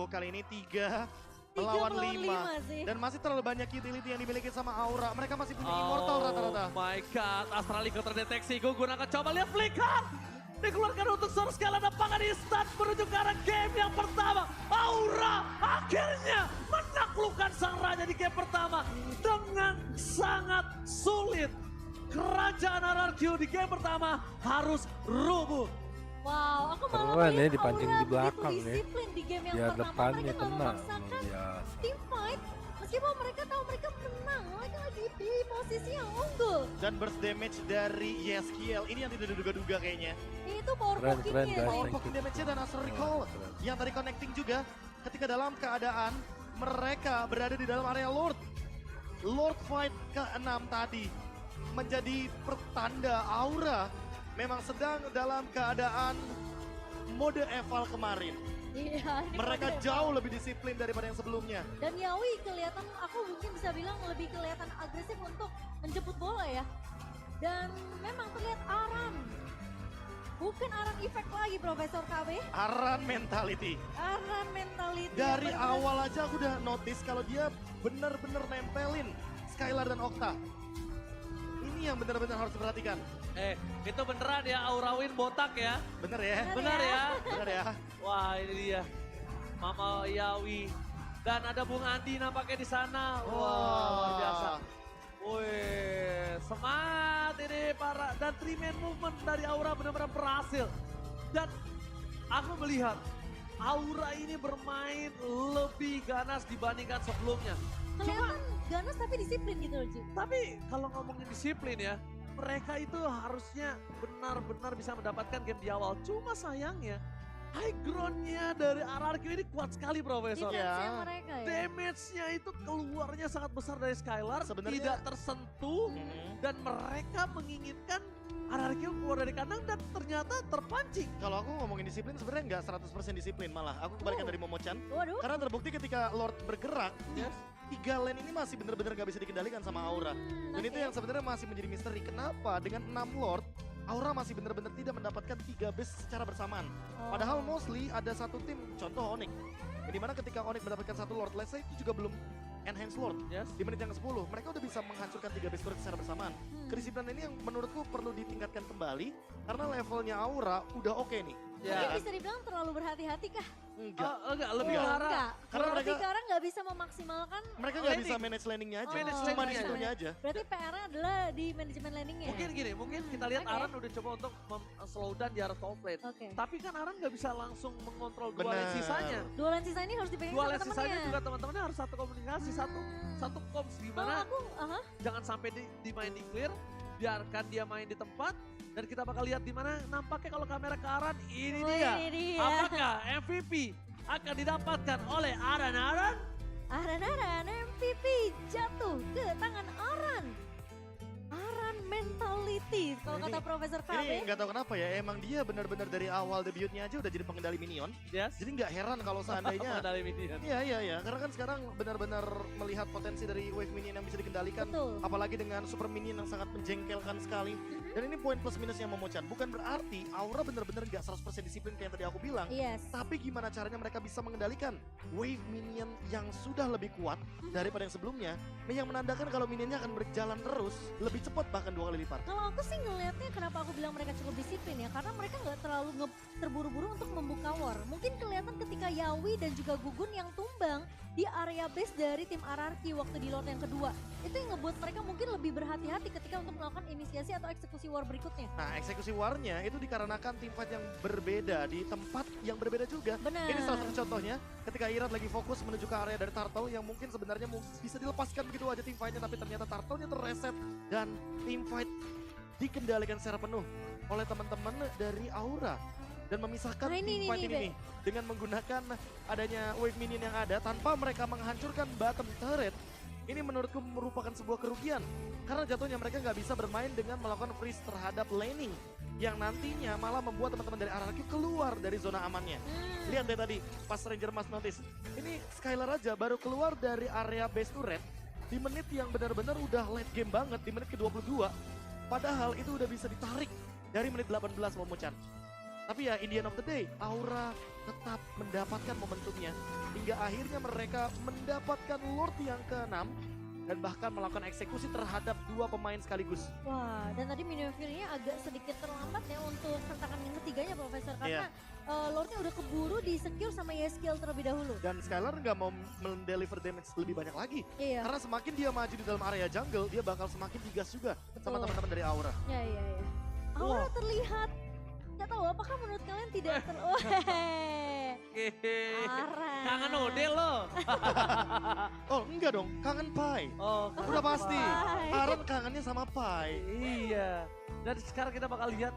Kali ini 3 melawan 5 sih. Dan masih terlalu banyak utility yang dimiliki sama Aura. Mereka masih punya immortal rata-rata. Oh my god, Astraligo terdeteksi. Gugun akan coba lihat flicker. Dikeluarkan untuk Source Scala pangan instan menuju ke arah game yang pertama. Aura akhirnya menaklukkan sang raja di game pertama dengan sangat sulit. Kerajaan RRQ di game pertama harus rubuh. Wow, aku malah Keren ya, melihat dipancing Aura di belakang begitu ya. disiplin di game yang Ya pertama. depannya Mereka malah kena. memaksakan Biasa. team fight. Meskipun mereka tahu mereka menang, mereka lagi di posisi yang unggul. Dan burst damage dari Yeskiel, ini yang tidak diduga-duga kayaknya. Itu power Keren, poking-nya keren, sih. guys. Power poking damage-nya dan Astral Recall yang tadi connecting juga ketika dalam keadaan mereka berada di dalam area Lord. Lord Fight ke-6 tadi menjadi pertanda Aura memang sedang dalam keadaan mode eval kemarin. Iya, ini Mereka mode jauh eval. lebih disiplin daripada yang sebelumnya. Dan Yawi kelihatan, aku mungkin bisa bilang lebih kelihatan agresif untuk menjemput bola ya. Dan memang terlihat Aran. Bukan Aran effect lagi Profesor KB. Aran mentality. Aran mentality. Dari Bener-bener. awal aja aku udah notice kalau dia bener-bener nempelin Skylar dan Okta. Ini yang bener-bener harus diperhatikan. Itu beneran ya Aura Win botak ya. Bener ya? Bener ya? Bener ya? Wah ini dia. Mama Yawi. Dan ada Bung Andi nampaknya di sana. Wah luar biasa. Wih, semangat ini para dan 3-man movement dari Aura benar-benar berhasil. Dan aku melihat Aura ini bermain lebih ganas dibandingkan sebelumnya. Kelihatan ganas tapi disiplin gitu loh Ci. Tapi kalau ngomongin disiplin ya, mereka itu harusnya benar-benar bisa mendapatkan game di awal. Cuma sayangnya high ground-nya dari RRQ ini kuat sekali Profesor. Defense-nya mereka ya. Damage-nya itu keluarnya sangat besar dari Skylar, Sebenarnya- tidak tersentuh dan mereka menginginkan RRQ keluar dari kandang dan ternyata terpancing. Kalau aku ngomongin disiplin sebenarnya nggak 100% disiplin malah. Aku kebalikan dari Momochan. Waduh. Karena terbukti ketika Lord bergerak, 3 lane ini masih bener-bener gak bisa dikendalikan sama Aura. Dan itu yang sebenarnya masih menjadi misteri. Kenapa dengan 6 Lord, Aura masih bener-bener tidak mendapatkan 3 base secara bersamaan. Padahal mostly ada satu tim, contoh Onyx. Dimana ketika Onyx mendapatkan 1 Lord, let's say itu juga belum enhance Lord. Di menit yang ke-10, mereka udah bisa menghancurkan 3 base turret secara bersamaan. Kedisiplinan ini yang menurutku perlu ditingkatkan kembali, karena levelnya Aura udah oke nih. Mungkin bisa dibilang terlalu berhati-hati kah? Enggak. Enggak, lebih ke arah. Enggak. Karena Berarti mereka- orang nggak bisa memaksimalkan Mereka nggak bisa manage landingnya aja, cuma di situnya aja. Berarti PR-nya adalah di manajemen landingnya. Mungkin gini, mungkin kita lihat Oke. Aran udah coba untuk slow down di arah top lane. Oke. Tapi kan Aran nggak bisa langsung mengontrol dua Benar. lane sisanya. Dua lane sisa ini harus dipegang Dua sama lane sisanya temennya. juga teman-temannya harus satu komunikasi, satu comms Kalau gimana. aku, Jangan sampai di main di clear, biarkan dia main di tempat. Dan kita bakal lihat di mana nampaknya kalau kamera ke Aran, ini Oh, dia. ini dia. Apakah MVP akan didapatkan oleh Aran? Aran MVP jatuh ke tangan Aran. Aran mentality kalau kata Profesor KB. Ini nggak tahu kenapa ya, emang dia benar-benar dari awal debutnya aja udah jadi pengendali minion. Jadi nggak heran kalau seandainya. Pengendali minion. Iya. Karena kan sekarang benar-benar melihat potensi dari wave minion yang bisa dikendalikan. Betul. Apalagi dengan super minion yang sangat menjengkelkan sekali. Dan ini poin plus minusnya Momochan. Bukan berarti Aura benar-benar nggak 100% disiplin kayak yang tadi aku bilang. Yes. Tapi gimana caranya mereka bisa mengendalikan wave minion yang sudah lebih kuat daripada yang sebelumnya. Nah, yang menandakan kalau minionnya akan berjalan terus lebih cepat bahkan 2 kali lipat. Kalau aku sih ngelihatnya kenapa aku bilang mereka cukup disiplin ya, karena mereka nggak terlalu terburu-buru untuk membuka war. Mungkin kelihatan ketika Yawi dan juga Gugun yang tumbang di area base dari tim RRQ waktu di lot yang kedua. Itu yang ngebuat mereka mungkin lebih berhati-hati ketika untuk melakukan inisiasi atau eksekusi war berikutnya. Nah, eksekusi warnya itu dikarenakan tim fight yang berbeda di tempat yang berbeda juga. Benar. Ini salah satu contohnya ketika Irad lagi fokus menuju ke area dari Turtle yang mungkin sebenarnya bisa dilepaskan begitu aja tim fightnya, tapi ternyata Turtle-nya terreset dan tim fight dikendalikan secara penuh oleh teman-teman dari Aura dan memisahkan Nah, ini, tim fight ini nih dengan menggunakan adanya wave minion yang ada tanpa mereka menghancurkan bottom turret. Ini menurutku merupakan sebuah kerugian karena jatuhnya mereka nggak bisa bermain dengan melakukan freeze terhadap laning yang nantinya malah membuat teman-teman dari RRQ keluar dari zona amannya. Lihat deh tadi pas Ranger Mas notice, ini Skylar aja baru keluar dari area base turret di menit yang benar-benar udah late game banget, di menit ke-22. Padahal itu udah bisa ditarik dari menit 18 Momochan. Tapi ya in the end of the day, Aura tetap mendapatkan momentumnya. Hingga akhirnya mereka mendapatkan Lord yang ke-6 dan bahkan melakukan eksekusi terhadap 2 pemain sekaligus. Wah, dan tadi Minion-nya agak sedikit terlambat ya untuk tantangan yang ketiganya Profesor. Karena Lordnya udah keburu di-secure sama Yeskiel terlebih dahulu. Dan Skylar nggak mau mendeliver damage lebih banyak lagi. Iya. Karena semakin dia maju di dalam area jungle, dia bakal semakin digas juga sama teman-teman dari Aura. Ya. Aura terlihat, nggak tahu apakah menurut kalian tidak Aran. Kangen Ode lo. Oh enggak dong, kangen Pai. Oh, udah pasti. Pai. Aran kangennya sama Pai. Iya. Dan sekarang kita bakal lihat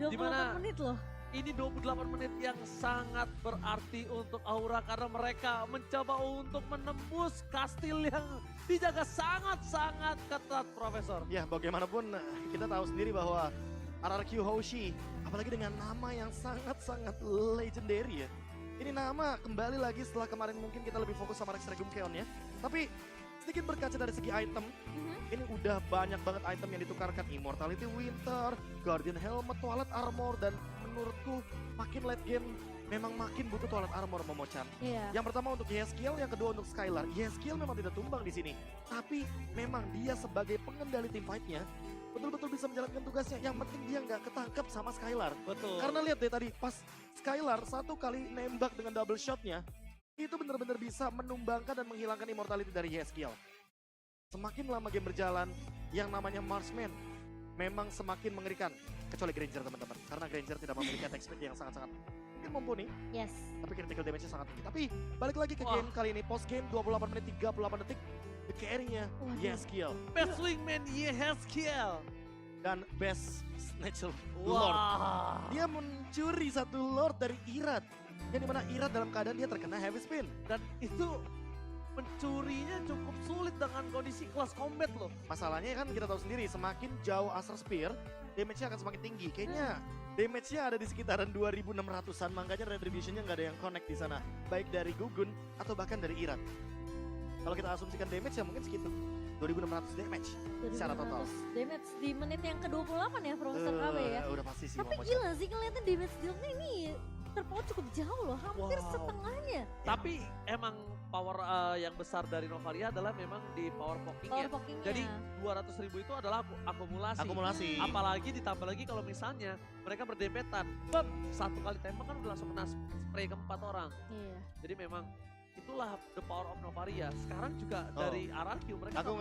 28 dimana menit loh. ini 28 menit yang sangat berarti untuk Aura karena mereka mencoba untuk menembus kastil yang dijaga sangat-sangat ketat, Profesor. Ya bagaimanapun kita tahu sendiri bahwa RRQ Hoshi, apalagi dengan nama yang sangat-sangat legendary ya. Ini nama kembali lagi setelah kemarin mungkin kita lebih fokus sama Rex Regum Keon ya. Tapi sedikit berkaca dari segi item, ini udah banyak banget item yang ditukarkan. Immortality Winter, Guardian Helmet, Toilet Armor, dan menurutku makin late game memang makin butuh Toilet Armor Momochan. Iya. Yang pertama untuk Yeskiel, yang kedua untuk Skylar. Yeskiel memang tidak tumbang di sini, tapi memang dia sebagai pengendali tim fight-nya betul-betul bisa menjalankan tugasnya. Yang penting dia nggak ketangkep sama Skylar. Betul. Karena lihat deh tadi pas Skylar satu kali nembak dengan double shotnya, itu benar-benar bisa menumbangkan dan menghilangkan immortality dari Yeskiel. Semakin lama game berjalan, yang namanya Marksman memang semakin mengerikan. Kecuali Granger teman-teman, karena Granger tidak memiliki attack speed yang sangat-sangat mungkin mumpuni. Yes. Tapi critical damage-nya sangat tinggi. Tapi balik lagi ke game kali ini, post game 28 menit 38 detik. The carry-nya Yeskiel. Best wingman Yeskiel. Dan best snatcher Wah. Lord. Dia mencuri satu Lord dari Irad. Yang dimana Irad dalam keadaan dia terkena heavy spin. Dan itu mencurinya cukup sulit dengan kondisi kelas combat loh. Masalahnya kan kita tahu sendiri, semakin jauh Astral Spear, damage-nya akan semakin tinggi. Kayaknya damage-nya ada di sekitaran 2600-an, makanya retribution-nya nggak ada yang connect di sana. Baik dari Gugun atau bahkan dari Irad. Kalau kita asumsikan damage ya mungkin segitu. 2.600 damage secara total. 2.600 damage di menit yang ke-28 ya Profesor KB ya. Udah pasti sih. Tapi gila sih ngeliatin damage dealnya ini terpaut cukup jauh loh, hampir setengahnya. Tapi emang power yang besar dari Novaria adalah memang di power pokingnya. Power pokingnya. Jadi 200.000 itu adalah akumulasi. Akumulasi. Apalagi ditambah lagi kalau misalnya mereka berdempetan. Bam, satu kali tembak kan udah langsung kena spray ke 4 orang. Iya. Jadi memang itulah the power of Novaria. Sekarang juga dari RRQ mereka Aku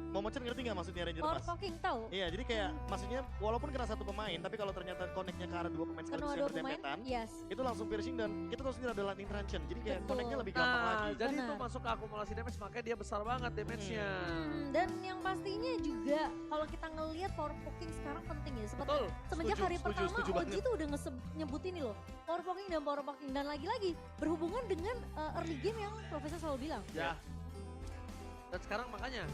Momochan ngerti nggak maksudnya Ranger Power Mas? poking tahu. Iya, jadi kayak maksudnya walaupun kena satu pemain, tapi kalau ternyata connect-nya ke arah 2 pemain sekaligus yang berdempetan, itu langsung piercing dan kita tahu sendiri ada lightning truncheon. Jadi kayak connect-nya lebih gampang lagi. Jadi itu masuk ke akumulasi damage, makanya dia besar banget damage-nya. Dan yang pastinya juga kalau kita ngelihat power poking sekarang penting ya. Semenjak hari pertama OG tuh udah nyebut ini loh. Power poking dan power poking. Dan lagi-lagi berhubungan dengan early game yang Profesor selalu bilang. Ya. Dan sekarang makanya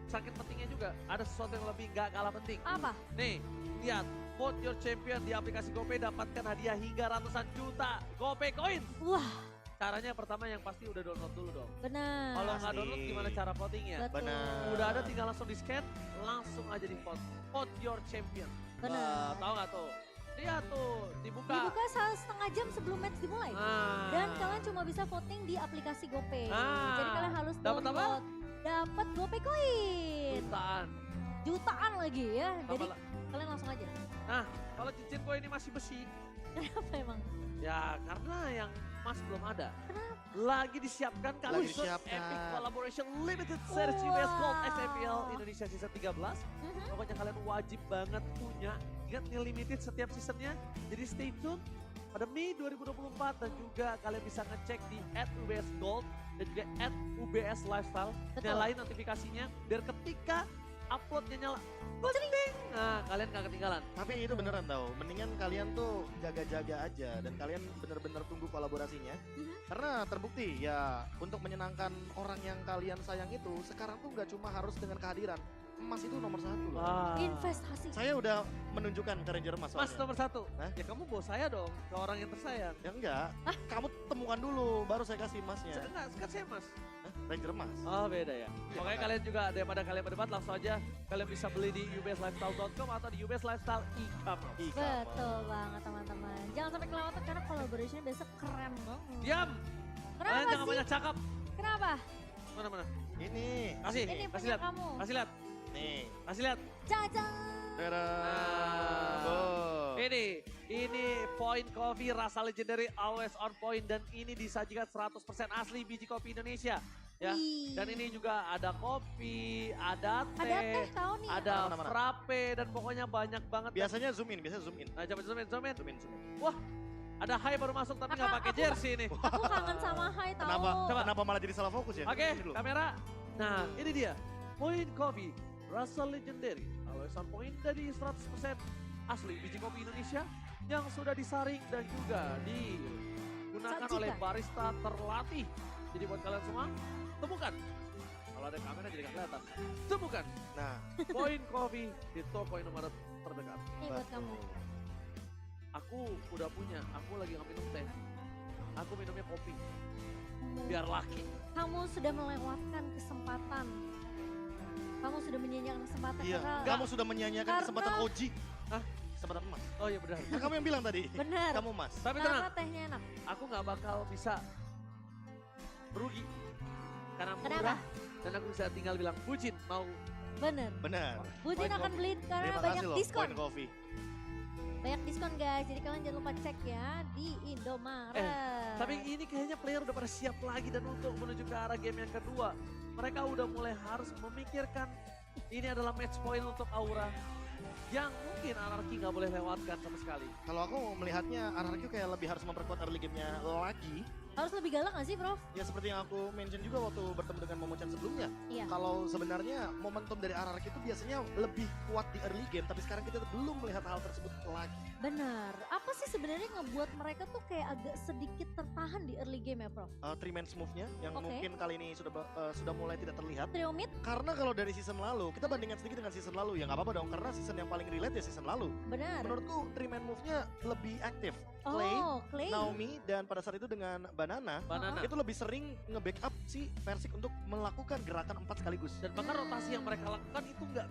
saking pentingnya juga ada sesuatu yang lebih gak kalah penting. Apa? Nih, lihat. Vote your champion di aplikasi GoPay, dapatkan hadiah hingga ratusan juta GoPay coin. Wah. Caranya pertama yang pasti udah download dulu dong. Benar. Kalau nggak download gimana cara votingnya? Benar. Udah ada tinggal langsung di scan, langsung aja di vote. Vote your champion. Benar. Tahu nggak tuh? Lihat tuh, dibuka. Dibuka setengah jam sebelum match dimulai. Dan kalian cuma bisa voting di aplikasi GoPay. Jadi kalian harus download. Dapat GoPay coin. Jutaan lagi ya. Jadi kalian langsung aja. Nah, kalau cincin gue ini masih besi. Kenapa emang? Ya karena yang emas belum ada. Kenapa? Lagi disiapkan kali ini Epic Collaboration Limited Series US Gold SMPL Indonesia Season 13. Pokoknya kalian wajib banget punya. Ingat nih limited setiap seasonnya. Jadi stay tune pada Mei 2024 dan juga kalian bisa ngecek di @ubsgold dan juga @ubs lifestyle. Nyalain notifikasinya biar ketika uploadnya nyala, nah kalian gak ketinggalan. Tapi itu beneran tau, mendingan kalian tuh jaga-jaga aja dan kalian bener-bener tunggu kolaborasinya. Karena terbukti ya untuk menyenangkan orang yang kalian sayang itu sekarang tuh gak cuma harus dengan kehadiran. Emas itu nomor 1 loh. Investasi. Saya udah menunjukkan ke Ranger Emas. Mas nomor 1. Ya kamu bawa saya dong ke orang yang tersayang. Ya enggak. Kamu temukan dulu baru saya kasih emasnya. Enggak, sekarang saya Mas. Ranger Emas. Oh beda ya. Pokoknya kalian juga daripada kalian berdebat langsung aja kalian bisa beli di ubslifestyle.com atau di ubs lifestyle e-commerce. Betul banget teman-teman. Jangan sampai kelewatan karena collaboration besok keren banget. Diam. Kenapa jangan sih? banyak cakap. Kenapa? Mana? Ini. Kasih. Ini kasih punya lihat. kamu. Kasih lihat. Nih. Kasih lihat. Caca. Ini Point Coffee rasa legendary always on point dan ini disajikan 100% asli biji kopi Indonesia. Ya, dan ini juga ada kopi, ada teh, tahu nih. ada frappe dan pokoknya banyak banget. Biasanya zoom in. Nah, coba zoom in. Wah, ada Hai baru masuk tapi nggak pakai jersey ini. Aku kangen sama Hai tahu. Kenapa malah jadi salah fokus ya? Oke, kamera. Nah, ini dia. Point Coffee, rasa legendary, always on point dari 100% asli biji kopi Indonesia yang sudah disaring dan juga digunakan oleh barista terlatih. Jadi buat kalian semua, temukan. Kalau ada kamera jadi nggak kelihatan. Temukan. Nah, Point Coffee di toko nomor terdekat. Ini buat kamu. Aku udah punya, aku lagi nggak minum teh. Aku minumnya kopi. Biar laki. Kamu sudah melewatkan kesempatan. Kamu sudah menyanyikan kesempatan. Iya, kamu sudah menyanyikan kesempatan OG. Hah? Kesempatan emas. Oh iya benar. Kan kamu yang bilang tadi. Benar. Kamu emas. Tapi karena tenang. tehnya enak. Aku nggak bakal bisa rugi. Karena murah. Kenapa? Dan aku bisa tinggal bilang, Bucin mau. Bener. Bucin akan beli karena banyak diskon. Point Coffee. Banyak diskon guys, jadi kalian jangan lupa cek ya di Indomaret. Tapi ini kayaknya player udah pada siap lagi dan untuk menuju ke arah game yang kedua. Mereka udah mulai harus memikirkan ini adalah match point untuk Aura. Yang mungkin Anarchy nggak boleh lewatkan sama sekali. Kalau aku melihatnya Anarchy kayak lebih harus memperkuat early game-nya lagi. Harus lebih galak gak sih Prof? Ya seperti yang aku mention juga waktu bertemu dengan Momochan sebelumnya. Iya. Kalau sebenarnya momentum dari Anarchy itu biasanya lebih kuat di early game. Tapi sekarang kita belum melihat hal tersebut lagi. Benar. Apa sih sebenarnya ngebuat mereka tuh kayak agak sedikit tertahan di early game ya Prof? Three man move-nya yang mungkin kali ini sudah mulai tidak terlihat. Trio mid? Karena kalau dari season lalu, kita bandingkan sedikit dengan season lalu. Ya nggak apa-apa dong, karena season yang paling relate ya season lalu. Benar. Menurutku three man move-nya lebih aktif. Oh, Clay. Naomi, dan pada saat itu dengan Banana, itu lebih sering nge-backup si Versik untuk melakukan gerakan 4 sekaligus. Dan bahkan rotasi yang mereka lakukan itu nggak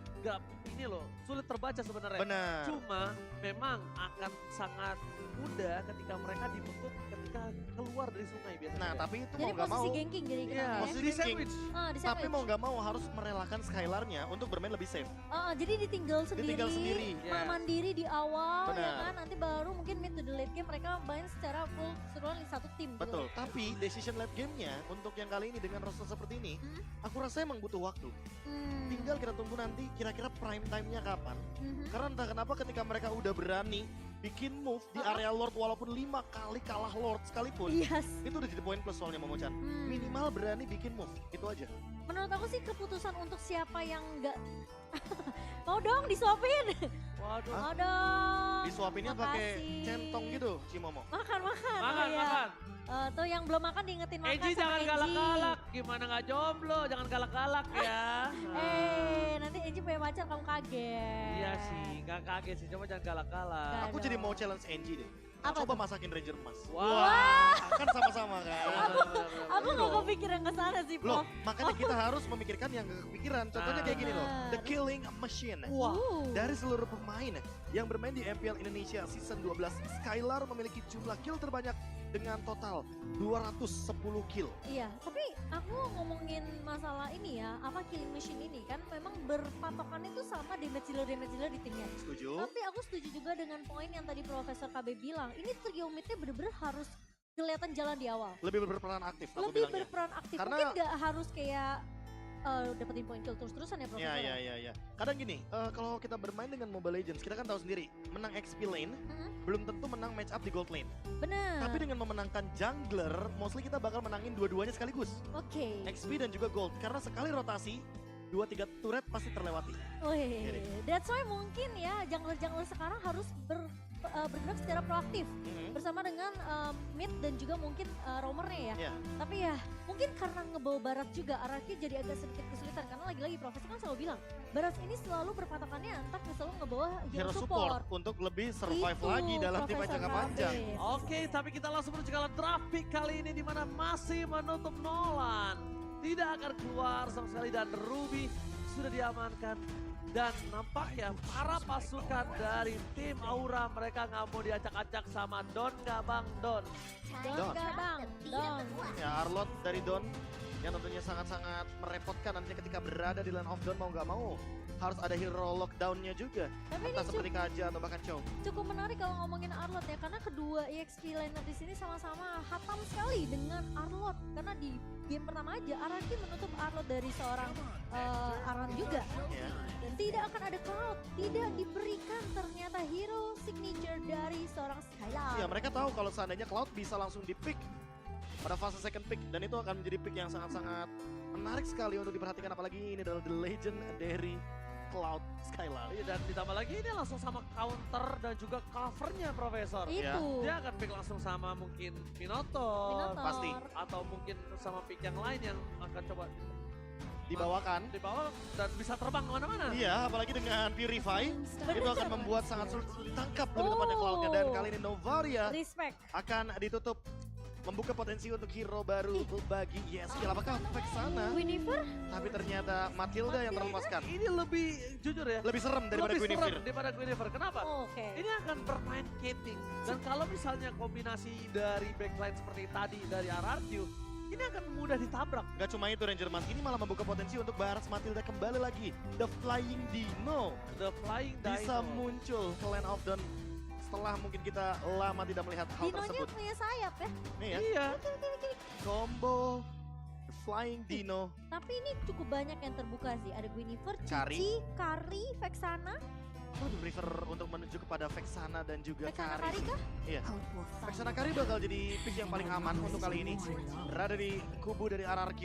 ini loh, sulit terbaca sebenarnya. Benar. Cuma memang akan sangat mudah ketika mereka dibentuk ketika keluar dari sungai biasanya. Nah, tapi itu Jadi mau nggak mau. posisi ganking jadi kita ya. Posisi di ganking. sandwich. Di Tapi sandwich. mau nggak mau harus merelakan Skylar-nya untuk bermain lebih safe. Jadi ditinggal sendiri, Ditinggal sendiri. mandiri di awal ya Benar. kan, nanti baru mungkin mid to the late game mereka main secara full keseluruhan di satu tim. Betul, tapi decision late game-nya untuk yang kali ini dengan roster seperti ini, aku rasa emang butuh waktu. Tinggal kita tunggu nanti kira-kira prime time-nya kapan. Karena entah kenapa ketika mereka udah berani bikin move di area Lord walaupun 5 kali kalah Lord sekalipun, itu udah jadi poin plus soalnya Momo-chan. Minimal berani bikin move, itu aja. Menurut aku sih keputusan untuk siapa yang nggak mau dong disuapin. Waduh. Mau dong. Disuapinnya pakai Makasih. centong gitu, Cimomo. Makan. Makan, iya. makan. Tuh yang belum makan diingetin makan Eji sama jangan Eji. galak-galak, gimana nggak jomblo, jangan galak-galak ya. Nanti Eji punya pacar kamu kaget. Iya sih, nggak kaget sih, cuma jangan galak-galak. Aku jadi mau challenge Angie deh. Apa Coba masakin Ranger Emas. Wah. Kan sama-sama kan. Aku nggak kepikiran ke sana sih, Po. Loh, makanya kita harus memikirkan yang gak kepikiran. Contohnya kayak gini loh, The Killing Machine. Dari seluruh pemain yang bermain di MPL Indonesia Season 12, Skylar memiliki jumlah kill terbanyak dengan total 210 kill. Iya, tapi aku ngomongin masalah ini ya, apa killing machine ini kan memang berpatokan itu sama damage dealer di timnya. Setuju. Tapi aku setuju juga dengan poin yang tadi Profesor KB bilang, ini trio midnya bener-bener harus kelihatan jalan di awal. Lebih berperan aktif aku Lebih bilangnya. berperan aktif, Karena- mungkin nggak harus kayak dapetin poin kill terus-terusan ya Profesor. Iya. Kadang gini, kalau kita bermain dengan Mobile Legends, kita kan tahu sendiri, menang XP lane, belum tentu menang match up di gold lane. Benar. Tapi dengan memenangkan jungler, mostly kita bakal menangin dua-duanya sekaligus. Oke. XP dan juga gold, karena sekali rotasi, 2-3 turret pasti terlewati. Wih, that's why mungkin ya jungler-jungler sekarang harus bergerak secara proaktif bersama dengan mid dan juga mungkin roamernya ya. Iya. Tapi ya mungkin karena ngebawa Barat juga Araki jadi agak sedikit kesulitan karena lagi-lagi Profesor kan selalu bilang Barat ini selalu berpatokannya entah selalu ngebawa hero support. Untuk lebih survive Itu, lagi dalam tim Profesor jangka Kabir. panjang. Oke, tapi kita langsung menuju ke draft pick kali ini di mana masih menutup Nolan. Tidak akan keluar sama sekali dan Ruby sudah diamankan. Dan nampaknya para pasukan dari tim Aura mereka nggak mau diacak-acak sama Don nggak Bang Don. Don. Don. Ya Arlot dari Don yang tentunya sangat-sangat merepotkan nantinya ketika berada di lane of Don mau nggak mau. Harus ada hero lockdown-nya juga. Tapi Entah ini seperti Kaja atau bahkan Chow. Cukup menarik kalau ngomongin Arlot ya karena kedua EXP liner di sini sama-sama hatam sekali dengan Arlot karena di game pertama aja Araki menutup Arlot dari seorang Aran juga. Ya. Dan tidak akan ada Cloud, tidak diberikan ternyata hero signature dari seorang Skylar. Ya mereka tahu kalau seandainya Cloud bisa langsung di pick pada fase second pick dan itu akan menjadi pick yang sangat-sangat menarik sekali untuk diperhatikan apalagi ini adalah the legend dari Cloud Skylar. Iya, dan ditambah lagi ini langsung sama counter dan juga covernya Profesor. Itu. Dia akan pick langsung sama mungkin Minotaur. Pasti. Atau mungkin sama pick yang lain yang akan coba Dibawakan. dibawa dan bisa terbang kemana-mana. Iya, apalagi dengan Purify itu akan membuat sangat sulit ditangkap lebih tepatnya Cloud-nya dan kali ini Novaria Respect. akan ditutup membuka potensi untuk hero baru bagi YSKIL. Apakah Vexana? Winifred? Tapi ternyata Matilda yang terlemaskan. Ini lebih jujur ya. Lebih serem daripada lebih Guinevere. serem daripada Guinevere. Kenapa? Oke. Ini akan bermain Kating. Dan kalau misalnya kombinasi dari backline seperti tadi dari RRQ, ini akan mudah ditabrak. Gak cuma itu Ranger Mas, ini malah membuka potensi untuk Baras Matilda kembali lagi. The Flying Dino. The Flying Dino. Bisa muncul ke Land of Dawn setelah mungkin kita lama tidak melihat hal Dinonya tersebut. punya sayap ya. Nih ya. Iya. Combo The Flying Dino. Tapi ini cukup banyak yang terbuka sih. Ada Guinevere, Kari. Cici, Kari, Vexana. Prefer untuk menuju kepada Vexana dan juga Vexana Kari. Kari kah? Iya. Vexana Kari bakal jadi pick yang paling aman untuk kali ini. Berada di kubu dari RRQ.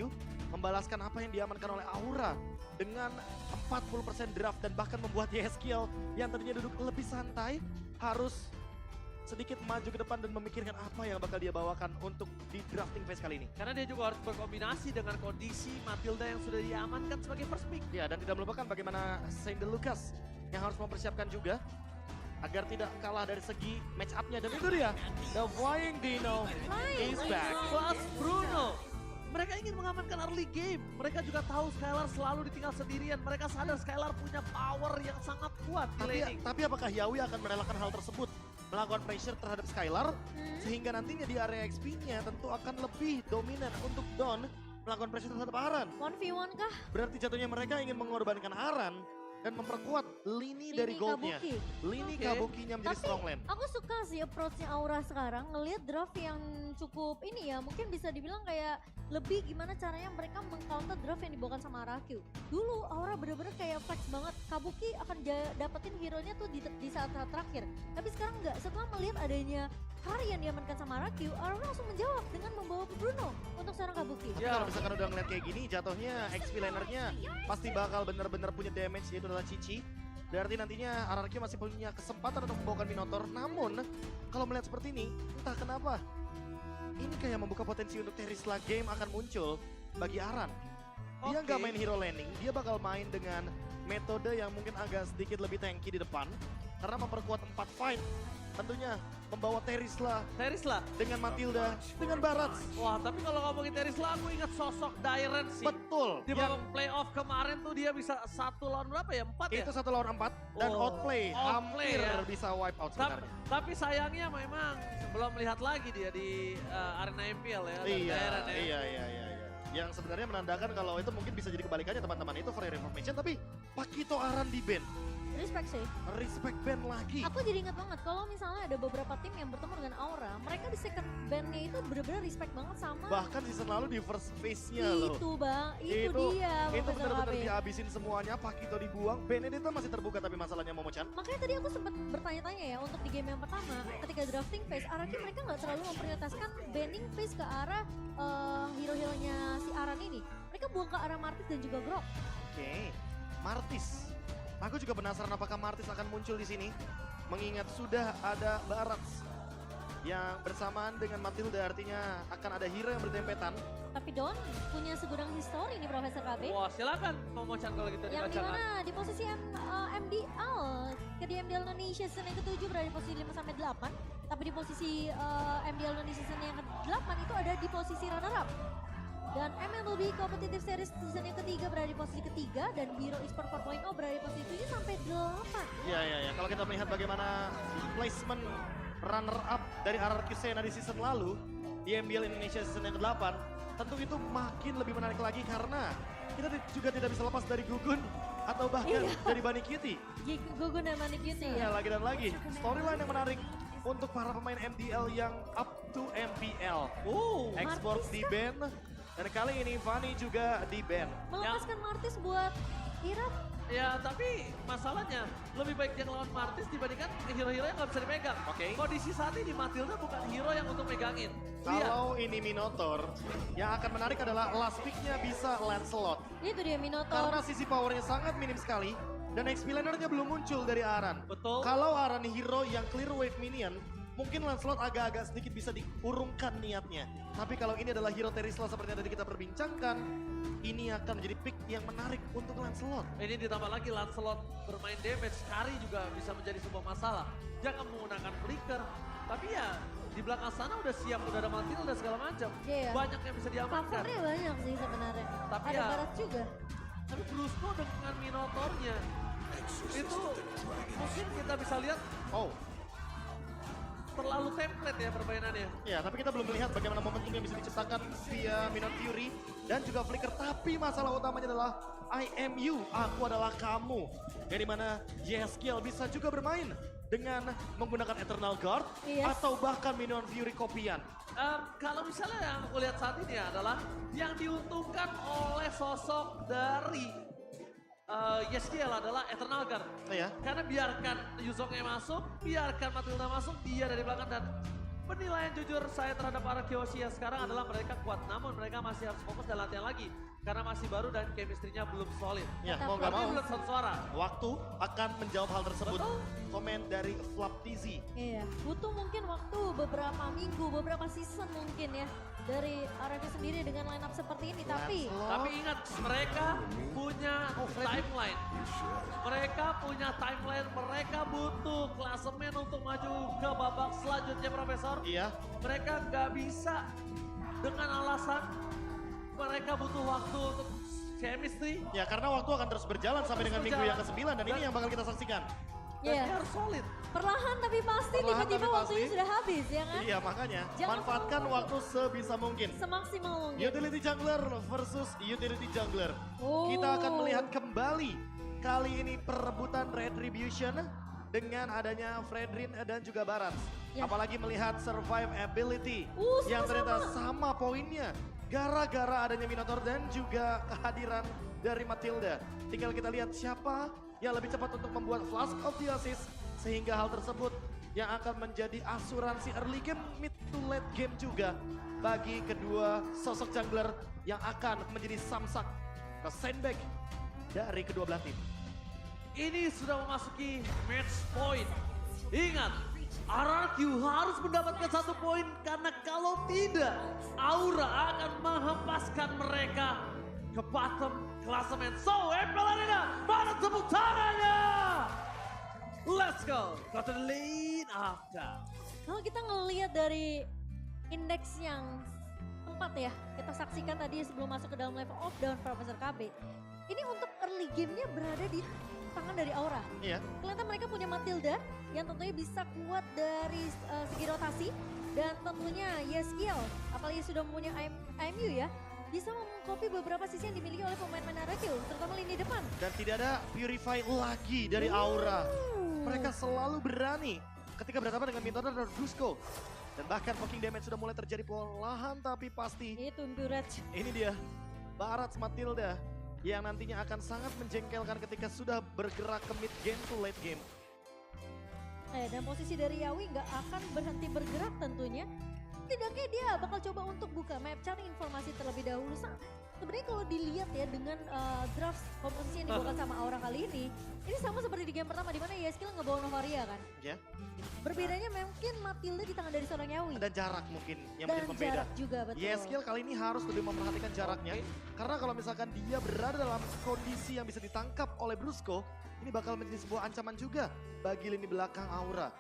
Membalaskan apa yang diamankan oleh Aura. Dengan 40% draft dan bahkan membuat YSKIL yang tadinya duduk lebih santai. Harus sedikit maju ke depan dan memikirkan apa yang bakal dia bawakan untuk di drafting phase kali ini. Karena dia juga harus berkombinasi dengan kondisi Matilda yang sudah diamankan sebagai first pick. Ya, dan tidak melupakan bagaimana Saint Lucas yang harus mempersiapkan juga agar tidak kalah dari segi match up-nya. Dan itu dia, The Flying Dino is back. Plus Bruno. Mereka ingin mengamankan early game. Mereka juga tahu Skylar selalu ditinggal sendirian. Mereka sadar Skylar punya power yang sangat kuat di laning. Tapi apakah Yawi akan merelakan hal tersebut? Melakukan pressure terhadap Skylar, sehingga nantinya di area XP-nya tentu akan lebih dominan untuk Don melakukan pressure terhadap Aran. 1v1 kah? Berarti jatuhnya mereka ingin mengorbankan Aran dan memperkuat lini dari goldnya. Kabuki. Lini Kabukinya menjadi strong lane. Aku suka sih approach-nya Aura sekarang. Ngelihat draft yang cukup ini ya, mungkin bisa dibilang kayak lebih gimana caranya mereka meng-counter draft yang dibawakan sama Araku. Dulu Aura bener-bener kayak flex banget. Kabuki akan dapetin hero-nya tuh di saat-saat terakhir. Tapi sekarang enggak, setelah melihat adanya Hari yang diamankan sama Araku, Aura langsung menjawab dengan membawa Bruno untuk seorang Kabuki. Tapi kalau misalkan udah ngeliat kayak gini, jatuhnya XP lanernya pasti bakal bener-bener punya damage, yaitu adalah Cici. Berarti nantinya RRQ masih punya kesempatan untuk membawakan Minotaur. Namun, kalau melihat seperti ini, entah kenapa, ini kayak membuka potensi untuk Terisla game akan muncul bagi Aran. Dia nggak main hero laning, dia bakal main dengan metode yang mungkin agak sedikit lebih tanky di depan. Karena memperkuat 4 fight. Tentunya membawa Terisla dengan Matilda, dengan Barats. Wah, tapi kalau ngomongin Terisla, aku ingat sosok Dairen sih. Betul. Di babak playoff kemarin tuh dia bisa 1 lawan berapa ya? 4 ya? Itu 1 lawan 4 dan outplay hampir bisa wipe out sebenarnya. Tapi sayangnya memang belum melihat lagi dia di arena MPL ya. Iya. Yang sebenarnya menandakan kalau itu mungkin bisa jadi kebalikannya teman-teman. Itu for your information, tapi Pakito Aran di ban. Respect sih. Respect ban lagi. Aku jadi ingat banget kalau misalnya ada beberapa tim yang bertemu dengan Aura, mereka di second ban-nya itu benar-benar respect banget sama. Bahkan season lalu di first phase-nya loh. Itu bang, itu dia. Itu benar-benar dihabisin semuanya, Pakito dibuang, Benedetta masih terbuka tapi masalahnya Momo-chan. Makanya tadi aku sempat bertanya-tanya ya untuk di game yang pertama, ketika drafting phase, Araki mereka nggak terlalu memprioritaskan banning phase ke arah hero-heronya si Aran ini. Mereka buang ke arah Martis dan juga Grok. Oke, Martis. Aku juga penasaran apakah Martis akan muncul di sini. Mengingat sudah ada Barats yang bersamaan dengan Matilda, artinya akan ada hero yang berdempetan. Tapi Don punya segudang histori nih Profesor KB. Wah, silakan Momo-chan kalau gitu yang dibacakan. dimana di posisi MDL, di MDL Indonesia season yang ke-7 berada di posisi 5-8. Tapi di posisi MDL Indonesia season yang ke-8 itu ada di posisi runner-up. Dan MLB Competitive Series season yang ketiga berada di posisi ketiga dan Hero Esport 4.0 berada di posisi 7 sampai 8. Iya. Kalau kita melihat bagaimana placement runner up dari RRQ Sena di season lalu di MBL Indonesia season yang ke-8, tentu itu makin lebih menarik lagi karena kita juga tidak bisa lepas dari Gugun atau bahkan dari Bunny Cutie. Gugun dan Bunny Cutie ya. Lagi dan lagi. Storyline yang menarik untuk para pemain MDL yang up to MPL. Exports di ban. Dan kali ini Fanny juga di ban. Melepaskan Martis buat Iraf. Ya, tapi masalahnya lebih baik dia ngelawan Martis dibandingkan hero-hero yang nggak bisa dipegang. Kondisi saat ini Matilda bukan hero yang untuk megangin. Kalau ini Minotaur, yang akan menarik adalah last pick-nya bisa Lancelot. Itu dia Minotaur. Karena sisi powernya sangat minim sekali. Dan XP lanernya belum muncul dari Aran. Betul. Kalau Aran hero yang clear wave minion, mungkin Lancelot agak-agak sedikit bisa diurungkan niatnya. Tapi kalau ini adalah hero Terisla seperti yang tadi kita perbincangkan, ini akan menjadi pick yang menarik untuk Lancelot. Ini ditambah lagi Lancelot bermain damage, Kari juga bisa menjadi sebuah masalah. Jangan menggunakan flicker, tapi ya di belakang sana udah siap, udah ada Matilda segala macam. Banyak yang bisa diamankan. Covernya banyak sih sebenarnya. Tapi ada ya, Barat juga. Tapi Bluesco dengan Minotaurnya, itu mungkin kita bisa lihat, terlalu template ya permainannya. Ya, tapi kita belum melihat bagaimana momentum yang bisa diciptakan via Minot Fury dan juga Flicker. Tapi masalah utamanya adalah I am you, aku adalah kamu. Dari mana Yeskiel bisa juga bermain dengan menggunakan Eternal Guard atau bahkan Minion Fury kopian. Kalau misalnya yang aku lihat saat ini adalah yang diuntungkan oleh sosok dari Yeskiel adalah Eternal Guard. Karena biarkan Yuzongnya masuk, biarkan Matilda masuk, dia dari belakang. Dan penilaian jujur saya terhadap para Kyoshi sekarang adalah mereka kuat. Namun mereka masih harus fokus dan latihan lagi. karena masih baru dan chemistry-nya belum solid. Ya, mau nggak Tapi mau. belum satu suara. Waktu akan menjawab hal tersebut. Komen dari Flap TZ. Iya, butuh mungkin waktu beberapa minggu, beberapa season mungkin ya dari RRQ sendiri dengan line up seperti ini. Tapi ingat, mereka punya timeline. Mereka punya timeline, mereka butuh klasemen untuk maju ke babak selanjutnya, Profesor. Iya. Mereka nggak bisa dengan alasan mereka butuh waktu untuk chemistry. Ya karena waktu akan terus berjalan sampai dengan minggu yang ke-9 dan ini yang bakal kita saksikan. Iya. Harus solid. Perlahan tapi pasti Perlahan tiba-tiba tapi waktunya pasti. sudah habis ya kan? Iya makanya Jangan manfaatkan terlalu waktu sebisa mungkin. semaksimal mungkin. Utility Jungler versus Utility Jungler. Oh. Kita akan melihat kembali kali ini perebutan Retribution dengan adanya Fredrin dan juga Barat. Ya. Apalagi melihat survive ability yang sama-sama. ternyata sama poinnya. Gara-gara adanya Minotaur dan juga kehadiran dari Matilda. Tinggal kita lihat siapa yang lebih cepat untuk membuat Flask of the Assist. Sehingga hal tersebut yang akan menjadi asuransi early game, mid to late game juga. Bagi kedua sosok jungler yang akan menjadi samsak ke sandbag dari kedua belah tim. Ini sudah memasuki match point. Ingat, RRQ harus mendapatkan 1 poin karena kalau tidak, Aura akan menghempaskan mereka ke bottom klasemen. So, MPL Arena, mana tepuk tangannya? Let's go, go to the lead after. Kalau kita ngelihat dari indeks yang tempat ya, kita saksikan tadi sebelum masuk ke dalam level of down Profesor KB. Ini untuk early game-nya berada di tangan dari Aura. Iya. Kelihatan mereka punya Matilda yang tentunya bisa kuat dari segi rotasi. Dan tentunya Yeskiel, apalagi sudah mempunyai IMU ya, bisa mengcopy beberapa sisi yang dimiliki oleh pemain-pemain RRQ, terutama lini depan. Dan tidak ada Purify lagi dari Aura. Mereka selalu berani ketika berhadapan dengan Minotaur dan Brusco. Dan bahkan poking damage sudah mulai terjadi perlahan tapi pasti. Itu Emburage. Ini dia, Barat Matilda yang nantinya akan sangat menjengkelkan ketika sudah bergerak ke mid game to late game. Dan posisi dari Yawi nggak akan berhenti bergerak tentunya. Tidaknya dia bakal coba untuk buka map, cari informasi terlebih dahulu. Sebenarnya kalau dilihat ya dengan draft komposisi yang dibawakan sama Aura kali ini sama seperti di game pertama di mana Yeskiel ngebawa Novaria kan. Ya. Berbedanya mungkin Matilda di tangan dari seorang Yawi. Dan jarak mungkin yang Dan menjadi pembeda. jarak juga, betul. Yeskiel kali ini harus lebih memperhatikan jaraknya. Karena kalau misalkan dia berada dalam kondisi yang bisa ditangkap oleh Brusco, ini bakal menjadi sebuah ancaman juga bagi lini belakang Aura.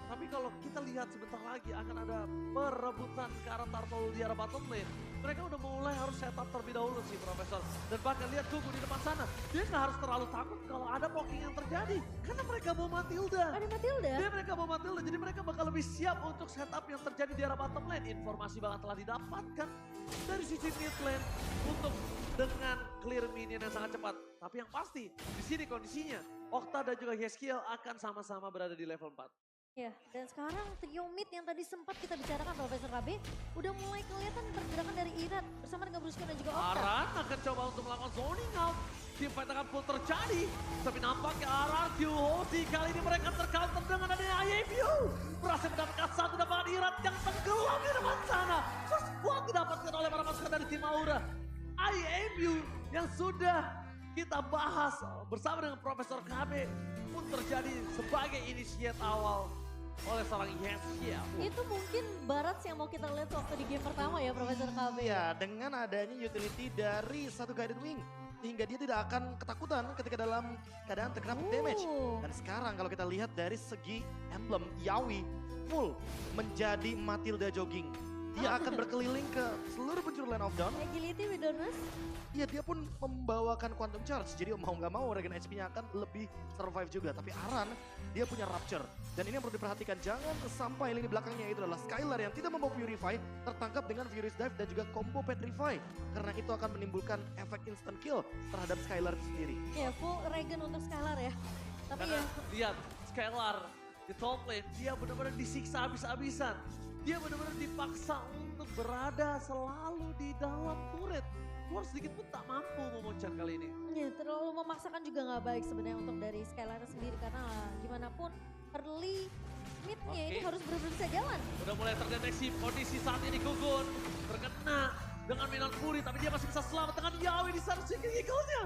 Tapi kalau kita lihat sebentar lagi akan ada perebutan ke arah Turtle di arah bottom lane. Mereka udah mulai harus setup terlebih dahulu sih Profesor. Dan bahkan lihat Gugu di depan sana. Dia nggak harus terlalu takut kalau ada poking yang terjadi. Karena mereka bawa Matilda. Ada Matilda? Mereka bawa Matilda. Jadi mereka bakal lebih siap untuk setup yang terjadi di arah bottom lane. Informasi bahkan telah didapatkan dari sisi mid lane untuk dengan clear minion yang sangat cepat. Tapi yang pasti di sini kondisinya Okta dan juga Yeskiel akan sama-sama berada di level 4. Ya, dan sekarang trio mid yang tadi sempat kita bicarakan Profesor KB udah mulai kelihatan pergerakan dari Irat bersama dengan Brusco dan juga Okta. Aran akan coba untuk melakukan zoning out. Team fight akan full terjadi. Tapi nampaknya RRQ kali ini mereka tercounter dengan adanya IMU. Berhasil mendapatkan satu dapat Irat yang tenggelam di depan sana. First blood didapatkan oleh para pasukan dari tim Aura. IMU yang sudah kita bahas bersama dengan Profesor KB pun terjadi sebagai inisiat awal oleh seorang Yeskiel. Itu mungkin Barat yang mau kita lihat waktu di game pertama ya Profesor KB. Ya, dengan adanya utility dari satu Guided Wing. Hingga dia tidak akan ketakutan ketika dalam keadaan terkena damage. Dan sekarang kalau kita lihat dari segi emblem, Yawi full menjadi Matilda jogging. Dia akan berkeliling ke seluruh penjuru Land of Dawn. Agility Widowers. Iya, dia pun membawakan Quantum Charge. Jadi mau nggak mau regen HP-nya akan lebih survive juga. Tapi Aran, dia punya Rapture. Dan ini yang perlu diperhatikan. Jangan sampai lini belakangnya itu adalah Skylar yang tidak membawa Purify. Tertangkap dengan Furious Dive dan juga combo Petrify. Karena itu akan menimbulkan efek instant kill terhadap Skylar itu sendiri. Ya, full regen untuk Skylar ya. Tapi Karena ya. lihat Skylar di top lane, dia benar-benar disiksa habis-habisan. Dia benar-benar dipaksa untuk berada selalu di dalam turret. Keluar sedikit pun tak mampu memuncak kali ini. Ya, terlalu memaksakan juga nggak baik sebenarnya untuk dari Skylar sendiri. Karena gimana pun early midnya ini harus benar-benar bisa jalan. Udah mulai terdeteksi kondisi saat ini Gugun terkena dengan Milan Fury, tapi dia masih bisa selamat dengan Yawi di sana Chicken Eagle-nya.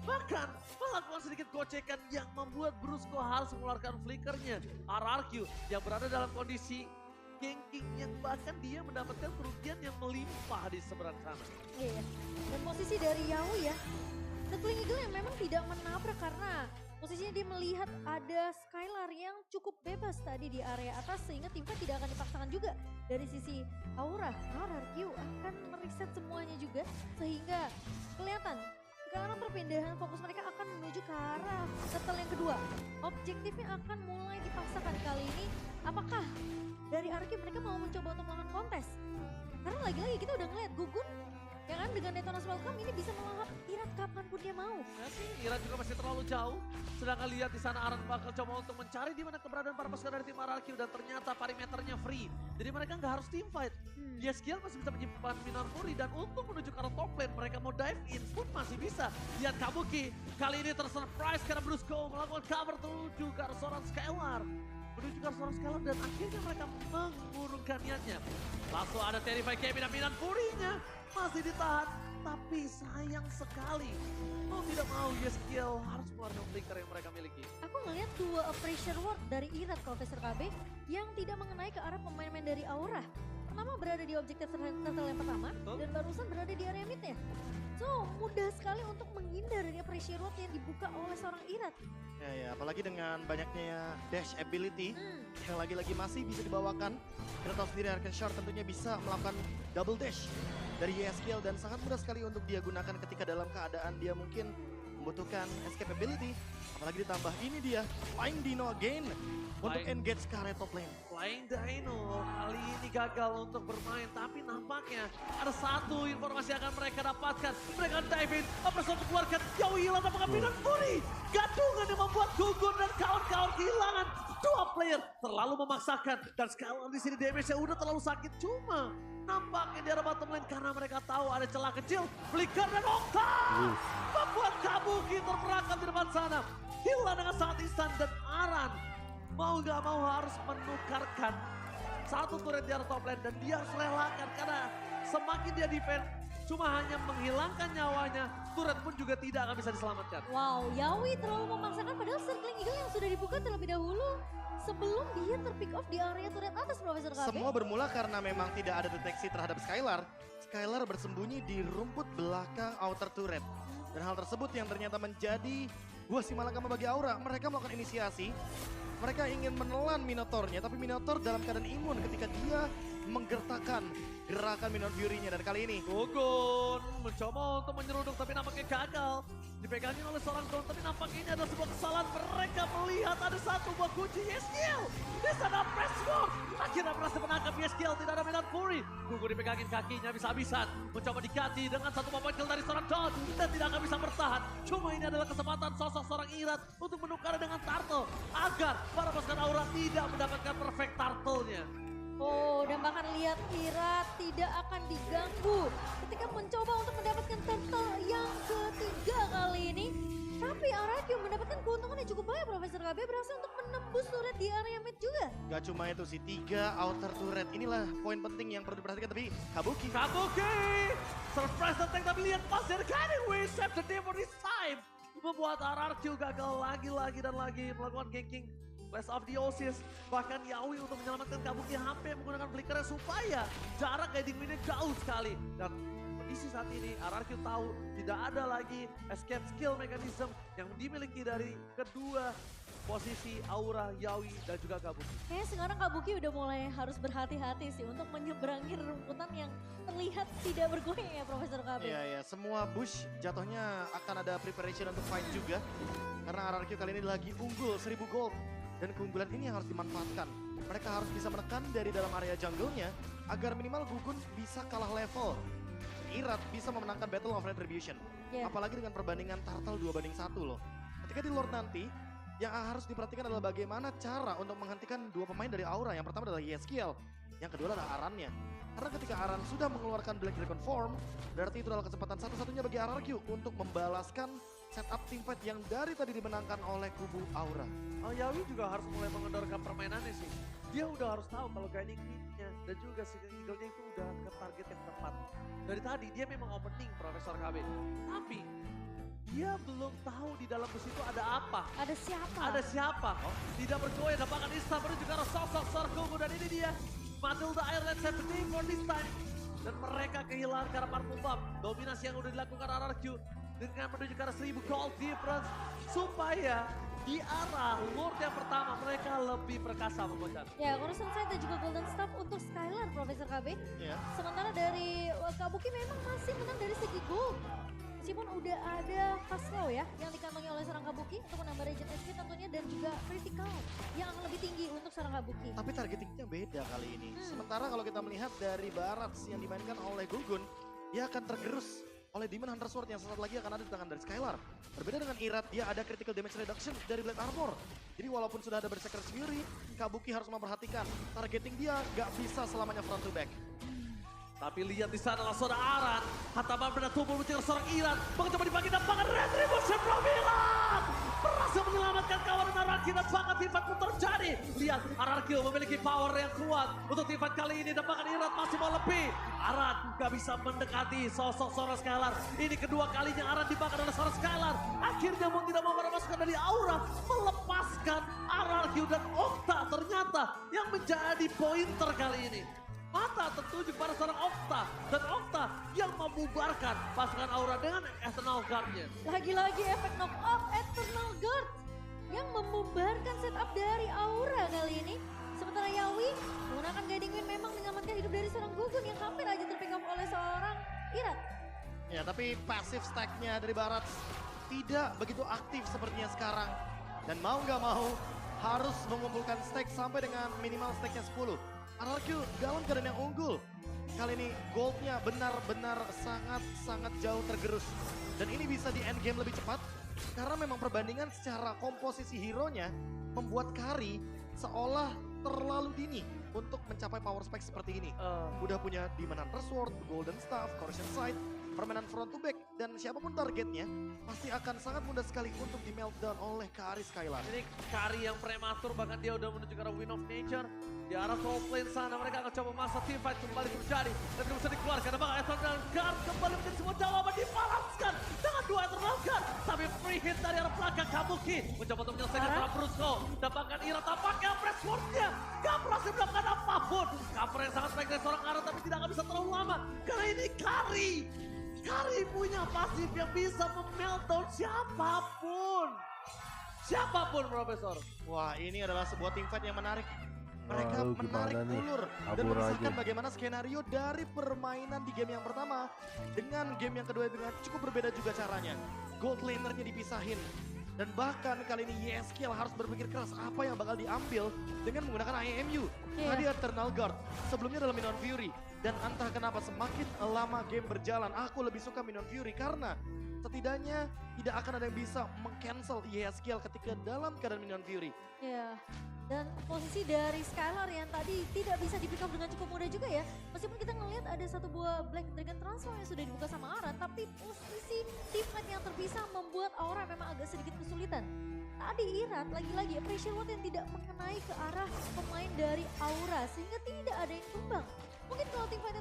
Bahkan melakukan sedikit gocekan yang membuat Brusco harus mengeluarkan flickernya. RRQ yang berada dalam kondisi ganking yang bahkan dia mendapatkan kerugian yang melimpah di seberang sana. Iya, dan posisi dari Yawi ya, Circling Eagle yang memang tidak menabrak karena posisinya dia melihat ada Skylar yang cukup bebas tadi di area atas sehingga timnya tidak akan dipaksakan juga. Dari sisi Aura, RRQ akan mereset semuanya juga sehingga kelihatan sekarang perpindahan fokus mereka akan menuju ke arah battle yang kedua. Objektifnya akan mulai dipaksakan kali ini. Apakah dari RRQ mereka mau mencoba untuk melakukan kontes? Karena lagi-lagi kita udah ngeliat Gugun ya kan dengan Detona's Welcome ini bisa melahap Irat kapanpun dia mau. Ya sih, Irat juga masih terlalu jauh. Sedangkan lihat di sana Aran bakal coba untuk mencari di mana keberadaan para pasukan dari tim RRQ dan ternyata perimeternya free. Jadi mereka nggak harus team fight. Yeskiel masih bisa menyimpan Milan Fury dan untuk menuju ke arah top lane mereka mau dive in pun masih bisa. Lihat Kabuki kali ini tersurprise karena Brusco melakukan cover menuju ke arah seorang Skylar. Menuju ke arah seorang Skylar dan akhirnya mereka mengurungkan niatnya. Langsung ada Terrify Kevin dan Milan Fury-nya masih ditahan. Tapi sayang sekali, mau tidak mau Yeskiel harus mengeluarkan flicker yang mereka miliki. Aku ngeliat dua pressure ward dari Irat Profesor KB yang tidak mengenai ke arah pemain-pemain dari Aura. Pertama berada di objektif turtle yang pertama dan barusan berada di area midnya. So mudah sekali untuk menghindar dari pressure ward yang dibuka oleh seorang Irat. Ya, apalagi dengan banyaknya dash ability yang lagi-lagi masih bisa dibawakan. Kita tahu sendiri Arcane Shard tentunya bisa melakukan double dash dari Yeskiel dan sangat mudah sekali untuk dia gunakan ketika dalam keadaan dia mungkin membutuhkan escape ability. Apalagi ditambah ini dia Flying Dino again untuk engage ke area top lane. Flying Dino kali ini gagal untuk bermain, tapi nampaknya ada satu informasi yang akan mereka dapatkan. Mereka dive in, Operasi untuk keluarkan Yawi hilang apakah Milan Fury. Gadungan yang membuat Gugun dan kawan-kawan kehilangan. Dua player terlalu memaksakan dan sekarang di sini damage-nya udah terlalu sakit. Cuma nampaknya di arah bottom lane karena mereka tahu ada celah kecil. Flicker dan Okta membuat Kabuki terperangkap di depan sana. Hilang dengan sangat instan dan Aran mau gak mau harus menukarkan satu turret di arah top lane dan dia harus relakan karena semakin dia defend cuma hanya menghilangkan nyawanya, turret pun juga tidak akan bisa diselamatkan. Wow, Yawi terlalu memaksakan padahal Circling Eagle yang sudah dibuka terlebih dahulu sebelum dia terpick off di area turret atas Profesor KB. Semua bermula karena memang tidak ada deteksi terhadap Skylar. Skylar bersembunyi di rumput belakang outer turret. Dan hal tersebut yang ternyata menjadi buah simalakama bagi Aura. Mereka melakukan inisiasi. Mereka ingin menelan Minotaurnya, tapi Minotaur dalam keadaan imun ketika dia menggertakkan gerakan Minotaur Fury-nya. Dan kali ini Gugun mencoba untuk menyeruduk tapi nampaknya gagal. Dipegangin oleh seorang Don, tapi nampaknya ini adalah sebuah kesalahan. Mereka melihat ada satu buah kunci Yeskiel. Di sana press walk. Akhirnya berhasil menangkap Yeskiel, tidak ada Milan Fury. Gugun dipegangin kakinya bisa-habisan. Mencoba diganti dengan satu point kill dari seorang Don. Dan tidak akan bisa bertahan. Cuma ini adalah kesempatan sosok seorang Irat untuk menukar dengan Turtle. Agar para pasukan Aura tidak mendapatkan perfect Turtle-nya. Oh, dan bahkan lihat Irat tidak akan diganggu ketika mencoba untuk mendapatkan turtle yang ketiga kali ini. Tapi RRQ mendapatkan keuntungan yang cukup banyak. Profesor KB berhasil untuk menembus turret di area mid juga. gak cuma itu sih, 3 outer turret. Inilah poin penting yang perlu diperhatikan, tapi Kabuki. Surprise attack, tapi lihat pas dari Guiding Wave, save the day for this time. Membuat RRQ gagal lagi dan lagi melakukan ganking. Blast of the Oasis, bahkan Yawi untuk menyelamatkan Kabuki hampir menggunakan flickernya supaya jarak guiding win-nya jauh sekali. Dan kondisi saat ini RRQ tahu tidak ada lagi escape skill mechanism yang dimiliki dari kedua posisi Aura, Yawi, dan juga Kabuki. Kayaknya sekarang Kabuki udah mulai harus berhati-hati sih untuk menyeberangi rerumputan yang terlihat tidak bergoyang ya Profesor KB. Iya, semua bush jatuhnya akan ada preparation untuk fight juga. Karena RRQ kali ini lagi unggul 1000 gold. Dan keunggulan ini yang harus dimanfaatkan. Mereka harus bisa menekan dari dalam area jungle-nya agar minimal Gugun bisa kalah level. Irat bisa memenangkan Battle of Retribution. Apalagi dengan perbandingan Turtle 2-1 loh. Ketika di Lord nanti, yang harus diperhatikan adalah bagaimana cara untuk menghentikan dua pemain dari Aura. Yang pertama adalah Yeskiel, yang kedua adalah Arannya. Karena ketika Aran sudah mengeluarkan Black Dragon Form, berarti itu adalah kesempatan satu-satunya bagi RRQ untuk membalaskan setup teamfight yang dari tadi dimenangkan oleh kubu Aura. Yawi juga harus mulai mengendorkan permainannya sih. dia udah harus tahu kalau guiding hit-nya dan juga single eagle-nya itu udah ke target yang tepat. Dari tadi dia memang opening Profesor KB, tapi dia belum tahu di dalam bus itu ada apa. Ada siapa? Ada siapa? Tidak bergoyang, dapatkan instan menuju ke arah sosok Sarkogu dan ini dia. Matilda Airlines happening for this time. Dan mereka kehilangan ke arah Purple Bomb. Dominasi yang udah dilakukan RRQ dengan menuju ke arah 1000 gold difference. Supaya di arah Lord yang pertama mereka lebih perkasa mengocar. Ya, Coruscant Sight dan juga Golden Staff untuk Skylar, Profesor KB. Iya. Sementara dari Kabuki memang masih menang dari segi gold. Meskipun udah ada fast slow ya yang dikantongi oleh seorang Kabuki untuk menambah regen HP tentunya dan juga critical yang akan lebih tinggi untuk seorang Kabuki. Tapi targetingnya beda kali ini. Sementara kalau kita melihat dari Barats yang dimainkan oleh Gugun, dia akan tergerus oleh Demon Hunter Sword yang sesaat lagi akan ada di tangan dari Skylar. Berbeda dengan Irat, dia ada critical damage reduction dari Blade Armor. Jadi walaupun sudah ada Berserker's Fury, Kabuki harus memperhatikan targeting dia gak bisa selamanya front to back. Tapi lihat di sana langsung ada Aran. Hataman benda tubuh mencari seorang Iran. Mencoba dibagi dampangan Retribution from Milan. Berhasil menyelamatkan kawan Ararki dan semangat teamfight pun terjadi. Lihat Ararki memiliki power yang kuat. Untuk teamfight kali ini dampangan Iran masih mau lebih. Aran gak bisa mendekati sosok seorang Skylar. Ini kedua kalinya Aran dibakar oleh seorang Skylar. Akhirnya mau tidak mau memasukkan dari Aura. Melepaskan Ararki dan Okta ternyata yang menjadi pointer kali ini. Mata tertuju pada seorang Okta. Dan Okta yang membubarkan pasukan Aura dengan Eternal Guard-nya. Lagi-lagi efek knock off Eternal Guard yang membubarkan setup dari Aura kali ini. Sementara Yawi menggunakan Guiding Wind memang menyelamatkan hidup dari seorang Gugun yang hampir aja terpick up oleh seorang Irat. Ya tapi passive stack-nya dari Barat tidak begitu aktif sepertinya sekarang. Dan mau nggak mau harus mengumpulkan stack sampai dengan minimal stack-nya 10. RRQ dalam keadaan yang unggul. Kali ini goldnya benar-benar sangat jauh tergerus. Dan ini bisa di end game lebih cepat. Karena memang perbandingan secara komposisi hero-nya membuat Kari seolah terlalu dini untuk mencapai power spike seperti ini. Udah punya Demon Hunter Sword, Golden Staff, Coruscant Sight, permainan front to back. Dan siapapun targetnya pasti akan sangat mudah sekali untuk di meltdown oleh Kari Skylar. Ini Kari yang prematur, bahkan dia udah menuju ke arah Wind of Nature. Di arah soul plane sana mereka akan coba masa team fight kembali terjadi. Dan tidak bisa dikeluarkan. Apakah Eternal Guard kembali menjadi sebuah jawaban dibalaskan dengan 2 Eternal Guard. Tapi free hit dari arah belakang Kabuki. Mencoba untuk menyelesaikan para Brusco. Dapatkan Ira tampaknya press sword-nya. Gak berhasil melakukan apapun. Cover yang sangat baik dari seorang Aran tapi tidak akan bisa terlalu lama. Karena ini Kari punya pasif yang bisa memeltdown siapapun. Siapapun, Profesor. Wah, ini adalah sebuah team fight yang menarik. Mereka Wah, menarik gimana nih? ulur dan Kabur memisahkan aja. bagaimana skenario dari permainan di game yang pertama dengan game yang kedua dengan cukup berbeda juga caranya. Gold lanernya dipisahin. Dan bahkan kali ini YSKL harus berpikir keras apa yang bakal diambil dengan menggunakan IMU. Tadi Eternal Guard, sebelumnya adalah Minion Fury. Dan entah kenapa semakin lama game berjalan, aku lebih suka Minion Fury karena setidaknya tidak akan ada yang bisa meng-cancel YSKL ketika dalam keadaan Minion Fury. Ya, dan posisi dari Skylar yang tadi tidak bisa di pick up dengan cukup mudah juga ya. Meskipun kita ngelihat ada satu buah Black Dragon Transform yang sudah dibuka sama Aran, tapi posisi teammate yang terpisah membuat Aura memang agak sedikit kesulitan. Tadi Irat lagi-lagi pressure word yang tidak mengenai ke arah pemain dari Aura sehingga tidak ada yang tumbang. Mungkin kalau tim fight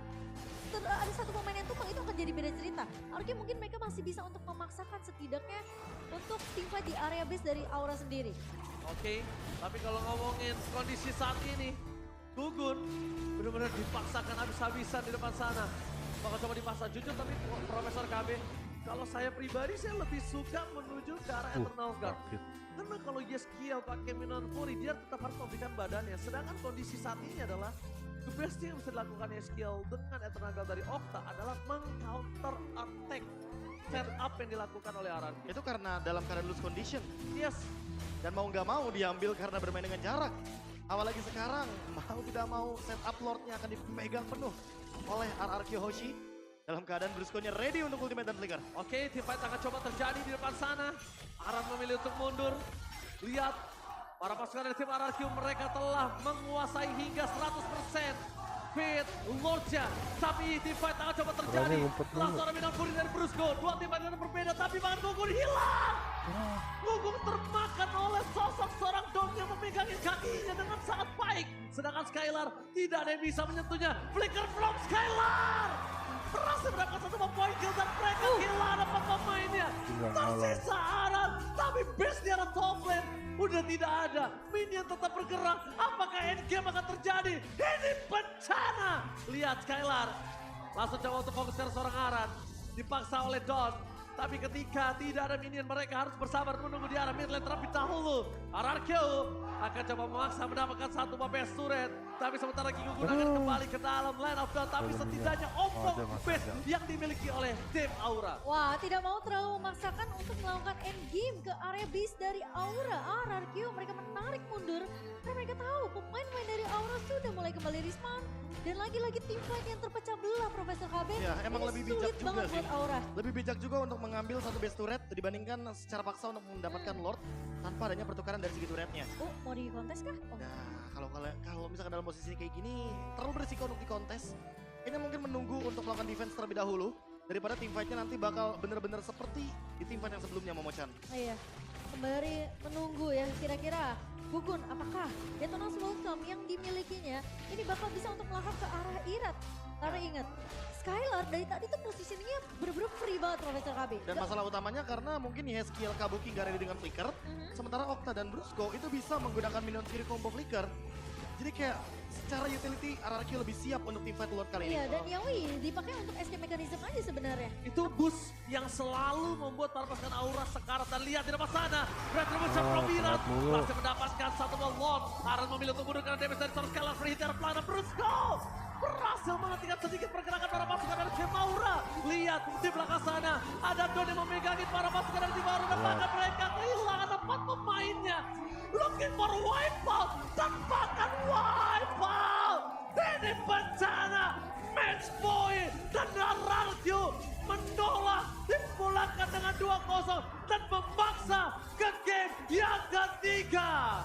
ada satu pemain yang tumbang itu akan jadi beda cerita. Harusnya mungkin mereka masih bisa untuk memaksakan setidaknya untuk tim fight di area base dari Aura sendiri. Oke, tapi kalau ngomongin kondisi saat ini, Gugun benar-benar dipaksakan habis-habisan di depan sana. Bakal coba dipaksa jujur, tapi Profesor KB, kalau saya pribadi saya lebih suka menuju ke arah Eternal Guard. Karena kalau YSKL pakai Minion Fury, dia tetap harus memberikan badannya. Sedangkan kondisi saat ini adalah the best yang bisa dilakukan YSKL dengan Eternal Guard dari Okta adalah meng-counter attack setup yang dilakukan oleh Aran. Itu karena dalam keadaan loose condition. Yes. Dan mau nggak mau diambil karena bermain dengan jarak. Apalagi sekarang mau tidak mau setup Lordnya akan dipegang penuh oleh RRQ Hoshi. Dalam keadaan Brusco-nya ready untuk ultimate dan flicker. Oke, team fight akan coba terjadi di depan sana. Aran memilih untuk mundur. Lihat, para pasukan dari tim RRQ mereka telah menguasai hingga 100% Fit Lordja. Tapi team fight akan coba terjadi. Langsung ada Minion Fury dari Brusco. Dua tim fight yang berbeda tapi bahkan Gugun hilang. Gugum termakan oleh sosok seorang Don yang memegangi kakinya dengan sangat baik. Sedangkan Skylar tidak ada yang bisa menyentuhnya. Flicker from Skylar. Berhasil mendapatkan satu poin kill dan mereka kehilangan 4 pemainnya. Tersisa Aran, tapi base di arah top lane udah tidak ada. Minion tetap bergerak. Apakah endgame akan terjadi? Ini bencana. Lihat Skylar. Langsung coba untuk fokus ke seorang Aran. Dipaksa oleh Don. Tapi ketika tidak ada minion mereka harus bersabar menunggu di arah mid lane terlebih dahulu. RRQ akan coba memaksa mendapatkan satu base turret. Tapi sebentar lagi menggunakan kembali ke dalam line of dawn. Tapi setidaknya ompong base yang dimiliki oleh tim Aura. Wah, tidak mau terlalu memaksakan untuk melakukan endgame ke area base dari Aura. RRQ mereka menarik mundur karena mereka tahu pemain-pemain dari Aura sudah mulai kembali respawn. Dan lagi-lagi tim fight yang terpecah belah Profesor KB. Ya, emang lebih bijak juga sih. Buat Aura. Lebih bijak juga untuk mengambil satu base turret dibandingkan secara paksa untuk mendapatkan Lord tanpa adanya pertukaran dari segi turretnya. Oh, mau di kontes kah? Oh. Nah, kalau misalkan dalam posisi kayak gini terlalu berisiko untuk di kontes. Ini mungkin menunggu untuk melakukan defense terlebih dahulu daripada tim fightnya nanti bakal bener-bener seperti di tim fight yang sebelumnya Momochan. Iya, kembali menunggu ya kira-kira Gugun apakah Detona's Welcome yang dimilikinya ini bakal bisa untuk melahap ke arah Irat. Karena ingat, Skylar dari tadi tuh posisinya bener-bener free banget Profesor KB. Dan masalah utamanya karena mungkin Yeskiel Kabuki gak ready dengan Flicker, sementara Okta dan Brusco itu bisa menggunakan minion kiri combo Flicker. Jadi kayak secara utility RRQ lebih siap untuk tim fight Lord kali ini. Iya, dan Yaoi dipakai untuk escape mechanism aja sebenarnya. Itu boost yang selalu membuat para pasukan Aura sekarat dan lihat di depan sana. Retribution from Irat masih mendapatkan satu wall. Aran memilih untuk mundur karena damage dari seorang Skylar free hit dari pelana Brusco. Berhasil menghentikan sedikit pergerakan para pasukan dari tim Aura. Lihat di belakang sana ada Don yang memegangi para pasukan dari tim Aura dan bahkan mereka kehilangan 4 pemainnya. Looking for wipeout, tempakan wipeout. Ini bencana, match point dan RRQ menolak dipulangkan dengan 2-0 dan memaksa ke game yang ketiga.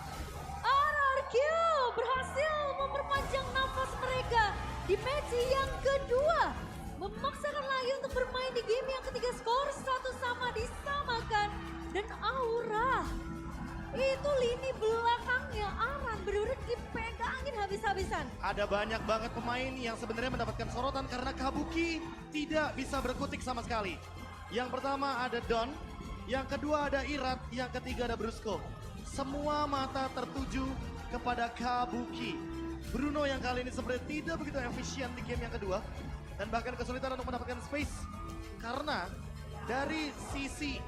RRQ berhasil memperpanjang nafas mereka di match yang kedua. Memaksakan lagi untuk bermain di game yang ketiga, skor 1-1 disamakan. Dan Aura, itu lini belakangnya Aran bener-bener dipegangin habis-habisan. Ada banyak banget pemain yang sebenarnya mendapatkan sorotan karena Kabuki tidak bisa berkutik sama sekali. Yang pertama ada Don, yang kedua ada Irat, yang ketiga ada Brusco. Semua mata tertuju kepada Kabuki. Bruno yang kali ini sebenarnya tidak begitu efisien di game yang kedua. Dan bahkan kesulitan untuk mendapatkan space. Karena dari sisi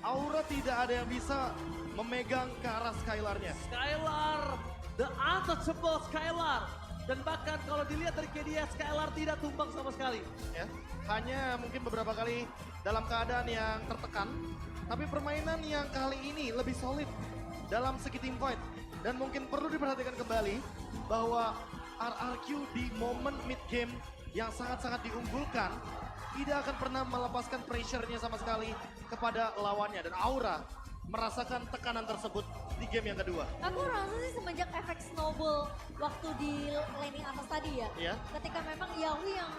Aura tidak ada yang bisa memegang ke arah Skylarnya. Skylar, the untouchable Skylar. Dan bahkan kalau dilihat dari KDA, Skylar tidak tumbang sama sekali. Ya, hanya mungkin beberapa kali dalam keadaan yang tertekan. Tapi permainan yang kali ini lebih solid dalam segi team fight. Dan mungkin perlu diperhatikan kembali bahwa RRQ di momen mid game yang sangat-sangat diunggulkan tidak akan pernah melepaskan pressure-nya sama sekali kepada lawannya. Dan Aura merasakan tekanan tersebut di game yang kedua. Aku rasa sih semenjak efek snowball waktu di laning atas tadi ya. Iya. Ketika memang Yahui yang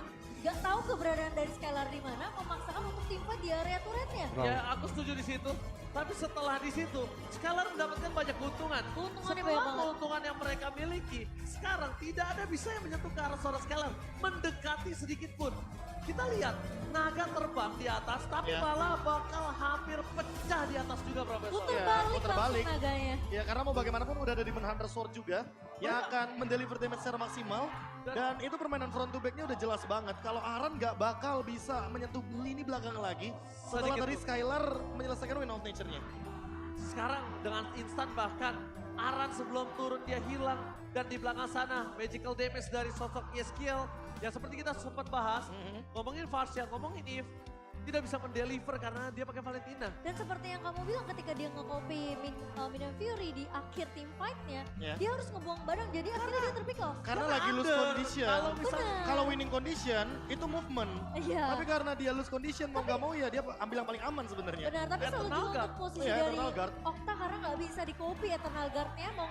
gak tahu keberadaan dari Skylar di mana, memaksakan untuk tim fight di area turretnya. Ya, aku setuju di situ. Tapi setelah di situ, Skylar mendapatkan banyak keuntungan. Keuntungannya Semua banyak banget. keuntungan yang mereka miliki, sekarang tidak ada bisa yang menyentuh ke arah seorang Skylar. Mendekati sedikit pun. Kita lihat, naga terbang di atas, tapi malah bakal hampir pecah di atas juga, Profesor. Puter balik langsung naganya. Ya, karena mau bagaimanapun udah ada Demon Hunter Sword juga yang akan mendeliver damage secara maksimal. Dan itu permainan front to back-nya udah jelas banget. Kalau Aran nggak bakal bisa menyentuh lini belakang lagi setelah tadi Skylar menyelesaikan Win of Nature-nya. Sekarang dengan instan bahkan Aran sebelum turun dia hilang. Dan di belakang sana magical damage dari sosok Yeskiel yang seperti kita sempat bahas. Ngomongin Varsha, ngomongin Eve. Tidak bisa mendeliver karena dia pakai Valentina. Dan seperti yang kamu bilang ketika dia nge-copy Minion Fury di akhir team fight-nya, dia harus ngebuang barang jadi akhirnya dia terpick off. Karena lagi lose condition, kalau winning condition itu movement. Iya. Tapi karena dia lose condition mau nggak mau ya dia ambil yang paling aman sebenarnya. Benar, tapi selalu juga untuk posisi dari Okta karena nggak bisa di-copy Eternal Guard-nya mau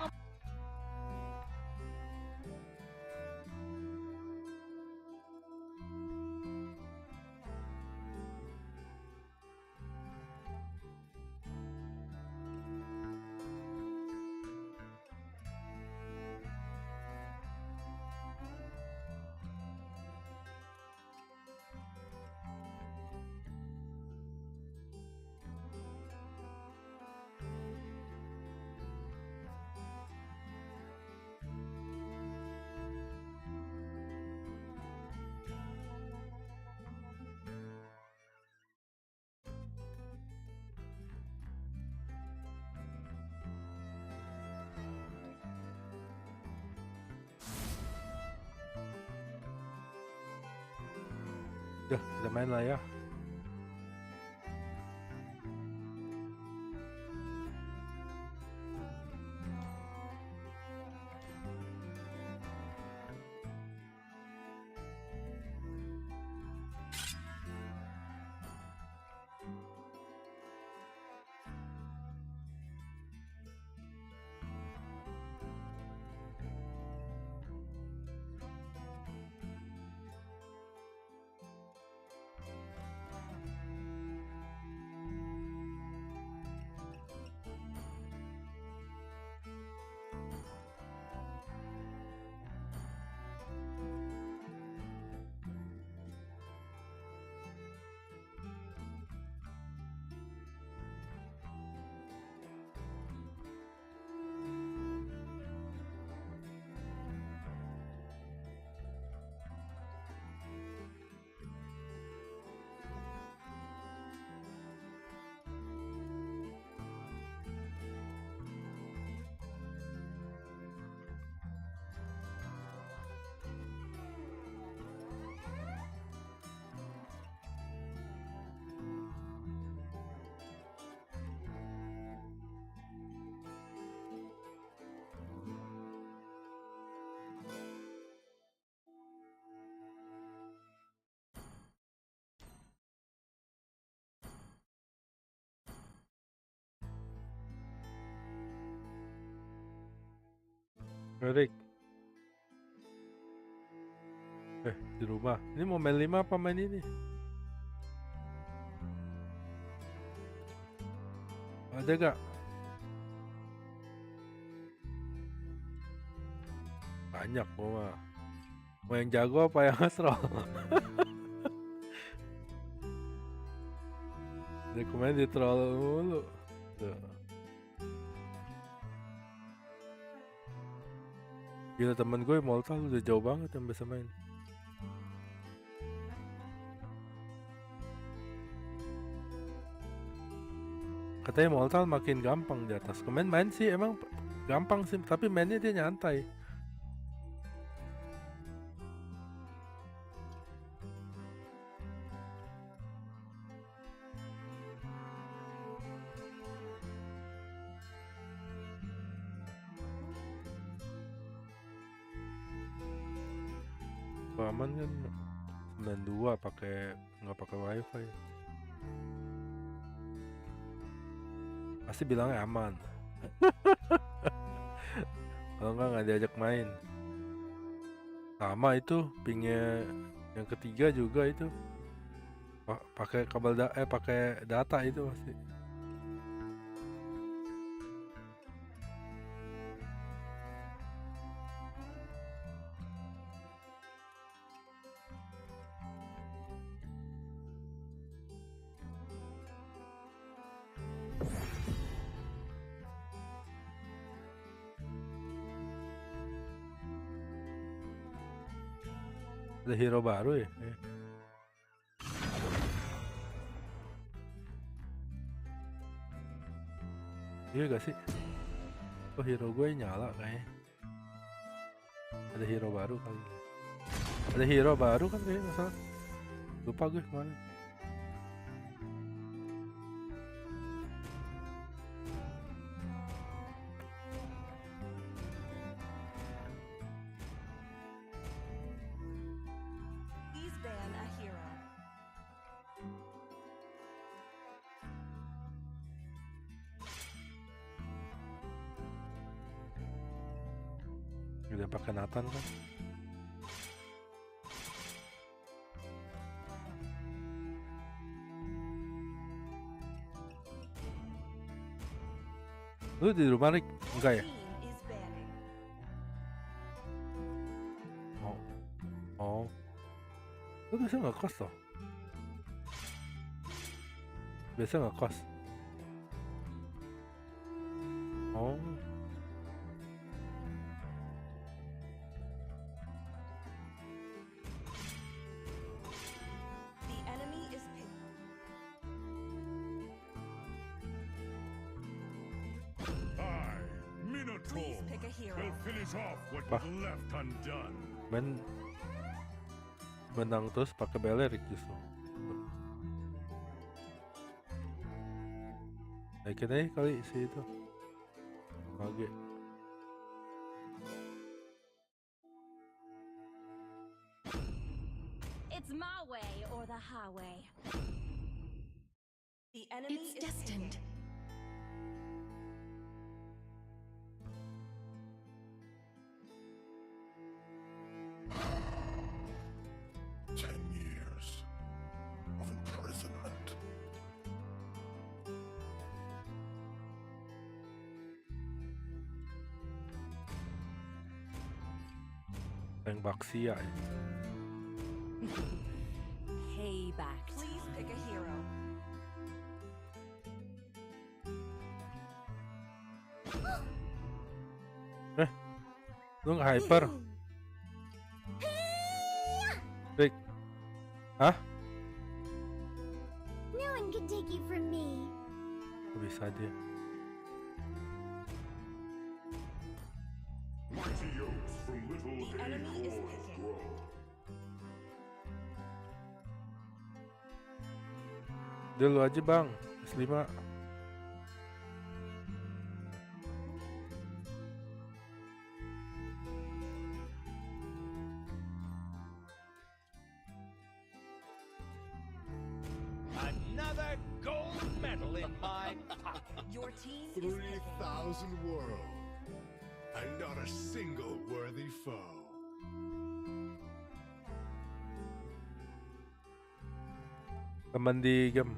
Udah, kita main lah ya. Erik. Di rumah. Ini mau main 5 apa main ini? Ada gak? Banyak mah. Mau yang jago apa yang nge-troll? Dia kemarin di troll mulu. Tuh. Gila, temen gue Moltal udah jauh banget yang bisa main. Katanya Moltal makin gampang di atas. Kemarin main sih emang gampang sih, tapi mainnya dia nyantai. Aman kan 92 nggak pakai wifi. Pasti bilangnya aman. Kalau nggak diajak main. Sama itu pingnya yang ketiga juga itu pakai kabel pakai data itu pasti. Ada hero baru ya? Iya gak sih? Oh, hero gue nyala kayaknya. Ada hero baru kali. Ada hero baru kan kayaknya, nggak salah. Lupa gue kemana. Udah pakai Nathan kan? Lu di rumah Rick? Enggak ya? Oh. Lu biasa ngekos toh? Biasa ngekos? Oh. menang terus pakai Belerik justru. Naikin aja kali si itu. Oke. It's my way or the highway. The enemy It's is destined. Years of imprisonment. Yang Baxia ya. payback. Please pick a hero. Lu nggak hyper? Rick, hah? No one can take you from me. Bisa aja. Mighty oaks from little enemy is acorns grow. Dulu aja bang, S5. Another gold medal in my pocket. Your team is 3,000 world, and not a single worthy foe. Teman di game.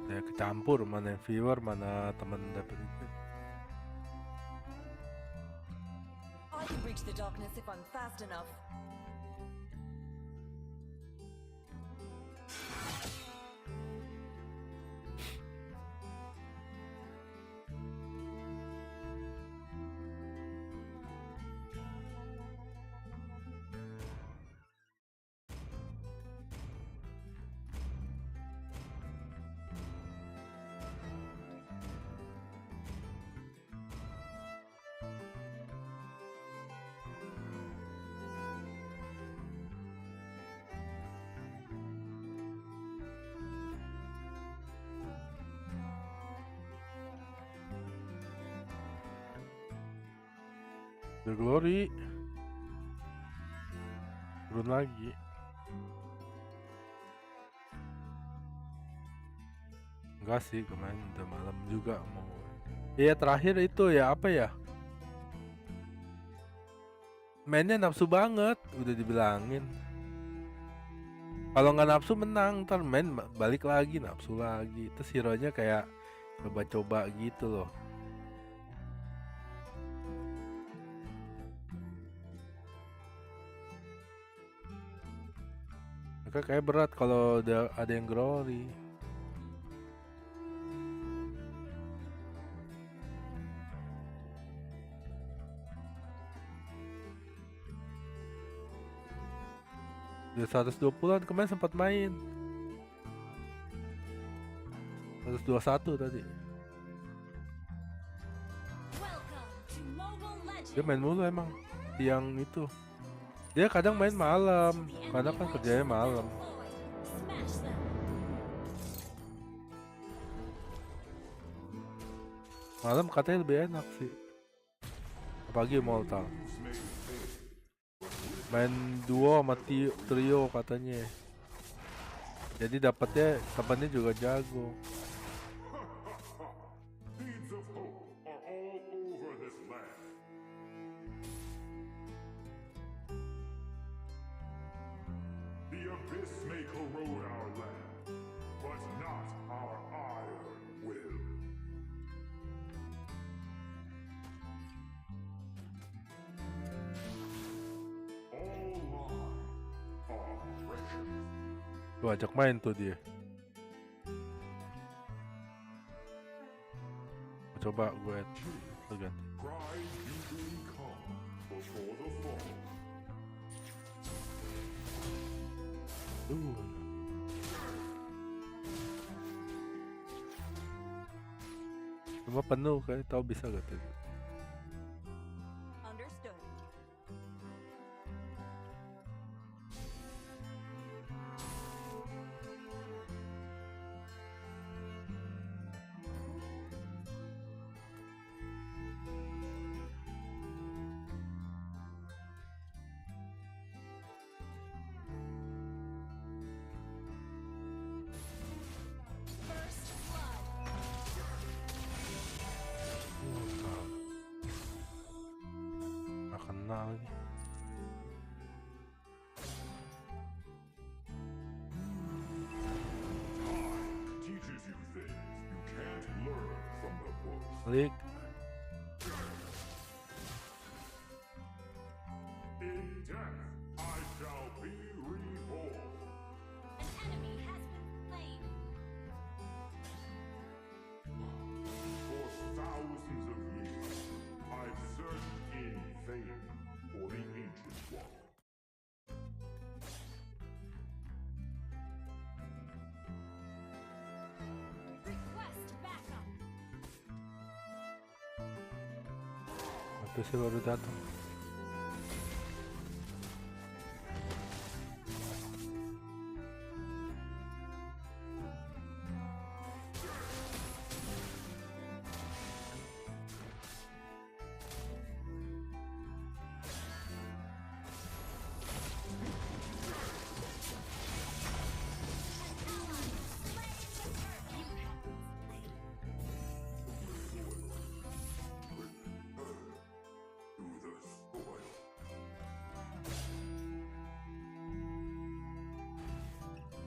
Ya kecampur mana viewer mana teman dapet itu. I can reach the darkness if I'm fast enough. The Glory turun lagi. Enggak sih, kemarin udah malam juga mau. Iya terakhir itu ya apa ya? Mainnya nafsu banget, udah dibilangin. Kalau nggak nafsu menang, ntar main balik lagi nafsu lagi. Terus hero-nya kayak coba-coba gitu loh. Mereka kayak berat kalau ada yang glory. Di 120-an kemarin sempat main. 121 tadi. Dia main mulu emang yang itu. Dia kadang main malam, karena kan kerjanya malam. Malam katanya lebih enak sih. Apalagi Mortal. Main duo sama trio katanya. Jadi dapatnya temannya juga jago. Seeds of hope are all over this land. The abyss may corrode our land, but not our iron will. All lives are precious. Tuh ajak main tuh dia. Coba gue ganti. Pride usually comes before the fall. Cuma penuh kayak tahu bisa gak tuh. Understood. Klik. In death, I shall be reborn. Enemy has been slain. For thousands of years, I've searched in vain for the Ancient One. Request backup. Itu sih baru datang.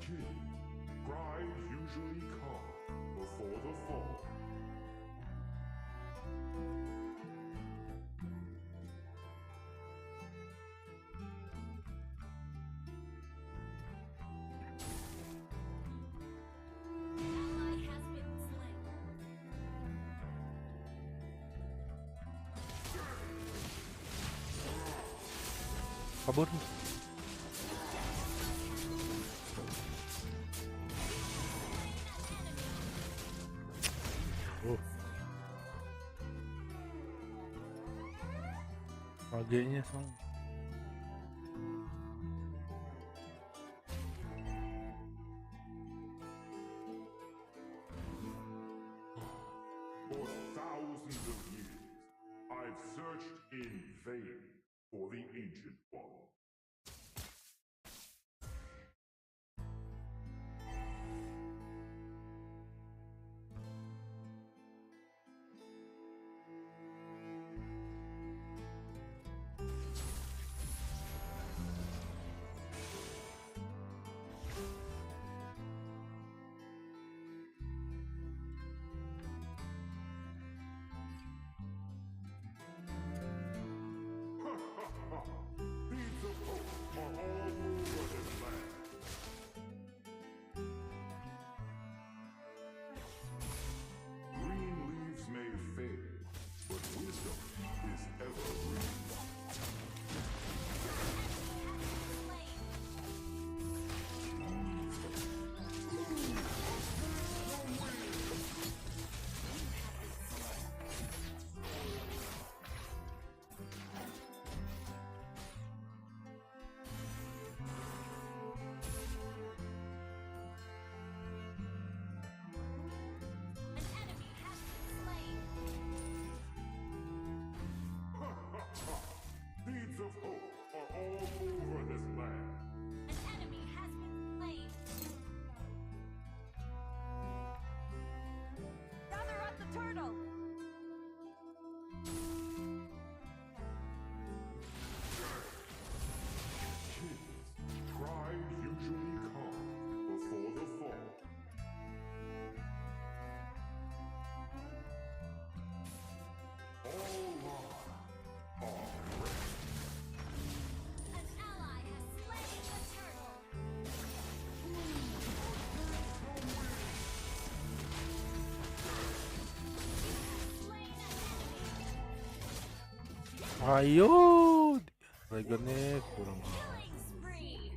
King, pride usually come before the fall. Ally has been slain. Kabur. Magenya song. For thousands of years, I've searched in vain for the Ancient One. Beads of hope are all over this land. Green leaves may fade, but wisdom is evergreen. Beads of hope are all over this land. An enemy has been slain. Gather up the turtle. Kings, pride usually comes before the fall. All lives are red. An ally has slain the turtle. Slain an enemy. Ayo. Dragonnya kurang. Killing spree.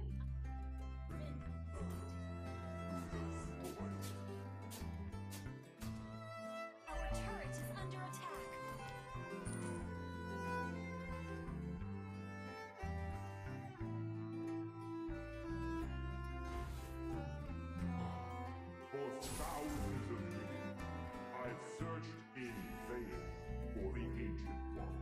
Our turret is under attack. For thousands of years, I've searched in vain for the Ancient One.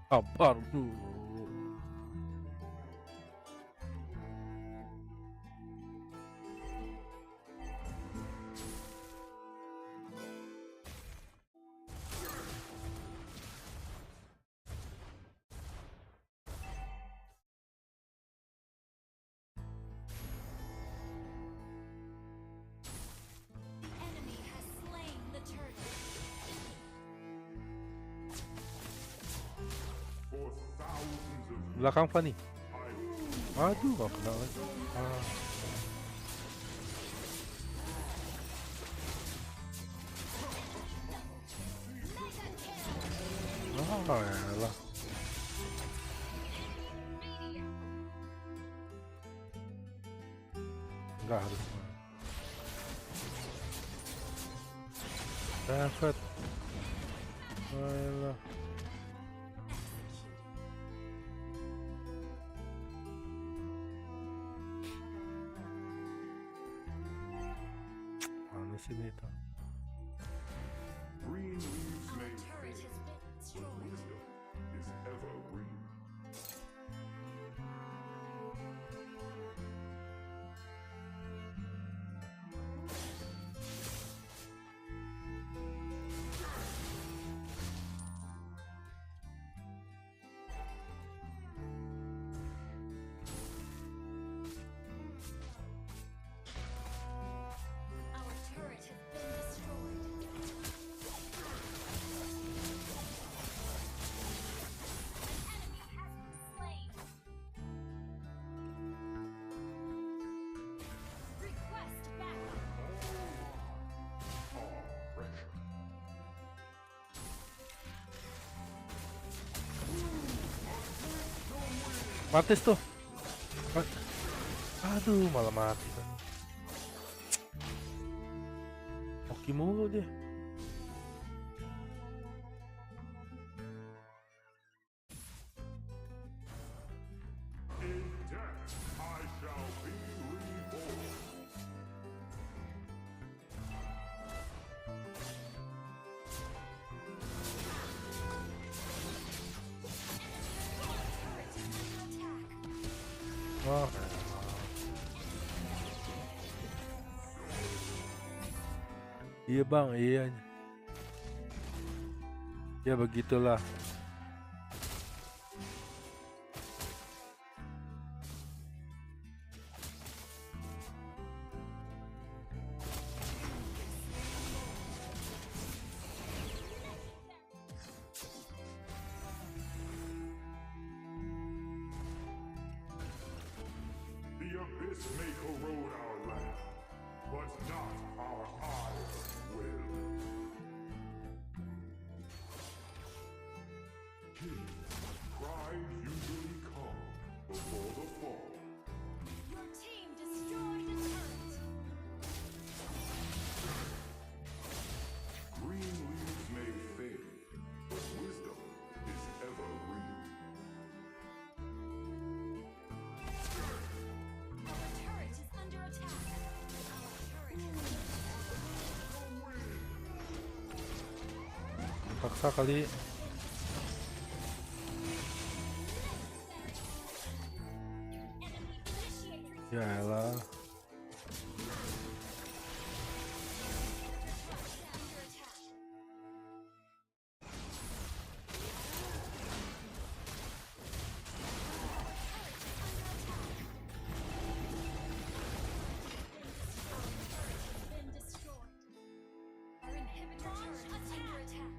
Sabar dulu. Enemy has slain the turtle. For thousands of Belakang Fanny. Aduh, gak kena lagi. Elah. Enggak harus. Dapat. Elah. Mana sih Meta? green leaves may Turret fade, has been but destroyed. wisdom is evergreen. Our turret has been destroyed. An enemy has been slain. Request backup. Matis tuh. Aduh, malah mati kan. Oke mulu dia. In death I shall be reborn. Wah. Iya bang, iya. Ya begitulah. The abyss may corrode our land, but not our iron will. Kings, pride usually come before the fall. Your team destroyed a turret. Green leaves may fade, but wisdom is evergreen. Our turret is under attack. Our turret has Paksa kali. Ya elah. been destroyed. Our inhibitor turret is under attack.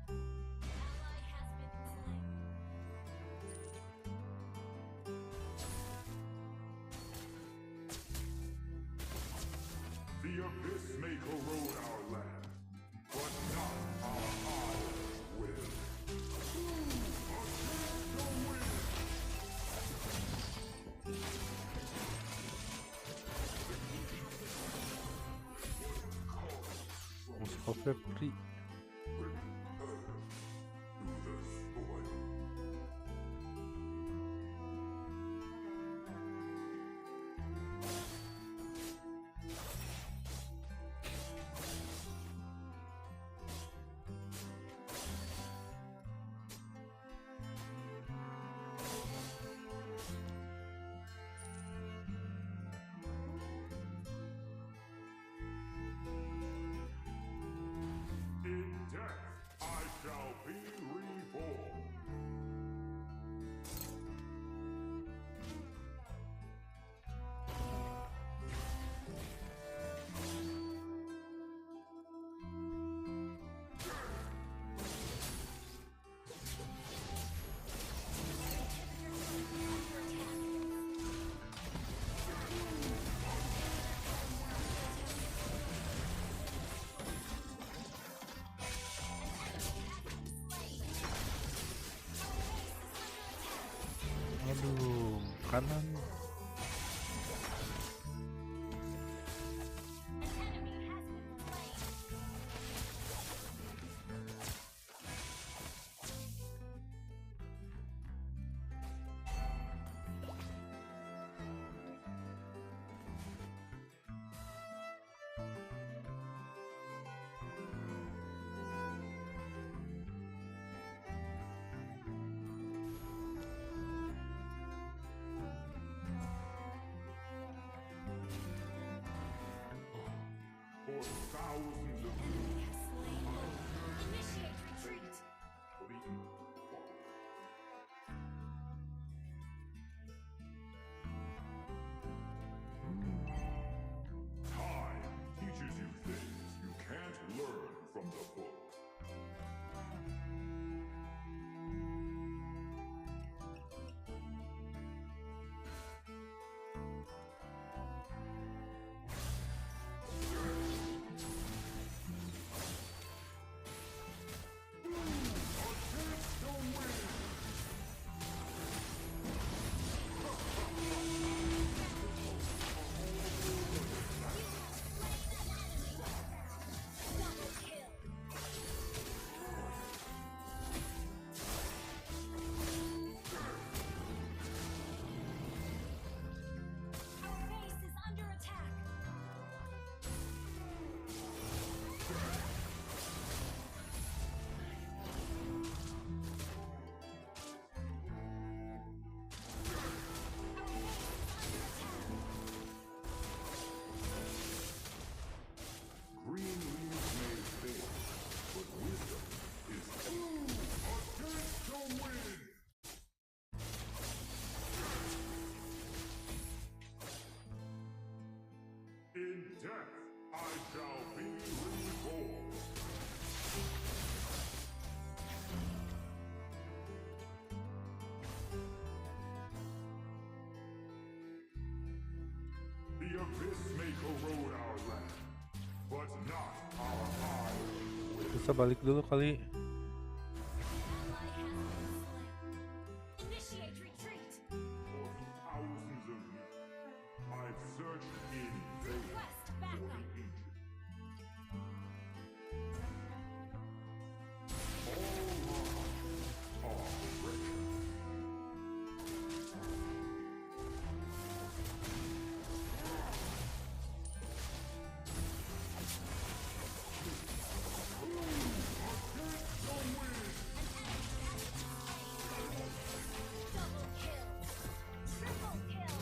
Ally has been slain. The abyss may corrode our land, but not our iron will. Musuh Febri. Aduh, kanan. For thousands of years, Initiate retreat. for the time teaches you things you can't learn from the book. Our base is under attack. Green leaves may fade, but wisdom is against the wind. In death, I shall be reborn. The abyss may corrode our land, but not our iron will. Bisa balik dulu kali. Initiate retreat. For thousands of years, I've searched in vain Request for the backup. ancient. All are wretched. Double kill. Triple kill.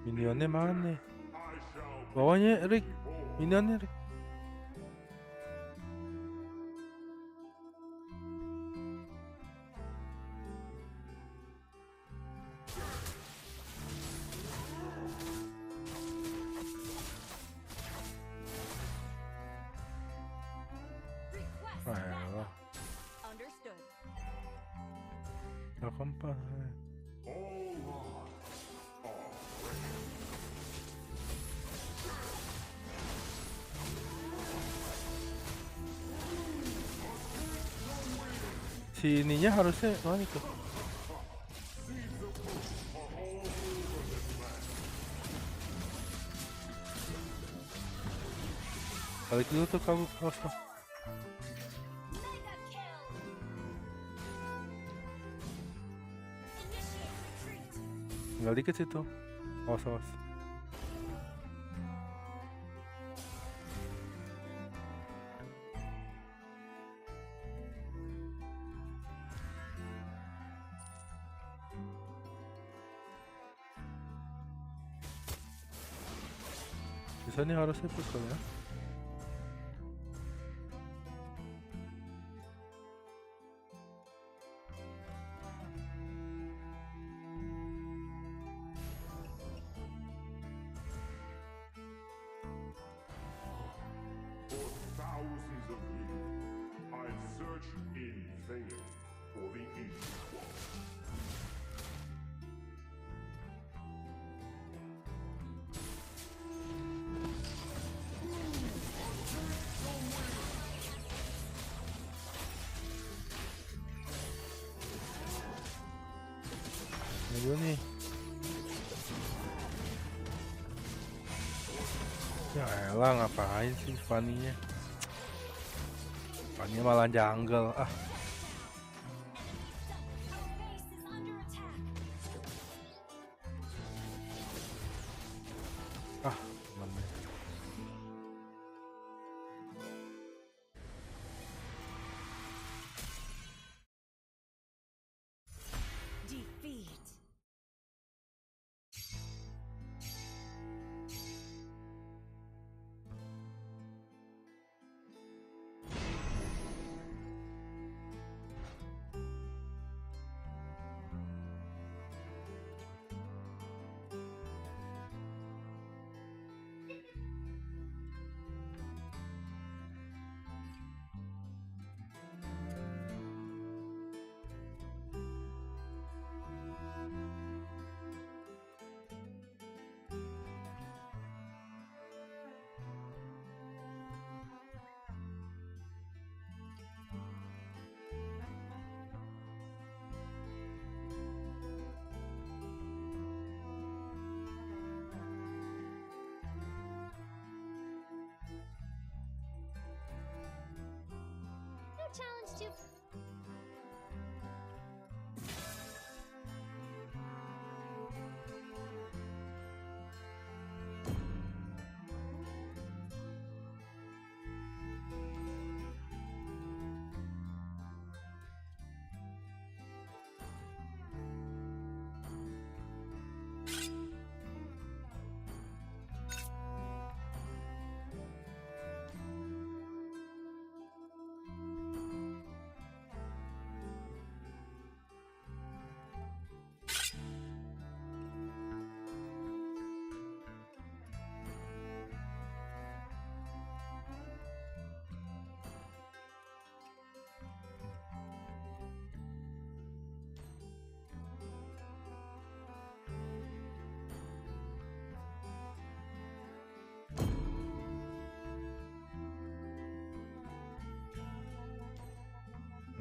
Minionnya mana? Bawahnya Rick. Minionnya Rick. Request Ayolah. Understood. Gak kompas. All lives are wretched. Si ininya harusnya mana tuh? Balik dulu tuh kamu kosong. Mega kill. Initiate retreat. Tinggal dikit situ. Awas awas. Bisa nih harusnya push ya. For thousands of years, I've searched in vain for the ancient one. Ayo nih. Ya elah, ngapain sih Fanny-nya? Fanny malah jungle. Temennya. Defeat. No challenge to...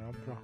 Nabrak.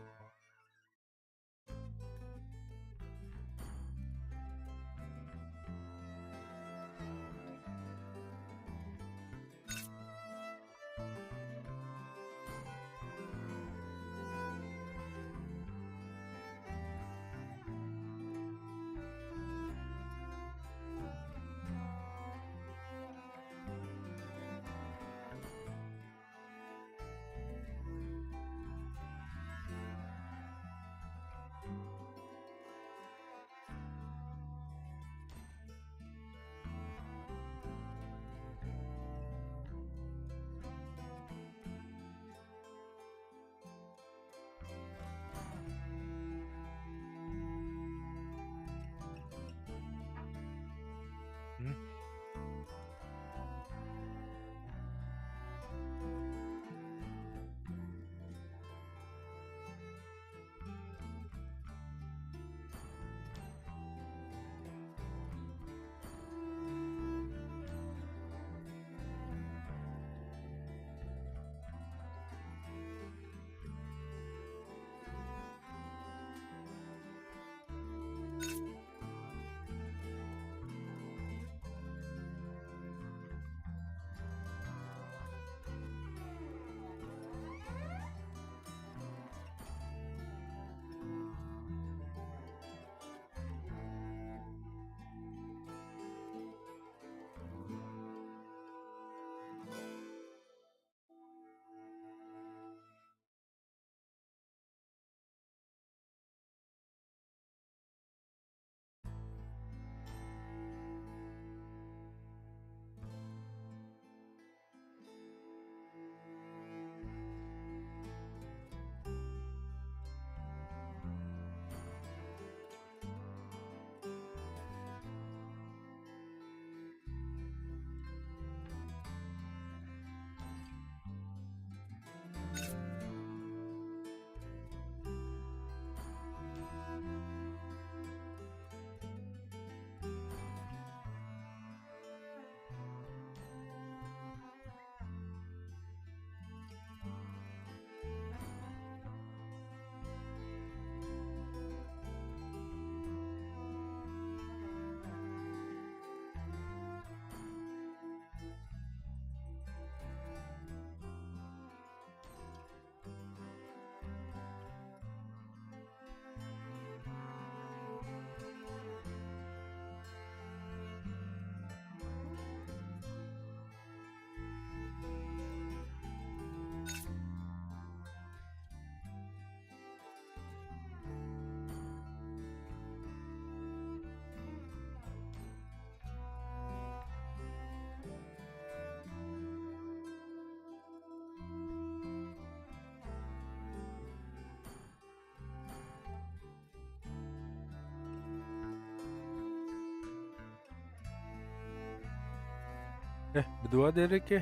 Berdua deh Rick ya.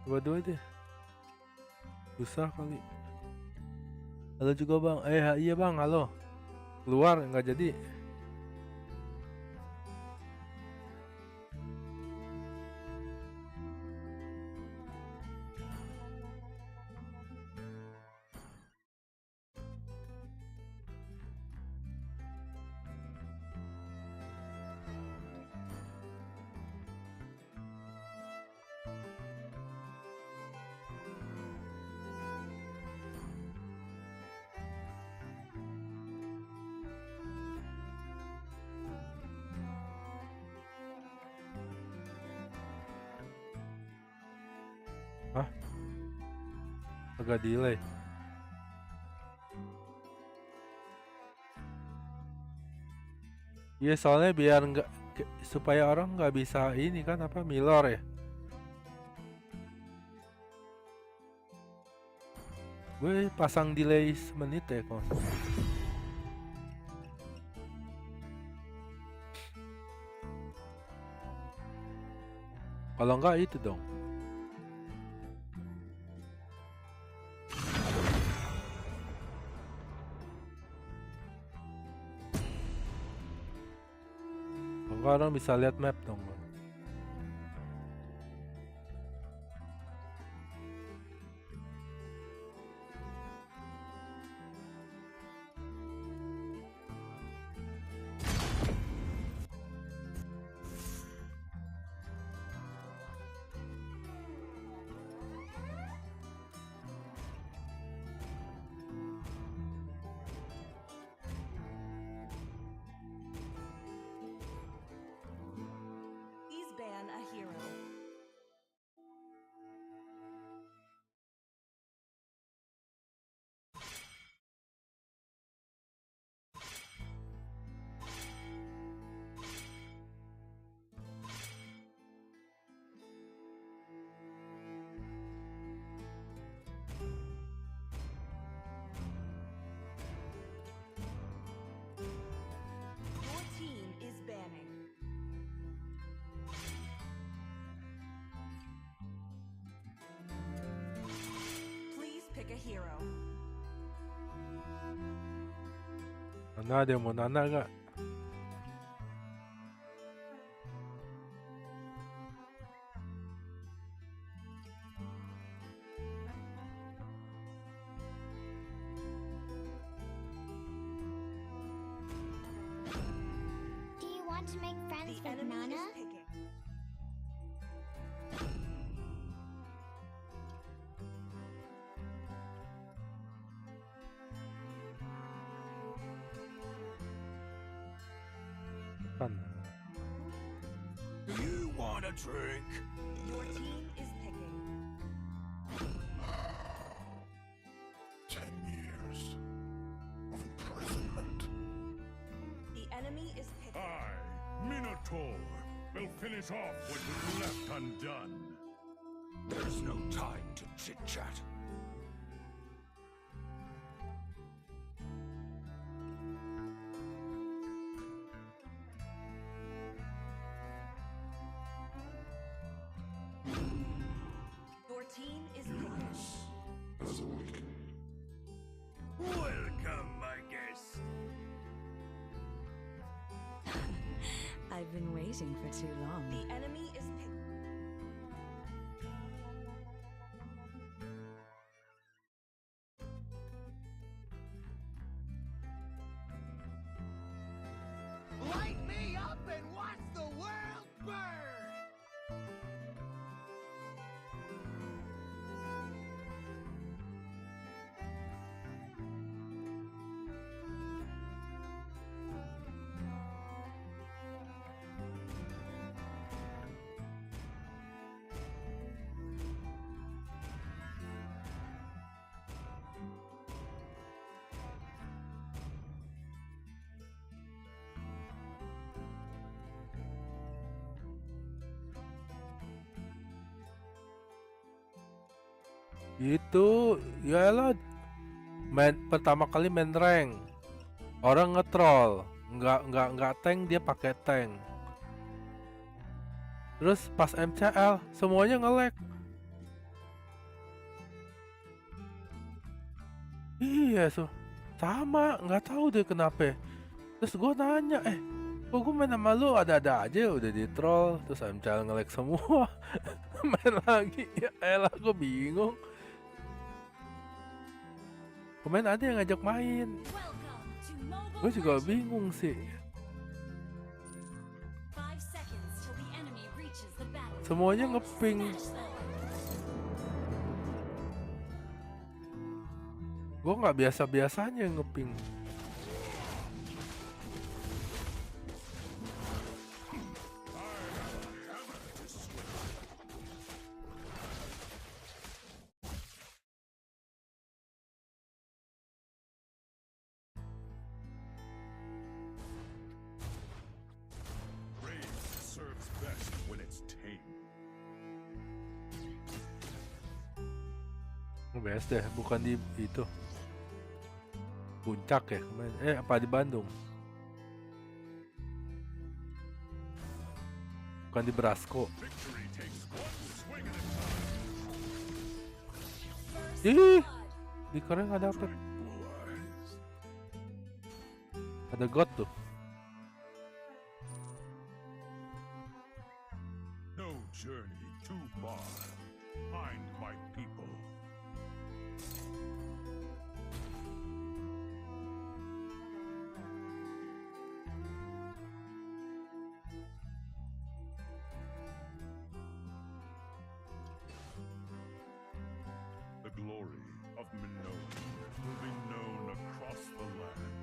Berdua deh. Susah kali. Halo juga bang. Iya bang, halo. Keluar nggak jadi. Hah? Agak delay. Iya soalnya biar nggak supaya orang nggak bisa ini kan apa milor ya. Gue pasang delay semenit ya kalau nggak salah. Kalau enggak itu dong. Enggak orang bisa lihat map dong. Please ban a hero. Your team is banning. Please pick a hero. Nana ada yang mau Nana gak? Do you want to make friends with Nana? You want a drink? Your team is picking. 10 years of imprisonment. The enemy is picking. I, Minotaur, will finish off what was left undone. There's no time to chit-chat. Your team is picking. As a week. Welcome, my guest. I've been waiting for too long. The enemy is picking. Light me up and watch the world burn! Itu ya lah pertama kali main rank orang nge-troll nggak tank dia pakai tank Terus pas MCL semuanya nge-lag. Iya, sama, nggak tahu deh kenapa. Terus gue nanya, kok gue main sama lu ada-ada aja udah di troll, terus MCL nge-lag semua. Main lagi, ya elah gue bingung. Kemarin ada yang ngajak main. Gue juga bingung sih. Semuanya ngeping. Gue nggak biasa-biasanya ngeping. Rage serves best when it's tame. BSD bukan di itu Puncak ya kemarin, apa di Bandung, bukan di Brasco. Ih, di Korea nggak dapet. Ada God tuh. No journey too far. Find my people. The glory of Minoan will be known across the land.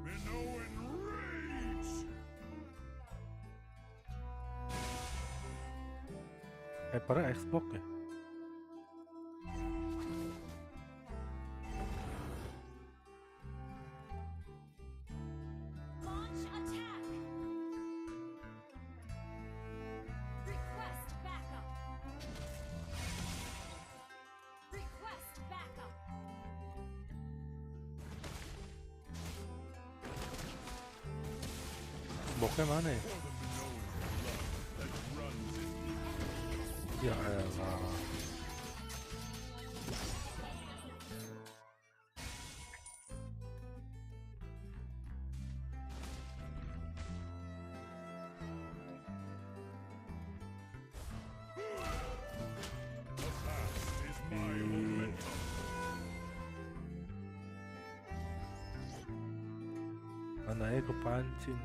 Minoan rage! Hypernya Xbox ya. Xboxnya mana ya? Ya elah. Anaknya kepancing.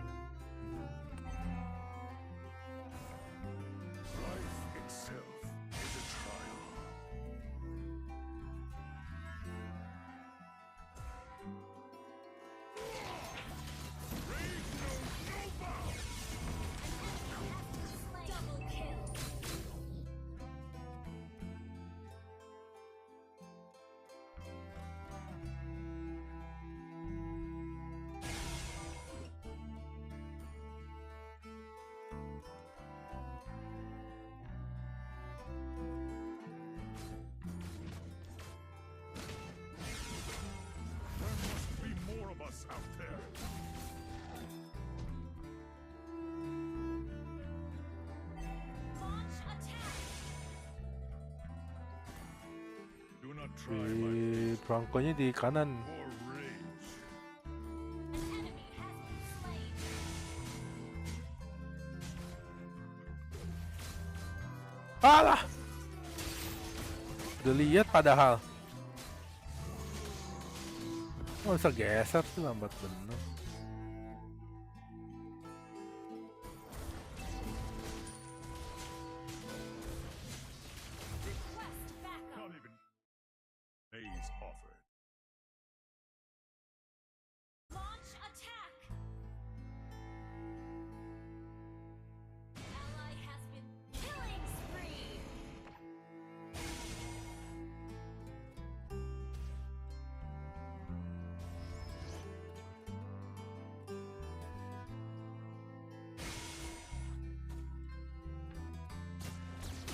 Life itself is a trial. Rage knows no bounds. Double kill. There must be more of us out there. Launch attack. Do not try my Di Franco-nya di kanan. for rage. Alah. Udah lihat padahal. Nggak usah geser sih, lambat bener. Not even Maze offered. Launch attack. Ally has been killing spree.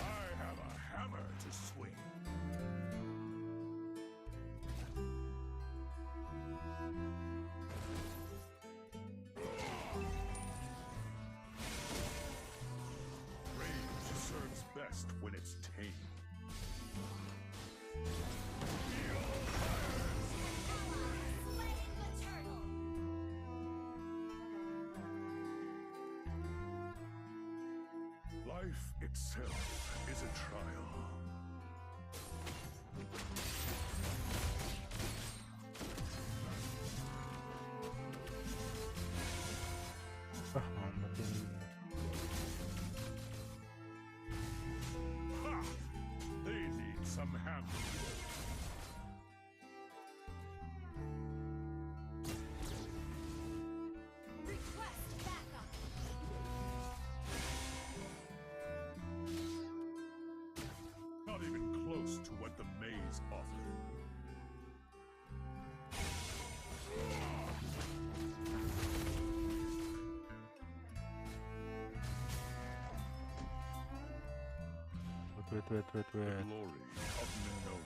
I have a hammer to swing. itself is a trial. Matiin. Ha! They need some handling. Request backup. Not even close to what the maze offered. Wait. The glory of Minoan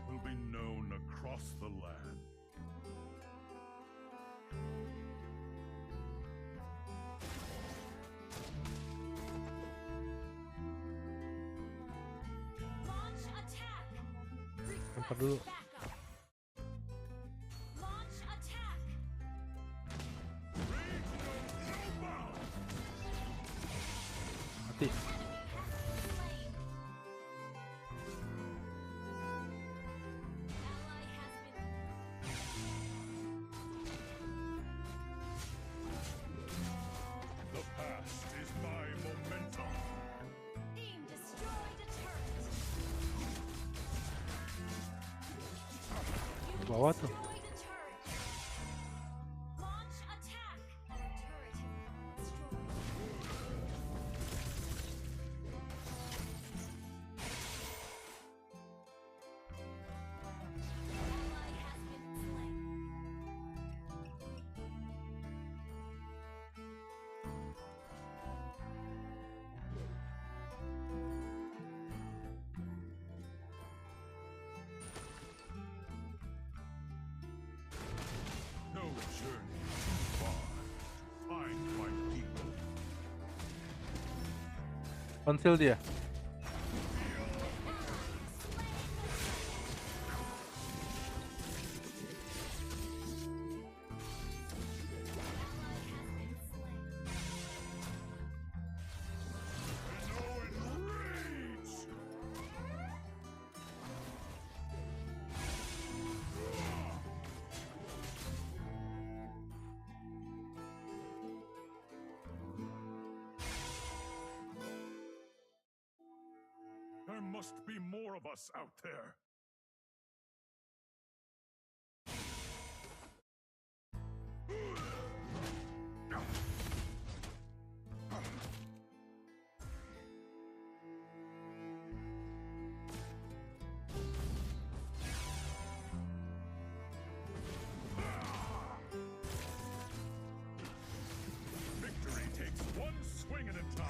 will be known across the land. Launch attack. Lempar dulu. Backup. Launch attack. Mati. The past is my momentum. Team destroyed a turret. Bawah tuh. Destroyed a turret. Launch attack. Our turret has been destroyed. Ally has been slain. No journey too far to find my people. Konsil dia. There must be more of us out there. Victory takes one swing at a time.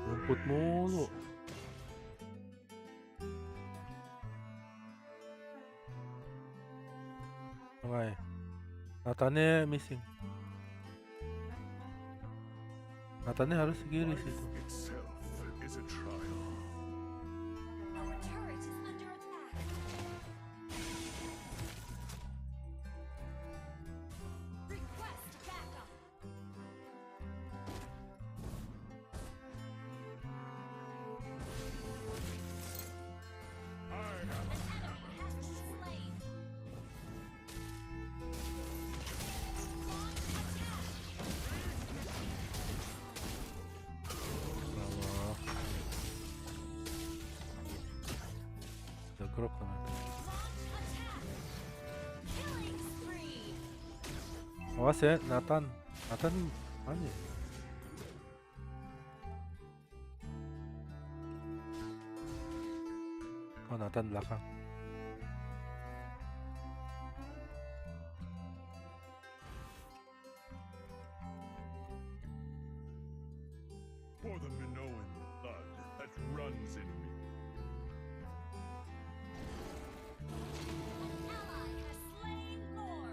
Rumput mulu. Oke. Nathannya missing. Nathannya harus segini situ. Itself is a trial. Our turret is under attack. Request backup. I have An enemy has been slain. Launch attack. Allah. Zagrok sama itu. Launch attack. Killing spree. Awas ya, Nathan. Nathan mana ya? Oh, Nathan belakang. for the Minoan blood that runs in me. Ally has slain Thor.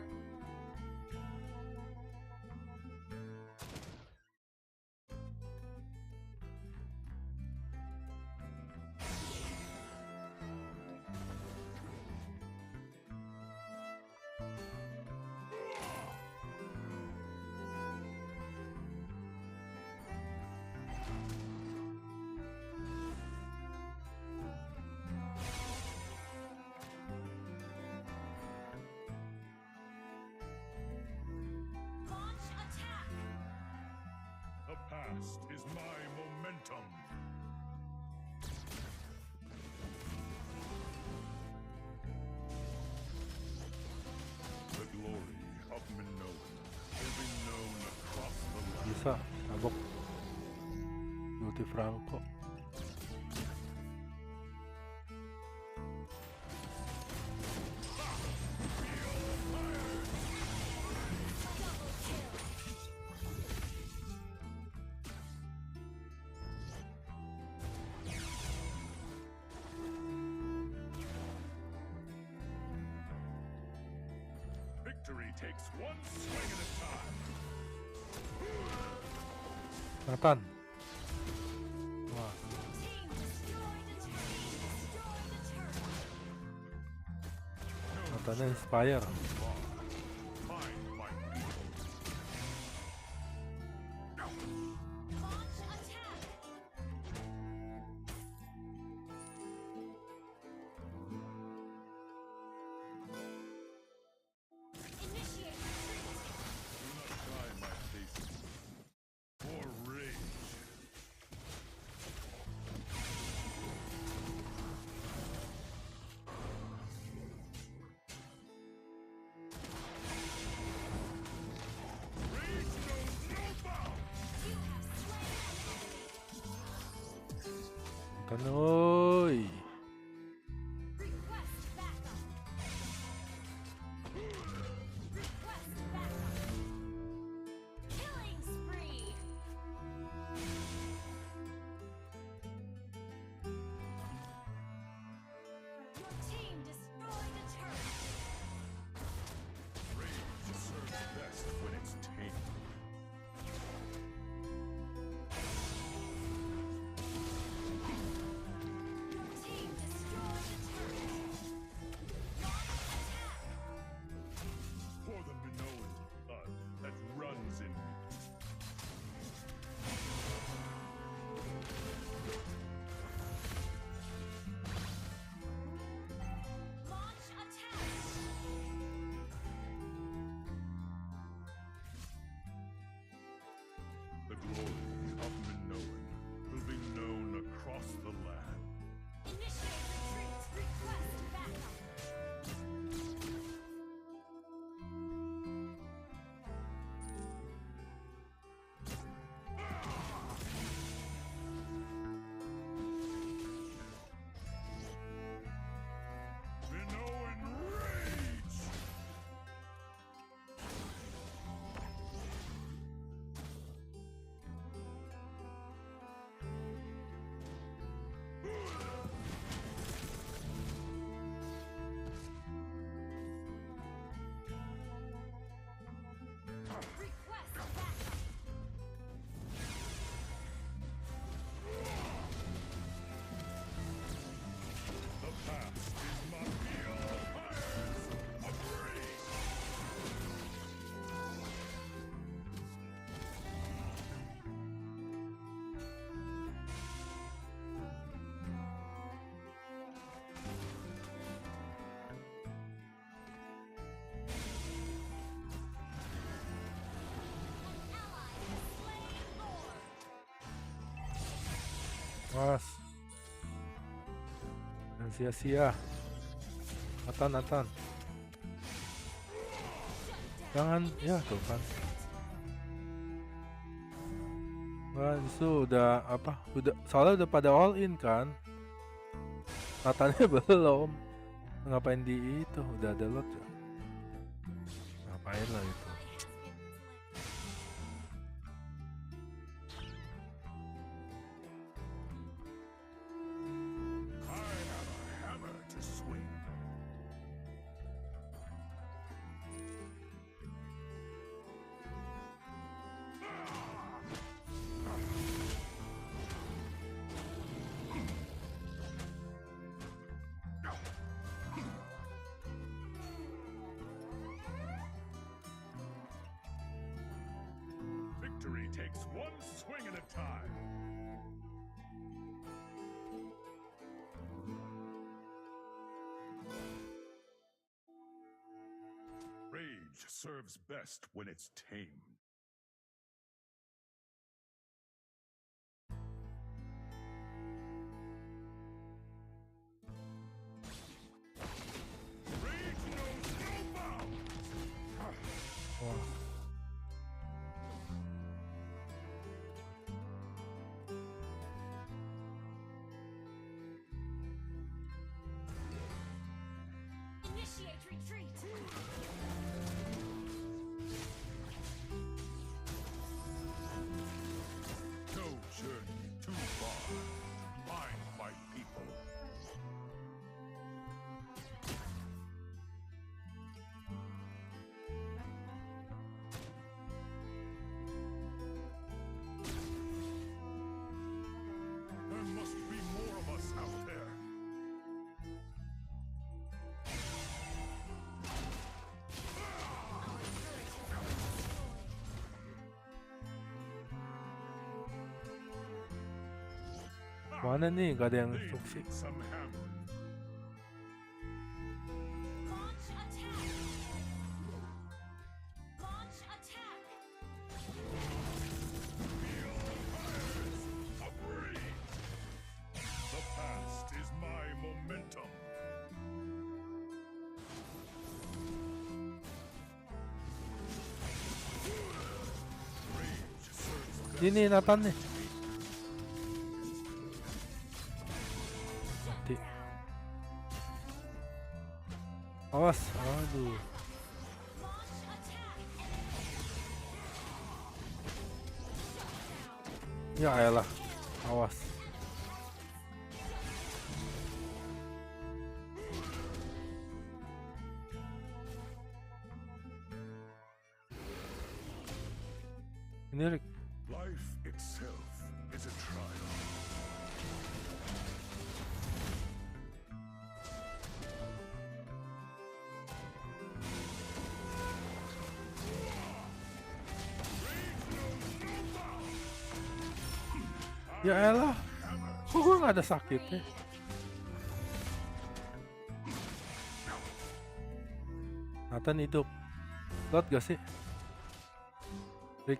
past is my momentum. The glory of Minoan will be known across the land. Bisa, sabuk. Multi Franco. Victory takes one swing at a time. Nathan. Wah, Nathannya inspire. Find my people. Do not try my patience. For rage. Rage knows no bounds. Nathan, oi. Killing spree. Your team destroyed a turret. Rage serves best when it's tamed. Your team destroyed a turret. Launch attack. For the Minoan blood that runs in me. Launch attack. The glory of Minoan will be known across the land. Initiate retreat. Request backup. Minoan rage! Request backup. The past is my real fires of rage! Was. Dan sia-sia. Nathan. Jangan, ya tuh kan. Wah, itu udah apa? Soalnya udah pada all in kan. Nathannya belum. Ngapain di itu? Udah ada lot ya. Ngapain lah itu? I have a hammer to swing. Victory takes one swing at a time. Rage serves best when it's tamed. Initiate retreat. No journey too far. Find my people. There must be more of us out there. Mana nih? Gak ada yang toxic. Some hammer. Launch attack. Launch attack. The past is my momentum. Rage serves Ini Nathan nih. Mati. Awas, aduh. Ya elah, awas. Ini Rick. Life itself is a trial. Ya elah, kok gue gak ada sakitnya? Nathan hidup. Lot gak sih? Rick.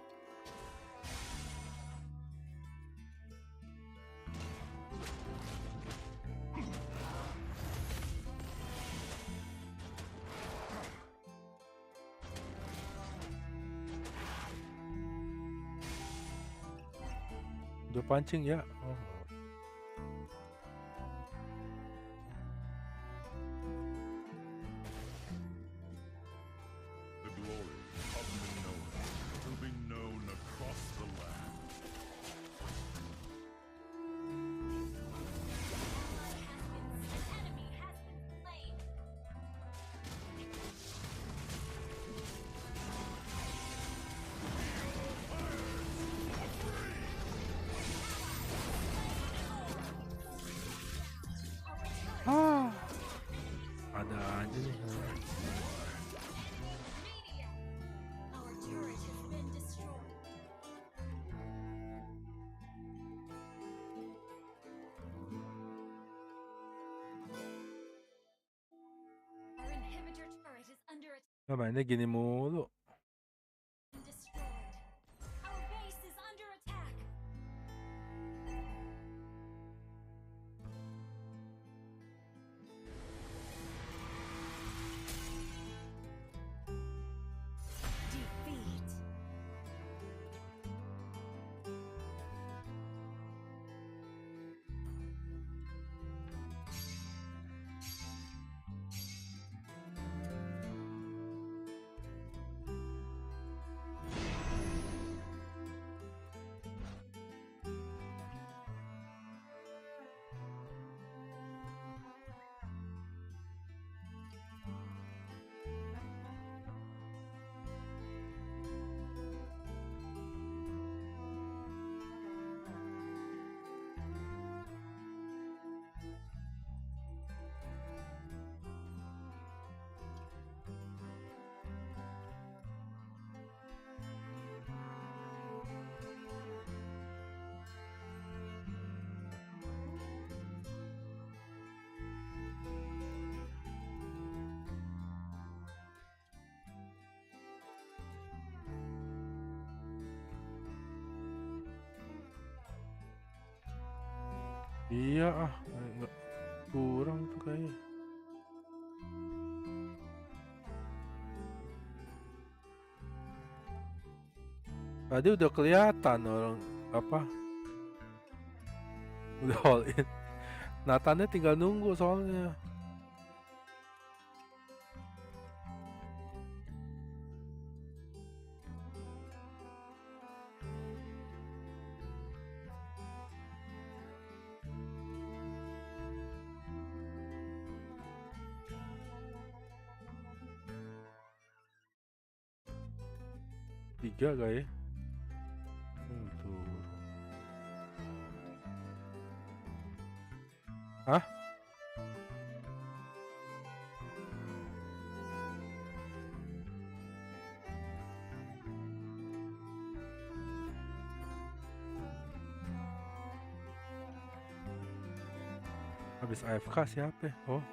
Udah pancing ya? Oh. The glory of Minona will be known across the land. Ah, ada aja nih. Our turret has been destroyed. Our inhibitor turret is under attack. Nah, mainnya gini mulu. Destroyed. Our base is under attack. Defeat. Iya ah, nggak kurang tuh kayaknya. Tadi udah kelihatan orang apa? Udah all in. Nathannya tinggal nunggu soalnya. 3 kah ya? Tuh. Hah? Habis AFK siapa? Oh.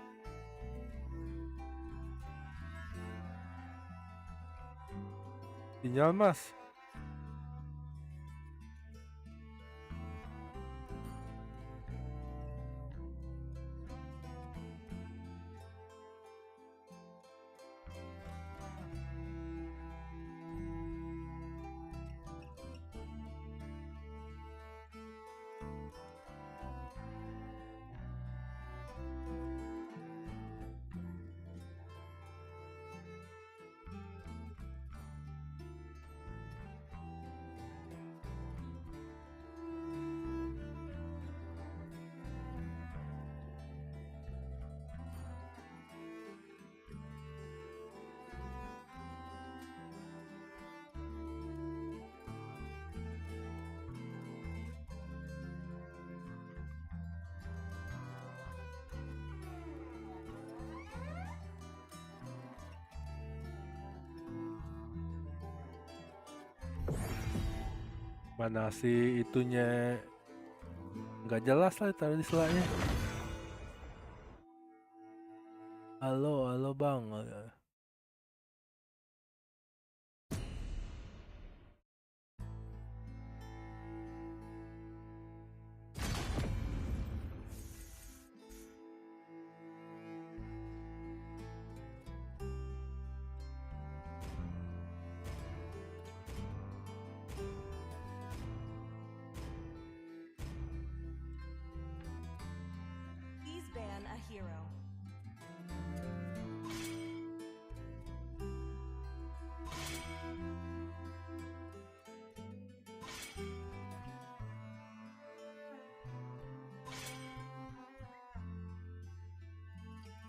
Sinyal mas. Mana sih itunya nggak jelas lah taruh di selanya. Halo bang. Please ban a hero.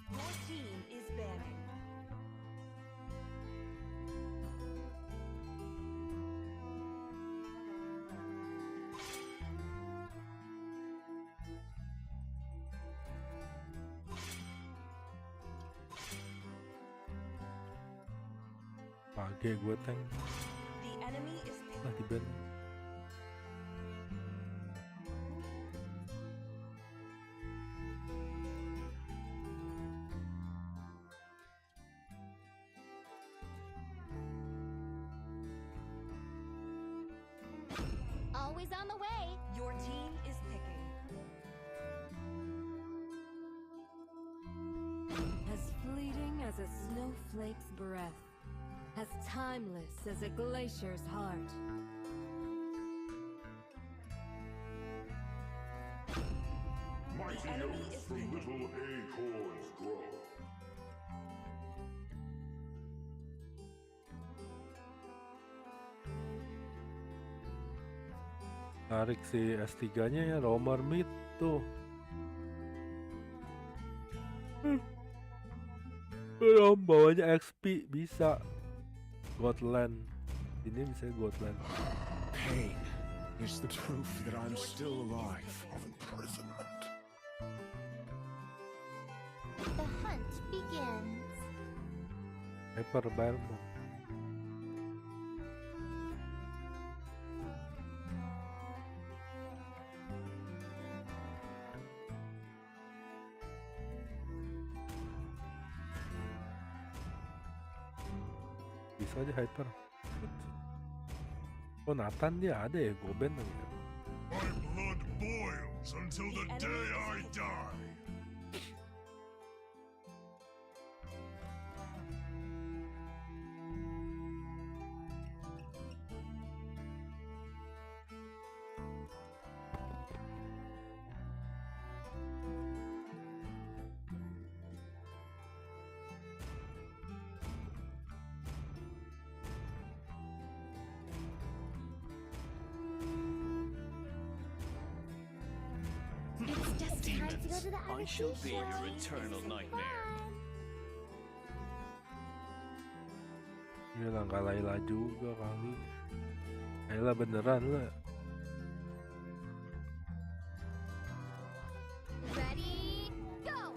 Your team is banning. Pakai gue tank. The enemy is Lah di ban. Always on the way. Your team is picking. As fleeting as a snowflake's breath, as timeless as a glacier's heart. Mighty oaks from little acorns grow. Tarik si S3-nya ya, Roamer mid tuh. Bawanya XP bisa. Godland. Ini bisa Godland. Pain is the proof that I'm still alive of imprisonment. The hunt begins. Hyper Barmo. Bisa aja Hyper. Oh Nathan dia ada ya, Goben ya. My blood boils until the day I die. It's just time to go to the I shall be your eternal nightmare. Gila nggak Layla juga kali. Layla beneran lah. Ready, go!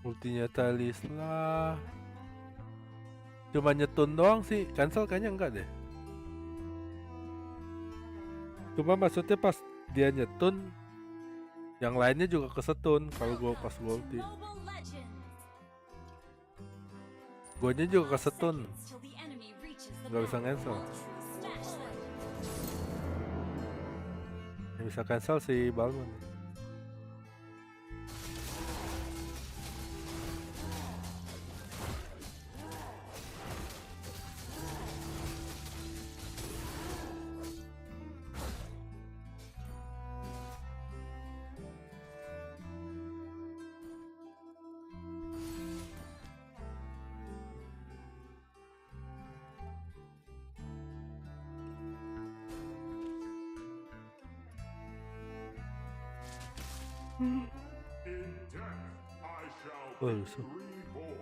Ultinya Talis lah. Cuma nyetun doang sih, cancel kayaknya enggak deh. Cuma maksudnya pas dia nyetun, yang lainnya juga kesetun kalau gua pas gua ulti. Guanya juga kesetun, nggak bisa cancel. Yang bisa cancel si Balmond. In death, I shall Oh, be so- reborn.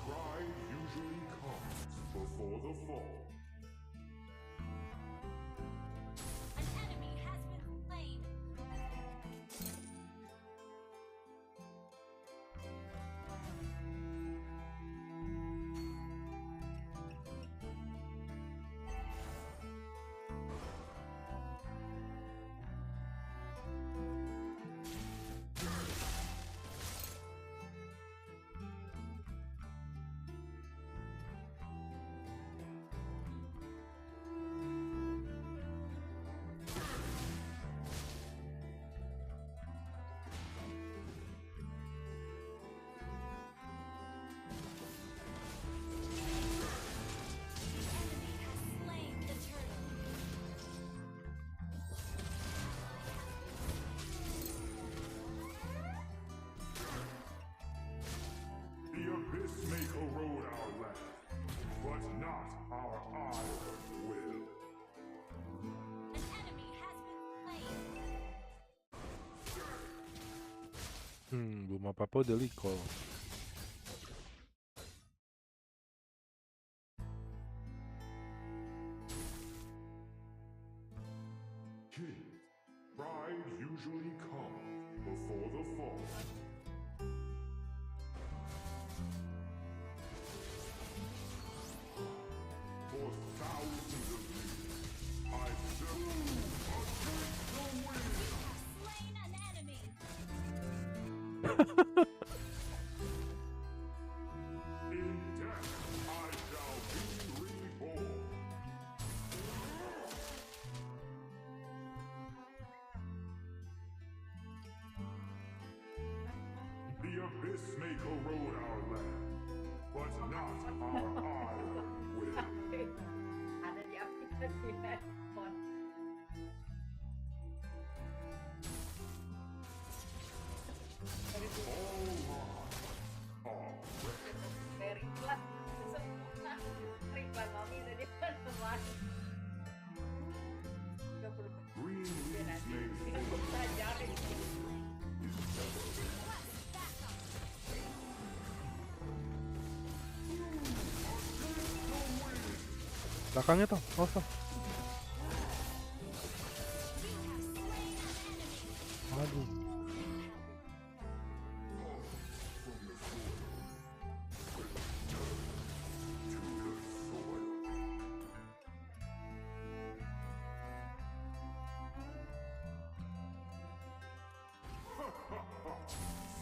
Pride usually comes before the fall. The abyss may corrode our land, but not our iron will. Belum apa-apa udah recall. King, pride usually comes before the fall. For thousands of years, I've served a great In death, I shall be reborn. The abyss may corrode our land, but not our iron Ada di aplikasi handphone. Iklan, iklan mami tadi teman. Belakangnya toh, awas toh. Aduh.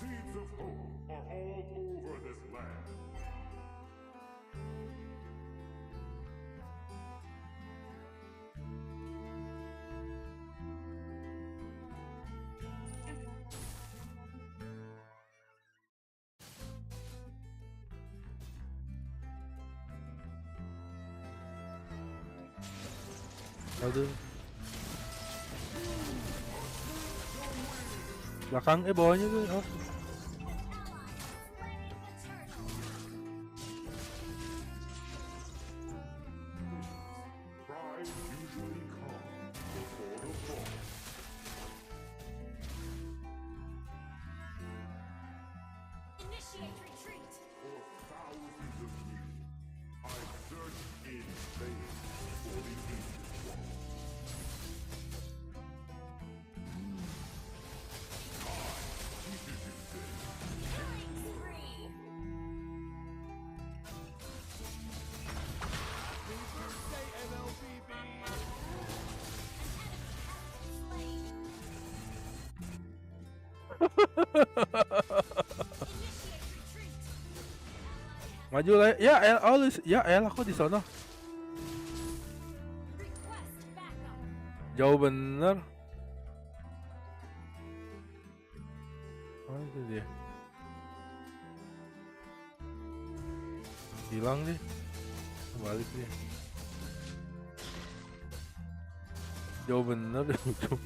Seeds of hope are all over this land. Aduh. Belakang, bawahnya tuh. Oh. Pride usually comes before the fall. Initiate retreat. For thousands of years, I've searched in vain for the ancient one. Killing spree. Maju lah. Ya El, ya El aku di sono. Jauh bener. Oh itu dia. Hilang deh. Balik dia. Jauh bener deh ujung.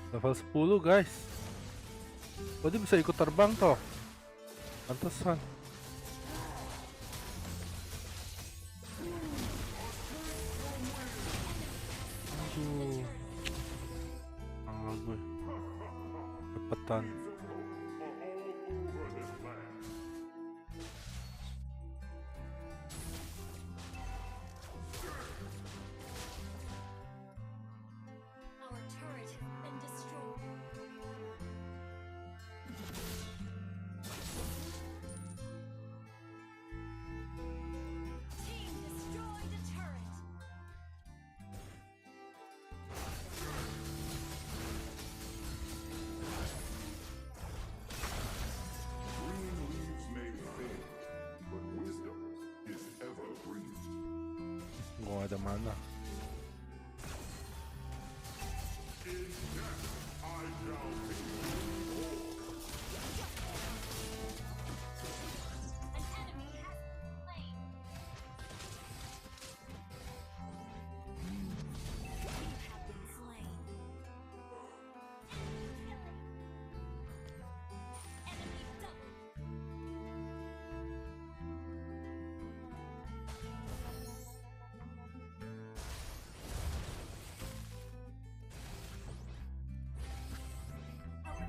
Level 10 guys. Oh dia bisa ikut terbang toh. Pantesan. Aduh. Gue. Cepetan. Our turret has been destroyed. Team destroyed a turret. Green leaves may fade, but wisdom is evergreen. Gua ada mana? In death, I shall be whole. An enemy has been slain. You have been slain. Enemy double. Our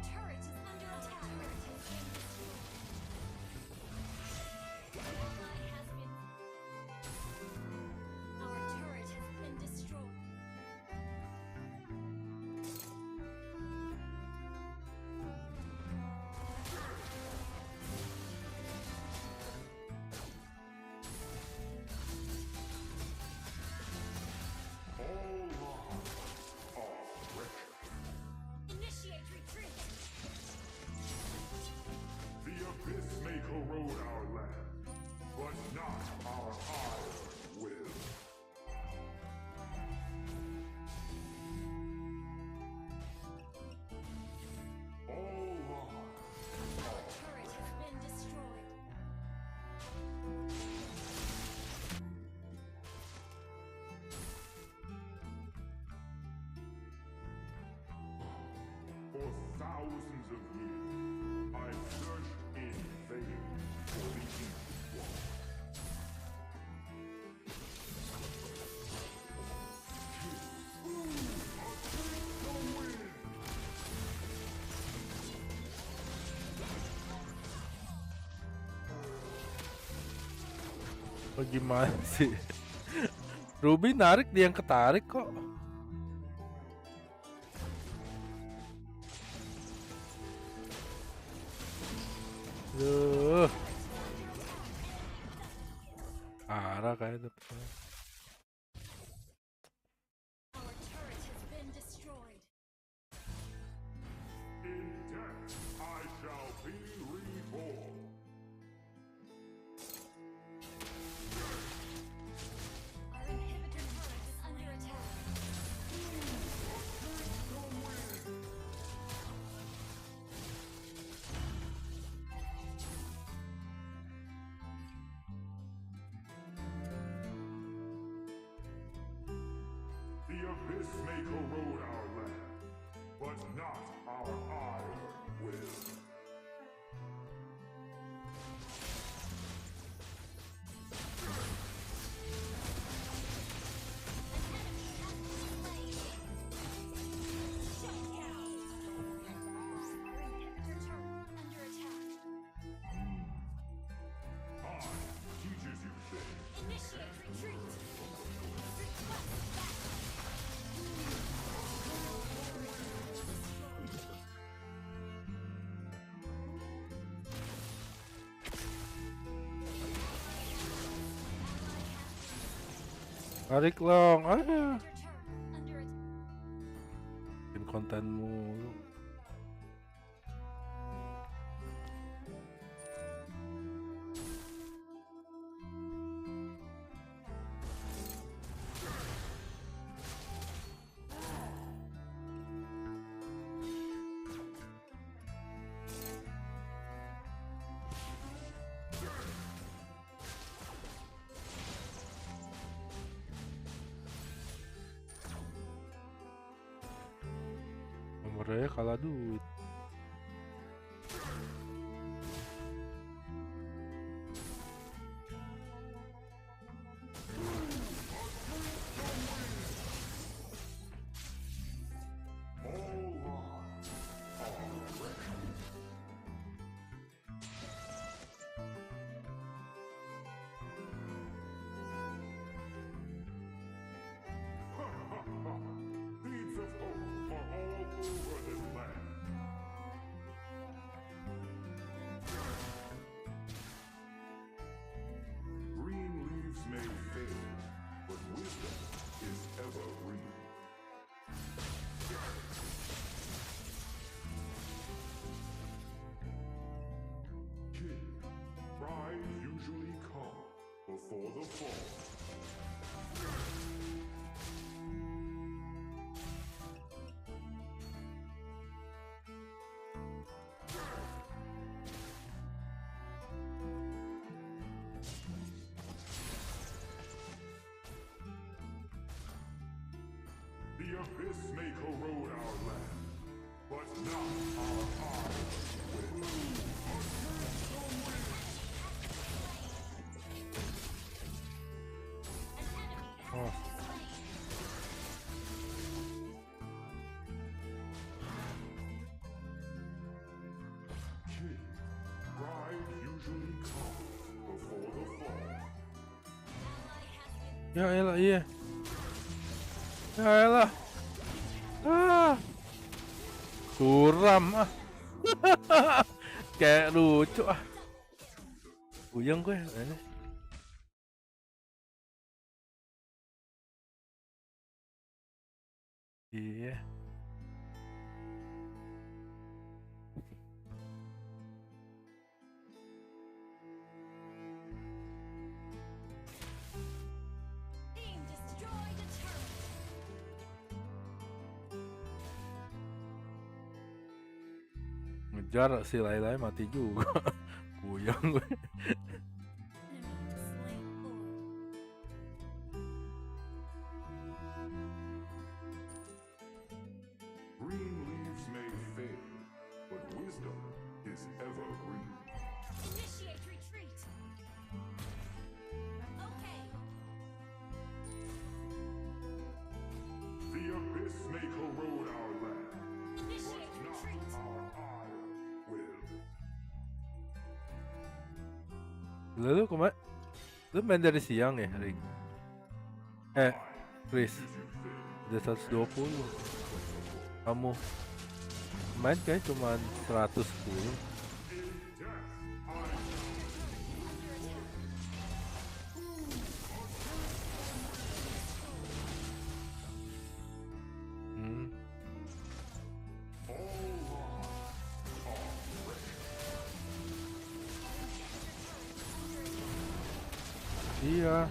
Oh gimana sih? Ruby narik, dia yang ketarik kok. Duh. Arah kayak dapet. Our turret has been destroyed. In death, I shall be reborn. Our inhibitor turret is under attack. The abyss may corrode our land, but not our iron will. Under attack. Teaches you things. Initiate retreat. Tarik long, aduh. Under attack. Bikin konten mulu. Nomornya kalah duit. Seeds of hope are all over this land. Green leaves may fade, but wisdom is evergreen. King, pride usually come before the fall. The abyss may corrode our land, but not our iron will. Oh. King, pride usually comes before the fall. Ya elah, iya. Ya elah. Ah. Suram ah. Kayak lucu ah. Puyeng gue ini. Iya. Team destroyed a turret. Ngejar si Lailai mati juga. Puyeng gue. Enemy slain Lord. Green leaves may fade, but wisdom is evergreen. Initiate retreat. Okay. The abyss may corrode our land, Initiate but not retreat. our iron will. Lalu kemana? Lu main dari siang ya, Rick? Chris. Udah 120. Kamu main kayak cuma 110. Iya.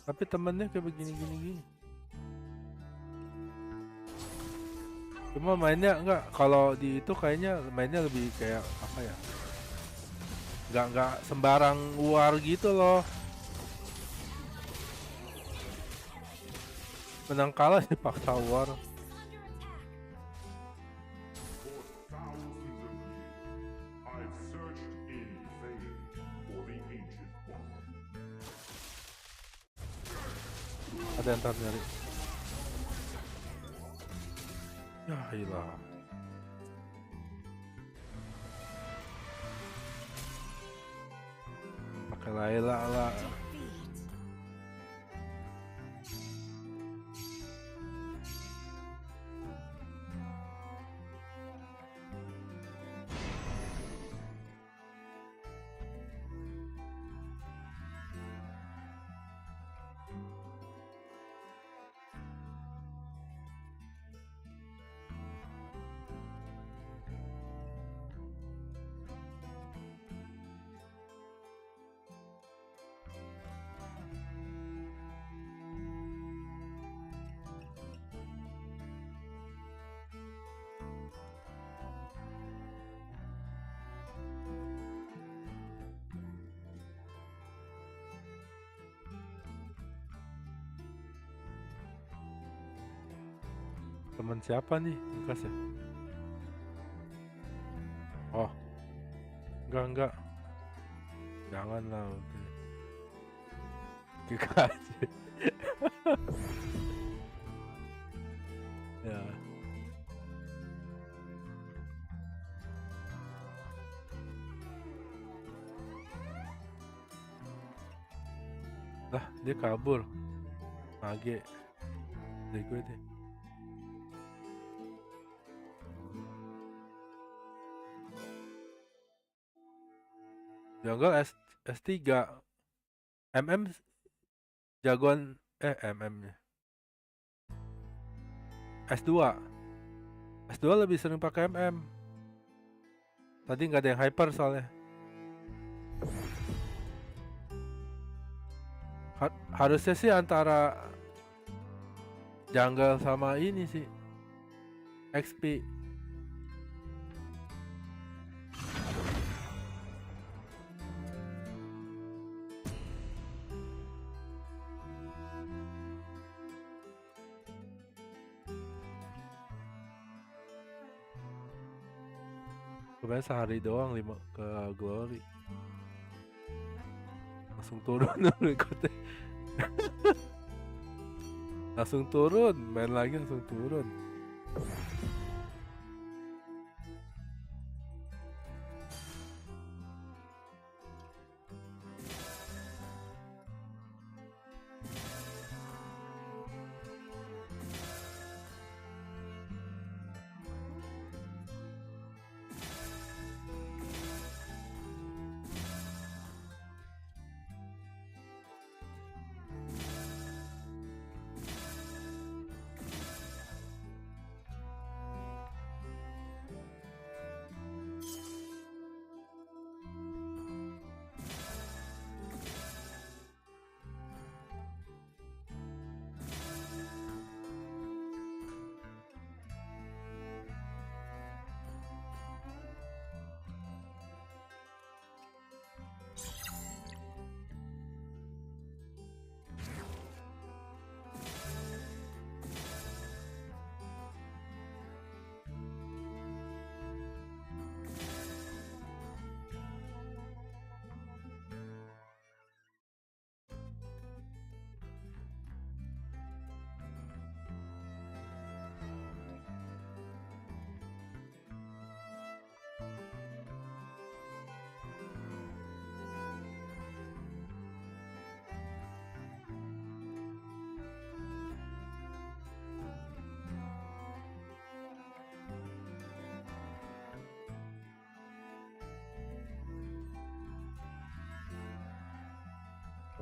Tapi temennya kayak begini. Cuma mainnya enggak, kalau di itu kayaknya mainnya lebih kayak apa ya? Enggak sembarang war gitu loh. Menang kalah dipaksa war. I've searched in vain for the ancient one. Ada yang ntar nyari. Ya ilah. Pakai Layla lah. Temen siapa nih Lukas ya? Oh, enggak. Janganlah. Kika aja. Ya. Lah, dia kabur. Mage. Dari gue deh. Jungle S3 MM jagoan MM-nya S2 lebih sering pakai MM. Tadi nggak ada yang hyper soalnya. Harusnya sih antara jungle sama ini sih XP. Kemarin sehari doang 5 ke Glory. Langsung turun ikutnya. Langsung turun, main lagi langsung turun.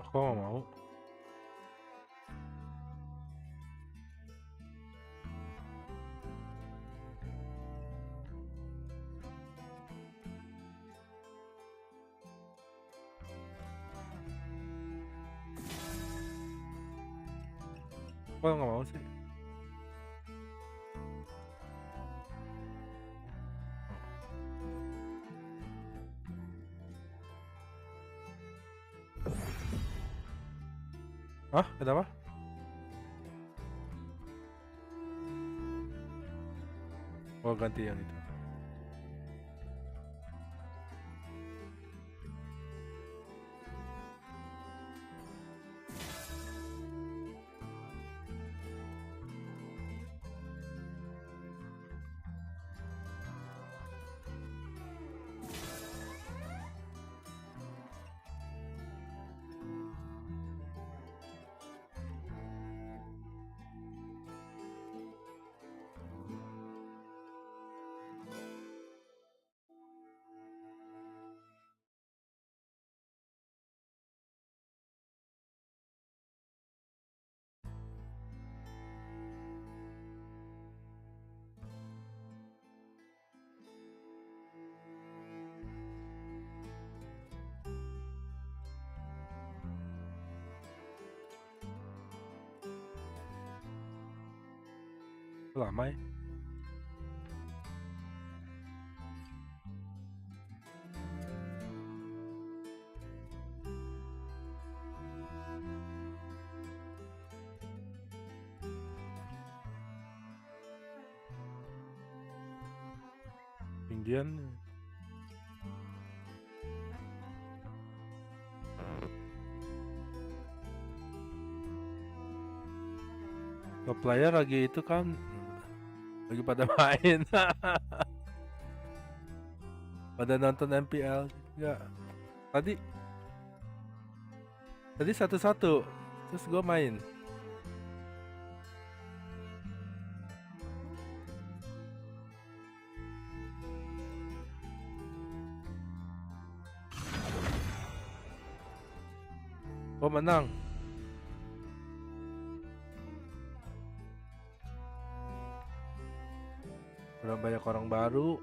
Kok nggak mau? Kok nggak mau sih? Hah? Kenapa? Oh, ganti yang itu. Lama ya? Indian. Top player lagi itu kan lagi pada main. Pada nonton MPL enggak. Tadi satu-satu terus gue main. Gue menang. Udah banyak orang baru.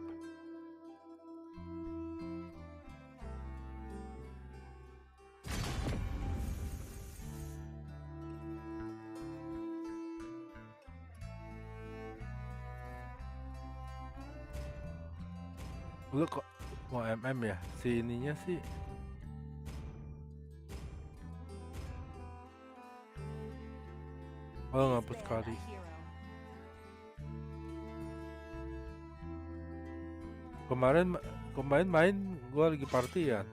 Lu kok mau MM ya? Si ininya sih ngapus sekali. Kemarin main gua lagi partian.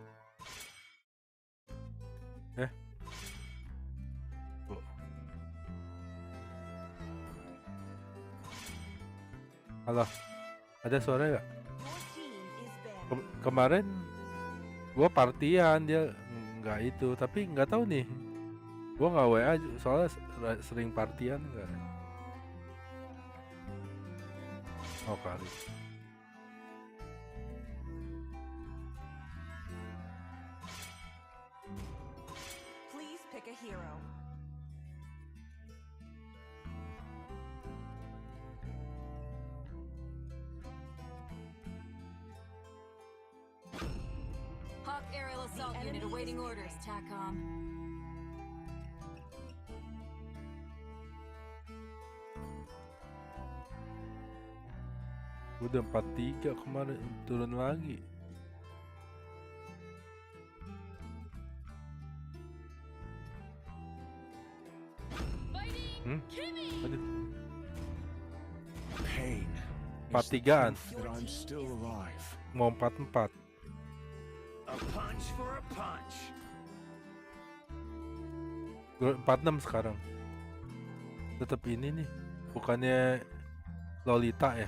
Halo, ada suara nggak? Kemarin gua partian, dia nggak itu, tapi nggak tahu nih. Gua nggak WA soalnya sering partian nggak. Oh kali. Please pick a hero. Hawk Aerial Assault Unit awaiting orders, TACOM. Udah 4-3 kemarin, turun lagi. Aduh. Pain. 4-3-an. That I'm still alive. Mau 4-4. A punch for a punch. 4-6 sekarang. Tetap ini nih. Bukannya Lolita ya?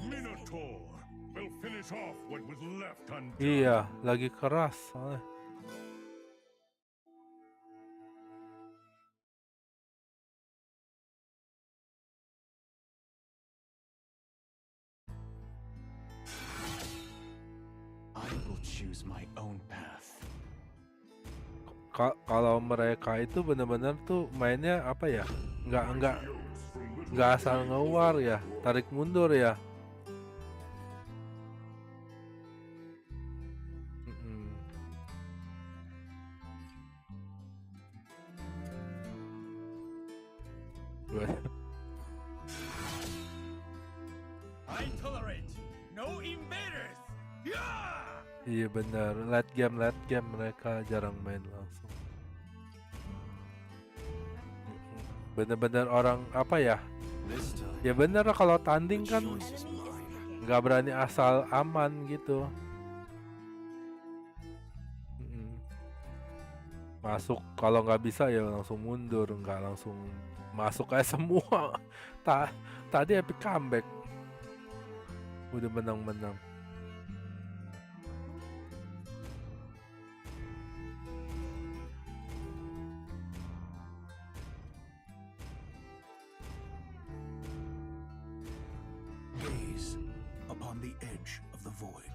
Minotaur will finish off what was left undone. Iya, lagi keras soalnya. choose my own path. Kalau mereka itu benar-benar tuh mainnya apa ya? Nggak asal ngewar ya, tarik mundur ya. I tolerate no invaders. Iya benar, late game mereka jarang main langsung. Bener-bener orang apa ya? Ya bener kalau tanding kan nggak berani asal aman gitu. Masuk kalau nggak bisa ya langsung mundur, nggak langsung masuk kayak semua. Tadi epic comeback, udah menang-menang. Gaze upon the edge of the void.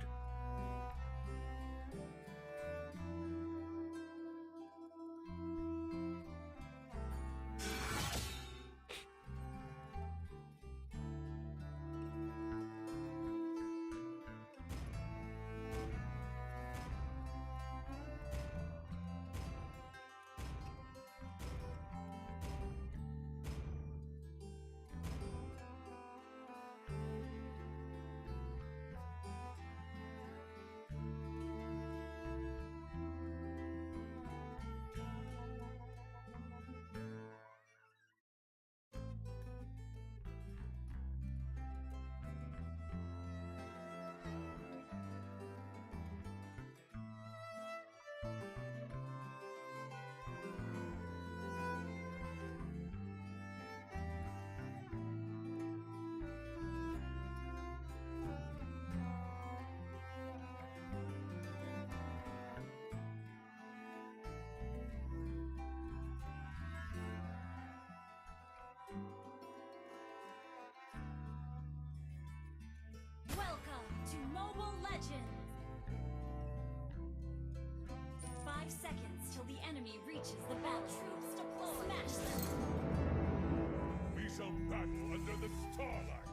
Welcome to Mobile Legends! 5 seconds till the enemy reaches the battlefield. Smash them! We shall battle under the starlight.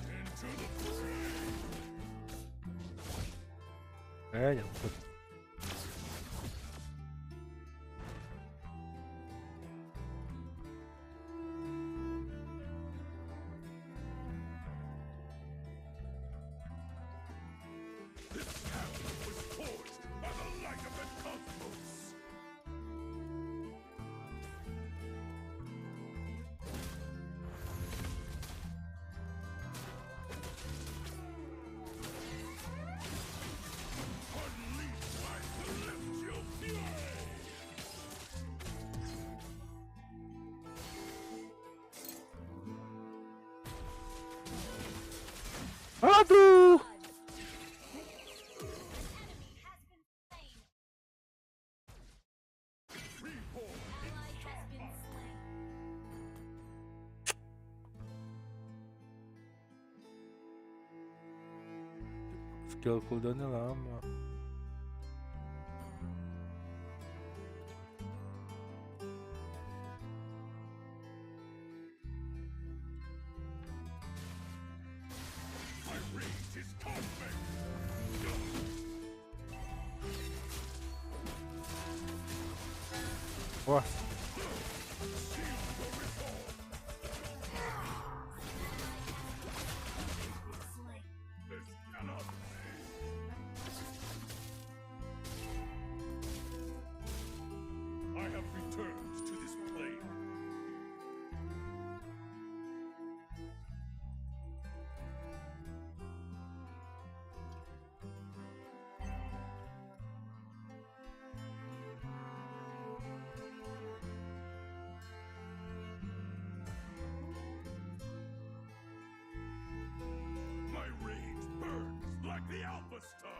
Into the fray. Nyangkut. Aduh. Skill cooldownnya lama. Wah. I have returned to this plane. My rage burns like the Alpha Star.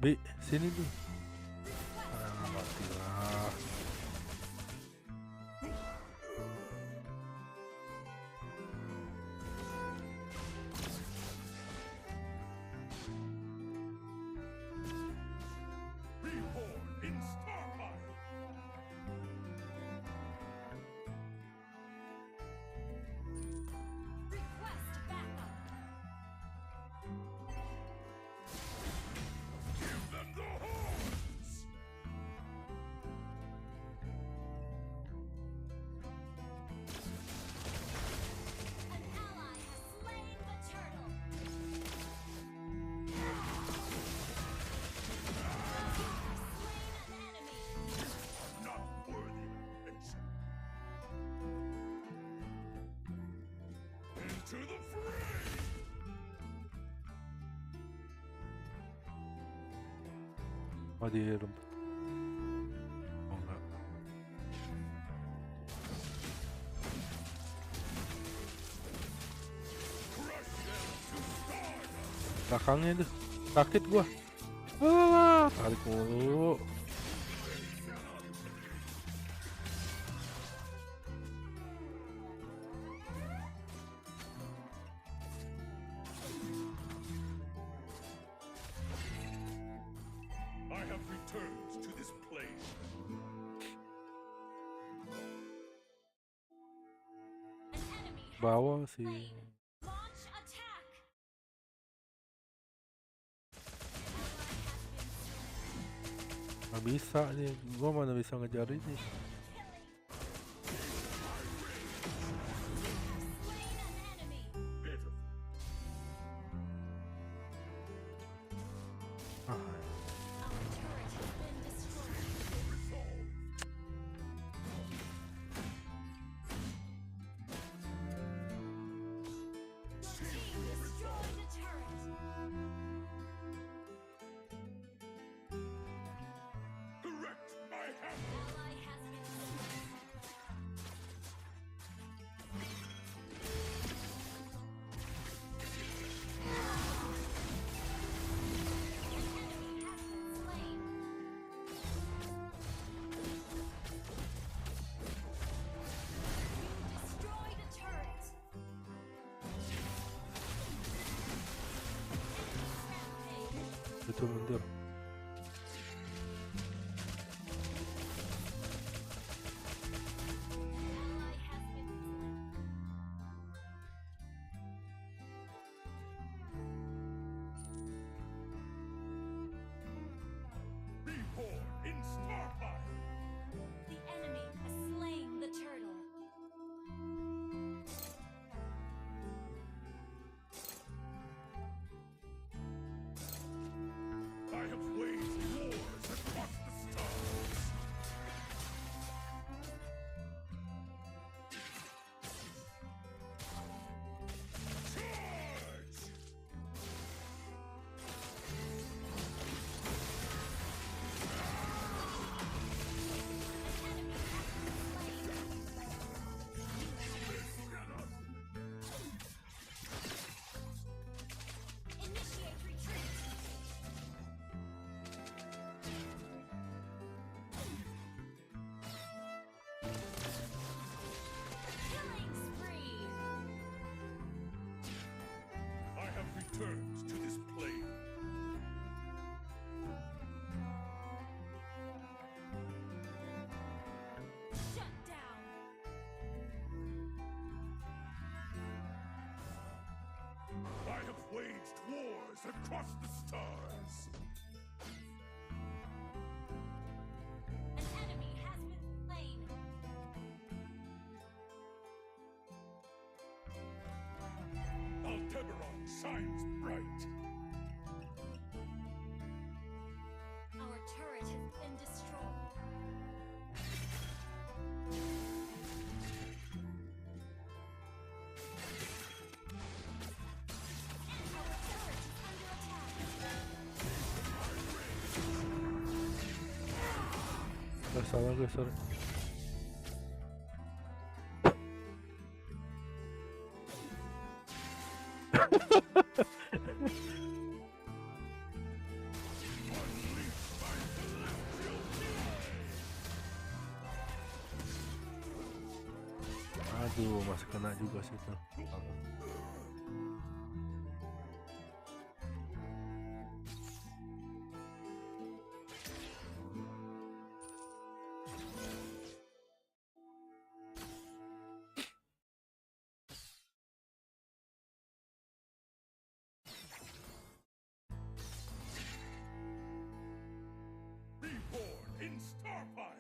Bi, sini Bi. Mati lah. Reborn in Starfire. Request backup. Give them the horns. An ally has slain the turtle. Slain an enemy. Not worthy of mention. Into the fray. Oh di rumput. Oh enggak. Belakangnya tuh sakit gua. Tarik mulu. I have returned to this plane. An enemy has Bawah been sih. slain. Launch attack. Nggak bisa nih, gua mana bisa ngejar ini. Slain an enemy. Pitiful. Ah, Our turret has been destroyed. Resolve. Your team destroyed a turret. Correct my hammer. Ally has been slain. Enemy has been slain. You destroyed a turret. Enemy rampage. itu mundur. Ally has been slain. Reborn in Starfire. The enemy has slain the turtle. I have waged wars across the stars. Charge! Initiate retreat. Killing spree. I have returned to this plane. Shut down. I have waged wars across the stars. An enemy has been slain. Aldebaran shines bright. Our turret has been destroyed. Our turret is under attack. Gak salah gue, sorry. Aduh, masih kena juga situ. Reborn in Starfire.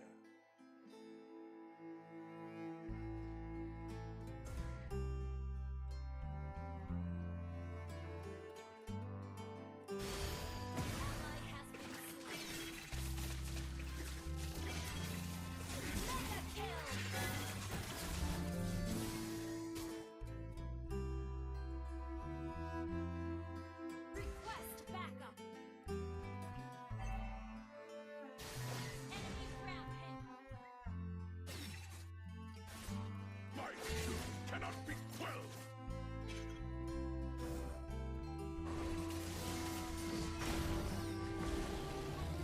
Request backup. Enemy ground hit. My truth cannot be quelled.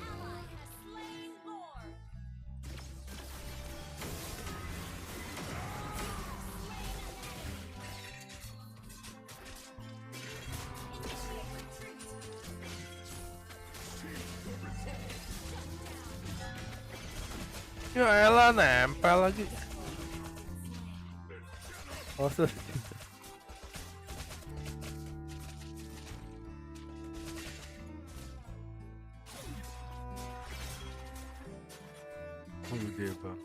Ally has slain Lord. Initiate retreat. Ya elah, nempel lagi. Oh, sorry. Oh, gede bang.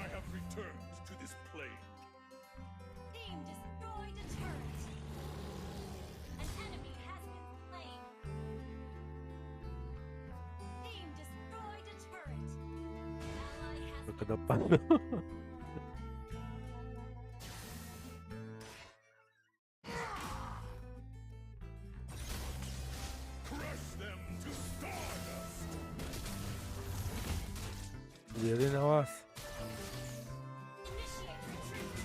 I have returned to this plane. Team destroyed a turret. An enemy has been slain. Team destroyed a turret. Ally has Ke depan. Crush them to stardust. Biarin, awas. initiate retreat.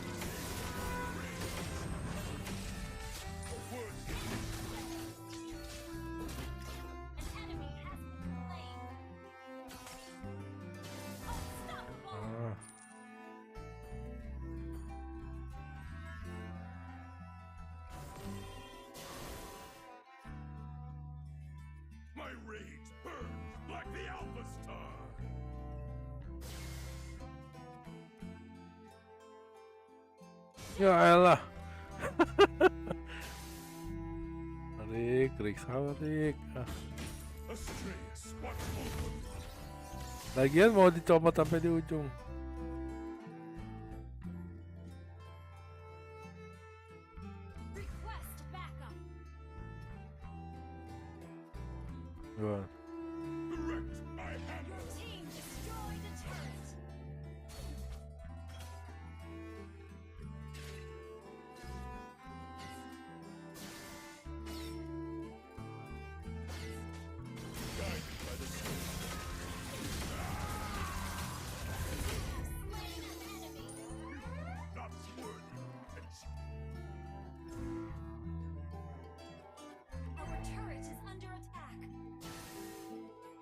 An enemy has been slain. Unstoppable. Ah. My rage burns like the Alpha Star. Ya elah. Rick, sabar Rick. Ah. Astreus, watch over me. Lagian mau dicopot sampai di ujung. Request backup. Gimana? Direct my hammer. Your team destroyed a turret. Guided by the Spirit. Slain an enemy. Not worthy attention. Our turret is under attack.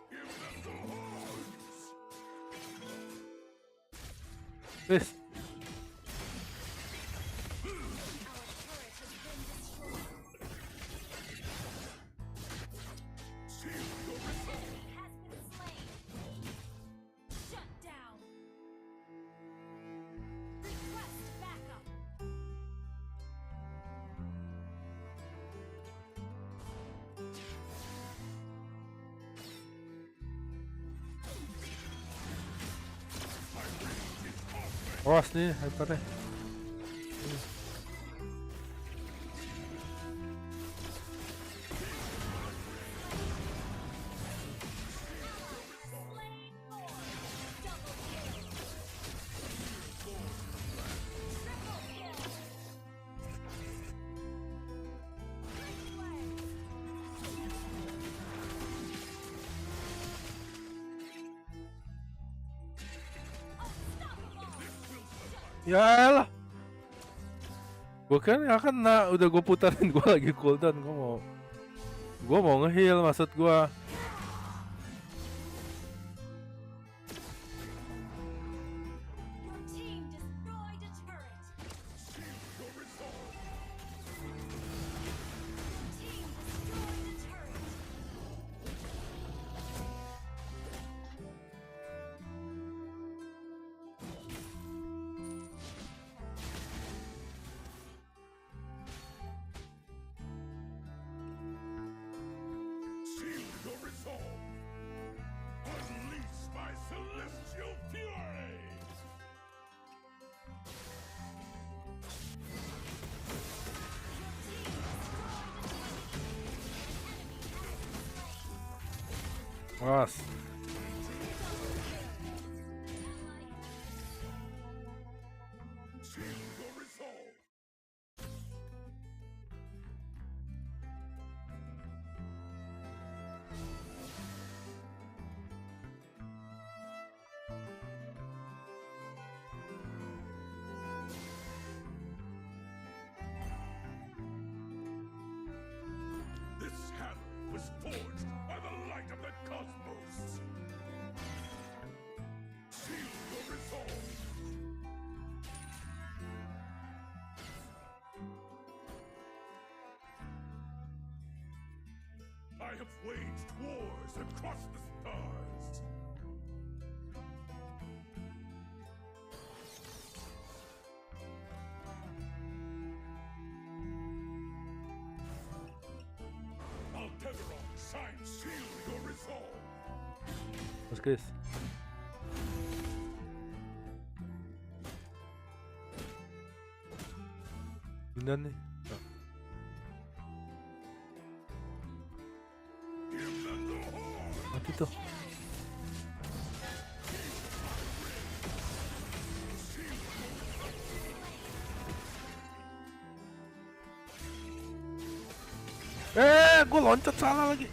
Give them the horns. Wis. Our turret has been destroyed. Seal your resolve. Enemy has been slain. Shut down. Request backup. Awas nih, hypernya. Slain Lord. Double kill. Triple kill. Ya elah. Gue kan ya kena, udah gue putarin, gue lagi cooldown, gue mau nge-heal maksud gue. Seal your resolve. Unleash my celestial fury. Awas. Seal your resolve. This hammer was forged by the light of the cosmos. Seal your resolve. I have waged wars across the stars. Aldebaran, shine, seal your resolve. Terus guys. Bener nih. Mati tuh. Gue loncat salah lagi.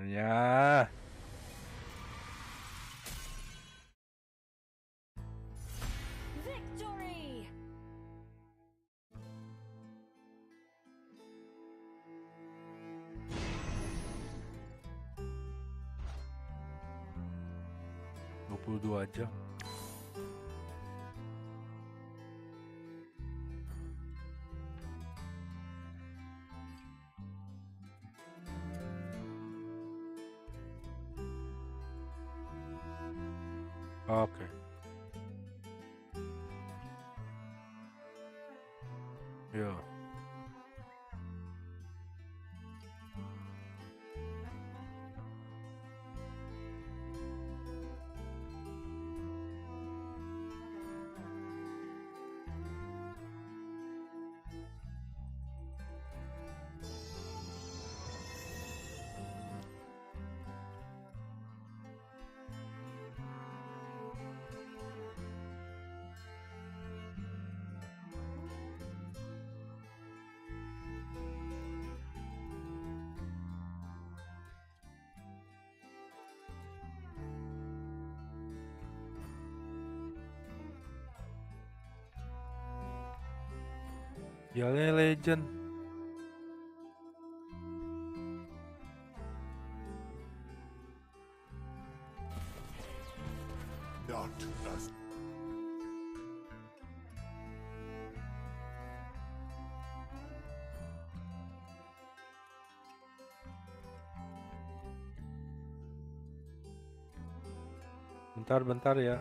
Ya. Victory! 22 aja. Oke. Ya. Yale Legend. Not as Bentar ya.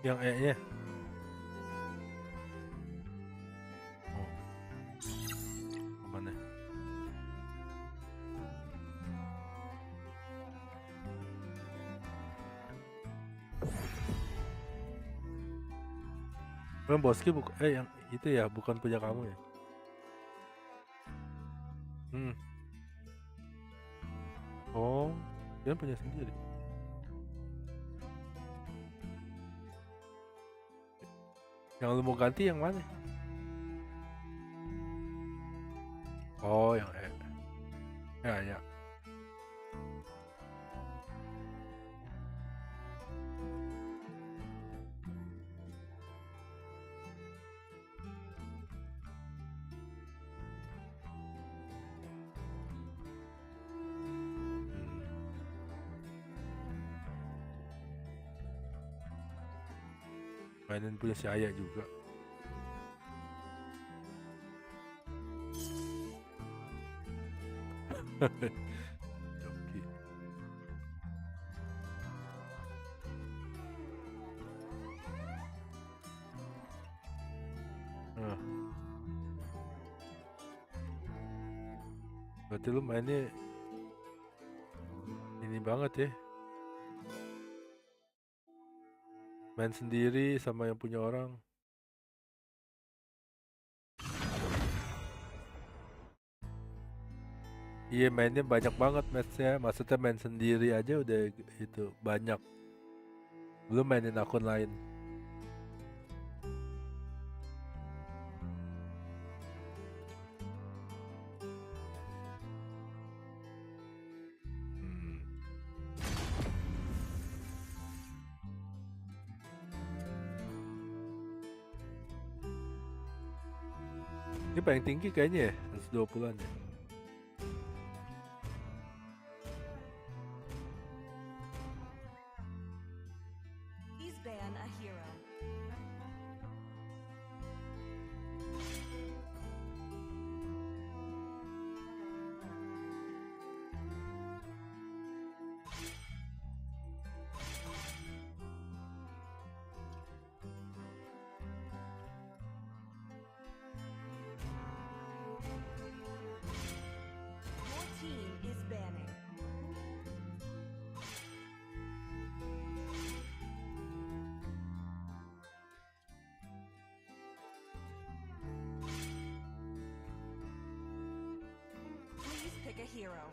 Yang E-nya. Oh. Yang Boski yang itu ya bukan punya kamu ya? Oh, dia punya sendiri. Yang lu mau ganti yang mana? Oh, yang ya. Mainin punya si Ayah juga. Joki. Berarti lu mainnya ini banget ya. Main sendiri sama yang punya orang. Iya, mainnya banyak banget matchnya. Maksudnya main sendiri aja udah itu banyak. Belum mainin akun lain. Ini paling tinggi kayaknya ya, 120-an ya. Please ban a hero. Your team is banning. Please pick a hero.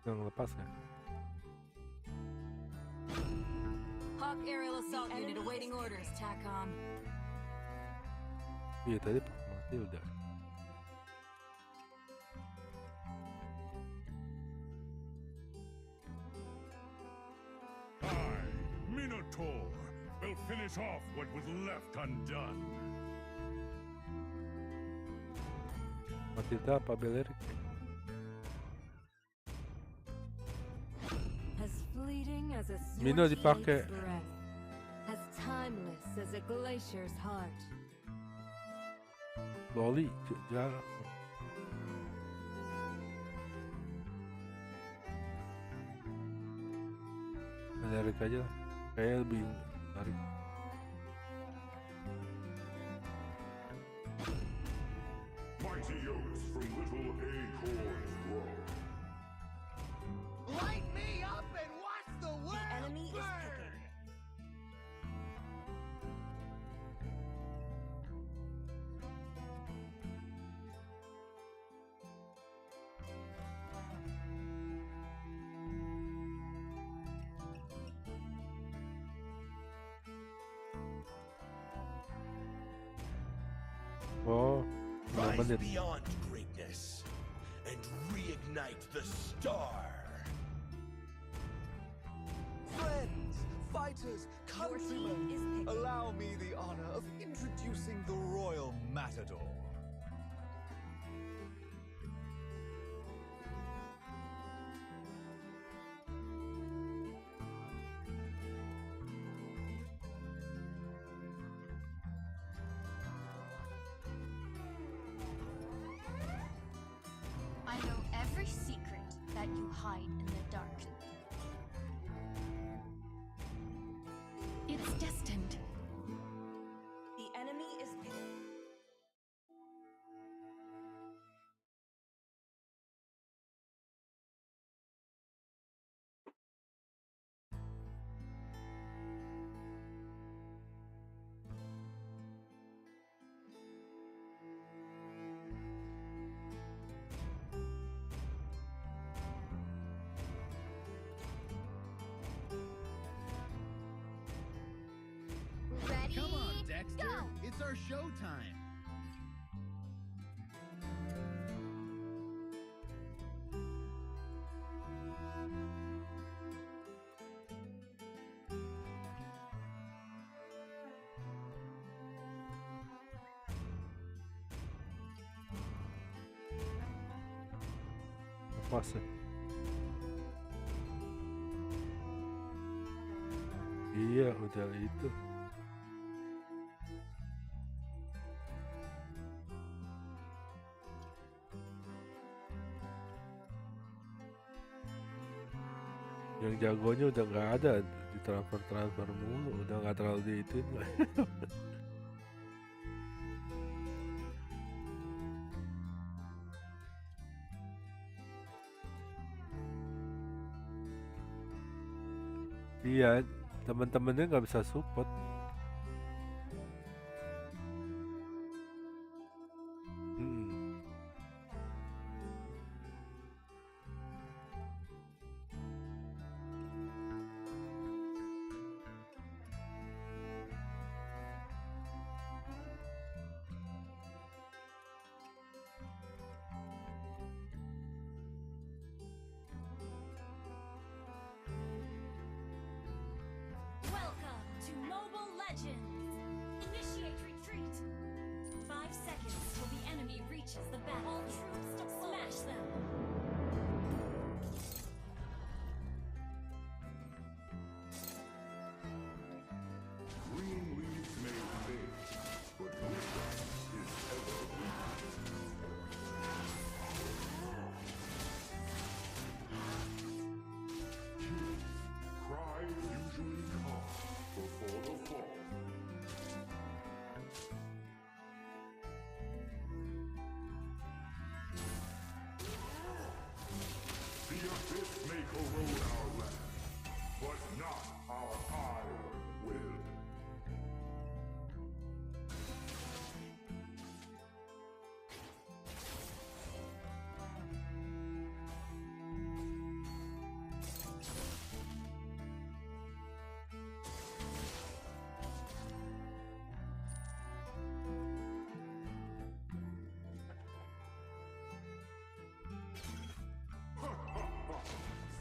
Yang lepas ya. Hawk Aerial Assault Unit awaiting orders, TACOM. Iya tadi mati udah. Minotaur will finish off what was left undone. Matilda apa Belerik? As fleeting as a Mino scorched dipakai. lake's breath. As timeless as a glacier's heart. Loli jarang. Belerik aja lah. Kayaknya lebih menarik. Mighty oaks from little acorns grow. Light me up and watch the world enemy is burn! Oh, 5 Rise menit. beyond greatness and reignite the star. Friends, fighters, Your team countrymen, is picking. allow me the honor of introducing the Royal Matador. I know every secret that you hide in the dark. It's destined. The enemy is picking. Dexter, it's our showtime. Apa sih? Iya, udah itu. Yang jagonya udah nggak ada, di transfer mulu, udah nggak terlalu diituin. Iya, temen-temennya nggak bisa support. Hmm. Welcome to Mobile Legends. Initiate retreat. 5 seconds till the enemy reaches the battle. All troops deploy. Smash them. Green leaves may fade, but blue grass is ever green. Cries usually come before the fall. The abyss may corrode our land, but not our iron will.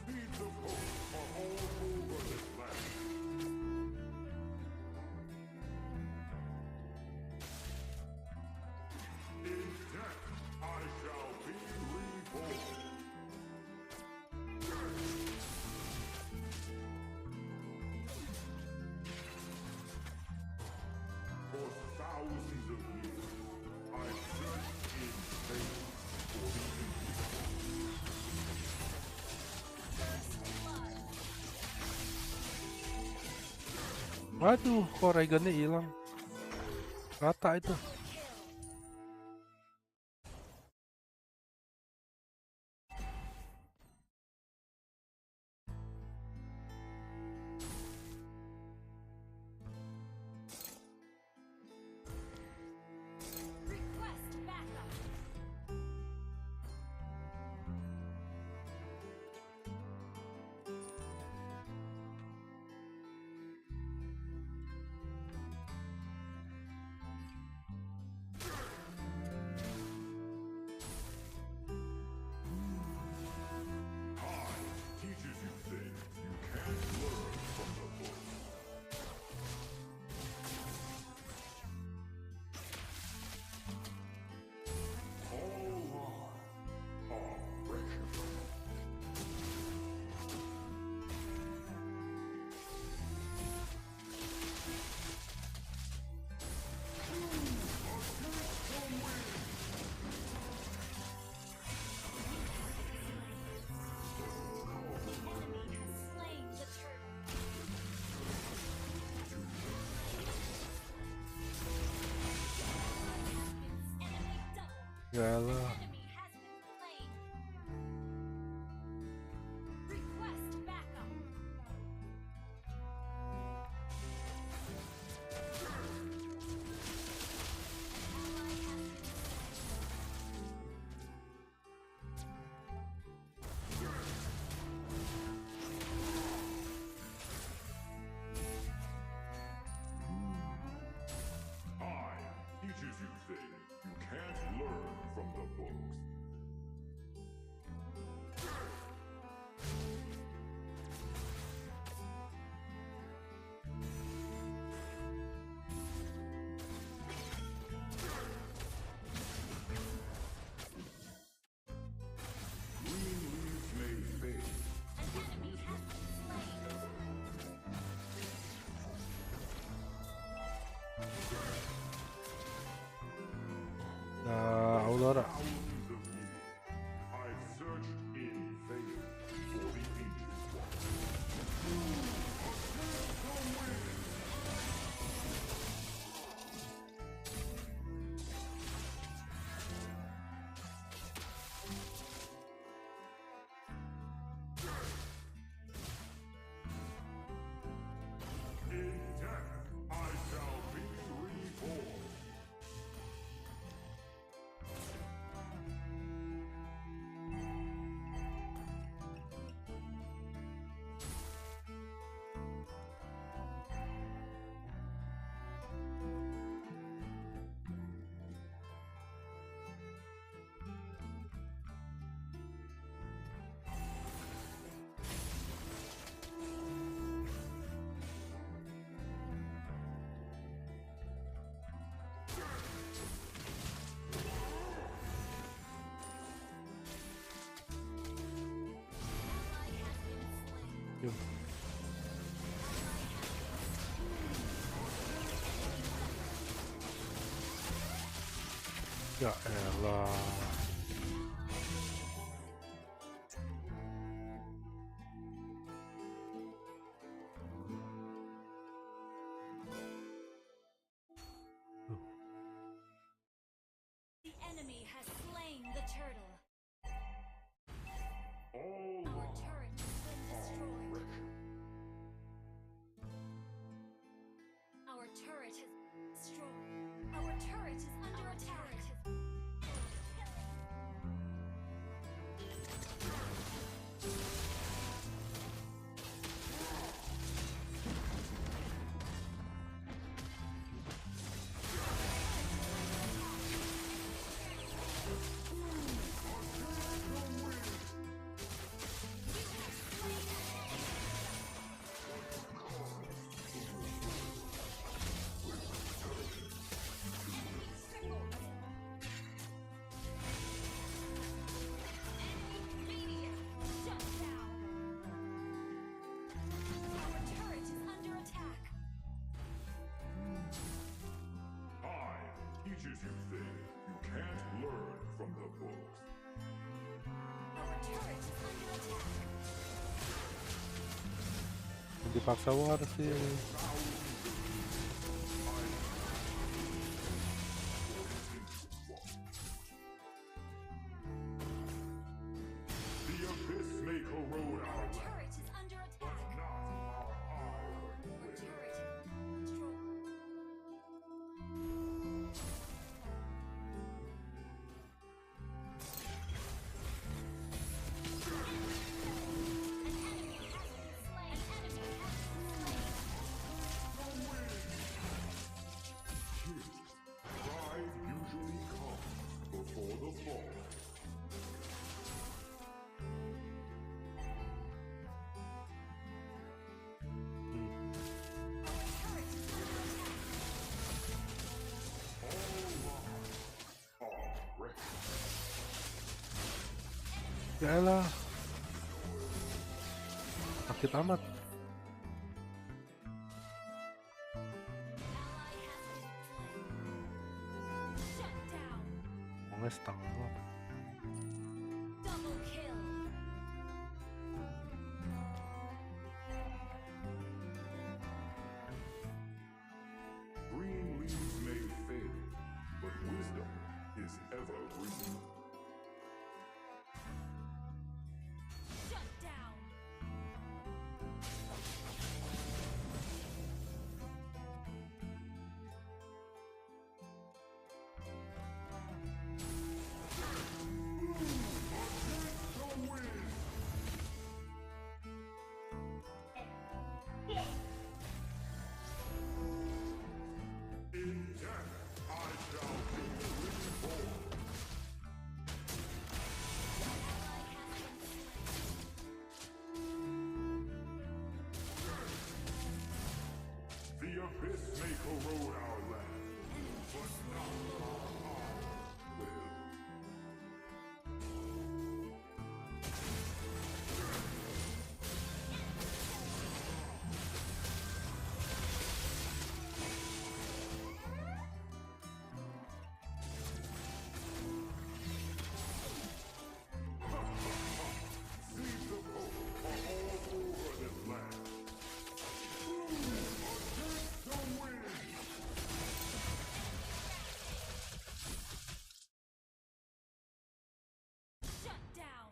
Seeds of hope are all over this land. In death I shall be reborn. For thousands of years, I searched in vain for the Waduh, kok Regannya hilang? Rata itu. Request backup. Time teaches you things you can't learn from the book. All are precious. Slain the turtle. Enemy double. Yalah. Enemy has been slain. Request backup. Yuk. Ya elah. The enemy has slain the turtle. All Our turret has been destroyed. Our turret has been destroyed. Our turret is under attack. teaches you things you can't learn from the books. Our turret is under attack. Dipaksa war sih. The abyss may corrode our Turret is under attack. not our iron will. Pride usually comes before the fall. Ya elah. Sakit amat. Mongnya setengah. Double kill. Green leaves may fade, but wisdom is evergreen. Shut down. In death, I shall be reborn. The abyss may corrode our land, but not our iron will. Seeds of hope are all over this land. Against the wind! Shut down.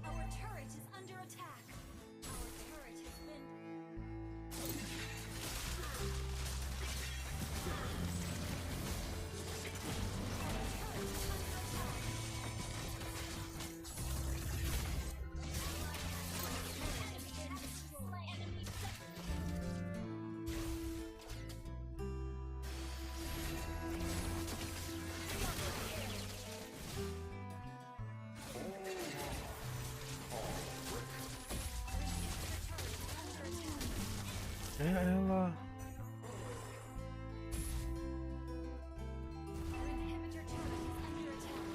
Our turret is under attack. Our turret has been. Ya elah. Our inhibitor turret is under attack.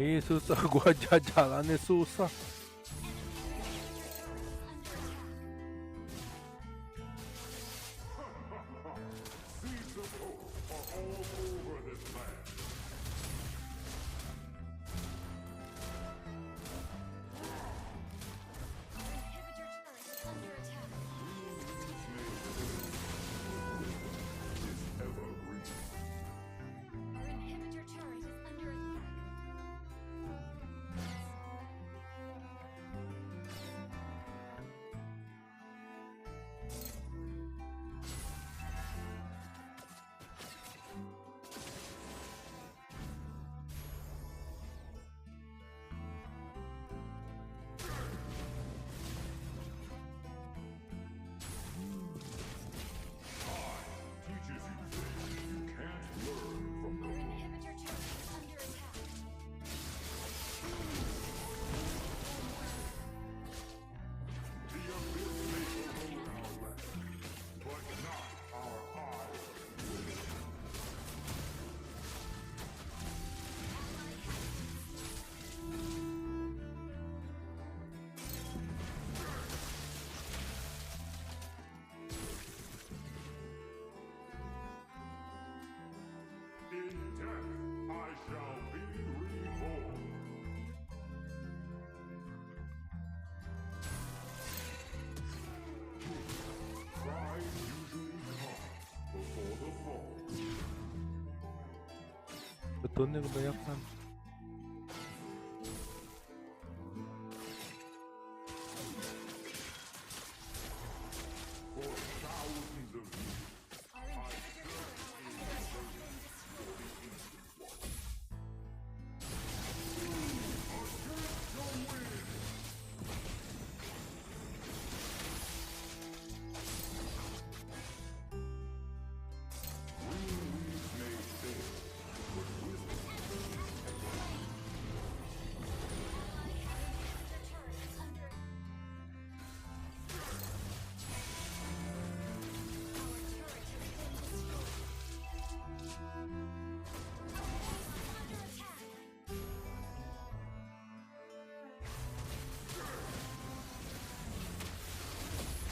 Ih susah gua aja jalannya susah. Seeds of hope are all over this land. Teaches you things you can't learn from the The abyss may corrode our land, but not our ire. In death I shall be reborn. Pride usually comes before the fall. Betonnya kebanyakan. For thousands of years,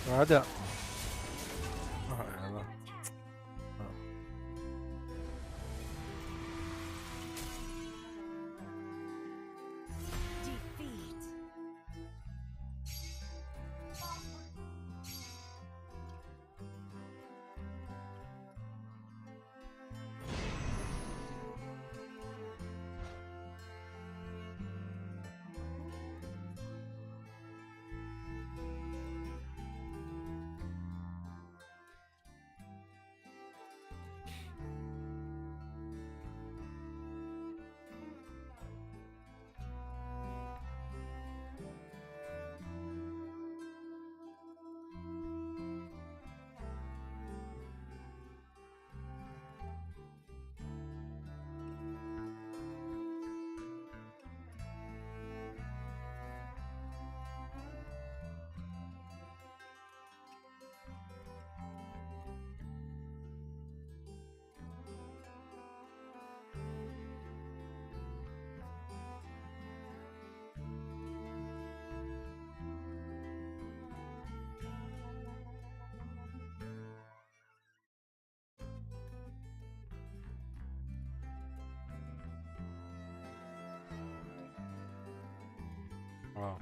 Nggak ada. Ah, elah. Ah. Defeat. Wow.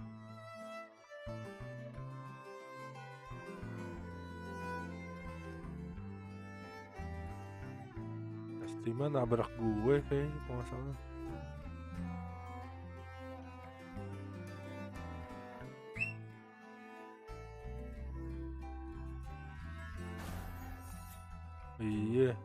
Estima nabrak gue kayaknya kalau nggak salah. Iya.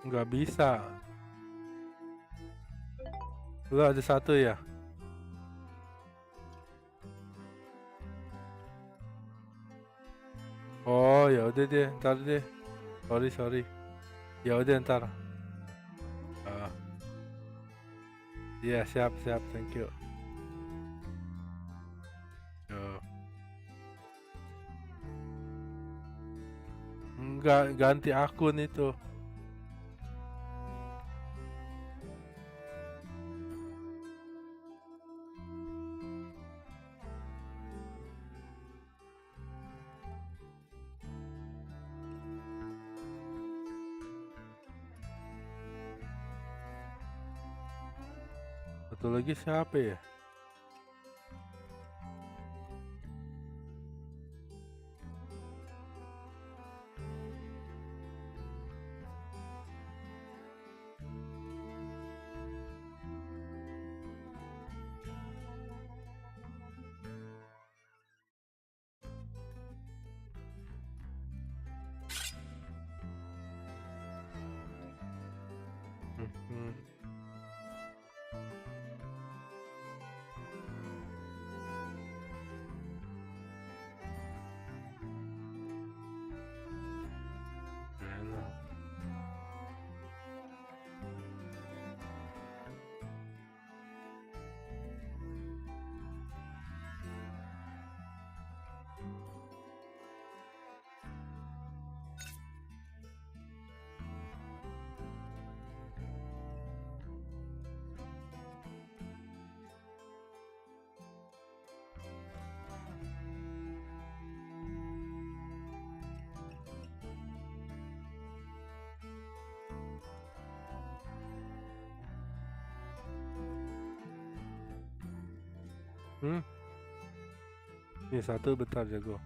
Nggak bisa. Lu ada satu ya? Oh ya udah deh, ntar deh. Sorry. Ya udah ntar. Iya siap, thank you. Yo. Enggak, ganti akun itu. Satu lagi siapa ya? Ini satu bentar jago.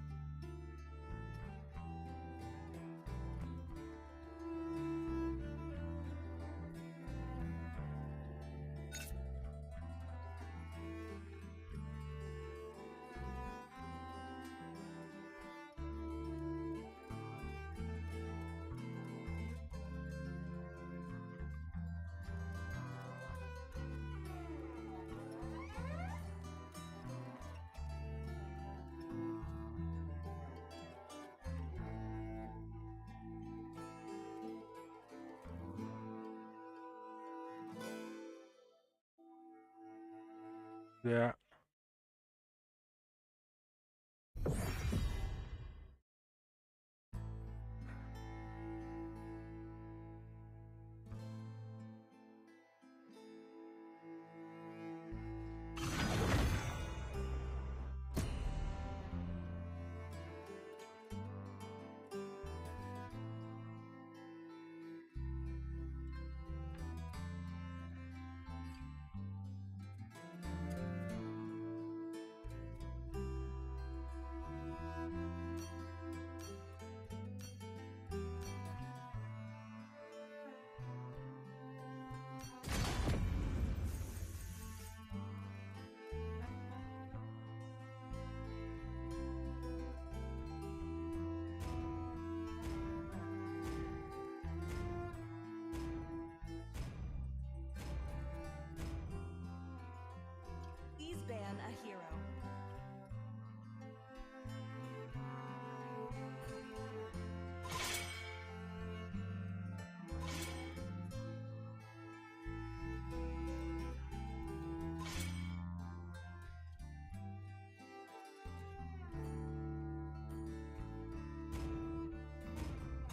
Ya. Please ban a hero.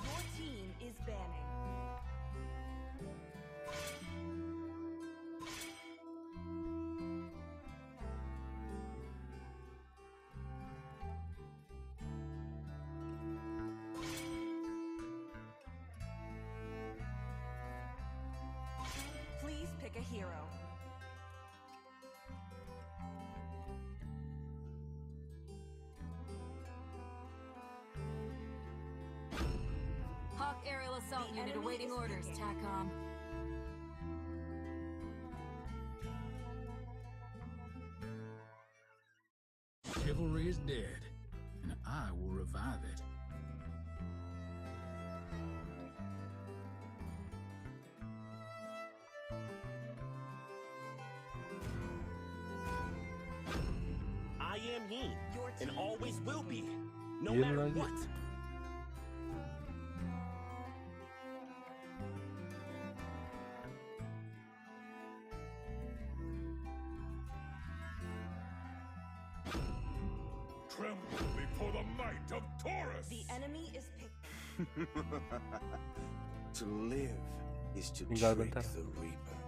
Your team is banning. Please pick a hero. Hawk aerial assault The unit enemy awaiting is orders, picking. TACOM. Chivalry is dead, and I will revive it. am he, and always will be, no Diem matter lagi. what. Tremble before the might of Taurus! The enemy is picked. To live is to Tinggal trick bentar. the Reaper.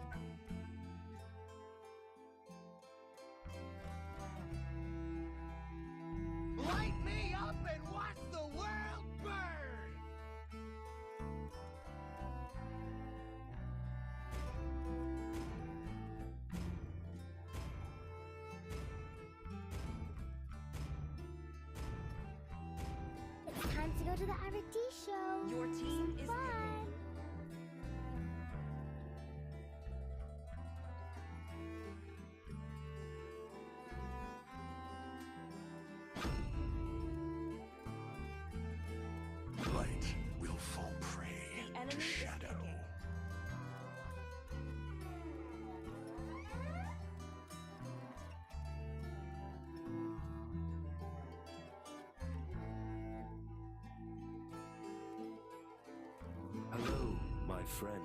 Light me up and watch the world burn! It's time to go to the RT show. Your team is Fun. picking. Light will fall prey The enemy to is shadow. picking. Hello, my friend.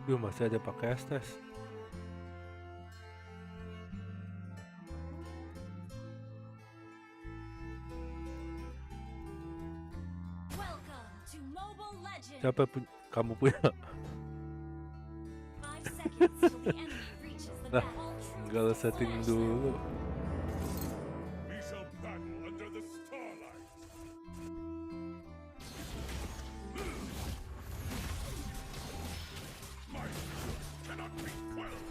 Duh, masih ada pakai Estes. Welcome to Mobile Legends. Siapa kamu punya? 5 seconds till the enemy reaches the Nah, battle. tinggal setting dulu. We shall battle under the starlight! My sword cannot be quelled!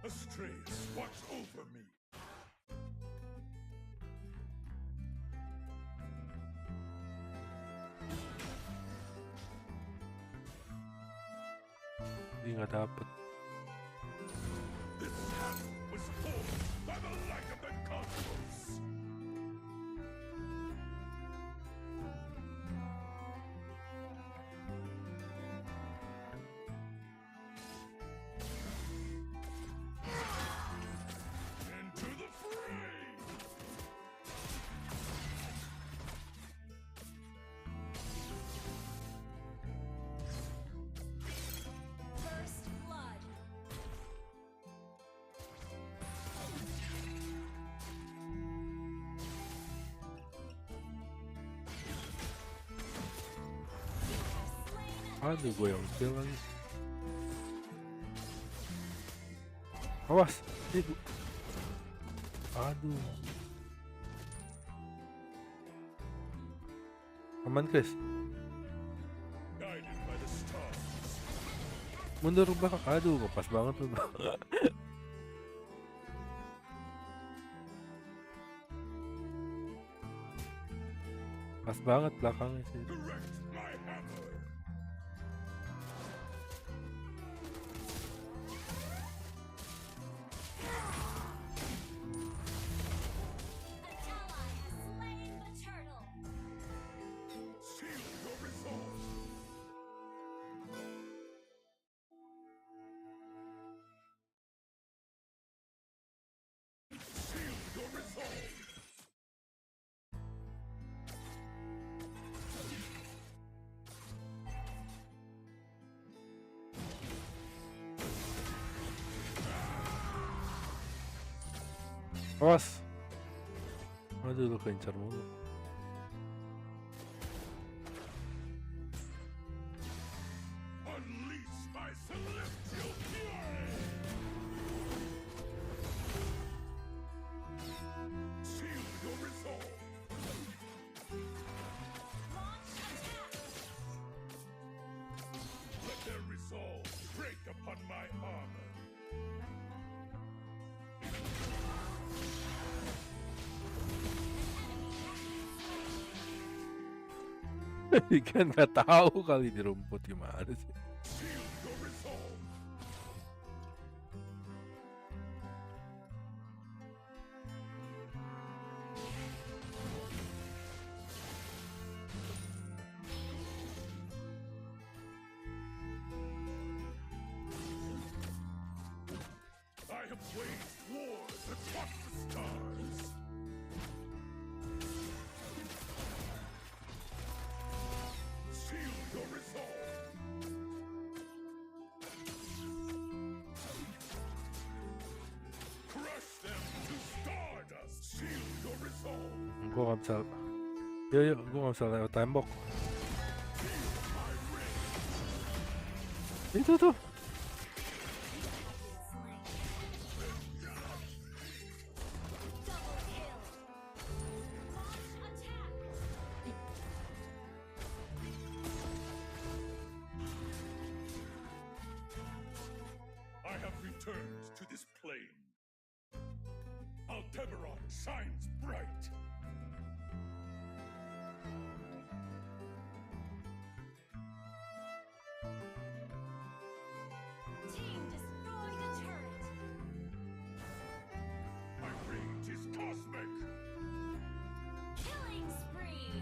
Astreus, watch over me! Dia nggak dapet. This hand was formed by the light of the cosmos! Into the fray! First blood. Aduh, gue yang kill lagi. Awas, ibu. Aduh. Aman, Chris. Guided by the stars. Mundur ke belakang. Aduh, pas banget tuh. Pas banget belakangnya sih. Direct my hammer! Awas. Aduh, lu kencar mulu. Unleash my celestial fury! Shield your resolve! Let their resolve break upon my armor! Kan nggak tahu kali di rumput gimana sih. Shield your resolve! I have waged wars across the stars! Shield your resolve! Crush them to stardust! Shield your resolve! Gua nggak bisa. Yuk, gua nggak bisa lewat tembok. Itu tuh. I have returned to this plane. Aldebaran shines bright. Team destroy the turret. My rage is cosmic. Killing spree.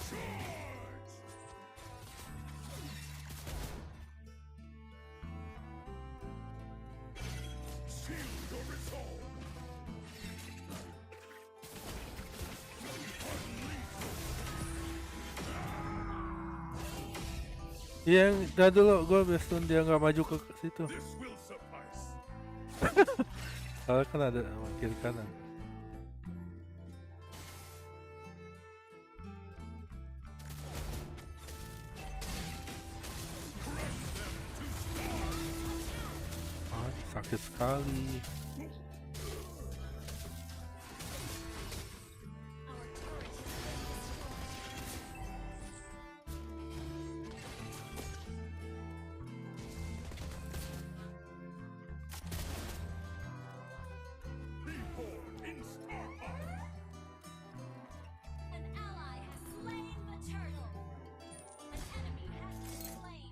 Charge! Shield your resolve. Yang dah dulu gue bestun dia nggak maju ke situ. This will suffice. Soalnya kan ada kiri kanan. Ah, sakit sekali. Reborn in Starfire. An ally has slain the turtle. An enemy has been slain.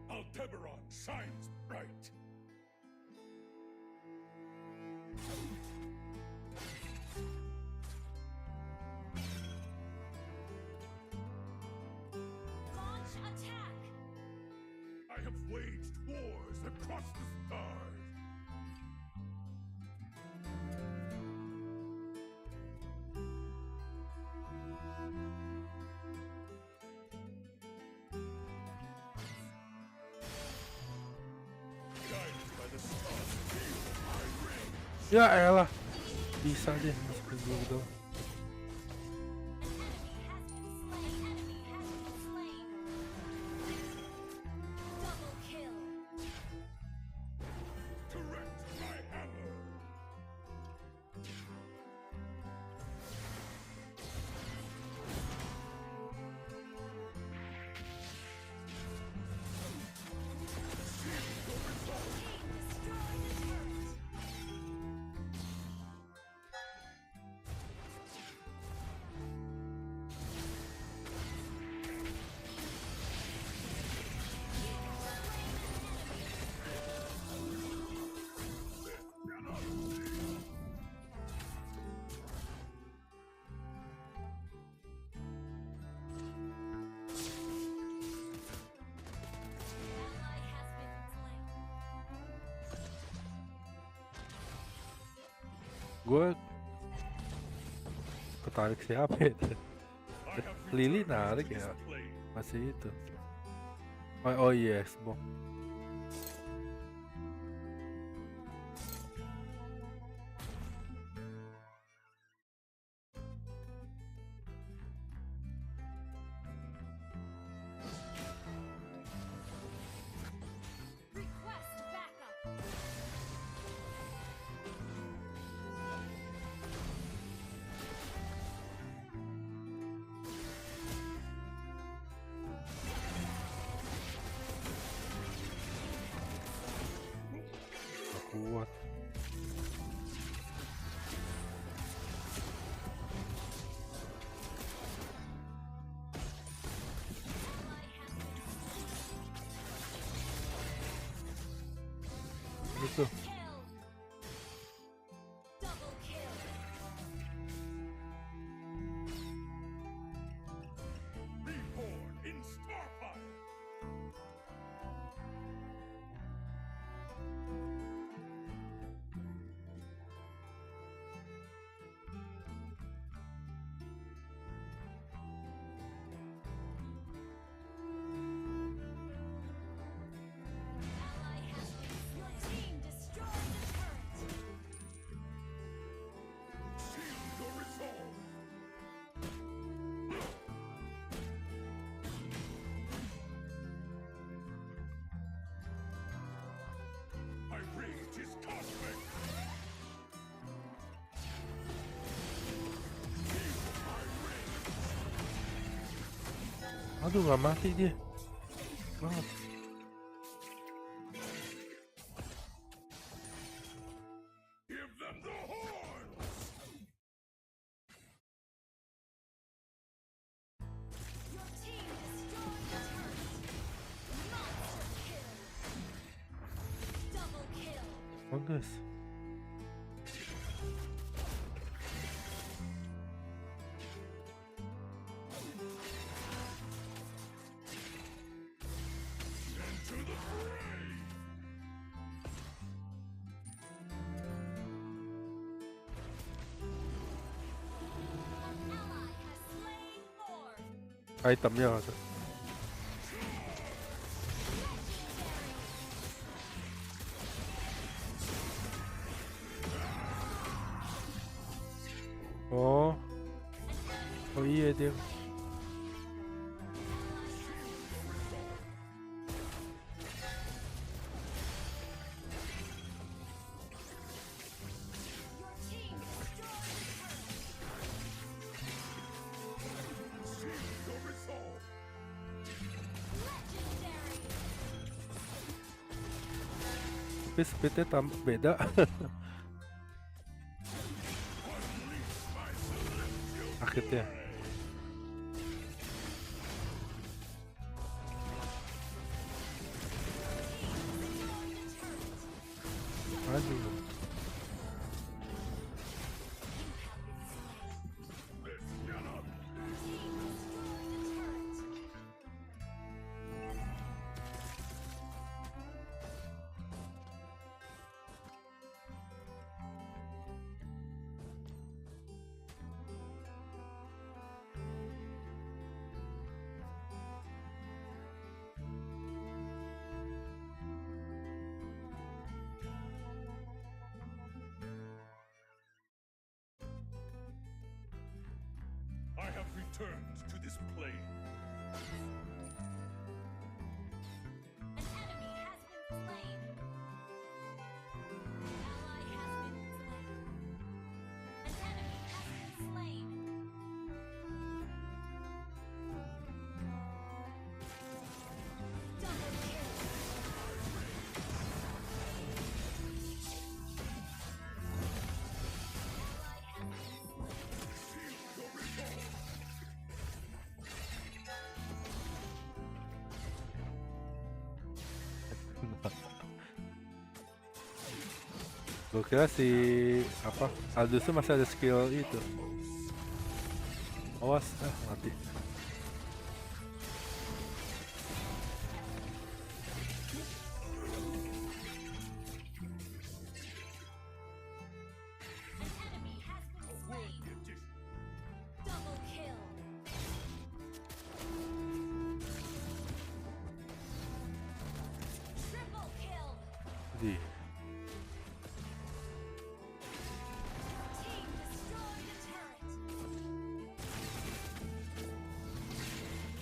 Aldebaran shines bright. Launch attack. I have waged wars across the stars. Guided by the stars, feel my ring. Ya elah, bisa deh masukin dulu dong. Double kill. Correct my hammer. Destroy the turret. Gue ketarik siapa ya? Lily narik ya, masih itu. Oh iya, Xbox. Request backup. Gak kuat. Itu. Double kill. Reborn in Starfire. Team destroyed the turret. Shield your resolve. My rage is cosmic. Aduh, gak mati dia. Banget. Give them the horns. Your team destroyed the turret. Monster kill. Double kill. Bagus. Into the fray. Ally has slain Lord. Itemnya maksud. Oh. Oh iya dia. Your team destroyed the turret. Shield your resolve. Legendary. Tapi speednya beda. Akhirnya. Aduh. Let's get up. Team destroyed the turret. I have returned to this plane. An enemy has been slain. Ally has been slain. An enemy has been slain. Double kill. Ally has been slain. Gue kira si apa Aldous tuh masih ada skill itu. Awas, mati. An enemy Di. Team destroyed a turret.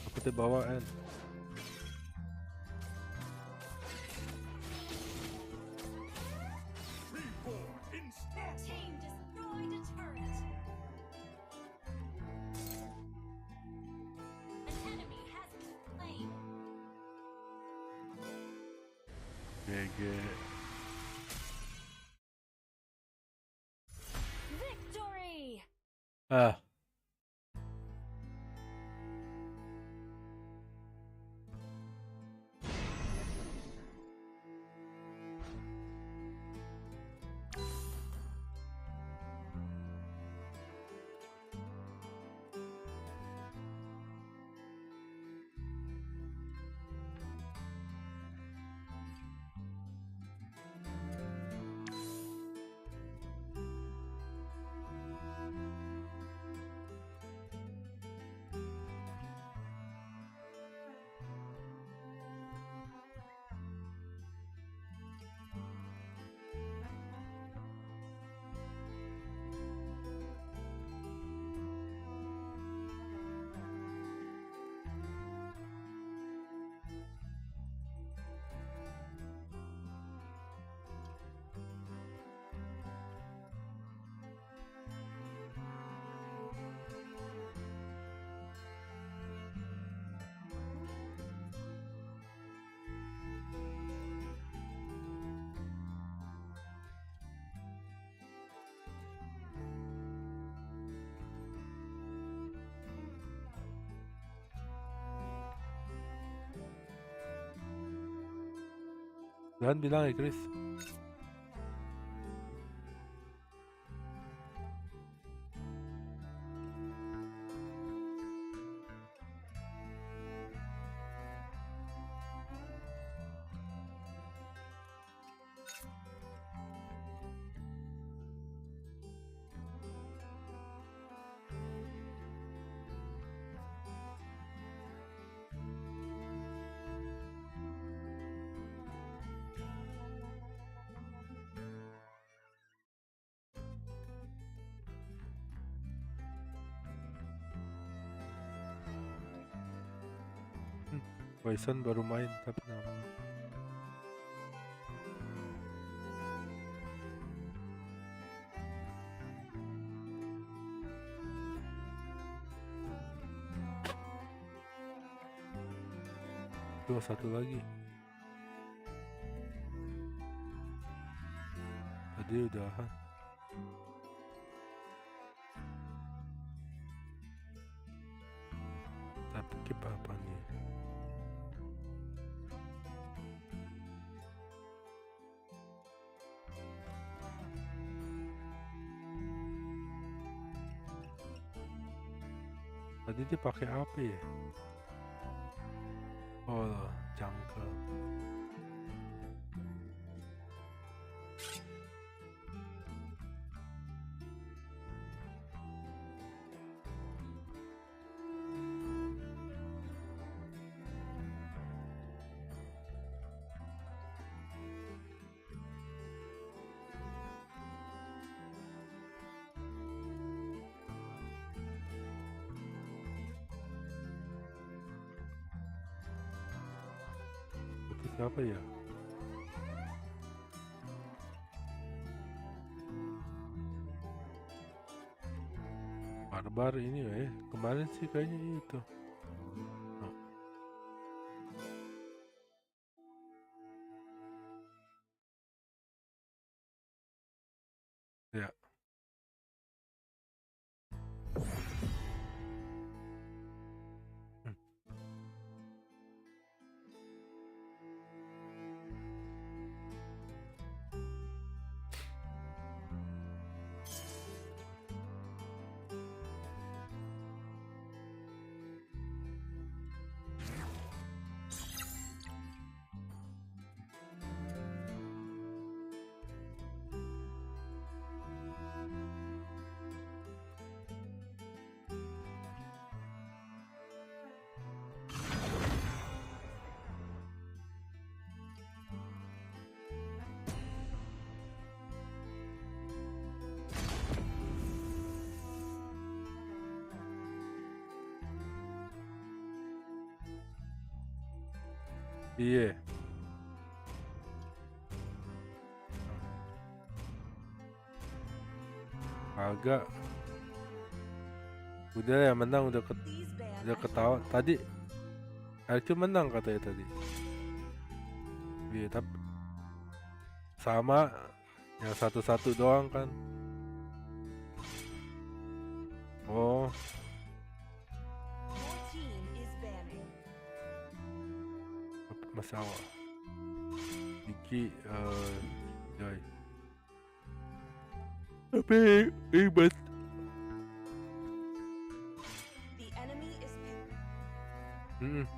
Aku di bawah N. Team destroyed a turret. An enemy has been slain. GG. Victory! Ah. Dan bilang ya Chris. Poison baru main tapi nama. Tuh satu lagi. Tadi udahan. Tapi keep apa nih? Tadi dia pakai apa ya? Oh, jangkau. Itu siapa ya? Barbar ini ya, kemarin sih kayaknya itu. Oh. Ya. Iya. Agak. Udah ya menang udah ketawa tadi. RQ menang katanya tadi. Iya tapi sama yang satu-satu doang kan. Oh. Your team is banning. Masalah. Iki Joy. Tapi ribet. The enemy is picked.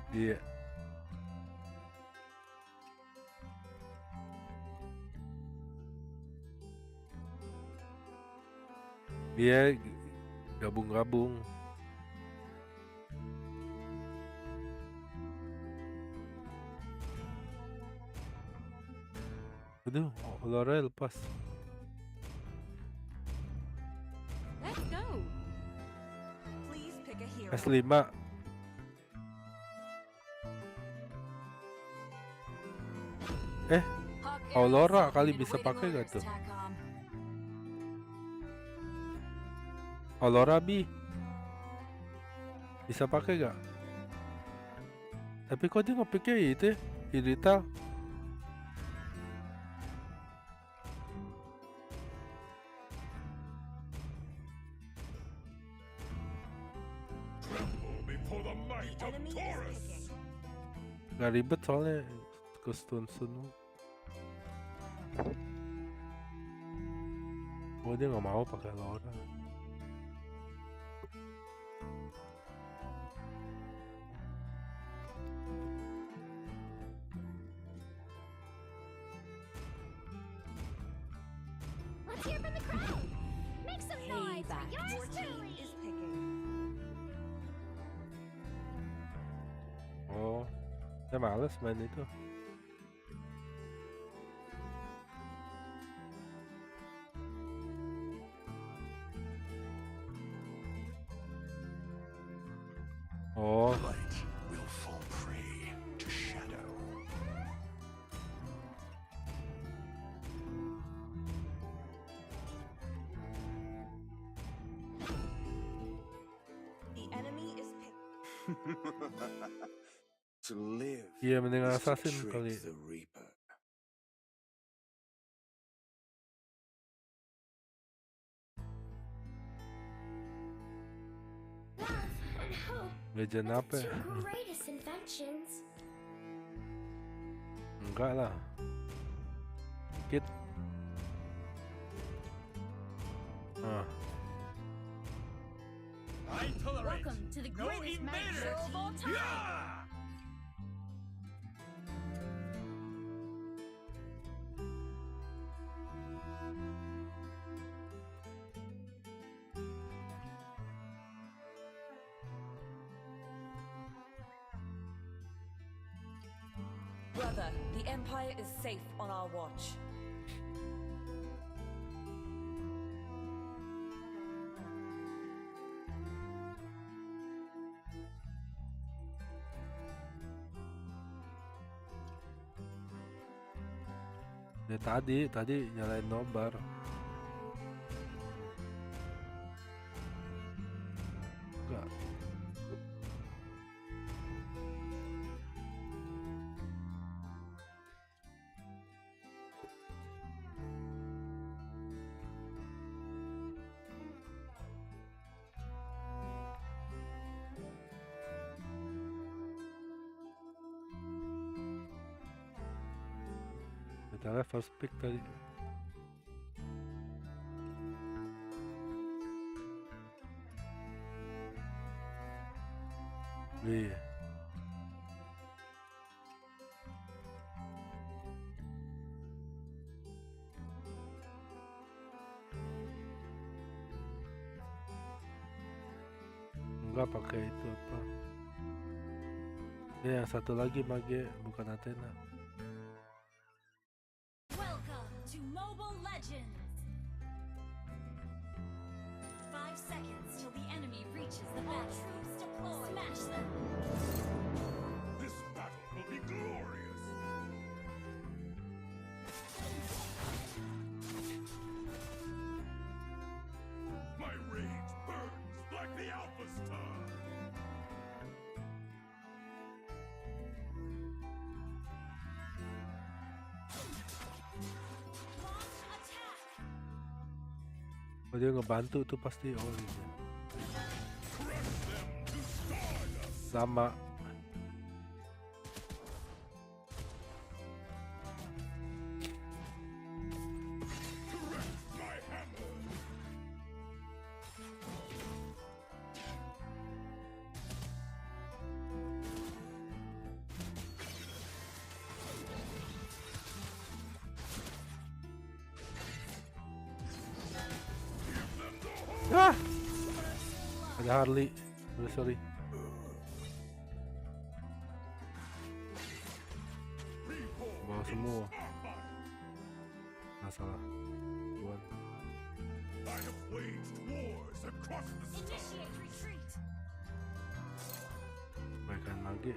Iya. Dia gabung-gabung. Aduh, Laura lepas. Let's go. Please pick a hero. S5. Aurora kali bisa pakai gak tuh? Aurora B bisa pakai gak? Tapi kok dia nggak pakai itu Irita? Gak ribet soalnya ke stun. Oh dia nggak mau pakai Laura. Let's hear from the crowd. Make some noise for yours truly. Is picking. Oh, saya males main itu. Oh. Light will fall prey to shadow. The enemy is picked. To live Iya mendingan is to assassin trick kali. the Reaper. Love and hope Legend are apa the ya? two greatest inventions. Enggak lah. Dikit. Welcome to the greatest match show of all time. Brother, the Empire is safe on our watch. Ya tadi nyalain nobar. Enggak. Kita first pick tadi. Iya. Enggak pakai itu apa? Ya yang satu lagi mage bukan Athena. Welcome to Mobile Legends. 5 seconds till the enemy reaches the battle. Troops deployed. Smash them. This battle will be glorious. Oh dia ngebantu tuh pasti. Oh iya. Sama. Ah! Ada Harley. Sorry. Bawa semua. Masalah. Buat. I have waged wars across the stars. Initiate retreat. Baikan lagi.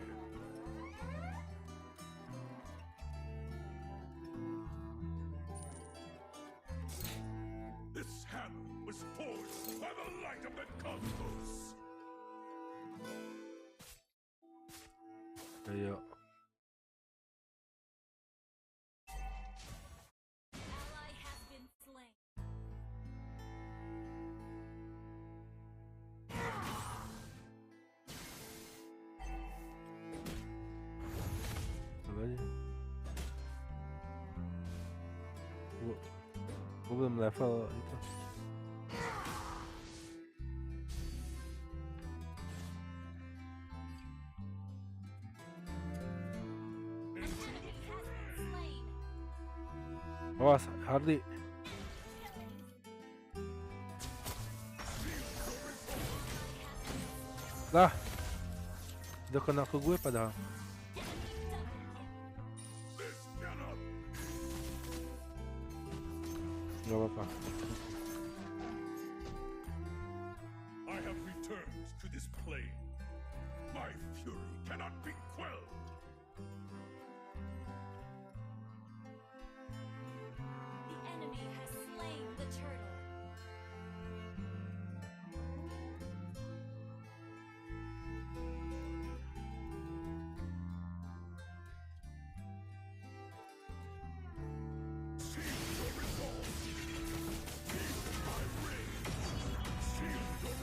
This hammer was forged by the light of the cosmos. Ayo. Ally has been slain. Apa aja? Gua belum level itu. Awas, Harley. Lah. Udah kena ke gue padahal. Gak apa-apa. I have returned to this plane. My fury cannot be quelled. The enemy has slain the turtle.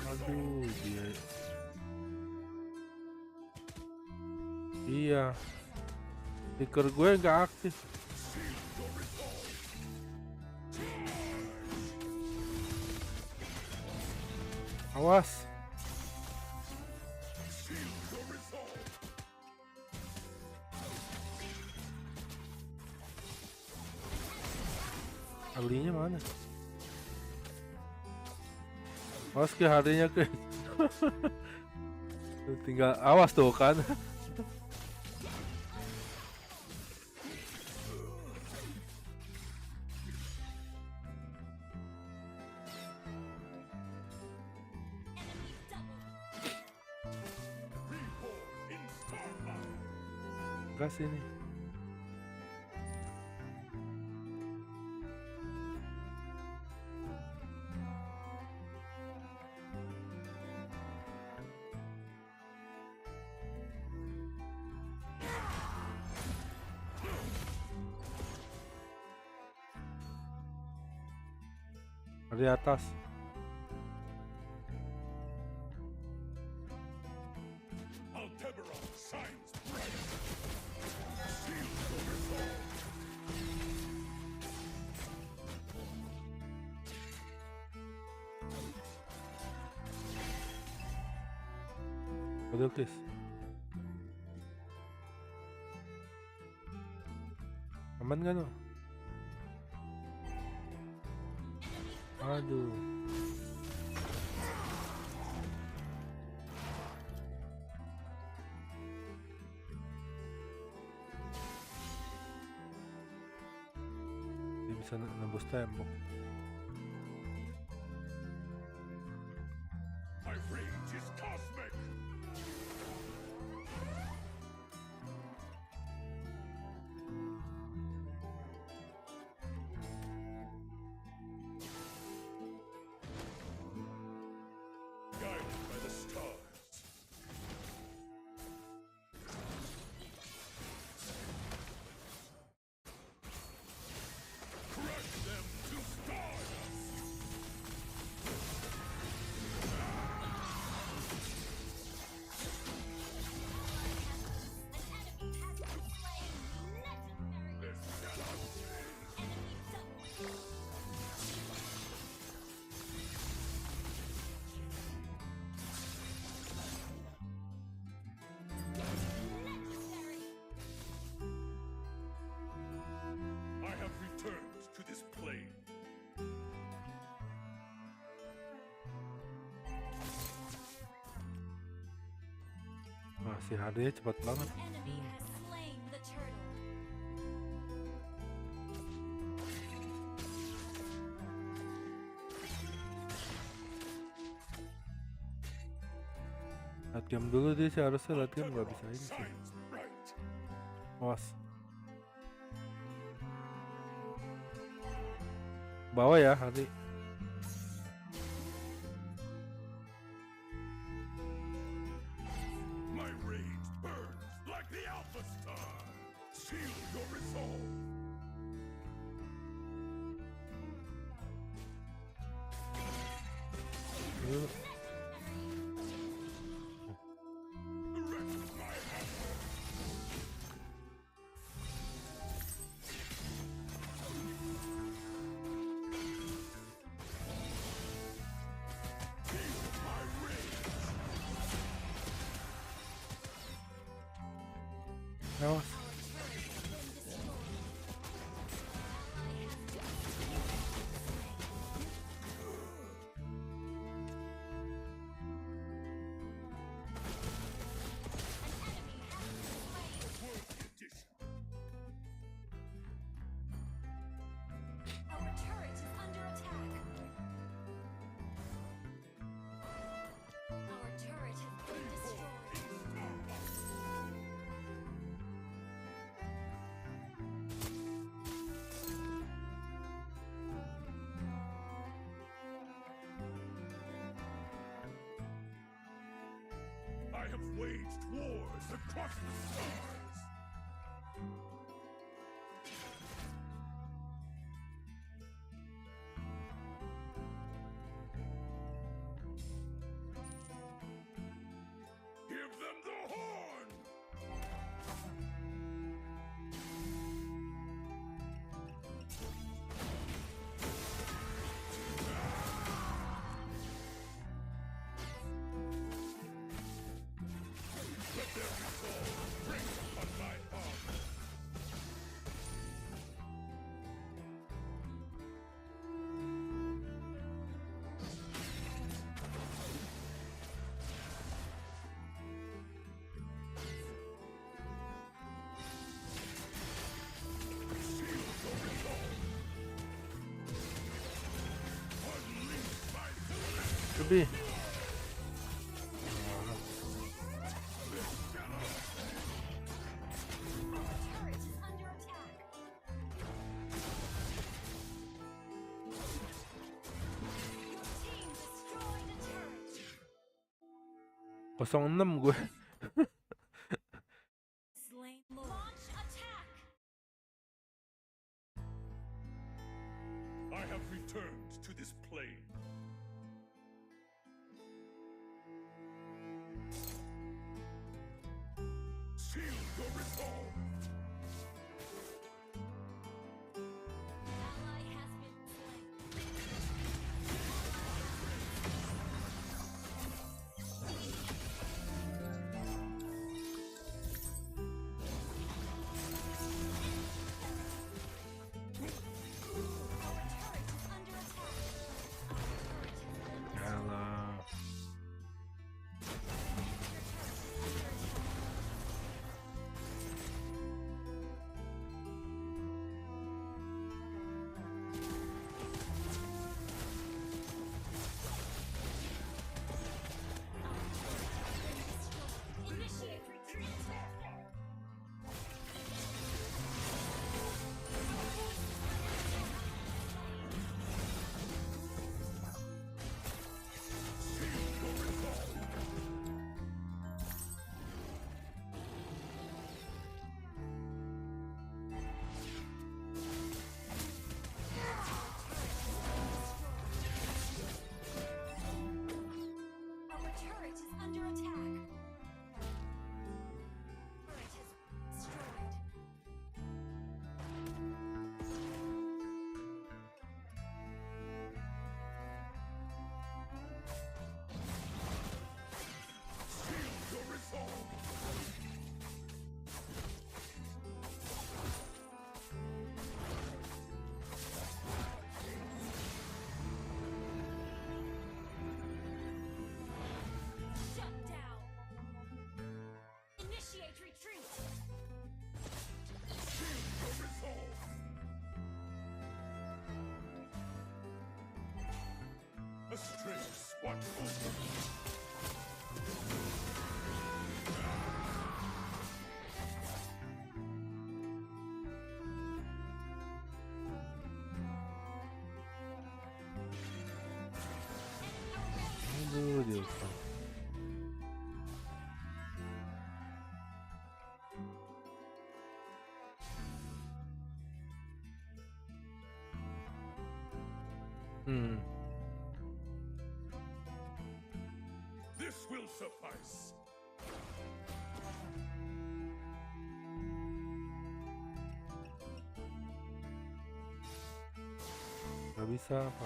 Aduh, dia. Iya. Stiker gue nggak aktif. Awas. Alinya mana? Awas ke harinya ke. Tinggal awas tuh kan. Gas ini. Di atas. Aldebaran shines bright. Shield the resolve. Produktif. Aman kan lo? Aduh. Dia bisa nembus tembok. My rage is cosmic. Guided by the stars. Crush them to stars. Si HD cepat banget. Enemy has slain the turtle. Lihat game dulu dia sih, harusnya lihat game nggak bisa ini sih. Awas. Bawa ya HD. My rage burns like the Alpha Star. Seal your resolve. Yuk. Awas. Our turret is under attack. Our turret has been destroyed. I have waged wars across the stars. Give them the horn! Let their resolve bring upon my armor. Lebih. Turret is under attack. 06 gue. Slain. Launch attack. I have returned to this plane. Seal your resolve. Ally has been slain. Our turret is under attack. Yalah. Initiate retreat. Our turret is under attack. Turret has been destroyed. Seal your resolve. Shut down. Aduh, diulang. This will suffice. Gak bisa apa.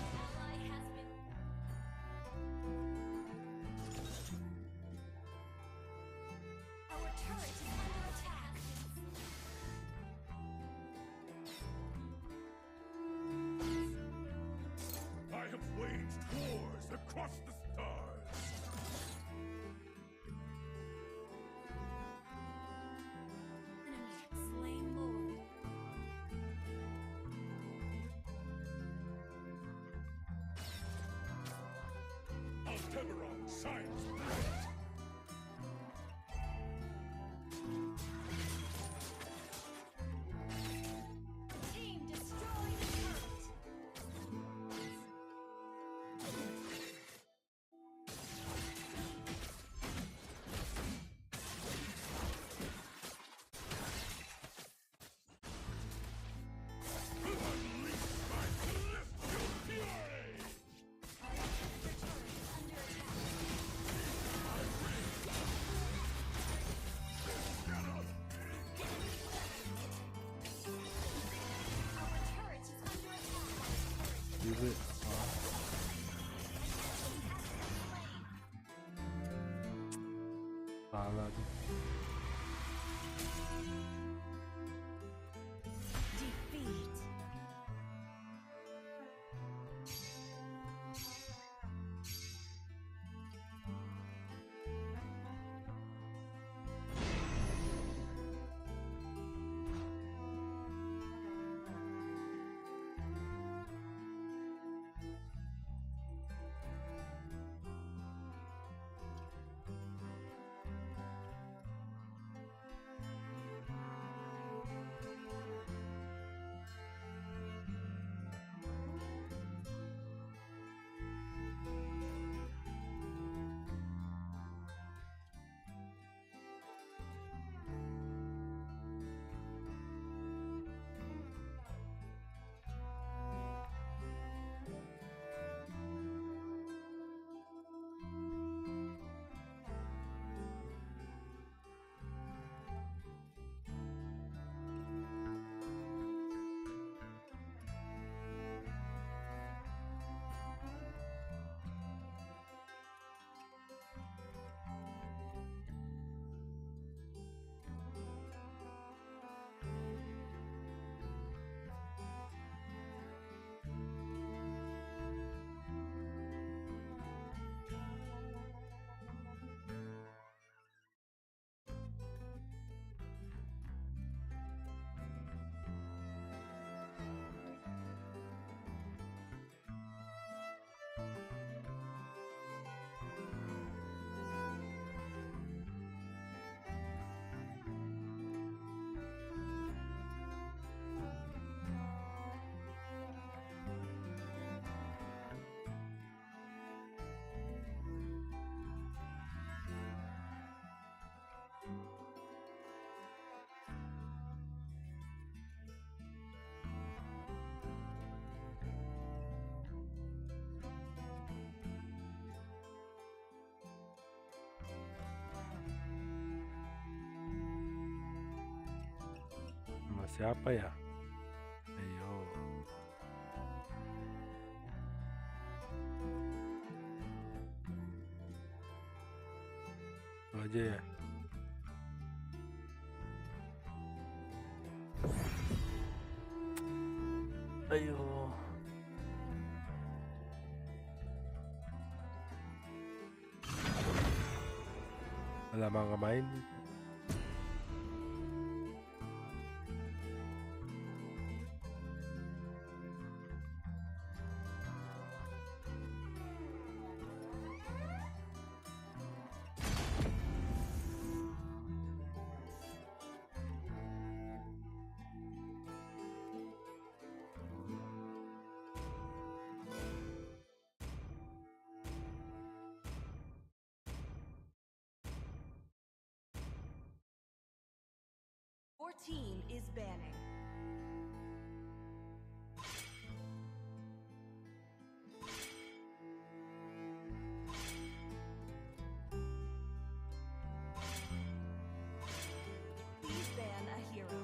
Our turret is under attack. I have waged wars across the stars. Enemy slain Lord. Aldebaran shines bright. Team destroyed the turret. Juga. Salah tuh. Defeat. Sama siapa ya? Ayo. Itu aja ya. Ayo. Lama nggak main. Your team is banning. Please ban a hero.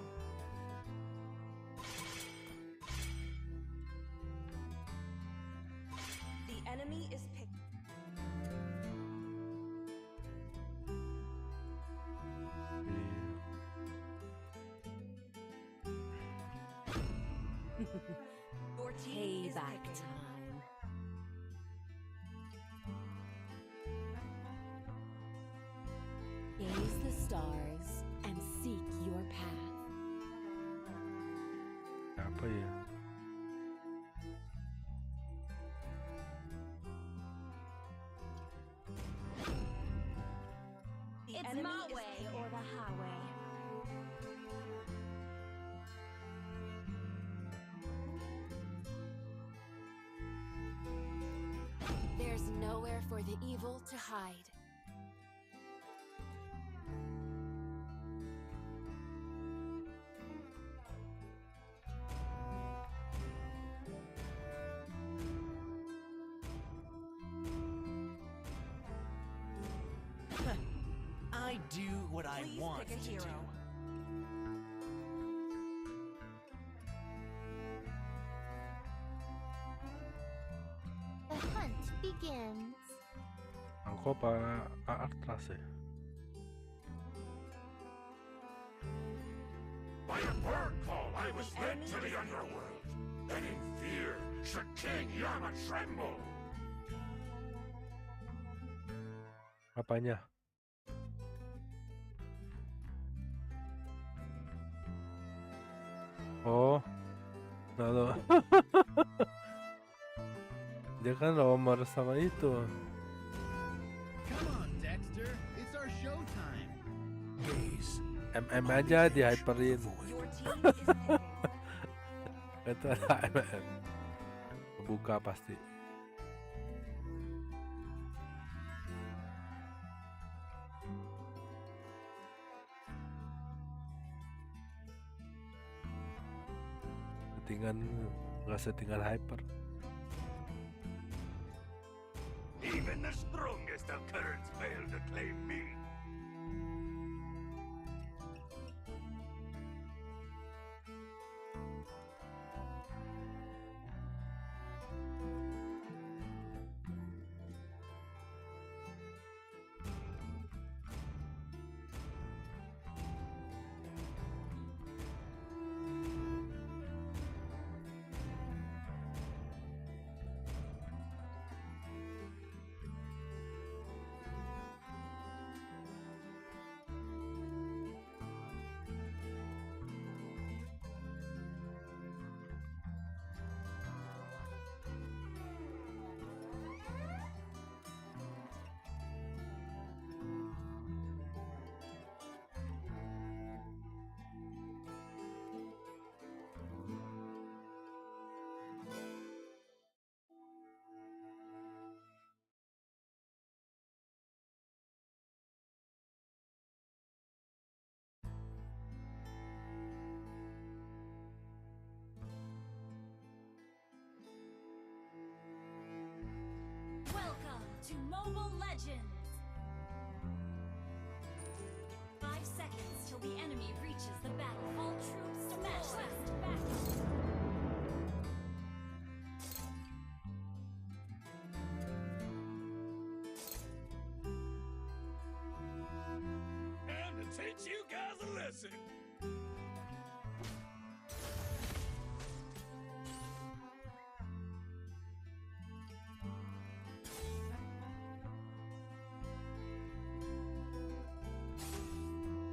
The enemy is picked. Your team is Payback picking. time. Gaze the stars and seek your path. Apa ya? The It's enemy my is way picking. or the highway. There's nowhere for the evil to hide. I do what I Please want pick a to hero. do. The hunt begins. Angko apa Artras ya? By a bird call, I was led to the underworld. Then in fear, should King Yama tremble. Apanya? Oh, lalu dia kan nomor sama itu. Come on, Dexter. It's our showtime. Gaze. MM aja di hyperin. Your team is picking. Itu ada MM. Buka pasti. Settingan nggak settingan hyper. Even the strongest of currents fail to claim me. Welcome to Mobile Legends. 5 seconds till the enemy reaches the battle. All troops smash left back. And to teach you guys a lesson.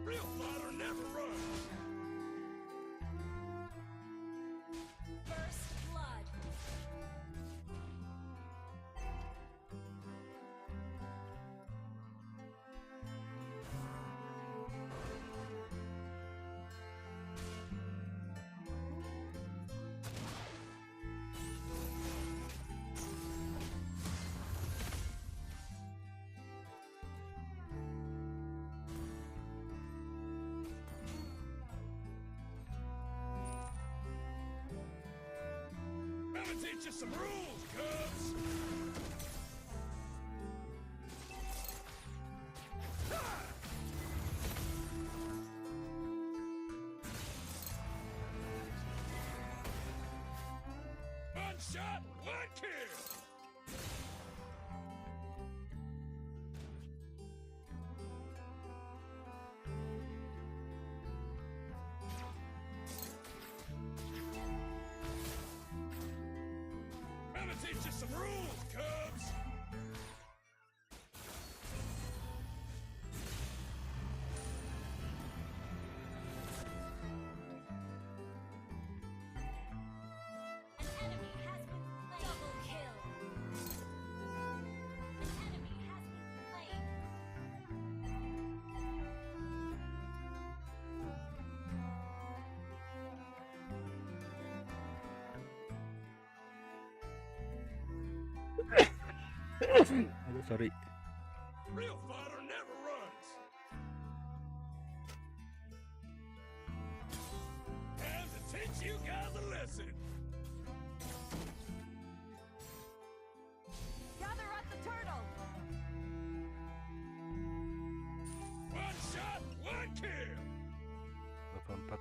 Real fighter never runs. First blood. teach you some rules, Cubs. One shot, one kill. Gonna teach you some rules, Cubs. An enemy has been slain. Double kill. An enemy has been slain. Aduh, sorry. Real fighter never runs. Time to teach you guys a lesson. Gather at the turtle. One shot, one kill. 84.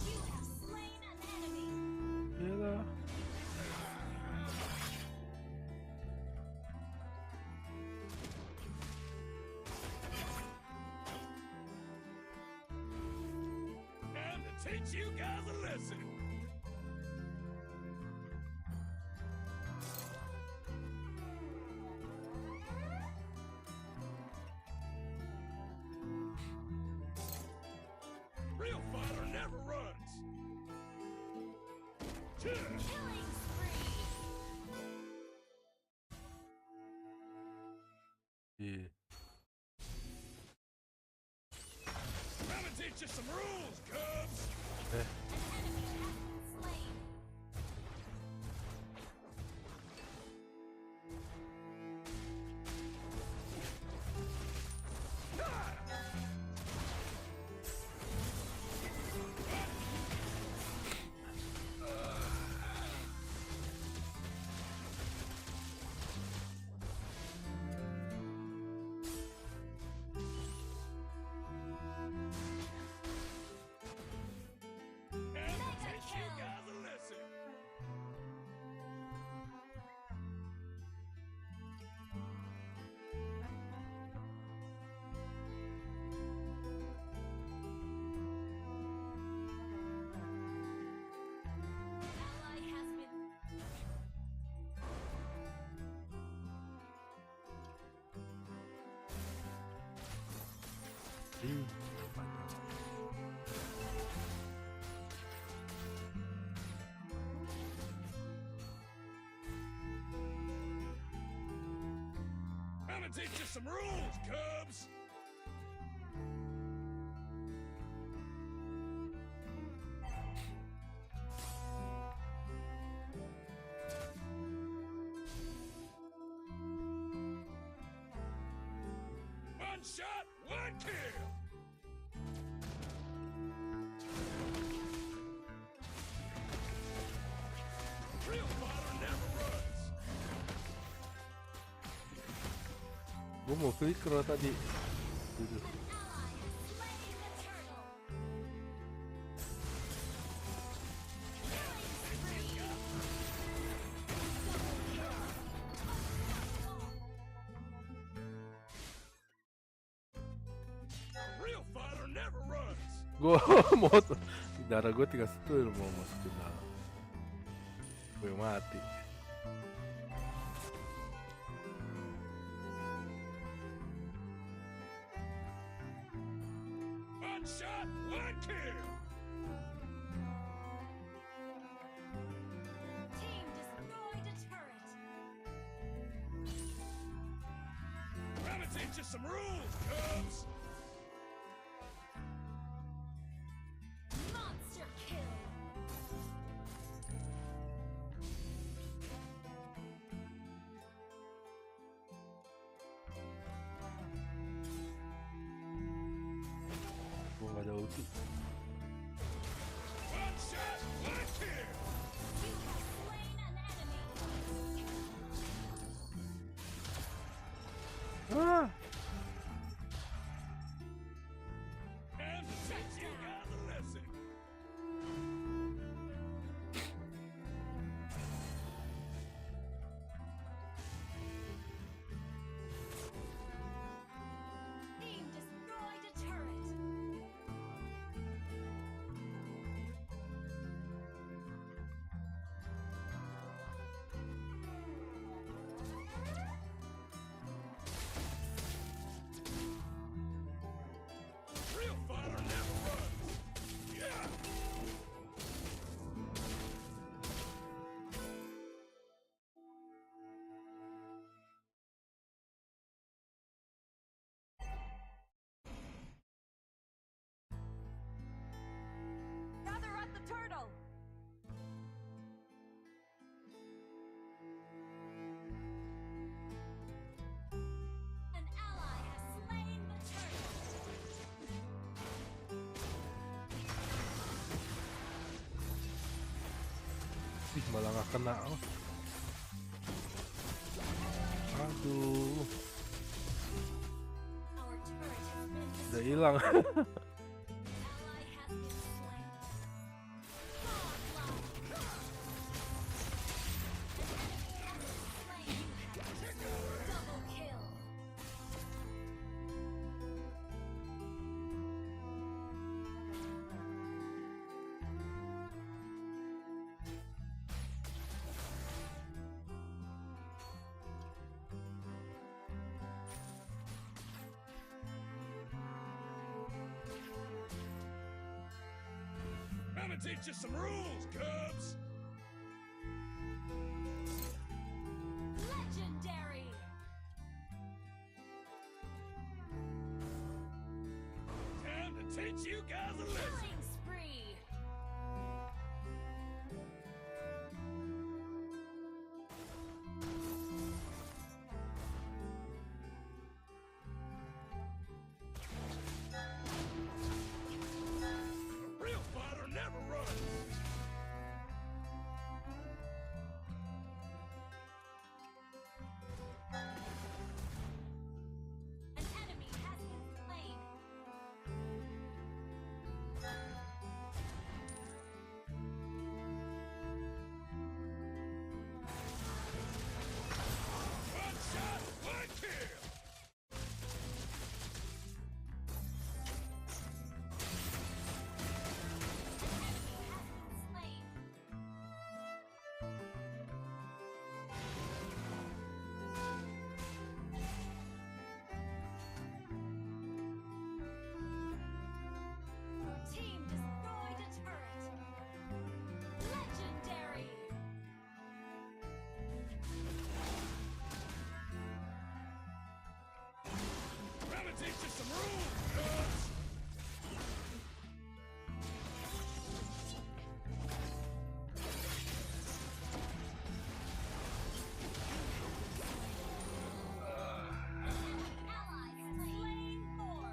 You have slain an enemy. Iyalah. Time to teach you guys a lesson. Real fighter never runs. Killing spree. Iya. Gonna teach you some rules, Cubs. Eh, An enemy has been slain. Time to teach you guys a lesson. Ally has been. ih, Gonna teach you some rules, Cubs. One shot, one kill. Real fighter never runs. Gue mau flicker tadi. Aduh. Real fighter never runs. Gue mau darah gue tinggal situ mau masukin dalam. Gue mati. One shot, one kill. Team destroyed a turret. Gonna teach you some rules, Cubs. Monster kill. ada ulti. Ah. Team destroyed a turret. Real fighter never runs. Yeah. Gather at the turtle! An ally has slain the turtle. Ih, malah nggak kena. Oh. Aduh, Our turret has been udah hilang. ally has been slain. Double kill. I'm gonna teach you some rules, Cubs. Legendary. Time to teach you guys a lesson. Killing spree. A real fighter never runs. An enemy has been slain. One shot, one kill. Slain. Your team destroyed a turret. Legendary. I'm gonna teach you some rules, Cubs. Ally has slain Thor.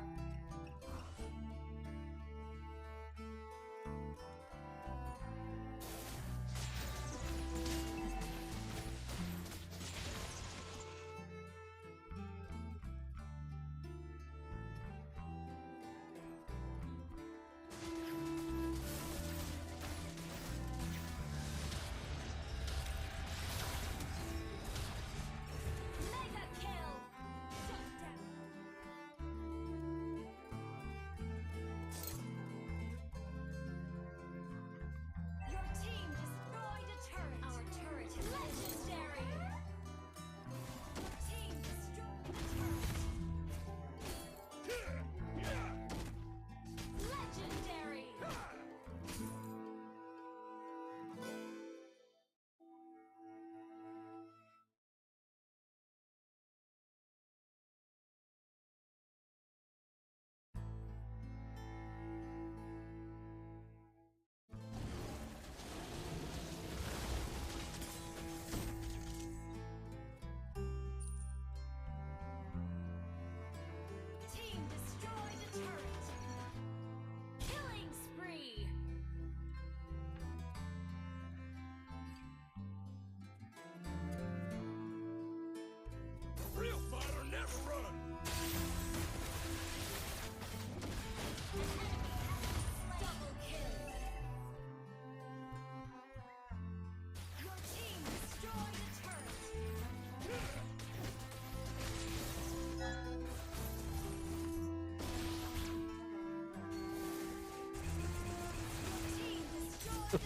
One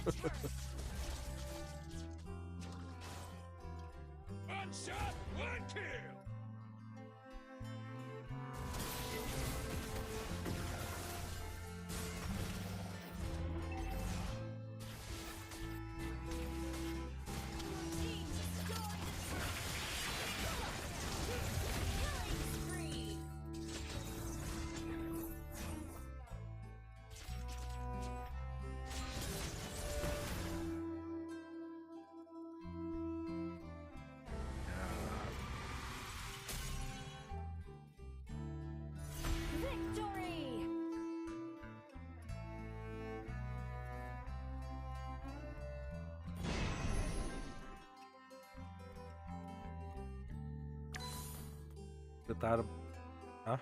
shot, one kill. Team destroyed the turret. Killing spree. Victory! Getar. Hah?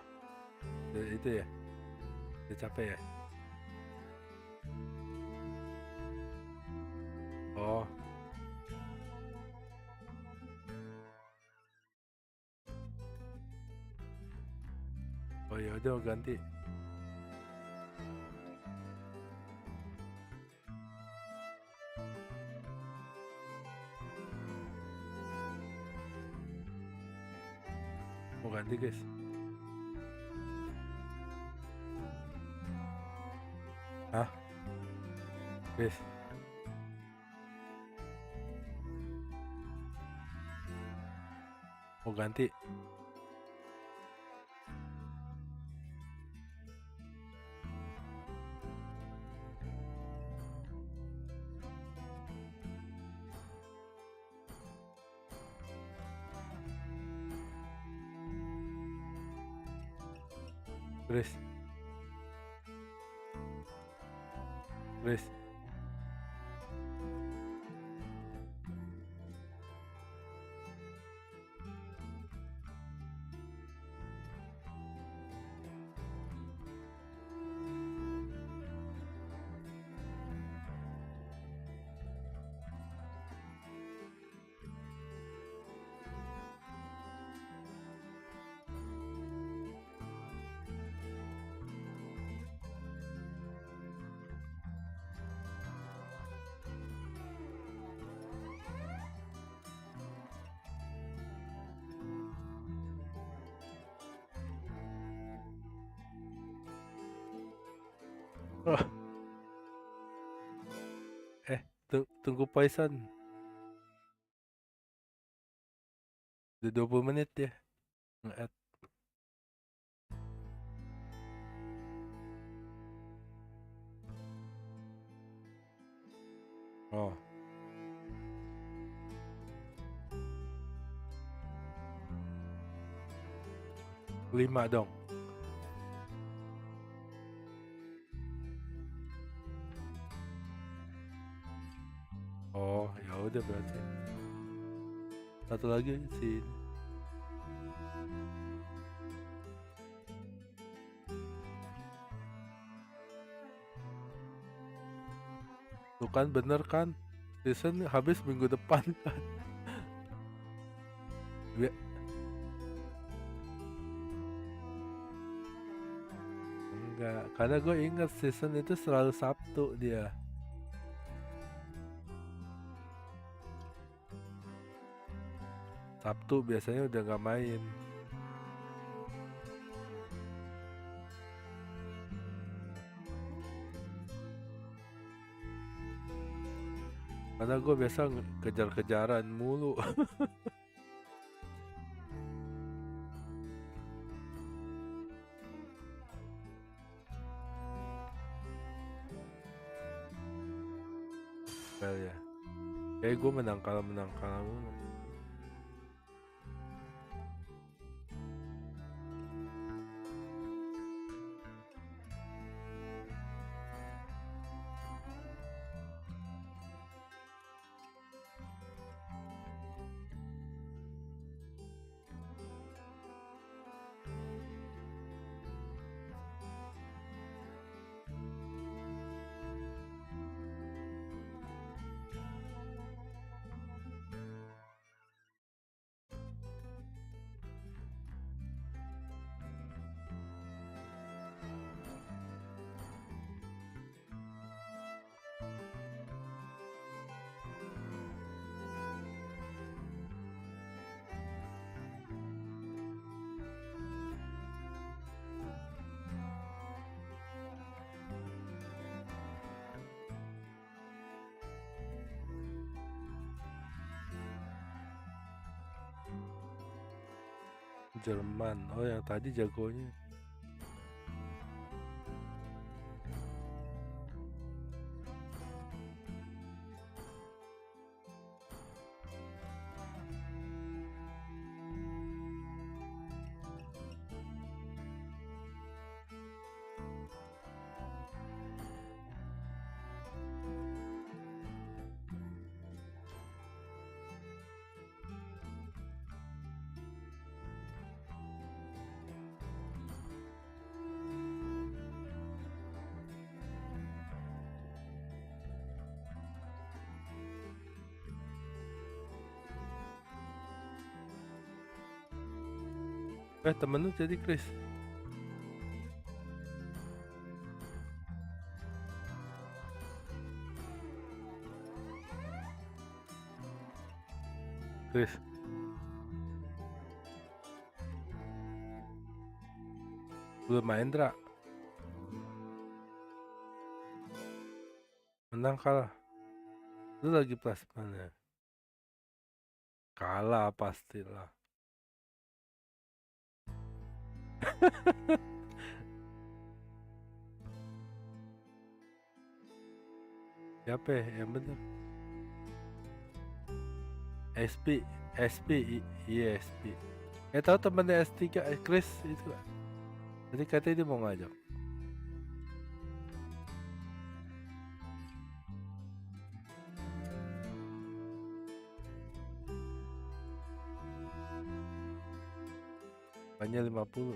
Itu ya? Udah capek ya? Oh. Oh ya udah ganti. Mau ganti guys. Hah? Guys. Mau ganti. Chris. Chris. Oh. Tunggu Poison. Udah 20 menit ya nge-add. Oh. Lima dong. Oh, ya udah berarti. Satu lagi sih. Tuh kan bener kan? Season habis minggu depan kan. Enggak, karena gue inget season itu selalu Sabtu dia. Sabtu biasanya udah gak main. Karena gue biasa kejar-kejaran mulu. Well, ya. Kayak gue menang kalah mulu. Jerman. Oh, yang tadi jagonya. Temen lu jadi Chris. Chris. Belum main, Dra. Menang kalah. Lu lagi plasmanya. Kalah pastilah. Siapa ya? Yang bener? Iya SP. Tahu temennya S3 Chris itu. Tadi katanya dia mau ngajak. Hanya 50.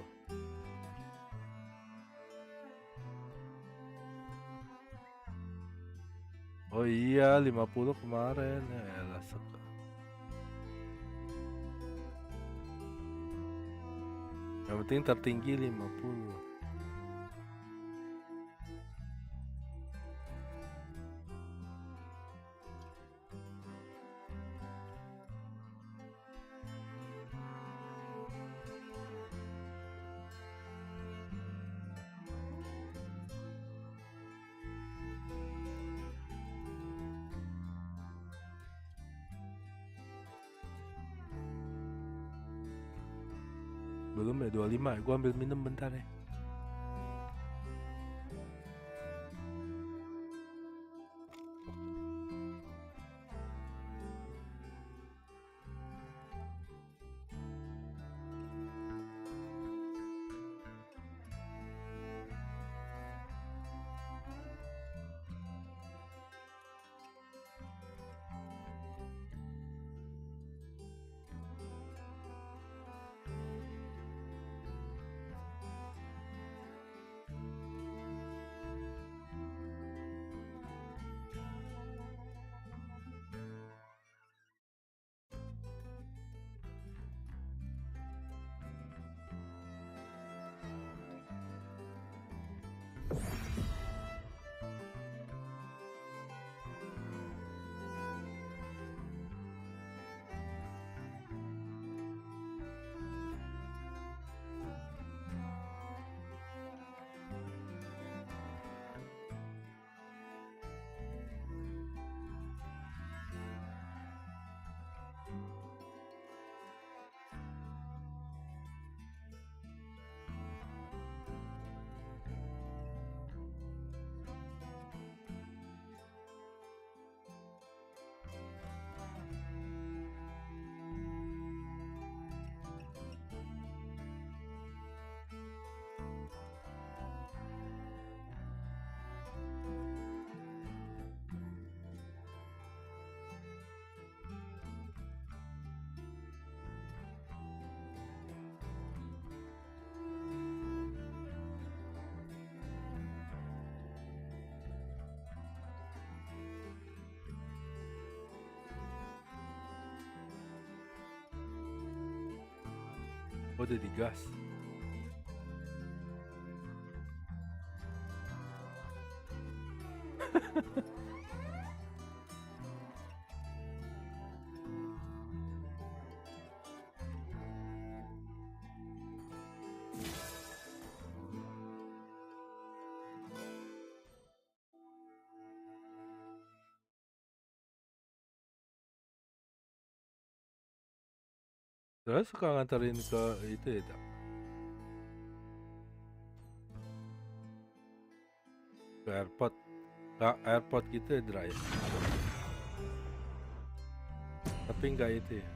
Oh iya 50 kemarin. Ya elah yang penting tertinggi 50. Belum ya 25. Gua ambil minum bentar ya. Oh, udah digas. Terus suka nganterin ke itu ya, Tak? Ke airport. Ke airport gitu ya, Dra, ya? Tapi enggak itu ya.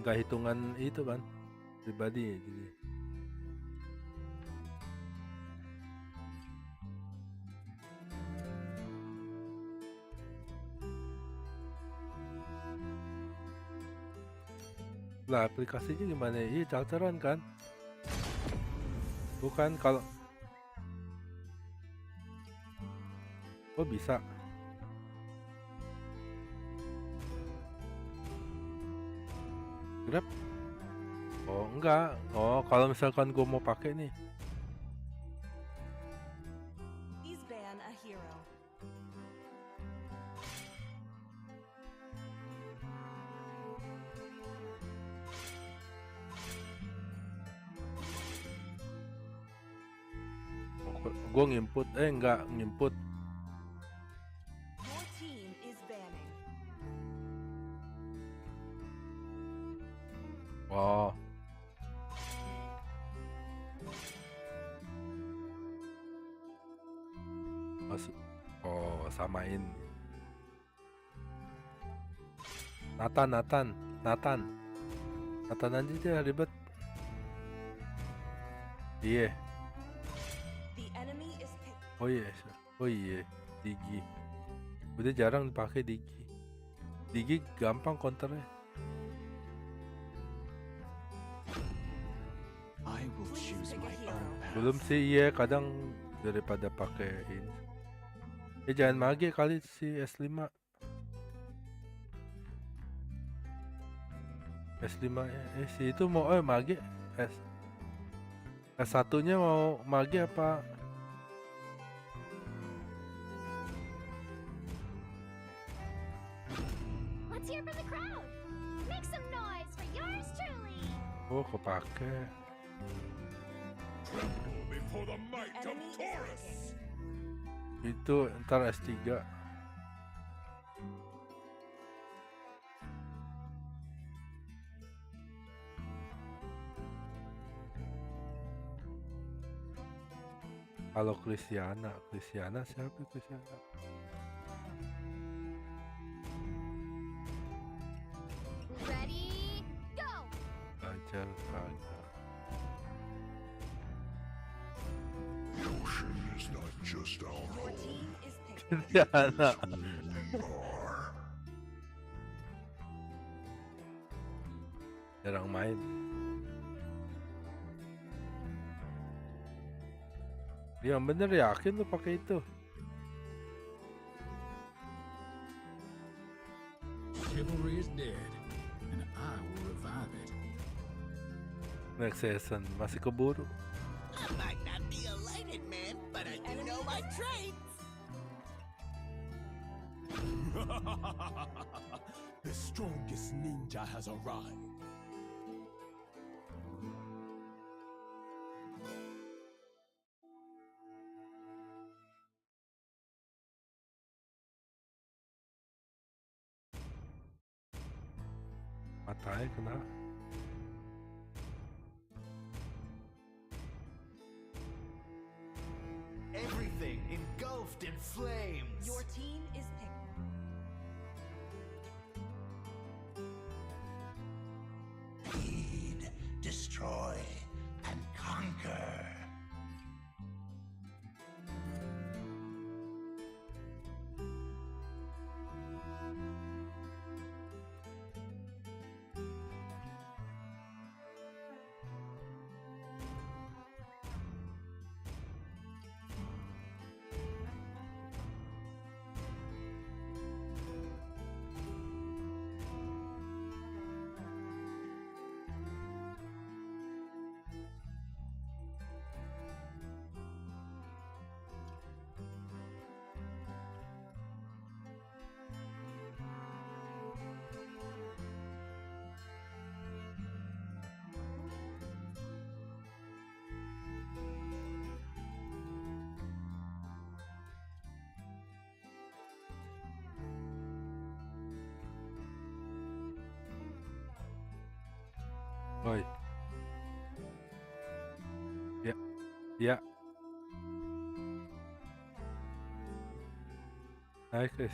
Enggak hitungan itu kan. Pribadi ya, jadi. Lah aplikasinya gimana? Iya charteran kan? Bukan kalau oh bisa. Grab? Oh enggak. Oh kalau misalkan gue mau pakai nih. Is Ban a hero? Gue nginput, enggak nginput. Your team is banning. Oh. Oh, samain. Nathan aja dia ribet. Iya. The enemy is picked. Oh iya, Digi. Udah jarang dipakai Digi. Digi gampang counternya. I will choose my own path. Belum sih, iya kadang daripada pakai ini. Jangan mage kali si S5. S5 si itu mau mage S1-nya mau mage apa? Let's hear from the crowd. Make some noise for yours truly. Oh, kepake. Before the might of Taurus. Itu ntar S3. Kalau Cristiana siapa Cristiana? Ready, go. Ajar kagak. The ocean is not just our Your home. team is picked. Cristiana. Jarang main. Yang bener yakin lu pakai itu? Chivalry is dead, and I will revive it. Next season masih keburu. I might not be a lighted man, but I do know my traits. The strongest ninja has arrived. Matanya kena. Everything engulfed in flames. Your team is picked. Feed, destroy, and conquer. Oi. Ya. Ya. Hai Chris.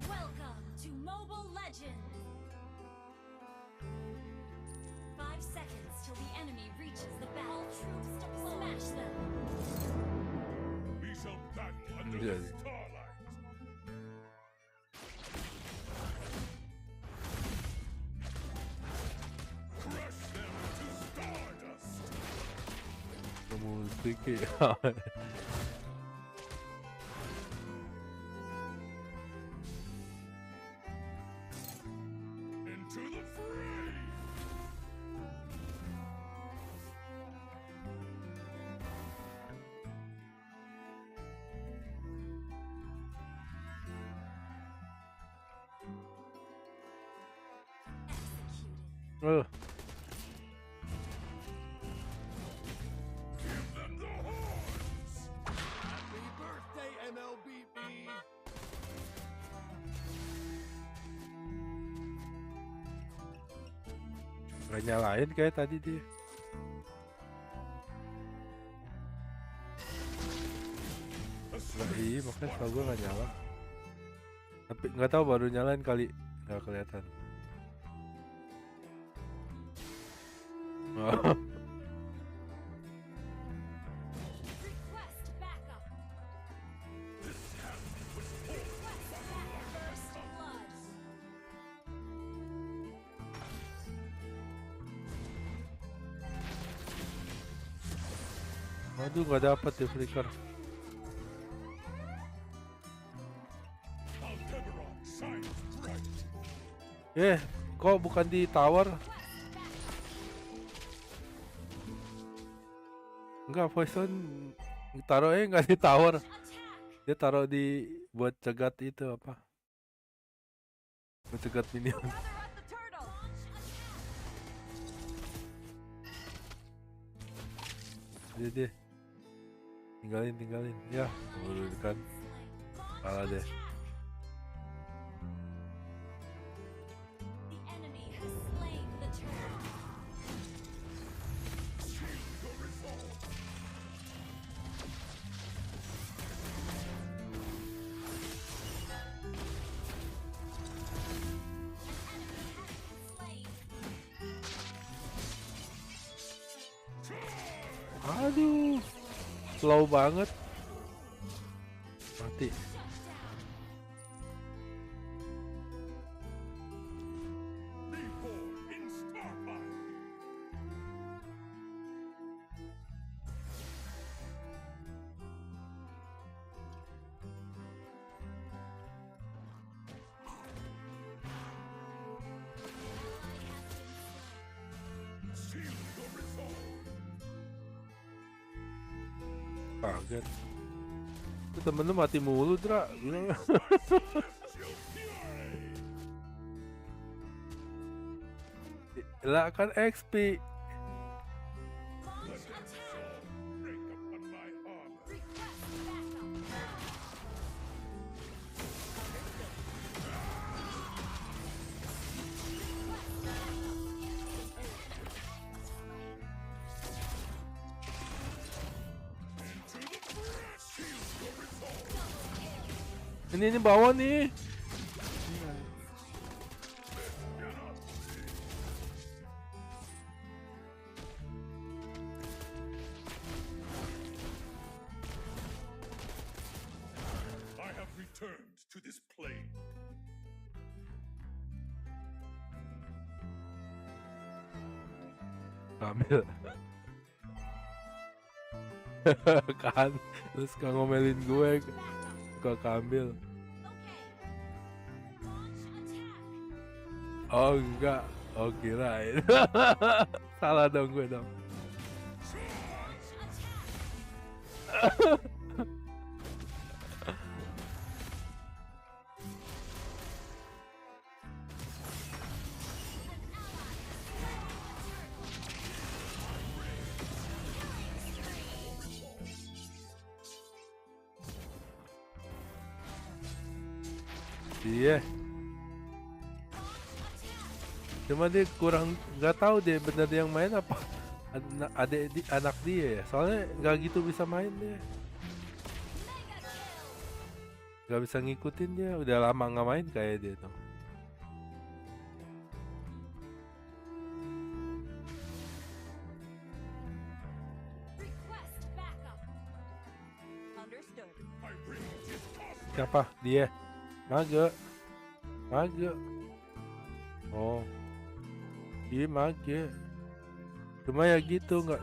Welcome to Mobile Legends! 5 seconds till the enemy reaches the battle. Troops to smash them! We shall battle under Yes. the starlight. Crush them to stardust. Musik ya. Into the fray. Oh. Give them the horns. Happy birthday, MLBB. Gak nyalain kayak tadi dia. Lah iya makanya kalau gue gak nyala. Tapi nggak tahu baru nyalain kali, nggak kelihatan. Oh. Request backup! Request backup! First blood! Waduh nggak dapet ya flicker. Aldebaran shines bright. Kok bukan di tower? Enggak, poison taruhnya nggak di tower. Dia taruh di buat cegat itu apa? Buat cegat minion. Dia tinggalin ya, kan kalah deh. The enemy has slain the turtle. Aduh, slow banget, mati. Kaget. Itu temen lu mati mulu, Dra. Bilang. Lah kan XP. Ini bawah nih. I have returned to this plane. Kamil. Kan terus suka ngomelin gue ke Kamil. Oh enggak, oh kirain. Salah dong gue dong. Iya. Cuma dia kurang, nggak tahu dia bener yang main apa anak dia ya. Soalnya nggak gitu bisa main dia. Nggak bisa ngikutin dia. Udah lama nggak main kayak dia tuh. Siapa? Dia. Mage. Oh. Iya Mage. Cuma ya gitu, nggak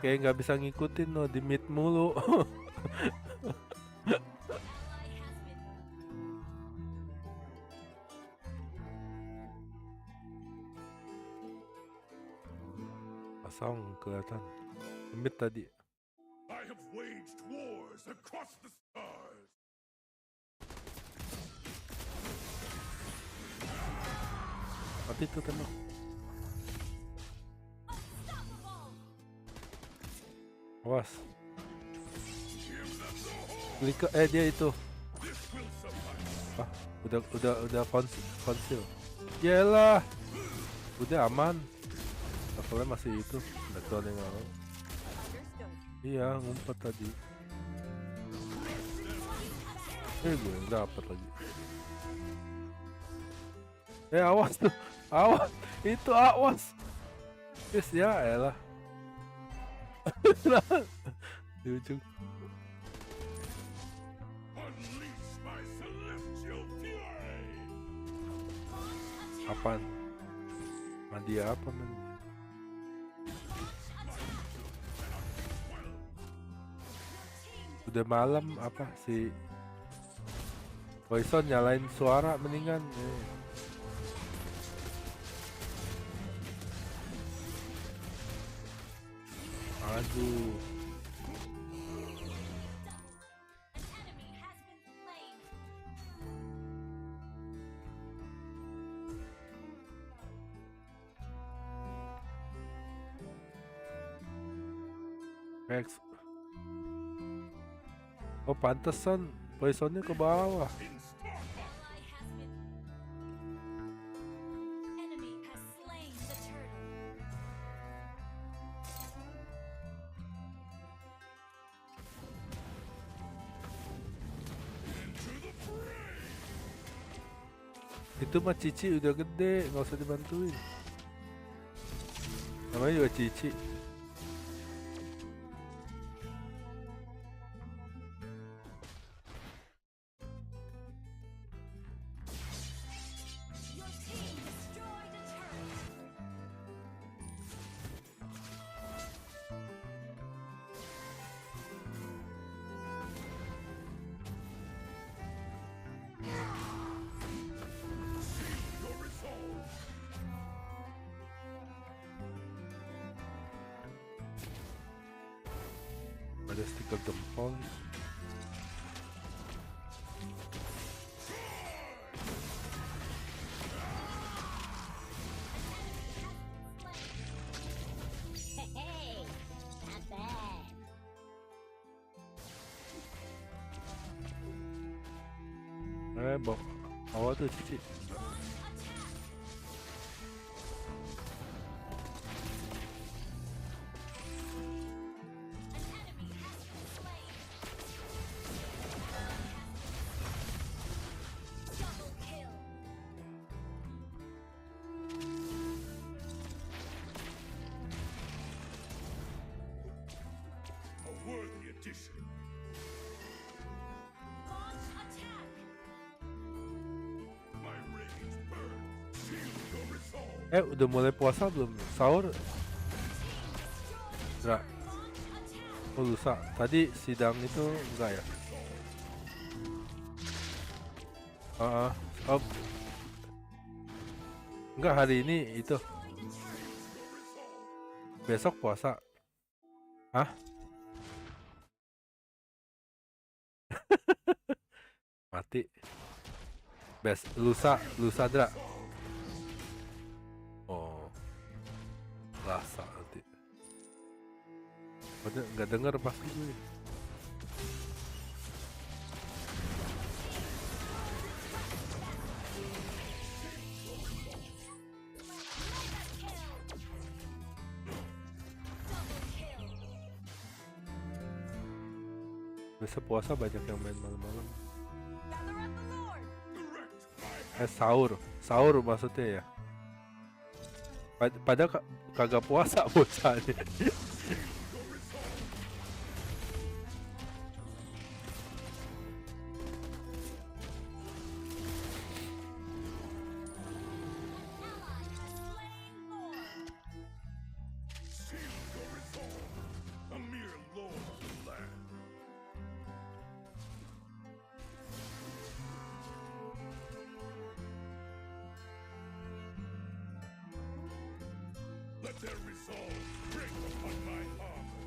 kayak nggak bisa ngikutin loh, di mid mulu. Pasang kelihatan. Mid tadi. I have waged wars across the stars. Mati tuh tembak. Awas. Klik dia itu. Ah, udah konsil. Yalah. Udah aman. Levelnya masih itu. Betul yang lalu. Iya, ngumpet tadi. Gue yang dapet lagi. Awas tuh. Awas. Itu awas. Yes ya, elah. Di ujung. Apaan? Mandi apa man? Udah malam apa sih? Poison nyalain suara mendingan. Aduh. Max. Oh pantesan poisonnya ke bawah. Itu mah Cici udah gede, nggak usah dibantuin. Namanya juga Cici. Ada stiker jempol. Bawa tuh Cici. Udah mulai puasa belum? Sahur? Enggak. Oh lusa. Tadi sidang itu enggak ya? Enggak, hari ini itu. Besok puasa. Hah? Mati. Lusa Dra. Oh. Lasa nanti. Padahal nggak denger pasti gue. Besok puasa banyak yang main malam-malam. Gather at the Lord. Sahur maksudnya ya. Padahal kagak puasa bocahnya. A mere lord of the land. Let their resolve break upon my armor.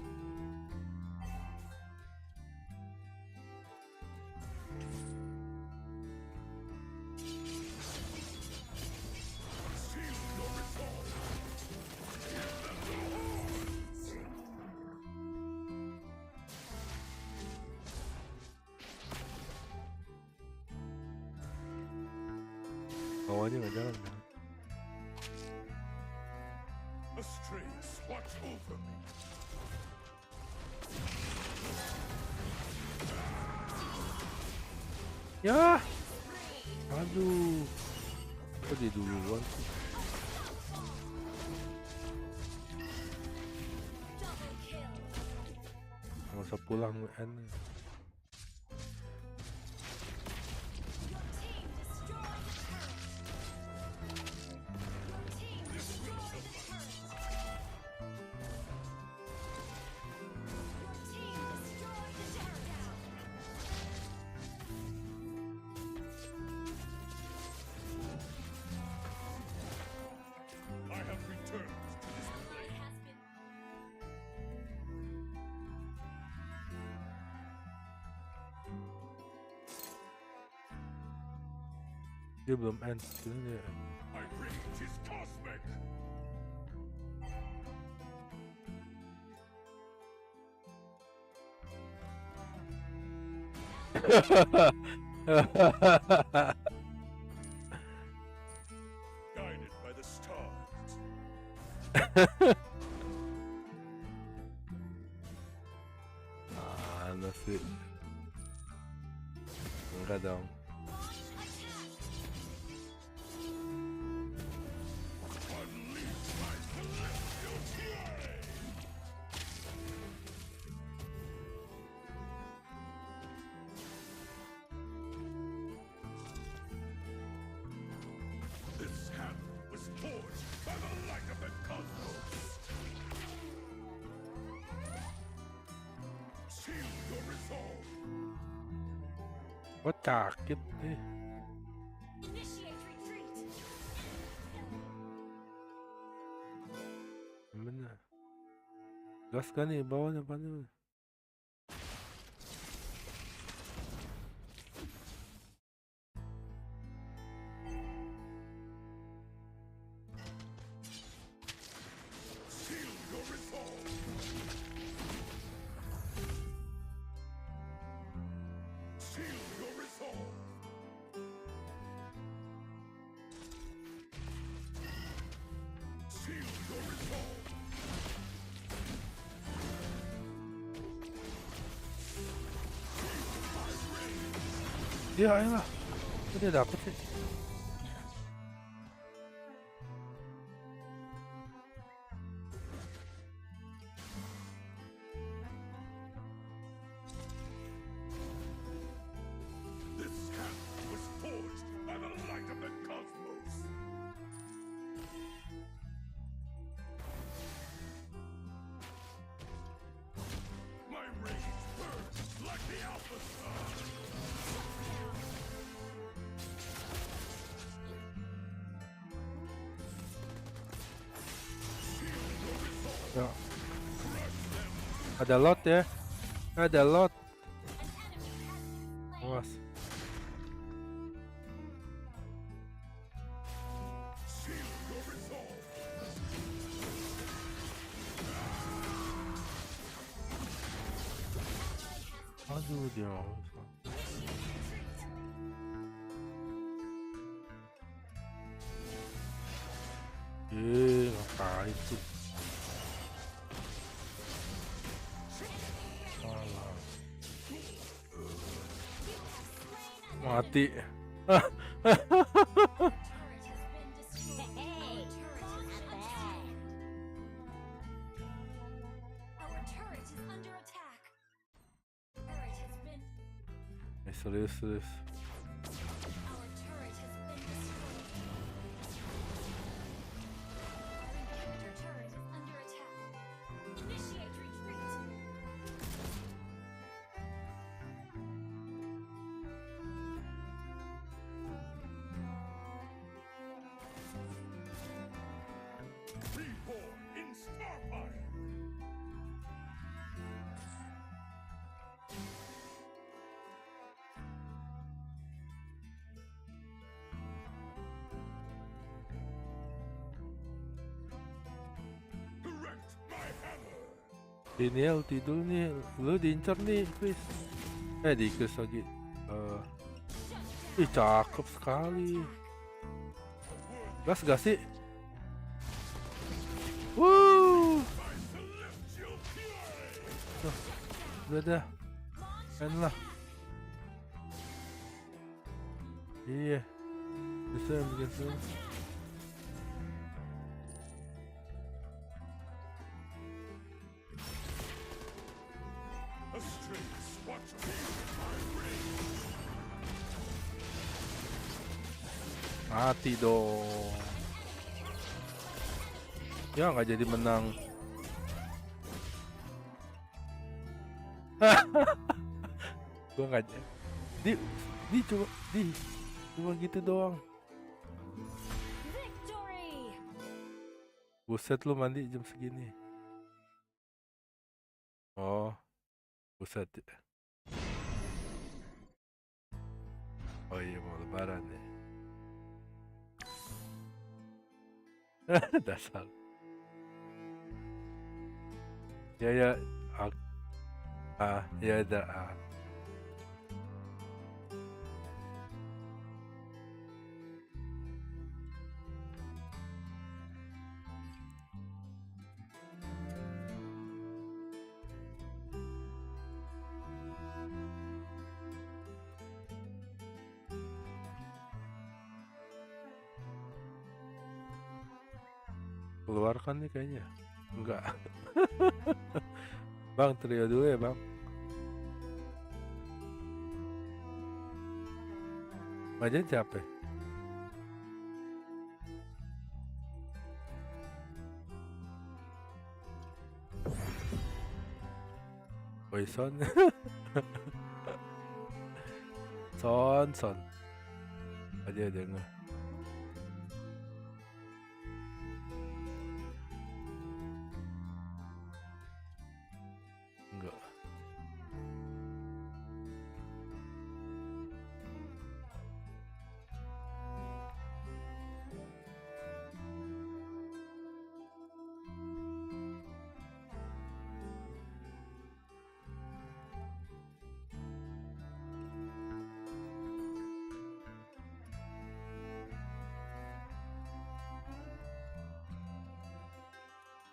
Seal your resolve. Give them the horns. Bawahnya nggak jalan. A strays watch over me. Ya. Aduh. Kok di duluan sih? Nggak usah pulang UN. I have returned to this place. Dia belum end. Dia My rage is cosmic. Guided by the stars. Mana sih? Enggak dong. Unleash my celestial fury. This hammer was forged by the light of the cosmos. Seal your resolve. Kok sakit nih? Initiate retreat. Gimana? Gas kan nih bawahnya panas. Seal your resolve. Seal your resolve. Seal your resolve. Ya elah. Kok dia dapet sih? This hammer was forged by the light of the cosmos. My rage burns like the alpha star. Ya. Ada lot ya. Ada lot. Awas. Seal your resolve. Aduh dia. Ngapain tuh? Alah. Mati. Our turret is under attack. Turret has been. Serius. Our turret has been destroyed. Our inhibitor turret is under attack. Initiate retreat. Reborn in Starfire! Direct my hammer! Ini ya ulti dulu nih. Lu diincar nih, Chris. Di Chris lagi. Ih, cakep sekali. Gas gak sih? Wuh. Tuh, udah dah. Main lah. Iya. Bisa begitu. Astraeus, watch me with my rage! Mati dong. Ya nggak jadi menang. Gua nggak cuma gitu doang. Victory! Buset, lu mandi jam segini. Oh, buset. Oh iya, mau lebaran ya. Dasar. Ya ya ya ada keluarkan nih kayaknya. Enggak. Bang, trio dulu ya, Bang. Aja capek. Poison. Son. Aja dengar. Enggak.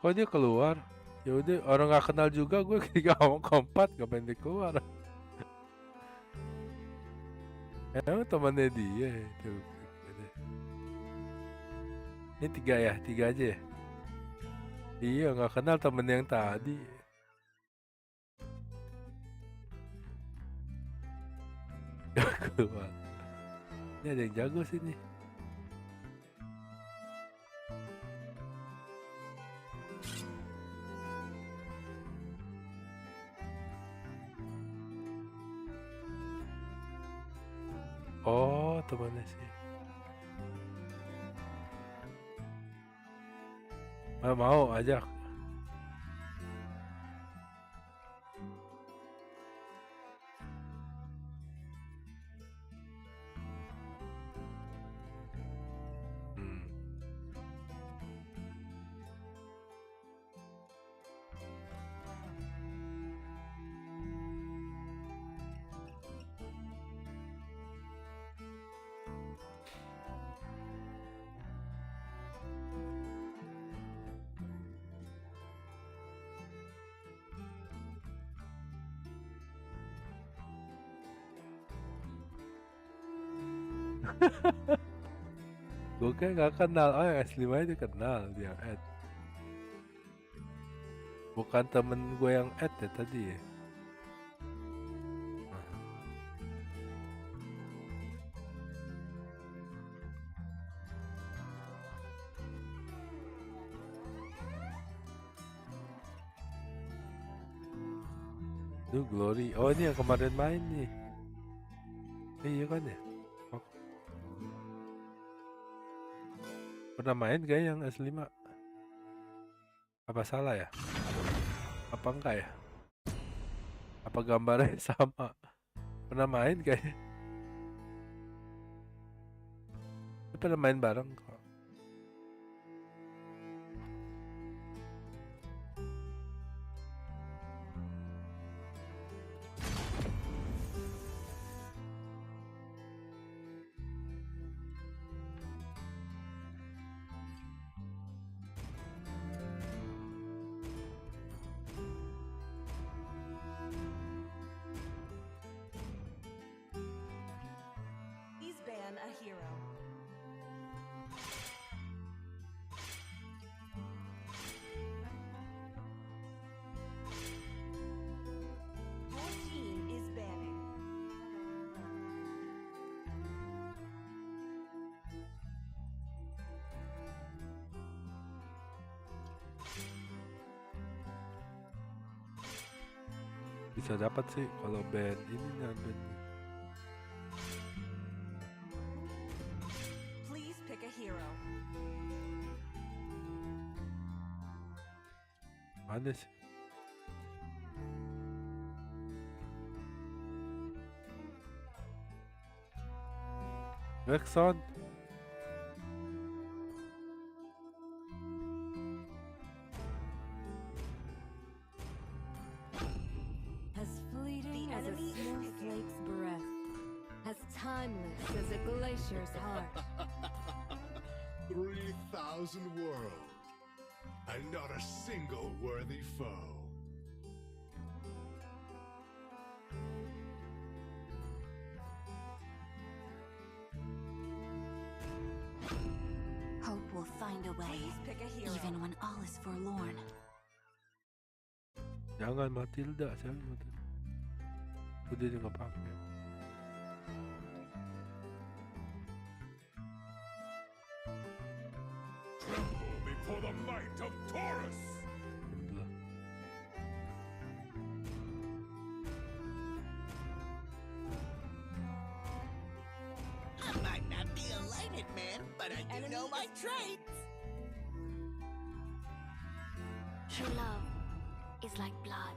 Kok dia keluar? Ya udah, orang nggak kenal juga gue ketika ngomong kompat ngapain dia keluar? Emang temannya dia itu. Ini tiga aja ya. Iya, nggak kenal temen yang tadi. Gak keluar. Ini ada yang jago sini. Oh, temannya sih. Mau ajak. Gue kayak gak kenal. Oh yang S5 itu kenal dia add. Bukan temen gue yang add ya tadi ya. Itu Glory. Oh ini yang kemarin main nih. Iya kan ya? Oh. Pernah main kayak yang S5? Apa salah ya? Apa enggak ya? Apa gambarnya sama? Pernah main kayaknya. Pernah main bareng kok. Please ban a hero. Your team is banning. Bisa dapat sih kalau band ini dan band ini. Please pick a hero. Mana sih? Rexon. As fleeting as a snowflake's breath, as timeless as a glacier's heart. 3,000 worlds, and not a single worthy foe. Hope will find a way, Pick a hero. even when all is forlorn. Jangan Matilda, jangan Matilda. Udah dia nggak pakai. Tremble before the might of Taurus! I might not be a lighted man, but I do know my traits. True love is like blood.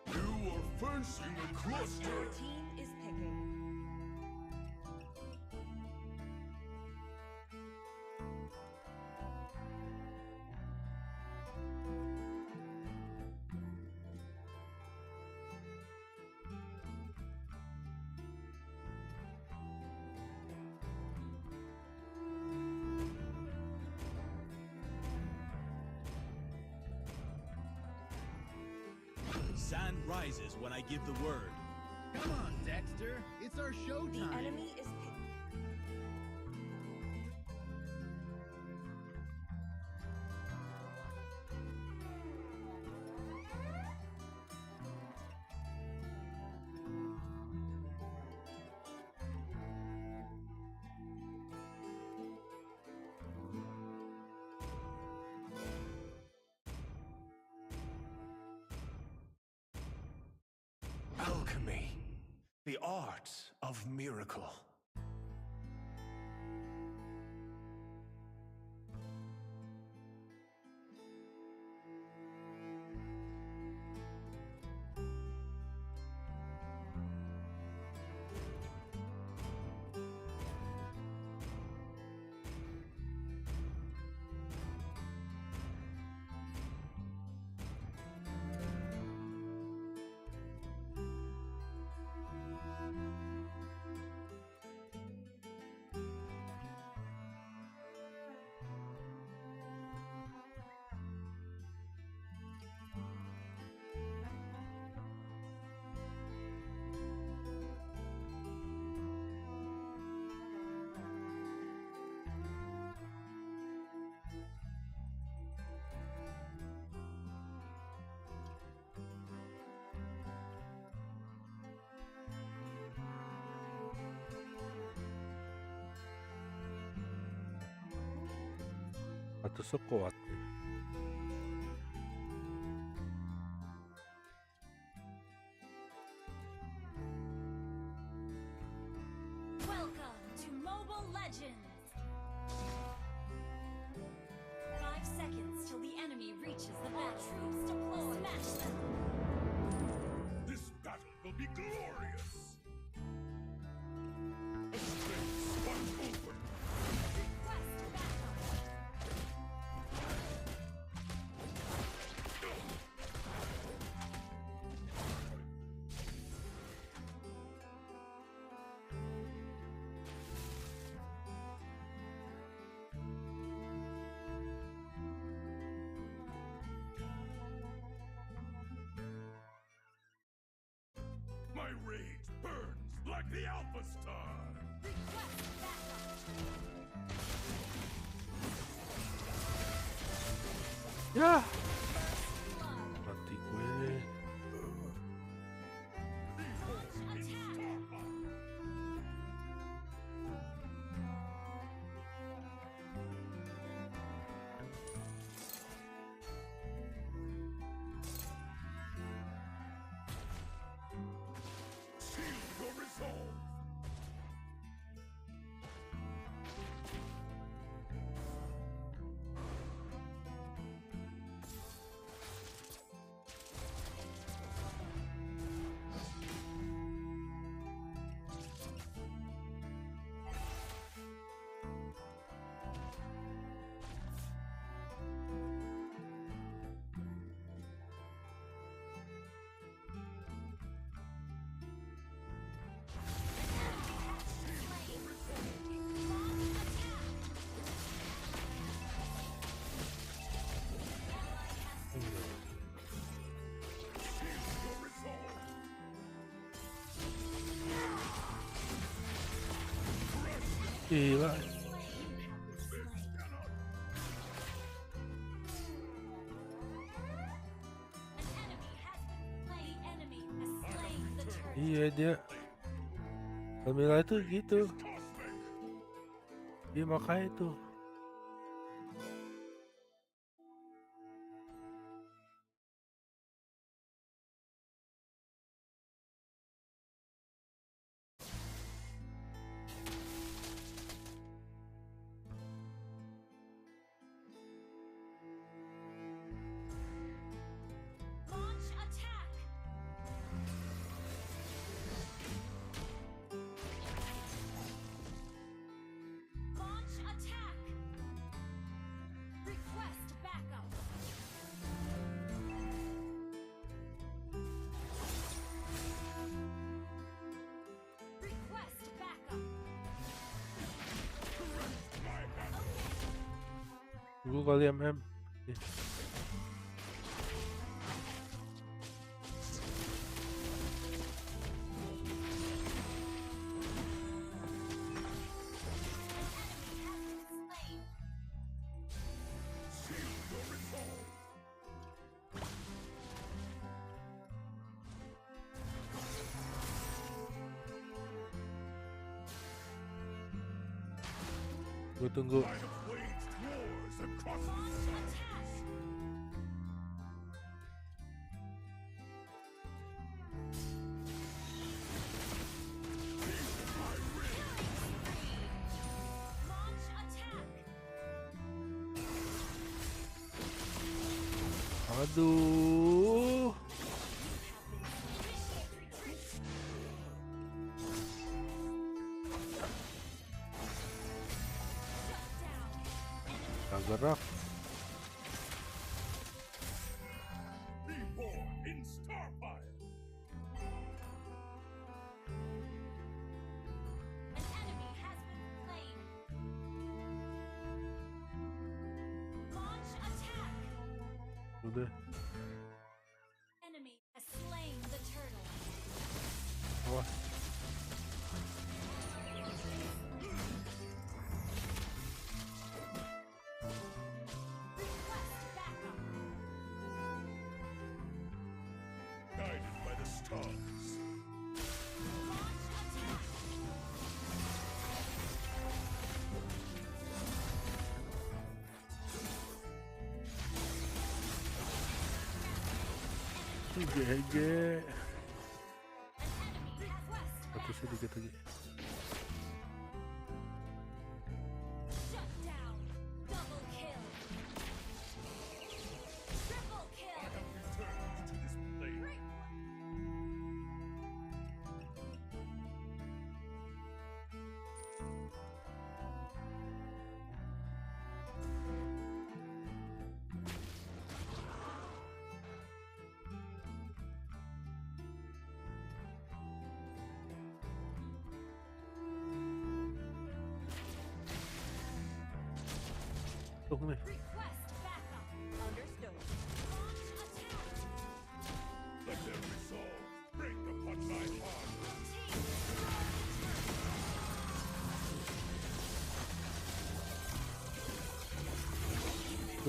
You are facing a cluster! Your team is picking. Sun rises when I give the word. Come on, Dexter. It's our The showtime. enemy is picking. Alchemy, the art of miracle. Atau sekuat ya. Welcome to Mobile Legends! 5 seconds till the enemy reaches the battle. Troops deployed. Smash them! This battle will be glorious. Space wide open. Request backup! My rage burns like the Alpha Star. Request backup! Ya. Mati gue. Seal your resolve. Gila. Iya dia Camilla itu gitu. Iya makanya itu. Launch attack! Launch attack! Request backup! Request backup! Dulu kali MM. Gue tunggu. I have waged wars across the Launch attack! Launch attack! Aduh. Gak gerak. Be born in Starfire. An enemy has been slain. Launch attack! Udah. Enemy has slain the turtle. Wah. Request backup! Guided by the stars. Launch attack! GG. Atasnya dikit lagi. Shut down. Double kill. Triple kill. Tuh nih. Request backup. Understood. Launch attack. Let them resolve. Break upon my heart.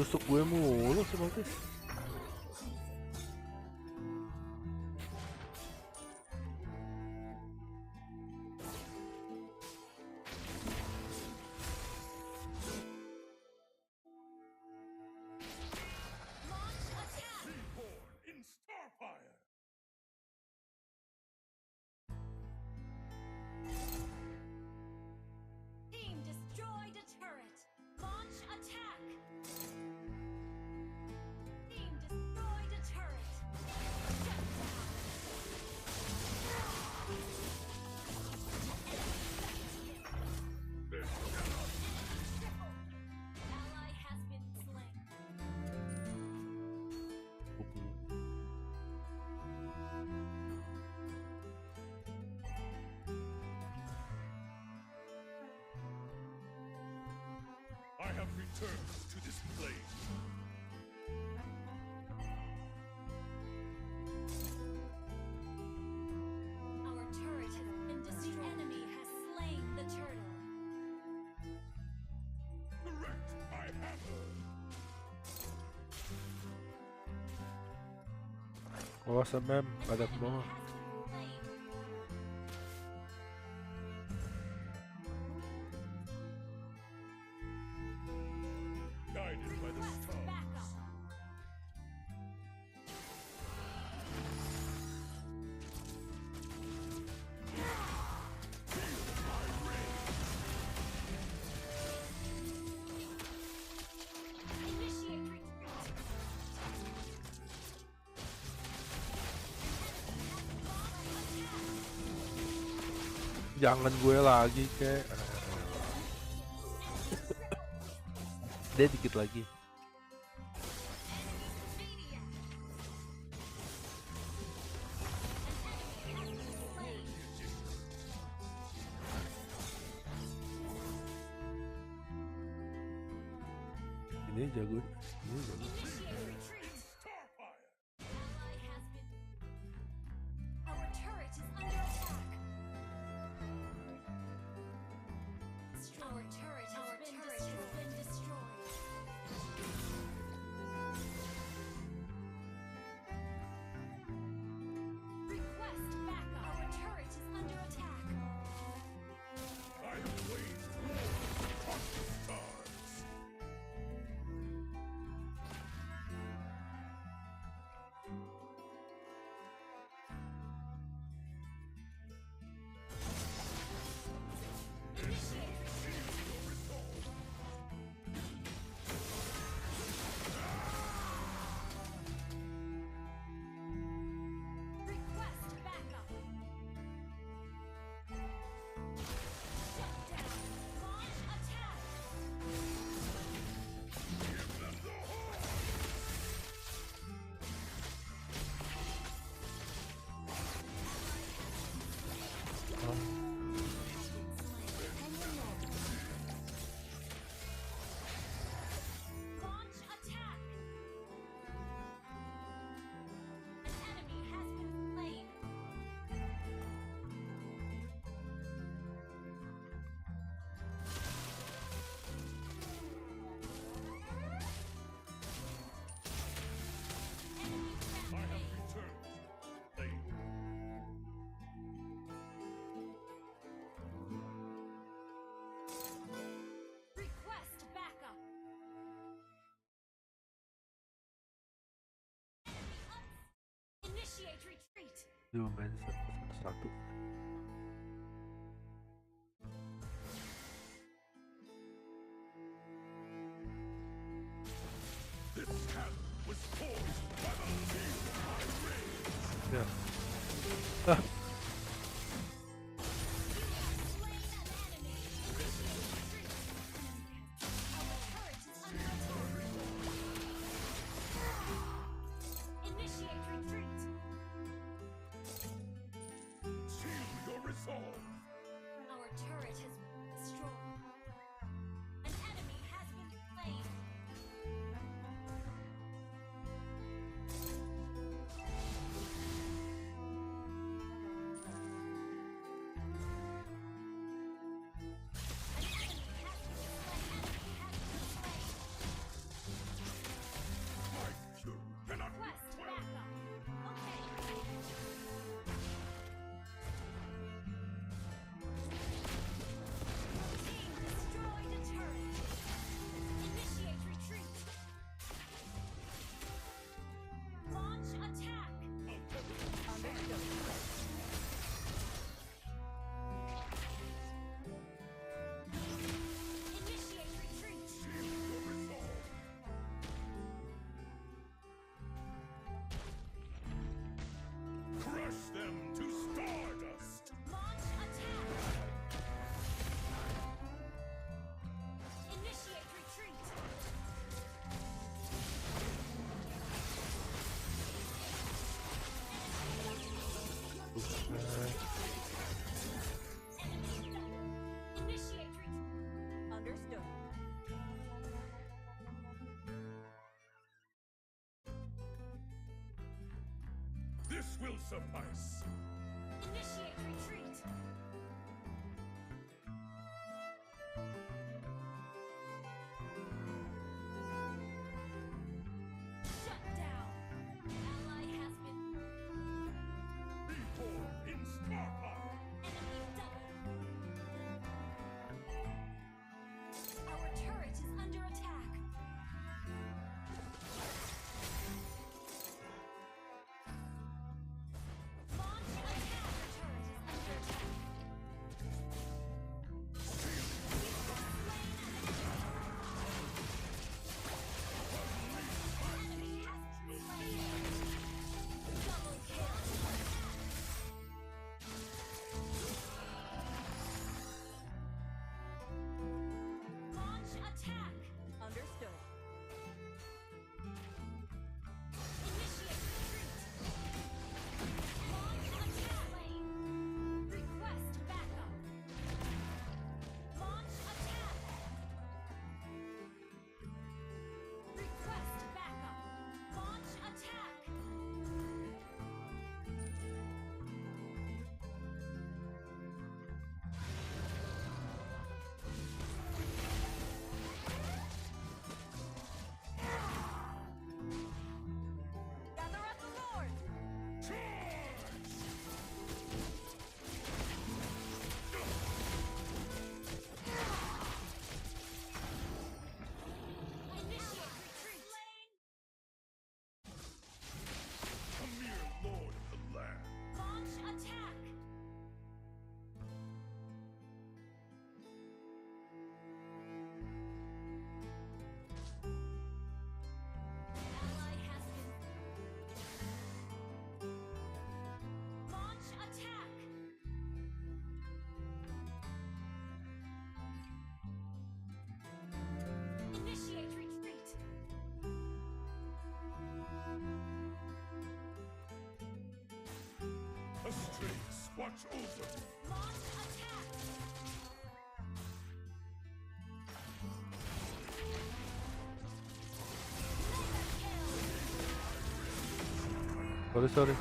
Tusuk gue mulu si Maltis. Launch attack. Reborn in Starfire. Team destroyed a turret. Launch attack. Team destroyed a turret. Shut down. This cannot Triple. Ally has been slain. I have returned to this place. Our turret has been destroyed. The enemy has slain the turtle. Correct my hammer. Awas mem, pada ke bawah. Guided by the stars. Initiate retreat. Jangan gue lagi kek. Dia dikit lagi. Ini jago. Ini jago. Our turret is under attack. Our turret has been destroyed. Request backup. Our turret is under attack. I have waged war upon the stars. Dimain satu-satu. This camp was forged by the steel of my rage. Ya. Initiate retreat. Shield your resolve. Our turret has been destroyed. An enemy has been slain. Request backup. Okay. Team destroyed a turret. Initiate retreat. Launch attack. Initiate retreat. Crush them to stardust. Launch attack. Initiate retreat. Initiate retreat. Understood. This will suffice. Initiate retreat. Shut down. Ally has been Reborn in star power. enemy double. Our turret is under attack. Launch attack. Turret is under attack. Enemy has been slain. Double kill. Launch attack. Understood. Initiate retreat. Launch attack. Request backup. Launch attack. Request backup. Launch attack. Gather up the Lord. Initiate retreat. A mere lord of the land. Launch attack. Ally has been. Launch attack. Initiate retreat. Astraeus, watch over me. Launch attack. Sorry.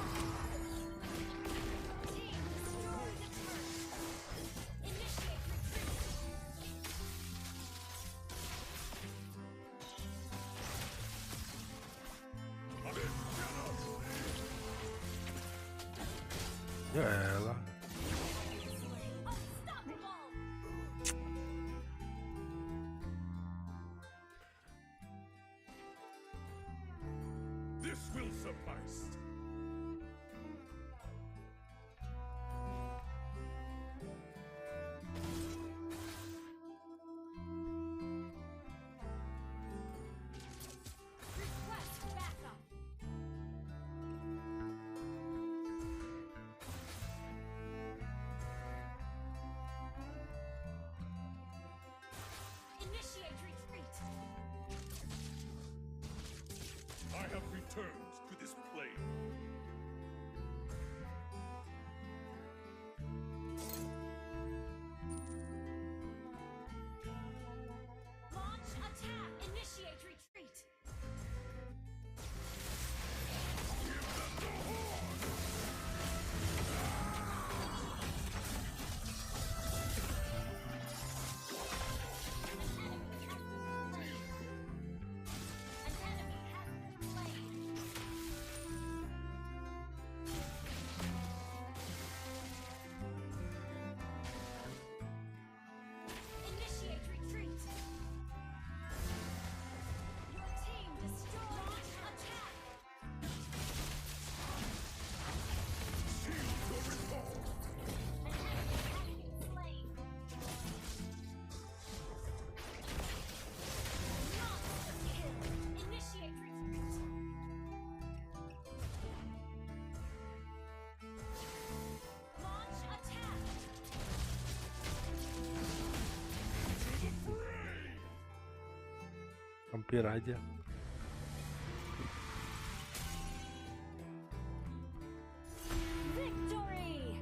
Team destroyed a turret. Initiate retreat. Ya elah. This will suffice. returns to this plane. Launch attack. Initiate retreat. Initiate retreat. Your team destroyed. Launch attack. An enemy has been slain. Monster kill. Initiate retreat. Launch attack. Hampir aja. Victory!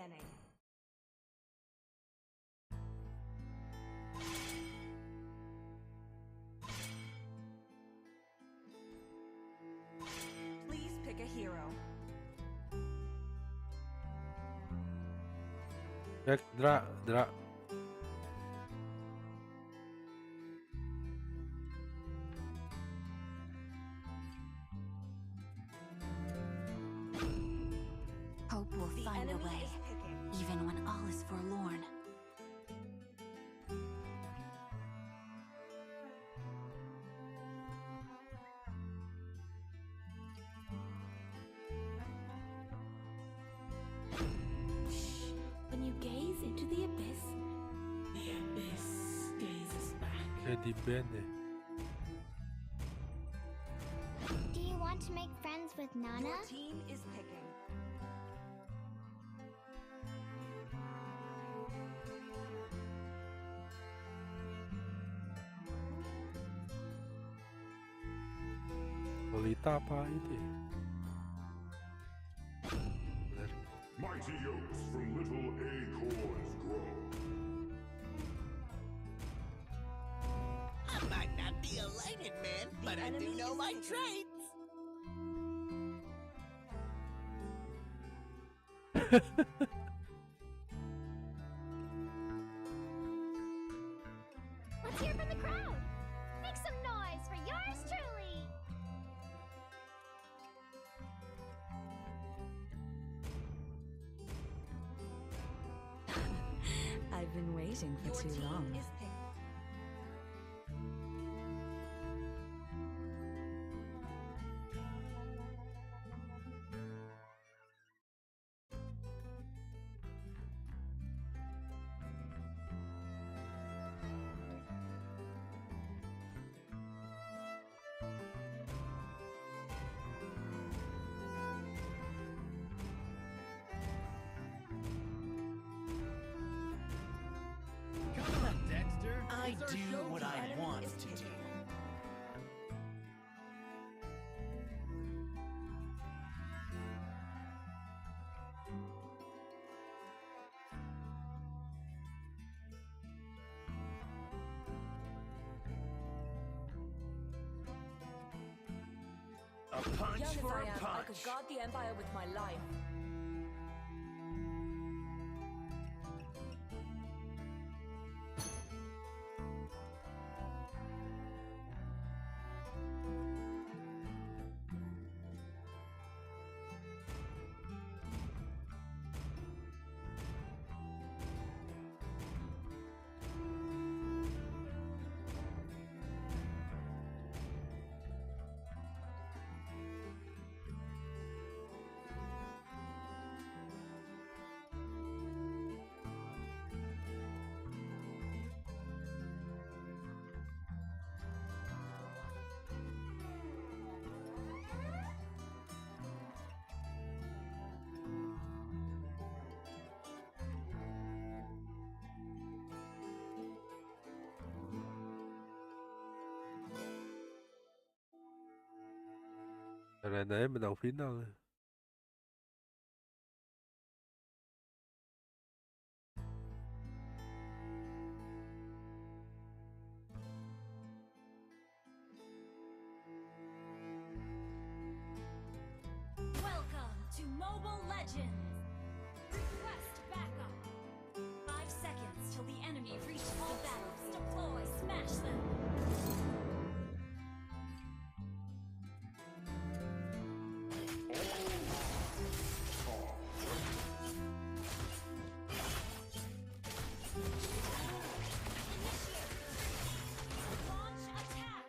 beginning. Please pick a hero. Dra. Hope will The find a enemy way, is picking. even when all is forlorn. When you gaze into the abyss gazes back. Kayak di band deh. Do you want to make friends with Nana? Your team is picking. Lolita apa itu ya? Bener. Mighty oaks from little acorns grow. I might not be a lighted man, but I do know my traits. Let's hear from the crowd. Make some noise for yours truly. I've been waiting for Your too team long. is picking. Come on, Dexter. I It's our do show what I time. want is to do. picking. A punch Young as for I a am, I punch. could guard the Empire with my life. Keren aja menang final. Welcome to Mobile Legends. Request backup. 5 seconds till the enemy reaches the battle. Deploy, smash them. Launch attack.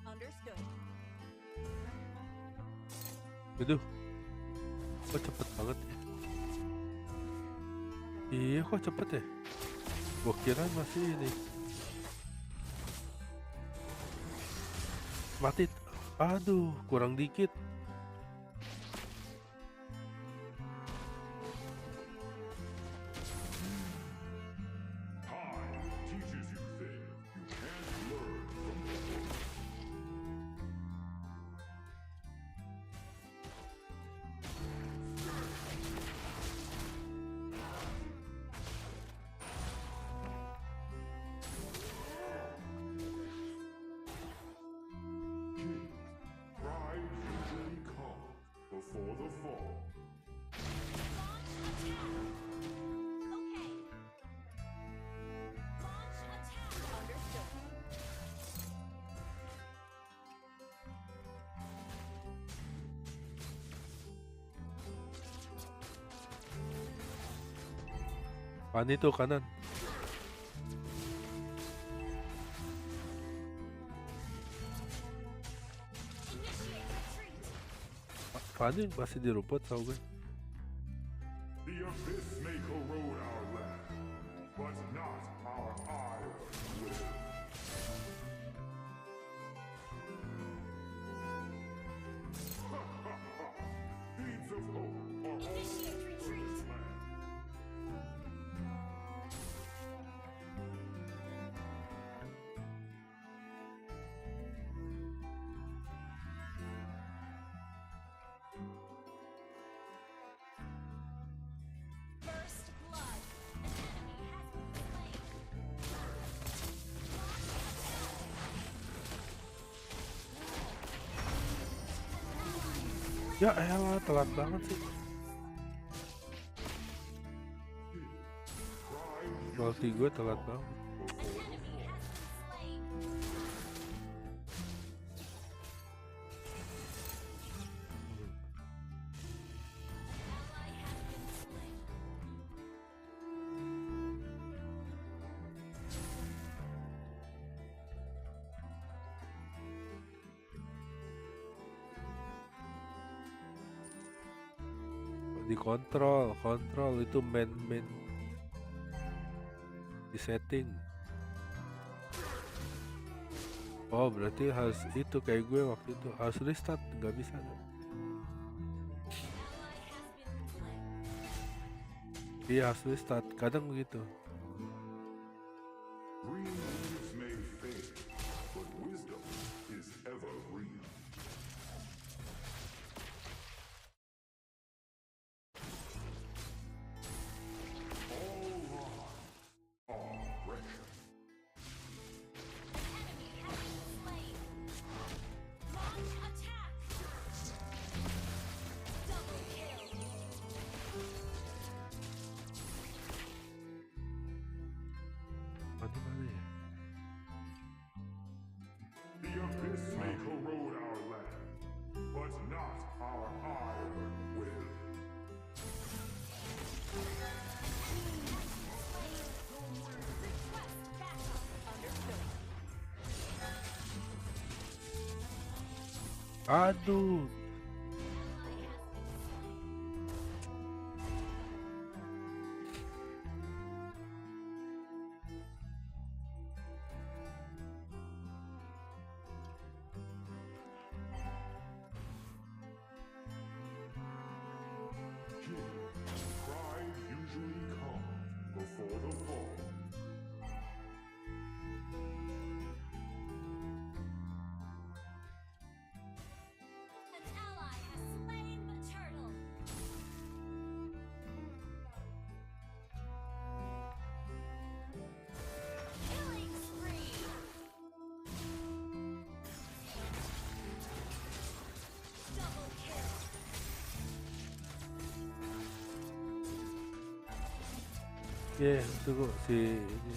Understood. Aduh, kok cepet banget ya? Iya, kok cepet ya? Gua kira masih ini. Mati. Aduh, kurang dikit. Time teaches you things you can't learn from the book. Fanny tuh kanan. Fanny masih di rumput tau gue. The abyss may corrode our land, but not our iron will. Seeds of hope are all over this land. First blood. An enemy has been slain. Ya elah, telat banget sih. Ulti gue telat banget. Dikontrol, kontrol itu main di setting. Oh berarti harus itu kayak gue waktu itu harus restart, nggak bisa. Iya harus restart, kadang begitu. Green leaves may fade, but wisdom is evergreen. Mana ya? The abyss may corrode our land, but not our iron will. Aduh. Pride usually comes before the fall. An ally has slain the turtle. Killing spree. Double kill. Ya, tunggu si ini.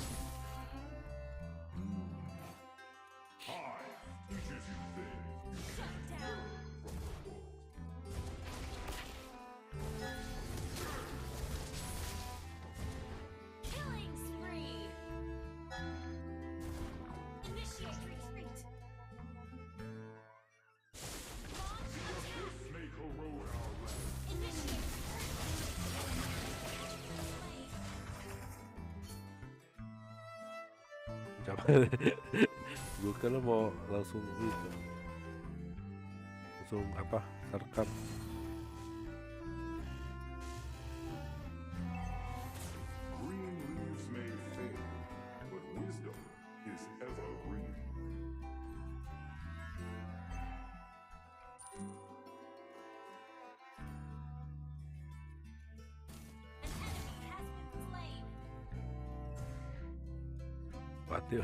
Teaches you things you can't learn from the book. Killing spree. Initiate retreat. Launch attack. May corrode our land. Initiate Gue kira mau langsung itu, langsung apa, serkap. Green leaves may fade, but wisdom is evergreen. Mati.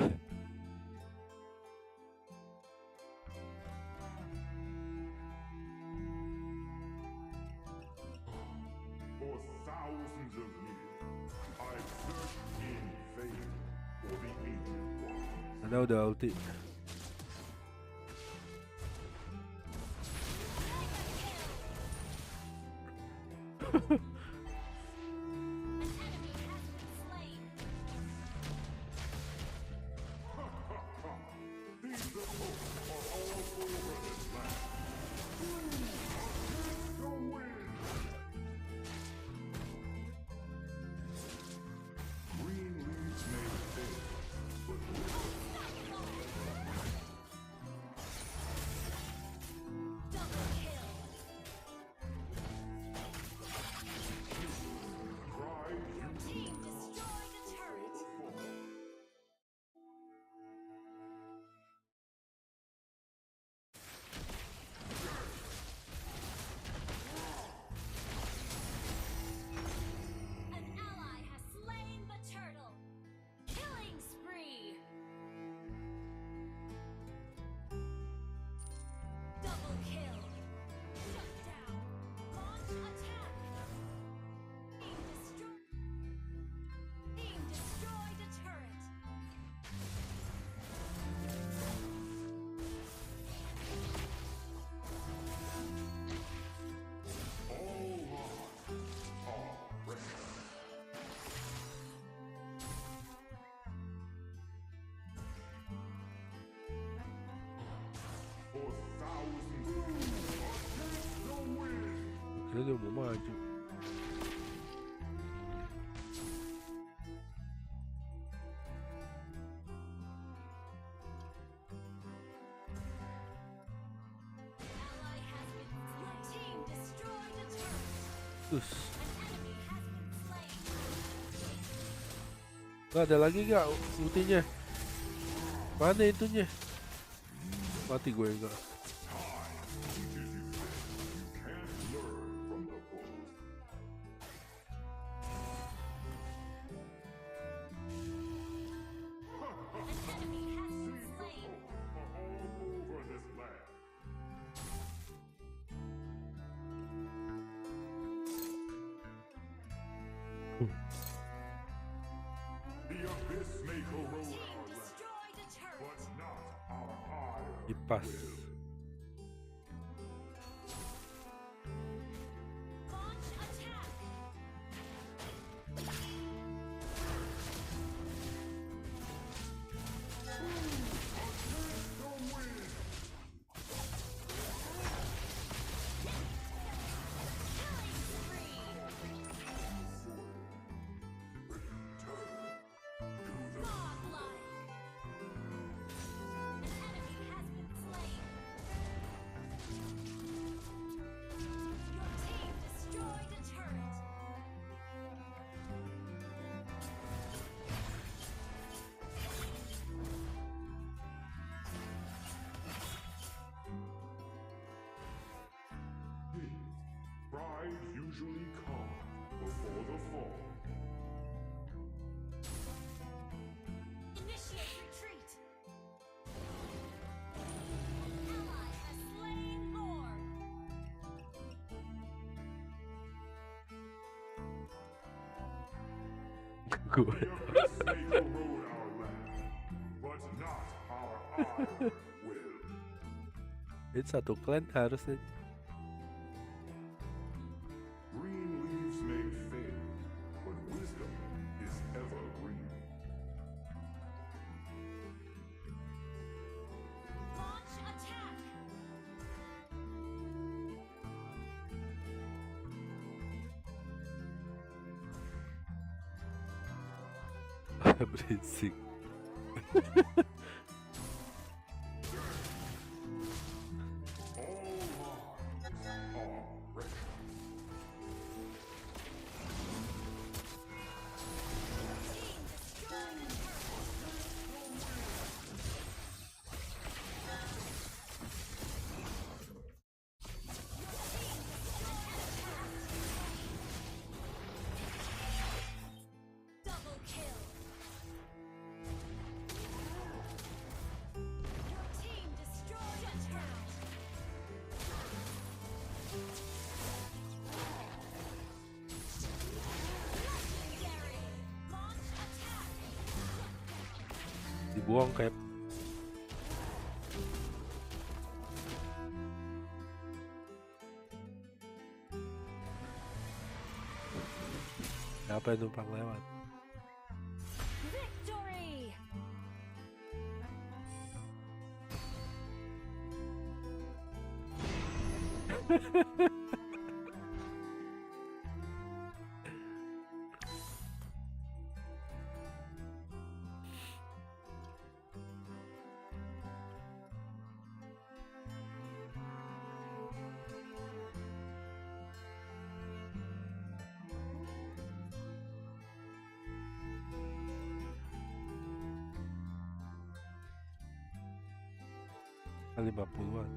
For thousands of years, I've searched in vain for the ancient ones. Ada udah ulti. dia mau maju. Terus gak ada lagi gak ultinya? Mana itunya? Mati gue enggak. Kipas. Pride usually comes before the fall. Initiate retreat. Ally has slain Lord. The abyss may corrode our land, but not our iron will. Itu satu clan harusnya. Green leaves may fade, but wisdom is evergreen. Launch attack. Berisik. Double kill. Your team destroyed a turret. Legendary. Launch attack. Dibuang kayak apa yang numpang lewat. Victory. Kali 50-an.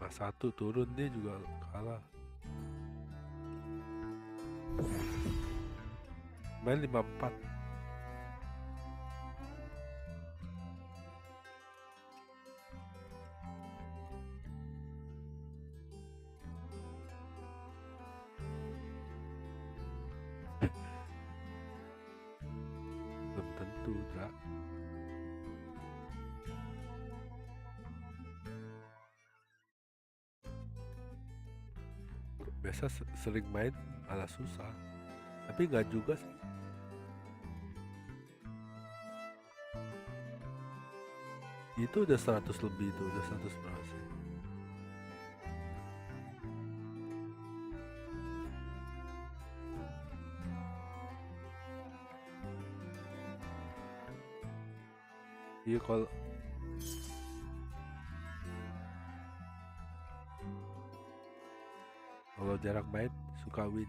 Pas satu turun dia juga kalah. Main 54. Belum tentu, Dra. Biasa sering main ala susah. Tapi nggak juga sih. Itu udah 100 lebih tuh, udah 100%. Iya kalau jarak main suka win.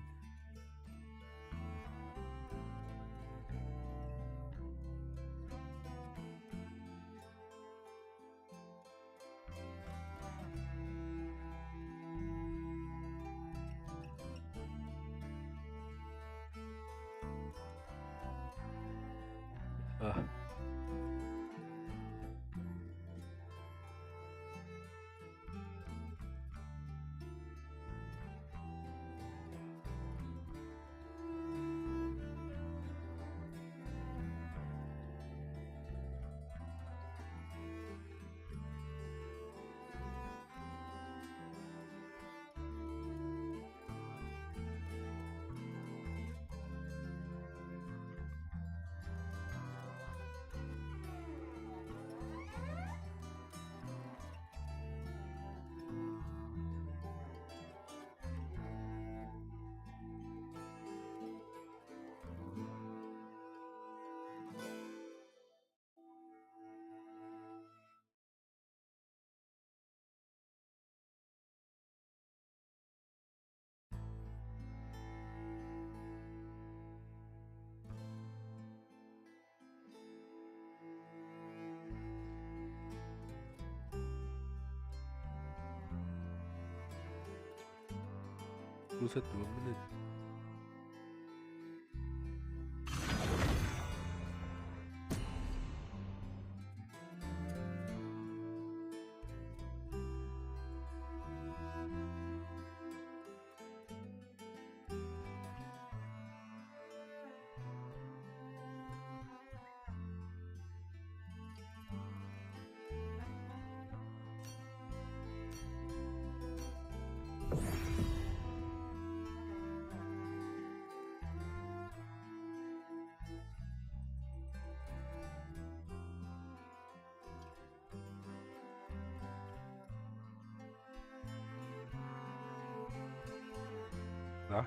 Ah. Buset 2 menit. Lah?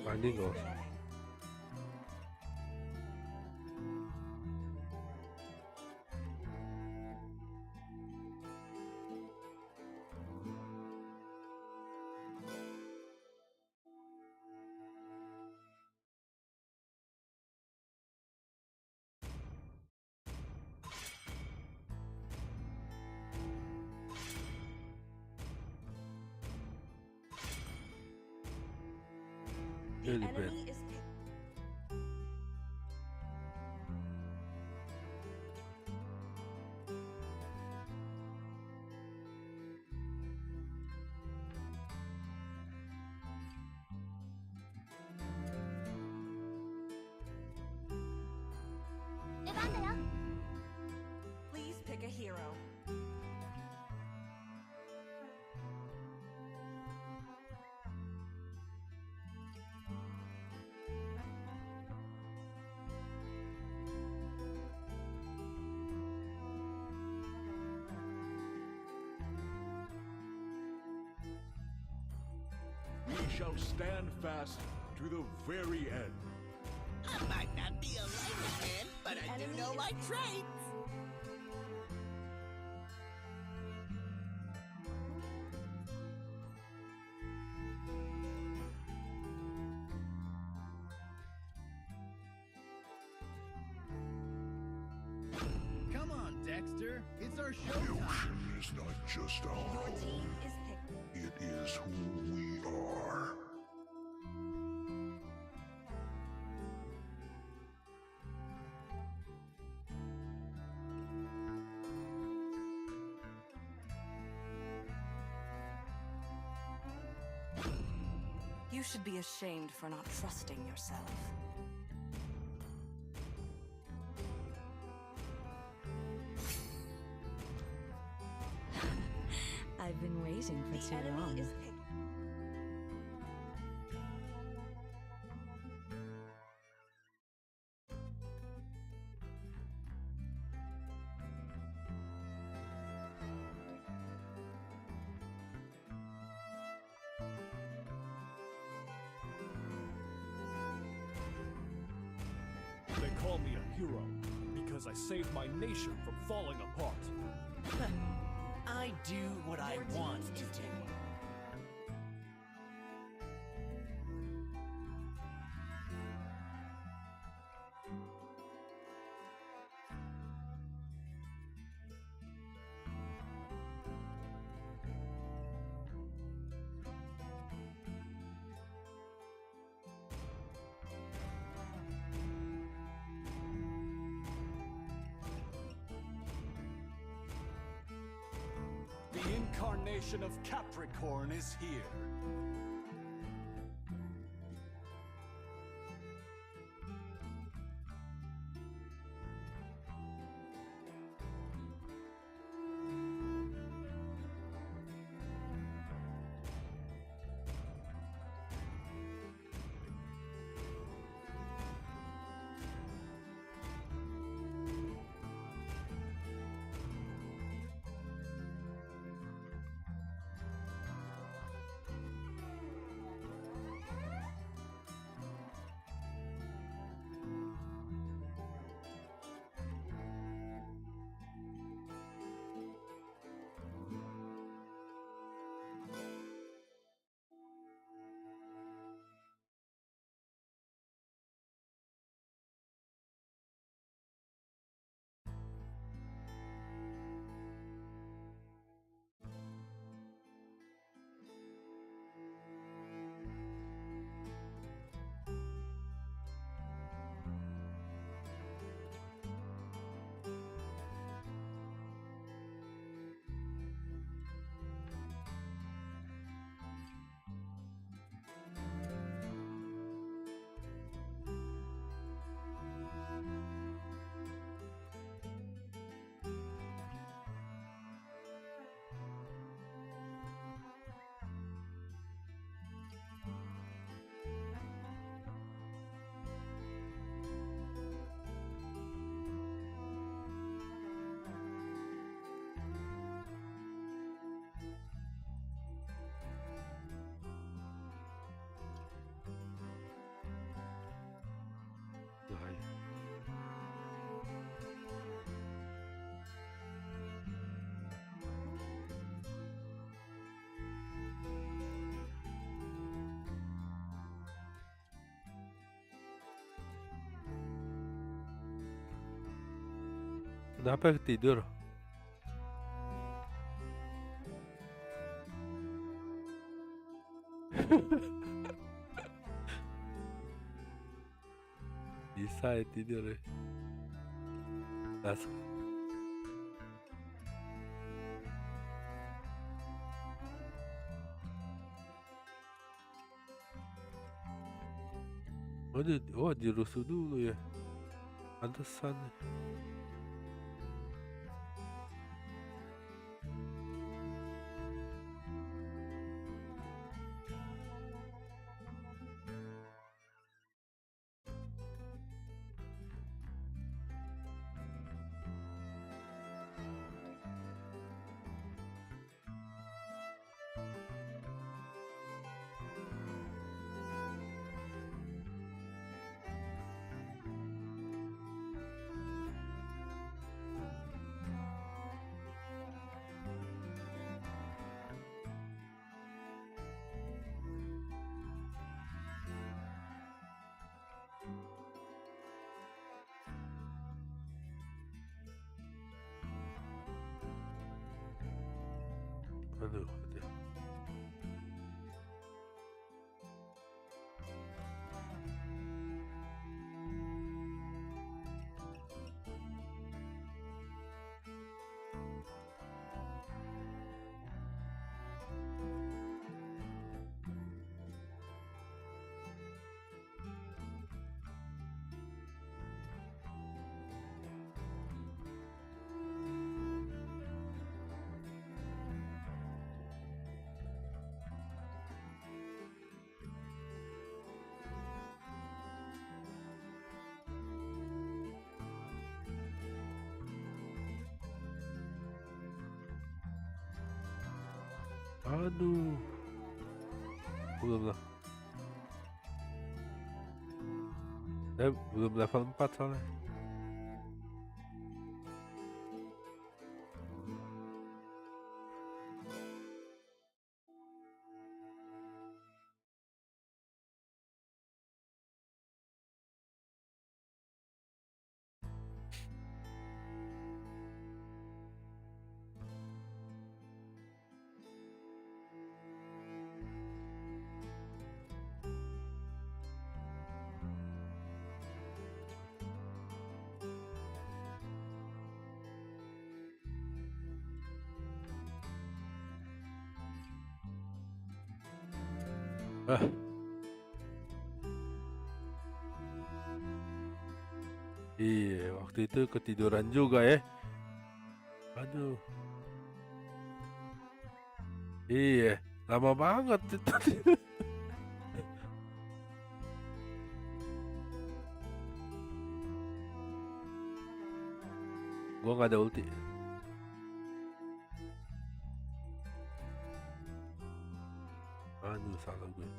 Mandi nggak usah. The Really bad. enemy is Please pick a hero. We shall stand fast to the very end. I might not be a lightning man, but I do know my traits. Come on, Dexter. It's our The showtime. ocean is not just our Your home. team is picked. It is who we are. You should be ashamed for not trusting yourself. I've been waiting for too long. Is picked. They call me a hero because I saved my nation from falling apart. I do what I want to do. The incarnation of Capricorn is here. Kenapa tidur? Bisa ya tidur ya. Oh, dirusuh dulu ya. Pantesan. Aduh, aduh. Aduh. Belum lah. Belum level 4 soalnya. Iya, waktu itu ketiduran juga ya. Aduh. Iya, lama banget itu. Gua nggak ada ulti. Aduh, salah gue.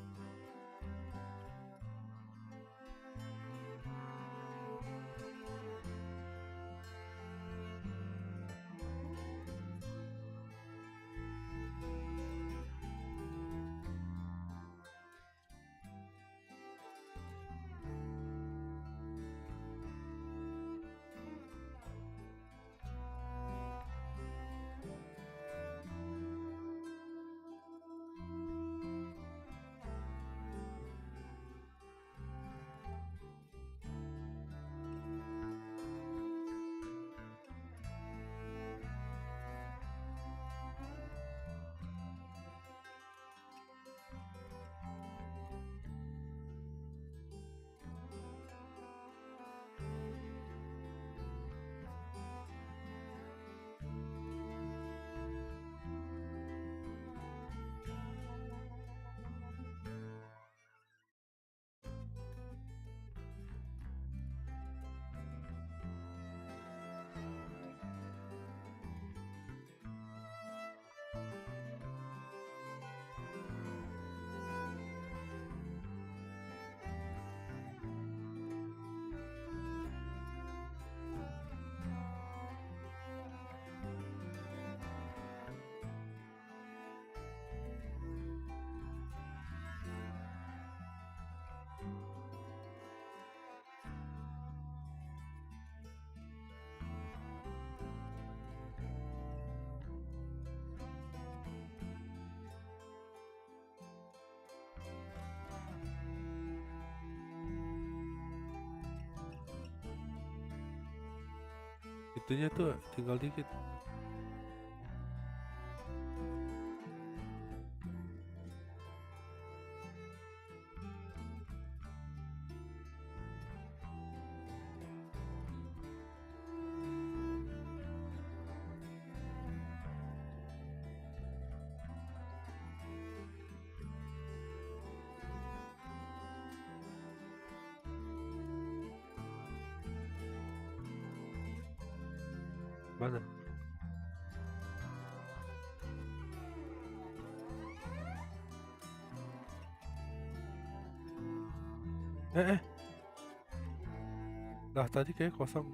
Itunya tuh tinggal dikit. Mana? Lah tadi kayak kosong.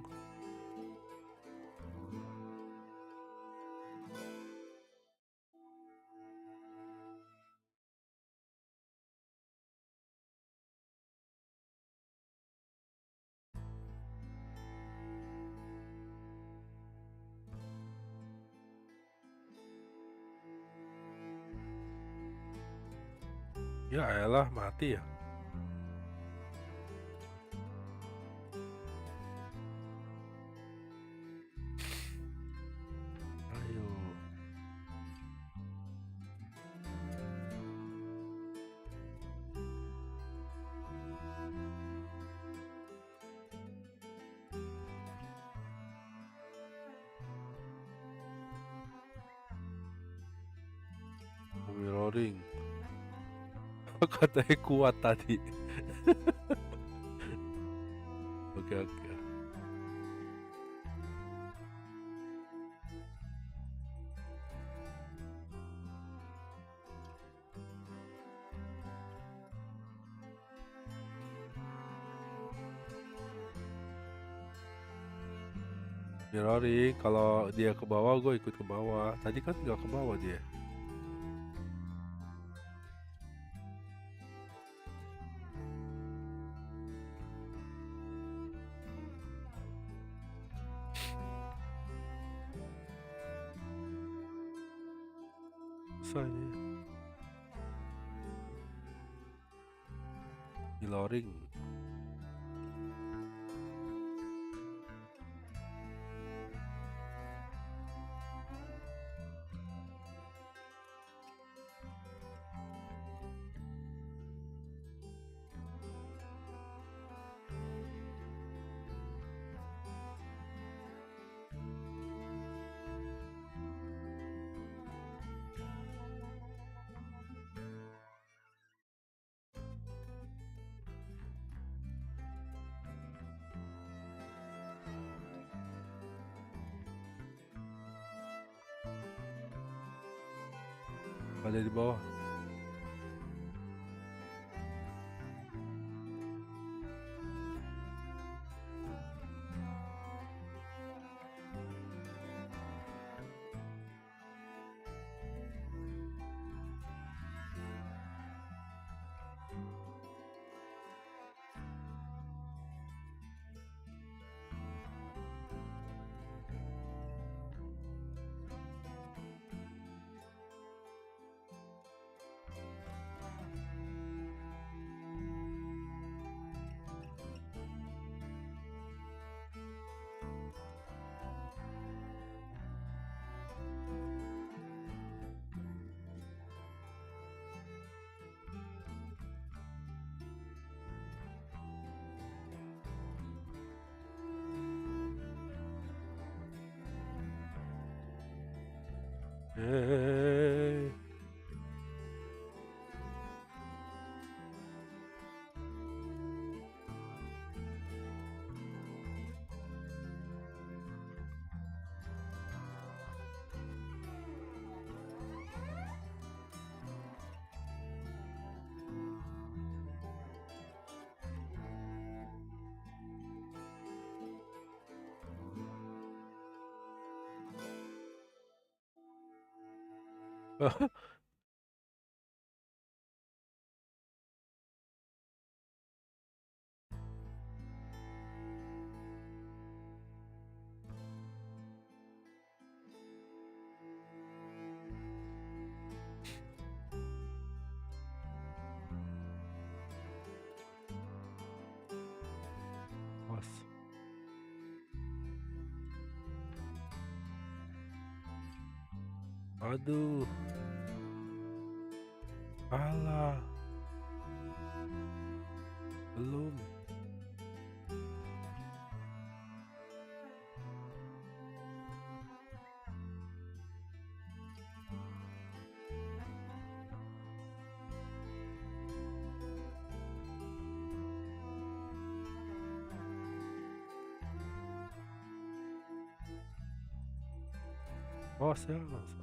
Ya elah, mati ya. Ayo. Mirroring. Katanya kuat tadi. Oke. Mirroring, kalau dia ke bawah gue ikut ke bawah. Tadi kan nggak ke bawah dia. Susah ini. Mirroring. Ada di bawah. Hey. Aduh. Alah. Belum. Oh, saya langsung.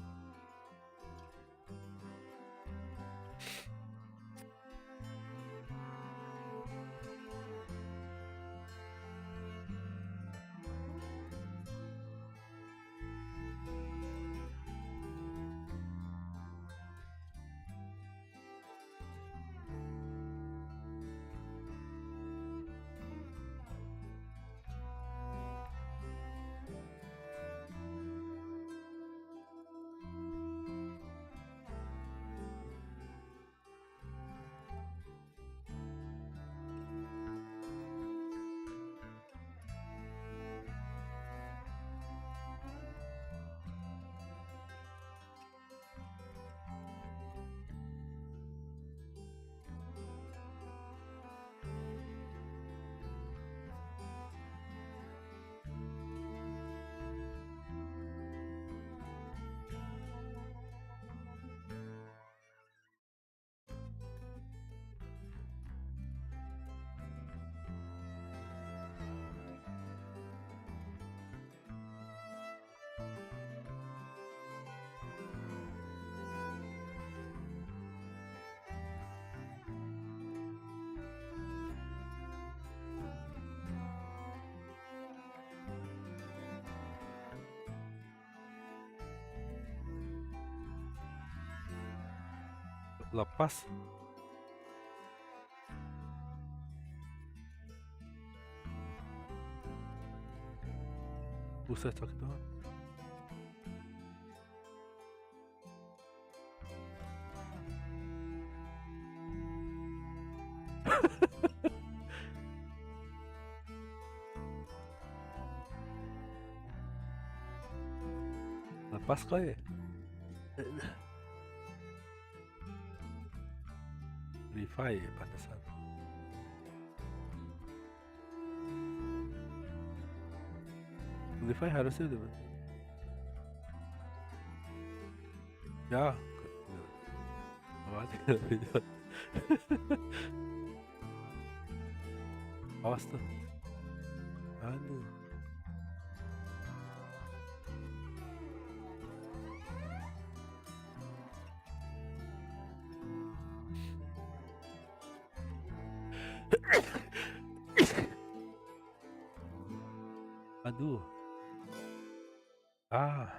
Lepas. Buset, sakit banget. Lepas kok ya? Levi pantesan. Levi harusnya udah. Ya. Mati. Awas tuh. Aduh. Aduh. Ah.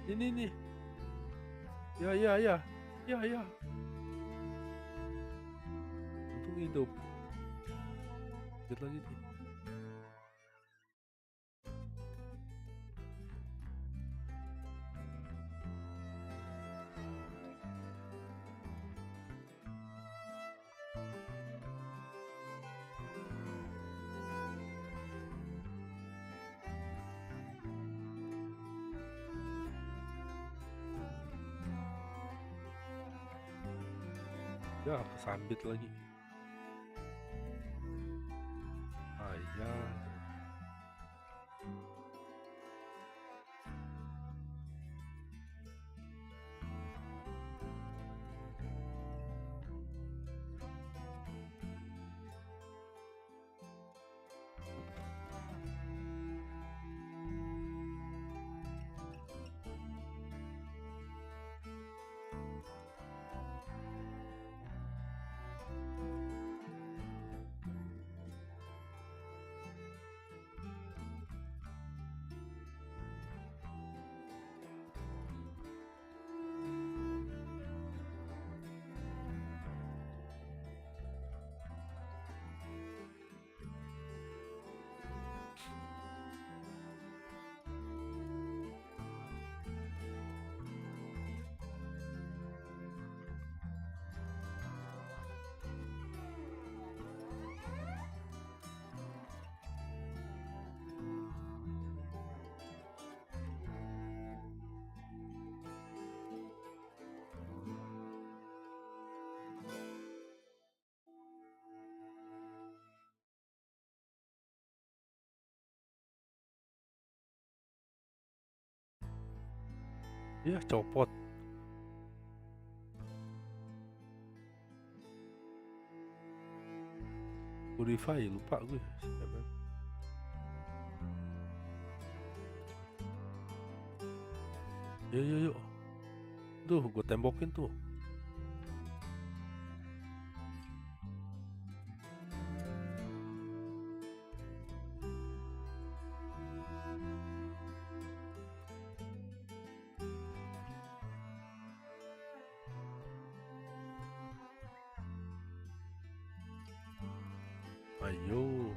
Ini nih. Ya. Untung hidup. Lihat lagi nih. Ya, kesambit lagi. Ya. Ya, copot. Purify, lupa gue. Siapa? Yuk. Tuh, gue tembokin tuh. Ayo.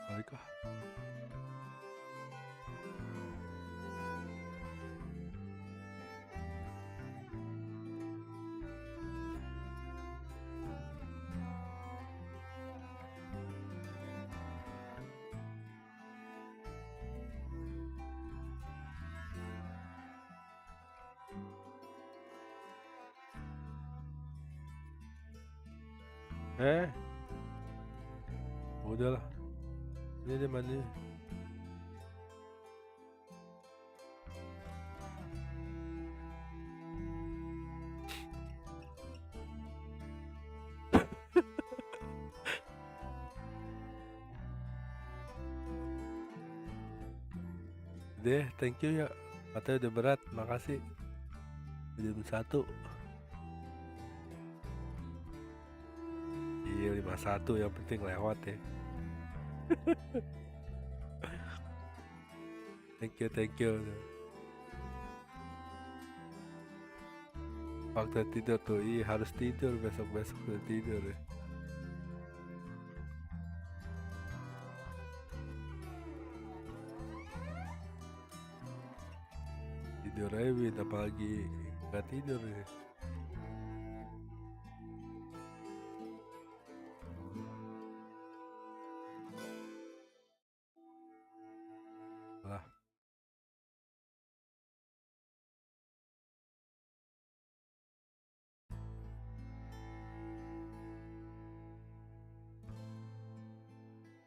Baiklah. Udahlah. Ini dia mandi. Deh, thank you ya. Katanya udah berat, makasih. Jam 1. satu yang penting lewat ya. Thank you. Waktu tidur tuh, harus tidur besok udah tidur ya. Tidur aja apalagi nggak tidur ya.